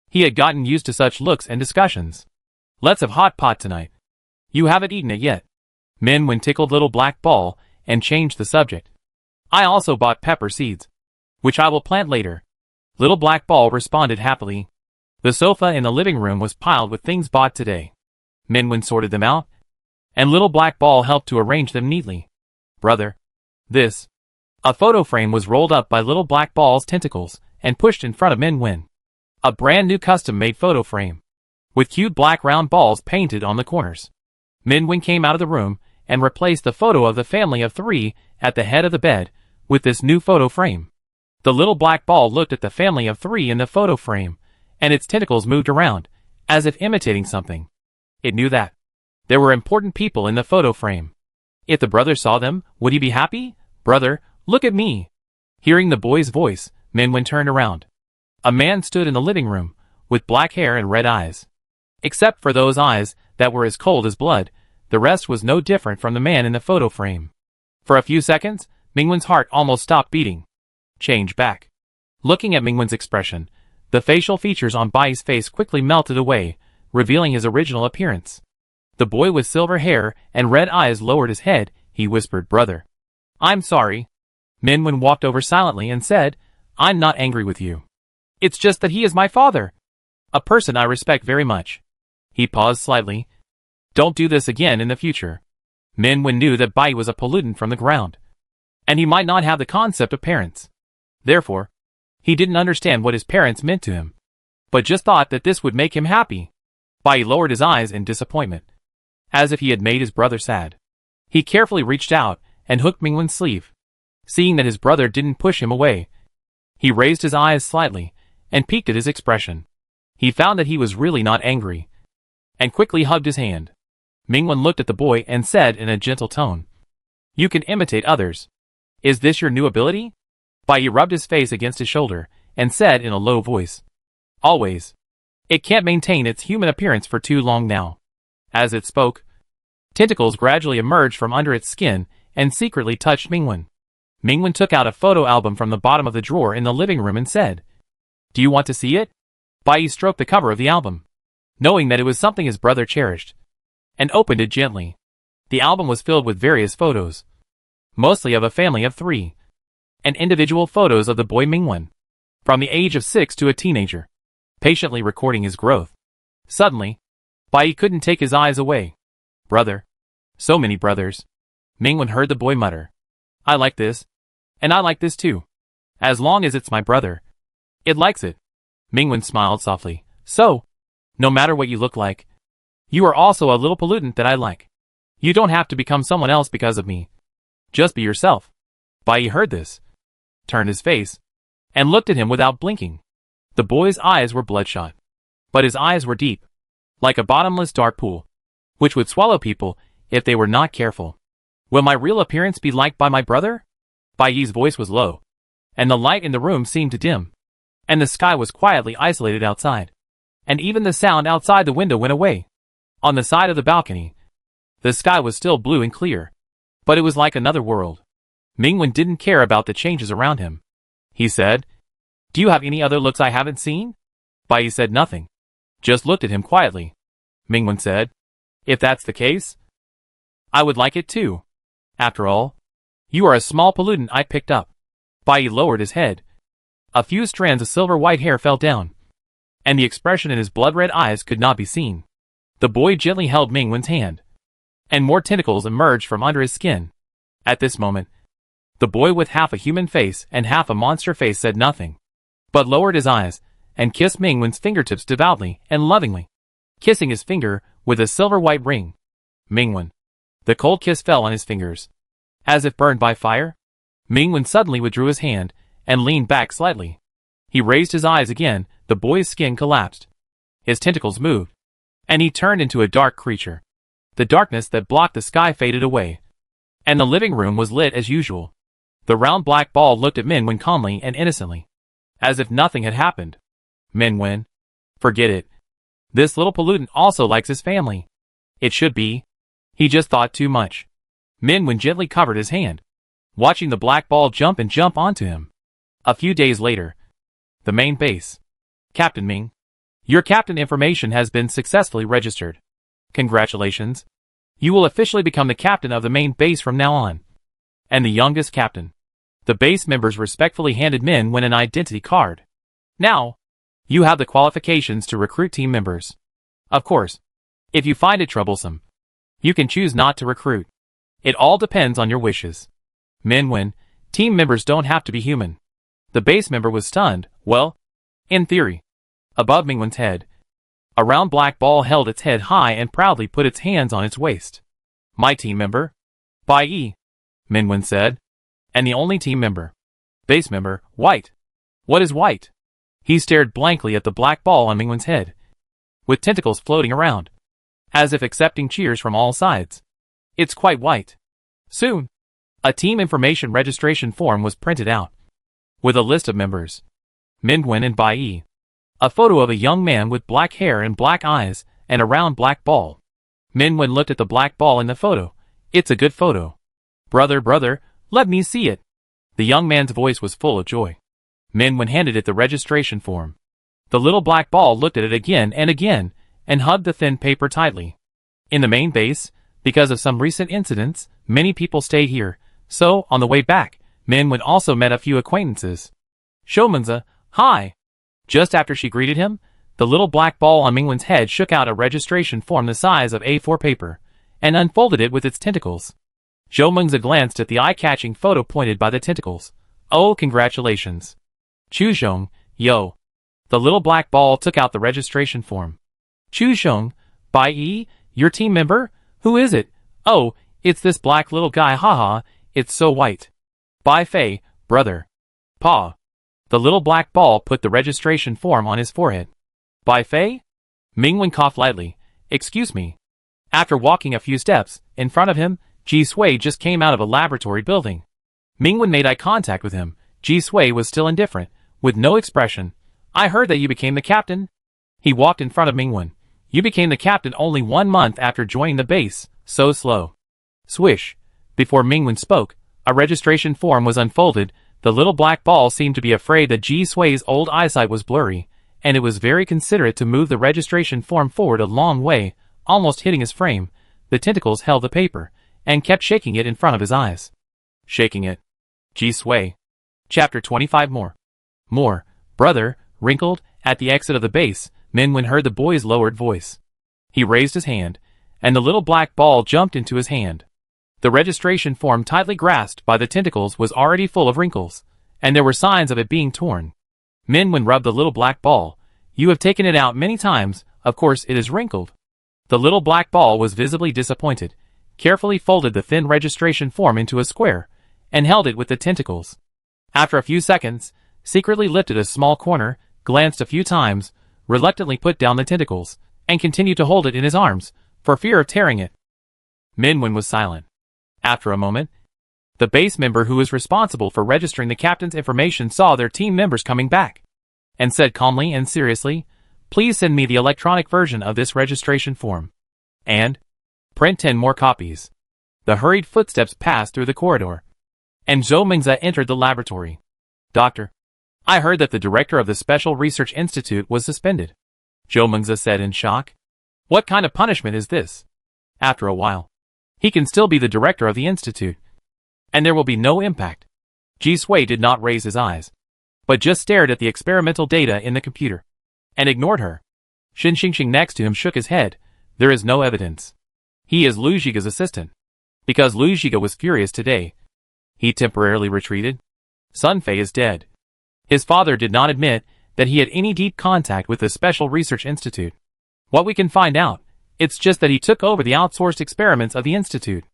he had gotten used to such looks and discussions. "Let's have hot pot tonight. You haven't eaten it yet." Minwen tickled little black ball and changed the subject. "I also bought pepper seeds, which I will plant later." Little black ball responded happily. The sofa in the living room was piled with things bought today. Minwen sorted them out, and little black ball helped to arrange them neatly. "Brother, this." A photo frame was rolled up by little black ball's tentacles and pushed in front of Minwen. A brand new custom-made photo frame, with cute black round balls painted on the corners. Minwen came out of the room and replaced the photo of the family of 3 at the head of the bed with this new photo frame. The little black ball looked at the family of 3 in the photo frame, and its tentacles moved around, as if imitating something. It knew that there were important people in the photo frame. If the brother saw them, would he be happy? "Brother, look at me." Hearing the boy's voice, Minwen turned around. A man stood in the living room, with black hair and red eyes. Except for those eyes that were as cold as blood, the rest was no different from the man in the photo frame. For a few seconds, Mingwen's heart almost stopped beating. Change back. Looking at Mingwen's expression, the facial features on Bai's face quickly melted away, revealing his original appearance. The boy with silver hair and red eyes lowered his head. He whispered, "Brother, I'm sorry." Minwen walked over silently and said, "I'm not angry with you. It's just that he is my father. A person I respect very much." He paused slightly. "Don't do this again in the future." Minwen knew that Bai was a pollutant from the ground, and he might not have the concept of parents. Therefore, he didn't understand what his parents meant to him, but just thought that this would make him happy. Bai lowered his eyes in disappointment, as if he had made his brother sad. He carefully reached out and hooked Mingwen's sleeve. Seeing that his brother didn't push him away, he raised his eyes slightly and peeked at his expression. He found that he was really not angry, and quickly hugged his hand. Mingwen looked at the boy and said in a gentle tone, "You can imitate others. Is this your new ability?" Bai rubbed his face against his shoulder and said in a low voice, "Always. It can't maintain its human appearance for too long now." As it spoke, tentacles gradually emerged from under its skin and secretly touched Mingwen. Mingwen took out a photo album from the bottom of the drawer in the living room and said, "Do you want to see it?" Bai stroked the cover of the album, knowing that it was something his brother cherished, and opened it gently. The album was filled with various photos, mostly of a family of 3, and individual photos of the boy Mingwen, from the age of 6 to a teenager, patiently recording his growth. Suddenly, Bai couldn't take his eyes away. "Brother. So many brothers." Mingwen heard the boy mutter, "I like this. And I like this too. As long as it's my brother. It likes it." Mingwen smiled softly. "So, no matter what you look like, you are also a little pollutant that I like. You don't have to become someone else because of me. Just be yourself." Bai heard this, turned his face, and looked at him without blinking. The boy's eyes were bloodshot, but his eyes were deep, like a bottomless dark pool, which would swallow people if they were not careful. "Will my real appearance be liked by my brother?" Bai's voice was low, and the light in the room seemed to dim, and the sky was quietly isolated outside, and even the sound outside the window went away. On the side of the balcony, the sky was still blue and clear, but it was like another world. Mingwen didn't care about the changes around him. He said, "Do you have any other looks I haven't seen?" Bai said nothing, just looked at him quietly. Mingwen said, "If that's the case, I would like it too. After all, you are a small pollutant I picked up." Bai lowered his head. A few strands of silver-white hair fell down, and the expression in his blood-red eyes could not be seen. The boy gently held Mingwen's hand, and more tentacles emerged from under his skin. At this moment, the boy with half a human face and half a monster face said nothing, but lowered his eyes and kissed Mingwen's fingertips devoutly and lovingly, kissing his finger with a silver-white ring. Mingwen. The cold kiss fell on his fingers, as if burned by fire. Mingwen suddenly withdrew his hand and leaned back slightly. He raised his eyes again. The boy's skin collapsed. His tentacles moved, and he turned into a dark creature. The darkness that blocked the sky faded away, and the living room was lit as usual. The round black ball looked at Mingwen calmly and innocently, as if nothing had happened. "Mingwen, forget it. This little pollutant also likes his family. It should be. He just thought too much." Mingwen gently covered his hand, watching the black ball jump and jump onto him. A few days later, the main base. "Captain Ming, your captain information has been successfully registered. Congratulations. You will officially become the captain of the main base from now on, and the youngest captain." The base members respectfully handed Mingwen an identity card. "Now, you have the qualifications to recruit team members. Of course, if you find it troublesome, you can choose not to recruit. It all depends on your wishes." Mingwen, team members don't have to be human. The base member was stunned. Well, in theory. Above Mingwen's head, a round black ball held its head high and proudly put its hands on its waist. "My team member, Bai," Mingwen said. "And the only team member, base member, white." "What is white?" He stared blankly at the black ball on Mingwen's head, with tentacles floating around, as if accepting cheers from all sides. "It's quite white." Soon, a team information registration form was printed out, with a list of members. Mingwen and Bai. A photo of a young man with black hair and black eyes, and a round black ball. Mingwen looked at the black ball in the photo. "It's a good photo. Brother, let me see it." The young man's voice was full of joy. Mingwen handed it the registration form. The little black ball looked at it again, and hugged the thin paper tightly. In the main base, because of some recent incidents, many people stayed here, so, on the way back, Mingwen also met a few acquaintances. "Shoumenza, hi." Just after she greeted him, the little black ball on Mingwen's head shook out a registration form the size of A4 paper, and unfolded it with its tentacles. Shoumenza glanced at the eye-catching photo pointed by the tentacles. "Oh, congratulations. Chuzhong, yo." The little black ball took out the registration form. "Chuzhong, Bai, your team member? Who is it? Oh, it's this black little guy, haha, it's so white. Bai Fei, brother. Pa. The little black ball put the registration form on his forehead. Bai Fei? Mingwen coughed lightly. Excuse me. After walking a few steps, in front of him, Ji Sui just came out of a laboratory building. Mingwen made eye contact with him. Ji Sui was still indifferent, with no expression. I heard that you became the captain. He walked in front of Mingwen. You became the captain only 1 month after joining the base, so slow. Swish. Before Mingwen spoke, a registration form was unfolded. The little black ball seemed to be afraid that Ji Sui's old eyesight was blurry, and it was very considerate to move the registration form forward a long way, almost hitting his frame. The tentacles held the paper, and kept shaking it in front of his eyes. Shaking it. Ji Sui. Chapter 25 More. Brother, wrinkled, at the exit of the base, Mingwen heard the boy's lowered voice. He raised his hand, and the little black ball jumped into his hand. The registration form tightly grasped by the tentacles was already full of wrinkles, and there were signs of it being torn. Mingwen rubbed the little black ball. You have taken it out many times, of course it is wrinkled. The little black ball was visibly disappointed, carefully folded the thin registration form into a square, and held it with the tentacles. After a few seconds, secretly lifted a small corner, glanced a few times, reluctantly put down the tentacles, and continued to hold it in his arms, for fear of tearing it. Mingwen was silent. After a moment, the base member who was responsible for registering the captain's information saw their team members coming back, and said calmly and seriously, "Please send me the electronic version of this registration form. And print 10 more copies." The hurried footsteps passed through the corridor, and Zhou Mingze entered the laboratory. "Doctor, I heard that the director of the Special Research Institute was suspended," Zhou Mingze said in shock. "What kind of punishment is this?" After a while, "He can still be the director of the institute, and there will be no impact." Ji Sui did not raise his eyes, but just stared at the experimental data in the computer, and ignored her. Xin Xingxing next to him shook his head. "There is no evidence. He is Lu Zhige's assistant." Because Lu Zhige was furious today, he temporarily retreated. Sun Fei is dead. His father did not admit that he had any deep contact with the Special Research Institute. What we can find out, it's just that he took over the outsourced experiments of the institute.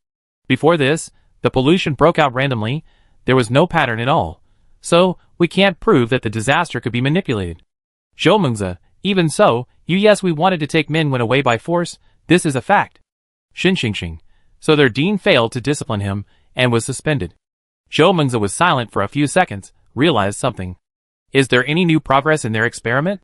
Before this, the pollution broke out randomly. There was no pattern at all. So, we can't prove that the disaster could be manipulated. Zhou Mingze, even so, yes, we wanted to take Mingwen away by force. This is a fact. Xin Xingxing. So their dean failed to discipline him, and was suspended. Zhou Mingze was silent for a few seconds, realized something. Is there any new progress in their experiment?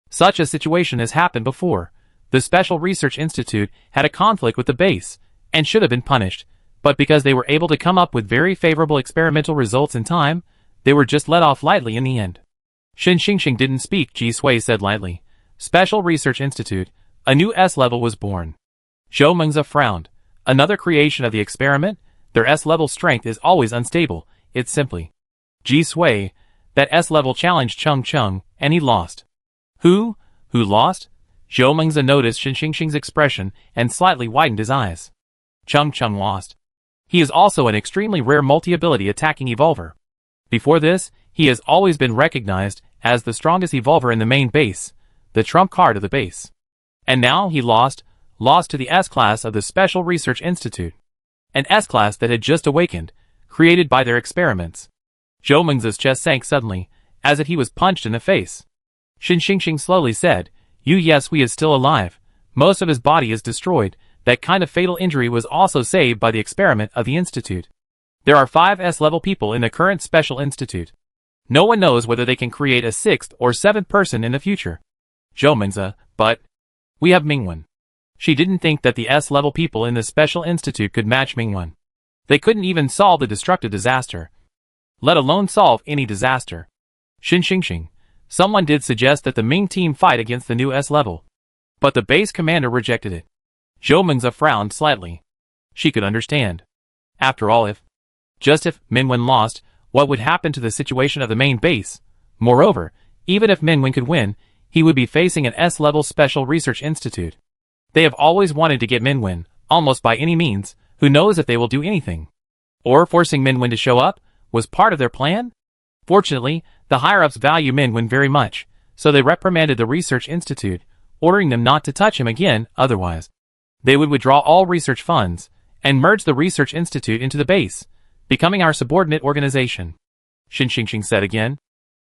Such a situation has happened before. The Special Research Institute had a conflict with the base, and should have been punished, but because they were able to come up with very favorable experimental results in time, they were just let off lightly in the end. Xin Xingxing didn't speak. Ji Sui said lightly. Special Research Institute, a new S-level was born. Zhou Mingze frowned. Another creation of the experiment? Their S-level strength is always unstable, it's simply. Ji Sui, that S-level challenged Chung Chung, and he lost. Who lost? Zhou Mingze noticed Xin Xingxing's expression and slightly widened his eyes. Chung Chung lost. He is also an extremely rare multi-ability attacking evolver. Before this, he has always been recognized as the strongest evolver in the main base, the trump card of the base. And now he lost to the S-class of the Special Research Institute. An S-class that had just awakened, created by their experiments. Zhou Mingze's chest sank suddenly, as if he was punched in the face. Xin Xingxing slowly said, yes, we is still alive. Most of his body is destroyed. That kind of fatal injury was also saved by the experiment of the institute. There are 5 S-level people in the current Special Institute. No one knows whether they can create a 6th or 7th person in the future. Zhou Mingze, but we have Mingwen. She didn't think that the S-level people in the Special Institute could match Mingwen. They couldn't even solve the destructive disaster, let alone solve any disaster. Xin Xingxing, someone did suggest that the Ming team fight against the new S-level, but the base commander rejected it. Zhou Mingze frowned slightly. She could understand. After all, if Mingwen lost, what would happen to the situation of the main base? Moreover, even if Mingwen could win, he would be facing an S-level Special Research Institute. They have always wanted to get Mingwen, almost by any means. Who knows if they will do anything? Or forcing Mingwen to show up was part of their plan? Fortunately, the higher-ups value Mingwen very much, so they reprimanded the Research Institute, ordering them not to touch him again, otherwise they would withdraw all research funds, and merge the Research Institute into the base. becoming our subordinate organization, Xing said again.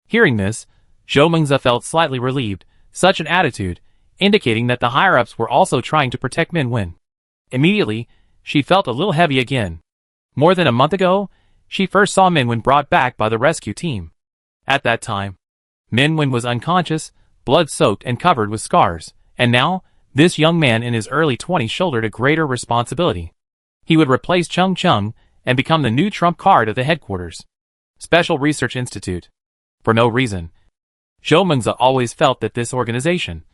Hearing this, Zhou Mengzi felt slightly relieved, such an attitude, indicating that the higher-ups were also trying to protect Minwen. Immediately, she felt a little heavy again. More than a month ago, she first saw Minwen brought back by the rescue team. At that time, Minwen was unconscious, blood-soaked and covered with scars, and now, this young man in his early 20s shouldered a greater responsibility. He would replace Chung Chung and become the new trump card of the headquarters. Special Research Institute. For no reason, Zhou Mengzi always felt that this organization,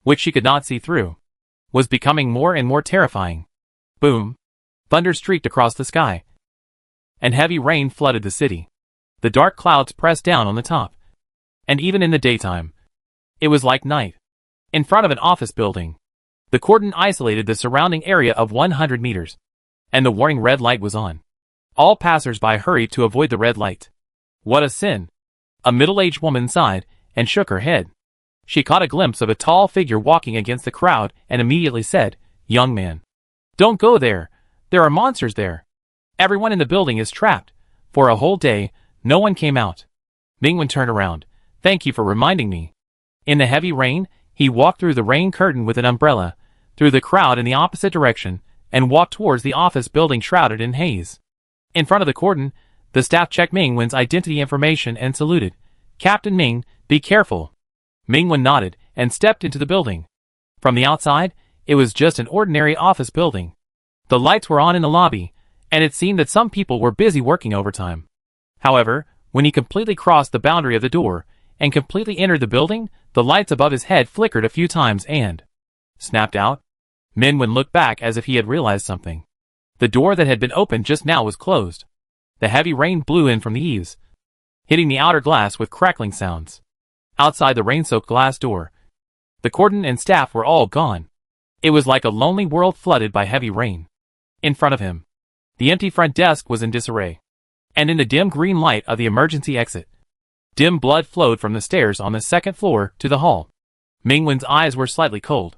which she could not see through, was becoming more and more terrifying. Boom! Thunder streaked across the sky, and heavy rain flooded the city. The dark clouds pressed down on the top, and even in the daytime, it was like night. In front of an office building, the cordon isolated the surrounding area of 100 meters, and the warning red light was on. All passers-by hurried to avoid the red light. What a sin! A middle-aged woman sighed and shook her head. She caught a glimpse of a tall figure walking against the crowd and immediately said, "Young man, don't go there. There are monsters there. Everyone in the building is trapped." For a whole day, no one came out. Mingwen turned around. "Thank you for reminding me." In the heavy rain, he walked through the rain curtain with an umbrella, through the crowd in the opposite direction, and walked towards the office building shrouded in haze. In front of the cordon, the staff checked Mingwen's identity information and saluted. "Captain Ming, be careful." Mingwen nodded and stepped into the building. From the outside, it was just an ordinary office building. The lights were on in the lobby, and it seemed that some people were busy working overtime. However, when he completely crossed the boundary of the door and completely entered the building, the lights above his head flickered a few times and snapped out. Minwen looked back as if he had realized something. The door that had been opened just now was closed. The heavy rain blew in from the eaves, hitting the outer glass with crackling sounds. Outside the rain-soaked glass door, the cordon and staff were all gone. It was like a lonely world flooded by heavy rain. In front of him, the empty front desk was in disarray, and in the dim green light of the emergency exit, dim blood flowed from the stairs on the second floor to the hall. Mingwen's eyes were slightly cold.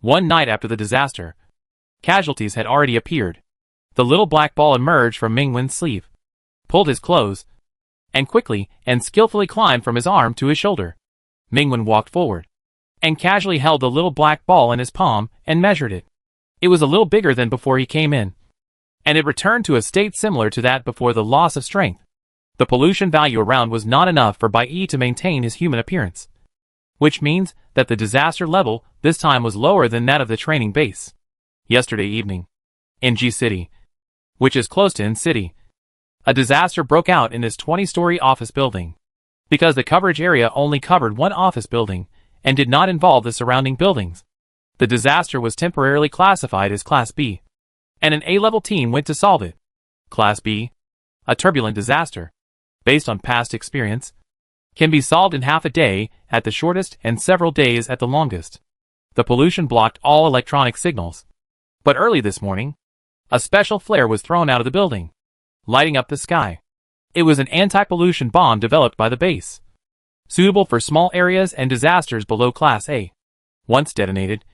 One night after the disaster, casualties had already appeared. The little black ball emerged from Mingwen's sleeve, pulled his clothes, and quickly and skillfully climbed from his arm to his shoulder. Mingwen walked forward, and casually held the little black ball in his palm and measured it. It was a little bigger than before he came in, and it returned to a state similar to that before the loss of strength. The pollution value around was not enough for Bai Yi to maintain his human appearance, which means that the disaster level this time was lower than that of the training base. Yesterday evening, in G City, which is close to In City, a disaster broke out in this 20-story office building. Because the coverage area only covered one office building and did not involve the surrounding buildings, the disaster was temporarily classified as Class B, and an A-level team went to solve it. Class B, a turbulent disaster, based on past experience, can be solved in half a day at the shortest and several days at the longest. The pollution blocked all electronic signals. But early this morning, a special flare was thrown out of the building, lighting up the sky. It was an anti-pollution bomb developed by the base, suitable for small areas and disasters below Class A. Once detonated,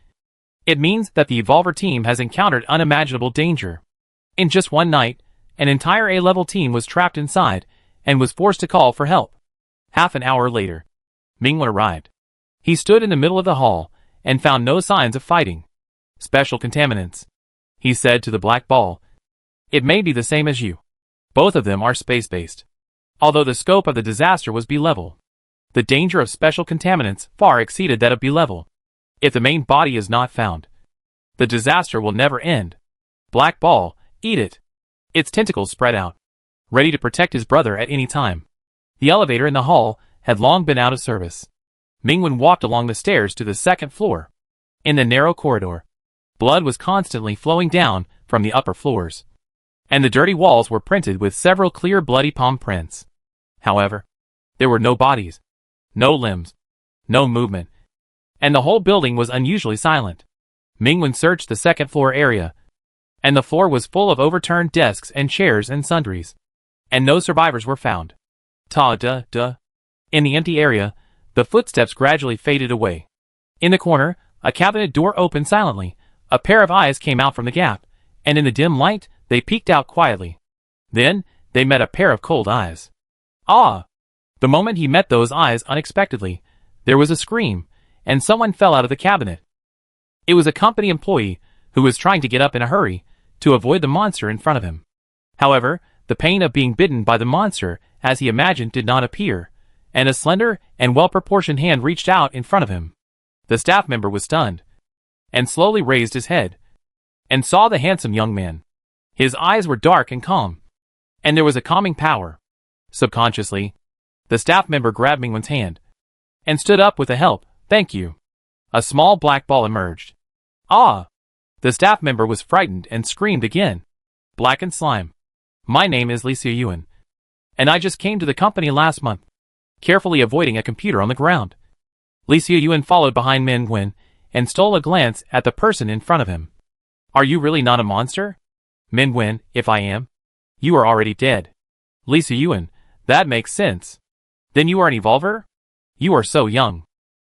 it means that the Evolver team has encountered unimaginable danger. In just one night, an entire A-level team was trapped inside and was forced to call for help. Half an hour later, Mingwen arrived. He stood in the middle of the hall and found no signs of fighting. "Special contaminants," he said to the black ball. "It may be the same as you. Both of them are space-based. Although the scope of the disaster was B-level, the danger of special contaminants far exceeded that of B-level. If the main body is not found, the disaster will never end. Black ball, eat it." Its tentacles spread out, ready to protect his brother at any time. The elevator in the hall had long been out of service. Mingwen walked along the stairs to the second floor. In the narrow corridor, blood was constantly flowing down from the upper floors, and the dirty walls were printed with several clear bloody palm prints. However, there were no bodies, no limbs, no movement, and the whole building was unusually silent. Mingwen searched the second floor area, and the floor was full of overturned desks and chairs and sundries, and no survivors were found. In the empty area, the footsteps gradually faded away. In the corner, a cabinet door opened silently. A pair of eyes came out from the gap, and in the dim light, they peeked out quietly. Then, They met a pair of cold eyes. Ah! The moment he met those eyes unexpectedly, there was a scream, and someone fell out of the cabinet. It was a company employee who was trying to get up in a hurry to avoid the monster in front of him. However, the pain of being bitten by the monster, as he imagined, did not appear, and a slender and well-proportioned hand reached out in front of him. The staff member was stunned, and slowly raised his head, and saw the handsome young man. His eyes were dark and calm, and there was a calming power. Subconsciously, the staff member grabbed Mingwen's hand, and stood up with a "Help, thank you." A small black ball emerged. Ah! The staff member was frightened and screamed again. Blackened slime. My name is Lee Seo-Yuen, and I just came to the company last month. Carefully avoiding a computer on the ground, Lee Seo-Yuen followed behind Mingwen and stole a glance at the person in front of him. Are you really not a monster? Mingwen, if I am, you are already dead. Lee Seo-Yuen, that makes sense. Then you are an evolver? You are so young.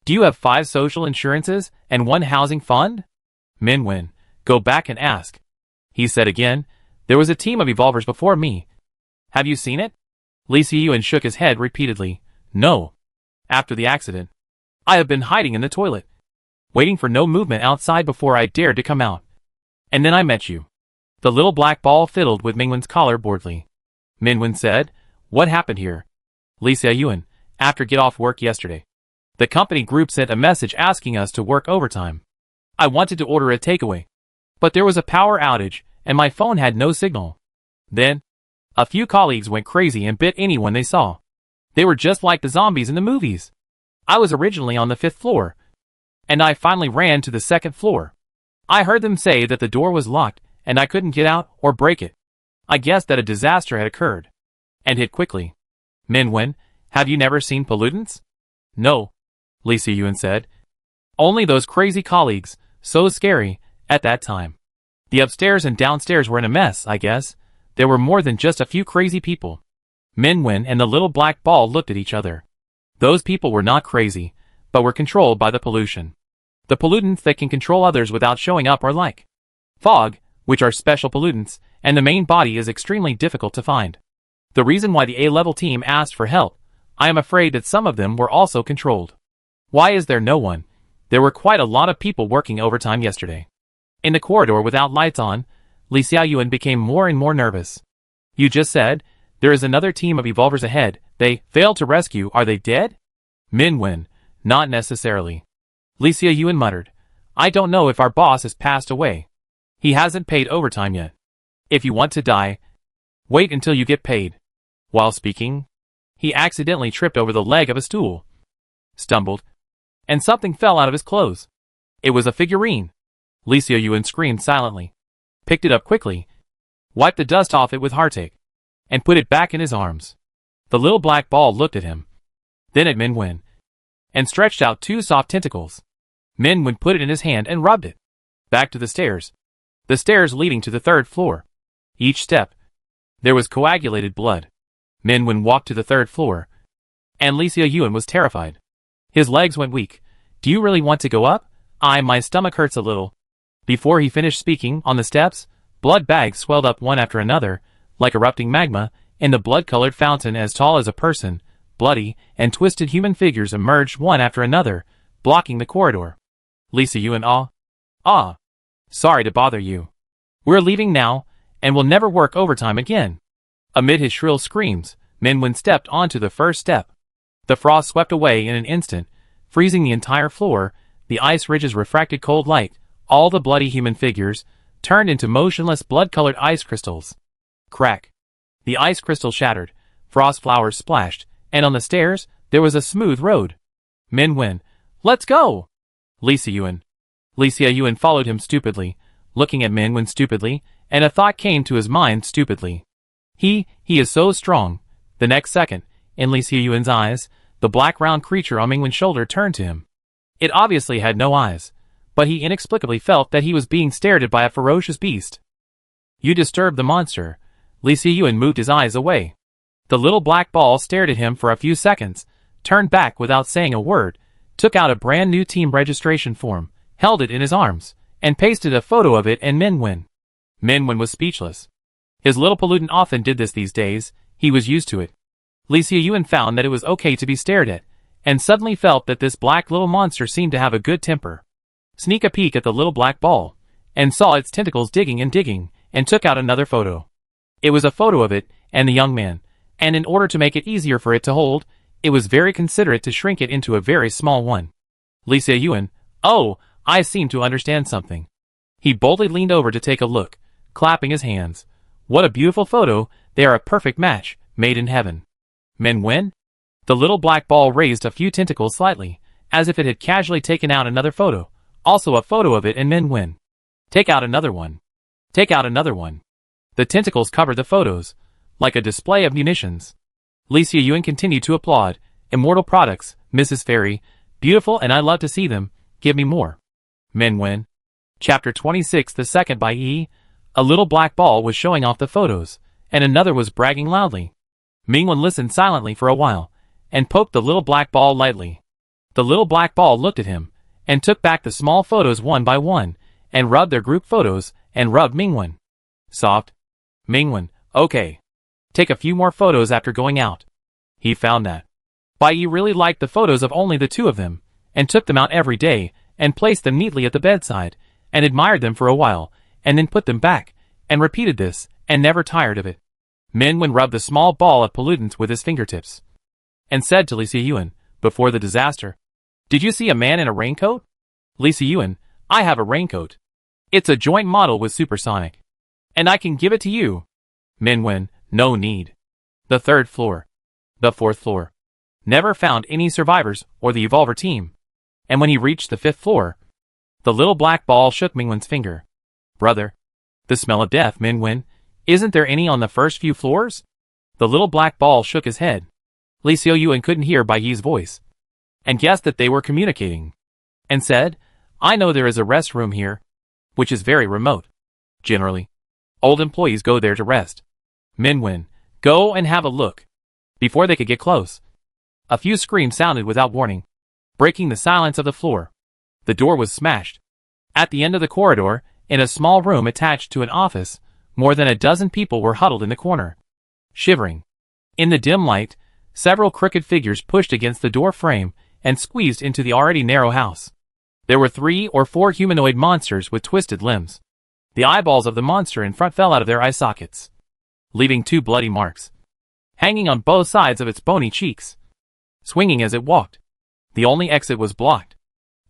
Do you have 5 social insurances and 1 housing fund? Mingwen, go back and ask. He said again, there was a team of evolvers before me. Have you seen it? Lee Seo-Yuen shook his head repeatedly. No. After the accident, I have been hiding in the toilet, waiting for no movement outside before I dared to come out. And then I met you. The little black ball fiddled with Mingwen's collar boredly. Mingwen said, what happened here? Lee Seo-Yuen, after get off work yesterday, the company group sent a message asking us to work overtime. I wanted to order a takeaway, but there was a power outage and my phone had no signal. Then, a few colleagues went crazy and bit anyone they saw. They were just like the zombies in the movies. I was originally on the 5th floor, and I finally ran to the 2nd floor. I heard them say that the door was locked and I couldn't get out or break it. I guessed that a disaster had occurred, and hid quickly. Mingwen, have you never seen pollutants? No, Lee Seo-Yuen said. Only those crazy colleagues, so scary, at that time. The upstairs and downstairs were in a mess, I guess. There were more than just a few crazy people. Mingwen and the little black ball looked at each other. Those people were not crazy, but were controlled by the pollution. The pollutants that can control others without showing up are like fog, which are special pollutants, and the main body is extremely difficult to find. The reason why the A-level team asked for help, I am afraid that some of them were also controlled. Why is there no one? There were quite a lot of people working overtime yesterday. In the corridor without lights on, Lee Seo-Yuen became more and more nervous. You just said, there is another team of evolvers ahead. They failed to rescue. Are they dead? Mingwen, not necessarily. Lee Seo-Yuen muttered. I don't know if our boss has passed away. He hasn't paid overtime yet. If you want to die, wait until you get paid. While speaking, he accidentally tripped over the leg of a stool, stumbled, and something fell out of his clothes. It was a figurine. Lee Seo-Yuen screamed silently, picked it up quickly, wiped the dust off it with heartache, and put it back in his arms. The little black ball looked at him, then at Mingwen, and stretched out 2 soft tentacles. Mingwen put it in his hand and rubbed it. Back to the stairs leading to the 3rd floor. Each step, there was coagulated blood. Mingwen walked to the 3rd floor, and Lee Seo-Yuen was terrified. His legs went weak. Do you really want to go up? My stomach hurts a little. Before he finished speaking, on the steps, blood bags swelled up one after another, like erupting magma, in the blood-colored fountain as tall as a person. Bloody and twisted human figures emerged one after another, blocking the corridor. Lee Seo-Yuen, sorry to bother you. We're leaving now, and will never work overtime again. Amid his shrill screams, Mingwen stepped onto the first step. The frost swept away in an instant, freezing the entire floor. The ice ridges refracted cold light. All the bloody human figures turned into motionless blood-colored ice crystals. Crack. The ice crystal shattered, frost flowers splashed, and on the stairs, there was a smooth road. Mingwen, let's go! Lee Seo-Yuen followed him stupidly, looking at Mingwen stupidly, and a thought came to his mind stupidly. He is so strong. The next second, in Lee Seo-Yuen's eyes, the black round creature on Mingwen's shoulder turned to him. It obviously had no eyes, but he inexplicably felt that he was being stared at by a ferocious beast. You disturbed the monster. Lee Seo-Yuen moved his eyes away. The little black ball stared at him for a few seconds, turned back without saying a word, took out a brand new team registration form, held it in his arms, and pasted a photo of it and Mingwen. Mingwen was speechless. His little pollutant often did this these days, he was used to it. Lee Se-Yuen found that it was okay to be stared at, and suddenly felt that this black little monster seemed to have a good temper. Sneak a peek at the little black ball, and saw its tentacles digging, and took out another photo. It was a photo of it and the young man, and in order to make it easier for it to hold, it was very considerate to shrink it into a very small one. Lee Se-Yuen, oh, I seem to understand something. He boldly leaned over to take a look, clapping his hands. What a beautiful photo, they are a perfect match, made in heaven. Min Wen? The little black ball raised a few tentacles slightly, as if it had casually taken out another photo, also a photo of it and Min Wen. Take out another one. Take out another one. The tentacles covered the photos, like a display of munitions. Lee Se-Yuen continued to applaud. Immortal products, Mrs. Fairy, beautiful and I love to see them, give me more. Min Wen. Chapter 26 The second by E. A little black ball was showing off the photos, and another was bragging loudly. Ming Wen listened silently for a while, and poked the little black ball lightly. The little black ball looked at him, and took back the small photos one by one, and rubbed their group photos, and rubbed Ming Wen. Soft. Ming Wen, okay. Take a few more photos after going out. He found that Bai Yi really liked the photos of only the two of them, and took them out every day, and placed them neatly at the bedside, and admired them for a while, and then put them back, and repeated this, and never tired of it. Min Wen rubbed the small ball of pollutants with his fingertips, and said to Lee Se-Yuen, before the disaster, Did you see a man in a raincoat? Lee Se-Yuen, I have a raincoat. It's a joint model with supersonic. And I can give it to you. Min Wen, no need. The third floor. The fourth floor. Never found any survivors or the Evolver team. And when he reached the fifth floor, the little black ball shook Ming Wen's finger. Brother. The smell of death, Min Wen. Isn't there any on the first few floors? The little black ball shook his head. Lee Se-Yuen couldn't hear Bai Yi's voice, and guessed that they were communicating, and said, I know there is a rest room here, which is very remote. Generally, old employees go there to rest. Min Wen, go and have a look. Before they could get close, a few screams sounded without warning, breaking the silence of the floor. The door was smashed. At the end of the corridor, in a small room attached to an office, more than a dozen people were huddled in the corner, shivering. In the dim light, several crooked figures pushed against the door frame and squeezed into the already narrow house. There were 3 or 4 humanoid monsters with twisted limbs. The eyeballs of the monster in front fell out of their eye sockets, leaving 2 bloody marks hanging on both sides of its bony cheeks. Swinging as it walked, the only exit was blocked.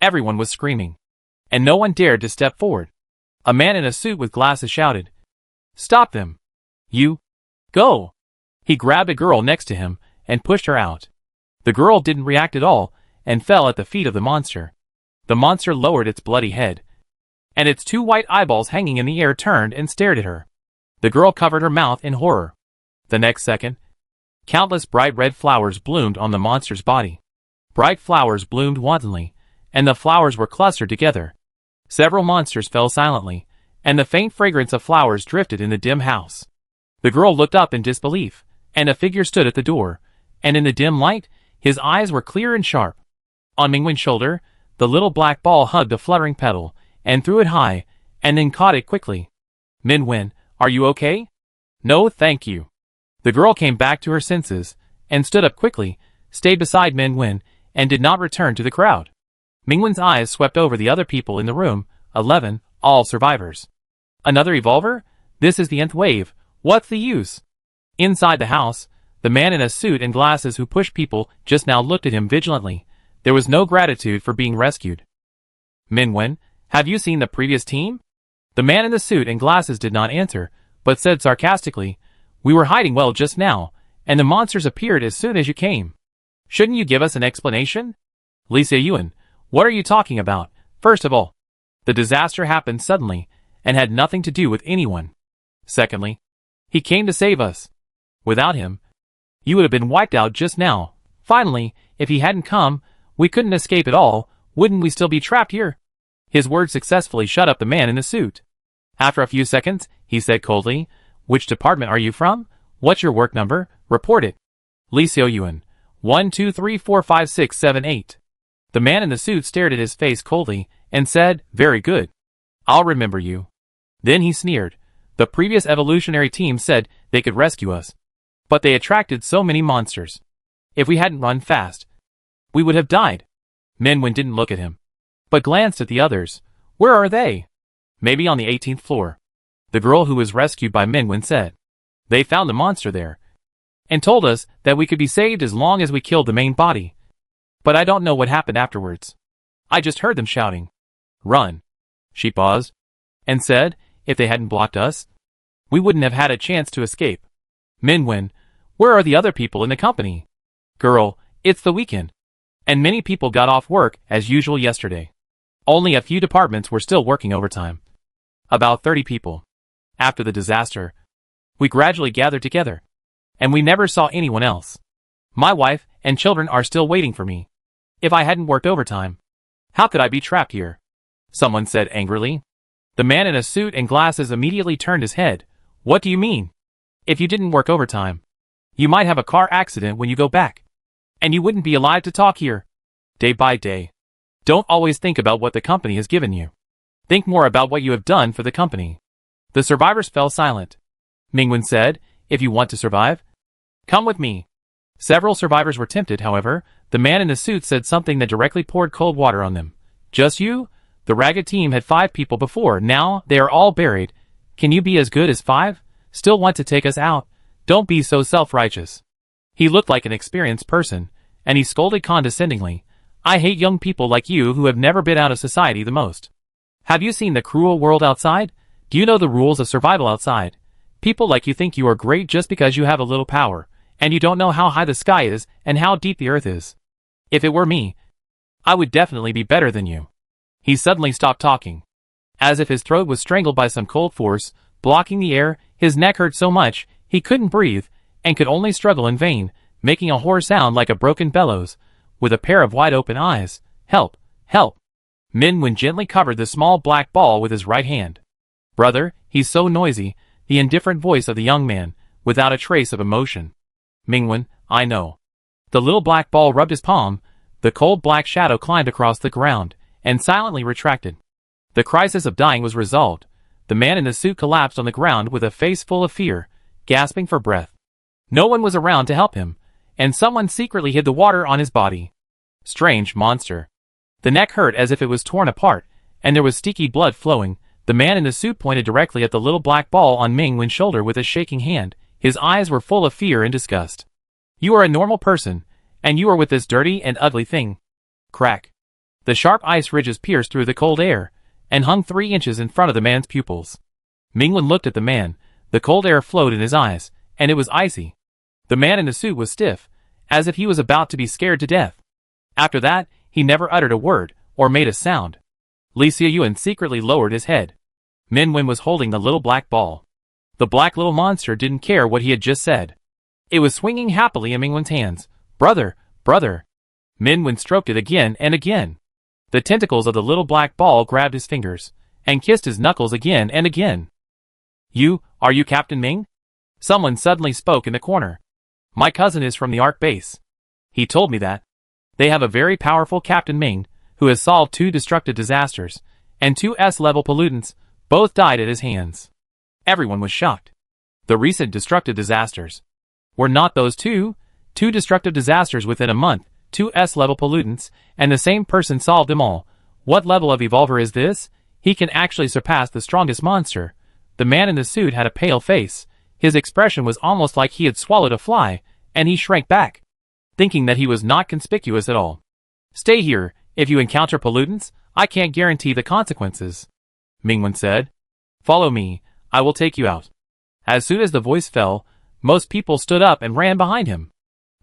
Everyone was screaming, and no one dared to step forward. A man in a suit with glasses shouted, Stop them! You! Go! He grabbed a girl next to him and pushed her out. The girl didn't react at all and fell at the feet of the monster. The monster lowered its bloody head, and its 2 white eyeballs hanging in the air turned and stared at her. The girl covered her mouth in horror. The next second, countless bright red flowers bloomed on the monster's body. Bright flowers bloomed wantonly, and the flowers were clustered together. Several monsters fell silently, and the faint fragrance of flowers drifted in the dim house. The girl looked up in disbelief, and a figure stood at the door, and in the dim light, his eyes were clear and sharp. On Ming Wen's shoulder, the little black ball hugged the fluttering petal, and threw it high, and then caught it quickly. Min Wen, are you okay? No, thank you. The girl came back to her senses, and stood up quickly, stayed beside Min Wen, and did not return to the crowd. Ming Wen's eyes swept over the other people in the room, 11, all survivors. Another Evolver? This is the nth wave, what's the use? Inside the house, the man in a suit and glasses who pushed people just now looked at him vigilantly. There was no gratitude for being rescued. Min Wen, have you seen the previous team? The man in the suit and glasses did not answer, but said sarcastically, We were hiding well just now, and the monsters appeared as soon as you came. Shouldn't you give us an explanation? Lee Se-Yuen, what are you talking about? First of all, the disaster happened suddenly, and had nothing to do with anyone. Secondly, he came to save us. Without him, you would have been wiped out just now. Finally, if he hadn't come, we couldn't escape at all, wouldn't we still be trapped here? His words successfully shut up the man in the suit. After a few seconds, he said coldly, Which department are you from? What's your work number? Report it. Lee Se-Yuen, 1 2 3 4 5 6 7 8. The man in the suit stared at his face coldly, and said, Very good. I'll remember you. Then he sneered, The previous evolutionary team said they could rescue us, but they attracted so many monsters. If we hadn't run fast, we would have died. Minwen didn't look at him, but glanced at the others. Where are they? Maybe on the 18th floor. The girl who was rescued by Minwen said. They found the monster there, and told us that we could be saved as long as we killed the main body. But I don't know what happened afterwards. I just heard them shouting. Run. She paused, and said, if they hadn't blocked us, we wouldn't have had a chance to escape. Minwen, where are the other people in the company? Girl, it's the weekend, and many people got off work as usual yesterday. Only a few departments were still working overtime. About 30 people. After the disaster, we gradually gathered together, and we never saw anyone else. My wife and children are still waiting for me. If I hadn't worked overtime, how could I be trapped here? Someone said angrily. The man in a suit and glasses immediately turned his head. What do you mean? If you didn't work overtime, you might have a car accident when you go back, and you wouldn't be alive to talk here. Day by day. Don't always think about what the company has given you. Think more about what you have done for the company. The survivors fell silent. Minwen said, if you want to survive, come with me. Several survivors were tempted, however. The man in the suit said something that directly poured cold water on them. Just you? The ragged team had 5 people before, now they are all buried. Can you be as good as 5? Still want to take us out? Don't be so self-righteous. He looked like an experienced person, and he scolded condescendingly. I hate young people like you who have never been out of society the most. Have you seen the cruel world outside? Do you know the rules of survival outside? People like you think you are great just because you have a little power, and you don't know how high the sky is and how deep the earth is. If it were me, I would definitely be better than you. He suddenly stopped talking, as if his throat was strangled by some cold force, blocking the air. His neck hurt so much, he couldn't breathe, and could only struggle in vain, making a hoarse sound like a broken bellows, with a pair of wide-open eyes. Help! Help! Minwen gently covered the small black ball with his right hand. Brother, he's so noisy, the indifferent voice of the young man, without a trace of emotion. Minwen, I know. The little black ball rubbed his palm. The cold black shadow climbed across the ground, and silently retracted. The crisis of dying was resolved. The man in the suit collapsed on the ground with a face full of fear, gasping for breath. No one was around to help him, and someone secretly hid the water on his body. Strange monster. The neck hurt as if it was torn apart, and there was sticky blood flowing. The man in the suit pointed directly at the little black ball on Minwen's shoulder with a shaking hand. His eyes were full of fear and disgust. You are a normal person, and you are with this dirty and ugly thing. Crack. The sharp ice ridges pierced through the cold air, and hung 3 inches in front of the man's pupils. Minwen looked at the man. The cold air flowed in his eyes, and it was icy. The man in the suit was stiff, as if he was about to be scared to death. After that, he never uttered a word, or made a sound. Li Xiuyuan secretly lowered his head. Minwen was holding the little black ball. The black little monster didn't care what he had just said. It was swinging happily in Minwen's hands. Brother, brother. Minwen stroked it again and again. The tentacles of the little black ball grabbed his fingers, and kissed his knuckles again and again. Are you Captain Ming? Someone suddenly spoke in the corner. My cousin is from the Ark base. He told me that. They have a very powerful Captain Ming, who has solved 2 destructive disasters, and 2 S-level pollutants, both died at his hands. Everyone was shocked. The recent destructive disasters. Were not those 2 destructive disasters within a month, 2 S-level pollutants, and the same person solved them all. What level of evolver is this? He can actually surpass the strongest monster. The man in the suit had a pale face. His expression was almost like he had swallowed a fly, and he shrank back, thinking that he was not conspicuous at all. Stay here. If you encounter pollutants, I can't guarantee the consequences. Minwen said. Follow me. I will take you out. As soon as the voice fell, most people stood up and ran behind him.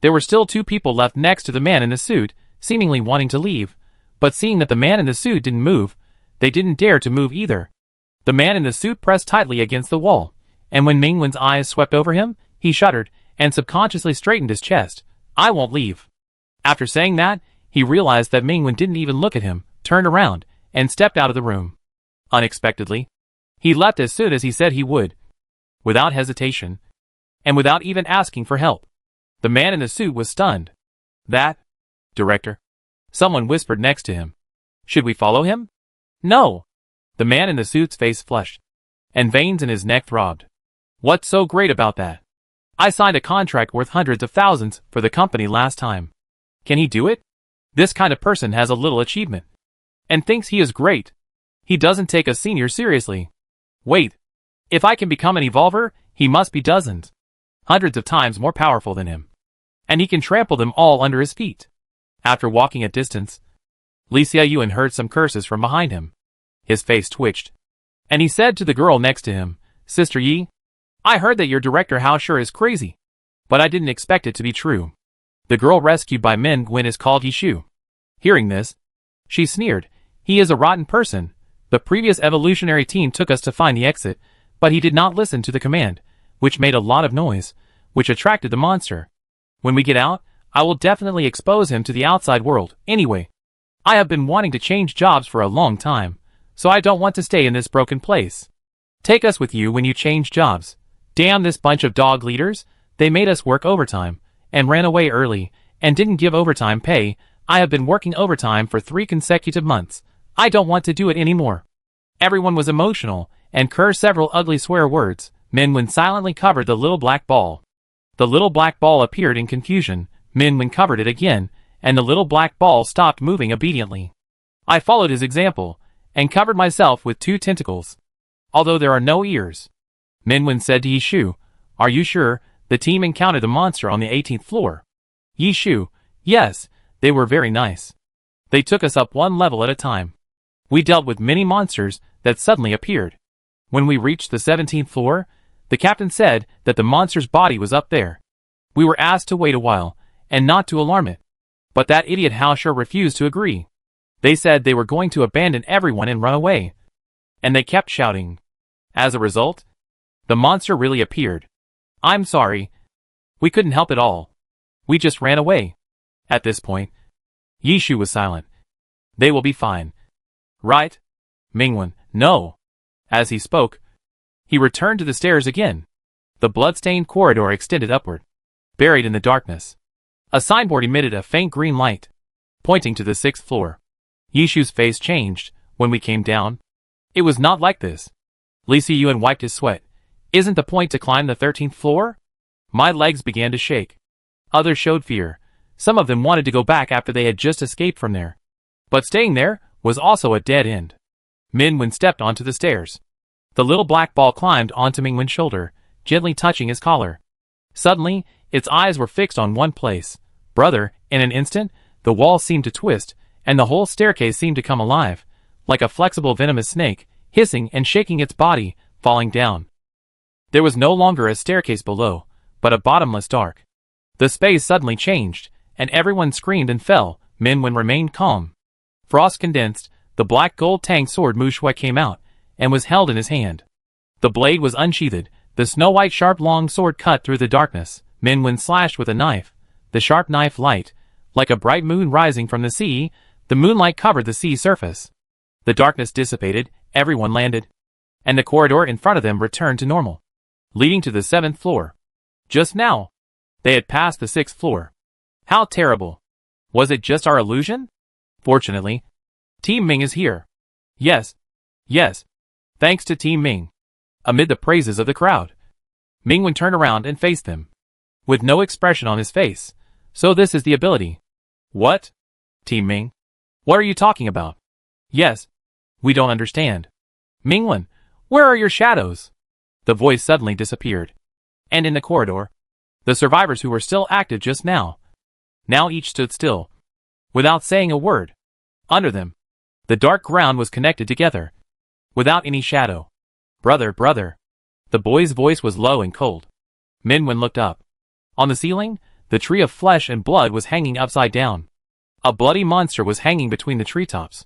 There were still 2 people left next to the man in the suit, seemingly wanting to leave, but seeing that the man in the suit didn't move, they didn't dare to move either. The man in the suit pressed tightly against the wall, and when Minwen's eyes swept over him, he shuddered, and subconsciously straightened his chest. I won't leave. After saying that, he realized that Minwen didn't even look at him, turned around, and stepped out of the room. Unexpectedly, he left as soon as he said he would, without hesitation, and without even asking for help. The man in the suit was stunned. That? Director? Someone whispered next to him. Should we follow him? No. The man in the suit's face flushed, and veins in his neck throbbed. What's so great about that? I signed a contract worth hundreds of thousands for the company last time. Can he do it? This kind of person has a little achievement. And thinks he is great. He doesn't take a senior seriously. Wait. If I can become an evolver, he must be dozens. Hundreds of times more powerful than him. And he can trample them all under his feet. After walking a distance, Li Xiaoyuan heard some curses from behind him. His face twitched. And he said to the girl next to him, Sister Yi, I heard that your director Hao Shi is crazy. But I didn't expect it to be true. The girl rescued by Min Nguyen is called Yishu. Hearing this, she sneered. He is a rotten person. The previous evolutionary team took us to find the exit, but he did not listen to the command, which made a lot of noise, which attracted the monster. When we get out, I will definitely expose him to the outside world. Anyway, I have been wanting to change jobs for a long time, so I don't want to stay in this broken place. Take us with you when you change jobs. Damn this bunch of dog leaders, they made us work overtime, and ran away early, and didn't give overtime pay. I have been working overtime for 3 consecutive months. I don't want to do it anymore. Everyone was emotional, and cursed several ugly swear words. Min Nguyen silently covered the little black ball. The little black ball appeared in confusion. Min Nguyen covered it again, and the little black ball stopped moving obediently. I followed his example, and covered myself with 2 tentacles. Although there are no ears. Min Nguyen said to Yishu, Are you sure? The team encountered the monster on the 18th floor. Yishu, yes, they were very nice. They took us up 1 level at a time. We dealt with many monsters that suddenly appeared. When we reached the 17th floor, the captain said that the monster's body was up there. We were asked to wait a while, and not to alarm it. But that idiot Hao Shi refused to agree. They said they were going to abandon everyone and run away. And they kept shouting. As a result, the monster really appeared. I'm sorry. We couldn't help it all. We just ran away. At this point, Yishu was silent. They will be fine. Right? Min Nguyen, no. As he spoke, he returned to the stairs again. The blood-stained corridor extended upward, buried in the darkness. A signboard emitted a faint green light, pointing to the 6th floor. Yishu's face changed when we came down. It was not like this. Li Xiaoyuan wiped his sweat. Isn't the point to climb the 13th floor? My legs began to shake. Others showed fear. Some of them wanted to go back after they had just escaped from there. But staying there was also a dead end. Min Nguyen stepped onto the stairs. The little black ball climbed onto Min Nguyen's shoulder, gently touching his collar. Suddenly, its eyes were fixed on one place. Brother, in an instant, the wall seemed to twist, and the whole staircase seemed to come alive, like a flexible venomous snake, hissing and shaking its body, falling down. There was no longer a staircase below, but a bottomless dark. The space suddenly changed, and everyone screamed and fell. Min Nguyen remained calm. Frost condensed, the black gold tang sword Mu Shui came out, and was held in his hand. The blade was unsheathed, the snow-white sharp long sword cut through the darkness. Min Nguyen slashed with a knife, the sharp knife light, like a bright moon rising from the sea. The moonlight covered the sea surface. The darkness dissipated, everyone landed, and the corridor in front of them returned to normal, leading to the 7th floor. Just now, they had passed the 6th floor. How terrible! Was it just our illusion? Fortunately, Team Ming is here. Yes. Yes. Thanks to Team Ming. Amid the praises of the crowd, Min Nguyen turned around and faced them, with no expression on his face. So this is the ability. What? Team Ming? What are you talking about? Yes. We don't understand. Min Nguyen, where are your shadows? The voice suddenly disappeared. And in the corridor, the survivors who were still active just now each stood still, without saying a word. Under them, the dark ground was connected together, without any shadow. Brother, brother. The boy's voice was low and cold. Min Nguyen looked up. On the ceiling, the tree of flesh and blood was hanging upside down. A bloody monster was hanging between the treetops.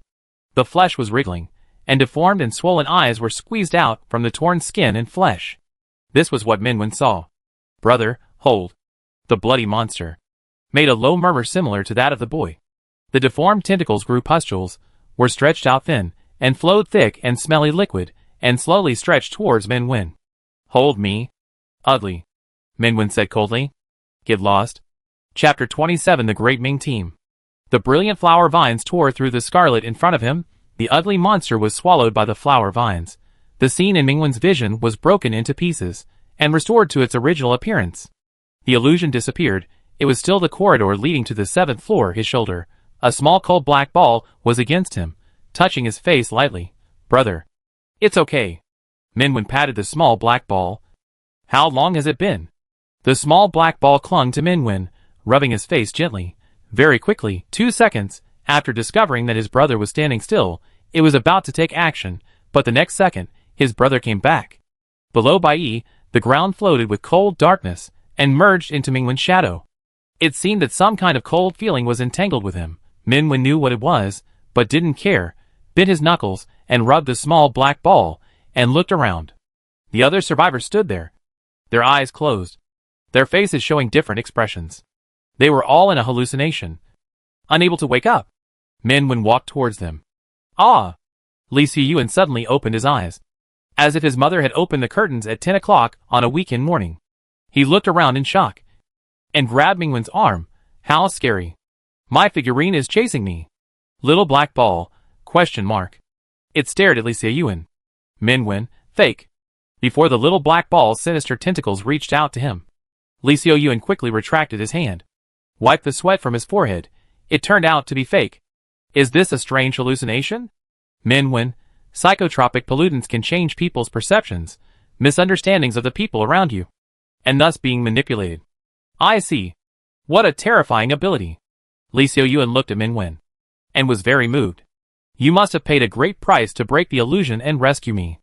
The flesh was wriggling, and deformed and swollen eyes were squeezed out from the torn skin and flesh. This was what Min Nguyen saw. Brother, hold. The bloody monster made a low murmur similar to that of the boy. The deformed tentacles grew pustules, were stretched out thin, and flowed thick and smelly liquid, and slowly stretched towards Min Nguyen. Hold me. Ugly. Min Nguyen said coldly. Get lost. Chapter 27 The Great Ming Team. The brilliant flower vines tore through the scarlet in front of him. The ugly monster was swallowed by the flower vines. The scene in Mingwen's vision was broken into pieces, and restored to its original appearance. The illusion disappeared. It was still the corridor leading to the 7th floor. His shoulder, a small cold black ball, was against him, touching his face lightly. Brother. It's okay. Mingwen patted the small black ball. How long has it been? The small black ball clung to Mingwen, rubbing his face gently. Very quickly, 2 seconds, after discovering that his brother was standing still, it was about to take action, but the next second, his brother came back. Below Bai, the ground floated with cold darkness, and merged into Mingwen's shadow. It seemed that some kind of cold feeling was entangled with him. Mingwen knew what it was, but didn't care, bit his knuckles, and rubbed the small black ball, and looked around. The other survivors stood there, their eyes closed, their faces showing different expressions. They were all in a hallucination, unable to wake up. Mingwen walked towards them. Ah! Li Siyuan suddenly opened his eyes, as if his mother had opened the curtains at 10 o'clock on a weekend morning. He looked around in shock, and grabbed Mingwen's arm. How scary. My figurine is chasing me. Little black ball, ? It stared at Li Siyuan. Mingwen, fake. Before the little black ball's sinister tentacles reached out to him, Li Siyuan quickly retracted his hand, wiped the sweat from his forehead. It turned out to be fake. Is this a strange hallucination? Mingwen, psychotropic pollutants can change people's perceptions, misunderstandings of the people around you, and thus being manipulated. I see. What a terrifying ability. Li Siyuan looked at Mingwen, and was very moved. You must have paid a great price to break the illusion and rescue me.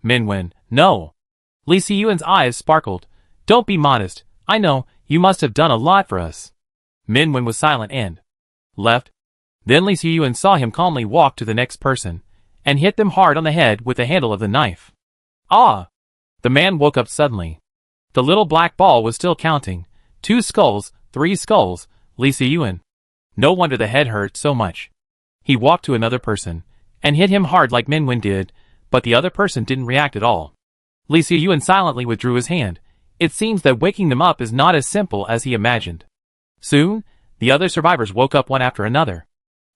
Mingwen, no. Li Siyuan's eyes sparkled. Don't be modest. I know, you must have done a lot for us. Mingwen was silent and left. Then Li Siyuan saw him calmly walk to the next person, and hit them hard on the head with the handle of the knife. Ah! The man woke up suddenly. The little black ball was still counting. 2 skulls, 3 skulls, Li Siyuan. No wonder the head hurt so much. He walked to another person, and hit him hard like Mingwen did, but the other person didn't react at all. Li Siyuan silently withdrew his hand. It seems that waking them up is not as simple as he imagined. Soon, the other survivors woke up one after another.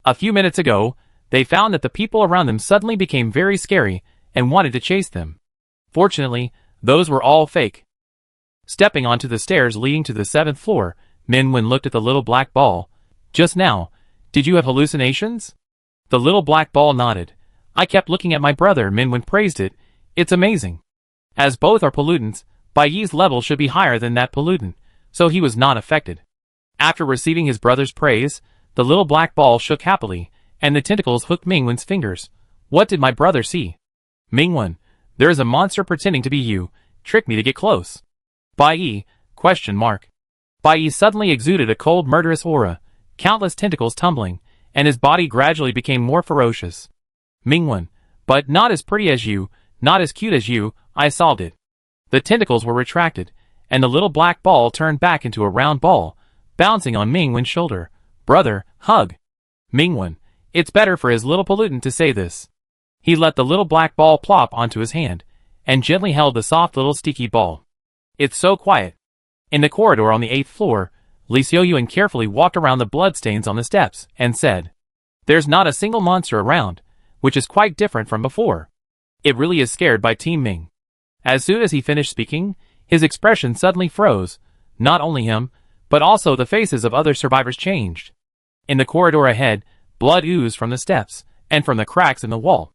A few minutes ago, they found that the people around them suddenly became very scary and wanted to chase them. Fortunately, those were all fake. Stepping onto the stairs leading to the 7th floor, Mingwen looked at the little black ball. Just now, did you have hallucinations? The little black ball nodded. I kept looking at my brother. Mingwen praised it. It's amazing. As both are pollutants, Baiyi's level should be higher than that pollutant, so he was not affected. After receiving his brother's praise, the little black ball shook happily, and the tentacles hooked Mingwen's fingers. What did my brother see? Mingwen, there is a monster pretending to be you. Trick me to get close. Baiyi, ? Baiyi suddenly exuded a cold murderous aura, countless tentacles tumbling, and his body gradually became more ferocious. Mingwen, but not as pretty as you, not as cute as you, I solved it. The tentacles were retracted, and the little black ball turned back into a round ball, bouncing on Mingwen's shoulder. Brother, hug. Mingwen, it's better for his little pollutant to say this. He let the little black ball plop onto his hand, and gently held the soft little sticky ball. It's so quiet. In the corridor on the 8th floor, Li Siyuan carefully walked around the bloodstains on the steps, and said, There's not a single monster around, which is quite different from before. It really is scared by Team Ming. As soon as he finished speaking, his expression suddenly froze. Not only him, but also the faces of other survivors changed. In the corridor ahead, blood oozed from the steps, and from the cracks in the wall.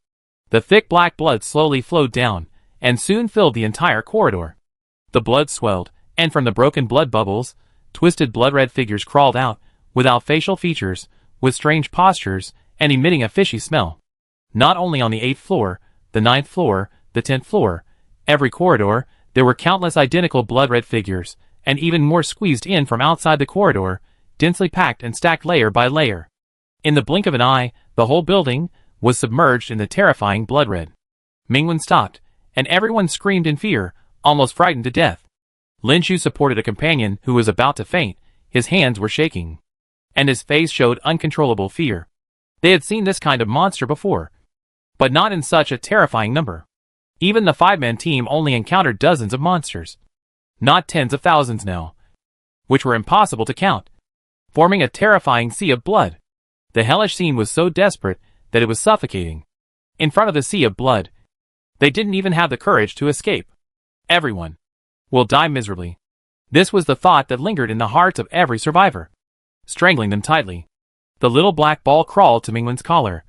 The thick black blood slowly flowed down, and soon filled the entire corridor. The blood swelled, and from the broken blood bubbles, twisted blood-red figures crawled out, without facial features, with strange postures, and emitting a fishy smell. Not only on the 8th floor, the 9th floor, the 10th floor, every corridor, there were countless identical blood-red figures, and even more squeezed in from outside the corridor, densely packed and stacked layer by layer. In the blink of an eye, the whole building was submerged in the terrifying blood-red. Mingwen stopped, and everyone screamed in fear, almost frightened to death. Lin Shu supported a companion who was about to faint. His hands were shaking, and his face showed uncontrollable fear. They had seen this kind of monster before, but not in such a terrifying number. Even the 5-man team only encountered dozens of monsters, not tens of thousands now, which were impossible to count, forming a terrifying sea of blood. The hellish scene was so desperate that it was suffocating. In front of the sea of blood, They didn't even have the courage to escape. Everyone will die miserably. This was the thought that lingered in the hearts of every survivor. Strangling them tightly, the little black ball crawled to Mingwen's collar,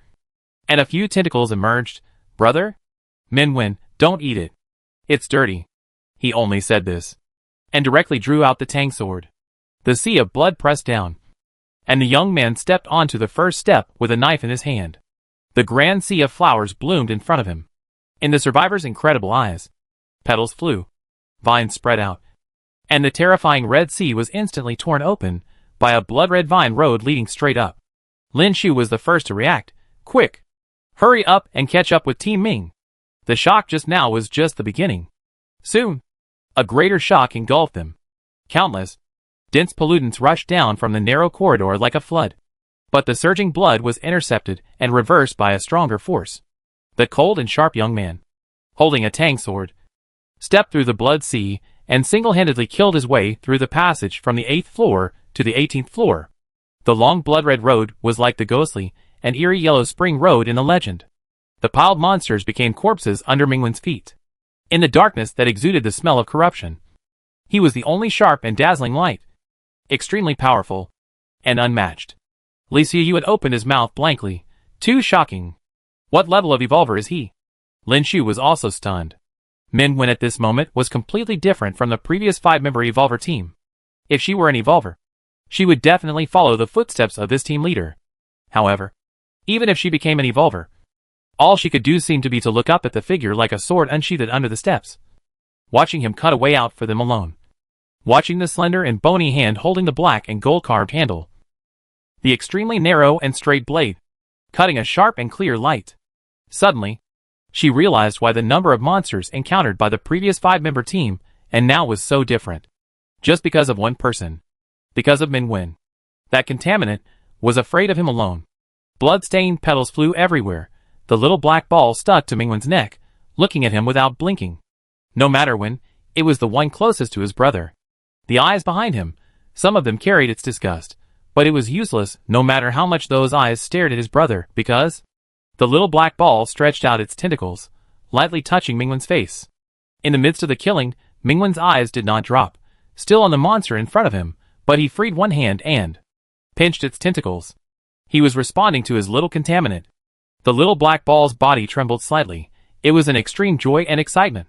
and a few tentacles emerged. Brother? Mingwen, don't eat it. It's dirty. He only said this, and directly drew out the tang sword. The sea of blood pressed down, and the young man stepped onto the first step with a knife in his hand. The grand sea of flowers bloomed in front of him. In the survivor's incredible eyes, petals flew, vines spread out, and the terrifying red sea was instantly torn open by a blood-red vine road leading straight up. Lin Shu was the first to react. Quick! Hurry up and catch up with Team Ming. The shock just now was just the beginning. Soon, a greater shock engulfed them. Countless, dense pollutants rushed down from the narrow corridor like a flood. But the surging blood was intercepted and reversed by a stronger force. The cold and sharp young man, holding a tang sword, stepped through the blood sea and single-handedly killed his way through the passage from the 8th floor to the 18th floor. The long blood-red road was like the ghostly and eerie yellow spring road in the legend. The piled monsters became corpses under Mingwen's feet. In the darkness that exuded the smell of corruption, he was the only sharp and dazzling light, extremely powerful and unmatched. Li Xiyu had opened his mouth blankly. Too shocking. What level of evolver is he? Lin Shu was also stunned. Mingwen at this moment was completely different from the previous 5-member evolver team. If she were an evolver, she would definitely follow the footsteps of this team leader. However, even if she became an evolver, all she could do seemed to be to look up at the figure like a sword unsheathed under the steps, watching him cut a way out for them alone. Watching the slender and bony hand holding the black and gold-carved handle, the extremely narrow and straight blade, cutting a sharp and clear light. Suddenly, she realized why the number of monsters encountered by the previous 5-member team and now was so different. Just because of one person. Because of Mingwen. That contaminant was afraid of him alone. Blood-stained petals flew everywhere. The little black ball stuck to Mingwen's neck, looking at him without blinking. No matter when, it was the one closest to his brother. The eyes behind him, some of them carried its disgust. But it was useless no matter how much those eyes stared at his brother, because the little black ball stretched out its tentacles, lightly touching Mingwen's face. In the midst of the killing, Mingwen's eyes did not drop, still on the monster in front of him, but he freed one hand and pinched its tentacles. He was responding to his little contaminant. The little black ball's body trembled slightly. It was an extreme joy and excitement.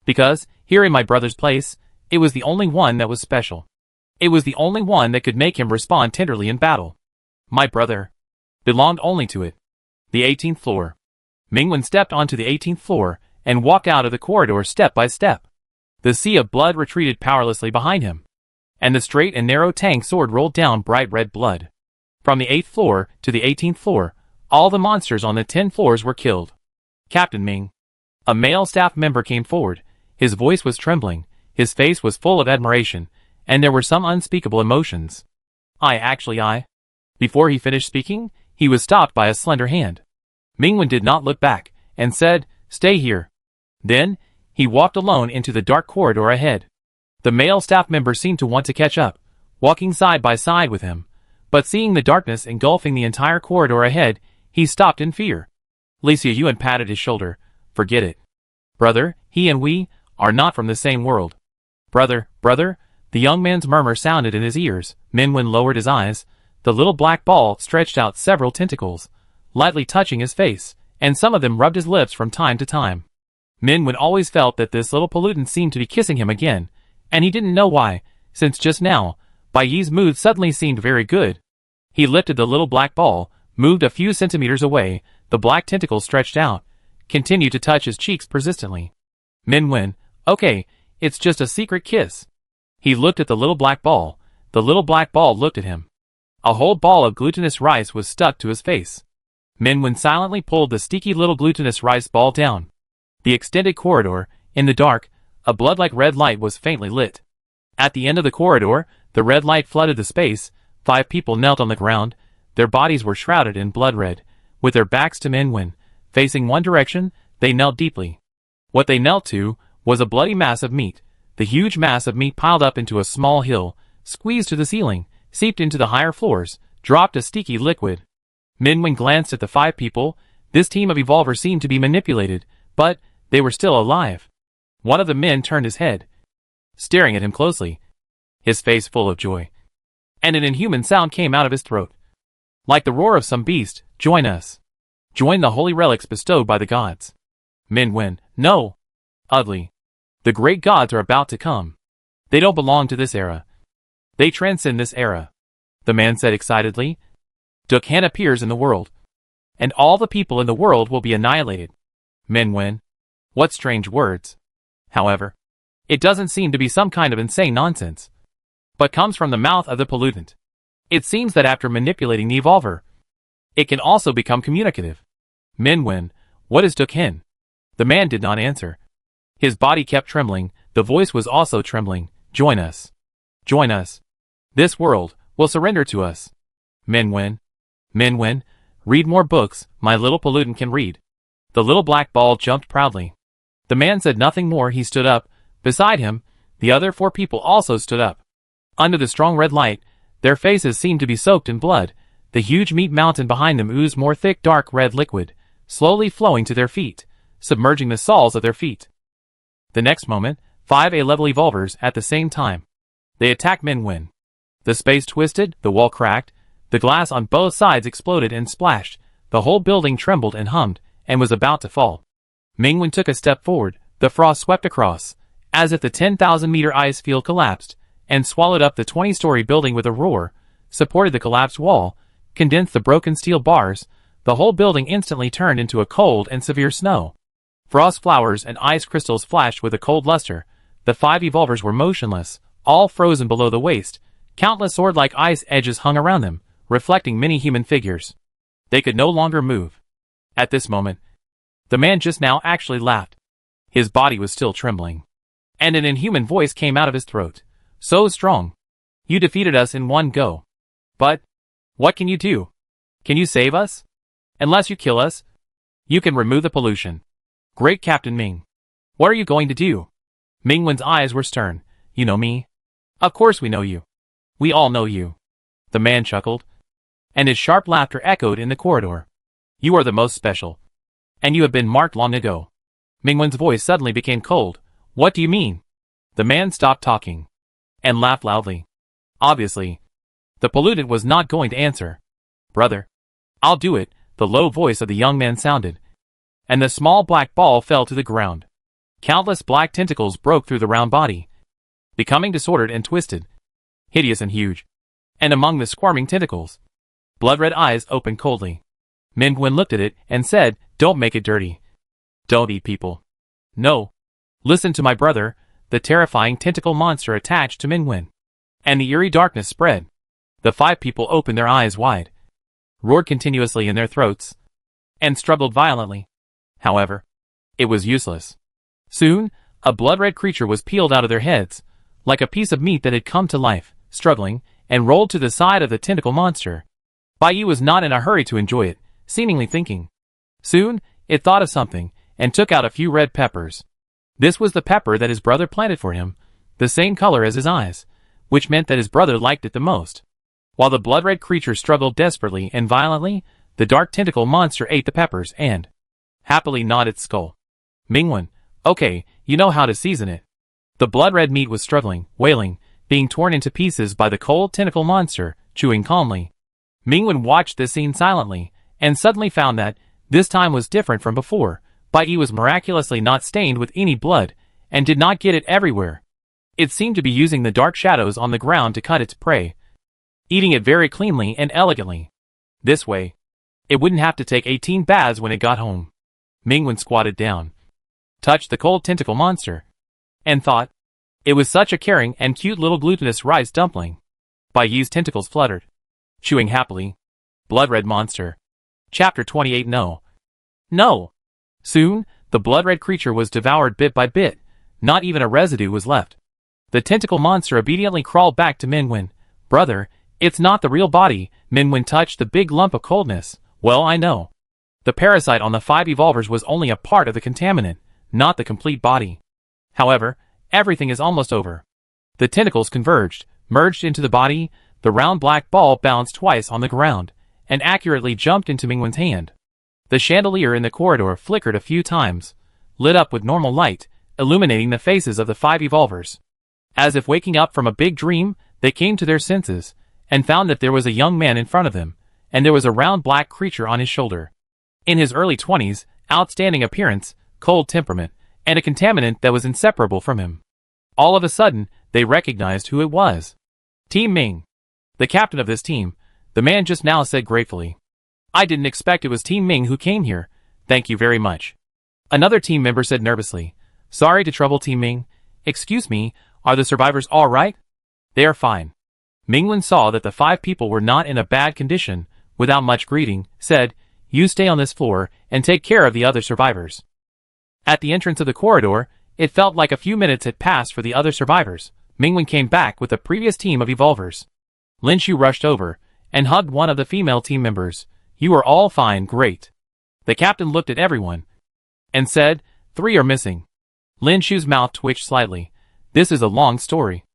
Because, here in my brother's place, it was the only one that was special. It was the only one that could make him respond tenderly in battle. My brother belonged only to it. The 18th floor. Mingwen stepped onto the 18th floor and walked out of the corridor step by step. The sea of blood retreated powerlessly behind him, and the straight and narrow tang sword rolled down bright red blood. From the 8th floor to the 18th floor, all the monsters on the 10 floors were killed. Captain Ming, a male staff member, came forward. His voice was trembling, his face was full of admiration, and there were some unspeakable emotions. I. Before he finished speaking, he was stopped by a slender hand. Mingwen did not look back, and said, "Stay here." Then, he walked alone into the dark corridor ahead. The male staff member seemed to want to catch up, walking side by side with him, but seeing the darkness engulfing the entire corridor ahead, he stopped in fear. Li Xiyu patted his shoulder. "Forget it. Brother, he and we are not from the same world." Brother, the young man's murmur sounded in his ears. Mingwen lowered his eyes. The little black ball stretched out several tentacles, lightly touching his face, and some of them rubbed his lips from time to time. Mingwen always felt that this little pollutant seemed to be kissing him again, and he didn't know why, since just now, Bai Yi's mood suddenly seemed very good. He lifted the little black ball, moved a few centimeters away, the black tentacles stretched out, continued to touch his cheeks persistently. Mingwen, okay, it's just a secret kiss. He looked at the little black ball. The little black ball looked at him. A whole ball of glutinous rice was stuck to his face. Mingwen silently pulled the sticky little glutinous rice ball down. The extended corridor, in the dark, a blood-like red light was faintly lit. At the end of the corridor, the red light flooded the space. 5 people knelt on the ground. Their bodies were shrouded in blood red. With their backs to Mingwen, facing one direction, they knelt deeply. What they knelt to was a bloody mass of meat. The huge mass of meat piled up into a small hill, squeezed to the ceiling, seeped into the higher floors, dropped a sticky liquid. Mingwen glanced at the 5 people. This team of evolvers seemed to be manipulated, but They were still alive. One of the men turned his head, staring at him closely, his face full of joy. And an inhuman sound came out of his throat, like the roar of some beast. Join us. Join the holy relics bestowed by the gods. Min Wen, no. Ugly. The great gods are about to come. They don't belong to this era. They transcend this era. The man said excitedly. Dukhan appears in the world, and all the people in the world will be annihilated. Min Wen. What strange words. However, it doesn't seem to be some kind of insane nonsense, but comes from the mouth of the pollutant. It seems that after manipulating the evolver, it can also become communicative. Min Wen, what is Dukhan? The man did not answer. His body kept trembling, the voice was also trembling. Join us. Join us. This world will surrender to us. Min Wen. Min Wen, read more books, my little pollutant can read. The little black ball jumped proudly. The man said nothing more. He stood up. Beside him, the other 4 people also stood up. Under the strong red light, their faces seemed to be soaked in blood. The huge meat mountain behind them oozed more thick dark red liquid, slowly flowing to their feet, submerging the soles of their feet. The next moment, 5 A-level evolvers at the same time. They attacked Min Wen. The space twisted, the wall cracked, the glass on both sides exploded and splashed, the whole building trembled and hummed, and was about to fall. Min Wen took a step forward, the frost swept across, as if the 10,000-meter ice field collapsed, and swallowed up the 20-story building with a roar, supported the collapsed wall, condensed the broken steel bars. The whole building instantly turned into a cold and severe snow. Frost flowers and ice crystals flashed with a cold luster. The 5 evolvers were motionless, all frozen below the waist. Countless sword-like ice edges hung around them, reflecting many human figures. They could no longer move. At this moment, the man just now actually laughed. His body was still trembling, and an inhuman voice came out of his throat. So strong. You defeated us in one go. But what can you do? Can you save us? Unless you kill us, you can remove the pollution. Great Captain Ming. What are you going to do? Ming Wen's eyes were stern. You know me? Of course we know you. We all know you. The man chuckled, and his sharp laughter echoed in the corridor. You are the most special, and you have been marked long ago. Ming Wen's voice suddenly became cold. What do you mean? The man stopped talking, and laughed loudly. Obviously, the pollutant was not going to answer. Brother, I'll do it, the low voice of the young man sounded, and the small black ball fell to the ground. Countless black tentacles broke through the round body, becoming disordered and twisted, hideous and huge. And among the squirming tentacles, blood-red eyes opened coldly. Min Wen looked at it and said, Don't make it dirty. Don't eat people. No. Listen to my brother. The terrifying tentacle monster attached to Min Wen, and the eerie darkness spread. The 5 people opened their eyes wide, roared continuously in their throats, and struggled violently. However, it was useless. Soon, a blood-red creature was peeled out of their heads, like a piece of meat that had come to life, struggling, and rolled to the side of the tentacle monster. Bai Yi was not in a hurry to enjoy it, seemingly thinking. Soon, it thought of something, and took out a few red peppers. This was the pepper that his brother planted for him, the same color as his eyes, which meant that his brother liked it the most. While the blood-red creature struggled desperately and violently, the dark tentacle monster ate the peppers and happily gnawed its skull. Ming Wen, okay, you know how to season it. The blood-red meat was struggling, wailing, being torn into pieces by the cold tentacle monster, chewing calmly. Ming Wen watched this scene silently, and suddenly found that this time was different from before. Bai Yi was miraculously not stained with any blood, and did not get it everywhere. It seemed to be using the dark shadows on the ground to cut its prey, eating it very cleanly and elegantly. This way, it wouldn't have to take 18 baths when it got home. Ming Wen squatted down, touched the cold tentacle monster, and thought, it was such a caring and cute little glutinous rice dumpling. Bai Yi's tentacles fluttered, chewing happily. Blood-red monster. Chapter 28. No. No. Soon, the blood-red creature was devoured bit by bit. Not even a residue was left. The tentacle monster obediently crawled back to Min Wen. Brother, it's not the real body. Min Wen touched the big lump of coldness. Well, I know. The parasite on the 5 evolvers was only a part of the contaminant, not the complete body. However, everything is almost over. The tentacles converged, merged into the body. The round black ball bounced twice on the ground, and accurately jumped into Ming Wen's hand. The chandelier in the corridor flickered a few times, lit up with normal light, illuminating the faces of the 5 evolvers. As if waking up from a big dream, they came to their senses, and found that there was a young man in front of them, and there was a round black creature on his shoulder. In his early 20s, outstanding appearance, cold temperament, and a contaminant that was inseparable from him. All of a sudden, they recognized who it was. Team Ming. The captain of this team, the man just now said gratefully. I didn't expect it was Team Ming who came here, thank you very much. Another team member said nervously, sorry to trouble Team Ming. Excuse me, are the survivors all right? They are fine. Minglin saw that the 5 people were not in a bad condition, without much greeting, said, you stay on this floor and take care of the other survivors. At the entrance of the corridor, it felt like a few minutes had passed for the other survivors. Minglin came back with the previous team of evolvers. Lin Shu rushed over and hugged one of the female team members. You are all fine, great. The captain looked at everyone and said, 3 are missing. Lin Shu's mouth twitched slightly. This is a long story.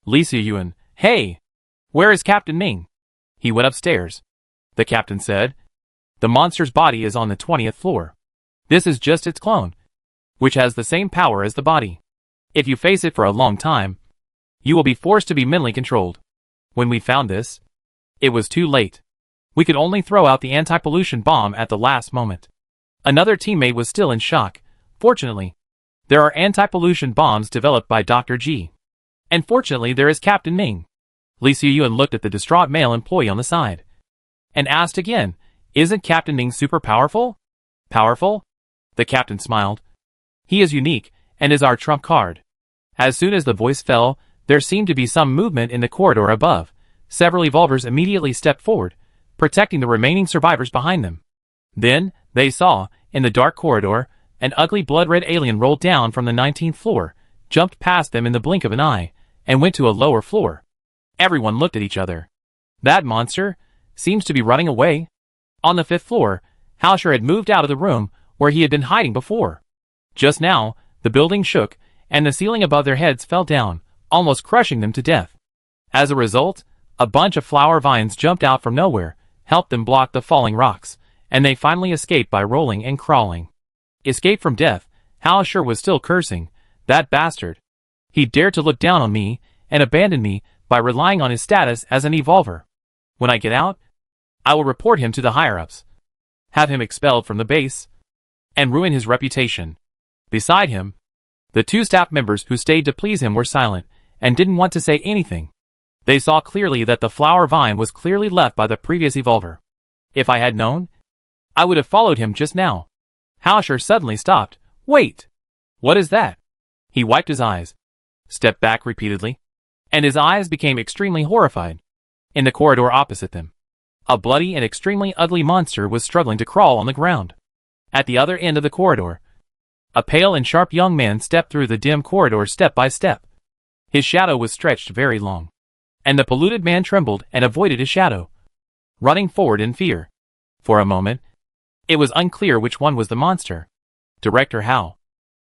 Li Siyuan, hey! Where is Captain Ming? He went upstairs. The captain said, the monster's body is on the 20th floor. This is just its clone, which has the same power as the body. If you face it for a long time, you will be forced to be mentally controlled. When we found this, it was too late. We could only throw out the anti-pollution bomb at the last moment. Another teammate was still in shock. Fortunately, there are anti-pollution bombs developed by Dr. G. And fortunately there is Captain Ming. Li Siyuan looked at the distraught male employee on the side and asked again, isn't Captain Ming super powerful? Powerful? The captain smiled. He is unique, and is our trump card. As soon as the voice fell, there seemed to be some movement in the corridor above. Several evolvers immediately stepped forward, protecting the remaining survivors behind them. Then, they saw, in the dark corridor, an ugly blood-red alien rolled down from the 19th floor, jumped past them in the blink of an eye, and went to a lower floor. Everyone looked at each other. That monster seems to be running away. On the 5th floor, Hausher had moved out of the room where he had been hiding before. Just now, the building shook, and the ceiling above their heads fell down, almost crushing them to death. As a result, a bunch of flower vines jumped out from nowhere, helped them block the falling rocks, and they finally escaped by rolling and crawling. Escape from death, Hausher was still cursing. That bastard. He dared to look down on me, and abandon me, by relying on his status as an evolver. When I get out, I will report him to the higher-ups, have him expelled from the base, and ruin his reputation. Beside him, the 2 staff members who stayed to please him were silent, and didn't want to say anything. They saw clearly that the flower vine was clearly left by the previous evolver. If I had known, I would have followed him just now. Hausher suddenly stopped. Wait! What is that? He wiped his eyes, stepped back repeatedly, and his eyes became extremely horrified. In the corridor opposite them, a bloody and extremely ugly monster was struggling to crawl on the ground. At the other end of the corridor, a pale and sharp young man stepped through the dim corridor step by step. His shadow was stretched very long, and the polluted man trembled and avoided his shadow, running forward in fear. For a moment, it was unclear which one was the monster. Director Hao,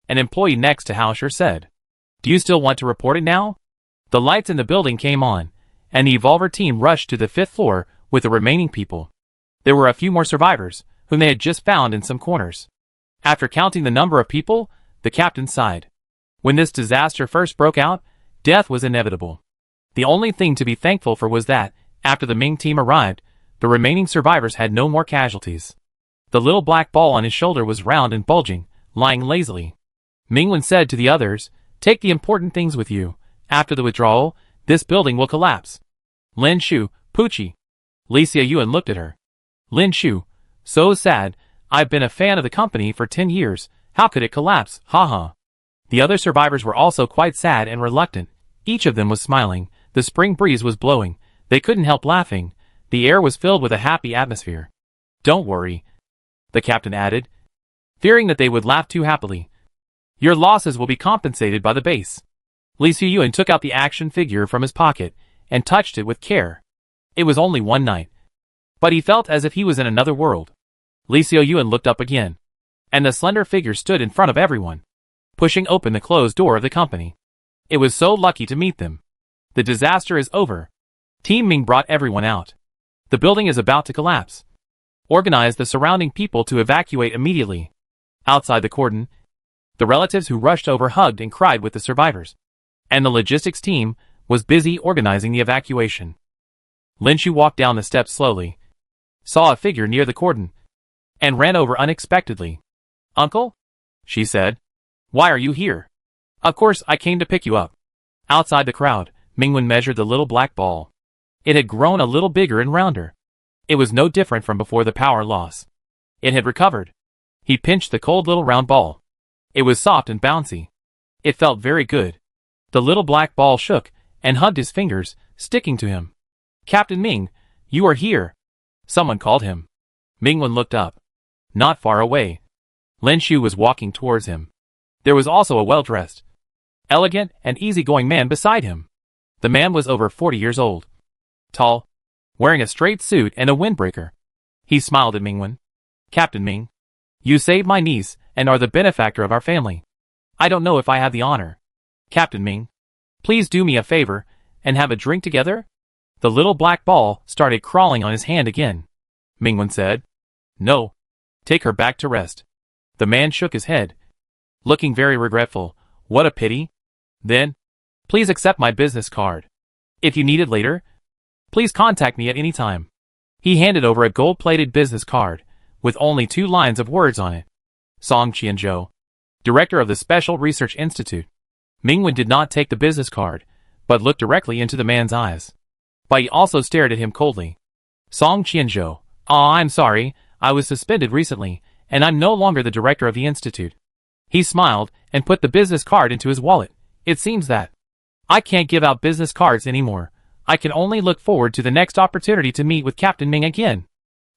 an employee next to Hausher, said, do you still want to report it now? The lights in the building came on, and the evolver team rushed to the 5th floor with the remaining people. There were a few more survivors, whom they had just found in some corners. After counting the number of people, the captain sighed. When this disaster first broke out, death was inevitable. The only thing to be thankful for was that, after the Ming team arrived, the remaining survivors had no more casualties. The little black ball on his shoulder was round and bulging, lying lazily. Minglin said to the others, take the important things with you. After the withdrawal, this building will collapse. Lin Shu, Pucci. Li Siyuan looked at her. Lin Shu, so sad. I've been a fan of the company for 10 years. How could it collapse? Haha. The other survivors were also quite sad and reluctant. Each of them was smiling. The spring breeze was blowing. They couldn't help laughing. The air was filled with a happy atmosphere. Don't worry, the captain added, fearing that they would laugh too happily. Your losses will be compensated by the base. Li Siyuan took out the action figure from his pocket and touched it with care. It was only one night, but he felt as if he was in another world. Li Siyuan looked up again, and the slender figure stood in front of everyone, pushing open the closed door of the company. It was so lucky to meet them. The disaster is over. Team Ming brought everyone out. The building is about to collapse. Organize the surrounding people to evacuate immediately. Outside the cordon, The relatives who rushed over hugged and cried with the survivors. And the logistics team was busy organizing the evacuation. Lin Shu walked down the steps slowly, saw a figure near the cordon, and ran over unexpectedly. "Uncle?" she said. "Why are you here?" "Of course I came to pick you up." Outside the crowd, Mingwen measured the little black ball. It had grown a little bigger and rounder. It was no different from before the power loss. It had recovered. He pinched the cold little round ball. It was soft and bouncy. It felt very good. The little black ball shook and hugged his fingers, sticking to him. "Captain Ming, you are here," someone called him. Mingwen looked up. Not far away, Lin Shu was walking towards him. There was also a well-dressed, elegant, and easygoing man beside him. The man was over 40 years old, tall, wearing a straight suit and a windbreaker. He smiled at Mingwen. "Captain Ming, you saved my niece and are the benefactor of our family. I don't know if I have the honor. Captain Ming, please do me a favor and have a drink together?" The little black ball started crawling on his hand again. Mingwen said, "No. Take her back to rest." The man shook his head, looking very regretful. "What a pity. Then, please accept my business card. If you need it later, please contact me at any time." He handed over a gold-plated business card, with only 2 lines of words on it. Song Qianzhou, director of the Special Research Institute. Mingwen did not take the business card, but looked directly into the man's eyes. But he also stared at him coldly. "Song Qianzhou, I'm sorry, I was suspended recently, and I'm no longer the director of the institute." He smiled and put the business card into his wallet. "It seems that I can't give out business cards anymore. I can only look forward to the next opportunity to meet with Captain Ming again."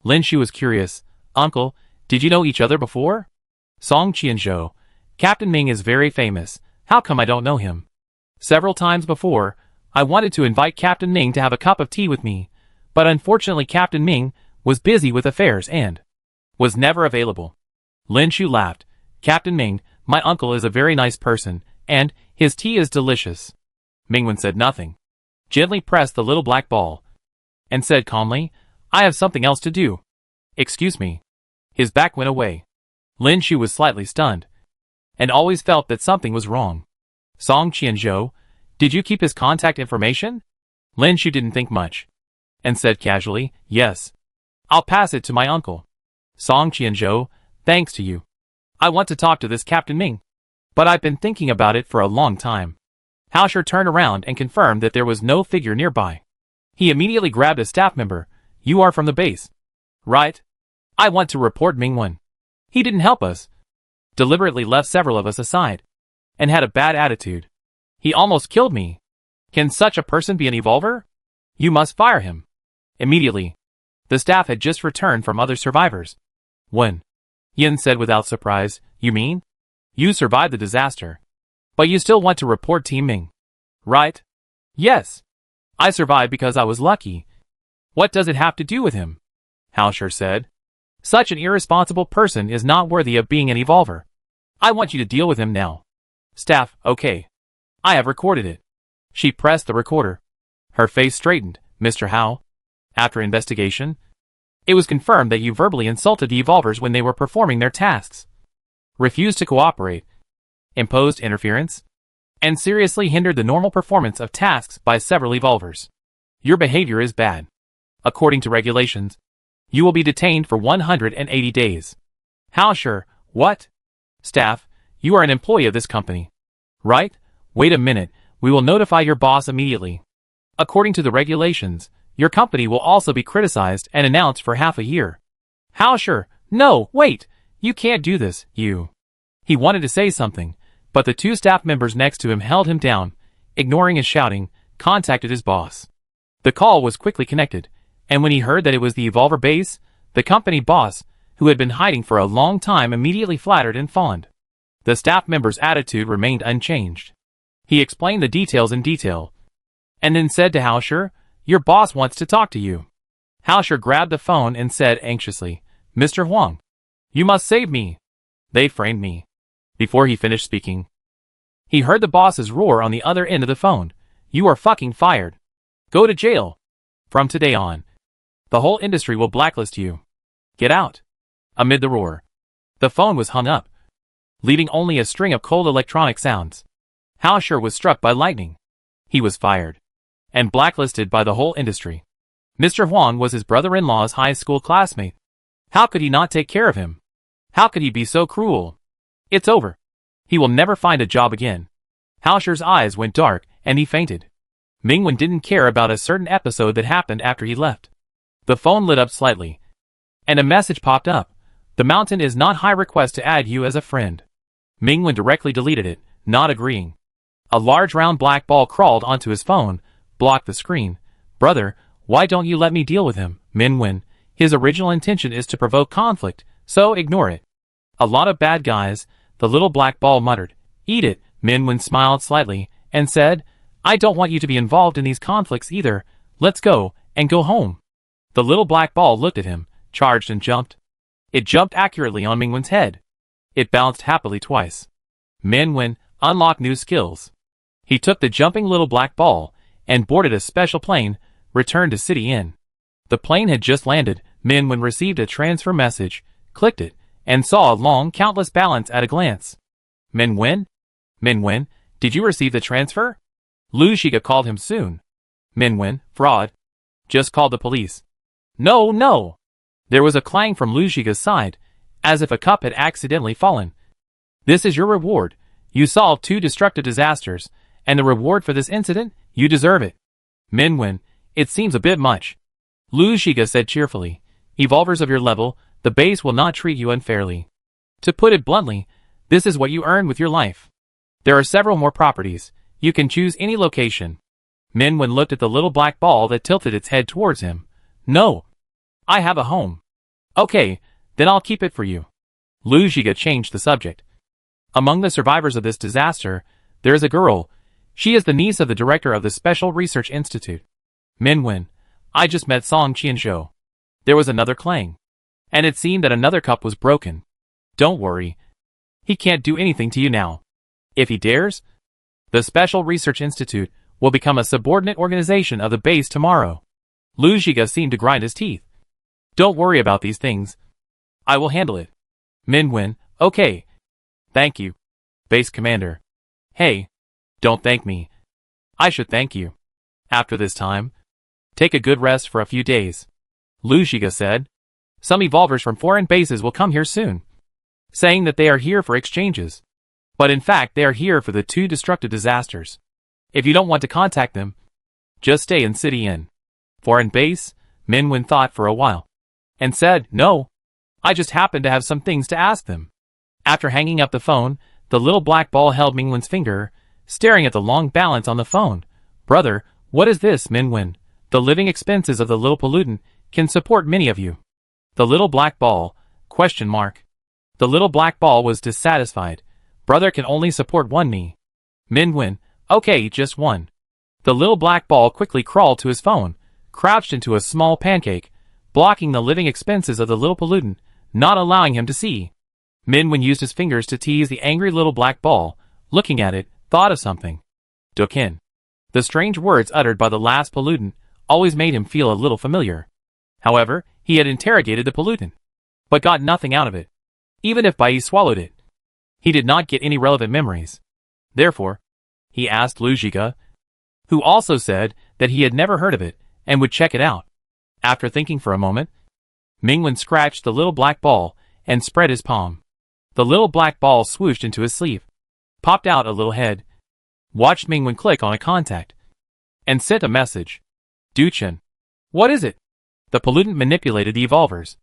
Lin Shu was curious. "Uncle, did you know each other before?" "Song Qianzhou, Captain Ming is very famous. How come I don't know him? Several times before, I wanted to invite Captain Ming to have a cup of tea with me, but unfortunately Captain Ming was busy with affairs and was never available." Lin Shu laughed. "Captain Ming, my uncle is a very nice person, and his tea is delicious." Mingwen said nothing, gently pressed the little black ball, and said calmly, "I have something else to do." "Excuse me." His back went away. Lin Shu was slightly stunned, and always felt that something was wrong. "Song Qianzhou, did you keep his contact information?" Lin Shu didn't think much, and said casually, "Yes. I'll pass it to my uncle." "Song Qianzhou, thanks to you. I want to talk to this Captain Ming, but I've been thinking about it for a long time." Haosher turned around and confirmed that there was no figure nearby. He immediately grabbed a staff member. "You are from the base, right? I want to report Mingwen. He didn't help us, deliberately left several of us aside, and had a bad attitude. He almost killed me. Can such a person be an evolver? You must fire him immediately." The staff had just returned from other survivors. "When?" Yin said without surprise. "You mean? You survived the disaster, but you still want to report Team Ming, right?" "Yes. I survived because I was lucky. What does it have to do with him?" Haosher said. "Such an irresponsible person is not worthy of being an evolver. I want you to deal with him now." Staff, "Okay. I have recorded it." She pressed the recorder. Her face straightened. "Mr. Hao, after investigation, it was confirmed that you verbally insulted the evolvers when they were performing their tasks, refused to cooperate, imposed interference, and seriously hindered the normal performance of tasks by several evolvers. Your behavior is bad. According to regulations, you will be detained for 180 days. Haosher, what? Staff, you are an employee of this company, right? Wait a minute, we will notify your boss immediately. According to the regulations, your company will also be criticized and announced for half a year. Haosher, no, wait, you can't do this, you. He wanted to say something, but the 2 staff members next to him held him down, ignoring his shouting, contacted his boss. The call was quickly connected, and when he heard that it was the Evolver base, the company boss, who had been hiding for a long time, immediately flattered and fawned. The staff member's attitude remained unchanged. He explained the details in detail, and then said to Haosher, your boss wants to talk to you. Haosher grabbed the phone and said anxiously, Mr. Huang, you must save me. They framed me. Before he finished speaking, he heard the boss's roar on the other end of the phone. You are fucking fired. Go to jail. From today on, the whole industry will blacklist you. Get out. Amid the roar, the phone was hung up. leaving only a string of cold electronic sounds. Hausher was struck by lightning. He was fired and blacklisted by the whole industry. Mr. Huang was his brother-in-law's high school classmate. How could he not take care of him? How could he be so cruel? It's over. He will never find a job again. Hausher's eyes went dark, and he fainted. Mingwen didn't care about a certain episode that happened after he left. The phone lit up slightly, and a message popped up. The mountain is not high, request to add you as a friend. Mingwen directly deleted it, not agreeing. A large round black ball crawled onto his phone, blocked the screen. Brother, why don't you let me deal with him? Mingwen, his original intention is to provoke conflict, so ignore it. A lot of bad guys, the little black ball muttered. Eat it. Mingwen smiled slightly and said, I don't want you to be involved in these conflicts either. Let's go, and go home. The little black ball looked at him, charged and jumped. It jumped accurately on Mingwen's head. It bounced happily twice. Mingwen unlocked new skills. He took the jumping little black ball and boarded a special plane, returned to City Inn. The plane had just landed. Mingwen received a transfer message, clicked it, and saw a long, countless balance at a glance. Mingwen? Mingwen, did you receive the transfer? Lu Shiga called him soon. Mingwen, fraud. Just called the police. No, no! There was a clang from Lu Shiga's side, as if a cup had accidentally fallen. This is your reward. You solved 2 destructive disasters, and the reward for this incident, you deserve it. Mingwen, it seems a bit much. Lu Shiga said cheerfully. Evolvers of your level, the base will not treat you unfairly. To put it bluntly, this is what you earn with your life. There are several more properties. You can choose any location. Mingwen looked at the little black ball that tilted its head towards him. No. I have a home. Okay, then I'll keep it for you. Lu Shiga changed the subject. Among the survivors of this disaster, there is a girl. She is the niece of the director of the Special Research Institute. Mingwen, I just met Song Qianzhou. There was another clang. And it seemed that another cup was broken. Don't worry. He can't do anything to you now. If he dares, the Special Research Institute will become a subordinate organization of the base tomorrow. Lu Shiga seemed to grind his teeth. Don't worry about these things. I will handle it. Mingwen, okay. Thank you, Base Commander. Hey, don't thank me. I should thank you. After this time, take a good rest for a few days. Lu Shiga said. Some evolvers from foreign bases will come here soon, saying that they are here for exchanges. But in fact, they are here for the 2 destructive disasters. If you don't want to contact them, just stay in City Inn. Foreign base? Mingwen thought for a while, and said, no. I just happen to have some things to ask them. After hanging up the phone, the little black ball held Mingwen's finger, staring at the long balance on the phone. Brother, what is this, Mingwen? The living expenses of the little pollutant can support many of you. The little black ball, ? The little black ball was dissatisfied. Brother can only support 1 knee. Mingwen, okay, just 1. The little black ball quickly crawled to his phone, crouched into a small pancake, blocking the living expenses of the little pollutant, not allowing him to see. Mingwen used his fingers to tease the angry little black ball, looking at it, thought of something. Dokin. The strange words uttered by the last pollutant always made him feel a little familiar. However, he had interrogated the pollutant, but got nothing out of it. Even if Bai swallowed it, he did not get any relevant memories. Therefore, he asked Lu Shiga, who also said that he had never heard of it and would check it out. After thinking for a moment, Mingwen scratched the little black ball and spread his palm. The little black ball swooshed into his sleeve, popped out a little head, watched Mingwen click on a contact, and sent a message. Duchen. What is it? The pollutant manipulated the evolvers,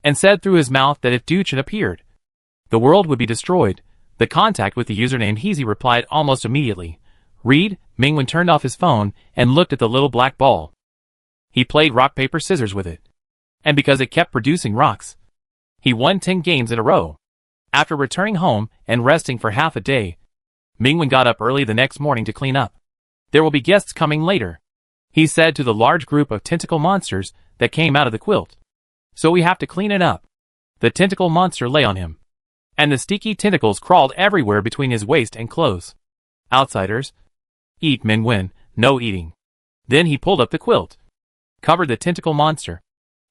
and said through his mouth that if Duchen appeared, the world would be destroyed. The contact with the username Heezy replied almost immediately. Read. Mingwen turned off his phone and looked at the little black ball. He played rock paper scissors with it, and because it kept producing rocks, he won 10 games in a row. After returning home and resting for half a day, Mingwen got up early the next morning to clean up. There will be guests coming later, he said to the large group of tentacle monsters that came out of the quilt. So we have to clean it up. The tentacle monster lay on him, and the sticky tentacles crawled everywhere between his waist and clothes. Outsiders. Eat, Mingwen. No eating. Then he pulled up the quilt, covered the tentacle monster,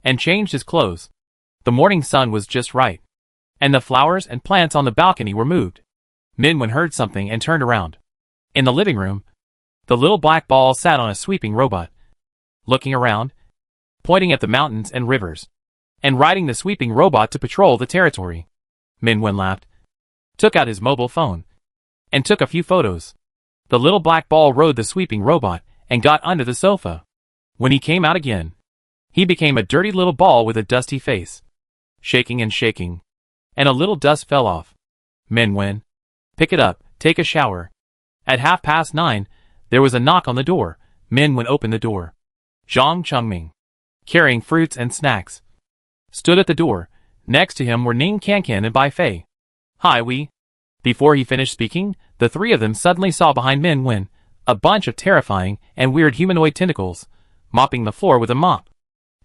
and changed his clothes. The morning sun was just right. and the flowers and plants on the balcony were moved. Minwen heard something and turned around. In the living room, the little black ball sat on a sweeping robot, looking around, pointing at the mountains and rivers, and riding the sweeping robot to patrol the territory. Minwen laughed, took out his mobile phone, and took a few photos. The little black ball rode the sweeping robot and got under the sofa. When he came out again, he became a dirty little ball with a dusty face, shaking and shaking, and a little dust fell off. Minwen, pick it up, take a shower. At 9:30, there was a knock on the door. Minwen opened the door. Zhang Chengming, carrying fruits and snacks, stood at the door. Next to him were Ning Kankan and Bai Fei. Hi, we. Before he finished speaking, the three of them suddenly saw behind Minwen a bunch of terrifying and weird humanoid tentacles, mopping the floor with a mop.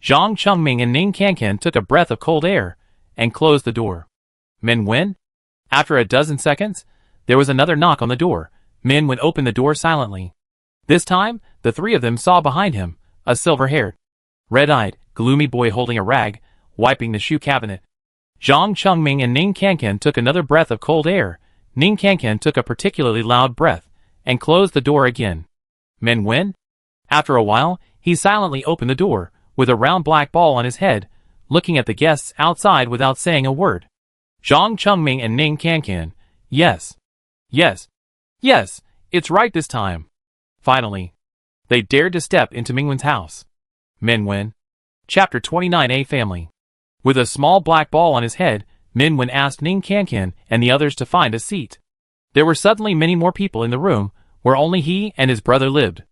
Zhang Chengming and Ning Kankan took a breath of cold air and closed the door. Minwen? After a dozen seconds, there was another knock on the door. Minwen opened the door silently. This time, the three of them saw behind him a silver-haired, red-eyed, gloomy boy holding a rag, wiping the shoe cabinet. Zhang Chengming and Ning Kankan took another breath of cold air. Ning Kankan took a particularly loud breath and closed the door again. Minwen? After a while, he silently opened the door, with a round black ball on his head, looking at the guests outside without saying a word. Zhang Chengming and Ning Kankan. Yes. Yes. Yes, it's right this time. Finally, they dared to step into Minwen's house. Minwen. Chapter 29A Family. With a small black ball on his head, Minwen asked Ning Kankan and the others to find a seat. There were suddenly many more people in the room, where only he and his brother lived.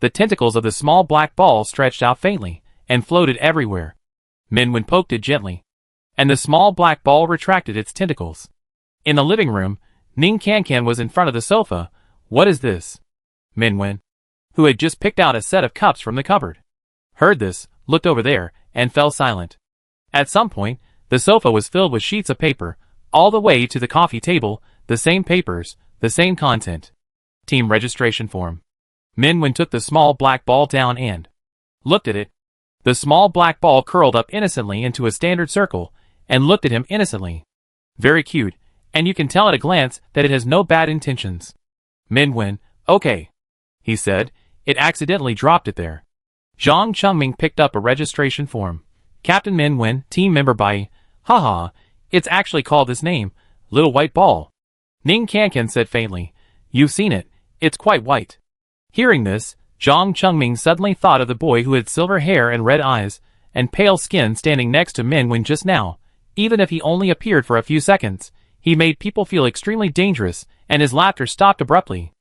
The tentacles of the small black ball stretched out faintly and floated everywhere. Minwen poked it gently, and the small black ball retracted its tentacles. In the living room, Ning Kankan was in front of the sofa. What is this? Minwen, who had just picked out a set of cups from the cupboard, heard this, looked over there, and fell silent. At some point, the sofa was filled with sheets of paper, all the way to the coffee table, the same papers, the same content. Team registration form. Minwen took the small black ball down and looked at it. The small black ball curled up innocently into a standard circle and looked at him innocently. Very cute, and you can tell at a glance that it has no bad intentions. Minwen, okay, he said. It accidentally dropped it there. Zhang Chengming picked up a registration form. Captain Minwen, team member Bai. Haha, it's actually called this name, Little White Ball. Ning Kankan said faintly, you've seen it, it's quite white. Hearing this, Zhang Chengming suddenly thought of the boy who had silver hair and red eyes, and pale skin standing next to Minwen just now. Even if he only appeared for a few seconds, he made people feel extremely dangerous, and his laughter stopped abruptly.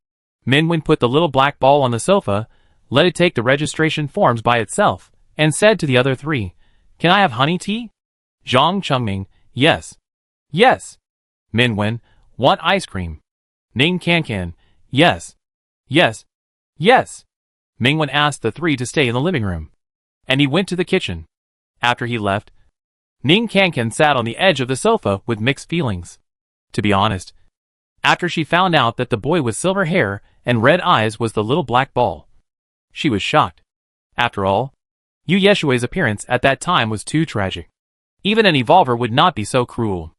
Minwen put the little black ball on the sofa, let it take the registration forms by itself, and said to the other three, can I have honey tea? Zhang Chengming, yes. Yes. Minwen, want ice cream? Ning Kankan, yes. Yes. Yes. Minwen asked the three to stay in the living room, and he went to the kitchen. After he left, Ning Kankan sat on the edge of the sofa with mixed feelings. To be honest, after she found out that the boy with silver hair and red eyes was the little black ball, she was shocked. After all, Yu Yeshui's appearance at that time was too tragic. Even an evolver would not be so cruel.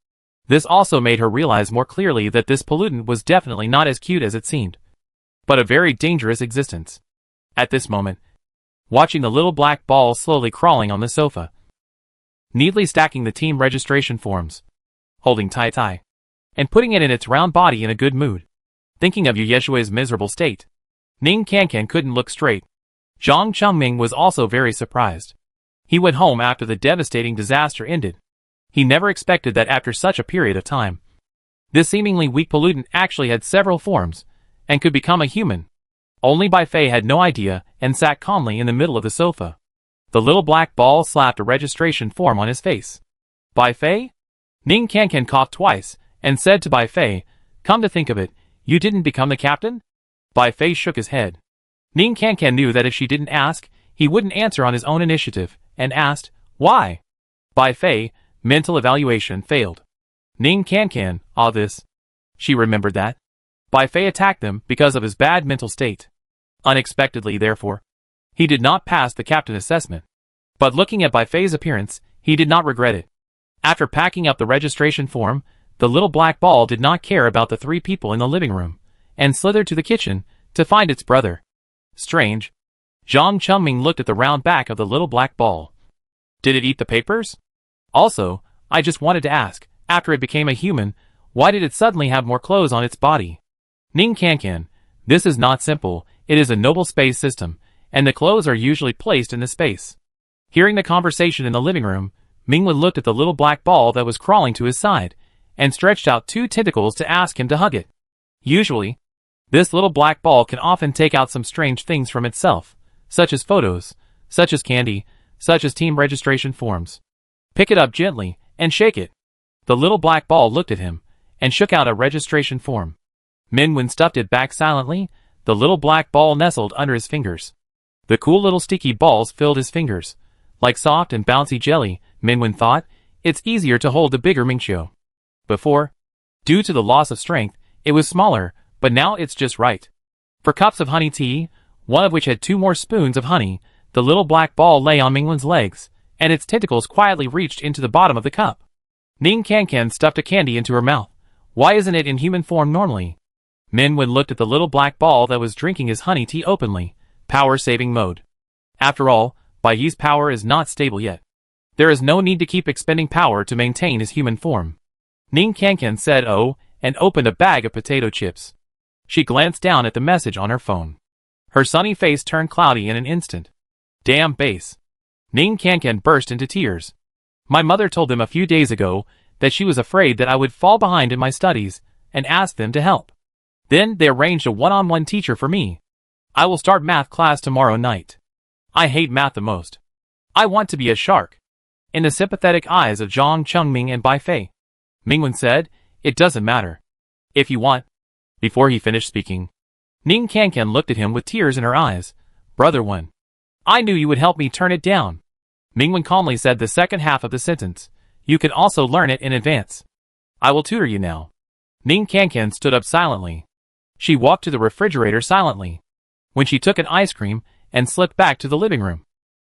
This also made her realize more clearly that this pollutant was definitely not as cute as it seemed, but a very dangerous existence. At this moment, watching the little black ball slowly crawling on the sofa, neatly stacking the team registration forms, holding tight, and putting it in its round body in a good mood, thinking of Yu Yeshui's miserable state, Ning Kankan couldn't look straight. Zhang Chengming was also very surprised. He went home after the devastating disaster ended. He never expected that after such a period of time, this seemingly weak pollutant actually had several forms, and could become a human. Only Bai Fei had no idea, and sat calmly in the middle of the sofa. The little black ball slapped a registration form on his face. Bai Fei? Ning Kankan coughed twice, and said to Bai Fei, come to think of it, you didn't become the captain? Bai Fei shook his head. Ning Kankan knew that if she didn't ask, he wouldn't answer on his own initiative, and asked, why? Bai Fei, mental evaluation failed. Ning Kankan, this. She remembered that. Bai Fei attacked them because of his bad mental state. Unexpectedly, therefore, he did not pass the captain assessment. But looking at Bai Fei's appearance, he did not regret it. After packing up the registration form, the little black ball did not care about the 3 people in the living room, and slithered to the kitchen to find its brother. Strange. Zhang Chengming looked at the round back of the little black ball. Did it eat the papers? Also, I just wanted to ask, after it became a human, why did it suddenly have more clothes on its body? Ning Kankan, this is not simple, it is a noble space system, and the clothes are usually placed in the space. Hearing the conversation in the living room, Mingwen looked at the little black ball that was crawling to his side, and stretched out 2 tentacles to ask him to hug it. Usually, this little black ball can often take out some strange things from itself, such as photos, such as candy, such as team registration forms. Pick it up gently, and shake it. The little black ball looked at him, and shook out a registration form. Minwen stuffed it back silently, the little black ball nestled under his fingers. The cool little sticky balls filled his fingers. Like soft and bouncy jelly, Minwen thought, it's easier to hold the bigger Mingqiu. Before, due to the loss of strength, it was smaller, but now it's just right. For cups of honey tea, one of which had 2 more spoons of honey, the little black ball lay on Mingwen's legs, and its tentacles quietly reached into the bottom of the cup. Ning Kankan stuffed a candy into her mouth. Why isn't it in human form normally? Minwen looked at the little black ball that was drinking his honey tea openly. Power-saving mode. After all, Baiyi's power is not stable yet. There is no need to keep expending power to maintain his human form. Ning Kankan said oh, and opened a bag of potato chips. She glanced down at the message on her phone. Her sunny face turned cloudy in an instant. Damn base. Ning Kankan burst into tears. My mother told them a few days ago that she was afraid that I would fall behind in my studies, and asked them to help. Then they arranged a one-on-one teacher for me. I will start math class tomorrow night. I hate math the most. I want to be a shark. In the sympathetic eyes of Zhang Chengming and Bai Fei, Mingwen said, it doesn't matter. If you want. Before he finished speaking, Ning Kankan looked at him with tears in her eyes. Brother Wen, I knew you would help me turn it down. Mingwen calmly said the second half of the sentence. You can also learn it in advance. I will tutor you now. Ning Kankan stood up silently. She walked to the refrigerator silently. When she took an ice cream and slipped back to the living room,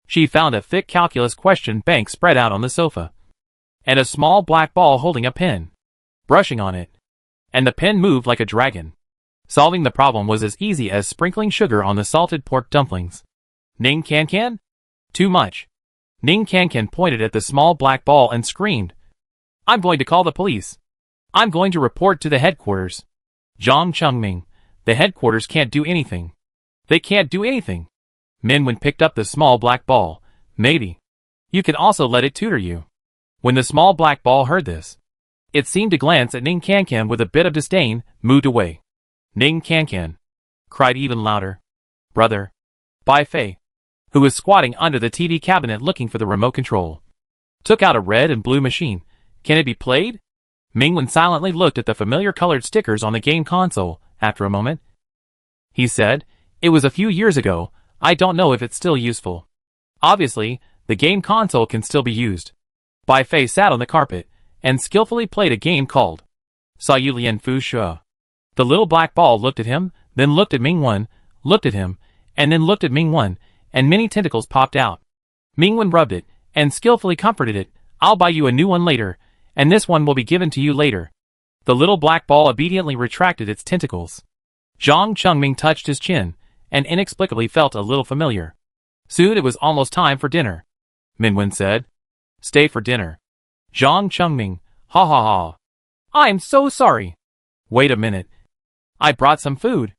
she found a thick calculus question bank spread out on the sofa, and a small black ball holding a pen, brushing on it. And the pen moved like a dragon. Solving the problem was as easy as sprinkling sugar on the salted pork dumplings. Ning Kankan? Too much. Ning Kankan pointed at the small black ball and screamed. I'm going to call the police. I'm going to report to the headquarters. Zhang Chengming, the headquarters can't do anything. They can't do anything. Minwen picked up the small black ball. Maybe. You can also let it tutor you. When the small black ball heard this, it seemed to glance at Ning Kankan with a bit of disdain, moved away. Ning Kankan cried even louder. Brother. Bai Fei, who was squatting under the TV cabinet looking for the remote control, took out a red and blue machine. Can it be played? Mingwen silently looked at the familiar colored stickers on the game console. After a moment, he said, it was a few years ago. I don't know if it's still useful. Obviously, the game console can still be used. Bai Fei sat on the carpet and skillfully played a game called Sa Yu Lian Fu Shu. The little black ball looked at him, then looked at Mingwen, looked at him, and then looked at Mingwen, and many tentacles popped out. Mingwen rubbed it, and skillfully comforted it. I'll buy you a new one later, and this one will be given to you later. The little black ball obediently retracted its tentacles. Zhang Chengming touched his chin, and inexplicably felt a little familiar. Soon it was almost time for dinner. Minwen said. Stay for dinner. Zhang Chengming, ha ha ha. I'm so sorry. Wait a minute. I brought some food.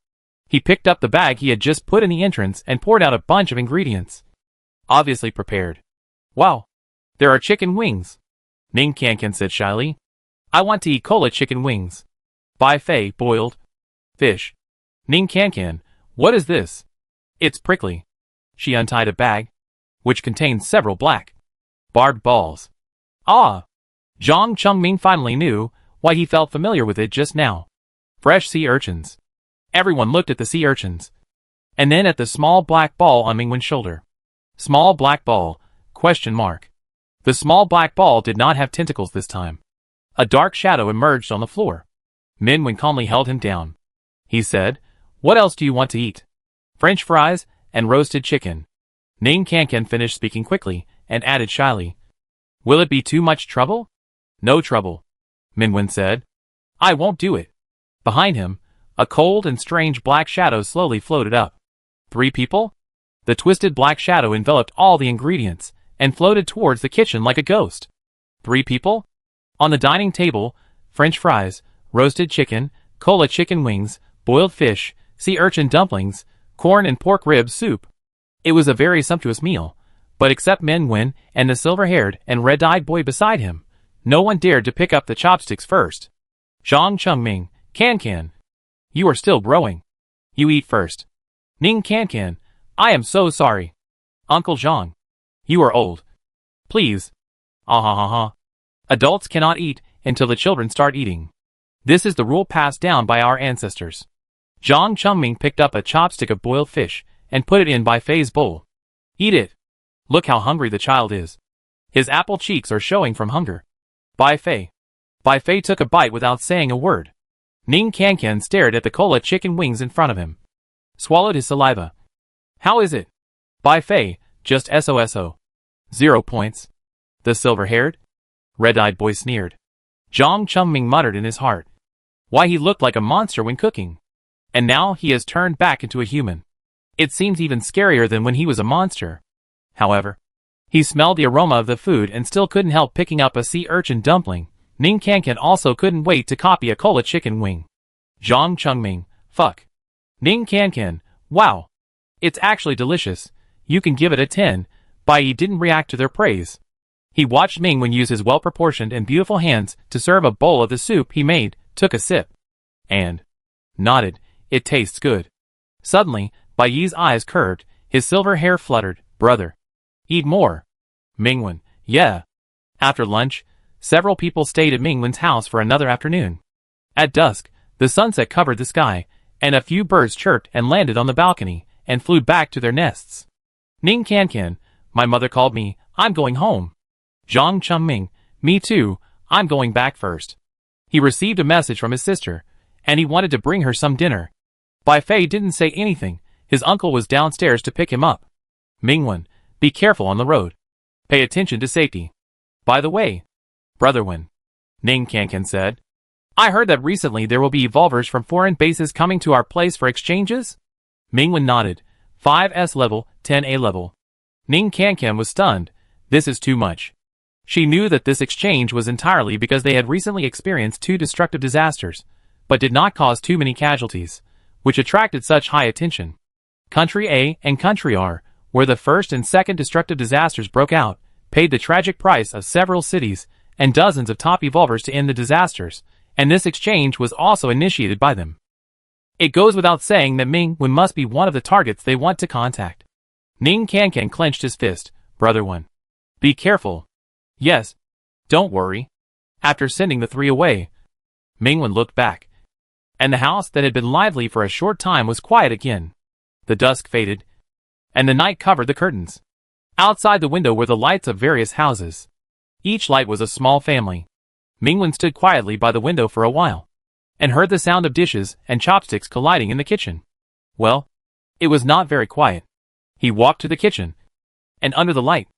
He picked up the bag he had just put in the entrance and poured out a bunch of ingredients. Obviously prepared. Wow. There are chicken wings. Ning Kankan said shyly. I want to eat cola chicken wings. Bai Fei boiled fish. Ning Kankan, what is this? It's prickly. She untied a bag, which contained several black, barbed balls. Ah! Zhang Chengming finally knew why he felt familiar with it just now. Fresh sea urchins. Everyone looked at the sea urchins, and then at the small black ball on Mingwen's shoulder. Small black ball, question mark. The small black ball did not have tentacles this time. A dark shadow emerged on the floor. Minwen calmly held him down. He said, what else do you want to eat? French fries and roasted chicken. Ning Kankan finished speaking quickly and added shyly. Will it be too much trouble? No trouble, Minwen said. I won't do it. Behind him, a cold and strange black shadow slowly floated up. 3 people? The twisted black shadow enveloped all the ingredients and floated towards the kitchen like a ghost. 3 people? On the dining table, French fries, roasted chicken, cola chicken wings, boiled fish, sea urchin dumplings, corn and pork rib soup. It was a very sumptuous meal, but except Minwen and the silver-haired and red-eyed boy beside him, no one dared to pick up the chopsticks first. Zhang Chengming, Can-Can. You are still growing. You eat first. Ning Can-Can, I am so sorry. Uncle Zhang. You are old. Please. Ah ha ha ha. Adults cannot eat until the children start eating. This is the rule passed down by our ancestors. Zhang Chengming picked up a chopstick of boiled fish and put it in Bai Fei's bowl. Eat it. Look how hungry the child is. His apple cheeks are showing from hunger. Bai Fei. Bai Fei took a bite without saying a word. Ning Can-Can stared at the cola chicken wings in front of him. Swallowed his saliva. How is it? Bai Fei, just so. 0 points. The silver-haired, red-eyed boy sneered. Zhang Chengming muttered in his heart. Why, he looked like a monster when cooking. And now he has turned back into a human. It seems even scarier than when he was a monster. However, he smelled the aroma of the food and still couldn't help picking up a sea urchin dumpling. Ning Can-Can also couldn't wait to copy a cola chicken wing. Zhang Chengming, fuck. Ning Can-Can, wow. It's actually delicious. You can give it a 10. Bai Yi didn't react to their praise. He watched Minwen use his well-proportioned and beautiful hands to serve a bowl of the soup he made, took a sip, and nodded. It tastes good. Suddenly, Bai Yi's eyes curved, his silver hair fluttered. Brother. Eat more. Minwen, yeah. After lunch, several people stayed at Mingwen's house for another afternoon. At dusk, the sunset covered the sky, and a few birds chirped and landed on the balcony, and flew back to their nests. Ning Can-Can, my mother called me, I'm going home. Zhang Chengming, me too, I'm going back first. He received a message from his sister, and he wanted to bring her some dinner. Bai Fei didn't say anything, his uncle was downstairs to pick him up. Minwen, be careful on the road. Pay attention to safety. By the way, Brother Wen, Ning Can-Can said, I heard that recently there will be evolvers from foreign bases coming to our place for exchanges? Minwen nodded. 5S level, 10A level. Ning Can-Can was stunned. This is too much. She knew that this exchange was entirely because they had recently experienced 2 destructive disasters, but did not cause too many casualties, which attracted such high attention. Country A and Country R, where the first and second destructive disasters broke out, paid the tragic price of several cities and dozens of top evolvers to end the disasters, and this exchange was also initiated by them. It goes without saying that Minwen must be one of the targets they want to contact. Ning Can-Can clenched his fist. Brother Wen. Be careful. Yes. Don't worry. After sending the 3 away, Minwen looked back, and the house that had been lively for a short time was quiet again. The dusk faded, and the night covered the curtains. Outside the window were the lights of various houses. Each light was a small family. Minwen stood quietly by the window for a while, and heard the sound of dishes and chopsticks colliding in the kitchen. Well, it was not very quiet. He walked to the kitchen, and under the light,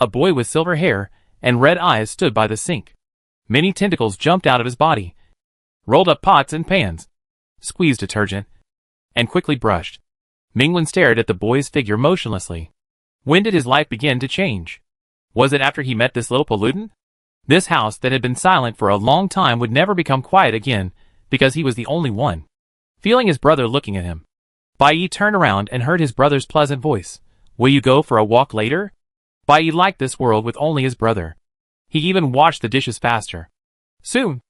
a boy with silver hair and red eyes stood by the sink. Many tentacles jumped out of his body, rolled up pots and pans, squeezed detergent, and quickly brushed. Minwen stared at the boy's figure motionlessly. When did his life begin to change? Was it after he met this little pollutant? This house that had been silent for a long time would never become quiet again, because he was the only one. Feeling his brother looking at him, Bai Yi turned around and heard his brother's pleasant voice. Will you go for a walk later? Bai Yi liked this world with only his brother. He even washed the dishes faster. Soon,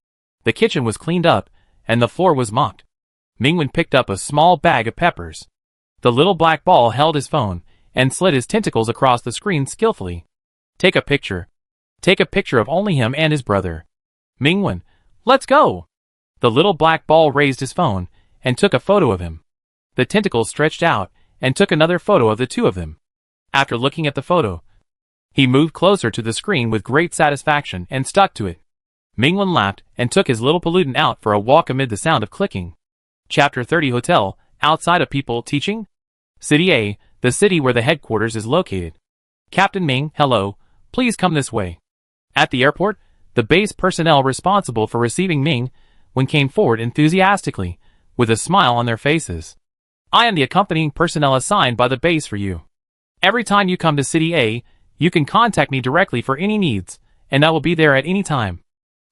the kitchen was cleaned up, and the floor was mopped. Minwen picked up a small bag of peppers. The little black ball held his phone, and slid his tentacles across the screen skillfully. Take a picture. Take a picture of only him and his brother. Minwen, let's go! The little black ball raised his phone, and took a photo of him. The tentacles stretched out, and took another photo of the two of them. After looking at the photo, he moved closer to the screen with great satisfaction and stuck to it. Minwen laughed and took his little pollutant out for a walk amid the sound of clicking. Chapter 30 Hotel, outside of people teaching? City A, the city where the headquarters is located. Captain Ming, hello, please come this way. At the airport, the base personnel responsible for receiving Ming Wen came forward enthusiastically, with a smile on their faces. I am the accompanying personnel assigned by the base for you. Every time you come to City A, you can contact me directly for any needs, and I will be there at any time.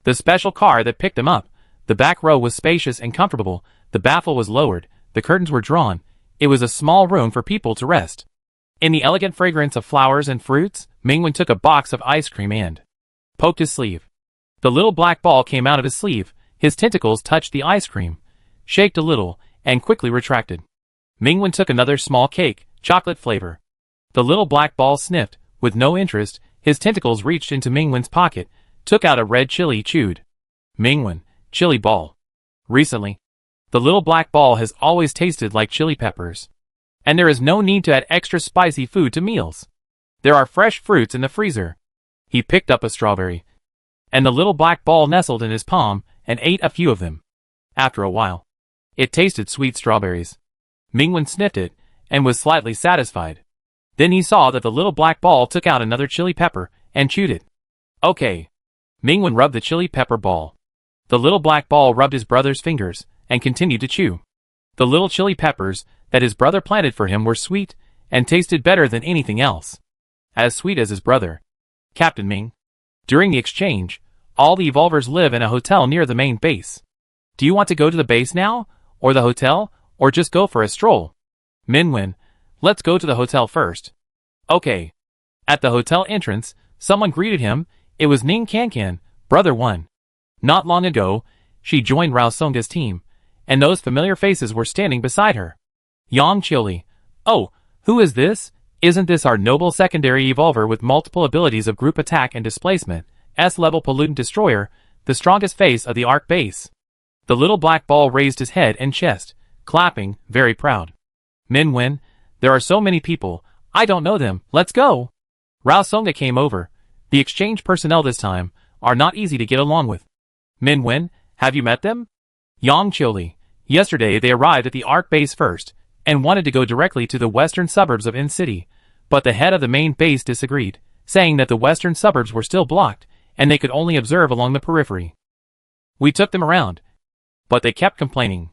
The special car that picked them up, the back row was spacious and comfortable, the baffle was lowered, the curtains were drawn, it was a small room for people to rest. In the elegant fragrance of flowers and fruits, Mingwen took a box of ice cream and poked his sleeve. The little black ball came out of his sleeve, his tentacles touched the ice cream, shaked a little, and quickly retracted. Mingwen took another small cake, chocolate flavor. The little black ball sniffed, with no interest, his tentacles reached into Mingwen's pocket, took out a red chili chewed. Mingwen, chili ball. Recently, the little black ball has always tasted like chili peppers. And there is no need to add extra spicy food to meals. There are fresh fruits in the freezer. He picked up a strawberry, and the little black ball nestled in his palm and ate a few of them. After a while, it tasted sweet strawberries. Mingwen sniffed it and was slightly satisfied. Then he saw that the little black ball took out another chili pepper and chewed it. Okay. Mingwen rubbed the chili pepper ball. The little black ball rubbed his brother's fingers and continued to chew. The little chili peppers that his brother planted for him were sweet and tasted better than anything else. As sweet as his brother. Captain Ming. During the exchange, all the evolvers live in a hotel near the main base. Do you want to go to the base now, or the hotel, or just go for a stroll? Mingwen, let's go to the hotel first. Okay. At the hotel entrance, someone greeted him. It was Ning Kankan, brother 1. Not long ago, she joined Rao Songda's team, and those familiar faces were standing beside her. Yang Chili. Oh, who is this? Isn't this our noble secondary evolver with multiple abilities of group attack and displacement, S-level pollutant destroyer, the strongest face of the Arc base? The little black ball raised his head and chest, clapping, very proud. Mingwen, there are so many people, I don't know them, let's go. Rao Songda came over. The exchange personnel this time are not easy to get along with. Mingwen, have you met them? Yang Chili. Yesterday they arrived at the Arc base first, and wanted to go directly to the western suburbs of In-City, but the head of the main base disagreed, saying that the western suburbs were still blocked, and they could only observe along the periphery. We took them around, but they kept complaining,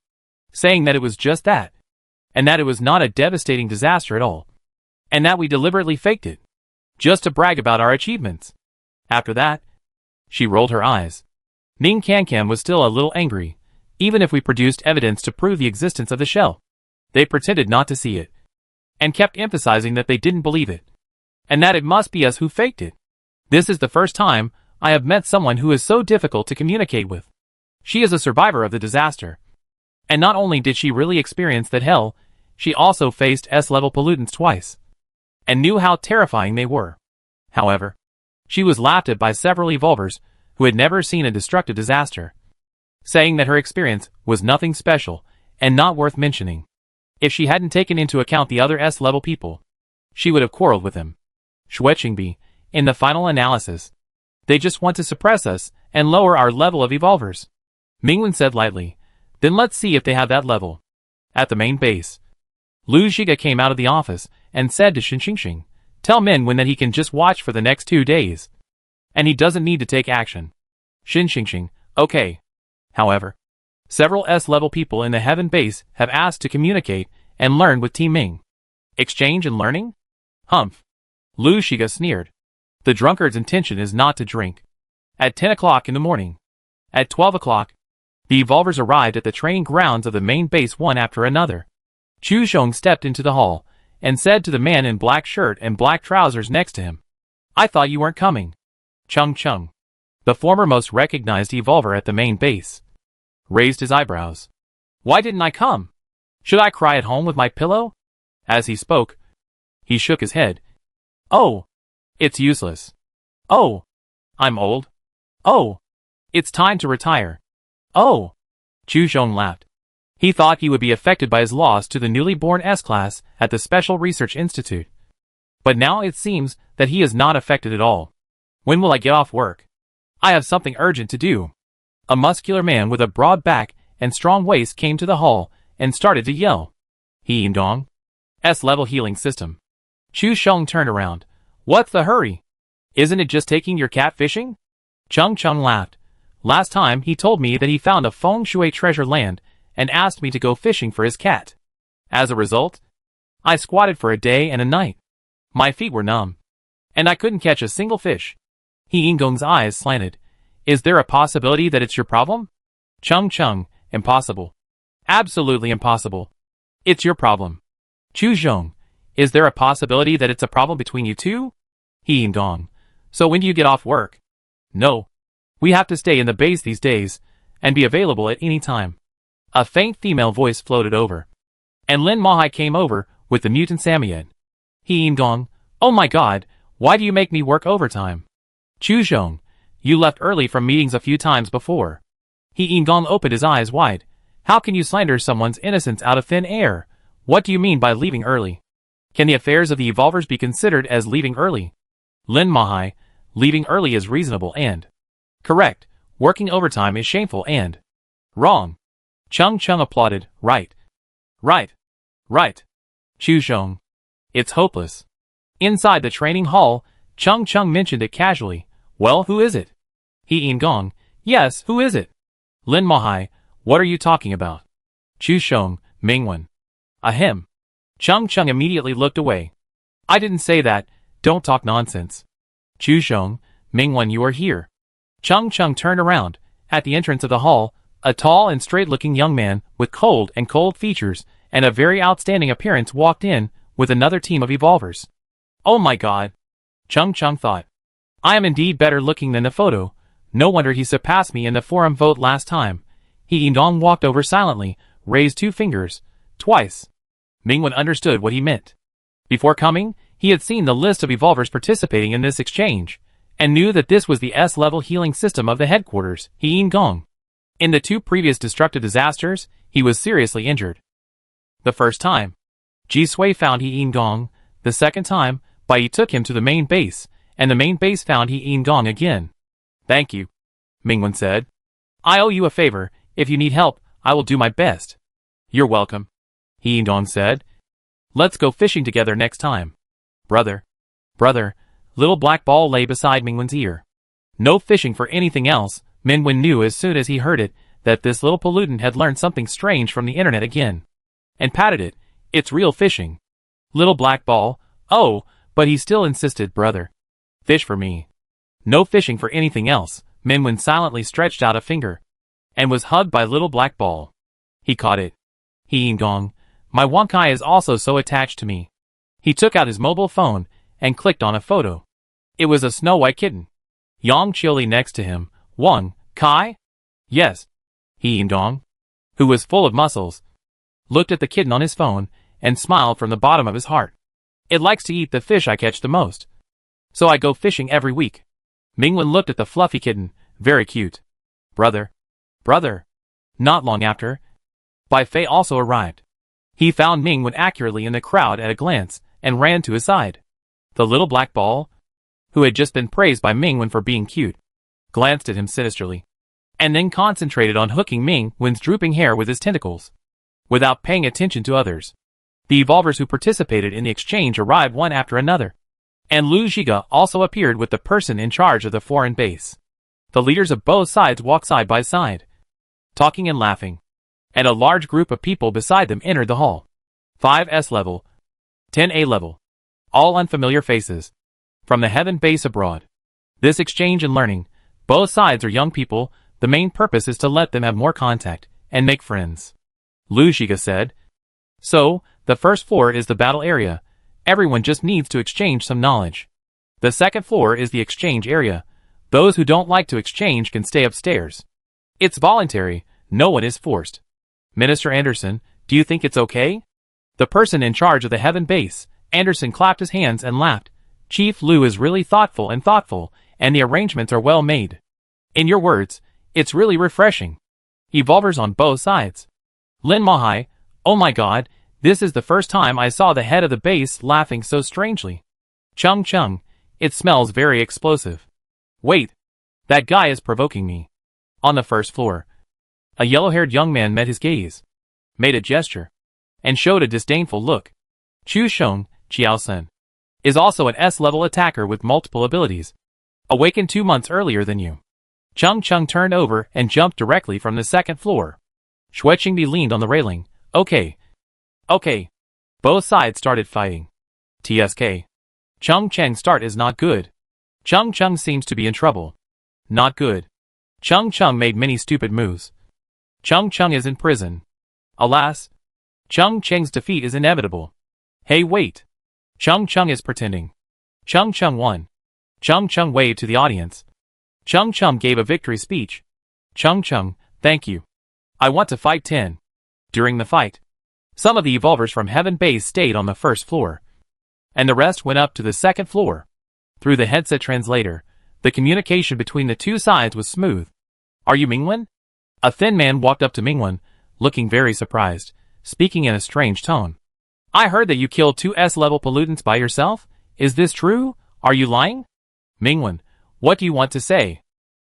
saying that it was just that, and that it was not a devastating disaster at all, and that we deliberately faked it, just to brag about our achievements. After that, she rolled her eyes. Ning Kankan was still a little angry, even if we produced evidence to prove the existence of the shell. They pretended not to see it, and kept emphasizing that they didn't believe it, and that it must be us who faked it. This is the first time I have met someone who is so difficult to communicate with. She is a survivor of the disaster. And not only did she really experience that hell, she also faced S-level pollutants twice, and knew how terrifying they were. However, she was laughed at by several evolvers who had never seen a destructive disaster, saying that her experience was nothing special and not worth mentioning. If she hadn't taken into account the other S-level people, she would have quarreled with them. Shueqingbi, in the final analysis, they just want to suppress us and lower our level of evolvers. Mingwen said lightly, then let's see if they have that level. At the main base, Lu Zhiga came out of the office and said to Xinxing, tell Mingwen that he can just watch for the next 2 days, and he doesn't need to take action. Xinxing, okay. However, several S-level people in the Heaven base have asked to communicate and learn with Team Ming. Exchange and learning? Humph. Lu Shiga sneered. The drunkard's intention is not to drink. At 10 o'clock in the morning. At 12 o'clock, the evolvers arrived at the training grounds of the main base one after another. Chu Xiong stepped into the hall and said to the man in black shirt and black trousers next to him, I thought you weren't coming. Chung Chung, the former most recognized evolver at the main base, raised his eyebrows. Why didn't I come? Should I cry at home with my pillow? As he spoke, he shook his head. Oh, it's useless. Oh, I'm old. Oh, it's time to retire. Oh, Chu Xiong laughed. He thought he would be affected by his loss to the newly born S-class at the Special Research Institute. But now it seems that he is not affected at all. When will I get off work? I have something urgent to do. A muscular man with a broad back and strong waist came to the hall and started to yell. He Dong. S-level healing system. Chu Xiong turned around. What's the hurry? Isn't it just taking your cat fishing? Chung Chung laughed. Last time he told me that he found a feng shui treasure land and asked me to go fishing for his cat. As a result, I squatted for a day and a night. My feet were numb, and I couldn't catch a single fish. He Ingong's eyes slanted. Is there a possibility that it's your problem? Chung Chung, impossible. Absolutely impossible. It's your problem. Chu Zhong, is there a possibility that it's a problem between you two? He Ingong. So when do you get off work? No. We have to stay in the base these days, and be available at any time. A faint female voice floated over. And Lin Mahai came over, with the mutant Samoyed. He Ingong. Oh my god, why do you make me work overtime? Chu Zhong, you left early from meetings a few times before. He Ingong opened his eyes wide. How can you slander someone's innocence out of thin air? What do you mean by leaving early? Can the affairs of the Evolvers be considered as leaving early? Lin Mahai, leaving early is reasonable and correct. Working overtime is shameful and wrong. Chung Chung applauded. Right. Right. Right. Chu Zhong. It's hopeless. Inside the training hall, Chung Chung mentioned it casually. Well, who is it? He Ingong. Yes, who is it? Lin Mahai. What are you talking about? Chu Zhong. Mingwen. Ahem. Chung Chung immediately looked away. I didn't say that. Don't talk nonsense. Chu Zhong. Mingwen, you are here. Chung Chung turned around. At the entrance of the hall, a tall and straight-looking young man with cold features and a very outstanding appearance walked in with another team of Evolvers. Oh my god. Chung Chung thought. I am indeed better looking than the photo. No wonder he surpassed me in the forum vote last time. He Ingong walked over silently, raised 2 fingers, twice. Mingwen understood what he meant. Before coming, he had seen the list of Evolvers participating in this exchange, and knew that this was the S-level healing system of the headquarters, He Ingong. In the 2 previous destructive disasters, he was seriously injured. The first time, Ji Sui found He Ingong. The second time, Bai Yi took him to the main base, and the main base found He Ingong again. Thank you, Mingwen said. I owe you a favor. If you need help, I will do my best. You're welcome, He Ingong said. Let's go fishing together next time. Brother. Brother. Little black ball lay beside Mingwen's ear. No fishing for anything else. Mingwen knew as soon as he heard it that this little pollutant had learned something strange from the internet again. And patted it. It's real fishing. Little black ball. Oh, but he still insisted, brother. Fish for me. No fishing for anything else. Mingwen silently stretched out a finger and was hugged by little black ball. He caught it. He Ingong. My Wonkai is also so attached to me. He took out his mobile phone and clicked on a photo. It was a snow-white kitten. Yang Chioli next to him. Wang Kai? Yes. He Ingong, who was full of muscles, looked at the kitten on his phone and smiled from the bottom of his heart. It likes to eat the fish I catch the most. So I go fishing every week. Mingwen looked at the fluffy kitten. Very cute. Brother. Brother. Not long after, Bai Fei also arrived. He found Mingwen accurately in the crowd at a glance and ran to his side. The little black ball, who had just been praised by Mingwen for being cute, glanced at him sinisterly, and then concentrated on hooking Mingwen's drooping hair with his tentacles, without paying attention to others. The Evolvers who participated in the exchange arrived one after another, and Lu Zhiga also appeared with the person in charge of the foreign base. The leaders of both sides walked side by side, talking and laughing, and a large group of people beside them entered the hall. 5S level, 10A level, all unfamiliar faces, from the heaven base abroad. This exchange and learning, both sides are young people, the main purpose is to let them have more contact and make friends. Lu Zhiga said. So, the first floor is the battle area. Everyone just needs to exchange some knowledge. The second floor is the exchange area. Those who don't like to exchange can stay upstairs. It's voluntary, no one is forced. Minister Anderson, do you think it's okay? The person in charge of the heaven base, Anderson clapped his hands and laughed. Chief Lu is really thoughtful, and the arrangements are well made. In your words, it's really refreshing. Evolvers on both sides. Lin Mahai, oh my god, this is the first time I saw the head of the base laughing so strangely. Chung Chung, it smells very explosive. Wait, that guy is provoking me. On the first floor, a yellow-haired young man met his gaze, made a gesture, and showed a disdainful look. Chu Xiong, Chiao-sen, is also an S-level attacker with multiple abilities, awakened 2 months earlier than you. Chung Chung turned over and jumped directly from the second floor. Xue Qingbi leaned on the railing. Okay. Okay. Both sides started fighting. TSK. Chung Cheng's start is not good. Chung Chung seems to be in trouble. Not good. Chung Chung made many stupid moves. Chung Chung is in prison. Alas. Chung Cheng's defeat is inevitable. Hey wait. Chung Chung is pretending. Chung Chung won. Chung Chung waved to the audience. Chung Chung gave a victory speech. Chung Chung, thank you. I want to fight 10. During the fight, some of the evolvers from Heaven Base stayed on the first floor, and the rest went up to the second floor. Through the headset translator, the communication between the two sides was smooth. Are you Mingwen? A thin man walked up to Mingwen, looking very surprised, speaking in a strange tone. I heard that you killed 2 S-level pollutants by yourself. Is this true? Are you lying? Mingwen, what do you want to say?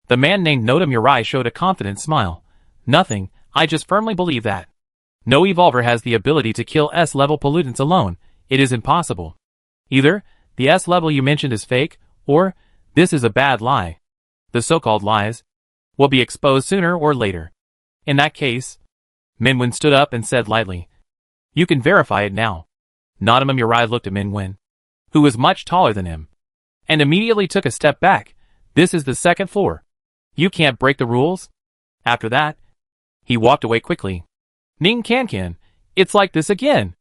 The man named Noda Murai showed a confident smile. Nothing, I just firmly believe that. No evolver has the ability to kill S-level pollutants alone. It is impossible. Either the S-level you mentioned is fake, or this is a bad lie. The so-called lies will be exposed sooner or later. In that case, Minwen stood up and said lightly, you can verify it now. Noda Murai looked at Minwen, who was much taller than him, and immediately took a step back. This is the second floor. You can't break the rules. After that, he walked away quickly. Ning Kankan, it's like this again.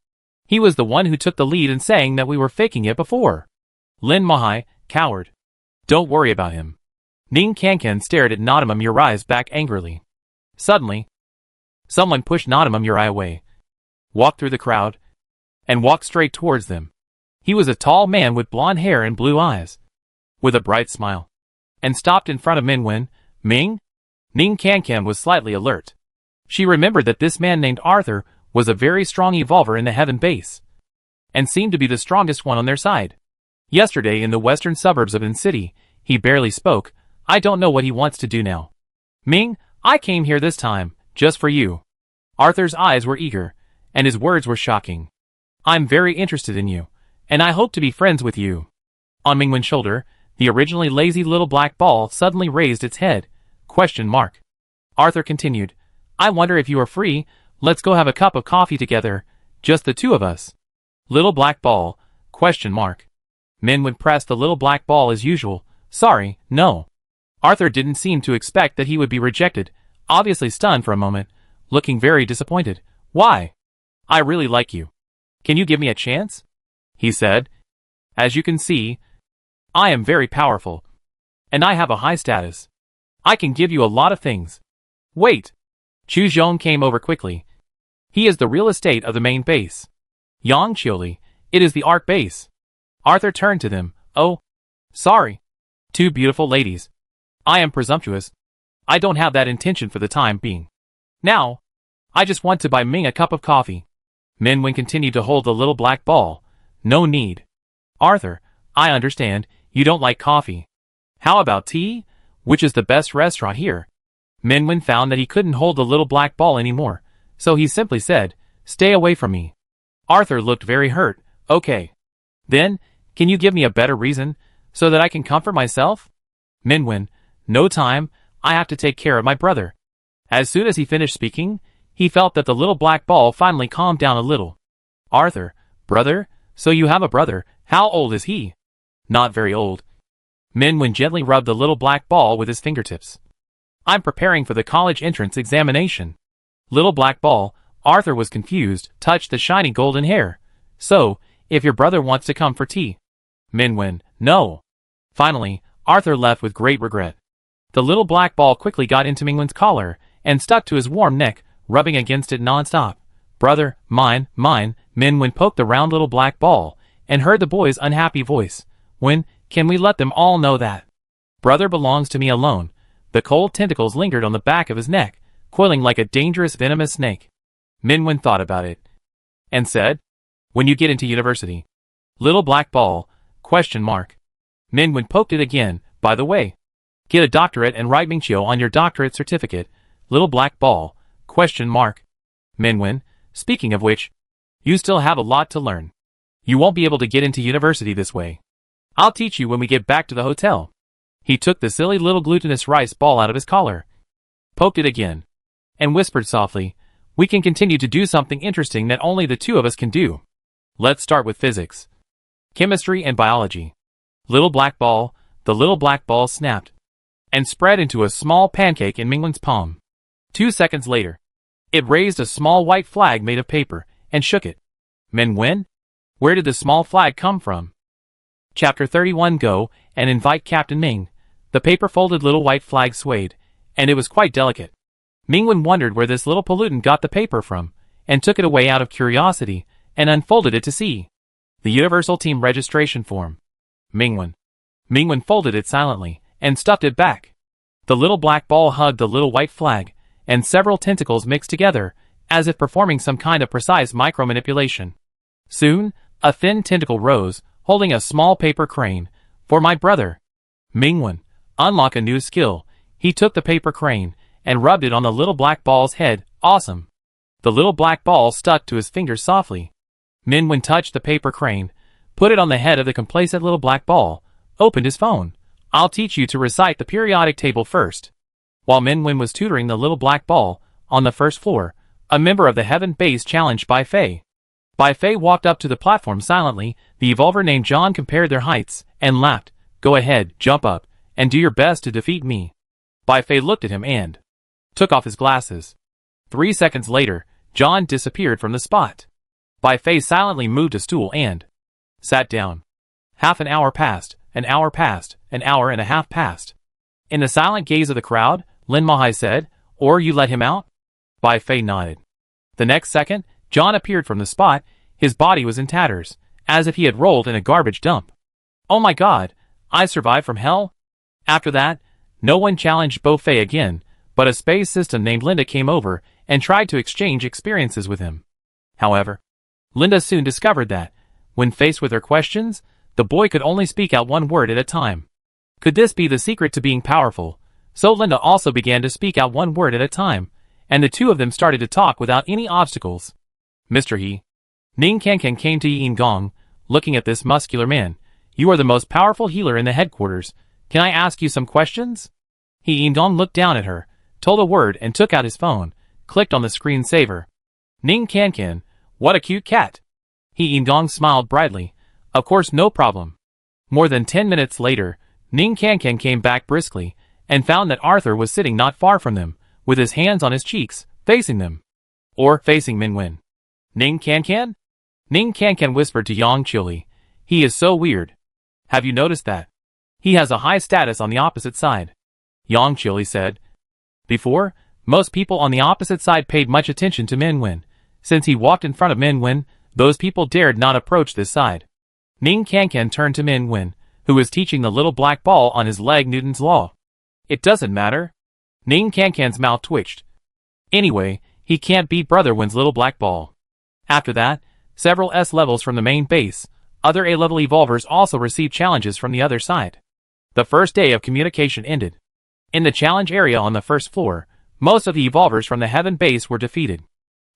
He was the one who took the lead in saying that we were faking it before. Lin Mahai, coward. Don't worry about him. Ning Kankan stared at Noda Murai's back angrily. Suddenly, someone pushed Noda Murai away, walked through the crowd, and walked straight towards them. He was a tall man with blonde hair and blue eyes, with a bright smile, and stopped in front of Minwen. Ming? Ning Kankan was slightly alert. She remembered that this man named Arthur was a very strong evolver in the Heaven Base, and seemed to be the strongest one on their side. Yesterday in the western suburbs of In City, he barely spoke. I don't know what he wants to do now. Ming, I came here this time, just for you. Arthur's eyes were eager, and his words were shocking. I'm very interested in you, and I hope to be friends with you. On Mingwen's shoulder, the originally lazy little black ball suddenly raised its head. Question mark. Arthur continued, I wonder if you are free. Let's go have a cup of coffee together, just the two of us. Little black ball, question mark. Minwen pressed the little black ball as usual. Sorry, no. Arthur didn't seem to expect that he would be rejected, obviously stunned for a moment, looking very disappointed. Why? I really like you. Can you give me a chance? He said. As you can see, I am very powerful, and I have a high status. I can give you a lot of things. Wait. Chu Zhong came over quickly. He is the real estate of the main base. Yang Qiuli, it is the Arc base. Arthur turned to them. Oh, sorry. 2 beautiful ladies. I am presumptuous. I don't have that intention for the time being. Now, I just want to buy Ming a cup of coffee. Minwen continued to hold the little black ball. No need. Arthur, I understand, you don't like coffee. How about tea? Which is the best restaurant here? Minwen found that he couldn't hold the little black ball anymore, so he simply said, stay away from me. Arthur looked very hurt. Okay. Then, can you give me a better reason, so that I can comfort myself? Minwen, no time, I have to take care of my brother. As soon as he finished speaking, he felt that the little black ball finally calmed down a little. Arthur, brother? So you have a brother. How old is he? Not very old. Minwen gently rubbed the little black ball with his fingertips. I'm preparing for the college entrance examination. Little black ball, Arthur was confused, touched the shiny golden hair. So, if your brother wants to come for tea. Minwen, no. Finally, Arthur left with great regret. The little black ball quickly got into Mingwen's collar, and stuck to his warm neck, rubbing against it non-stop. Brother, mine, Minwen poked the round little black ball, and heard the boy's unhappy voice. When, can we let them all know that? Brother belongs to me alone. The cold tentacles lingered on the back of his neck, coiling like a dangerous venomous snake. Minwen thought about it, and said, when you get into university. Little black ball, question mark. Minwen poked it again. By the way, get a doctorate and write Mingqiu on your doctorate certificate. Little black ball, question mark. Minwen, speaking of which, you still have a lot to learn. You won't be able to get into university this way. I'll teach you when we get back to the hotel. He took the silly little glutinous rice ball out of his collar, poked it again, and whispered softly, "We can continue to do something interesting that only the two of us can do. Let's start with physics, chemistry, and biology." Little black ball, the little black ball snapped and spread into a small pancake in Mingwen's palm. 2 seconds later, it raised a small white flag made of paper and shook it. Mingwen? Where did the small flag come from? Chapter 31. Go and invite Captain Ming. The paper-folded little white flag swayed, and it was quite delicate. Mingwen wondered where this little pollutant got the paper from, and took it away out of curiosity, and unfolded it to see. The Universal Team Registration Form. Mingwen folded it silently, and stuffed it back. The little black ball hugged the little white flag, and several tentacles mixed together, as if performing some kind of precise micro-manipulation. Soon, a thin tentacle rose, holding a small paper crane. "For my brother." Mingwen, unlock a new skill. He took the paper crane, and rubbed it on the little black ball's head. Awesome. The little black ball stuck to his fingers softly. Mingwen touched the paper crane, put it on the head of the complacent little black ball, opened his phone. "I'll teach you to recite the periodic table first." While Mingwen was tutoring the little black ball, on the first floor, a member of the Heaven Base challenged Bai Fei. Bai Fei walked up to the platform silently. The evolver named John compared their heights, and laughed. "Go ahead, jump up, and do your best to defeat me." Bai Fei looked at him and took off his glasses. 3 seconds later, John disappeared from the spot. Bai Fei silently moved a stool and sat down. Half an hour passed, an hour passed, an hour and a half passed. In the silent gaze of the crowd, Lin Mahai said, "Or you let him out?" Bai Fei nodded. The next second, John appeared from the spot. His body was in tatters, as if he had rolled in a garbage dump. "Oh my god, I survived from hell?" After that, no one challenged Bai Fei again, but a space system named Linda came over and tried to exchange experiences with him. However, Linda soon discovered that, when faced with her questions, the boy could only speak out one word at a time. Could this be the secret to being powerful? So Linda also began to speak out one word at a time, and the two of them started to talk without any obstacles. "Mr. He." Ning Kankan came to Yin Gong, looking at this muscular man. "You are the most powerful healer in the headquarters. Can I ask you some questions?" Yin Gong looked down at her, told a word and took out his phone, clicked on the screensaver. "Ning Kankan, what a cute cat." Yin Gong smiled brightly. "Of course, no problem." More than 10 minutes later, Ning Kankan came back briskly, and found that Arthur was sitting not far from them, with his hands on his cheeks, facing them. Or facing Mingwen. "Ning Kankan?" Ning Kankan whispered to Yang Chili. "He is so weird. Have you noticed that? He has a high status on the opposite side." Yang Chili said. Before, most people on the opposite side paid much attention to Mingwen. Since he walked in front of Mingwen, those people dared not approach this side. Ning Kankan turned to Mingwen, who was teaching the little black ball on his leg Newton's law. "It doesn't matter." Ning Kankan's mouth twitched. Anyway, he can't beat Brother Wen's little black ball. After that, several S levels from the main base, other A-level evolvers also received challenges from the other side. The first day of communication ended. In the challenge area on the first floor, most of the evolvers from the Heaven Base were defeated.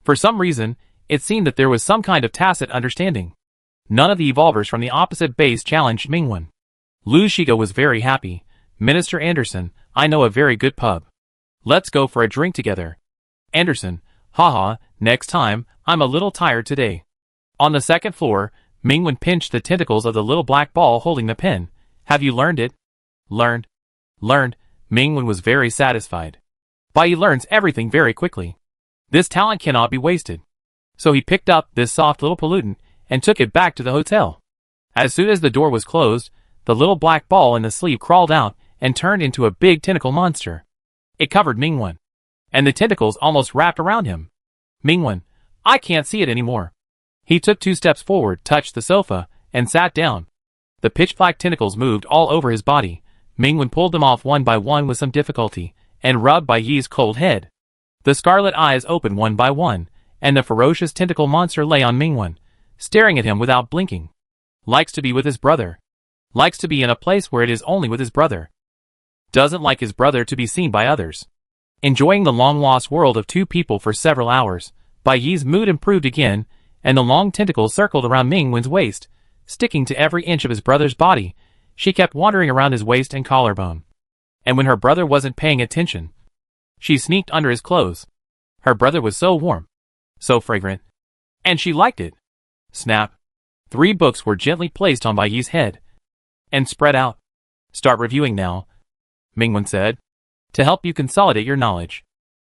For some reason, it seemed that there was some kind of tacit understanding. None of the evolvers from the opposite base challenged Mingwen. Lu Shiga was very happy. "Minister Anderson, I know a very good pub. Let's go for a drink together." Anderson, "Haha, next time, I'm a little tired today." On the second floor, Mingwen pinched the tentacles of the little black ball holding the pen. "Have you learned it?" "Learned." Mingwen was very satisfied. Bai learns everything very quickly. This talent cannot be wasted. So he picked up this soft little pollutant and took it back to the hotel. As soon as the door was closed, the little black ball in the sleeve crawled out and turned into a big tentacle monster. It covered Mingwen, and the tentacles almost wrapped around him. "Mingwen, I can't see it anymore." He took 2 steps forward, touched the sofa, and sat down. The pitch-black tentacles moved all over his body. Mingwen pulled them off one by one with some difficulty, and rubbed Bai Yi's cold head. The scarlet eyes opened one by one, and the ferocious tentacle monster lay on Mingwen, staring at him without blinking. Likes to be with his brother. Likes to be in a place where it is only with his brother. Doesn't like his brother to be seen by others. Enjoying the long-lost world of two people for several hours, Bai Yi's mood improved again, and the long tentacles circled around Mingwen's waist, sticking to every inch of his brother's body. she kept wandering around his waist and collarbone. And when her brother wasn't paying attention, she sneaked under his clothes. Her brother was so warm, so fragrant, and she liked it. Snap. 3 books were gently placed on Baiyi's head and spread out. Start reviewing now, Mingwen said, to help you consolidate your knowledge.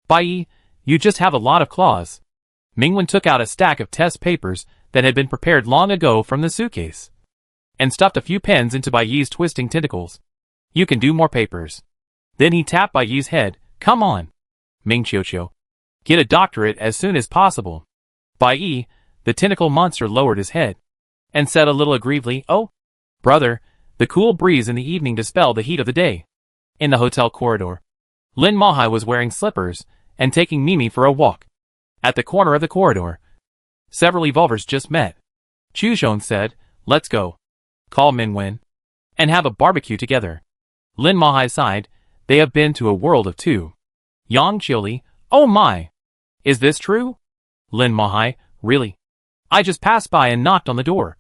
Baiyi, you just have a lot of claws. Mingwen took out a stack of test papers that had been prepared long ago from the suitcase and stuffed a few pens into Baiyi's twisting tentacles. You can do more papers. Then he tapped Baiyi's head. Come on, Ming Qiuqiu. Get a doctorate as soon as possible. Baiyi, the tentacle monster, lowered his head and said a little aggrievedly, oh, brother, the cool breeze in the evening dispelled the heat of the day. In the hotel corridor, Lin Mahai was wearing slippers and taking Mimi for a walk. At the corner of the corridor, several evolvers just met. Chu Zhong said, let's go. Call Minwen and have a barbecue together. Lin Mahai sighed. They have been to a world of 2. Yang Qiuli, oh my! Is this true? Lin Mahai, really? I just passed by and knocked on the door.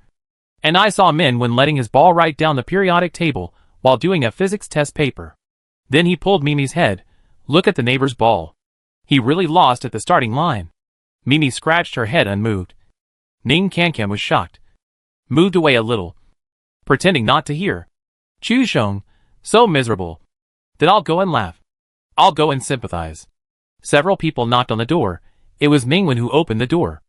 And I saw Minwen letting his ball right down the periodic table while doing a physics test paper. Then he pulled Mimi's head. Look at the neighbor's ball. He really lost at the starting line. Mimi scratched her head unmoved. Ning Kankan was shocked. Moved away a little, pretending not to hear. Chu Zhong, so miserable that I'll go and laugh. I'll go and sympathize. Several people knocked on the door. It was Mingwen who opened the door.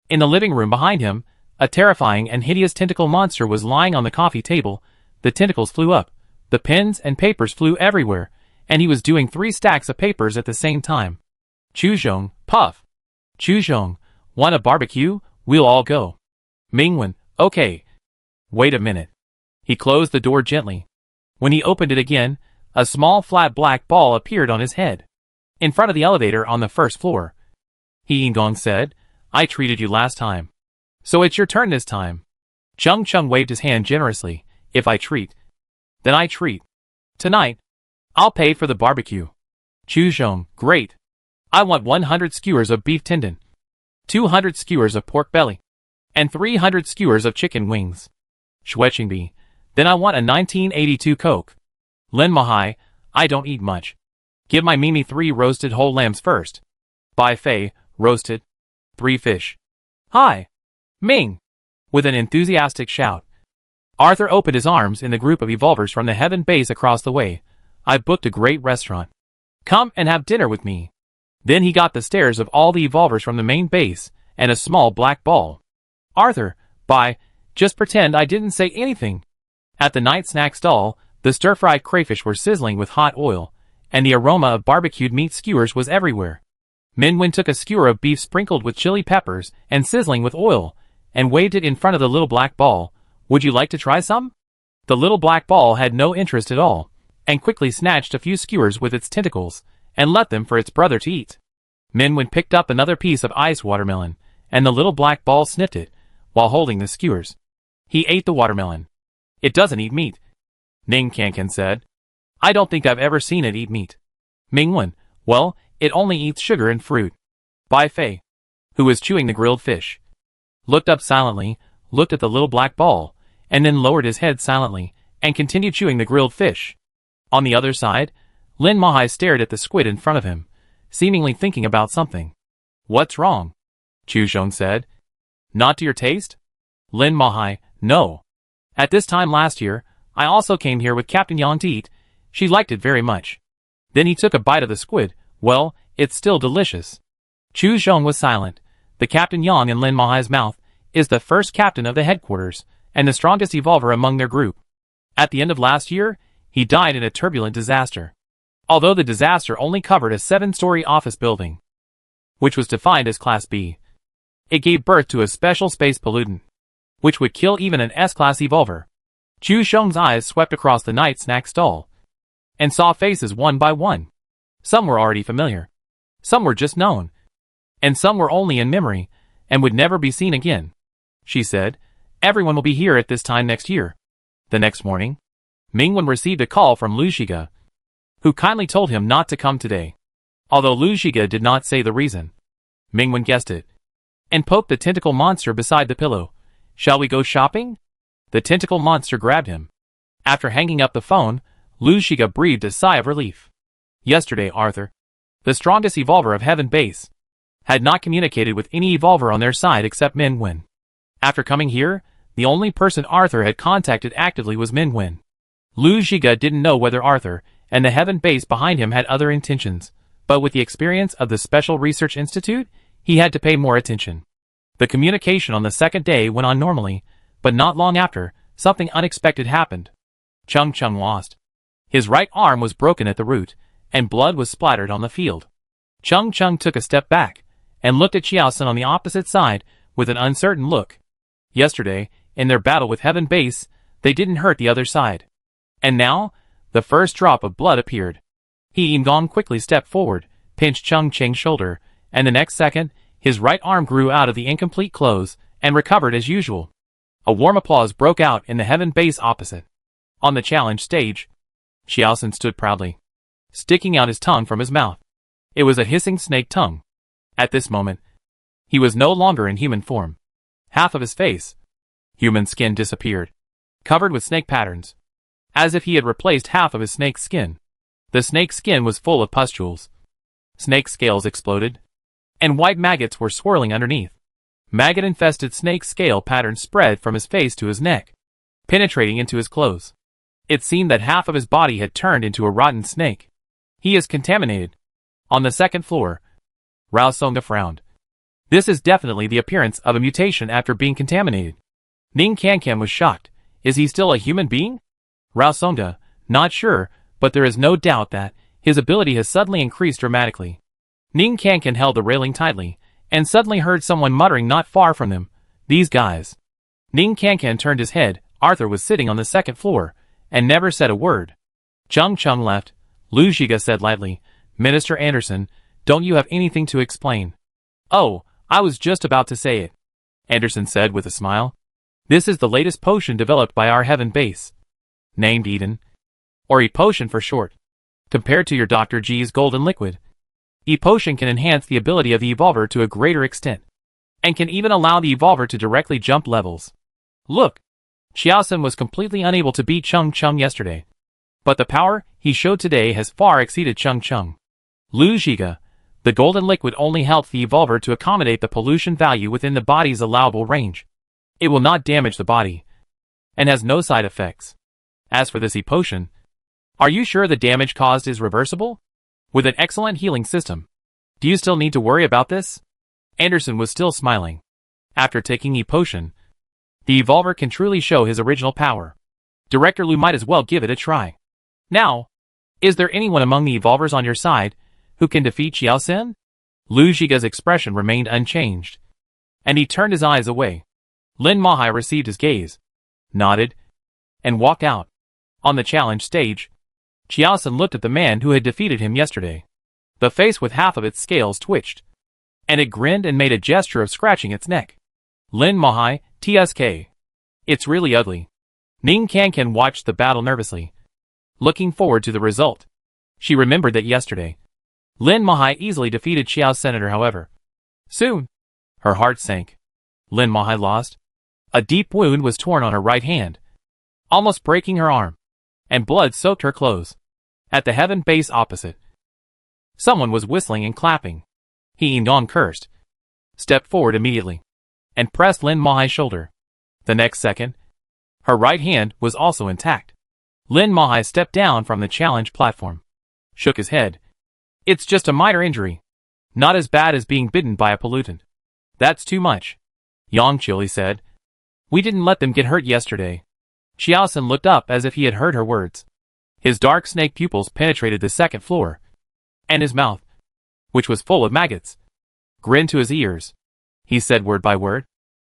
In the living room behind him, a terrifying and hideous tentacle monster was lying on the coffee table. The tentacles flew up. The pens and papers flew everywhere, and he was doing 3 stacks of papers at the same time. Chu Zhong, puff. Chu Zhong, want a barbecue? We'll all go. Mingwen, okay. Wait a minute. He closed the door gently. When he opened it again, a small flat black ball appeared on his head. In front of the elevator on the first floor. He Yingong said, I treated you last time. So it's your turn this time. Chung Chung waved his hand generously. If I treat, then I treat. Tonight, I'll pay for the barbecue. Chu Zhong, great. I want 100 skewers of beef tendon, 200 skewers of pork belly, and 300 skewers of chicken wings. Shueqingbi, then I want a 1982 Coke. Lin Mahai, I don't eat much. Give my Mimi 3 roasted whole lambs first. Bai Fei, roasted. 3 fish. Hi. Ming. With an enthusiastic shout, Arthur opened his arms in the group of evolvers from the heaven base across the way. I booked a great restaurant. Come and have dinner with me. Then he got the stares of all the evolvers from the main base and a small black ball. Arthur, bye, just pretend I didn't say anything. At the night snack stall, the stir-fried crayfish were sizzling with hot oil, and the aroma of barbecued meat skewers was everywhere. Minwen took a skewer of beef sprinkled with chili peppers and sizzling with oil, and waved it in front of the little black ball. Would you like to try some? The little black ball had no interest at all, and quickly snatched a few skewers with its tentacles, and left them for its brother to eat. Minwen picked up another piece of iced watermelon, and the little black ball sniffed it, while holding the skewers. He ate the watermelon. It doesn't eat meat, Ning Kankan said. I don't think I've ever seen it eat meat. Mingwen, well, it only eats sugar and fruit. Bai Fei, who was chewing the grilled fish, looked up silently, looked at the little black ball, and then lowered his head silently, and continued chewing the grilled fish. On the other side, Lin Mahai stared at the squid in front of him, seemingly thinking about something. What's wrong? Chu Zhong said. Not to your taste? Lin Mahai, no. At this time last year, I also came here with Captain Yang to eat. She liked it very much. Then he took a bite of the squid. Well, it's still delicious. Chu Zhong was silent. The Captain Yang in Lin Mahai's mouth is the first captain of the headquarters, and the strongest evolver among their group. At the end of last year, he died in a turbulent disaster. Although the disaster only covered a 7-story office building, which was defined as Class B, it gave birth to a special space pollutant, which would kill even an S-Class evolver. Chu Zhong's eyes swept across the night snack stall, and saw faces one by one. Some were already familiar, some were just known, and some were only in memory, and would never be seen again. She said, everyone will be here at this time next year. The next morning, Mingwen received a call from Lu Shiga, who kindly told him not to come today. Although Lu Shiga did not say the reason, Mingwen guessed it, and poked the tentacle monster beside the pillow. Shall we go shopping? The tentacle monster grabbed him, After hanging up the phone, Lu Shiga breathed a sigh of relief. Yesterday, Arthur, the strongest evolver of Heaven Base, had not communicated with any evolver on their side except Min Wen. After coming here, the only person Arthur had contacted actively was Min Wen. Lu Shiga didn't know whether Arthur and the Heaven Base behind him had other intentions, but with the experience of the Special Research Institute, he had to pay more attention. The communication on the second day went on normally, but not long after, something unexpected happened. Chung Chung lost. His right arm was broken at the root, and blood was splattered on the field. Chung Chung took a step back, and looked at Xiaosun on the opposite side with an uncertain look. Yesterday, in their battle with Heaven Base, they didn't hurt the other side. And now, the first drop of blood appeared. He Yingong quickly stepped forward, pinched Chung Cheng's shoulder, and the next second, his right arm grew out of the incomplete clothes, and recovered as usual. A warm applause broke out in the Heaven Base opposite. On the challenge stage, Xiaosun stood proudly, sticking out his tongue from his mouth. It was a hissing snake tongue. At this moment, he was no longer in human form. Half of his face, human skin, disappeared, covered with snake patterns, as if he had replaced half of his snake skin. The snake skin was full of pustules. Snake scales exploded, and white maggots were swirling underneath. Maggot-infested snake scale patterns spread from his face to his neck, penetrating into his clothes. It seemed that half of his body had turned into a rotten snake. He is contaminated. On the second floor, Rao Songa frowned. This is definitely the appearance of a mutation after being contaminated. Ning Kankan was shocked. Is he still a human being? Rao Songa, not sure, but there is no doubt that his ability has suddenly increased dramatically. Ning Kankan held the railing tightly, and suddenly heard someone muttering not far from them. These guys. Ning Kankan turned his head. Arthur was sitting on the second floor, and never said a word. Chung Chung left. Lu Shiga said lightly, Minister Anderson, don't you have anything to explain? Oh, I was just about to say it, Anderson said with a smile. This is the latest potion developed by our Heaven Base, named Eden, or E-Potion for short. Compared to your Dr. G's golden liquid, E-Potion can enhance the ability of the evolver to a greater extent, and can even allow the evolver to directly jump levels. Look, Xiaosun was completely unable to beat Chung Chung yesterday, but the power he showed today has far exceeded Chung Chung. Lu Shiga, the golden liquid only helps the evolver to accommodate the pollution value within the body's allowable range. It will not damage the body, and has no side effects. As for this E-Potion, are you sure the damage caused is reversible? With an excellent healing system, do you still need to worry about this? Anderson was still smiling. After taking E-Potion, the evolver can truly show his original power. Director Lu might as well give it a try. Now, is there anyone among the evolvers on your side who can defeat Xiaosun? Lu Shiga's expression remained unchanged, and he turned his eyes away. Lin Mahai received his gaze, nodded, and walked out. On the challenge stage, Xiaosun looked at the man who had defeated him yesterday. The face with half of its scales twitched, and it grinned and made a gesture of scratching its neck. Lin Mahai, TSK. It's really ugly. Ning Kankan watched the battle nervously, looking forward to the result. She remembered that yesterday, Lin Mahai easily defeated Xiao Senator. However, soon, her heart sank. Lin Mahai lost. A deep wound was torn on her right hand, almost breaking her arm, and blood soaked her clothes. At the Heaven Base opposite, someone was whistling and clapping. He Yingong cursed, stepped forward immediately, and pressed Lin Mahai's shoulder. The next second, her right hand was also intact. Lin Mahai stepped down from the challenge platform, shook his head. It's just a minor injury. Not as bad as being bitten by a pollutant. That's too much, Yang Chili said. We didn't let them get hurt yesterday. Xiaosun looked up as if he had heard her words. His dark snake pupils penetrated the second floor, and his mouth, which was full of maggots, grinned to his ears. He said word by word,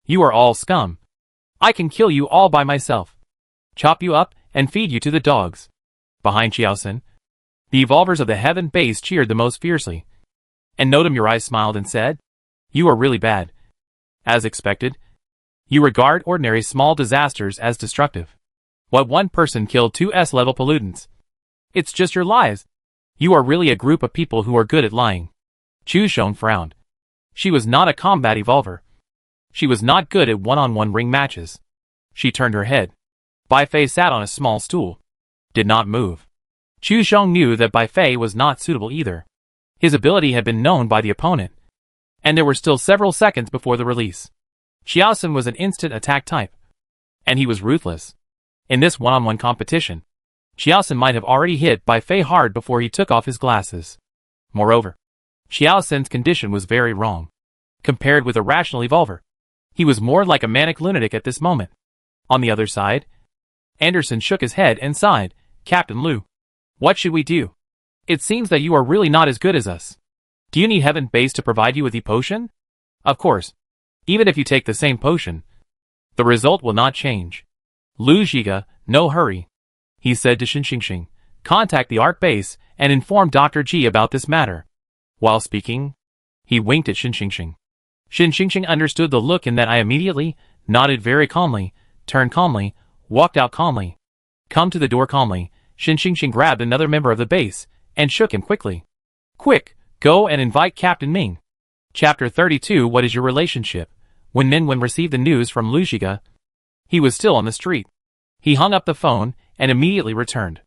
You are all scum. I can kill you all by myself. Chop you up and feed you to the dogs. Behind Xiaosun, the evolvers of the Heaven Base cheered the most fiercely, and Notam Yurai smiled and said, You are really bad. As expected, you regard ordinary small disasters as destructive. What one person killed 2 S-level pollutants? It's just your lies. You are really a group of people who are good at lying. Chu Shong frowned. She was not a combat evolver. She was not good at one-on-one ring matches. She turned her head, Bai Fei sat on a small stool. Did not move. Chu Xiong knew that Bai Fei was not suitable either. His ability had been known by the opponent, and there were still several seconds before the release. Xiaosun was an instant attack type, and he was ruthless. In this one-on-one competition, Xiaosun might have already hit Bai Fei hard before he took off his glasses. Moreover, Xiaosun's condition was very wrong. Compared with a rational evolver, he was more like a manic lunatic at this moment. On the other side, Anderson shook his head and sighed. Captain Liu, what should we do? It seems that you are really not as good as us. Do you need Heaven Base to provide you with the potion? Of course. Even if you take the same potion, the result will not change. Lu Zhiga, no hurry. He said to Shin Xingxing, contact the Arc Base and inform Dr. Ji about this matter. While speaking, he winked at Shin Xingxing. Shin Xingxing understood the look in that eye immediately, nodded very calmly, turned calmly, walked out calmly. Come to the door calmly, Shin Xingxing grabbed another member of the base and shook him quickly. Quick, go and invite Captain Ming. Chapter 32. What is your relationship? When Minwen received the news from Lu Zhiga, he was still on the street. He hung up the phone and immediately returned.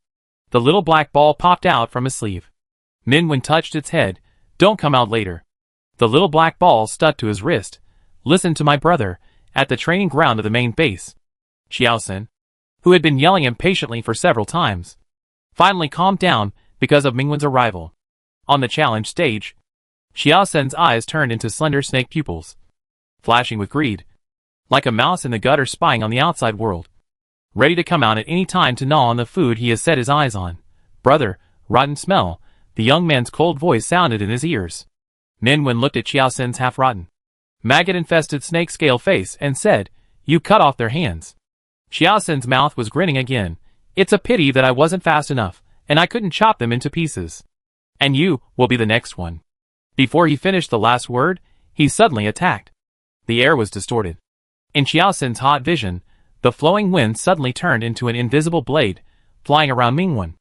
The little black ball popped out from his sleeve. Minwen touched its head. Don't come out later. The little black ball stuck to his wrist. Listen to my brother, at the training ground of the main base. Xiaosun, who had been yelling impatiently for several times, finally calmed down because of Mingwen's arrival. On the challenge stage, Xiaosun's eyes turned into slender snake pupils, flashing with greed, like a mouse in the gutter spying on the outside world, ready to come out at any time to gnaw on the food he has set his eyes on. Brother, rotten smell, the young man's cold voice sounded in his ears. Minwen looked at Xiaosun's half-rotten, maggot-infested snake-scale face and said, you cut off their hands. Xiaosun's mouth was grinning again. It's a pity that I wasn't fast enough, and I couldn't chop them into pieces. And you will be the next one. Before he finished the last word, he suddenly attacked. The air was distorted. In Xiaosun's hot vision, the flowing wind suddenly turned into an invisible blade, flying around Mingwen.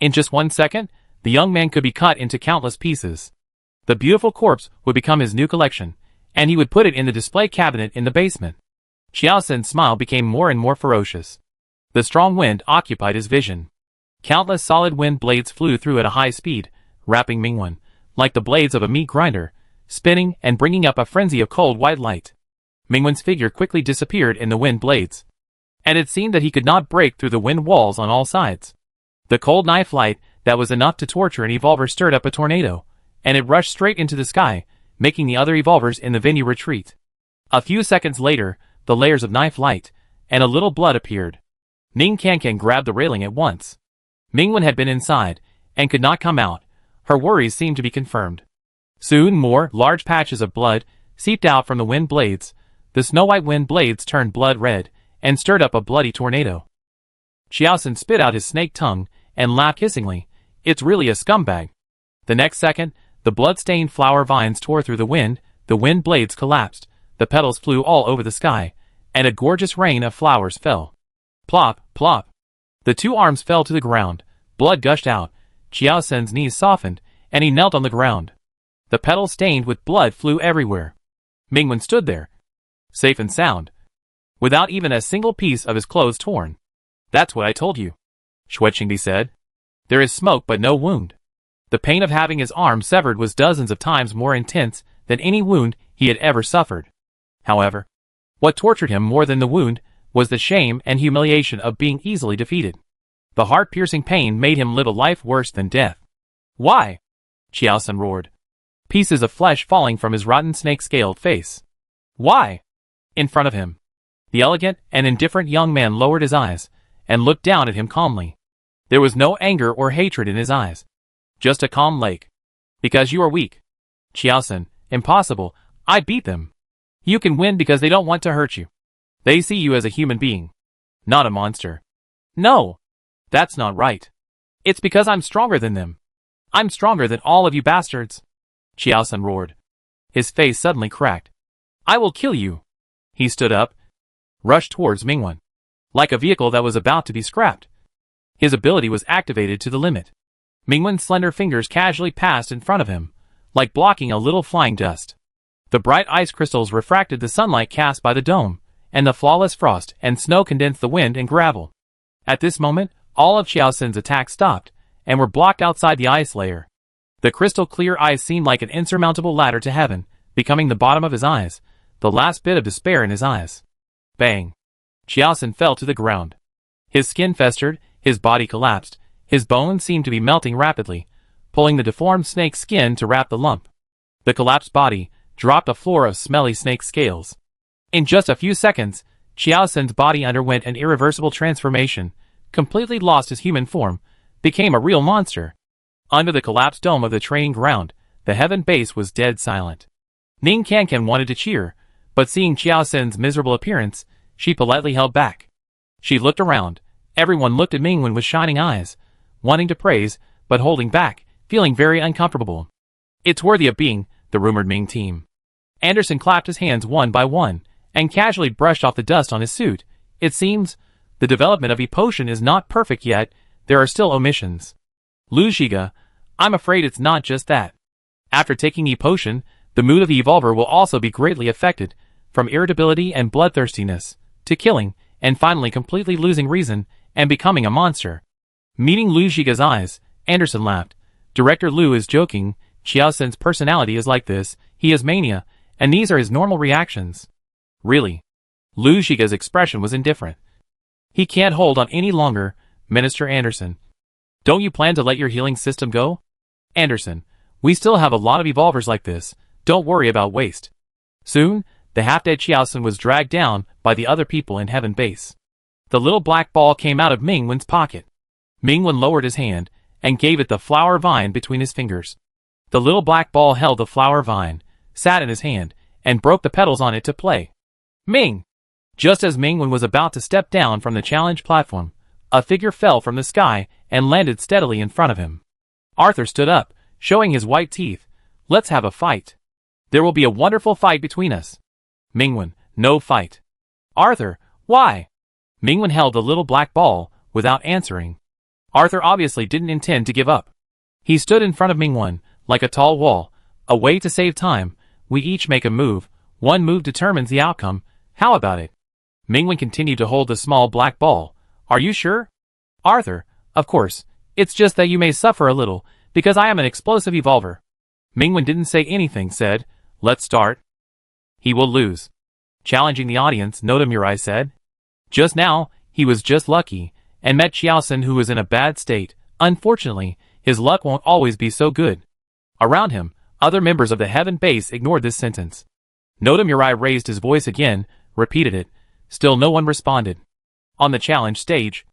In just 1 second, the young man could be cut into countless pieces. The beautiful corpse would become his new collection, and he would put it in the display cabinet in the basement. Xiaosun's smile became more and more ferocious. The strong wind occupied his vision. Countless solid wind blades flew through at a high speed, wrapping Mingwen, like the blades of a meat grinder, spinning and bringing up a frenzy of cold white light. Mingwen's figure quickly disappeared in the wind blades, and it seemed that he could not break through the wind walls on all sides. The cold knife light that was enough to torture an evolver stirred up a tornado, and it rushed straight into the sky, making the other evolvers in the venue retreat. A few seconds later, the layers of knife light, and a little blood appeared. Ning Kankan grabbed the railing at once. Mingwen had been inside, and could not come out. Her worries seemed to be confirmed. Soon more large patches of blood seeped out from the wind blades. The snow-white wind blades turned blood red, and stirred up a bloody tornado. Xiaosun spit out his snake tongue, and laughed hissingly. It's really a scumbag. The next second, the blood-stained flower vines tore through the wind blades collapsed, the petals flew all over the sky, and a gorgeous rain of flowers fell. Plop, plop. The two arms fell to the ground, blood gushed out, Xiaosun's knees softened, and he knelt on the ground. The petals stained with blood flew everywhere. Mingwen stood there, safe and sound, without even a single piece of his clothes torn. That's what I told you, Xueqingdi said. There is smoke but no wound. The pain of having his arm severed was dozens of times more intense than any wound he had ever suffered. However, what tortured him more than the wound was the shame and humiliation of being easily defeated. The heart-piercing pain made him live a life worse than death. Why? Xiaosun roared, pieces of flesh falling from his rotten snake-scaled face. Why? In front of him, the elegant and indifferent young man lowered his eyes and looked down at him calmly. There was no anger or hatred in his eyes, just a calm lake. Because you are weak. Xiaosun, impossible, I beat them. You can win because they don't want to hurt you. They see you as a human being, not a monster. No, that's not right. It's because I'm stronger than them. I'm stronger than all of you bastards. Xiaosun roared. His face suddenly cracked. I will kill you. He stood up, rushed towards Mingwen, like a vehicle that was about to be scrapped. His ability was activated to the limit. Mingwen's slender fingers casually passed in front of him, like blocking a little flying dust. The bright ice crystals refracted the sunlight cast by the dome, and the flawless frost and snow condensed the wind and gravel. At this moment, all of Xiaoxin's attacks stopped, and were blocked outside the ice layer. The crystal-clear ice seemed like an insurmountable ladder to heaven, becoming the bottom of his eyes, the last bit of despair in his eyes. Bang! Xiaoxin fell to the ground. His skin festered, his body collapsed, his bones seemed to be melting rapidly, pulling the deformed snake skin to wrap the lump. The collapsed body dropped a floor of smelly snake scales. In just a few seconds, Xiaoxin's body underwent an irreversible transformation, completely lost his human form, became a real monster. Under the collapsed dome of the training ground, the heaven base was dead silent. Ning Kankan wanted to cheer, but seeing Xiaoxin's miserable appearance, she politely held back. She looked around. Everyone looked at Mingwen with shining eyes, wanting to praise, but holding back, feeling very uncomfortable. It's worthy of being, the rumored Ming team. Anderson clapped his hands one by one, and casually brushed off the dust on his suit. It seems, the development of E-Potion is not perfect yet, there are still omissions. Lu Shiga, I'm afraid it's not just that. After taking E-Potion, the mood of the Evolver will also be greatly affected, from irritability and bloodthirstiness, to killing, and finally completely losing reason, and becoming a monster. Meeting Lu Shiga's eyes, Anderson laughed. Director Lu is joking, Xiaoxin's personality is like this, he is mania, and these are his normal reactions. Really? Lu Shiga's expression was indifferent. He can't hold on any longer, Minister Anderson. Don't you plan to let your healing system go? Anderson, we still have a lot of evolvers like this, don't worry about waste. Soon, the half-dead Xiaoxin was dragged down by the other people in Heaven Base. The little black ball came out of Mingwen's pocket. Mingwen lowered his hand, and gave it the flower vine between his fingers. The little black ball held the flower vine, sat in his hand, and broke the petals on it to play. Ming! Just as Mingwen was about to step down from the challenge platform, a figure fell from the sky and landed steadily in front of him. Arthur stood up, showing his white teeth. Let's have a fight. There will be a wonderful fight between us. Mingwen, no fight. Arthur, why? Mingwen held the little black ball, without answering. Arthur obviously didn't intend to give up. He stood in front of Mingwen, like a tall wall, a way to save time. We each make a move, one move determines the outcome, how about it? Mingwen continued to hold the small black ball. Are you sure? Arthur, of course, it's just that you may suffer a little, because I am an explosive evolver. Mingwen didn't say anything, said, let's start. He will lose. Challenging the audience, Noda Murai said. Just now, he was just lucky, and met Xiaoxin who was in a bad state. Unfortunately, his luck won't always be so good. Around him, other members of the Heaven Base ignored this sentence. Noda Murai raised his voice again, repeated it. Still no one responded. On the challenge stage,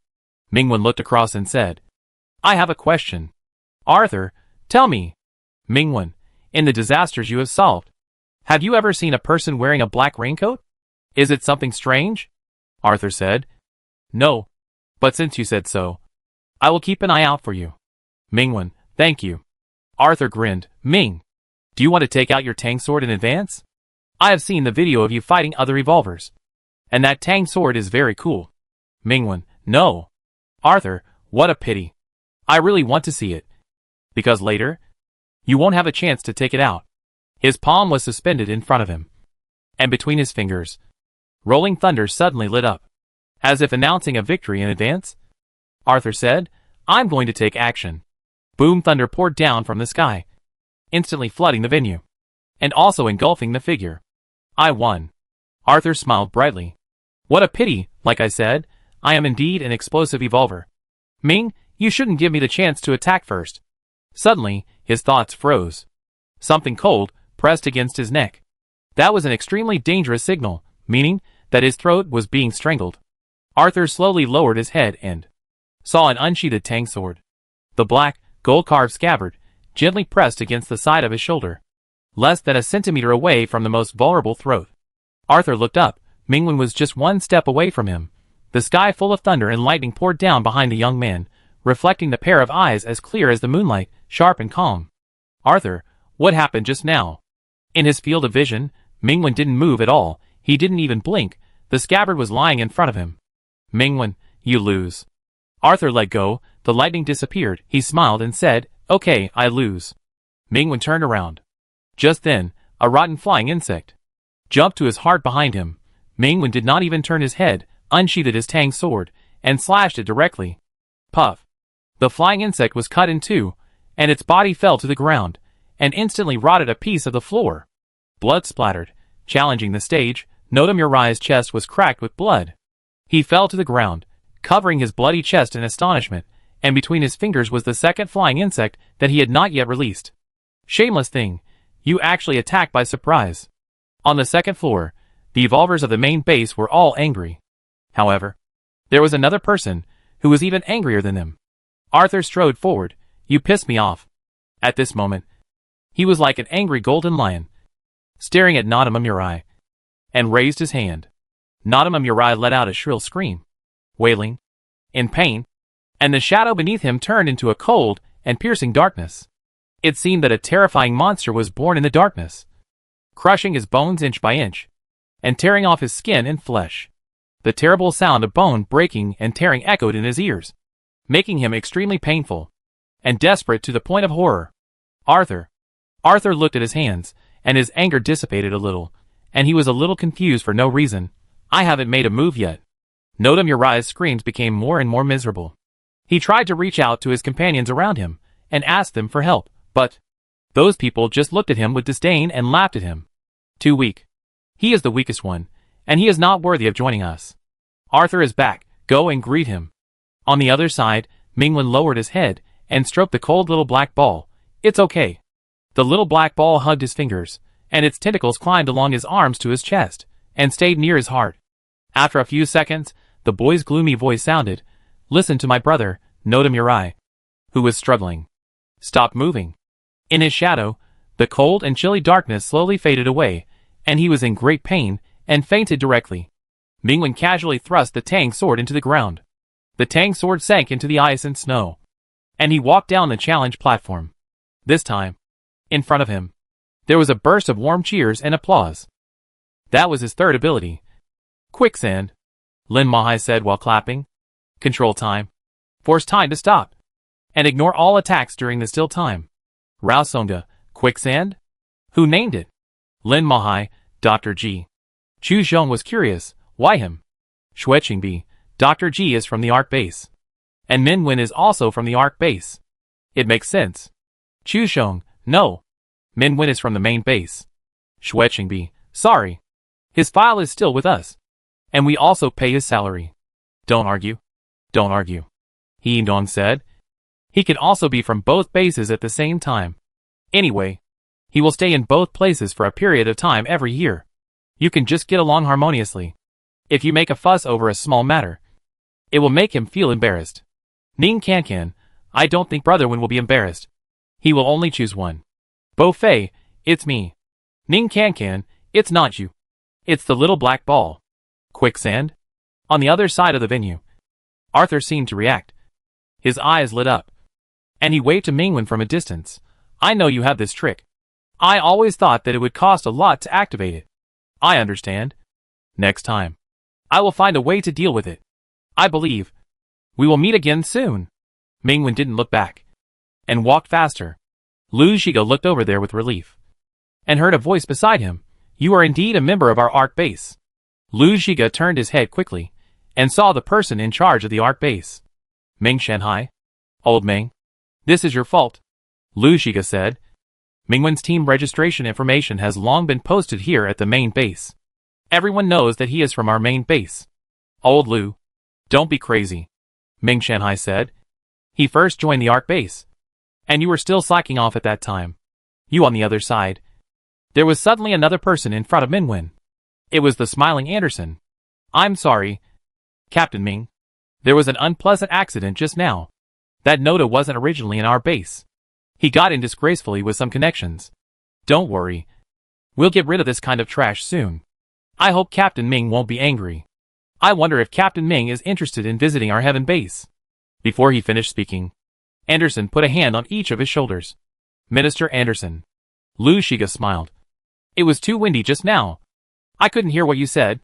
Mingwen looked across and said, I have a question. Arthur, tell me. Mingwen, in the disasters you have solved, have you ever seen a person wearing a black raincoat? Is it something strange? Arthur said. No. But since you said so, I will keep an eye out for you. Mingwen, thank you. Arthur grinned. Ming, do you want to take out your Tang sword in advance? I have seen the video of you fighting other evolvers. And that Tang sword is very cool. Mingwen, no. Arthur, what a pity. I really want to see it. Because later, you won't have a chance to take it out. His palm was suspended in front of him. And between his fingers, rolling thunder suddenly lit up. As if announcing a victory in advance, Arthur said, I'm going to take action. Boom, thunder poured down from the sky, instantly flooding the venue, and also engulfing the figure. I won. Arthur smiled brightly. What a pity, like I said, I am indeed an explosive evolver. Ming, you shouldn't give me the chance to attack first. Suddenly, his thoughts froze. Something cold pressed against his neck. That was an extremely dangerous signal, meaning that his throat was being strangled. Arthur slowly lowered his head and saw an unsheathed Tang sword. The black, gold-carved scabbard gently pressed against the side of his shoulder, less than a centimeter away from the most vulnerable throat. Arthur looked up. Mingwen was just one step away from him. The sky full of thunder and lightning poured down behind the young man, reflecting the pair of eyes as clear as the moonlight, sharp and calm. Arthur, what happened just now? In his field of vision, Mingwen didn't move at all. He didn't even blink. The scabbard was lying in front of him. Mingwen, you lose. Arthur let go. The lightning disappeared. He smiled and said, okay, I lose. Mingwen turned around. Just then, a rotten flying insect jumped to his heart behind him. Mingwen did not even turn his head, unsheathed his Tang sword, and slashed it directly. Puff. The flying insect was cut in two, and its body fell to the ground, and instantly rotted a piece of the floor. Blood splattered, challenging the stage. Noda chest was cracked with blood. He fell to the ground, covering his bloody chest in astonishment, and between his fingers was the second flying insect that he had not yet released. Shameless thing, you actually attacked by surprise. On the second floor, the evolvers of the main base were all angry. However, there was another person who was even angrier than them. Arthur strode forward. You pissed me off. At this moment, he was like an angry golden lion, staring at Noda, and raised his hand. Noda let out a shrill scream, wailing in pain, and the shadow beneath him turned into a cold and piercing darkness. It seemed that a terrifying monster was born in the darkness, crushing his bones inch by inch, and tearing off his skin and flesh. The terrible sound of bone breaking and tearing echoed in his ears, making him extremely painful and desperate to the point of horror. Arthur looked at his hands, and his anger dissipated a little, and he was a little confused for no reason. I haven't made a move yet. Noda screams became more and more miserable. He tried to reach out to his companions around him and ask them for help, but those people just looked at him with disdain and laughed at him. Too weak. He is the weakest one, and he is not worthy of joining us. Arthur is back. Go and greet him. On the other side, Mingwen lowered his head and stroked the cold little black ball. It's okay. The little black ball hugged his fingers, and its tentacles climbed along his arms to his chest, and stayed near his heart. After a few seconds, the boy's gloomy voice sounded, Listen to my brother, Noda, who was struggling. Stop moving. In his shadow, the cold and chilly darkness slowly faded away, and he was in great pain, and fainted directly. Mingwen casually thrust the Tang sword into the ground. The Tang sword sank into the ice and snow, and he walked down the challenge platform. This time, in front of him, there was a burst of warm cheers and applause. That was his third ability. Quicksand, Lin Mahai said while clapping. Control time. Force time to stop, and ignore all attacks during the still time. Rao Sonda, quicksand? Who named it? Lin Mahai, Dr. G. Chu Zhong was curious, why him? Xueqingbi, Dr. G is from the Arc base. And Minwen is also from the Arc base. It makes sense. Chu Zhong, no. Minwen is from the main base. Xueqingbi, sorry. His file is still with us. And we also pay his salary. Don't argue. Don't argue. He Dong said. He can also be from both bases at the same time. Anyway, he will stay in both places for a period of time every year. You can just get along harmoniously. If you make a fuss over a small matter, it will make him feel embarrassed. Ning Cancan, I don't think Brother Wen will be embarrassed. He will only choose one. Bo Fei, it's me. Ning Cancan, it's not you. It's the little black ball. Quicksand? On the other side of the venue. Arthur seemed to react. His eyes lit up, and he waved to Mingwen from a distance. I know you have this trick. I always thought that it would cost a lot to activate it. I understand. Next time, I will find a way to deal with it. I believe we will meet again soon. Mingwen didn't look back, and walked faster. Lu Zhiga looked over there with relief, and heard a voice beside him. You are indeed a member of our Arc base. Lu Zhiga turned his head quickly, and saw the person in charge of the Arc base. Ming Shanhai? Old Ming? This is your fault, Lu Zhiga said. Mingwen's team registration information has long been posted here at the main base. Everyone knows that he is from our main base. Old Lu, don't be crazy, Ming Shanhai said. He first joined the Arc base, and you were still slacking off at that time. You on the other side. There was suddenly another person in front of Minwen. It was the smiling Anderson. I'm sorry, Captain Ming. There was an unpleasant accident just now. That Noda wasn't originally in our base. He got in disgracefully with some connections. Don't worry. We'll get rid of this kind of trash soon. I hope Captain Ming won't be angry. I wonder if Captain Ming is interested in visiting our heaven base. Before he finished speaking, Anderson put a hand on each of his shoulders. Minister Anderson. Lu Zhiga smiled. It was too windy just now. I couldn't hear what you said.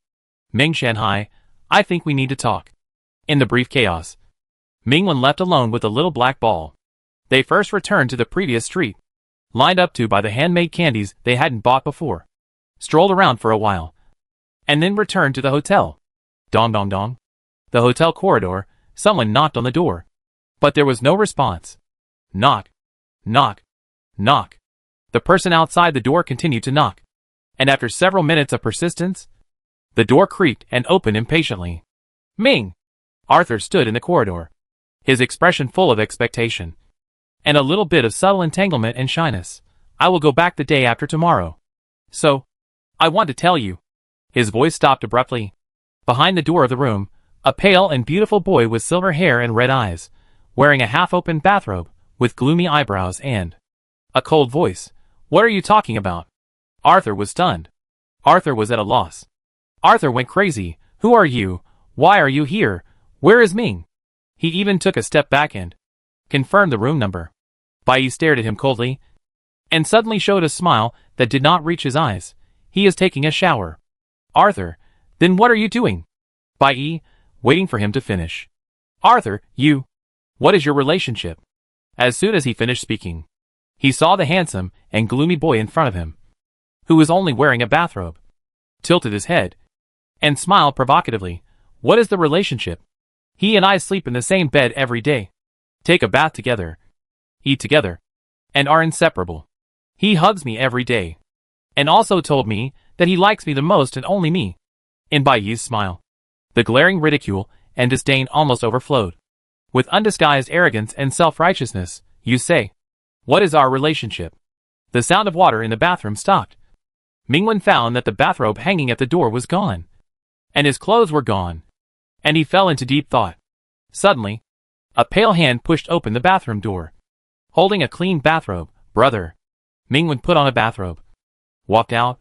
Ming Shanhai, I think we need to talk. In the brief chaos, Mingwen left alone with the little black ball. They first returned to the previous street, lined up to buy the handmade candies they hadn't bought before, strolled around for a while, and then returned to the hotel. Dong dong dong. The hotel corridor, Someone knocked on the door. But there was no response. Knock. Knock. Knock. The person outside the door continued to knock. And after several minutes of persistence, the door creaked and opened impatiently. Ming! Arthur stood in the corridor, his expression full of expectation, and a little bit of subtle entanglement and shyness. I will go back the day after tomorrow. So, I want to tell you. His voice stopped abruptly. Behind the door of the room, a pale and beautiful boy with silver hair and red eyes, wearing a half-open bathrobe, with gloomy eyebrows and a cold voice. What are you talking about? Arthur was stunned. Arthur was at a loss. Arthur went crazy. Who are you? Why are you here? Where is Ming? He even took a step back and confirmed the room number. Bai stared at him coldly, and suddenly showed a smile that did not reach his eyes. He is taking a shower. Arthur, then what are you doing? Bai, waiting for him to finish. Arthur, you. What is your relationship? As soon as he finished speaking, he saw the handsome and gloomy boy in front of him, who was only wearing a bathrobe, tilted his head, and smiled provocatively. What is the relationship? He and I sleep in the same bed every day, take a bath together, eat together, and are inseparable. He hugs me every day, and also told me that he likes me the most and only me. In Bai's smile, the glaring ridicule and disdain almost overflowed. With undisguised arrogance and self-righteousness, you say, what is our relationship? The sound of water in the bathroom stopped. Mingwen found that the bathrobe hanging at the door was gone, and his clothes were gone, and he fell into deep thought. Suddenly, a pale hand pushed open the bathroom door, holding a clean bathrobe. Brother. Mingwen put on a bathrobe, walked out,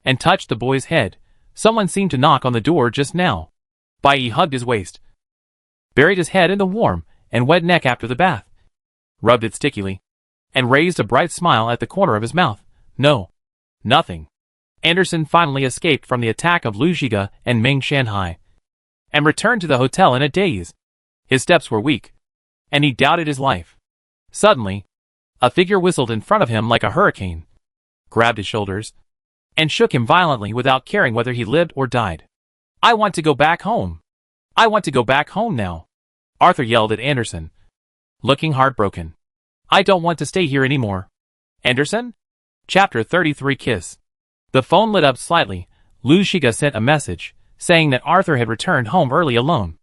and touched the boy's head. Someone seemed to knock on the door just now. Bai hugged his waist, buried his head in the warm and wet neck after the bath, rubbed it stickily, and raised a bright smile at the corner of his mouth. No. Nothing. Anderson finally escaped from the attack of Lu Zhiga and Ming Shanhai, and returned to the hotel in a daze. His steps were weak, and he doubted his life. Suddenly, a figure whistled in front of him like a hurricane, grabbed his shoulders, and shook him violently without caring whether he lived or died. I want to go back home. I want to go back home now. Arthur yelled at Anderson, looking heartbroken. I don't want to stay here anymore. Anderson? Chapter 33 Kiss. The phone lit up slightly. Lu Zhiga sent a message, saying that Arthur had returned home early alone.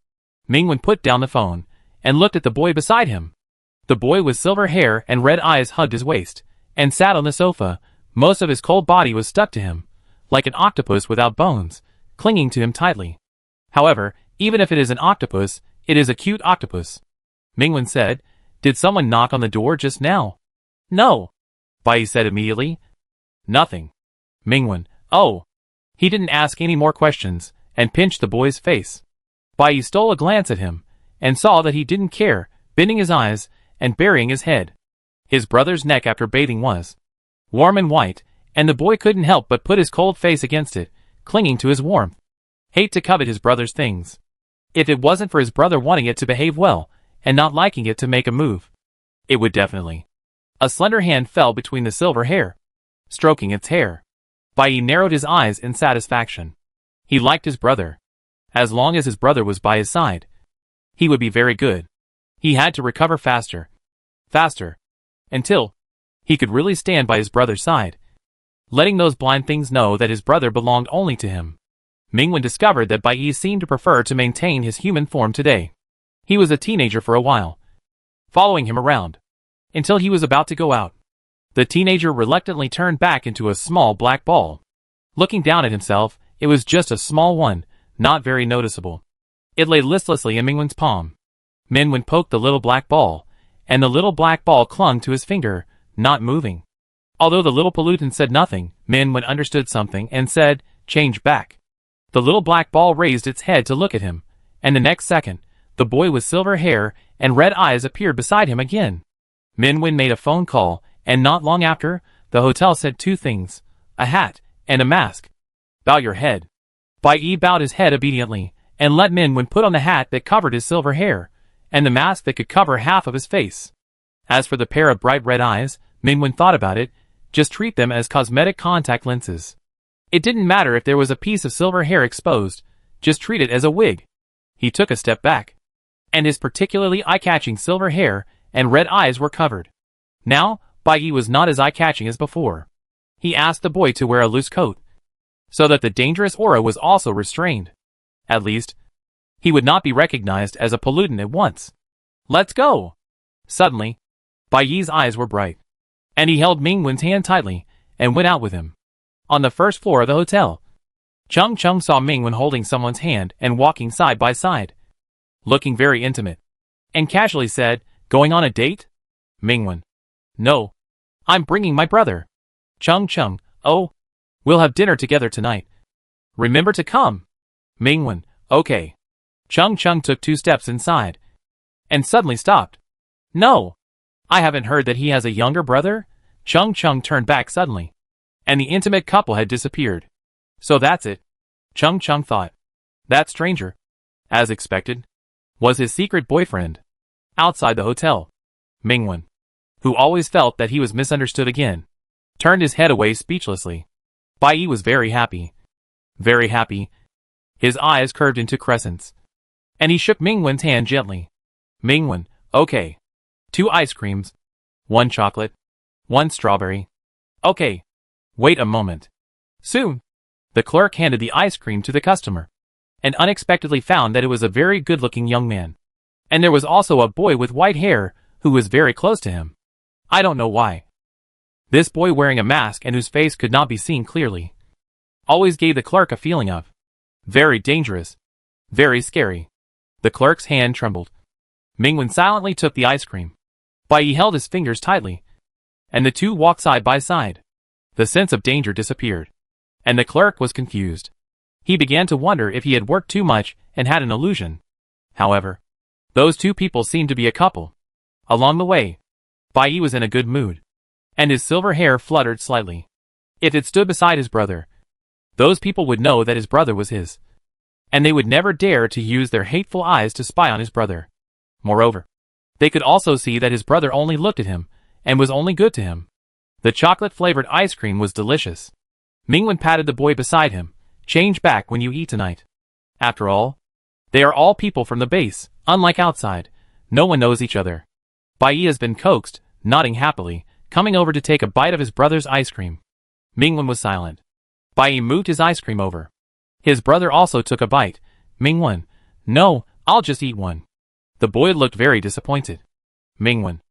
Mingwen put down the phone, and looked at the boy beside him. The boy with silver hair and red eyes hugged his waist, and sat on the sofa. Most of his cold body was stuck to him, like an octopus without bones, clinging to him tightly. However, even if it is an octopus, it is a cute octopus. Mingwen said, Did someone knock on the door just now? No. Bai said immediately. Nothing. Mingwen, oh. He didn't ask any more questions, and pinched the boy's face. Bai stole a glance at him, and saw that he didn't care, bending his eyes, and burying his head. His brother's neck after bathing was warm and white, and the boy couldn't help but put his cold face against it, clinging to his warmth. Hate to covet his brother's things. If it wasn't for his brother wanting it to behave well, and not liking it to make a move, it would definitely. A slender hand fell between the silver hair, stroking its hair. Bai narrowed his eyes in satisfaction. He liked his brother. As long as his brother was by his side, he would be very good. He had to recover faster, until he could really stand by his brother's side, letting those blind things know that his brother belonged only to him. Mingwen discovered that Bai seemed to prefer to maintain his human form today. He was a teenager for a while, following him around, until he was about to go out. The teenager reluctantly turned back into a small black ball. Looking down at himself, it was just a small one, not very noticeable. It lay listlessly in Mingwen's palm. Mingwen poked the little black ball, and the little black ball clung to his finger, not moving. Although the little pollutant said nothing, Mingwen understood something and said, change back. The little black ball raised its head to look at him, and the next second, the boy with silver hair and red eyes appeared beside him again. Mingwen made a phone call, and not long after, the hotel sent two things, a hat and a mask. Bow your head. Bai bowed his head obediently, and let Mingwen put on the hat that covered his silver hair, and the mask that could cover half of his face. As for the pair of bright red eyes, Mingwen thought about it, just treat them as cosmetic contact lenses. It didn't matter if there was a piece of silver hair exposed, just treat it as a wig. He took a step back, and his particularly eye-catching silver hair and red eyes were covered. Now, Bai Yi was not as eye-catching as before. He asked the boy to wear a loose coat, so that the dangerous aura was also restrained. At least, he would not be recognized as a pollutant at once. Let's go! Suddenly, Bai Yi's eyes were bright, and he held Mingwen's hand tightly and went out with him. On the first floor of the hotel, Chung Chung saw Mingwen holding someone's hand and walking side by side, looking very intimate, and casually said, "Going on a date?" Mingwen: "No. I'm bringing my brother." Chung Chung: "Oh, we'll have dinner together tonight. Remember to come." Mingwen: "Okay." Chung Chung took 2 steps inside, and suddenly stopped. "No. I haven't heard that he has a younger brother?" Chung Chung turned back suddenly, and the intimate couple had disappeared. So that's it, Chung Chung thought. That stranger, as expected, was his secret boyfriend. Outside the hotel, Mingwen, who always felt that he was misunderstood again, turned his head away speechlessly. Bai Yi was very happy. Very happy. His eyes curved into crescents, and he shook Mingwen's hand gently. Mingwen: "Okay. 2 ice creams. 1 chocolate. 1 strawberry. Okay. Wait a moment." Soon, the clerk handed the ice cream to the customer, and unexpectedly found that it was a very good-looking young man. And there was also a boy with white hair who was very close to him. I don't know why. This boy, wearing a mask and whose face could not be seen clearly, always gave the clerk a feeling of very dangerous, very scary. The clerk's hand trembled. Mingwen silently took the ice cream. Bai Yi held his fingers tightly, and the two walked side by side. The sense of danger disappeared, and the clerk was confused. He began to wonder if he had worked too much and had an illusion. However, those 2 people seemed to be a couple. Along the way, Bai Yi was in a good mood, and his silver hair fluttered slightly. If it stood beside his brother, those people would know that his brother was his, and they would never dare to use their hateful eyes to spy on his brother. Moreover, they could also see that his brother only looked at him and was only good to him. The chocolate-flavored ice cream was delicious. Mingwen patted the boy beside him. "Change back when you eat tonight. After all, they are all people from the base, unlike outside. No one knows each other." Bai Yi has been coaxed, nodding happily, coming over to take a bite of his brother's ice cream. Mingwen was silent. Bai Yi moved his ice cream over. His brother also took a bite. Mingwen: "No, I'll just eat one." The boy looked very disappointed. Mingwen: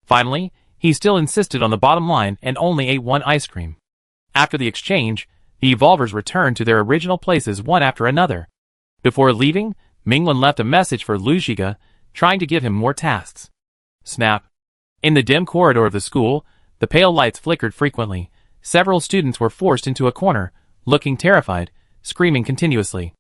finally, he still insisted on the bottom line and only ate 1 ice cream. After the exchange, the evolvers returned to their original places one after another. Before leaving, Mingwen left a message for Lu Zhiga, trying to give him more tasks. Snap. In the dim corridor of the school, the pale lights flickered frequently. Several students were forced into a corner, looking terrified, screaming continuously.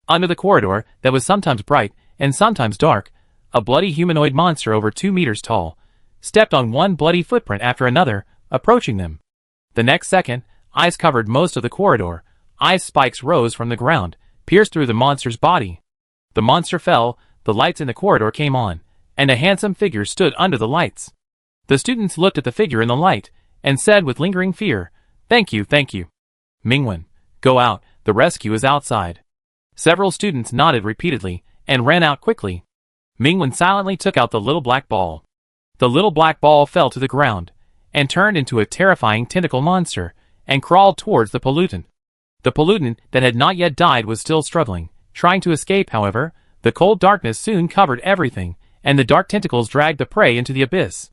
Under the corridor, that was sometimes bright and sometimes dark, a bloody humanoid monster over 2 meters tall stepped on one bloody footprint after another, approaching them. The next second, ice covered most of the corridor. Ice spikes rose from the ground, pierced through the monster's body. The monster fell, the lights in the corridor came on, and a handsome figure stood under the lights. The students looked at the figure in the light, and said with lingering fear, "Thank you, thank you." Mingwen: "Go out, the rescue is outside." Several students nodded repeatedly, and ran out quickly. Mingwen silently took out the little black ball. The little black ball fell to the ground, and turned into a terrifying tentacle monster, and crawled towards the pollutant. The pollutant that had not yet died was still struggling, trying to escape. However, the cold darkness soon covered everything, and the dark tentacles dragged the prey into the abyss.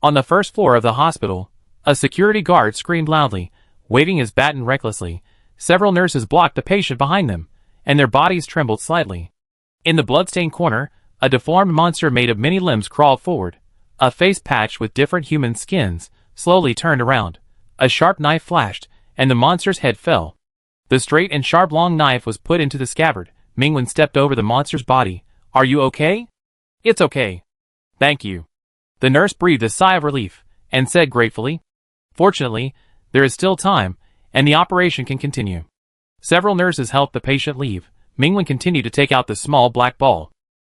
On the first floor of the hospital, a security guard screamed loudly, waving his baton recklessly. Several nurses blocked the patient behind them, and their bodies trembled slightly. In the bloodstained corner, a deformed monster made of many limbs crawled forward. A face patched with different human skins slowly turned around. A sharp knife flashed, and the monster's head fell. The straight and sharp long knife was put into the scabbard. Mingwen stepped over the monster's body. "Are you okay?" "It's okay. Thank you." The nurse breathed a sigh of relief, and said gratefully, "Fortunately, there is still time, and the operation can continue." Several nurses helped the patient leave. Mingwen continued to take out the small black ball.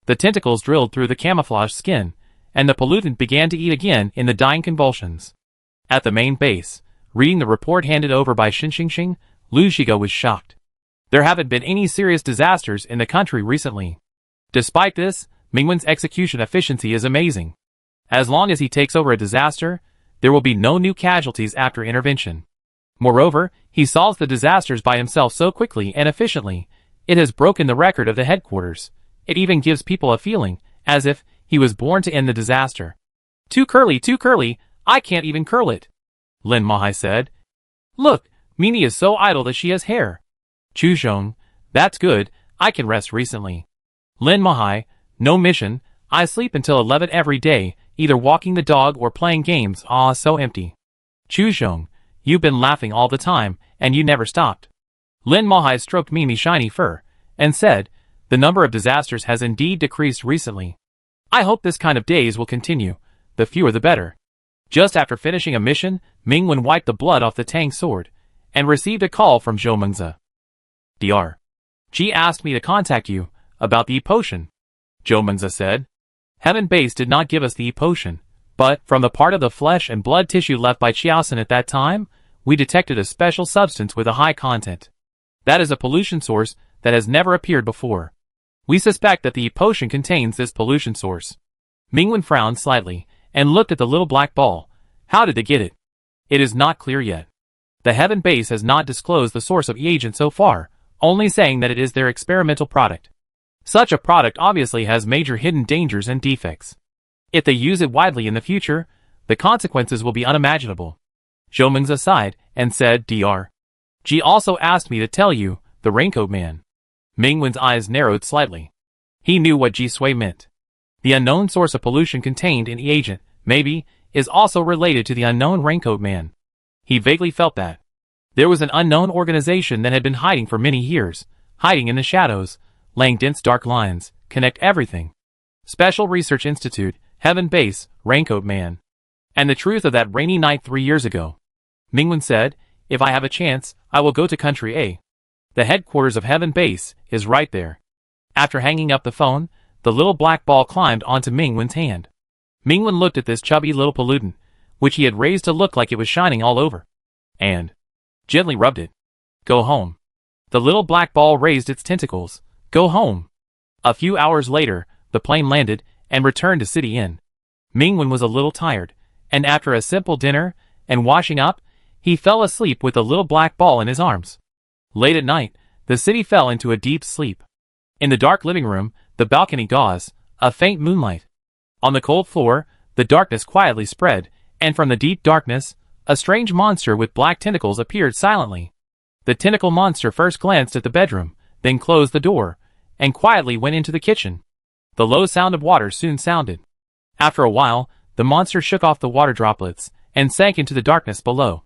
The tentacles drilled through the camouflaged skin, and the pollutant began to eat again in the dying convulsions. At the main base, reading the report handed over by Xing, Lu Zhiga was shocked. There haven't been any serious disasters in the country recently. Despite this, Mingwen's execution efficiency is amazing. As long as he takes over a disaster, there will be no new casualties after intervention. Moreover, he solves the disasters by himself so quickly and efficiently, it has broken the record of the headquarters. It even gives people a feeling, as if he was born to end the disaster. Too curly, I can't even curl it. Lin Mahai said. Look, Mini is so idle that she has hair. Chu Xiong, that's good, I can rest recently. Lin Mahai, no mission, I sleep until 11 every day, either walking the dog or playing games. Ah, so empty. Chu Xiong, you've been laughing all the time, and you never stopped. Lin Mahai stroked Mimi's shiny fur, and said, the number of disasters has indeed decreased recently. I hope this kind of days will continue, the fewer the better. Just after finishing a mission, Mingwen wiped the blood off the Tang sword, and received a call from Zhou Mengzi. Dr. G asked me to contact you, about the potion. Zhou Mengzi said. Heaven Base did not give us the potion, but, from the part of the flesh and blood tissue left by Qiaosan at that time, we detected a special substance with a high content. That is a pollution source that has never appeared before. We suspect that the potion contains this pollution source. Mingwen frowned slightly, and looked at the little black ball. How did they get it? It is not clear yet. The Heaven Base has not disclosed the source of the agent so far, only saying that it is their experimental product. Such a product obviously has major hidden dangers and defects. If they use it widely in the future, the consequences will be unimaginable. Zhou Mengzi sighed, and said, Dr. G also asked me to tell you, the Raincoat Man. Mingwen's eyes narrowed slightly. He knew what Ji Sui meant. The unknown source of pollution contained in the agent, maybe, is also related to the unknown Raincoat Man. He vaguely felt that. There was an unknown organization that had been hiding for many years, hiding in the shadows, laying dense dark lines, connect everything. Special Research Institute, Heaven Base, Raincoat Man. And the truth of that rainy night 3 years ago. Mingwen said, if I have a chance, I will go to Country A. The headquarters of Heaven Base is right there. After hanging up the phone, the little black ball climbed onto Mingwen's hand. Mingwen looked at this chubby little pollutant, which he had raised to look like it was shining all over, and gently rubbed it. Go home. The little black ball raised its tentacles. Go home. A few hours later, the plane landed and returned to City Inn. Mingwen was a little tired, and after a simple dinner and washing up, he fell asleep with the little black ball in his arms. Late at night, the city fell into a deep sleep. In the dark living room, the balcony gauze, a faint moonlight. On the cold floor, the darkness quietly spread, and from the deep darkness, a strange monster with black tentacles appeared silently. The tentacle monster first glanced at the bedroom, then closed the door, and quietly went into the kitchen. The low sound of water soon sounded. After a while, the monster shook off the water droplets, and sank into the darkness below.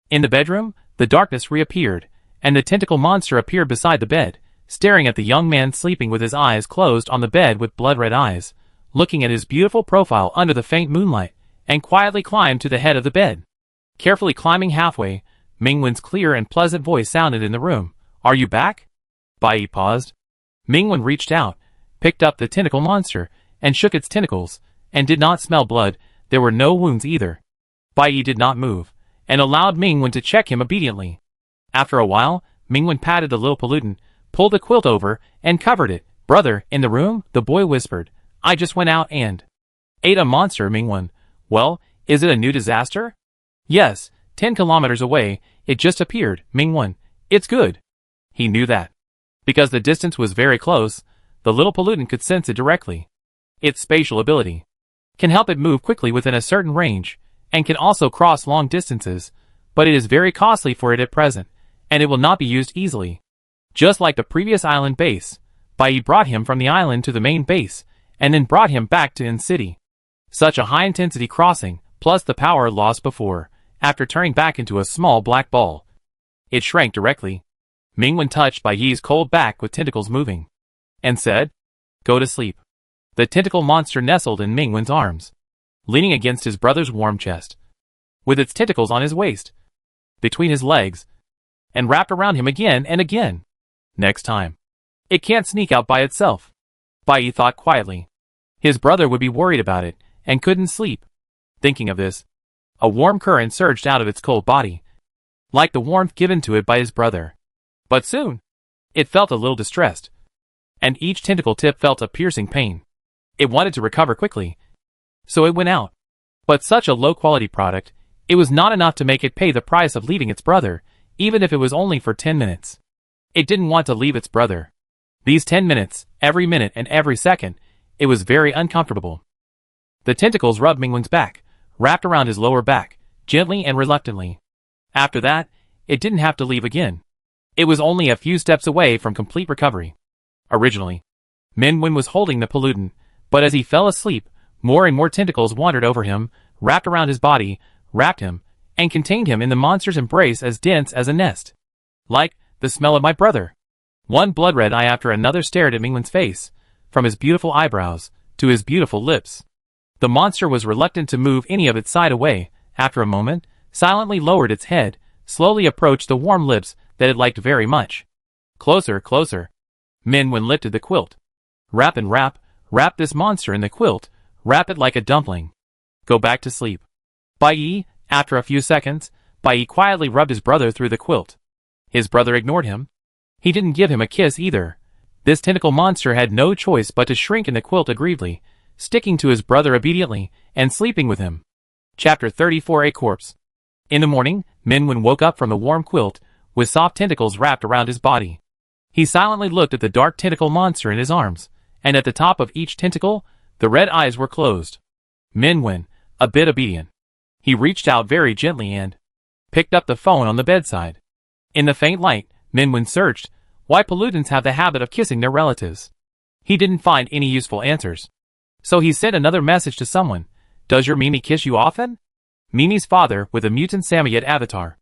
In the bedroom, the darkness reappeared, and the tentacle monster appeared beside the bed, staring at the young man sleeping with his eyes closed on the bed with blood-red eyes, looking at his beautiful profile under the faint moonlight, and quietly climbed to the head of the bed. Carefully climbing halfway, Mingwen's clear and pleasant voice sounded in the room. Are you back? Bai paused. Mingwen reached out, picked up the tentacle monster, and shook its tentacles, and did not smell blood. There were no wounds either. Bai did not move, and allowed Mingwen to check him obediently. After a while, Mingwen patted the little pollutant, pulled a quilt over, and covered it. Brother, in the room, the boy whispered. I just went out and ate a monster, Mingwen. Well, is it a new disaster? Yes, 10 kilometers away, it just appeared, Mingwen. It's good. He knew that. Because the distance was very close, the little pollutant could sense it directly. Its spatial ability can help it move quickly within a certain range, and can also cross long distances, but it is very costly for it at present, and it will not be used easily. Just like the previous island base, Bai brought him from the island to the main base, and then brought him back to In City. Such a high-intensity crossing, plus the power lost before, after turning back into a small black ball. It shrank directly. Mingwen touched Bai's cold back with tentacles moving, and said, Go to sleep. The tentacle monster nestled in Mingwen's arms, leaning against his brother's warm chest, with its tentacles on his waist, between his legs, and wrapped around him again and again. Next time, it can't sneak out by itself. Bai thought quietly. His brother would be worried about it, and couldn't sleep. Thinking of this, a warm current surged out of its cold body, like the warmth given to it by his brother. But soon, it felt a little distressed, and each tentacle tip felt a piercing pain. It wanted to recover quickly, so it went out. But such a low-quality product, it was not enough to make it pay the price of leaving its brother, even if it was only for 10 minutes. It didn't want to leave its brother. These 10 minutes, every minute and every second, it was very uncomfortable. The tentacles rubbed Mingwen's back, wrapped around his lower back, gently and reluctantly. After that, it didn't have to leave again. It was only a few steps away from complete recovery. Originally, Mingwen was holding the pollutant, but as he fell asleep, more and more tentacles wandered over him, wrapped around his body, wrapped him, and contained him in the monster's embrace as dense as a nest. Like the smell of my brother. One blood-red eye after another stared at Mingwen's face, from his beautiful eyebrows to his beautiful lips. The monster was reluctant to move any of its side away. After a moment, silently lowered its head, slowly approached the warm lips that it liked very much. Closer, closer. Mingwen lifted the quilt. Wrap and wrap, wrap this monster in the quilt, wrap it like a dumpling. Go back to sleep. Bai, after a few seconds, Bai quietly rubbed his brother through the quilt. His brother ignored him. He didn't give him a kiss either. This tentacle monster had no choice but to shrink in the quilt aggrievedly, sticking to his brother obediently, and sleeping with him. Chapter 34 A Corpse. In the morning, Mingwen woke up from the warm quilt, with soft tentacles wrapped around his body. He silently looked at the dark tentacle monster in his arms, and at the top of each tentacle, the red eyes were closed. Mingwen, a bit obedient. He reached out very gently and picked up the phone on the bedside. In the faint light, Mingwen searched why pollutants have the habit of kissing their relatives. He didn't find any useful answers. So he sent another message to someone. Does your Mimi kiss you often? Mimi's father, with a mutant Samoyed avatar,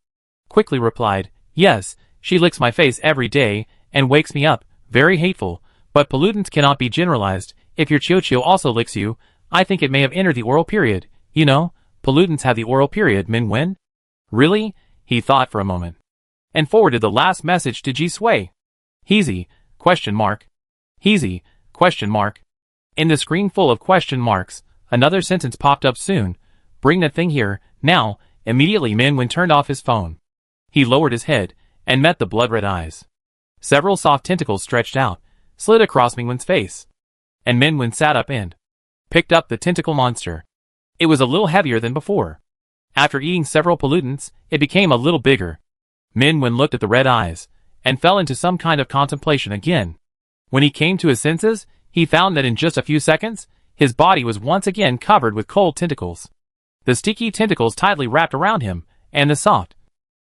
quickly replied, yes, she licks my face every day and wakes me up, very hateful, but pollutants cannot be generalized. If your Chio also licks you, I think it may have entered the oral period. You know, pollutants have the oral period, Mingwen. Really? He thought for a moment, and forwarded the last message to Ji Sui. Heezy, question mark. Heezy, question mark. In the screen full of question marks, another sentence popped up soon. Bring that thing here, now. Immediately Mingwen turned off his phone. He lowered his head, and met the blood-red eyes. Several soft tentacles stretched out, slid across Mingwen's face. And Mingwen sat up and picked up the tentacle monster. It was a little heavier than before. After eating several pollutants, it became a little bigger. Mingwen looked at the red eyes, and fell into some kind of contemplation again. When he came to his senses, he found that in just a few seconds, his body was once again covered with cold tentacles. The sticky tentacles tightly wrapped around him, and the soft,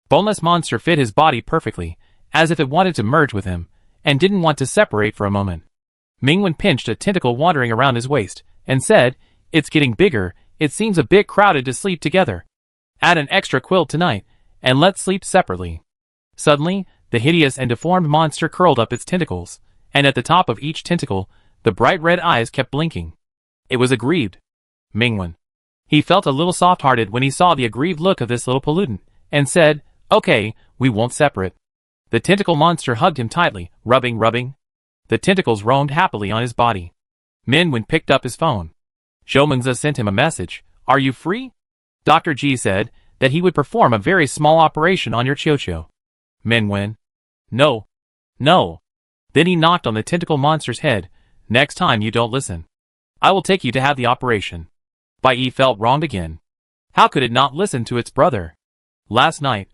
boneless monster fit his body perfectly, as if it wanted to merge with him, and didn't want to separate for a moment. Mingwen pinched a tentacle wandering around his waist, and said, it's getting bigger, it seems a bit crowded to sleep together. Add an extra quilt tonight, and let's sleep separately. Suddenly, the hideous and deformed monster curled up its tentacles, and at the top of each tentacle, the bright red eyes kept blinking. It was aggrieved. Mingwen. He felt a little soft-hearted when he saw the aggrieved look of this little pollutant, and said, okay, we won't separate. The tentacle monster hugged him tightly, rubbing. The tentacles roamed happily on his body. Mingwen picked up his phone. Shomengza sent him a message. Are you free? Dr. G said that he would perform a very small operation on your Chio. Mingwen. No. Then he knocked on the tentacle monster's head. Next time you don't listen, I will take you to have the operation. Bai felt wronged again. How could it not listen to its brother? Last night,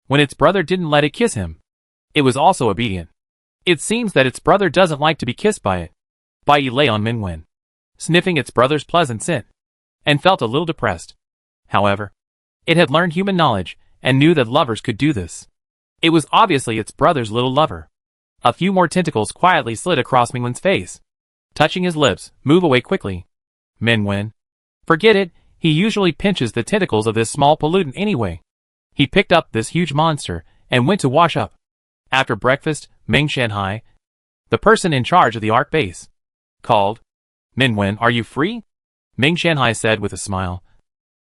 when its brother didn't let it kiss him, it was also obedient. It seems that its brother doesn't like to be kissed by it. Bai lay on Mingwen, sniffing its brother's pleasant scent, and felt a little depressed. However, it had learned human knowledge, and knew that lovers could do this. It was obviously its brother's little lover. A few more tentacles quietly slid across Mingwen's face, touching his lips. Move away quickly. Mingwen. Forget it, he usually pinches the tentacles of this small pollutant anyway. He picked up this huge monster, and went to wash up. After breakfast, Ming Shanhai, the person in charge of the Ark base, called. Mingwen, are you free? Ming Shanhai said with a smile.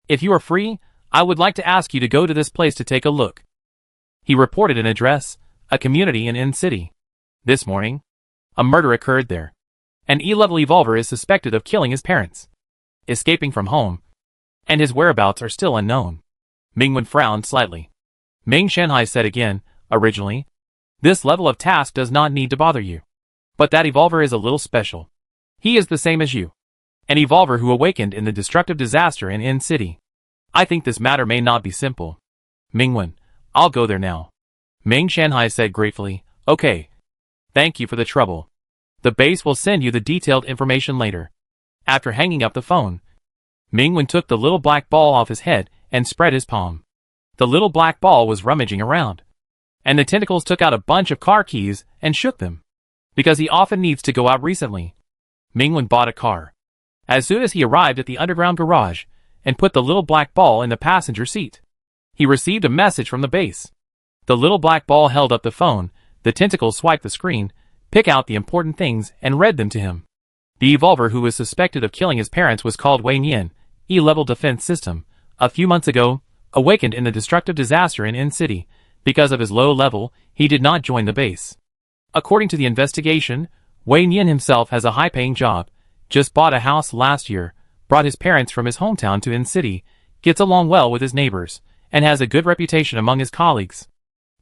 If you are free, I would like to ask you to go to this place to take a look. He reported an address, a community in City. This morning, a murder occurred there. An E-level evolver is suspected of killing his parents, escaping from home, and his whereabouts are still unknown. Mingwen frowned slightly. Ming Shanhai said again, originally, this level of task does not need to bother you. But that evolver is a little special. He is the same as you. An evolver who awakened in the destructive disaster in N City. I think this matter may not be simple. Mingwen, I'll go there now. Ming Shanhai said gratefully, okay. Thank you for the trouble. The base will send you the detailed information later. After hanging up the phone, Mingwen took the little black ball off his head and spread his palm. The little black ball was rummaging around. And the tentacles took out a bunch of car keys and shook them. Because he often needs to go out recently. Mingwen bought a car. As soon as he arrived at the underground garage, and put the little black ball in the passenger seat, he received a message from the base. The little black ball held up the phone, the tentacles swiped the screen, pick out the important things, and read them to him. The evolver who was suspected of killing his parents was called Wei Nian, E-level defense system, a few months ago, awakened in the destructive disaster in N City. Because of his low level, he did not join the base. According to the investigation, Wei Nian himself has a high-paying job, just bought a house last year, brought his parents from his hometown to N City, gets along well with his neighbors, and has a good reputation among his colleagues.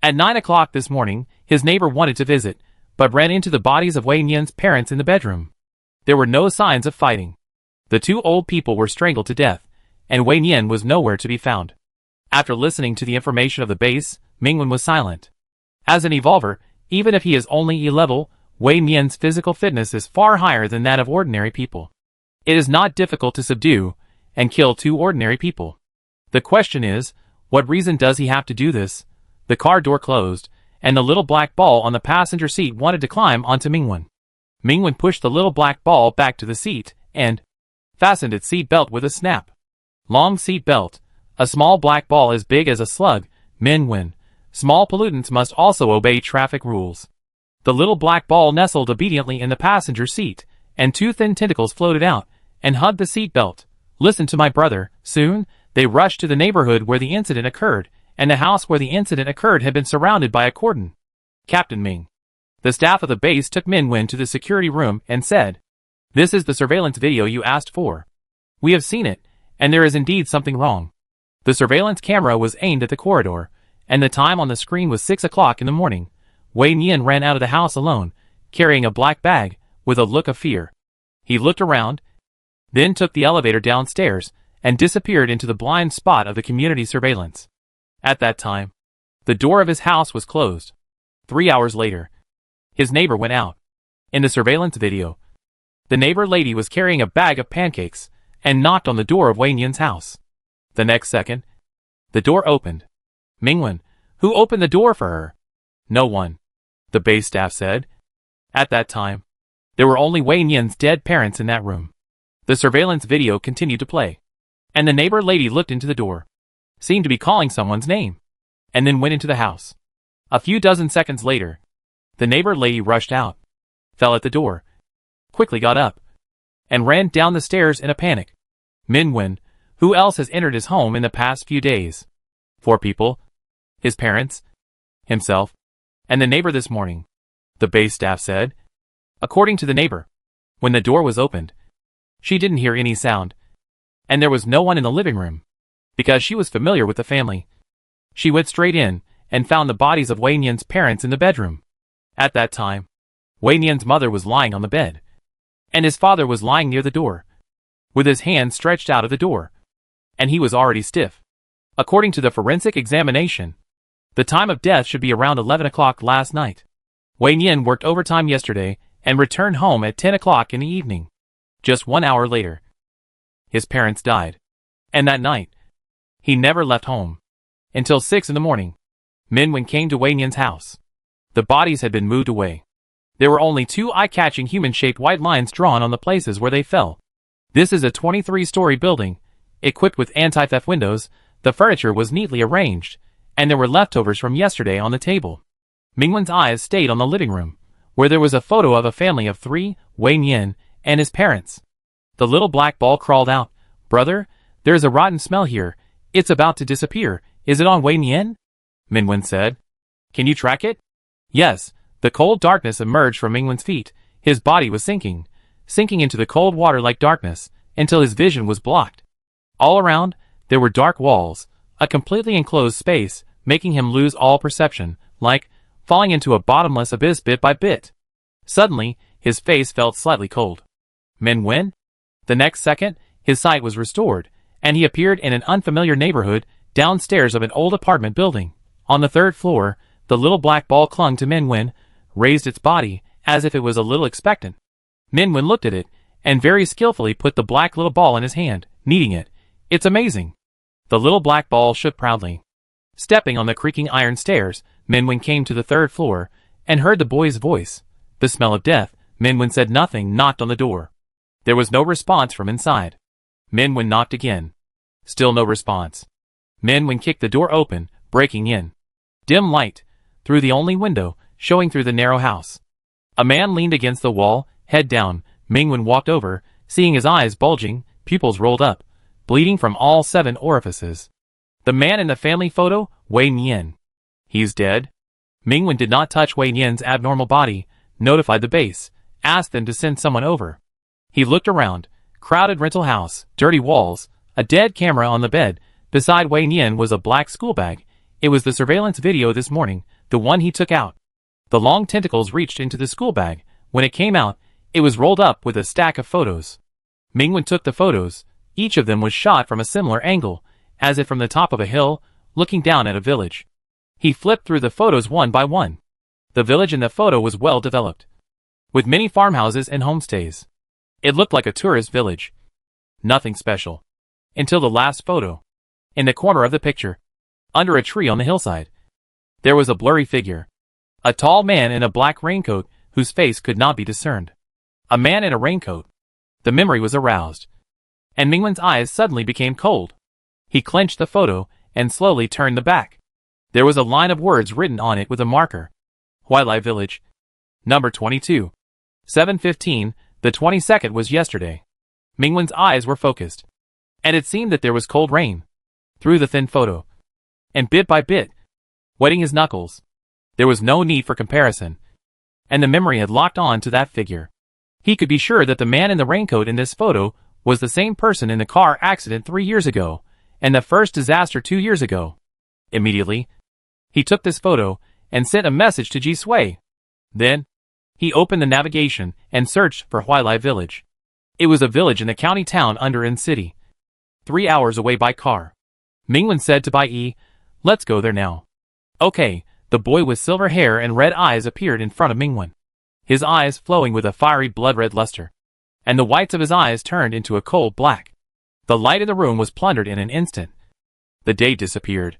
At 9 o'clock this morning, his neighbor wanted to visit, but ran into the bodies of Wei Nian's parents in the bedroom. There were no signs of fighting. The two old people were strangled to death, and Wei Nian was nowhere to be found. After listening to the information of the base, Mingwen was silent. As an evolver, even if he is only E-level, Wei Nian's physical fitness is far higher than that of ordinary people. It is not difficult to subdue and kill two ordinary people. The question is, what reason does he have to do this? The car door closed, and the little black ball on the passenger seat wanted to climb onto Mingwen. Mingwen pushed the little black ball back to the seat, and fastened its seat belt with a snap. Long seat belt, a small black ball as big as a slug, Mingwen. Small pollutants must also obey traffic rules. The little black ball nestled obediently in the passenger seat, and two thin tentacles floated out, and hugged the seat belt. Listen to my brother. Soon, they rushed to the neighborhood where the incident occurred, and the house where the incident occurred had been surrounded by a cordon. Captain Ming. The staff of the base took Mingwen to the security room and said, "This is the surveillance video you asked for. We have seen it, and there is indeed something wrong." The surveillance camera was aimed at the corridor, and the time on the screen was 6 o'clock in the morning. Wei Nian ran out of the house alone, carrying a black bag, with a look of fear. He looked around, then took the elevator downstairs, and disappeared into the blind spot of the community surveillance. At that time, the door of his house was closed. 3 hours later, his neighbor went out. In the surveillance video, the neighbor lady was carrying a bag of pancakes, and knocked on the door of Wei Nian's house. The next second, the door opened. Mingwen, who opened the door for her? No one, the base staff said. At that time, there were only Wei Nian's dead parents in that room. The surveillance video continued to play, and the neighbor lady looked into the door, seemed to be calling someone's name, and then went into the house. A few dozen seconds later, the neighbor lady rushed out, fell at the door, quickly got up, and ran down the stairs in a panic. Mingwen, who else has entered his home in the past few days? 4 people. His parents, himself, and the neighbor this morning, the base staff said. According to the neighbor, when the door was opened, she didn't hear any sound, and there was no one in the living room. Because she was familiar with the family, she went straight in and found the bodies of Wei Nian's parents in the bedroom. At that time, Wei Nian's mother was lying on the bed, and his father was lying near the door, with his hand stretched out of the door, and he was already stiff. According to the forensic examination, the time of death should be around 11 o'clock last night. Wei Nian worked overtime yesterday and returned home at 10 o'clock in the evening. Just 1 hour later, his parents died. And that night, he never left home. Until 6 in the morning, Mingwen came to Wei Nian's house. The bodies had been moved away. There were only 2 eye-catching human-shaped white lines drawn on the places where they fell. This is a 23-story building, equipped with anti-theft windows. The furniture was neatly arranged, and there were leftovers from yesterday on the table. Mingwen's eyes stayed on the living room, where there was a photo of a family of 3, Wei Nian, and his parents. The little black ball crawled out. "Brother, there's a rotten smell here. It's about to disappear. Is it on Wei Nian?" Mingwen said. "Can you track it?" Yes. The cold darkness emerged from Mingwen's feet. His body was sinking into the cold water like darkness, until his vision was blocked. All around, there were dark walls, a completely enclosed space, making him lose all perception, like falling into a bottomless abyss bit by bit. Suddenly, his face felt slightly cold. Min Wen? The next second, his sight was restored, and he appeared in an unfamiliar neighborhood downstairs of an old apartment building. On the third floor, the little black ball clung to Min Wen, raised its body, as if it was a little expectant. Min Wen looked at it, and very skillfully put the black little ball in his hand, kneading it. It's amazing. The little black ball shook proudly. Stepping on the creaking iron stairs, Min Wen came to the third floor, and heard the boy's voice. The smell of death. Min Wen said nothing, knocked on the door. There was no response from inside. Min Wen knocked again. Still no response. Min Wen kicked the door open, breaking in. Dim light, through the only window, showing through the narrow house. A man leaned against the wall, head down. Min Wen walked over, seeing his eyes bulging, pupils rolled up, bleeding from all 7 orifices. The man in the family photo, Wei Nian. He's dead? Min Wen did not touch Wei Nian's abnormal body, notified the base, asked them to send someone over. He looked around. Crowded rental house, dirty walls, a dead camera on the bed. Beside Wei Nian was a black school bag. It was the surveillance video this morning, the one he took out. The long tentacles reached into the school bag. When it came out, it was rolled up with a stack of photos. Min Wen took the photos. Each of them was shot from a similar angle, as if from the top of a hill, looking down at a village. He flipped through the photos one by one. The village in the photo was well developed, with many farmhouses and homestays. It looked like a tourist village. Nothing special. Until the last photo. In the corner of the picture, under a tree on the hillside, there was a blurry figure. A tall man in a black raincoat, whose face could not be discerned. A man in a raincoat. The memory was aroused, and Min Wen's eyes suddenly became cold. He clenched the photo, and slowly turned the back. There was a line of words written on it with a marker. Huailai Village. Number 22. 7:15, the 22nd was yesterday. Min Wen's eyes were focused, and it seemed that there was cold rain through the thin photo, and bit by bit, wetting his knuckles. There was no need for comparison, and the memory had locked on to that figure. He could be sure that the man in the raincoat in this photo was the same person in the car accident 3 years ago, and the first disaster 2 years ago. Immediately, he took this photo and sent a message to Ji Sui. Then, he opened the navigation and searched for Huailai Village. It was a village in the county town under N City, 3 hours away by car. Min Wen said to Bai Yi, "Let's go there now." Okay, the boy with silver hair and red eyes appeared in front of Min Wen, his eyes flowing with a fiery blood-red luster, and the whites of his eyes turned into a cold black. The light in the room was plundered in an instant. The day disappeared,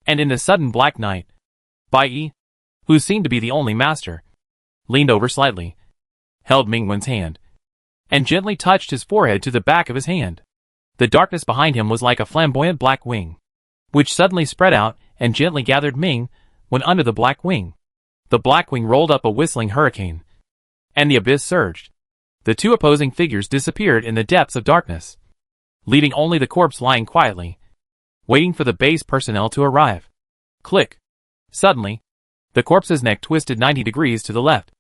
and in the sudden black night, Bai Yi, who seemed to be the only master, leaned over slightly, held Min Wen's hand, and gently touched his forehead to the back of his hand. The darkness behind him was like a flamboyant black wing, which suddenly spread out and gently gathered Min Wen under the black wing. The black wing rolled up a whistling hurricane, and the abyss surged. The two opposing figures disappeared in the depths of darkness, leaving only the corpse lying quietly, waiting for the base personnel to arrive. Click. Suddenly, the corpse's neck twisted 90 degrees to the left,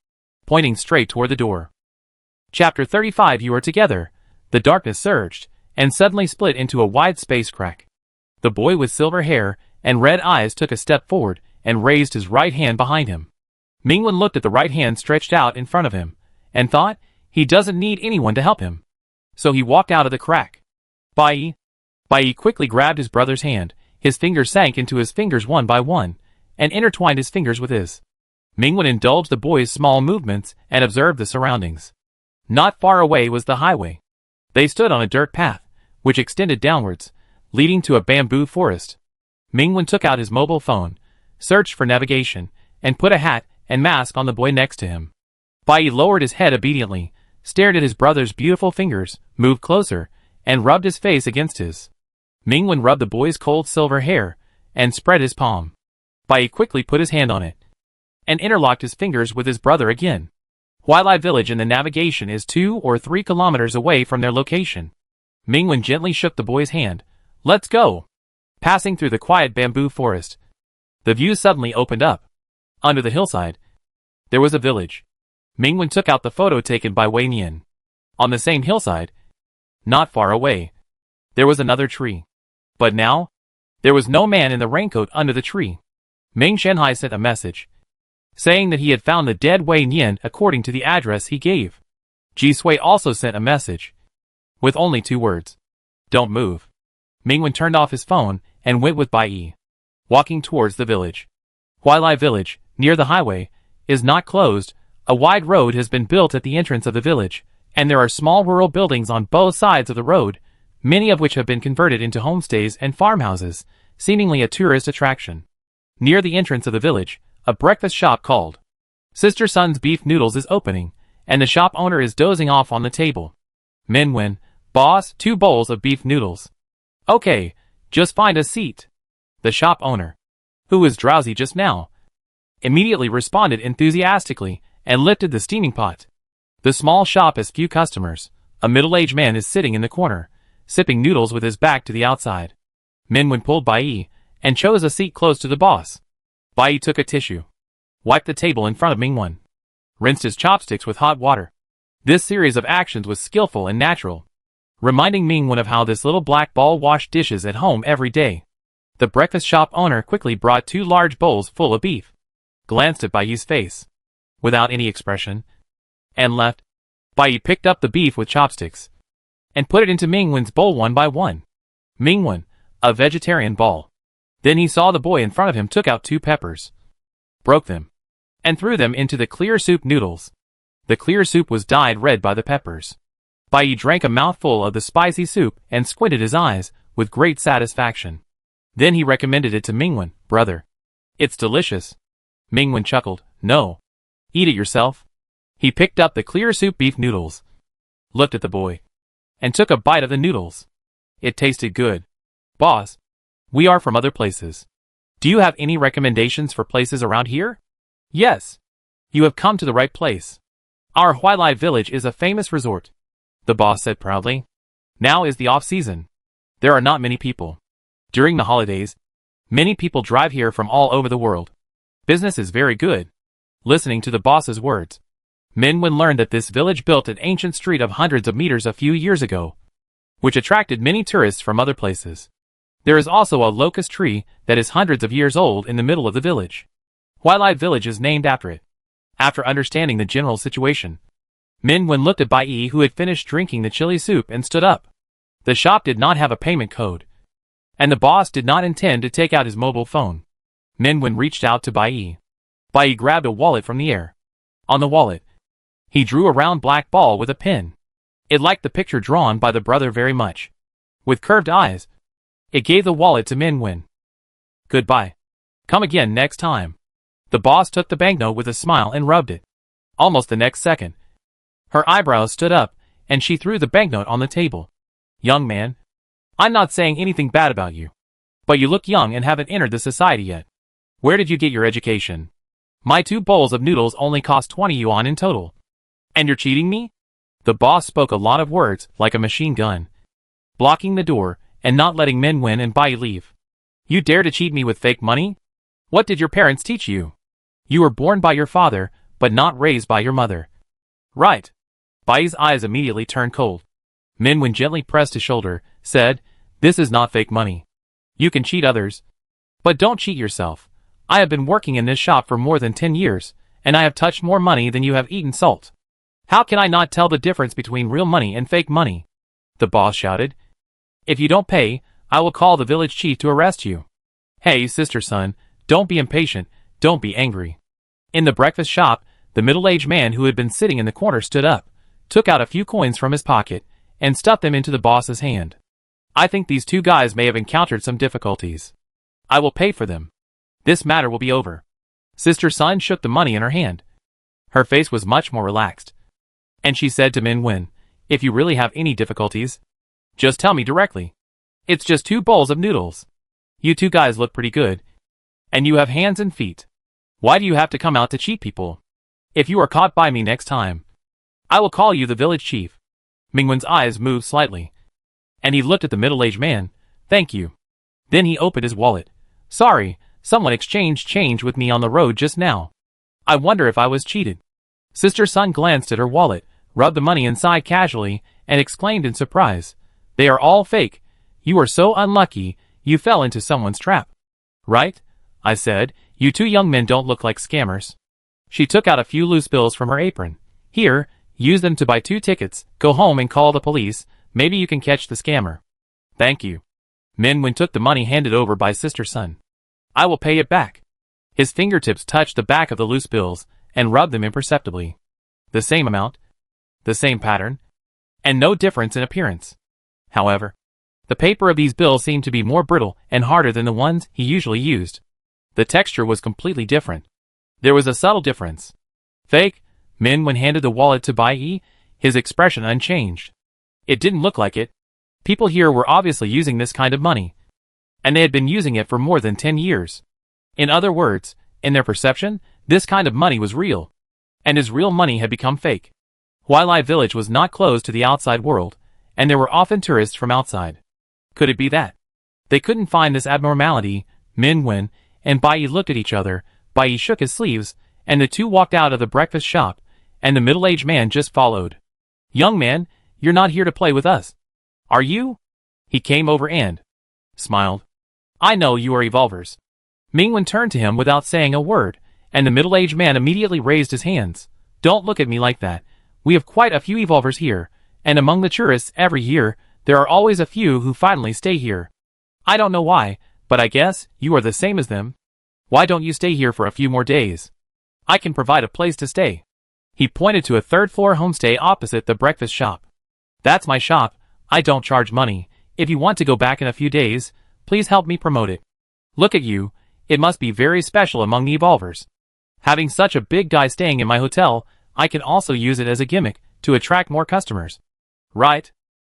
pointing straight toward the door. Chapter 35. You are together. The darkness surged, and suddenly split into a wide space crack. The boy with silver hair and red eyes took a step forward and raised his right hand behind him. Min Wen looked at the right hand stretched out in front of him, and thought, he doesn't need anyone to help him. So he walked out of the crack. Bai Yi quickly grabbed his brother's hand. His fingers sank into his fingers one by one, and intertwined his fingers with his. Min Wen indulged the boy's small movements and observed the surroundings. Not far away was the highway. They stood on a dirt path, which extended downwards, leading to a bamboo forest. Min Wen took out his mobile phone, searched for navigation, and put a hat and mask on the boy next to him. Bai Yi lowered his head obediently, stared at his brother's beautiful fingers, moved closer, and rubbed his face against his. Min Wen rubbed the boy's cold silver hair, and spread his palm. Bai Yi quickly put his hand on it, and interlocked his fingers with his brother again. Huailai Village in the navigation is 2 or 3 kilometers away from their location. Min Wen gently shook the boy's hand. Let's go. Passing through the quiet bamboo forest, the view suddenly opened up. Under the hillside, there was a village. Min Wen took out the photo taken by Wei Nian. On the same hillside, not far away, there was another tree. But now, there was no man in the raincoat under the tree. Ming Shanhai sent a message, saying that he had found the dead Wei Nian according to the address he gave. Ji Sui also sent a message. With only 2 words. Don't move. Mingwen turned off his phone and went with Bai Yi. Walking towards the village. Huailai village, near the highway, is not closed. A wide road has been built at the entrance of the village, and there are small rural buildings on both sides of the road, many of which have been converted into homestays and farmhouses, seemingly a tourist attraction. Near the entrance of the village, a breakfast shop called Sister Sun's Beef Noodles is opening, and the shop owner is dozing off on the table. Minwen, boss, 2 bowls of beef noodles. Okay, just find a seat. The shop owner, who was drowsy just now, immediately responded enthusiastically and lifted the steaming pot. The small shop has few customers. A middle-aged man is sitting in the corner, sipping noodles with his back to the outside. Minwen pulled Bai Yi and chose a seat close to the boss. Bai Yi took a tissue, wiped the table in front of Minwen, rinsed his chopsticks with hot water. This series of actions was skillful and natural, reminding Minwen of how this little black ball washed dishes at home every day. The breakfast shop owner quickly brought 2 large bowls full of beef, glanced at Bai Yi's face, without any expression, and left. Bai Yi picked up the beef with chopsticks, and put it into Mingwen's bowl one by one. Mingwen, a vegetarian ball. Then he saw the boy in front of him took out 2 peppers, broke them, and threw them into the clear soup noodles. The clear soup was dyed red by the peppers. Bai Yi drank a mouthful of the spicy soup and squinted his eyes with great satisfaction. Then he recommended it to Mingwen. Brother, it's delicious. Mingwen chuckled. No. Eat it yourself. He picked up the clear soup beef noodles, looked at the boy, and took a bite of the noodles. It tasted good. Boss, we are from other places. Do you have any recommendations for places around here? Yes. You have come to the right place. Our Huailai village is a famous resort, the boss said proudly. Now is the off-season. There are not many people. During the holidays, many people drive here from all over the world. Business is very good. Listening to the boss's words, Minwen learned that this village built an ancient street of hundreds of meters a few years ago, which attracted many tourists from other places. There is also a locust tree that is hundreds of years old in the middle of the village. Huailai village is named after it. After understanding the general situation, Minwen looked at Bai Yi, who had finished drinking the chili soup, and stood up. The shop did not have a payment code, and the boss did not intend to take out his mobile phone. Minwen reached out to Bai Yi. Bai Yi grabbed a wallet from the air. On the wallet, he drew a round black ball with a pin. It liked the picture drawn by the brother very much. With curved eyes, it gave the wallet to Minwen. Goodbye. Come again next time. The boss took the banknote with a smile and rubbed it. Almost the next second, her eyebrows stood up, and she threw the banknote on the table. Young man, I'm not saying anything bad about you, but you look young and haven't entered the society yet. Where did you get your education? My 2 bowls of noodles only cost 20 yuan in total. And you're cheating me? The boss spoke a lot of words, like a machine gun, blocking the door and not letting Minwen and Bai Yi leave. You dare to cheat me with fake money? What did your parents teach you? You were born by your father, but not raised by your mother. Right. Bai Yi's eyes immediately turned cold. Minwen gently pressed his shoulder, said, This is not fake money. You can cheat others, but don't cheat yourself. I have been working in this shop for more than 10 years, and I have touched more money than you have eaten salt. How can I not tell the difference between real money and fake money? The boss shouted. If you don't pay, I will call the village chief to arrest you. Hey, sister son, don't be impatient, don't be angry. In the breakfast shop, the middle-aged man who had been sitting in the corner stood up, took out a few coins from his pocket, and stuffed them into the boss's hand. I think these 2 guys may have encountered some difficulties. I will pay for them. This matter will be over. Sister Sun shook the money in her hand. Her face was much more relaxed, and she said to Minwen, If you really have any difficulties, just tell me directly. It's just 2 bowls of noodles. You 2 guys look pretty good, and you have hands and feet. Why do you have to come out to cheat people? If you are caught by me next time, I will call you the village chief. Mingwen's eyes moved slightly, and he looked at the middle-aged man. Thank you. Then he opened his wallet. Sorry, someone exchanged change with me on the road just now. I wonder if I was cheated. Sister Sun glanced at her wallet, rubbed the money inside casually, and exclaimed in surprise. They are all fake. You are so unlucky, you fell into someone's trap. Right? I said, you 2 young men don't look like scammers. She took out a few loose bills from her apron. Here, Use them to buy 2 tickets, go home and call the police, maybe you can catch the scammer. Thank you. Min-Wen took the money handed over by Sister Sun. I will pay it back. His fingertips touched the back of the loose bills and rubbed them imperceptibly. The same amount, the same pattern, and no difference in appearance. However, the paper of these bills seemed to be more brittle and harder than the ones he usually used. The texture was completely different. There was a subtle difference. Fake. Min-Wen handed the wallet to Bai, his expression unchanged. It didn't look like it. People here were obviously using this kind of money, and they had been using it for more than 10 years. In other words, in their perception, this kind of money was real, and his real money had become fake. Huailai Village was not closed to the outside world, and there were often tourists from outside. Could it be that? They couldn't find this abnormality. Min-Wen and Bai looked at each other. Bai shook his sleeves, and the two walked out of the breakfast shop, and the middle-aged man just followed. Young man, you're not here to play with us. Are you? He came over and smiled. I know you are evolvers. Ming-Wen turned to him without saying a word, and the middle-aged man immediately raised his hands. Don't look at me like that. We have quite a few evolvers here, and among the tourists every year, there are always a few who finally stay here. I don't know why, but I guess you are the same as them. Why don't you stay here for a few more days? I can provide a place to stay. He pointed to a third-floor homestay opposite the breakfast shop. That's my shop. I don't charge money. If you want to go back in a few days, please help me promote it. Look at you. It must be very special among the evolvers. Having such a big guy staying in my hotel, I can also use it as a gimmick to attract more customers. Right?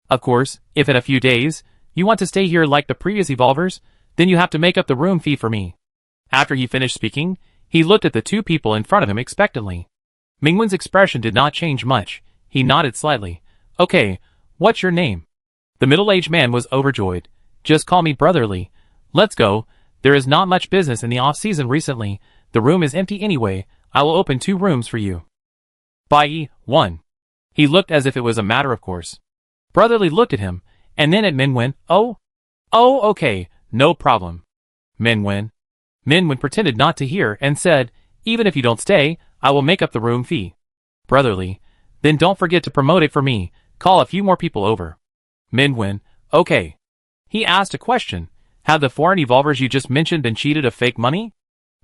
Of course, if in a few days, you want to stay here like the previous evolvers, then you have to make up the room fee for me. After he finished speaking, he looked at the two people in front of him expectantly. Ming-Wen's expression did not change much. He nodded slightly. Okay, what's your name? The middle-aged man was overjoyed. Just call me Brotherly. Let's go. There is not much business in the off-season recently. The room is empty anyway. I will open 2 rooms for you. Bai, 1. He looked as if it was a matter of course. Brotherly looked at him, and then at Min-Wen. Oh, okay, no problem. Min-Wen. Min-Wen pretended not to hear and said, even if you don't stay, I will make up the room fee. Brotherly. Then don't forget to promote it for me. Call a few more people over. Min-Wen. Okay. He asked a question. Have the foreign evolvers you just mentioned been cheated of fake money?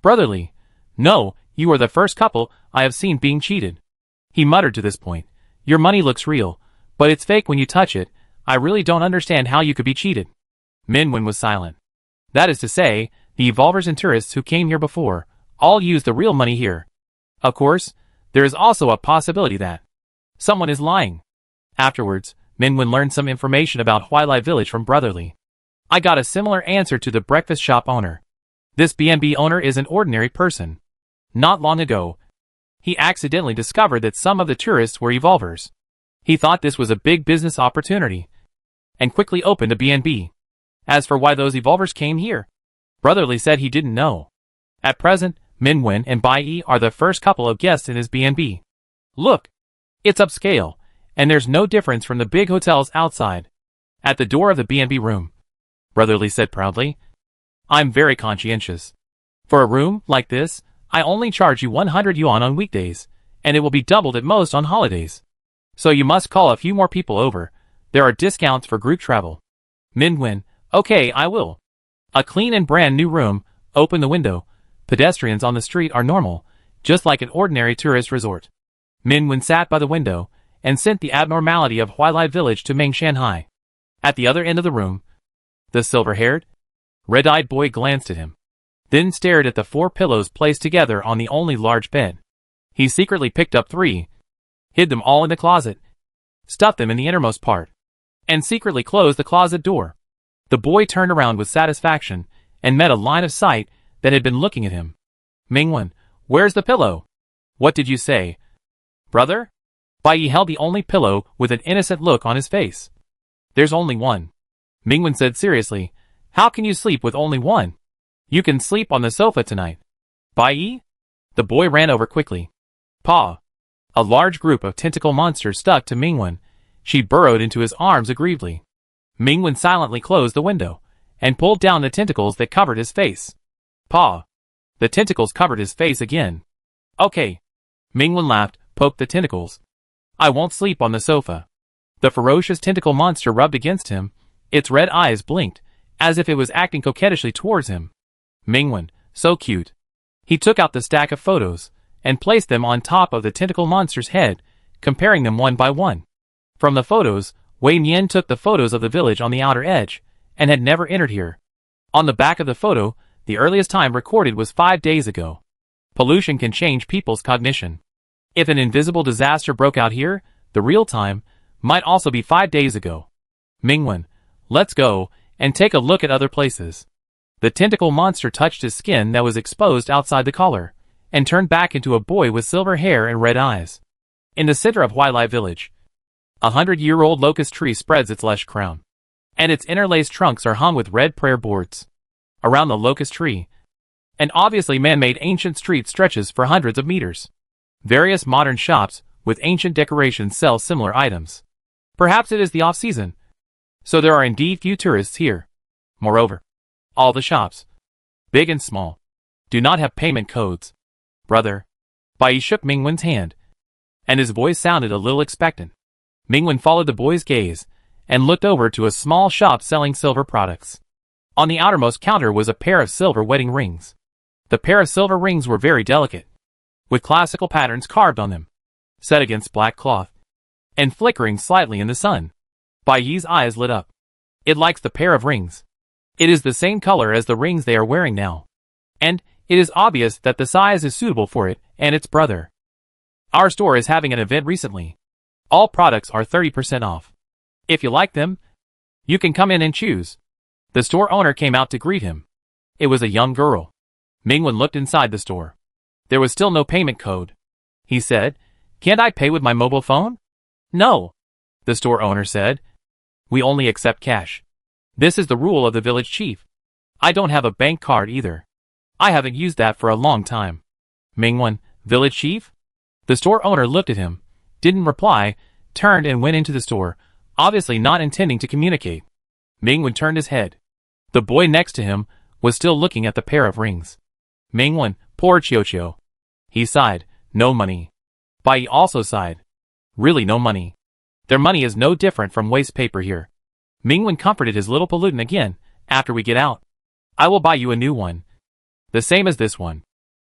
Brotherly. No, you are the first couple I have seen being cheated. He muttered to this point. Your money looks real, but it's fake when you touch it. I really don't understand how you could be cheated. Min-Wen was silent. That is to say, the evolvers and tourists who came here before all used the real money here. Of course, there is also a possibility that someone is lying. Afterwards, Min-Wen learned some information about Huailai Village from Brotherly. I got a similar answer to the breakfast shop owner. This B&B owner is an ordinary person. Not long ago, he accidentally discovered that some of the tourists were evolvers. He thought this was a big business opportunity, and quickly opened a B&B. As for why those evolvers came here, Brotherly said he didn't know. At present, Min-Wen and Bai are the first couple of guests in his B&B. Look, it's upscale, and there's no difference from the big hotels outside. At the door of the B&B room, Brotherly said proudly, I'm very conscientious. For a room like this, I only charge you 100 yuan on weekdays, and it will be doubled at most on holidays. So you must call a few more people over. There are discounts for group travel. Min-Wen. Okay, I will. A clean and brand new room. Open the window. Pedestrians on the street are normal, just like an ordinary tourist resort. Min-Wen sat by the window and sent the abnormality of Huailai Village to Meng Shanhai. At the other end of the room, the silver-haired, red-eyed boy glanced at him, then stared at the 4 pillows placed together on the only large bed. He secretly picked up 3, hid them all in the closet, stuffed them in the innermost part, and secretly closed the closet door. The boy turned around with satisfaction and met a line of sight that had been looking at him. Ming-Wen, where's the pillow? What did you say? Brother? Bai held the only pillow with an innocent look on his face. There's only one. Ming-Wen said seriously, how can you sleep with only one? You can sleep on the sofa tonight. Bai? The boy ran over quickly. Pa. A large group of tentacle monsters stuck to Ming-Wen. She burrowed into his arms aggrievedly. Ming-Wen silently closed the window and pulled down the tentacles that covered his face. Pa. The tentacles covered his face again. Okay. Ming-Wen laughed, poked the tentacles. I won't sleep on the sofa. The ferocious tentacle monster rubbed against him. Its red eyes blinked, as if it was acting coquettishly towards him. Mingwen, so cute. He took out the stack of photos, and placed them on top of the tentacle monster's head, comparing them one by one. From the photos, Wei Nian took the photos of the village on the outer edge, and had never entered here. On the back of the photo, the earliest time recorded was 5 days ago. Pollution can change people's cognition. If an invisible disaster broke out here, the real time might also be 5 days ago. Mingwen, let's go, and take a look at other places. The tentacle monster touched his skin that was exposed outside the collar, and turned back into a boy with silver hair and red eyes. In the center of Huilai village, 100-year-old locust tree spreads its lush crown, and its interlaced trunks are hung with red prayer boards. Around the locust tree, an obviously man-made ancient street stretches for hundreds of meters. Various modern shops with ancient decorations sell similar items. Perhaps it is the off-season, so there are indeed few tourists here. Moreover, all the shops, big and small, do not have payment codes. Brother. Bai shook Mingwen's hand, and his voice sounded a little expectant. Mingwen followed the boy's gaze, and looked over to a small shop selling silver products. On the outermost counter was a pair of silver wedding rings. The pair of silver rings were very delicate, with classical patterns carved on them, set against black cloth, and flickering slightly in the sun. Bai's eyes lit up. It likes the pair of rings. It is the same color as the rings they are wearing now, and it is obvious that the size is suitable for it and its brother. Our store is having an event recently. All products are 30% off. If you like them, you can come in and choose. The store owner came out to greet him. It was a young girl. Mingwen looked inside the store. There was still no payment code. He said, "Can't I pay with my mobile phone?" "No," the store owner said. "We only accept cash. This is the rule of the village chief. I don't have a bank card either. I haven't used that for a long time." Mingwen, village chief? The store owner looked at him, didn't reply, turned and went into the store, obviously not intending to communicate. Mingwen turned his head. The boy next to him was still looking at the pair of rings. Mingwen, poor Qiuqiu. He sighed, "No money." Bai also sighed. "Really no money. Their money is no different from waste paper here." Mingwen comforted his little pollutant again. "After we get out, I will buy you a new one. The same as this one."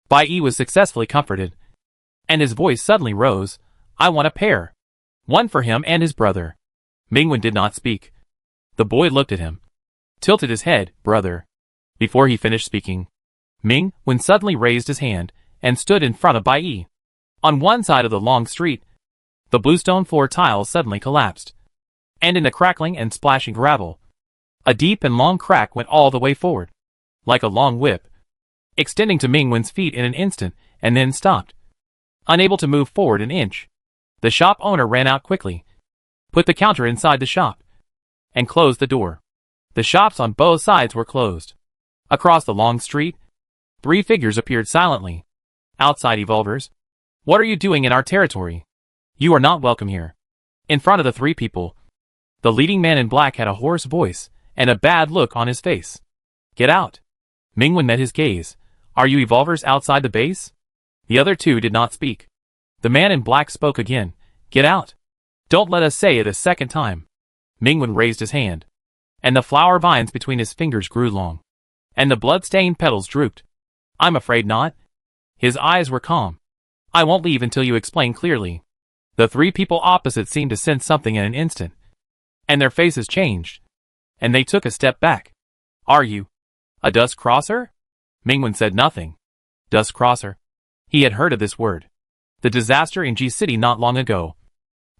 Bai was successfully comforted, and his voice suddenly rose. "I want a pair. One for him and his brother." Mingwen did not speak. The boy looked at him, tilted his head, "Brother." Before he finished speaking, Mingwen suddenly raised his hand and stood in front of Bai. On one side of the long street, the bluestone floor tiles suddenly collapsed, and in the crackling and splashing gravel, a deep and long crack went all the way forward, like a long whip, extending to Mingwen's feet in an instant, and then stopped, unable to move forward an inch. The shop owner ran out quickly, put the counter inside the shop, and closed the door. The shops on both sides were closed. Across the long street, 3 figures appeared silently. Outside Evolvers. "What are you doing in our territory? You are not welcome here." In front of the 3 people, the leading man in black had a hoarse voice and a bad look on his face. "Get out." Mingwen met his gaze. "Are you Evolvers outside the base?" The other 2 did not speak. The man in black spoke again. "Get out. Don't let us say it a second time." Mingwen raised his hand, and the flower vines between his fingers grew long, and the blood-stained petals drooped. "I'm afraid not." His eyes were calm. "I won't leave until you explain clearly." The 3 people opposite seemed to sense something in an instant, and their faces changed, and they took a step back. "Are you a dust crosser?" Mingwen said nothing. Dust crosser. He had heard of this word. The disaster in G City not long ago.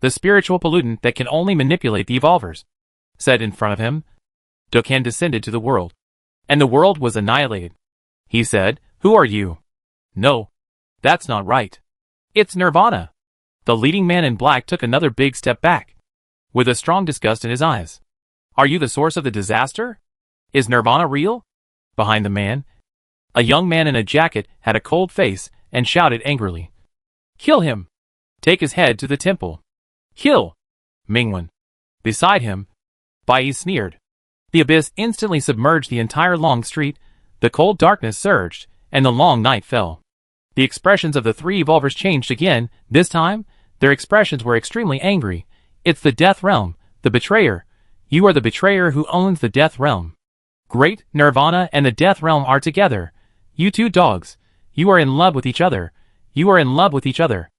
The spiritual pollutant that can only manipulate the Evolvers. Said in front of him. Dokkan descended to the world, and the world was annihilated. He said, "Who are you?" "No, that's not right. It's Nirvana." The leading man in black took another big step back, with a strong disgust in his eyes. "Are you the source of the disaster? Is Nirvana real?" Behind the man, a young man in a jacket had a cold face and shouted angrily. "Kill him! Take his head to the temple. Kill!" Mingwen. Beside him, Bai sneered. The abyss instantly submerged the entire long street, the cold darkness surged, and the long night fell. The expressions of the 3 Evolvers changed again. This time, Their expressions were extremely angry. It's the Death Realm, the betrayer. You are the betrayer who owns the Death Realm. Great, Nirvana and the Death Realm are together. You two dogs. You are in love with each other. You are in love with each other.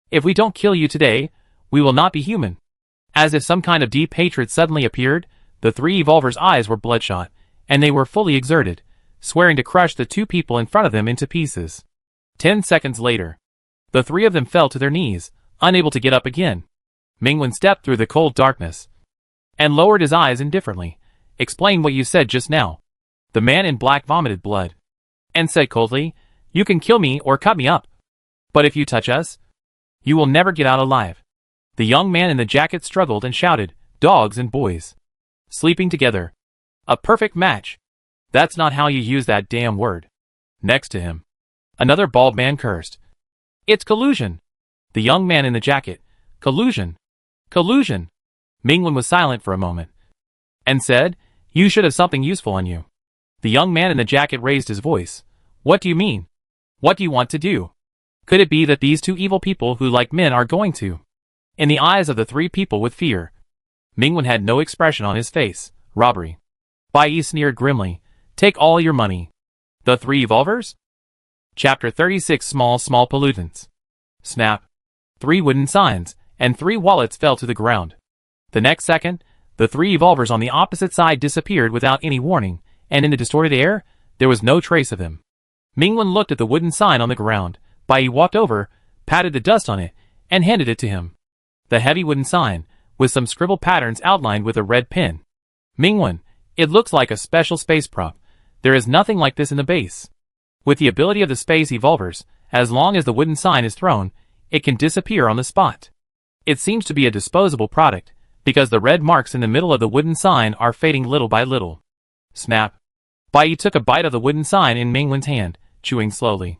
If we don't kill you today, we will not be human. As if some kind of deep hatred suddenly appeared, the three evolvers' eyes were bloodshot, and they were fully exerted, swearing to crush the two people in front of them into pieces. 10 seconds later, the three of them fell to their knees, unable to get up again. Mingwen stepped through the cold darkness and lowered his eyes indifferently. Explain what you said just now. The man in black vomited blood and said coldly, you can kill me or cut me up. But if you touch us, you will never get out alive. The young man in the jacket struggled and shouted, dogs and boys. Sleeping together. A perfect match. That's not how you use that damn word. Next to him, another bald man cursed. It's collusion. The young man in the jacket. Collusion. Collusion. Mingwen was silent for a moment and said, you should have something useful on you. The young man in the jacket raised his voice. What do you mean? What do you want to do? Could it be that these two evil people who like men are going to? In the eyes of the three people with fear, Mingwen had no expression on his face. Robbery. Bai Yi sneered grimly. Take all your money. The three evolvers? Chapter 36 Small pollutants. Snap. 3 wooden signs, and 3 wallets fell to the ground. The next second, the 3 evolvers on the opposite side disappeared without any warning, and in the distorted air, there was no trace of him. Mingwen looked at the wooden sign on the ground. Bai Yi walked over, patted the dust on it, and handed it to him. The heavy wooden sign, with some scribbled patterns outlined with a red pen. Mingwen, it looks like a special space prop. There is nothing like this in the base. With the ability of the space evolvers, as long as the wooden sign is thrown, it can disappear on the spot. It seems to be a disposable product, because the red marks in the middle of the wooden sign are fading little by little. Snap. Bai Yi took a bite of the wooden sign in Mingwen's hand, chewing slowly.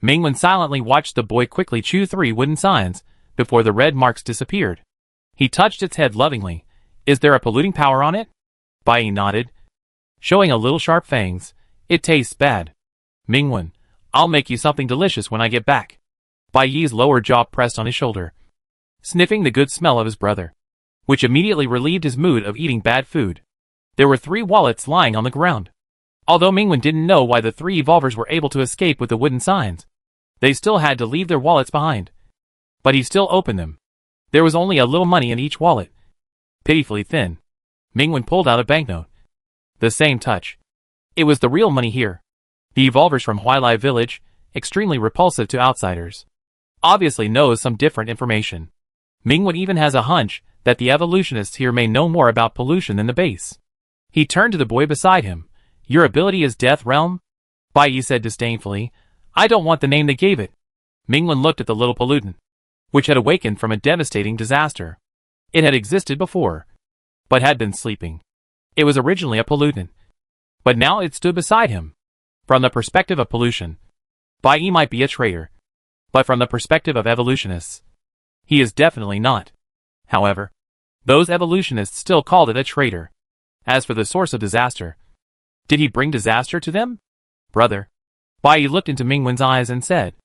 Mingwen silently watched the boy quickly chew 3 wooden signs, before the red marks disappeared. He touched its head lovingly. Is there a polluting power on it? Bai Yi nodded, showing a little sharp fangs. It tastes bad. Mingwen, I'll make you something delicious when I get back. Bai Yi's lower jaw pressed on his shoulder, sniffing the good smell of his brother, which immediately relieved his mood of eating bad food. There were 3 wallets lying on the ground. Although Mingwen didn't know why the 3 evolvers were able to escape with the wooden signs, they still had to leave their wallets behind. But he still opened them. There was only a little money in each wallet. Pitifully thin. Mingwen pulled out a banknote. The same touch. It was the real money here. The evolvers from Huilai village, extremely repulsive to outsiders, obviously knows some different information. Mingwen even has a hunch that the evolutionists here may know more about pollution than the base. He turned to the boy beside him. Your ability is Death Realm? Bai Yi said disdainfully. I don't want the name they gave it. Mingwen looked at the little pollutant, which had awakened from a devastating disaster. It had existed before, but had been sleeping. It was originally a pollutant, but now it stood beside him. From the perspective of pollution, Bai Yi might be a traitor, but from the perspective of evolutionists, he is definitely not. However, those evolutionists still called it a traitor. As for the source of disaster, did he bring disaster to them? Brother. Bai Yi looked into Mingwen's eyes and said,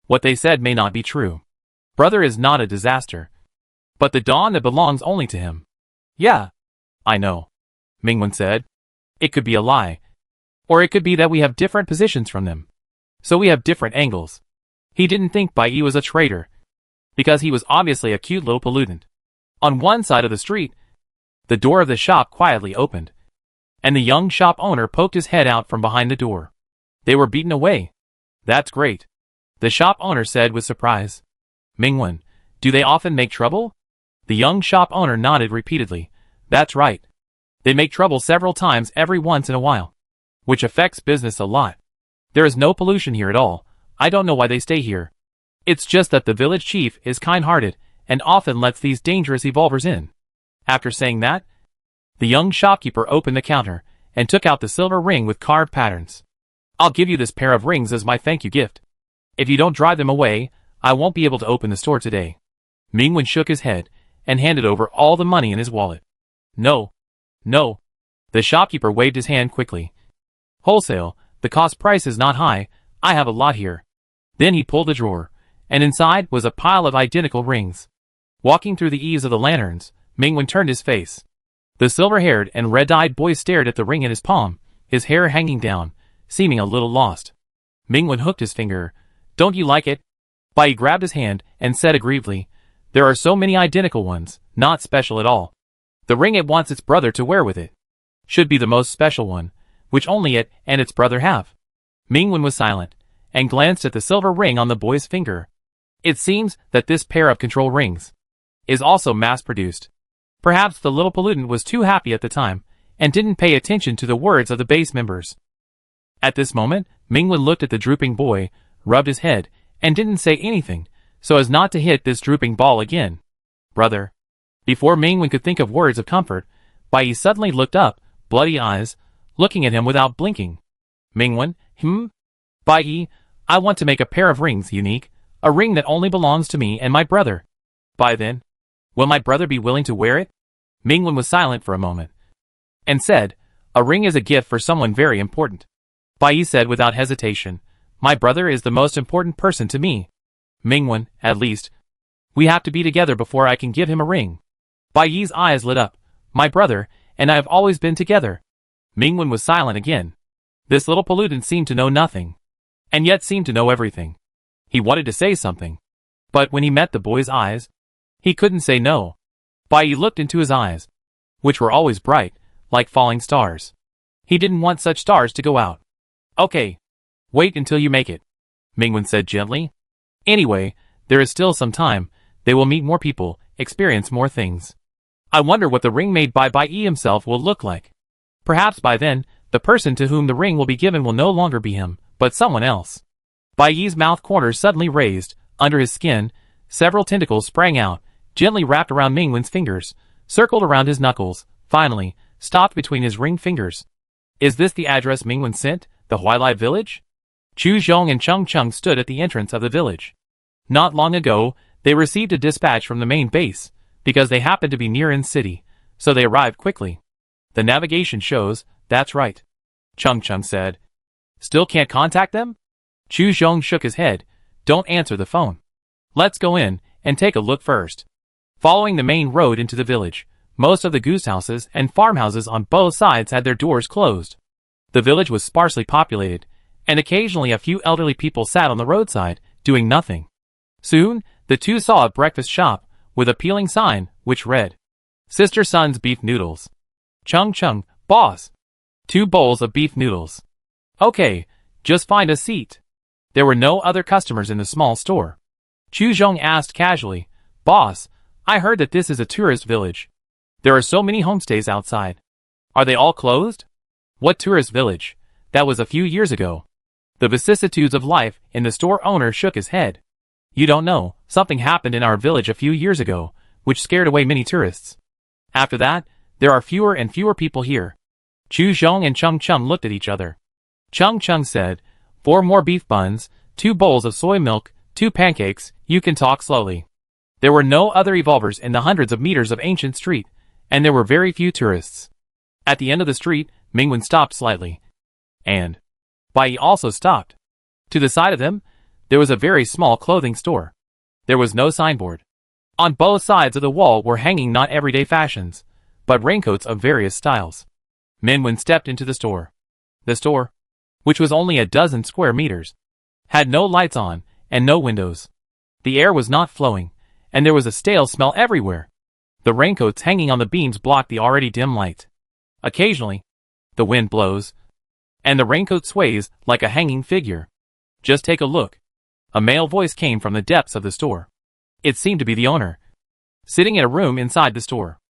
what they said may not be true. Brother is not a disaster, but the dawn that belongs only to him. Yeah, I know, Mingwen said. It could be a lie, or it could be that we have different positions from them, so we have different angles. He didn't think Bai Yi was a traitor, because he was obviously a cute little pollutant. On one side of the street, the door of the shop quietly opened, and the young shop owner poked his head out from behind the door. They were beaten away. That's great, the shop owner said with surprise. Mingwen, do they often make trouble? The young shop owner nodded repeatedly. That's right. They make trouble several times every once in a while, which affects business a lot. There is no pollution here at all. I don't know why they stay here. It's just that the village chief is kind-hearted and often lets these dangerous evolvers in. After saying that, the young shopkeeper opened the counter and took out the silver ring with carved patterns. I'll give you this pair of rings as my thank you gift. If you don't drive them away, I won't be able to open the store today. Mingwen shook his head and handed over all the money in his wallet. No. No. The shopkeeper waved his hand quickly. Wholesale, the cost price is not high, I have a lot here. Then he pulled a drawer, and inside was a pile of identical rings. Walking through the eaves of the lanterns, Mingwen turned his face. The silver-haired and red-eyed boy stared at the ring in his palm, his hair hanging down, seeming a little lost. Mingwen hooked his finger. "Don't you like it?" Bai Yi grabbed his hand and said aggrievedly, "There are so many identical ones, not special at all. The ring it wants its brother to wear with it should be the most special one, which only it and its brother have." Mingwen was silent, and glanced at the silver ring on the boy's finger. It seems that this pair of control rings is also mass-produced. Perhaps the little pollutant was too happy at the time, and didn't pay attention to the words of the base members. At this moment, Mingwen looked at the drooping boy, rubbed his head, and didn't say anything, so as not to hit this drooping ball again. "Brother." Before Mingwen could think of words of comfort, Bai Yi suddenly looked up, bloody eyes, looking at him without blinking. "Mingwen, Bai Yi, I want to make a pair of rings unique, a ring that only belongs to me and my brother. By then, will my brother be willing to wear it?" Mingwen was silent for a moment, and said, "A ring is a gift for someone very important." Bai Yi said without hesitation, "My brother is the most important person to me. Mingwen, at least. We have to be together before I can give him a ring." Bai Yi's eyes lit up. "My brother and I have always been together." Mingwen was silent again. This little pollutant seemed to know nothing, and yet seemed to know everything. He wanted to say something, but when he met the boy's eyes, he couldn't say no. Bai Yi looked into his eyes, which were always bright, like falling stars. He didn't want such stars to go out. "Okay. Wait until you make it," Mingwen said gently. "Anyway, there is still some time. They will meet more people, experience more things. I wonder what the ring made by Bai Yi himself will look like. Perhaps by then, the person to whom the ring will be given will no longer be him, but someone else." Bai Yi's mouth corners suddenly raised. Under his skin, several tentacles sprang out, gently wrapped around Mingwen's fingers, circled around his knuckles, finally, stopped between his ring fingers. "Is this the address Mingwen sent, the Huilai village?" Chu Zhong and Cheng Cheng stood at the entrance of the village. Not long ago, they received a dispatch from the main base, because they happened to be near in city, so they arrived quickly. "The navigation shows, that's right," Cheng Cheng said. "Still can't contact them?" Chu Zhong shook his head. "Don't answer the phone. Let's go in and take a look first." Following the main road into the village, most of the goose houses and farmhouses on both sides had their doors closed. The village was sparsely populated, and occasionally a few elderly people sat on the roadside, doing nothing. Soon, the two saw a breakfast shop, with a peeling sign, which read, "Sister Sun's Beef Noodles." "Cheng Cheng, boss. 2 bowls of beef noodles." "Okay, just find a seat." There were no other customers in the small store. Chu Zhong asked casually, "Boss, I heard that this is a tourist village. There are so many homestays outside. Are they all closed?" "What tourist village? That was a few years ago." The vicissitudes of life in the store owner shook his head. "You don't know, something happened in our village a few years ago, which scared away many tourists. After that, there are fewer and fewer people here." Chu Zhong and Cheng Cheng looked at each other. Cheng Cheng said, 4 more beef buns, 2 bowls of soy milk, 2 pancakes, you can talk slowly." There were no other evolvers in the hundreds of meters of ancient street, and there were very few tourists. At the end of the street, Mingwen stopped slightly. And Bai Yi also stopped. To the side of them, there was a very small clothing store. There was no signboard. On both sides of the wall were hanging not everyday fashions, but raincoats of various styles. Mingwen stepped into the store. The store, which was only a dozen square meters, had no lights on and no windows. The air was not flowing, and there was a stale smell everywhere. The raincoats hanging on the beams blocked the already dim light. Occasionally, the wind blows, and the raincoat sways like a hanging figure. "Just take a look." A male voice came from the depths of the store. It seemed to be the owner, sitting in a room inside the store.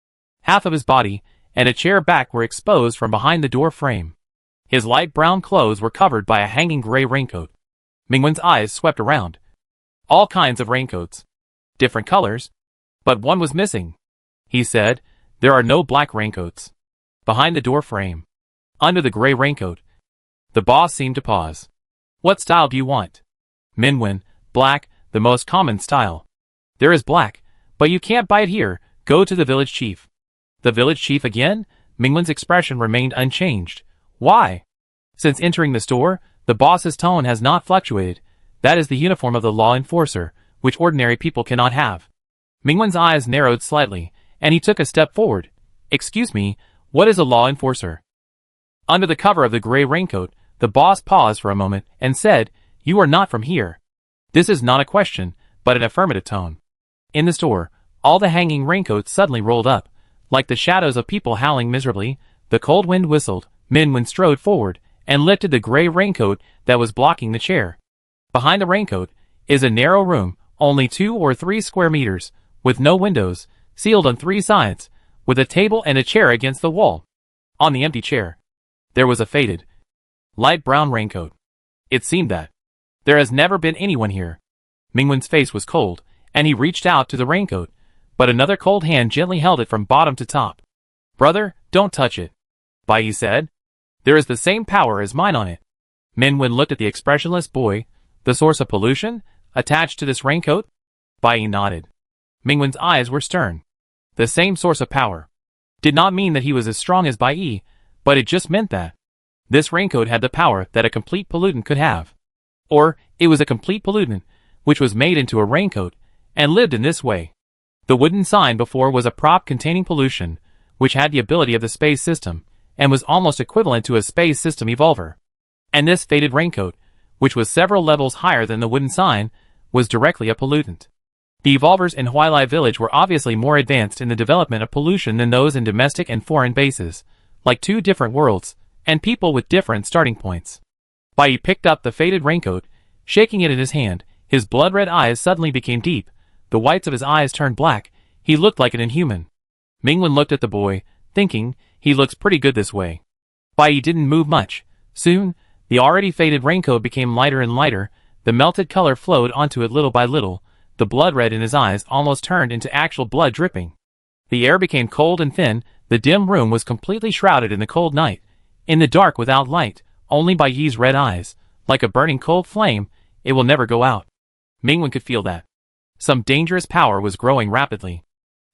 Half of his body and a chair back were exposed from behind the door frame. His light brown clothes were covered by a hanging gray raincoat. Mingwen's eyes swept around. All kinds of raincoats. Different colors. But one was missing. He said, "There are no black raincoats." Behind the door frame, under the gray raincoat, the boss seemed to pause. "What style do you want?" "Mingwen, black, the most common style." "There is black, but you can't buy it here. Go to the village chief." "The village chief again?" Mingwen's expression remained unchanged. "Why?" "Since entering the store, the boss's tone has not fluctuated. That is the uniform of the law enforcer, which ordinary people cannot have." Mingwen's eyes narrowed slightly, and he took a step forward. Excuse me, what is a law enforcer? Under the cover of the gray raincoat, the boss paused for a moment and said, You are not from here. This is not a question, but an affirmative tone. In the store, all the hanging raincoats suddenly rolled up. Like the shadows of people howling miserably, the cold wind whistled. Mingwen strode forward and lifted the gray raincoat that was blocking the chair. Behind the raincoat is a narrow room, only 2 or 3 square meters, with no windows, sealed on 3 sides, with a table and a chair against the wall. On the empty chair, there was a faded, light brown raincoat. It seemed that there has never been anyone here. Mingwen's face was cold, and he reached out to the raincoat, but another cold hand gently held it from bottom to top. Brother, don't touch it, Bai said. There is the same power as mine on it. Mingwen looked at the expressionless boy. The source of pollution, attached to this raincoat? Bai nodded. Mingwen's eyes were stern. The same source of power. Did not mean that he was as strong as Bai, but it just meant that this raincoat had the power that a complete pollutant could have. Or, it was a complete pollutant, which was made into a raincoat, and lived in this way. The wooden sign before was a prop containing pollution, which had the ability of the space system, and was almost equivalent to a space system evolver. And this faded raincoat, which was several levels higher than the wooden sign, was directly a pollutant. The evolvers in Huilai village were obviously more advanced in the development of pollution than those in domestic and foreign bases, like 2 different worlds, and people with different starting points. Bai picked up the faded raincoat, shaking it in his hand. His blood-red eyes suddenly became deep. The whites of his eyes turned black. He looked like an inhuman. Mingwen looked at the boy, thinking, he looks pretty good this way. Bai didn't move much. Soon, the already faded raincoat became lighter and lighter. The melted color flowed onto it little by little. The blood red in his eyes almost turned into actual blood dripping. The air became cold and thin. The dim room was completely shrouded in the cold night. In the dark without light, only Bai's red eyes, like a burning cold flame, it will never go out. Mingwen could feel that some dangerous power was growing rapidly.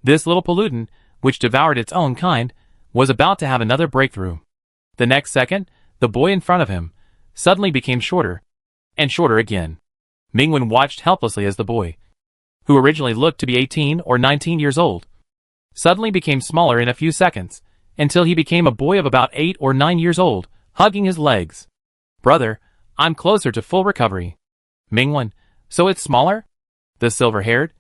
This little pollutant, which devoured its own kind, was about to have another breakthrough. The next second, the boy in front of him suddenly became shorter, and shorter again. Mingwen watched helplessly as the boy, who originally looked to be 18 or 19 years old, suddenly became smaller in a few seconds, until he became a boy of about 8 or 9 years old, hugging his legs. Brother, I'm closer to full recovery. Mingwen, so it's smaller? The silver-haired,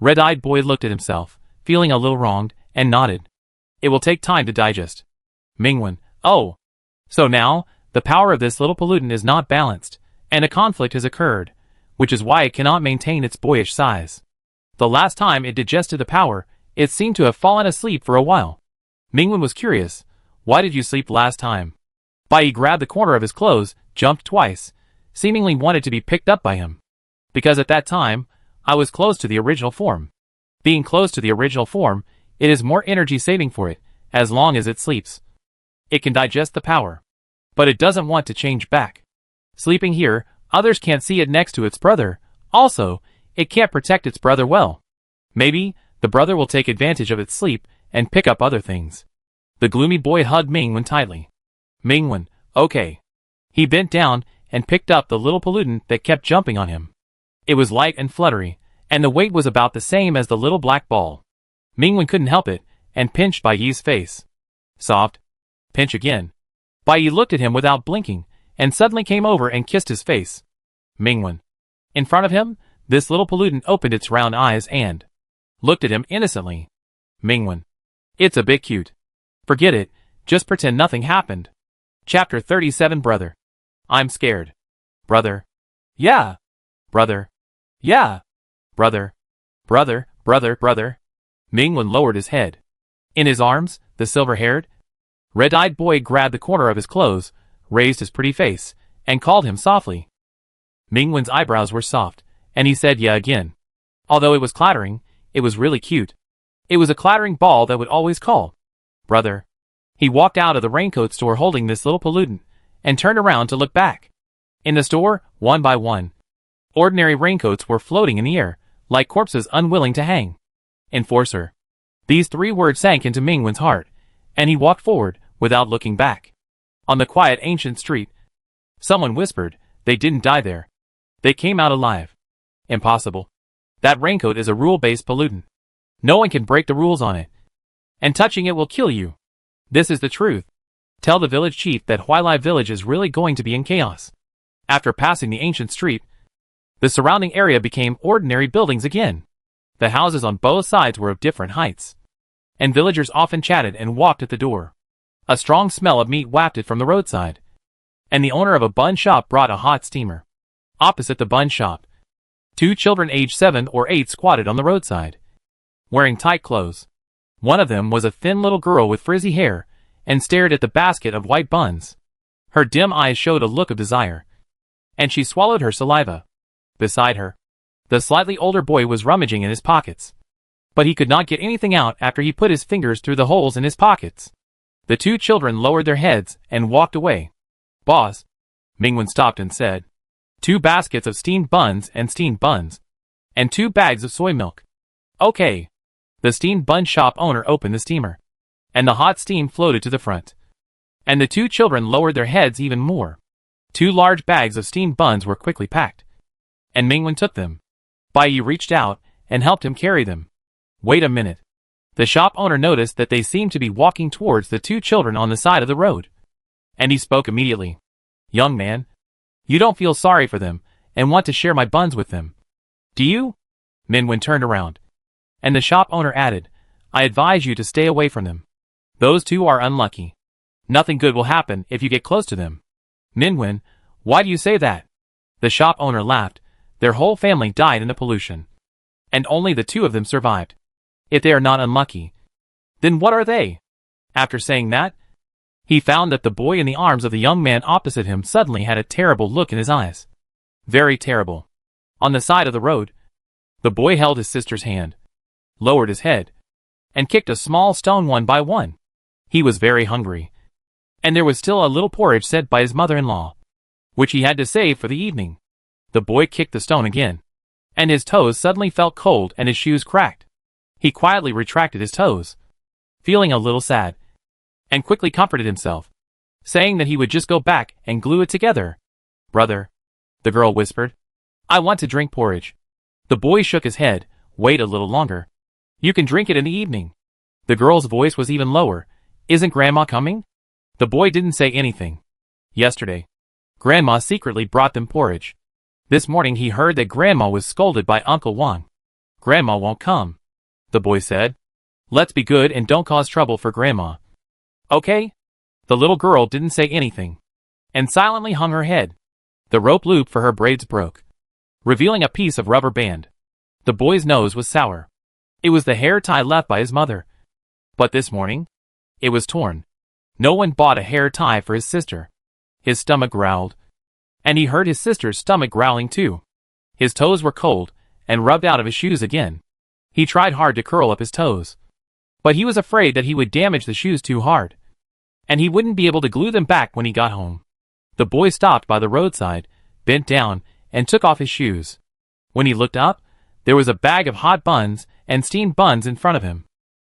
red-eyed boy looked at himself, feeling a little wronged, and nodded. It will take time to digest. Mingwen, oh. So now, the power of this little pollutant is not balanced, and a conflict has occurred, which is why it cannot maintain its boyish size. The last time it digested the power, it seemed to have fallen asleep for a while. Mingwen was curious. Why did you sleep last time? Bai grabbed the corner of his clothes, jumped twice, seemingly wanted to be picked up by him. Because at that time, I was close to the original form. Being close to the original form, it is more energy saving for it, as long as it sleeps. It can digest the power. But it doesn't want to change back. Sleeping here, others can't see it next to its brother. Also, it can't protect its brother well. Maybe, the brother will take advantage of its sleep and pick up other things. The gloomy boy hugged Mingwen tightly. Mingwen, okay. He bent down and picked up the little pollutant that kept jumping on him. It was light and fluttery, and the weight was about the same as the little black ball. Mingwen couldn't help it, and pinched Bai's face. Soft. Pinch again. Bai looked at him without blinking, and suddenly came over and kissed his face. Mingwen. In front of him, this little pollutant opened its round eyes and looked at him innocently. Mingwen. It's a bit cute. Forget it, just pretend nothing happened. Chapter 37 Brother. I'm scared. Brother. Yeah. Brother. Yeah. Brother. Brother. Mingwen lowered his head. In his arms, the silver-haired, red-eyed boy grabbed the corner of his clothes, raised his pretty face, and called him softly. Mingwen's eyebrows were soft, and he said yeah again. Although it was clattering, it was really cute. It was a clattering ball that would always call. Brother. He walked out of the raincoat store holding this little pollutant, and turned around to look back. In the store, one by one, ordinary raincoats were floating in the air, like corpses unwilling to hang. Enforcer. These 3 words sank into Mingwen's heart, and he walked forward, without looking back. On the quiet ancient street, someone whispered, they didn't die there. They came out alive. Impossible. That raincoat is a rule-based pollutant. No one can break the rules on it. And touching it will kill you. This is the truth. Tell the village chief that Huilai village is really going to be in chaos. After passing the ancient street, the surrounding area became ordinary buildings again. The houses on both sides were of different heights. And villagers often chatted and walked at the door. A strong smell of meat wafted from the roadside. And the owner of a bun shop brought a hot steamer. Opposite the bun shop, 2 children aged 7 or 8 squatted on the roadside, wearing tight clothes. One of them was a thin little girl with frizzy hair, and stared at the basket of white buns. Her dim eyes showed a look of desire, and she swallowed her saliva. Beside her, the slightly older boy was rummaging in his pockets, but he could not get anything out after he put his fingers through the holes in his pockets. The 2 children lowered their heads and walked away. Boss, Mingwen stopped and said, 2 baskets of steamed buns, and 2 bags of soy milk. Okay. The steamed bun shop owner opened the steamer, and the hot steam floated to the front. And the 2 children lowered their heads even more. 2 large bags of steamed buns were quickly packed, and Mingwen took them. Bai Yi reached out and helped him carry them. Wait a minute. The shop owner noticed that they seemed to be walking towards the 2 children on the side of the road, and he spoke immediately. Young man, you don't feel sorry for them and want to share my buns with them, do you? Mingwen turned around, and the shop owner added, I advise you to stay away from them. Those 2 are unlucky. Nothing good will happen if you get close to them. Mingwen, why do you say that? The shop owner laughed. Their whole family died in the pollution, and only the 2 of them survived. If they are not unlucky, then what are they? After saying that, he found that the boy in the arms of the young man opposite him suddenly had a terrible look in his eyes. Very terrible. On the side of the road, the boy held his sister's hand, lowered his head, and kicked a small stone one by one. He was very hungry, and there was still a little porridge sent by his mother-in-law, which he had to save for the evening. The boy kicked the stone again, and his toes suddenly felt cold and his shoes cracked. He quietly retracted his toes, feeling a little sad, and quickly comforted himself, saying that he would just go back and glue it together. Brother, the girl whispered, I want to drink porridge. The boy shook his head. Wait a little longer. You can drink it in the evening. The girl's voice was even lower. Isn't Grandma coming? The boy didn't say anything. Yesterday, Grandma secretly brought them porridge. This morning he heard that Grandma was scolded by Uncle Wang. Grandma won't come, the boy said. Let's be good and don't cause trouble for Grandma. Okay? The little girl didn't say anything, and silently hung her head. The rope loop for her braids broke, revealing a piece of rubber band. The boy's nose was sour. It was the hair tie left by his mother. But this morning, it was torn. No one bought a hair tie for his sister. His stomach growled, and he heard his sister's stomach growling too. His toes were cold and rubbed out of his shoes again. He tried hard to curl up his toes, but he was afraid that he would damage the shoes too hard, and he wouldn't be able to glue them back when he got home. The boy stopped by the roadside, bent down, and took off his shoes. When he looked up, there was a bag of hot buns and steamed buns in front of him.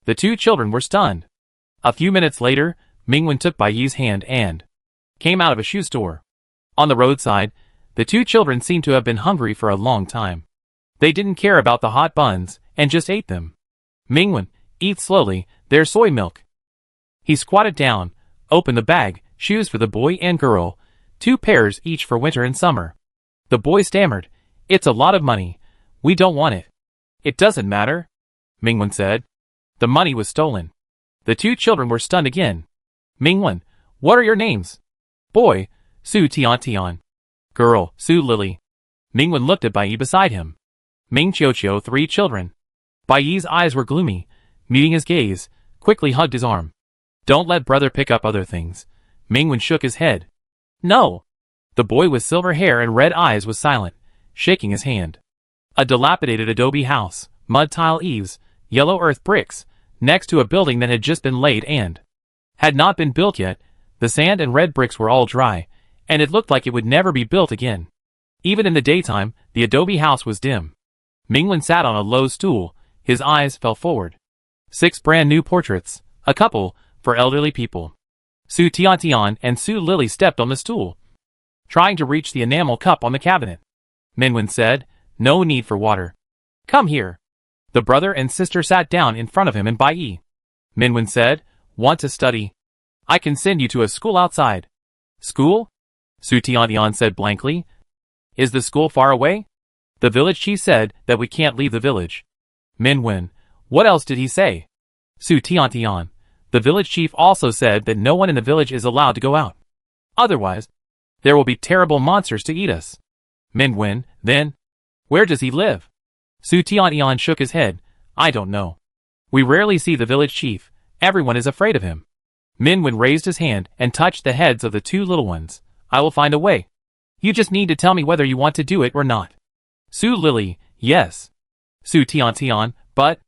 The 2 children were stunned. A few minutes later, Mingwen took Bai Yi's hand and came out of a shoe store. On the roadside, the 2 children seemed to have been hungry for a long time. They didn't care about the hot buns and just ate them. Mingwen, eat slowly, there's soy milk. He squatted down, opened the bag, shoes for the boy and girl, 2 pairs each for winter and summer. The boy stammered, It's a lot of money. We don't want it. It doesn't matter, Mingwen said. The money was stolen. The 2 children were stunned again. Mingwen, what are your names? Boy, Su Tian. Girl, Su Lily. Mingwen looked at Bai Yi beside him. Ming Qiuqiu, 3 children. Bai Yi's eyes were gloomy. Meeting his gaze, quickly hugged his arm. Don't let brother pick up other things. Mingwen shook his head. No. The boy with silver hair and red eyes was silent, shaking his hand. A dilapidated adobe house, mud tile eaves, yellow earth bricks, next to a building that had just been laid and had not been built yet. The sand and red bricks were all dry, and it looked like it would never be built again. Even in the daytime, the adobe house was dim. Mingwen sat on a low stool. His eyes fell forward. 6 brand new portraits, a couple, for elderly people. Su Tian and Su Lily stepped on the stool, trying to reach the enamel cup on the cabinet. Mingwen said, No need for water. Come here. The brother and sister sat down in front of him and Bai Minwen said, "Want to study? I can send you to a school outside." "School?" Su Tiantian said blankly. "Is the school far away?" "The village chief said that we can't leave the village." Minwen: "What else did he say?" Su Tiantian: "The village chief also said that no one in the village is allowed to go out. Otherwise, there will be terrible monsters to eat us." Minwen: "Then, where does he live?" Su Tiantian shook his head. "I don't know. We rarely see the village chief. Everyone is afraid of him." Minwen raised his hand and touched the heads of the two little ones. "I will find a way. You just need to tell me whether you want to do it or not." Su Lily: "Yes." Su Tiantian: "But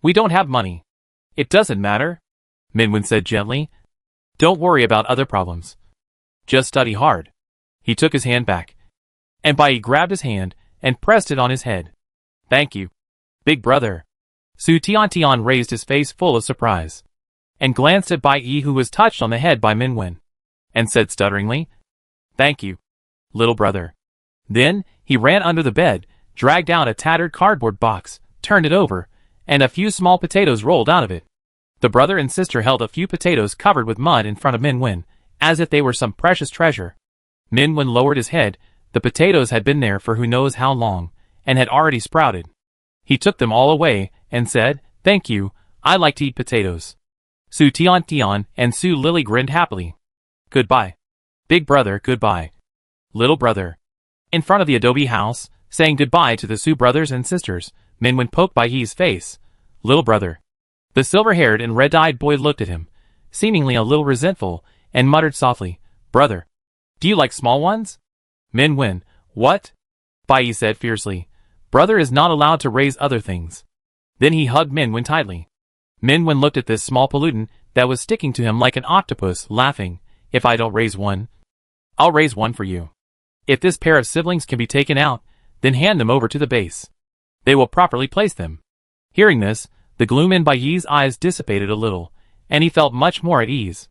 we don't have money." "It doesn't matter," Minwen said gently. "Don't worry about other problems. Just study hard." He took his hand back, and Bai grabbed his hand and pressed it on his head. "Thank you, big brother." Su Tiantian raised his face full of surprise, and glanced at Bai who was touched on the head by Minwen, and said stutteringly, "Thank you, little brother." Then, he ran under the bed, dragged out a tattered cardboard box, turned it over, and a few small potatoes rolled out of it. The brother and sister held a few potatoes covered with mud in front of Minwen, as if they were some precious treasure. Minwen lowered his head. The potatoes had been there for who knows how long, and had already sprouted. He took them all away, and said, "Thank you, I like to eat potatoes." Su Tiantian and Su Lily grinned happily. "Goodbye, big brother, goodbye, little brother." In front of the adobe house, saying goodbye to the Su brothers and sisters, Minwen poked Bai's face. "Little brother." The silver-haired and red-eyed boy looked at him, seemingly a little resentful, and muttered softly, "Brother, do you like small ones?" Minwen: "What?" Bai said fiercely. "Brother is not allowed to raise other things." Then he hugged Minwen tightly. Minwen looked at this small pollutant that was sticking to him like an octopus, laughing. "If I don't raise one, I'll raise one for you. If this pair of siblings can be taken out, then hand them over to the base. They will properly place them." Hearing this, the gloom in Bai's eyes dissipated a little, and he felt much more at ease.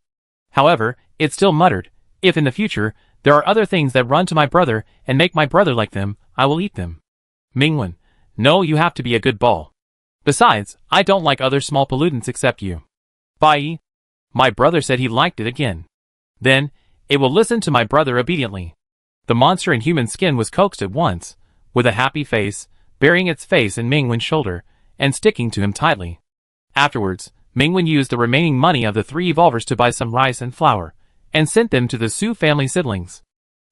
However, it still muttered, "If in the future, there are other things that run to my brother and make my brother like them, I will eat them." Minwen: "No, you have to be a good ball. Besides, I don't like other small pollutants except you." Bai: "My brother said he liked it again. Then, it will listen to my brother obediently." The monster in human skin was coaxed at once, with a happy face, burying its face in Minwen's shoulder, and sticking to him tightly. Afterwards, Minwen used the remaining money of the 3 evolvers to buy some rice and flour, and sent them to the Su family siblings.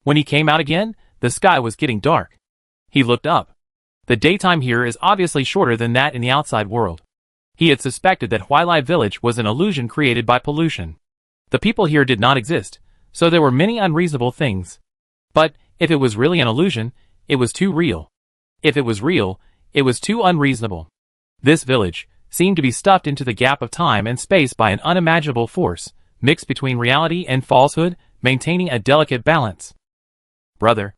When he came out again, the sky was getting dark. He looked up. The daytime here is obviously shorter than that in the outside world. He had suspected that Huilai village was an illusion created by pollution. The people here did not exist, so there were many unreasonable things. But, if it was really an illusion, it was too real. If it was real, it was too unreasonable. This village seemed to be stuffed into the gap of time and space by an unimaginable force, mixed between reality and falsehood, maintaining a delicate balance. "Brother,"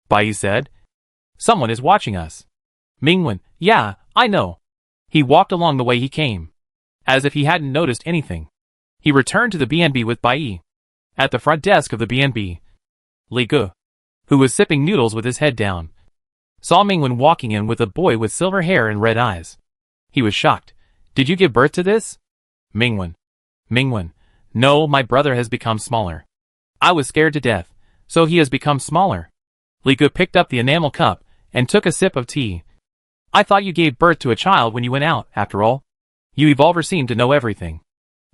Bai said, "someone is watching us." Minwen: "Yeah, I know." He walked along the way he came, as if he hadn't noticed anything. He returned to the BNB with Bai. At the front desk of the BNB, Li Gu, who was sipping noodles with his head down, saw Minwen walking in with a boy with silver hair and red eyes. He was shocked. "Did you give birth to this?" Minwen: "No, my brother has become smaller. I was scared to death, so he has become smaller." Li Gu picked up the enamel cup and took a sip of tea. "I thought you gave birth to a child when you went out, after all. You evolvers seem to know everything."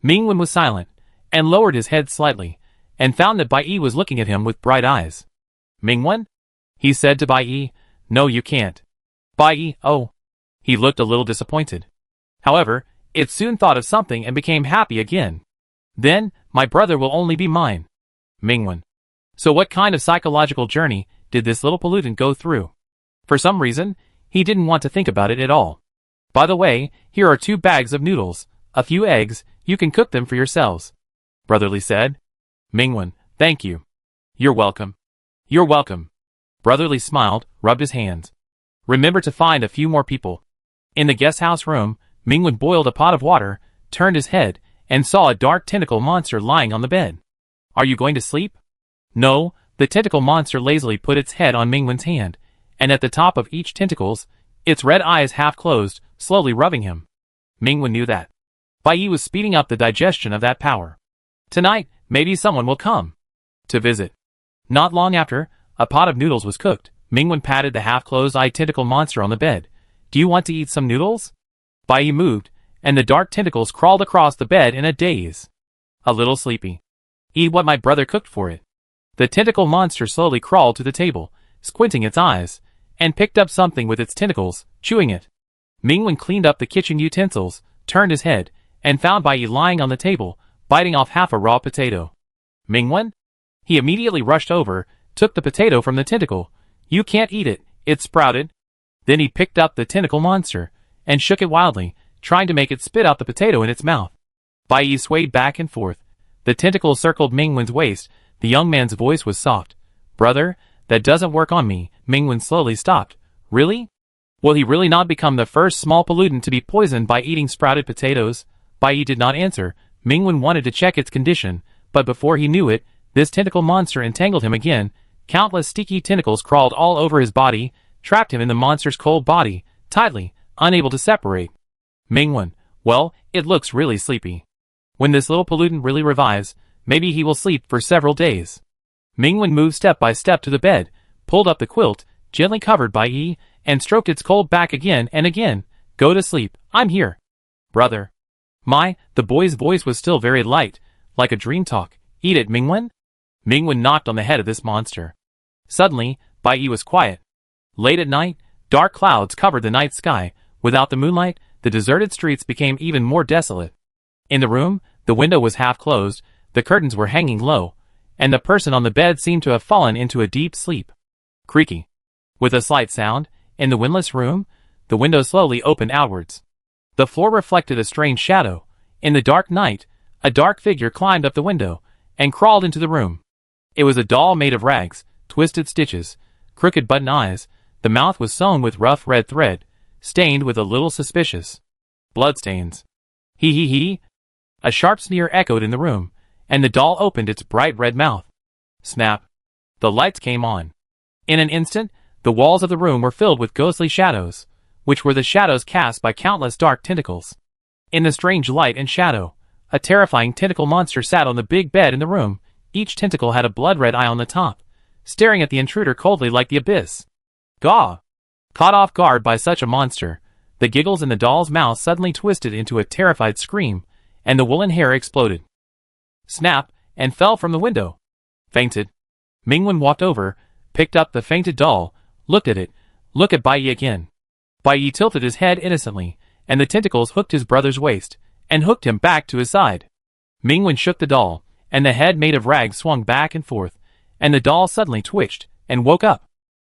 Minwen was silent, and lowered his head slightly, and found that Bai was looking at him with bright eyes. "Minwen?" he said to Bai. "No, you can't." Bai: "Oh." He looked a little disappointed. However, it soon thought of something and became happy again. "Then, my brother will only be mine." Minwen: "So what kind of psychological journey did this little pollutant go through?" For some reason, he didn't want to think about it at all. "By the way, here are 2 bags of noodles, a few eggs, you can cook them for yourselves," Brotherly said. Minwen: "Thank you." "You're welcome." "You're welcome." Brotherly smiled, rubbed his hands. "Remember to find a few more people." In the guest house room, Minwen boiled a pot of water, turned his head, and saw a dark tentacle monster lying on the bed. "Are you going to sleep?" "No." The tentacle monster lazily put its head on Minwen's hand, and at the top of each tentacles, its red eyes half closed, slowly rubbing him. Mingwen knew that Bai Yi was speeding up the digestion of that power. Tonight, maybe someone will come to visit. Not long after, a pot of noodles was cooked. Mingwen patted the half-closed-eyed tentacle monster on the bed. Do you want to eat some noodles? Bai Yi moved, and the dark tentacles crawled across the bed in a daze. A little sleepy. Eat what my brother cooked for it. The tentacle monster slowly crawled to the table, squinting its eyes, and picked up something with its tentacles, chewing it. Mingwen cleaned up the kitchen utensils, turned his head, and found Bai Yi lying on the table, biting off half a raw potato. Mingwen? He immediately rushed over, took the potato from the tentacle. You can't eat it, it sprouted. Then he picked up the tentacle monster, and shook it wildly, trying to make it spit out the potato in its mouth. Bai Yi swayed back and forth. The tentacle circled Mingwen's waist. The young man's voice was soft. Brother, that doesn't work on me. Mingwen slowly stopped. Really? Will he really not become the first small pollutant to be poisoned by eating sprouted potatoes? Bai Yi did not answer. Mingwen wanted to check its condition, but before he knew it, this tentacle monster entangled him again. Countless sticky tentacles crawled all over his body, trapped him in the monster's cold body, tightly, unable to separate. Mingwen, well, it looks really sleepy. When this little pollutant really revives, maybe he will sleep for several days. Mingwen moved step by step to the bed, pulled up the quilt, gently covered Bai Yi, and stroked its cold back again and again. Go to sleep, I'm here. Brother. The boy's voice was still very light, like a dream talk. Eat it, Mingwen? Mingwen knocked on the head of this monster. Suddenly, Bai Yi was quiet. Late at night, dark clouds covered the night sky. Without the moonlight, the deserted streets became even more desolate. In the room, the window was half closed, the curtains were hanging low, and the person on the bed seemed to have fallen into a deep sleep. Creaky. With a slight sound, in the windowless room, the window slowly opened outwards. The floor reflected a strange shadow. In the dark night, a dark figure climbed up the window, and crawled into the room. It was a doll made of rags, twisted stitches, crooked button eyes. The mouth was sewn with rough red thread, stained with a little suspicious bloodstains. He. A sharp sneer echoed in the room, and the doll opened its bright red mouth. Snap. The lights came on. In an instant, the walls of the room were filled with ghostly shadows, which were the shadows cast by countless dark tentacles. In the strange light and shadow, a terrifying tentacle monster sat on the big bed in the room. Each tentacle had a blood-red eye on the top, staring at the intruder coldly like the abyss. Gaw! Caught off guard by such a monster, the giggles in the doll's mouth suddenly twisted into a terrified scream, and the woolen hair exploded. Snap, and fell from the window. Fainted. Mingwen walked over, picked up the fainted doll, looked at it, looked at Bai Yi again. Bai Yi tilted his head innocently, and the tentacles hooked his brother's waist, and hooked him back to his side. Mingwen shook the doll, and the head made of rags swung back and forth, and the doll suddenly twitched, and woke up.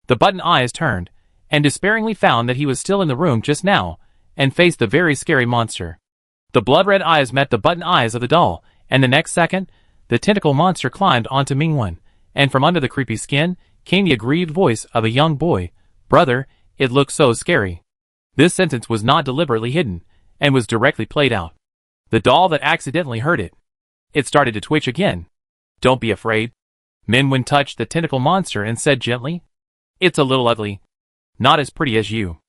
The button eyes turned, and despairingly found that he was still in the room just now, and faced the very scary monster. The blood-red eyes met the button eyes of the doll, and the next second, the tentacle monster climbed onto Mingwen, and from under the creepy skin came the aggrieved voice of a young boy. Brother, it looked so scary. This sentence was not deliberately hidden, and was directly played out. The doll that accidentally heard it. It started to twitch again. Don't be afraid. Mingwen touched the tentacle monster and said gently, It's a little ugly. Not as pretty as you.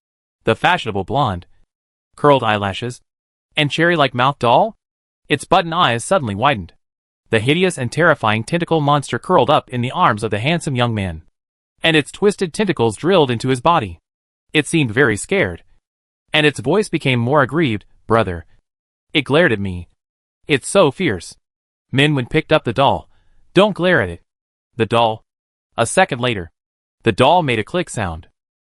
The fashionable blonde, curled eyelashes, and cherry-like mouth doll? Its button eyes suddenly widened. The hideous and terrifying tentacle monster curled up in the arms of the handsome young man, and its twisted tentacles drilled into his body. It seemed very scared, and its voice became more aggrieved. Brother. It glared at me. It's so fierce. Mingwen picked up the doll. Don't glare at it. The doll. A second later, the doll made a click sound.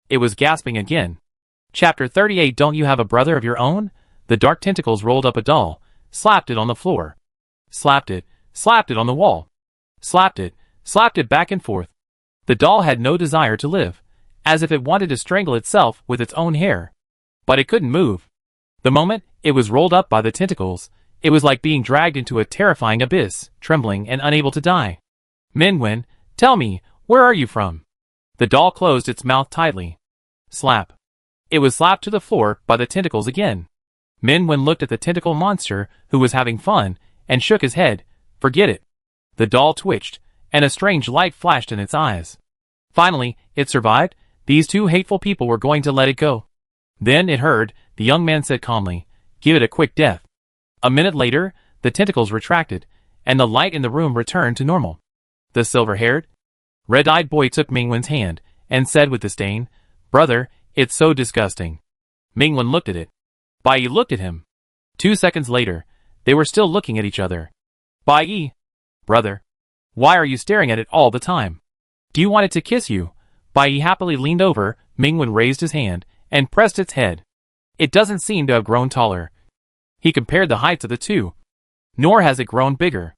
It was gasping again. Chapter 38. Don't you have a brother of your own? The dark tentacles rolled up a doll, slapped it on the floor, slapped it on the wall, slapped it back and forth. The doll had no desire to live, as if it wanted to strangle itself with its own hair. But it couldn't move. The moment it was rolled up by the tentacles, it was like being dragged into a terrifying abyss, trembling and unable to die. Mingwen, tell me, where are you from? The doll closed its mouth tightly. Slap. It was slapped to the floor by the tentacles again. Mingwen looked at the tentacle monster, who was having fun, and shook his head. Forget it. The doll twitched, and a strange light flashed in its eyes. Finally, it survived. These two hateful people were going to let it go. Then it heard The young man said calmly, "Give it a quick death." A minute later, the tentacles retracted, and the light in the room returned to normal. The silver-haired, red-eyed boy took Mingwen's hand, and said with disdain, "Brother, it's so disgusting." Mingwen looked at it. Bai Yi looked at him. 2 seconds later, they were still looking at each other. "Bai Yi, brother, why are you staring at it all the time? Do you want it to kiss you?" Bai Yi happily leaned over. Mingwen raised his hand, and pressed its head. It doesn't seem to have grown taller. He compared the heights of the two. Nor has it grown bigger.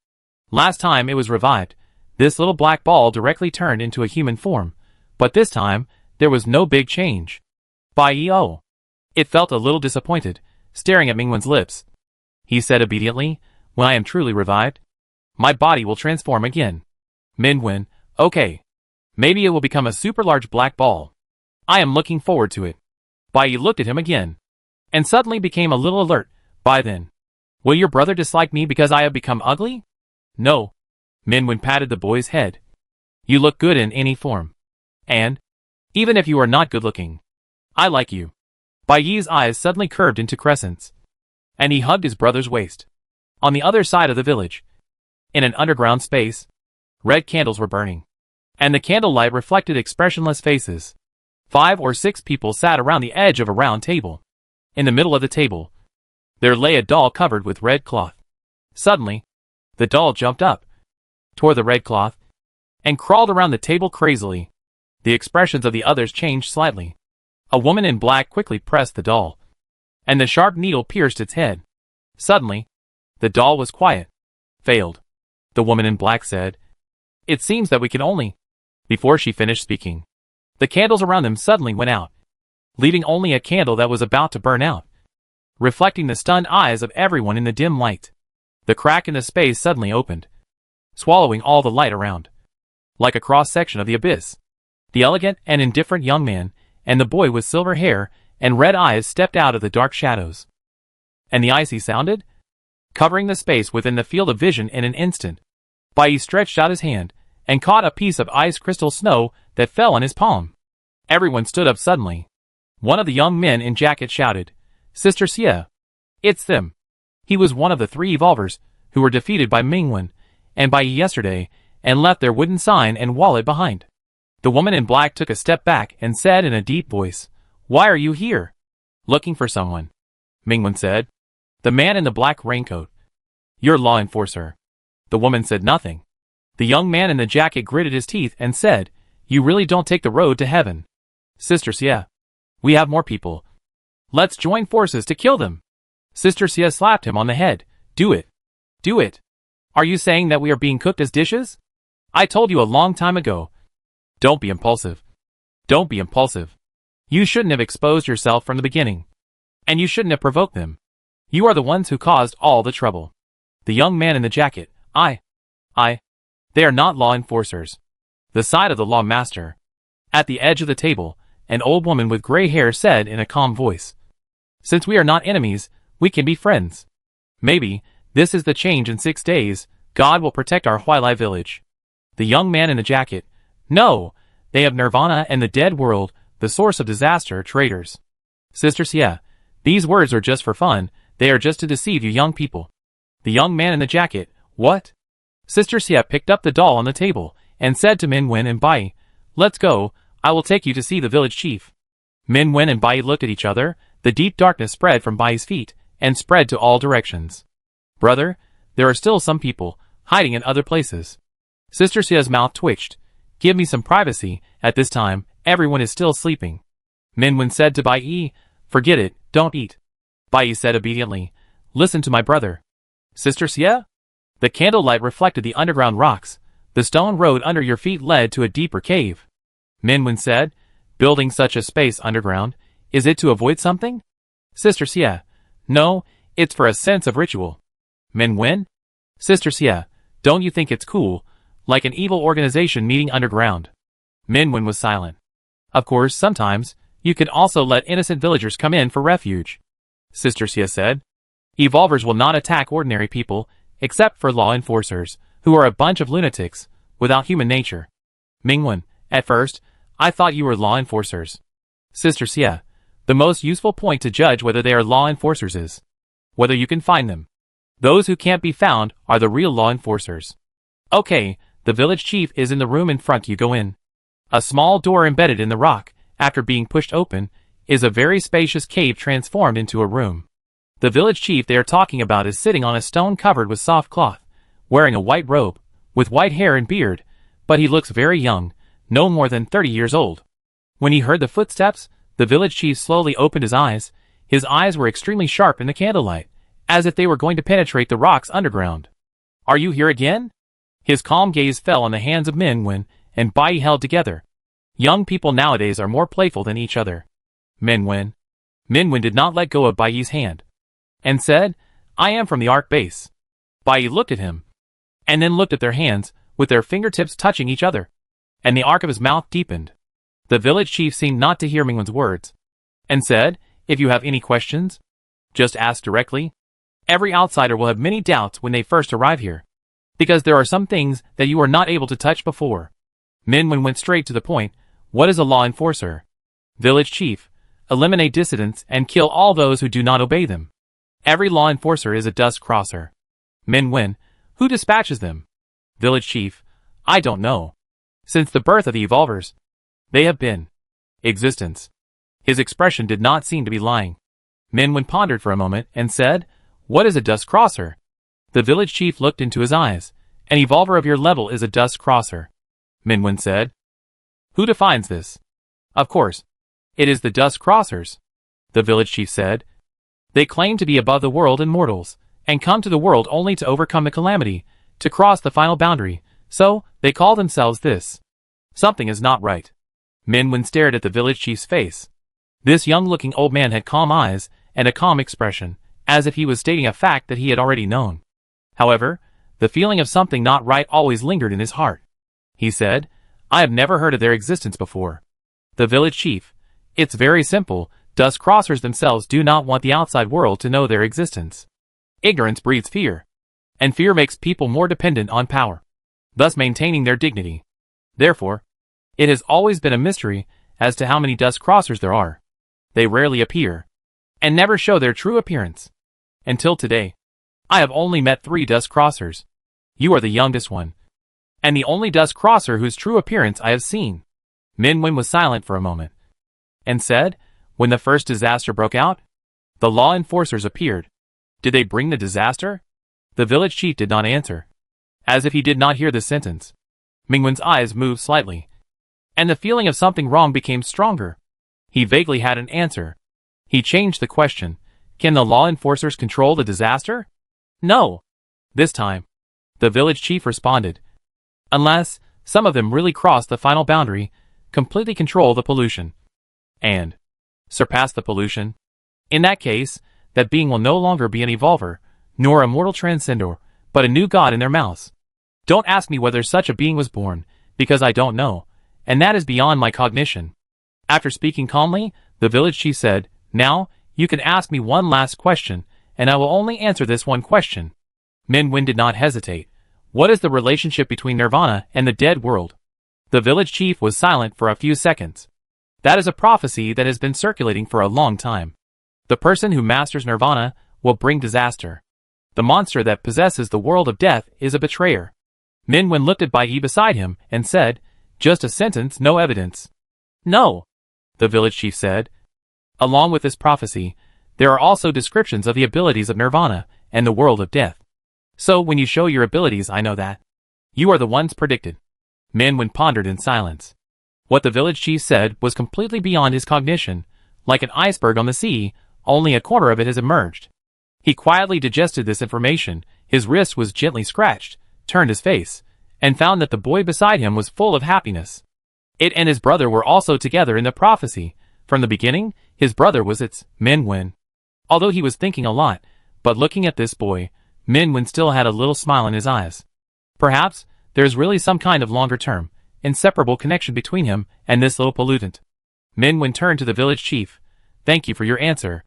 Last time it was revived, this little black ball directly turned into a human form, but this time, there was no big change. Bai Yi, oh. It felt a little disappointed, staring at Mingwen's lips. He said obediently, "When I am truly revived, my body will transform again." Mingwen, "Okay. Maybe it will become a super large black ball. I am looking forward to it." Bai Yi looked at him again, and suddenly became a little alert. "By then, will your brother dislike me because I have become ugly?" "No." Mingwen patted the boy's head. "You look good in any form. And, even if you are not good looking, I like you." Bai Yi's eyes suddenly curved into crescents, and he hugged his brother's waist. On the other side of the village, in an underground space, red candles were burning, and the candlelight reflected expressionless faces. 5 or 6 people sat around the edge of a round table. In the middle of the table, there lay a doll covered with red cloth. Suddenly, the doll jumped up, tore the red cloth, and crawled around the table crazily. The expressions of the others changed slightly. A woman in black quickly pressed the doll, and the sharp needle pierced its head. Suddenly, the doll was quiet. "Failed," the woman in black said. "It seems that we can only..." Before she finished speaking, the candles around them suddenly went out, leaving only a candle that was about to burn out, reflecting the stunned eyes of everyone in the dim light. The crack in the space suddenly opened, swallowing all the light around, like a cross-section of the abyss. The elegant and indifferent young man and the boy with silver hair and red eyes stepped out of the dark shadows. And the icy sounded, covering the space within the field of vision in an instant. Bai Yi stretched out his hand and caught a piece of ice crystal snow that fell on his palm. Everyone stood up suddenly. One of the young men in jacket shouted, "Sister Xie! It's them!" He was one of the 3 evolvers who were defeated by Mingwen and Bai Yi yesterday and left their wooden sign and wallet behind. The woman in black took a step back and said in a deep voice, "Why are you here?" "Looking for someone," Mingwen said. The man in the black raincoat, "Your law enforcer." The woman said nothing. The young man in the jacket gritted his teeth and said, "You really don't take the road to heaven." "Sister Xie, we have more people. Let's join forces to kill them." Sister Xie slapped him on the head. "Do it. Do it. Are you saying that we are being cooked as dishes? I told you a long time ago. Don't be impulsive. Don't be impulsive. You shouldn't have exposed yourself from the beginning. And you shouldn't have provoked them. You are the ones who caused all the trouble." The young man in the jacket, They are not law enforcers. The side of the law master. At the edge of the table, an old woman with gray hair said in a calm voice, "Since we are not enemies, we can be friends. Maybe, this is the change in 6 days, God will protect our Huilai village." The young man in the jacket, "No, they have Nirvana and the dead world, the source of disaster, traitors." Sister Xie, these words are just for fun, they are just to deceive you young people. The young man in the jacket, "What?" Sister Xie picked up the doll on the table, and said to Mingwen and Bai, "Let's go, I will take you to see the village chief." Mingwen and Bai looked at each other, the deep darkness spread from Bai's feet, and spread to all directions. "Brother, there are still some people, hiding in other places." Sister Xie's mouth twitched. "Give me some privacy, at this time, everyone is still sleeping." Mingwen said to Bai Yi, "Forget it, don't eat." Bai Yi said obediently, "Listen to my brother." Sister Xie? The candlelight reflected the underground rocks. The stone road under your feet led to a deeper cave. Mingwen said, "Building such a space underground, is it to avoid something?" Sister Xie, "No, it's for a sense of ritual." Mingwen? Sister Xie, "Don't you think it's cool, like an evil organization meeting underground?" Mingwen was silent. "Of course, sometimes, you can also let innocent villagers come in for refuge." Sister Xie said, "Evolvers will not attack ordinary people, except for law enforcers, who are a bunch of lunatics, without human nature." Mingwen, "At first, I thought you were law enforcers." Sister Xie, The most useful point to judge whether they are law enforcers is whether you can find them. Those who can't be found are the real law enforcers. Okay, the village chief is in the room in front. You go in. A small door embedded in the rock, after being pushed open, is a very spacious cave transformed into a room. The village chief they are talking about is sitting on a stone covered with soft cloth, wearing a white robe, with white hair and beard, but he looks very young, no more than 30 years old. When he heard the footsteps, the village chief slowly opened his eyes. His eyes were extremely sharp in the candlelight, as if they were going to penetrate the rocks underground. Are you here again? His calm gaze fell on the hands of Min-Wen and Bai held together. Young people nowadays are more playful than each other. Min-Wen did not let go of Bai's hand, and said, I am from the Ark base. Bai looked at him, and then looked at their hands, with their fingertips touching each other, and the arc of his mouth deepened. The village chief seemed not to hear Min-Wen's words, and said, if you have any questions, just ask directly. Every outsider will have many doubts when they first arrive here, because there are some things that you are not able to touch before. Min-Wen went straight to the point. What is a law enforcer? Village chief, eliminate dissidents and kill all those who do not obey them. Every law enforcer is a dust crosser. Min-Wen, who dispatches them? Village chief, I don't know. Since the birth of the evolvers, they have been existence. His expression did not seem to be lying. Min-Wen pondered for a moment and said, what is a dust crosser? The village chief looked into his eyes. An evolver of your level is a dust crosser. Min-Wen said. Who defines this? Of course, it is the dust crossers. The village chief said. They claim to be above the world and mortals, and come to the world only to overcome the calamity, to cross the final boundary, so they call themselves this. Something is not right. Min-Wen stared at the village chief's face. This young-looking old man had calm eyes and a calm expression, as if he was stating a fact that he had already known. However, the feeling of something not right always lingered in his heart. He said, I have never heard of their existence before. The village chief, it's very simple. Dust crossers themselves do not want the outside world to know their existence. Ignorance breeds fear, and fear makes people more dependent on power, thus maintaining their dignity. Therefore, it has always been a mystery as to how many dust crossers there are. They rarely appear, and never show their true appearance. Until today, I have only met 3 dust crossers. You are the youngest one, and the only dust crosser whose true appearance I have seen. Min-Wen was silent for a moment, and said, when the first disaster broke out, the law enforcers appeared. Did they bring the disaster? The village chief did not answer, as if he did not hear the sentence. Min-Wen's eyes moved slightly, and the feeling of something wrong became stronger. He vaguely had an answer. He changed the question. Can the law enforcers control the disaster? No. This time, the village chief responded. Unless some of them really cross the final boundary, completely control the pollution, and surpass the pollution. In that case, that being will no longer be an evolver, nor a mortal transcender, but a new god in their mouths. Don't ask me whether such a being was born, because I don't know, and that is beyond my cognition. After speaking calmly, the village chief said, now, you can ask me one last question, and I will only answer this one question. Min-Wen did not hesitate. What is the relationship between Nirvana and the dead world? The village chief was silent for a few seconds. That is a prophecy that has been circulating for a long time. The person who masters Nirvana will bring disaster. The monster that possesses the world of death is a betrayer. Min-Wen looked at Bai beside him and said, just a sentence, no evidence. No, the village chief said. Along with this prophecy, there are also descriptions of the abilities of Nirvana and the world of death. So when you show your abilities, I know that you are the ones predicted. Min-Wen pondered in silence. What the village chief said was completely beyond his cognition. Like an iceberg on the sea, only a corner of it has emerged. He quietly digested this information. His wrist was gently scratched, turned his face, and found that the boy beside him was full of happiness. It and his brother were also together in the prophecy. From the beginning, his brother was its Min-Wen. Although he was thinking a lot, but looking at this boy, Min-Wen still had a little smile in his eyes. Perhaps, there is really some kind of longer-term, inseparable connection between him and this little pollutant. Min-Wen turned to the village chief. Thank you for your answer.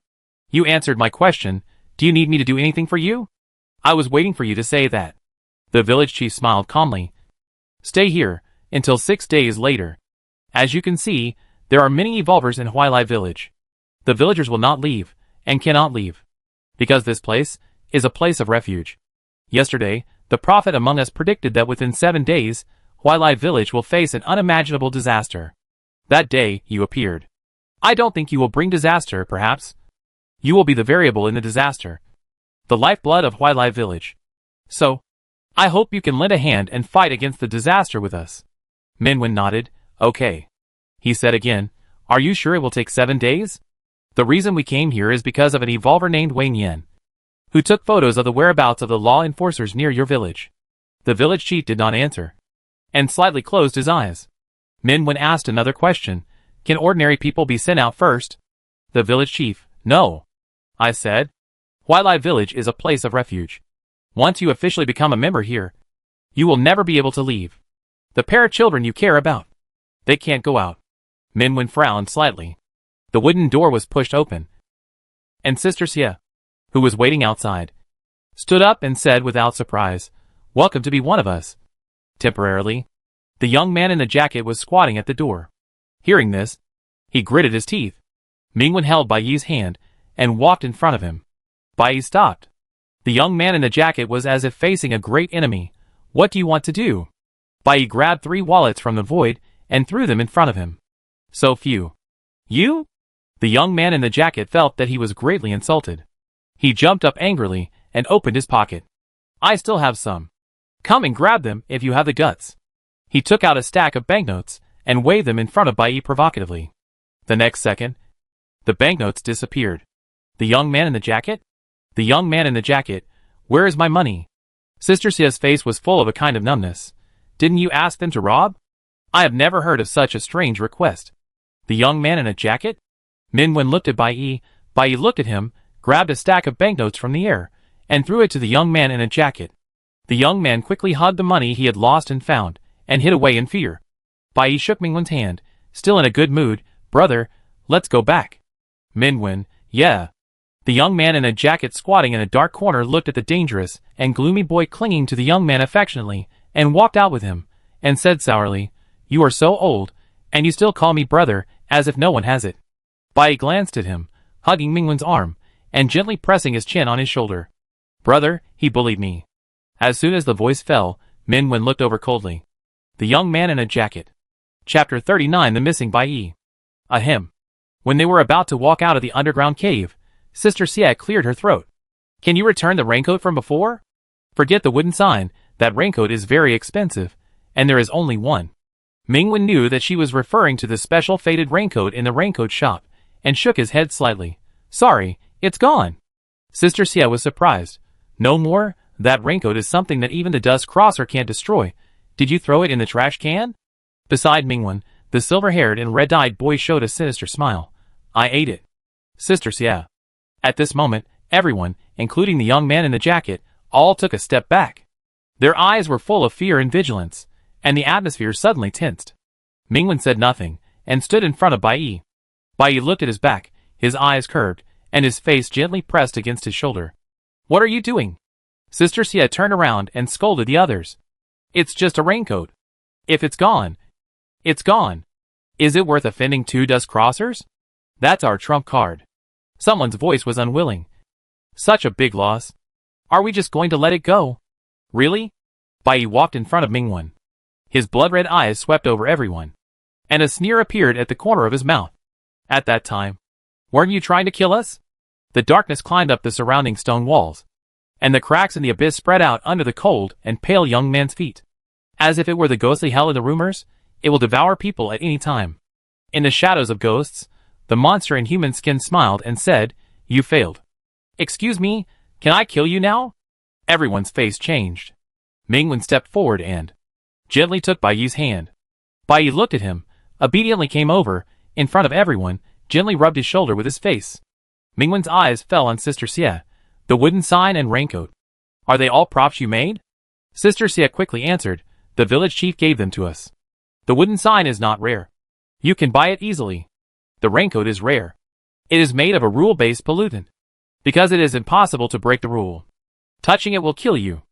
You answered my question. Do you need me to do anything for you? I was waiting for you to say that. The village chief smiled calmly. Stay here, until 6 days later. As you can see, there are many evolvers in Huilai village. The villagers will not leave, and cannot leave. Because this place is a place of refuge. Yesterday, the prophet among us predicted that within 7 days, Huailai village will face an unimaginable disaster. That day, you appeared. I don't think you will bring disaster, perhaps. You will be the variable in the disaster. The lifeblood of Huailai village. So, I hope you can lend a hand and fight against the disaster with us. Minwen nodded. Okay. He said again, are you sure it will take 7 days? The reason we came here is because of an evolver named Wang Yan, who took photos of the whereabouts of the law enforcers near your village. The village chief did not answer, and slightly closed his eyes. Minwen asked another question. Can ordinary people be sent out first? The village chief, no. I said. Huailai village is a place of refuge. Once you officially become a member here, you will never be able to leave. The pair of children you care about, they can't go out. Minwen frowned slightly. The wooden door was pushed open, and Sister Xie, who was waiting outside, stood up and said without surprise, welcome to be one of us. Temporarily, the young man in the jacket was squatting at the door. Hearing this, he gritted his teeth. Mingwen held Bai Yi's hand and walked in front of him. Bai Yi stopped. The young man in the jacket was as if facing a great enemy. What do you want to do? Bai Yi grabbed 3 wallets from the void and threw them in front of him. So few. You? The young man in the jacket felt that he was greatly insulted. He jumped up angrily and opened his pocket. I still have some. Come and grab them if you have the guts. He took out a stack of banknotes and waved them in front of Bai Yi provocatively. The next second, the banknotes disappeared. The young man in the jacket? The young man in the jacket, where is my money? Sister Xie's face was full of a kind of numbness. Didn't you ask them to rob? I have never heard of such a strange request. The young man in a jacket? Minwen looked at Bai Yi. Bai Yi looked at him, grabbed a stack of banknotes from the air, and threw it to the young man in a jacket. The young man quickly hugged the money he had lost and found, and hid away in fear. Bai Yi shook Mingwen's hand, still in a good mood. Brother, let's go back. Minwen, yeah. The young man in a jacket squatting in a dark corner looked at the dangerous and gloomy boy clinging to the young man affectionately, and walked out with him, and said sourly, you are so old, and you still call me brother, as if no one has it. Bai Yi glanced at him, hugging Mingwen's arm, and gently pressing his chin on his shoulder. Brother, he bullied me. As soon as the voice fell, Minwen looked over coldly. The young man in a jacket. Chapter 39 The Missing Bai Yi. Ahem. When they were about to walk out of the underground cave, Sister Xie cleared her throat. Can you return the raincoat from before? Forget the wooden sign, that raincoat is very expensive, and there is only one. Mingwen knew that she was referring to the special faded raincoat in the raincoat shop, and shook his head slightly. Sorry, it's gone. Sister Xie was surprised. No more? That raincoat is something that even the dust crosser can't destroy. Did you throw it in the trash can? Beside Mingwen, the silver-haired and red-eyed boy showed a sinister smile. I ate it. Sister Xie. At this moment, everyone, including the young man in the jacket, all took a step back. Their eyes were full of fear and vigilance, and the atmosphere suddenly tensed. Mingwen said nothing, and stood in front of Bai Yi. Bai Yi looked at his back, his eyes curved, and his face gently pressed against his shoulder. What are you doing? Sister Xie turned around and scolded the others. It's just a raincoat. If it's gone, it's gone. Is it worth offending 2 dust crossers? That's our trump card. Someone's voice was unwilling. Such a big loss. Are we just going to let it go? Really? Bai Yi walked in front of Mingwen. His blood-red eyes swept over everyone, and a sneer appeared at the corner of his mouth. At that time, weren't you trying to kill us? The darkness climbed up the surrounding stone walls, and the cracks in the abyss spread out under the cold and pale young man's feet. As if it were the ghostly hell in the rumors, it will devour people at any time. In the shadows of ghosts, the monster in human skin smiled and said, You failed. Excuse me, can I kill you now? Everyone's face changed. Mingwen stepped forward and gently took Bai Yi's hand. Bai Yi looked at him, obediently came over, in front of everyone, gently rubbed his shoulder with his face. Mingwen's eyes fell on Sister Xie. The wooden sign and raincoat. Are they all props you made? Sister Xie quickly answered, The village chief gave them to us. The wooden sign is not rare. You can buy it easily. The raincoat is rare. It is made of a rule-based pollutant, because it is impossible to break the rule. Touching it will kill you.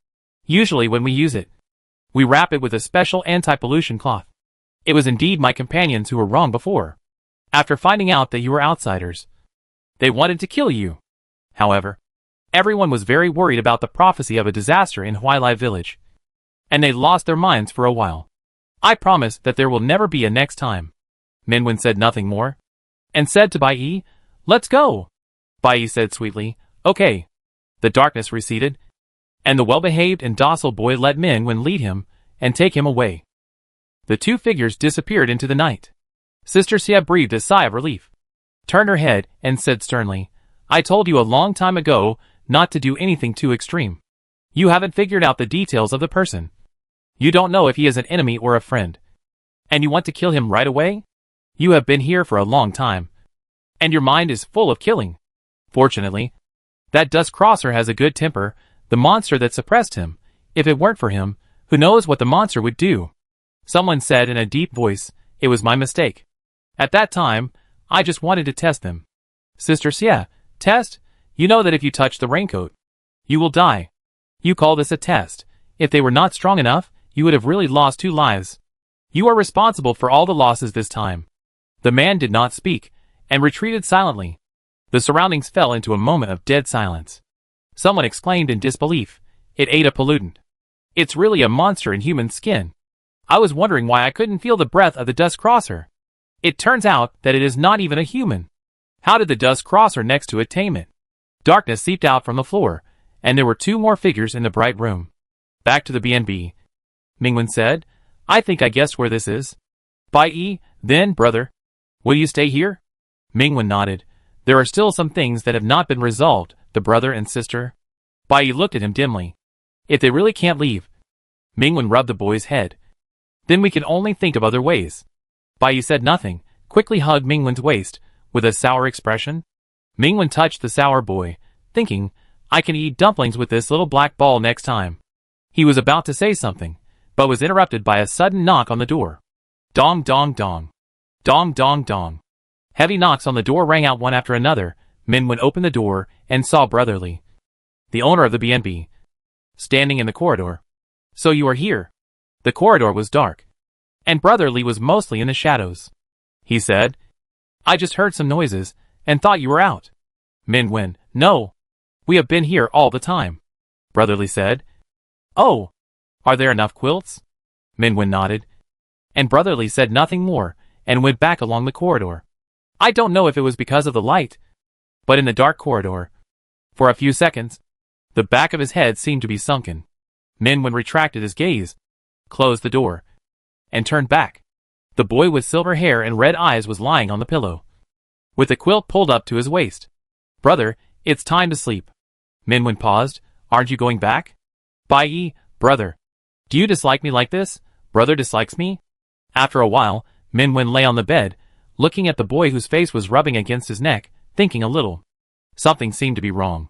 Usually when we use it, we wrap it with a special anti-pollution cloth. It was indeed my companions who were wrong before. After finding out that you were outsiders, They wanted to kill you. However, everyone was very worried about the prophecy of a disaster in Huilai village, and they lost their minds for a while. I promise that there will never be a next time. Minwen said nothing more, and said to Bai Yi, "Let's go." Bai Yi said sweetly, "Okay." The darkness receded, and the well-behaved and docile boy let Minwen lead him and take him away. The two figures disappeared into the night. Sister Xie breathed a sigh of relief, turned her head, and said sternly, "I told you a long time ago not to do anything too extreme. You haven't figured out the details of the person. You don't know if he is an enemy or a friend. And you want to kill him right away? You have been here for a long time, and your mind is full of killing. Fortunately, that dust crosser has a good temper, the monster that suppressed him. If it weren't for him, who knows what the monster would do?" Someone said in a deep voice, "It was my mistake. At that time, I just wanted to test them." Sister Xie, test? You know that if you touch the raincoat, you will die. You call this a test? If they were not strong enough, you would have really lost 2 lives. You are responsible for all the losses this time. The man did not speak, and retreated silently. The surroundings fell into a moment of dead silence. Someone exclaimed in disbelief, "It ate a pollutant. It's really a monster in human skin. I was wondering why I couldn't feel the breath of the dust crosser. It turns out that it is not even a human. How did the dust crosser next to it tame it?" Darkness seeped out from the floor, and there were 2 more figures in the bright room. "Back to the B&B," Minwen said. "I think I guessed where this is." "Bai Yi, then, brother. Will you stay here?" Minwen nodded. "There are still some things that have not been resolved, the brother and sister." Bai Yi looked at him dimly. "If they really can't leave." Minwen rubbed the boy's head. "Then we can only think of other ways." Bai Yi said nothing, quickly hugged Mingwen's waist, with a sour expression. Mingwen touched the sour boy, thinking, "I can eat dumplings with this little black ball next time." He was about to say something, but was interrupted by a sudden knock on the door. Dong dong dong. Dong dong dong. Heavy knocks on the door rang out one after another. Minwen opened the door and saw Brotherly, the owner of the B&B, standing in the corridor. "So you are here." The corridor was dark, and Brotherly was mostly in the shadows. He said, "I just heard some noises, and thought you were out." Minwen, "No. We have been here all the time." Brotherly said, "Oh, are there enough quilts?" Minwen nodded, and Brotherly said nothing more, and went back along the corridor. I don't know if it was because of the light, but in the dark corridor, for a few seconds, the back of his head seemed to be sunken. Minwen retracted his gaze, closed the door, and turned back. The boy with silver hair and red eyes was lying on the pillow, with the quilt pulled up to his waist. "Brother, it's time to sleep." Minwen paused. "Aren't you going back?" "Bai Yi, brother. Do you dislike me like this? Brother dislikes me?" After a while, Minwen lay on the bed, looking at the boy whose face was rubbing against his neck, thinking a little. Something seemed to be wrong.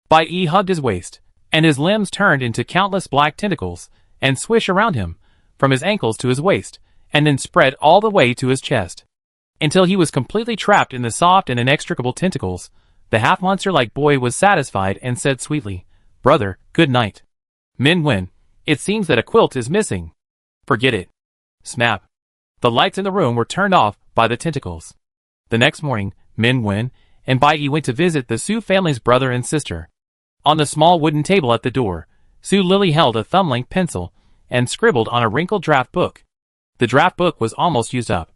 Bai Yi hugged his waist, and his limbs turned into countless black tentacles, and swished around him, from his ankles to his waist, and then spread all the way to his chest, until he was completely trapped in the soft and inextricable tentacles. The half-monster-like boy was satisfied and said sweetly, "Brother, good night." "Minwen, it seems that a quilt is missing." "Forget it." Snap. The lights in the room were turned off by the tentacles. The next morning, Minwen and Bai Yi went to visit the Su family's brother and sister. On the small wooden table at the door, Su Lily held a thumb-length pencil and scribbled on a wrinkled draft book. The draft book was almost used up,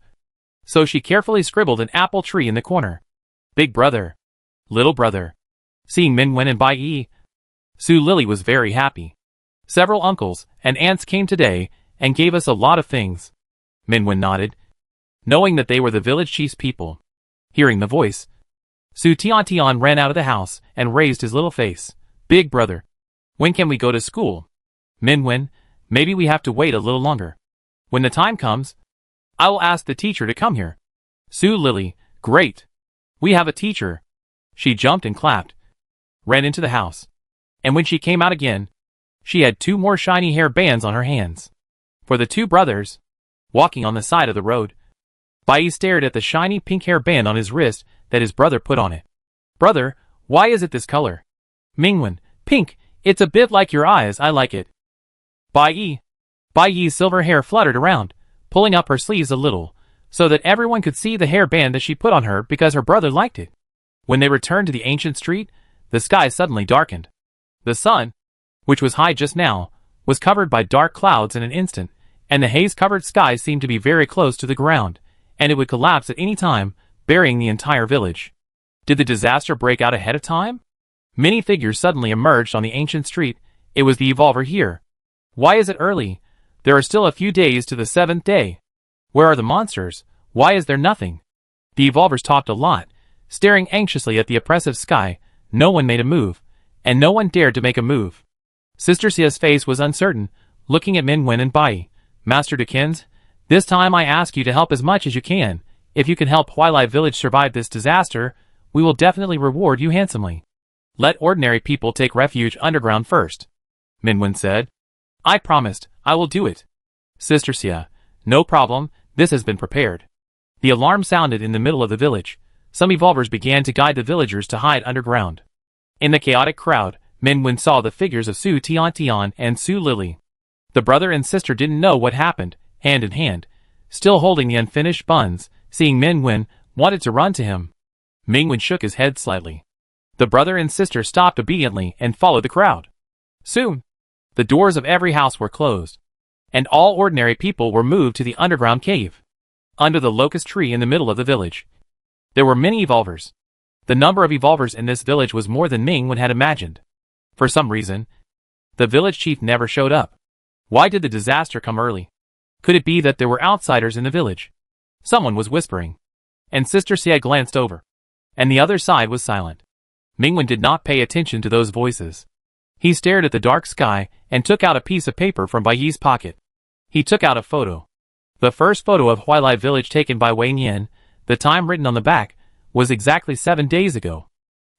so she carefully scribbled an apple tree in the corner. "Big brother. Little brother." Seeing Minwen and Bai Yi, Su Lily was very happy. "Several uncles and aunts came today and gave us a lot of things." Minwen nodded, knowing that they were the village chief's people. Hearing the voice, Su Tian ran out of the house and raised his little face. "Big brother, when can we go to school?" "Minwen, maybe we have to wait a little longer. When the time comes, I will ask the teacher to come here." Su Lily, "Great. We have a teacher." She jumped and clapped, ran into the house, and when she came out again, she had 2 more shiny hair bands on her hands. For the 2 brothers, walking on the side of the road, Bai Yi stared at the shiny pink hair band on his wrist that his brother put on it. "Brother, why is it this color?" Minwen, "Pink, it's a bit like your eyes, I like it." Bai Yi's silver hair fluttered around, pulling up her sleeves a little, so that everyone could see the hair band that she put on her because her brother liked it. When they returned to the ancient street, the sky suddenly darkened. The sun, which was high just now, was covered by dark clouds in an instant, and the haze-covered sky seemed to be very close to the ground, and it would collapse at any time, burying the entire village. Did the disaster break out ahead of time? Many figures suddenly emerged on the ancient street. It was the Evolver here. Why is it early? There are still a few days to the 7th day. Where are the monsters? Why is there nothing? The Evolvers talked a lot, staring anxiously at the oppressive sky. No one made a move, and no one dared to make a move. Sister Sia's face was uncertain, looking at Minwen and Bai. Master Dekins, this time I ask you to help as much as you can. If you can help Huilai Village survive this disaster, we will definitely reward you handsomely. Let ordinary people take refuge underground first, Minwen said. I promised, I will do it. Sister Sia, no problem, this has been prepared. The alarm sounded in the middle of the village. Some Evolvers began to guide the villagers to hide underground. In the chaotic crowd, Minwen saw the figures of Su Tian and Su Lily. The brother and sister didn't know what happened, hand in hand, still holding the unfinished buns. Seeing Minwen, wanted to run to him. Minwen shook his head slightly. The brother and sister stopped obediently and followed the crowd. Soon, the doors of every house were closed, and all ordinary people were moved to the underground cave. Under the locust tree in the middle of the village, there were many Evolvers. The number of Evolvers in this village was more than Minwen had imagined. For some reason, the village chief never showed up. Why did the disaster come early? Could it be that there were outsiders in the village? Someone was whispering, and Sister Sia glanced over, and the other side was silent. Minwen did not pay attention to those voices. He stared at the dark sky and took out a piece of paper from Baiyi's pocket. He took out a photo. The first photo of Huilai Village taken by Wei Nian, the time written on the back, was exactly 7 days ago.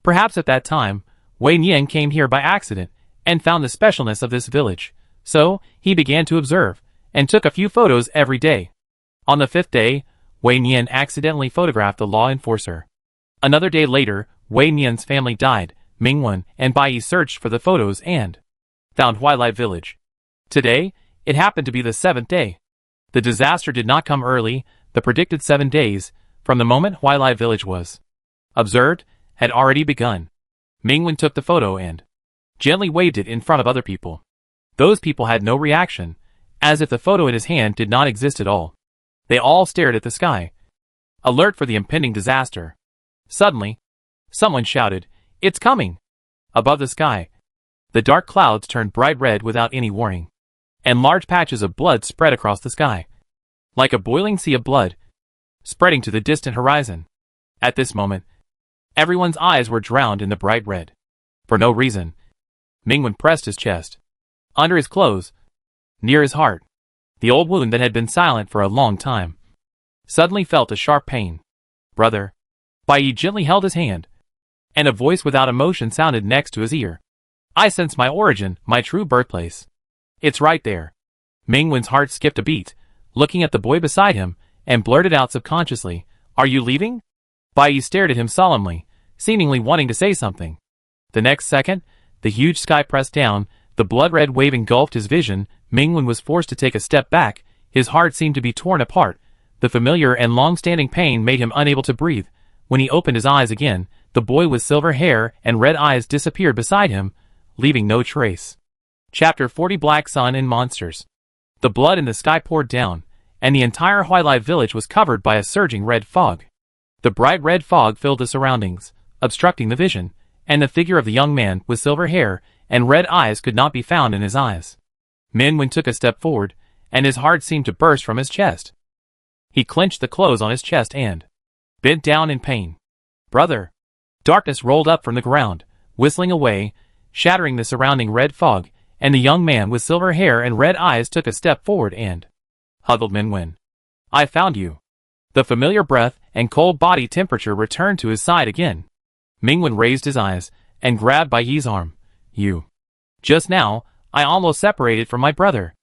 Perhaps at that time, Wei Nian came here by accident and found the specialness of this village, so he began to observe and took a few photos every day. On the 5th day, Wei Nian accidentally photographed the law enforcer. Another day later, Wei Nian's family died. Minwen and Bai searched for the photos and found Huilai Village. Today, it happened to be the 7th day. The disaster did not come early. The predicted 7 days, from the moment Huilai Village was observed, had already begun. Minwen took the photo and gently waved it in front of other people. Those people had no reaction, as if the photo in his hand did not exist at all. They all stared at the sky, alert for the impending disaster. Suddenly, someone shouted, "It's coming!" Above the sky, the dark clouds turned bright red without any warning, and large patches of blood spread across the sky, like a boiling sea of blood, spreading to the distant horizon. At this moment, everyone's eyes were drowned in the bright red. For no reason, Minwen pressed his chest, under his clothes, near his heart. The old wound that had been silent for a long time suddenly felt a sharp pain. Brother, Bai gently held his hand, and a voice without emotion sounded next to his ear. I sense my origin, my true birthplace. It's right there. Minwen's heart skipped a beat, looking at the boy beside him, and blurted out subconsciously, "Are you leaving?" Bai stared at him solemnly, seemingly wanting to say something. The next second, the huge sky pressed down, the blood-red wave engulfed his vision. Minwen was forced to take a step back. His heart seemed to be torn apart. The familiar and long-standing pain made him unable to breathe. When he opened his eyes again, the boy with silver hair and red eyes disappeared beside him, leaving no trace. Chapter 40 Black Sun and Monsters. The blood in the sky poured down, and the entire Huilai village was covered by a surging red fog. The bright red fog filled the surroundings, obstructing the vision, and the figure of the young man with silver hair and red eyes could not be found in his eyes. Minwen took a step forward, and his heart seemed to burst from his chest. He clenched the clothes on his chest and bent down in pain. Brother! Darkness rolled up from the ground, whistling away, shattering the surrounding red fog, and the young man with silver hair and red eyes took a step forward and huddled Minwen. I found you. The familiar breath and cold body temperature returned to his side again. Minwen raised his eyes and grabbed Baiyi's arm. You. Just now, I almost separated from my brother.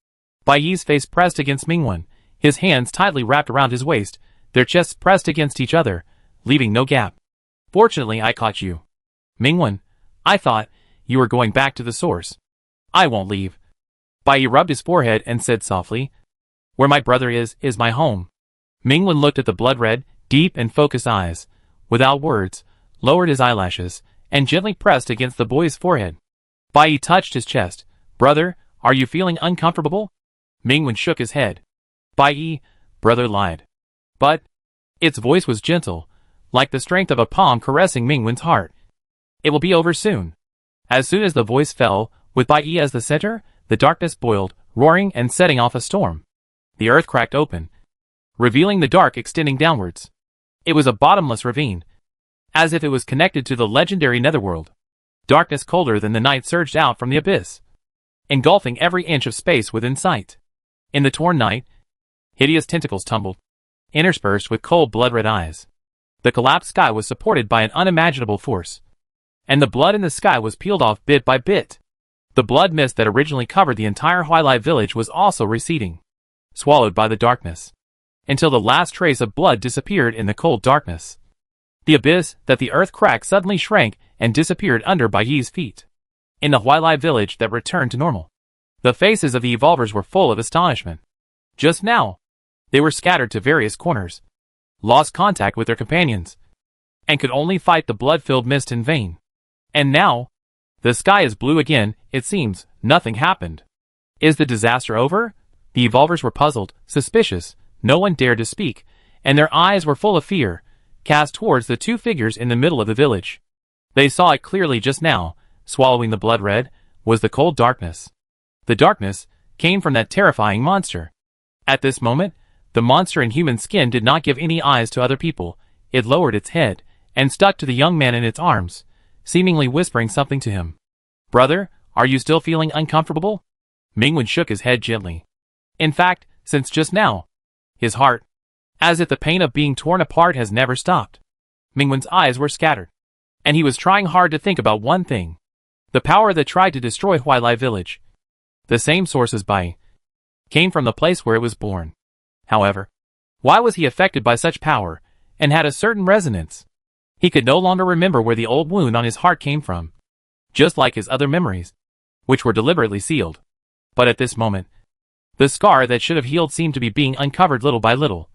Baiyi's face pressed against Minwen, his hands tightly wrapped around his waist, their chests pressed against each other, leaving no gap. Fortunately, I caught you. Minwen, I thought you were going back to the source. I won't leave. Baiyi rubbed his forehead and said softly, Where my brother is my home. Minwen looked at the blood-red, deep and focused eyes. Without words, lowered his eyelashes, and gently pressed against the boy's forehead. Bai Yi touched his chest. "Brother, are you feeling uncomfortable?" Mingwen shook his head. Bai Yi, brother, lied. But its voice was gentle, like the strength of a palm caressing Mingwen's heart. "It will be over soon." As soon as the voice fell, with Bai Yi as the center, the darkness boiled, roaring and setting off a storm. The earth cracked open, revealing the dark extending downwards. It was a bottomless ravine, as if it was connected to the legendary netherworld. Darkness colder than the night surged out from the abyss, engulfing every inch of space within sight. In the torn night, hideous tentacles tumbled, interspersed with cold blood-red eyes. The collapsed sky was supported by an unimaginable force, and the blood in the sky was peeled off bit by bit. The blood mist that originally covered the entire Huailai village was also receding, swallowed by the darkness, until the last trace of blood disappeared in the cold darkness. The abyss that the earth cracked suddenly shrank and disappeared under Bai Yi's feet. In the Huailai village that returned to normal, the faces of the evolvers were full of astonishment. Just now, they were scattered to various corners, lost contact with their companions, and could only fight the blood-filled mist in vain. And now, the sky is blue again. It seems nothing happened. Is the disaster over? The evolvers were puzzled, suspicious. No one dared to speak, and their eyes were full of fear, cast towards the two figures in the middle of the village. They saw it clearly just now. Swallowing the blood red was the cold darkness. The darkness came from that terrifying monster. At this moment, the monster in human skin did not give any eyes to other people. It lowered its head and stuck to the young man in its arms, seemingly whispering something to him. "Brother, are you still feeling uncomfortable?" Mingwen shook his head gently. In fact, since just now, his heart, as if the pain of being torn apart has never stopped. Mingwen's eyes were scattered, and he was trying hard to think about one thing: the power that tried to destroy Huailai village. The same source as Bai came from the place where it was born. However, why was he affected by such power, and had a certain resonance? He could no longer remember where the old wound on his heart came from, just like his other memories, which were deliberately sealed. But at this moment, the scar that should have healed seemed to be being uncovered little by little,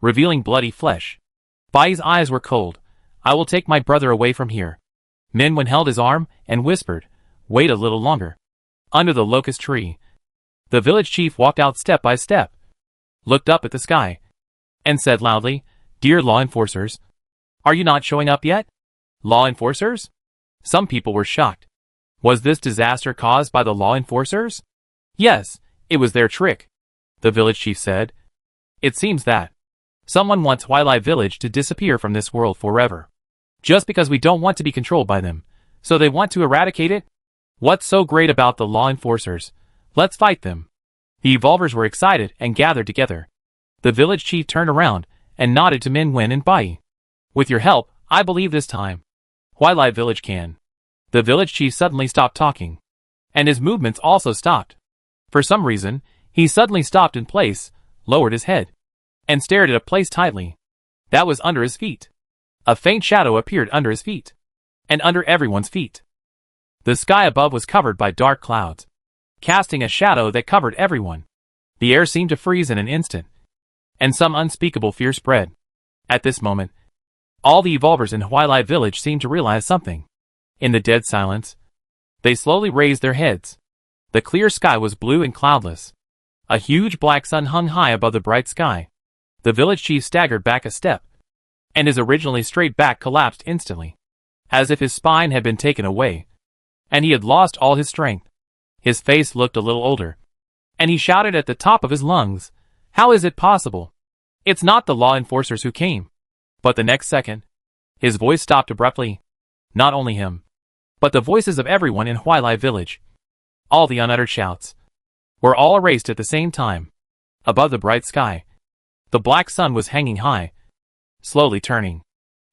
revealing bloody flesh. Bai's eyes were cold. "I will take my brother away from here." Minwen held his arm and whispered, "Wait a little longer." Under the locust tree, the village chief walked out step by step, looked up at the sky, and said loudly, "Dear law enforcers, are you not showing up yet?" Law enforcers? Some people were shocked. Was this disaster caused by the law enforcers? Yes, it was their trick, the village chief said. It seems that someone wants Huailai village to disappear from this world forever, just because we don't want to be controlled by them, so they want to eradicate it? What's so great about the law enforcers? Let's fight them. The evolvers were excited and gathered together. The village chief turned around and nodded to Minwen and Bai. "With your help, I believe this time Huailai village can." The village chief suddenly stopped talking, and his movements also stopped. For some reason, he suddenly stopped in place, lowered his head, and stared at a place tightly. That was under his feet. A faint shadow appeared under his feet, and under everyone's feet. The sky above was covered by dark clouds, casting a shadow that covered everyone. The air seemed to freeze in an instant, and some unspeakable fear spread. At this moment, all the evolvers in Huailai village seemed to realize something. In the dead silence, they slowly raised their heads. The clear sky was blue and cloudless. A huge black sun hung high above the bright sky. The village chief staggered back a step, and his originally straight back collapsed instantly, as if his spine had been taken away, and he had lost all his strength. His face looked a little older, and he shouted at the top of his lungs, "How is it possible? It's not the law enforcers who came." But the next second, his voice stopped abruptly. Not only him, but the voices of everyone in Huailai village, all the unuttered shouts, were all erased at the same time. Above the bright sky, the black sun was hanging high, slowly turning.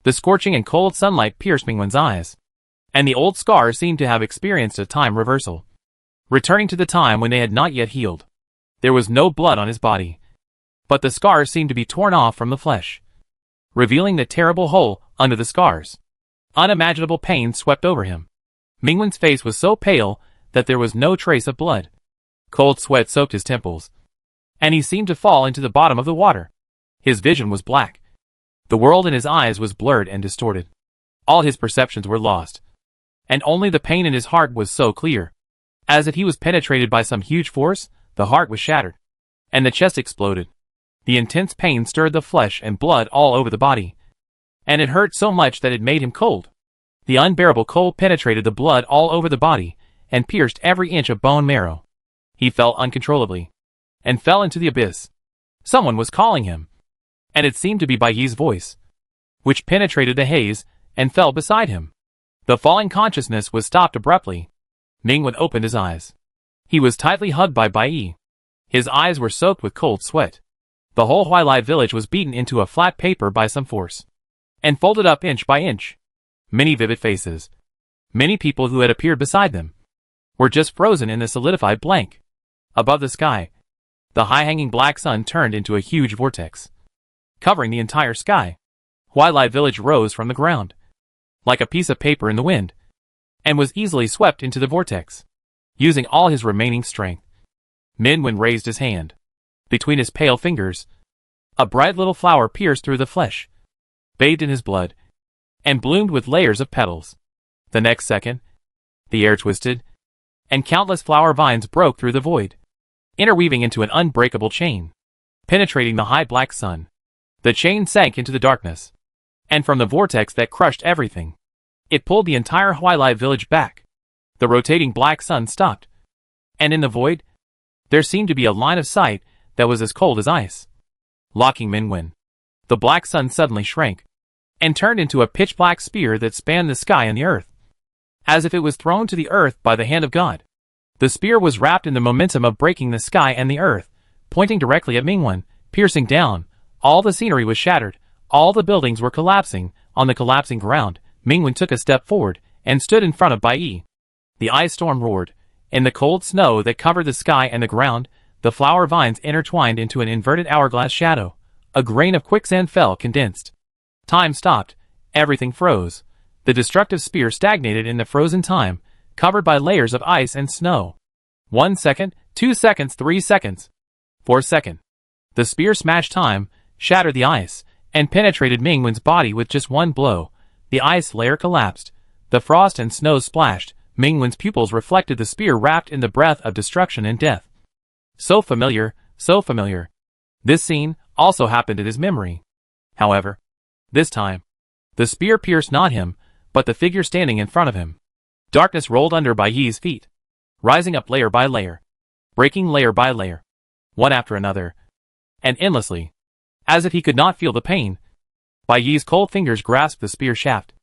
The scorching and cold sunlight pierced Mingwen's eyes, and the old scars seemed to have experienced a time reversal, returning to the time when they had not yet healed. There was no blood on his body, but the scars seemed to be torn off from the flesh, revealing the terrible hole under the scars. Unimaginable pain swept over him. Mingwen's face was so pale that there was no trace of blood. Cold sweat soaked his temples, and he seemed to fall into the bottom of the water. His vision was black. The world in his eyes was blurred and distorted. All his perceptions were lost, and only the pain in his heart was so clear. As if he was penetrated by some huge force, the heart was shattered, and the chest exploded. The intense pain stirred the flesh and blood all over the body, and it hurt so much that it made him cold. The unbearable cold penetrated the blood all over the body, and pierced every inch of bone marrow. He fell uncontrollably, and fell into the abyss. Someone was calling him, and it seemed to be Bai Yi's voice, which penetrated the haze, and fell beside him. The falling consciousness was stopped abruptly. Mingwen opened his eyes. He was tightly hugged by Bai Yi. His eyes were soaked with cold sweat. The whole Huailai village was beaten into a flat paper by some force, and folded up inch by inch. Many vivid faces, many people who had appeared beside them, were just frozen in the solidified blank. Above the sky, the high-hanging black sun turned into a huge vortex, covering the entire sky. Huailai village rose from the ground, like a piece of paper in the wind, and was easily swept into the vortex. Using all his remaining strength, Mingwen raised his hand. Between his pale fingers, a bright little flower pierced through the flesh, bathed in his blood, and bloomed with layers of petals. The next second, the air twisted, and countless flower vines broke through the void, interweaving into an unbreakable chain, penetrating the high black sun. The chain sank into the darkness, and from the vortex that crushed everything, it pulled the entire Huailai village back. The rotating black sun stopped, and in the void, there seemed to be a line of sight that was as cold as ice, locking Mingwen. The black sun suddenly shrank, and turned into a pitch-black spear that spanned the sky and the earth, as if it was thrown to the earth by the hand of God. The spear was wrapped in the momentum of breaking the sky and the earth, pointing directly at Mingwen, piercing down. All the scenery was shattered, all the buildings were collapsing. On the collapsing ground, Mingwen took a step forward, and stood in front of Bai Yi. The ice storm roared. In the cold snow that covered the sky and the ground, the flower vines intertwined into an inverted hourglass shadow. A grain of quicksand fell condensed. Time stopped. Everything froze. The destructive spear stagnated in the frozen time, covered by layers of ice and snow. 1 second, 2 seconds, 3 seconds, 4 seconds. The spear smashed time, shattered the ice, and penetrated Mingwen's body with just one blow. The ice layer collapsed. The frost and snow splashed. Mingwen's pupils reflected the spear wrapped in the breath of destruction and death. So familiar, so familiar. This scene also happened in his memory. However, this time, the spear pierced not him, but the figure standing in front of him. Darkness rolled under Bai Yi's feet, rising up layer by layer, breaking layer by layer, one after another, and endlessly, as if he could not feel the pain. Bai Yi's cold fingers grasped the spear shaft,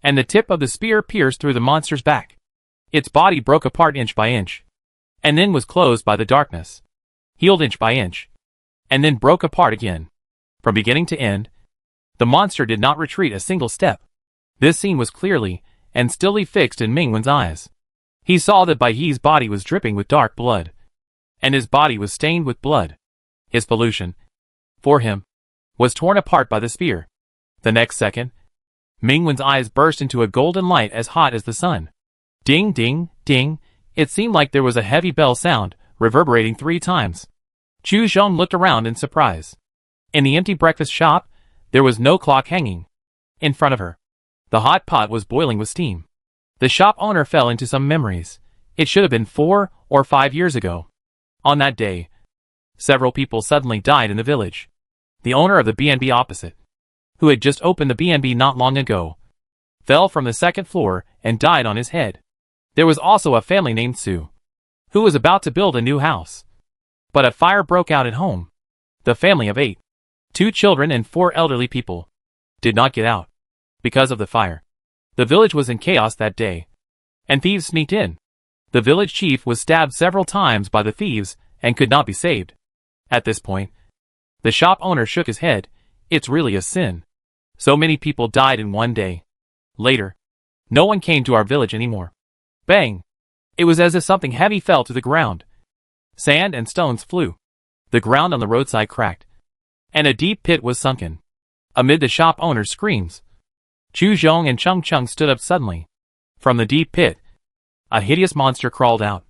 and the tip of the spear pierced through the monster's back. Its body broke apart inch by inch, and then was closed by the darkness, healed inch by inch, and then broke apart again. From beginning to end, the monster did not retreat a single step. This scene was clearly and stilly fixed in Mingwen's eyes. He saw that Bai Yi's body was dripping with dark blood, and his body was stained with blood. His pollution, for him, was torn apart by the spear. The next second, Mingwen's eyes burst into a golden light as hot as the sun. Ding, ding, ding. It seemed like there was a heavy bell sound, reverberating 3 times. Chu Zhong looked around in surprise. In the empty breakfast shop, there was no clock hanging. In front of her, the hot pot was boiling with steam. The shop owner fell into some memories. It should have been 4 or 5 years ago. On that day, several people suddenly died in the village. The owner of the B&B opposite, who had just opened the B&B not long ago, fell from the 2nd floor and died on his head. There was also a family named Su, who was about to build a new house. But a fire broke out at home. The family of 8, 2 children and 4 elderly people, did not get out because of the fire. The village was in chaos that day, and thieves sneaked in. The village chief was stabbed several times by the thieves and could not be saved. At this point, the shop owner shook his head. It's really a sin. So many people died in one day. Later, no one came to our village anymore. Bang! It was as if something heavy fell to the ground. Sand and stones flew. The ground on the roadside cracked, and a deep pit was sunken. Amid the shop owner's screams, Chu Zhong and Chung Chung stood up suddenly. From the deep pit, a hideous monster crawled out,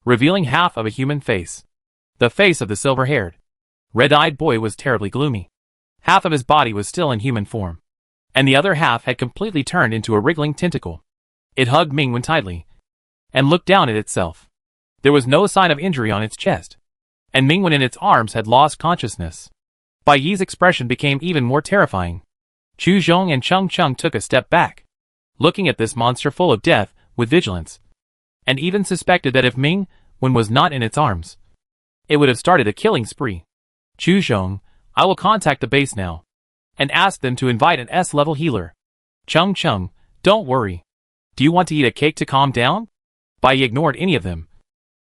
revealing half of a human face. The face of the silver-haired, red-eyed boy was terribly gloomy. Half of his body was still in human form, and the other half had completely turned into a wriggling tentacle. It hugged Mingwen tightly, and looked down at itself. There was no sign of injury on its chest, and Mingwen in its arms had lost consciousness. Bai Yi's expression became even more terrifying. Chu Zhong and Cheng Cheng took a step back, looking at this monster full of death with vigilance, and even suspected that if Mingwen was not in its arms, it would have started a killing spree. Chu Zhong, I will contact the base now, and ask them to invite an S-level healer. Cheng Cheng, don't worry. Do you want to eat a cake to calm down? Bai Yi ignored any of them,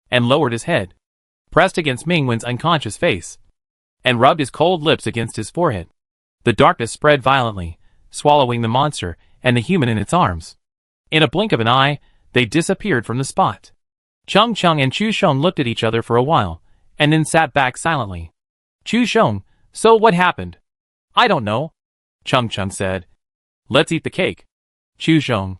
and lowered his head, pressed against Mingwen's unconscious face, and rubbed his cold lips against his forehead. The darkness spread violently, swallowing the monster and the human in its arms. In a blink of an eye, they disappeared from the spot. Cheng Cheng and Chu Sheng looked at each other for a while, and then sat back silently. Chu Sheng, so what happened? I don't know, Cheng Cheng said. Let's eat the cake. Chu Sheng,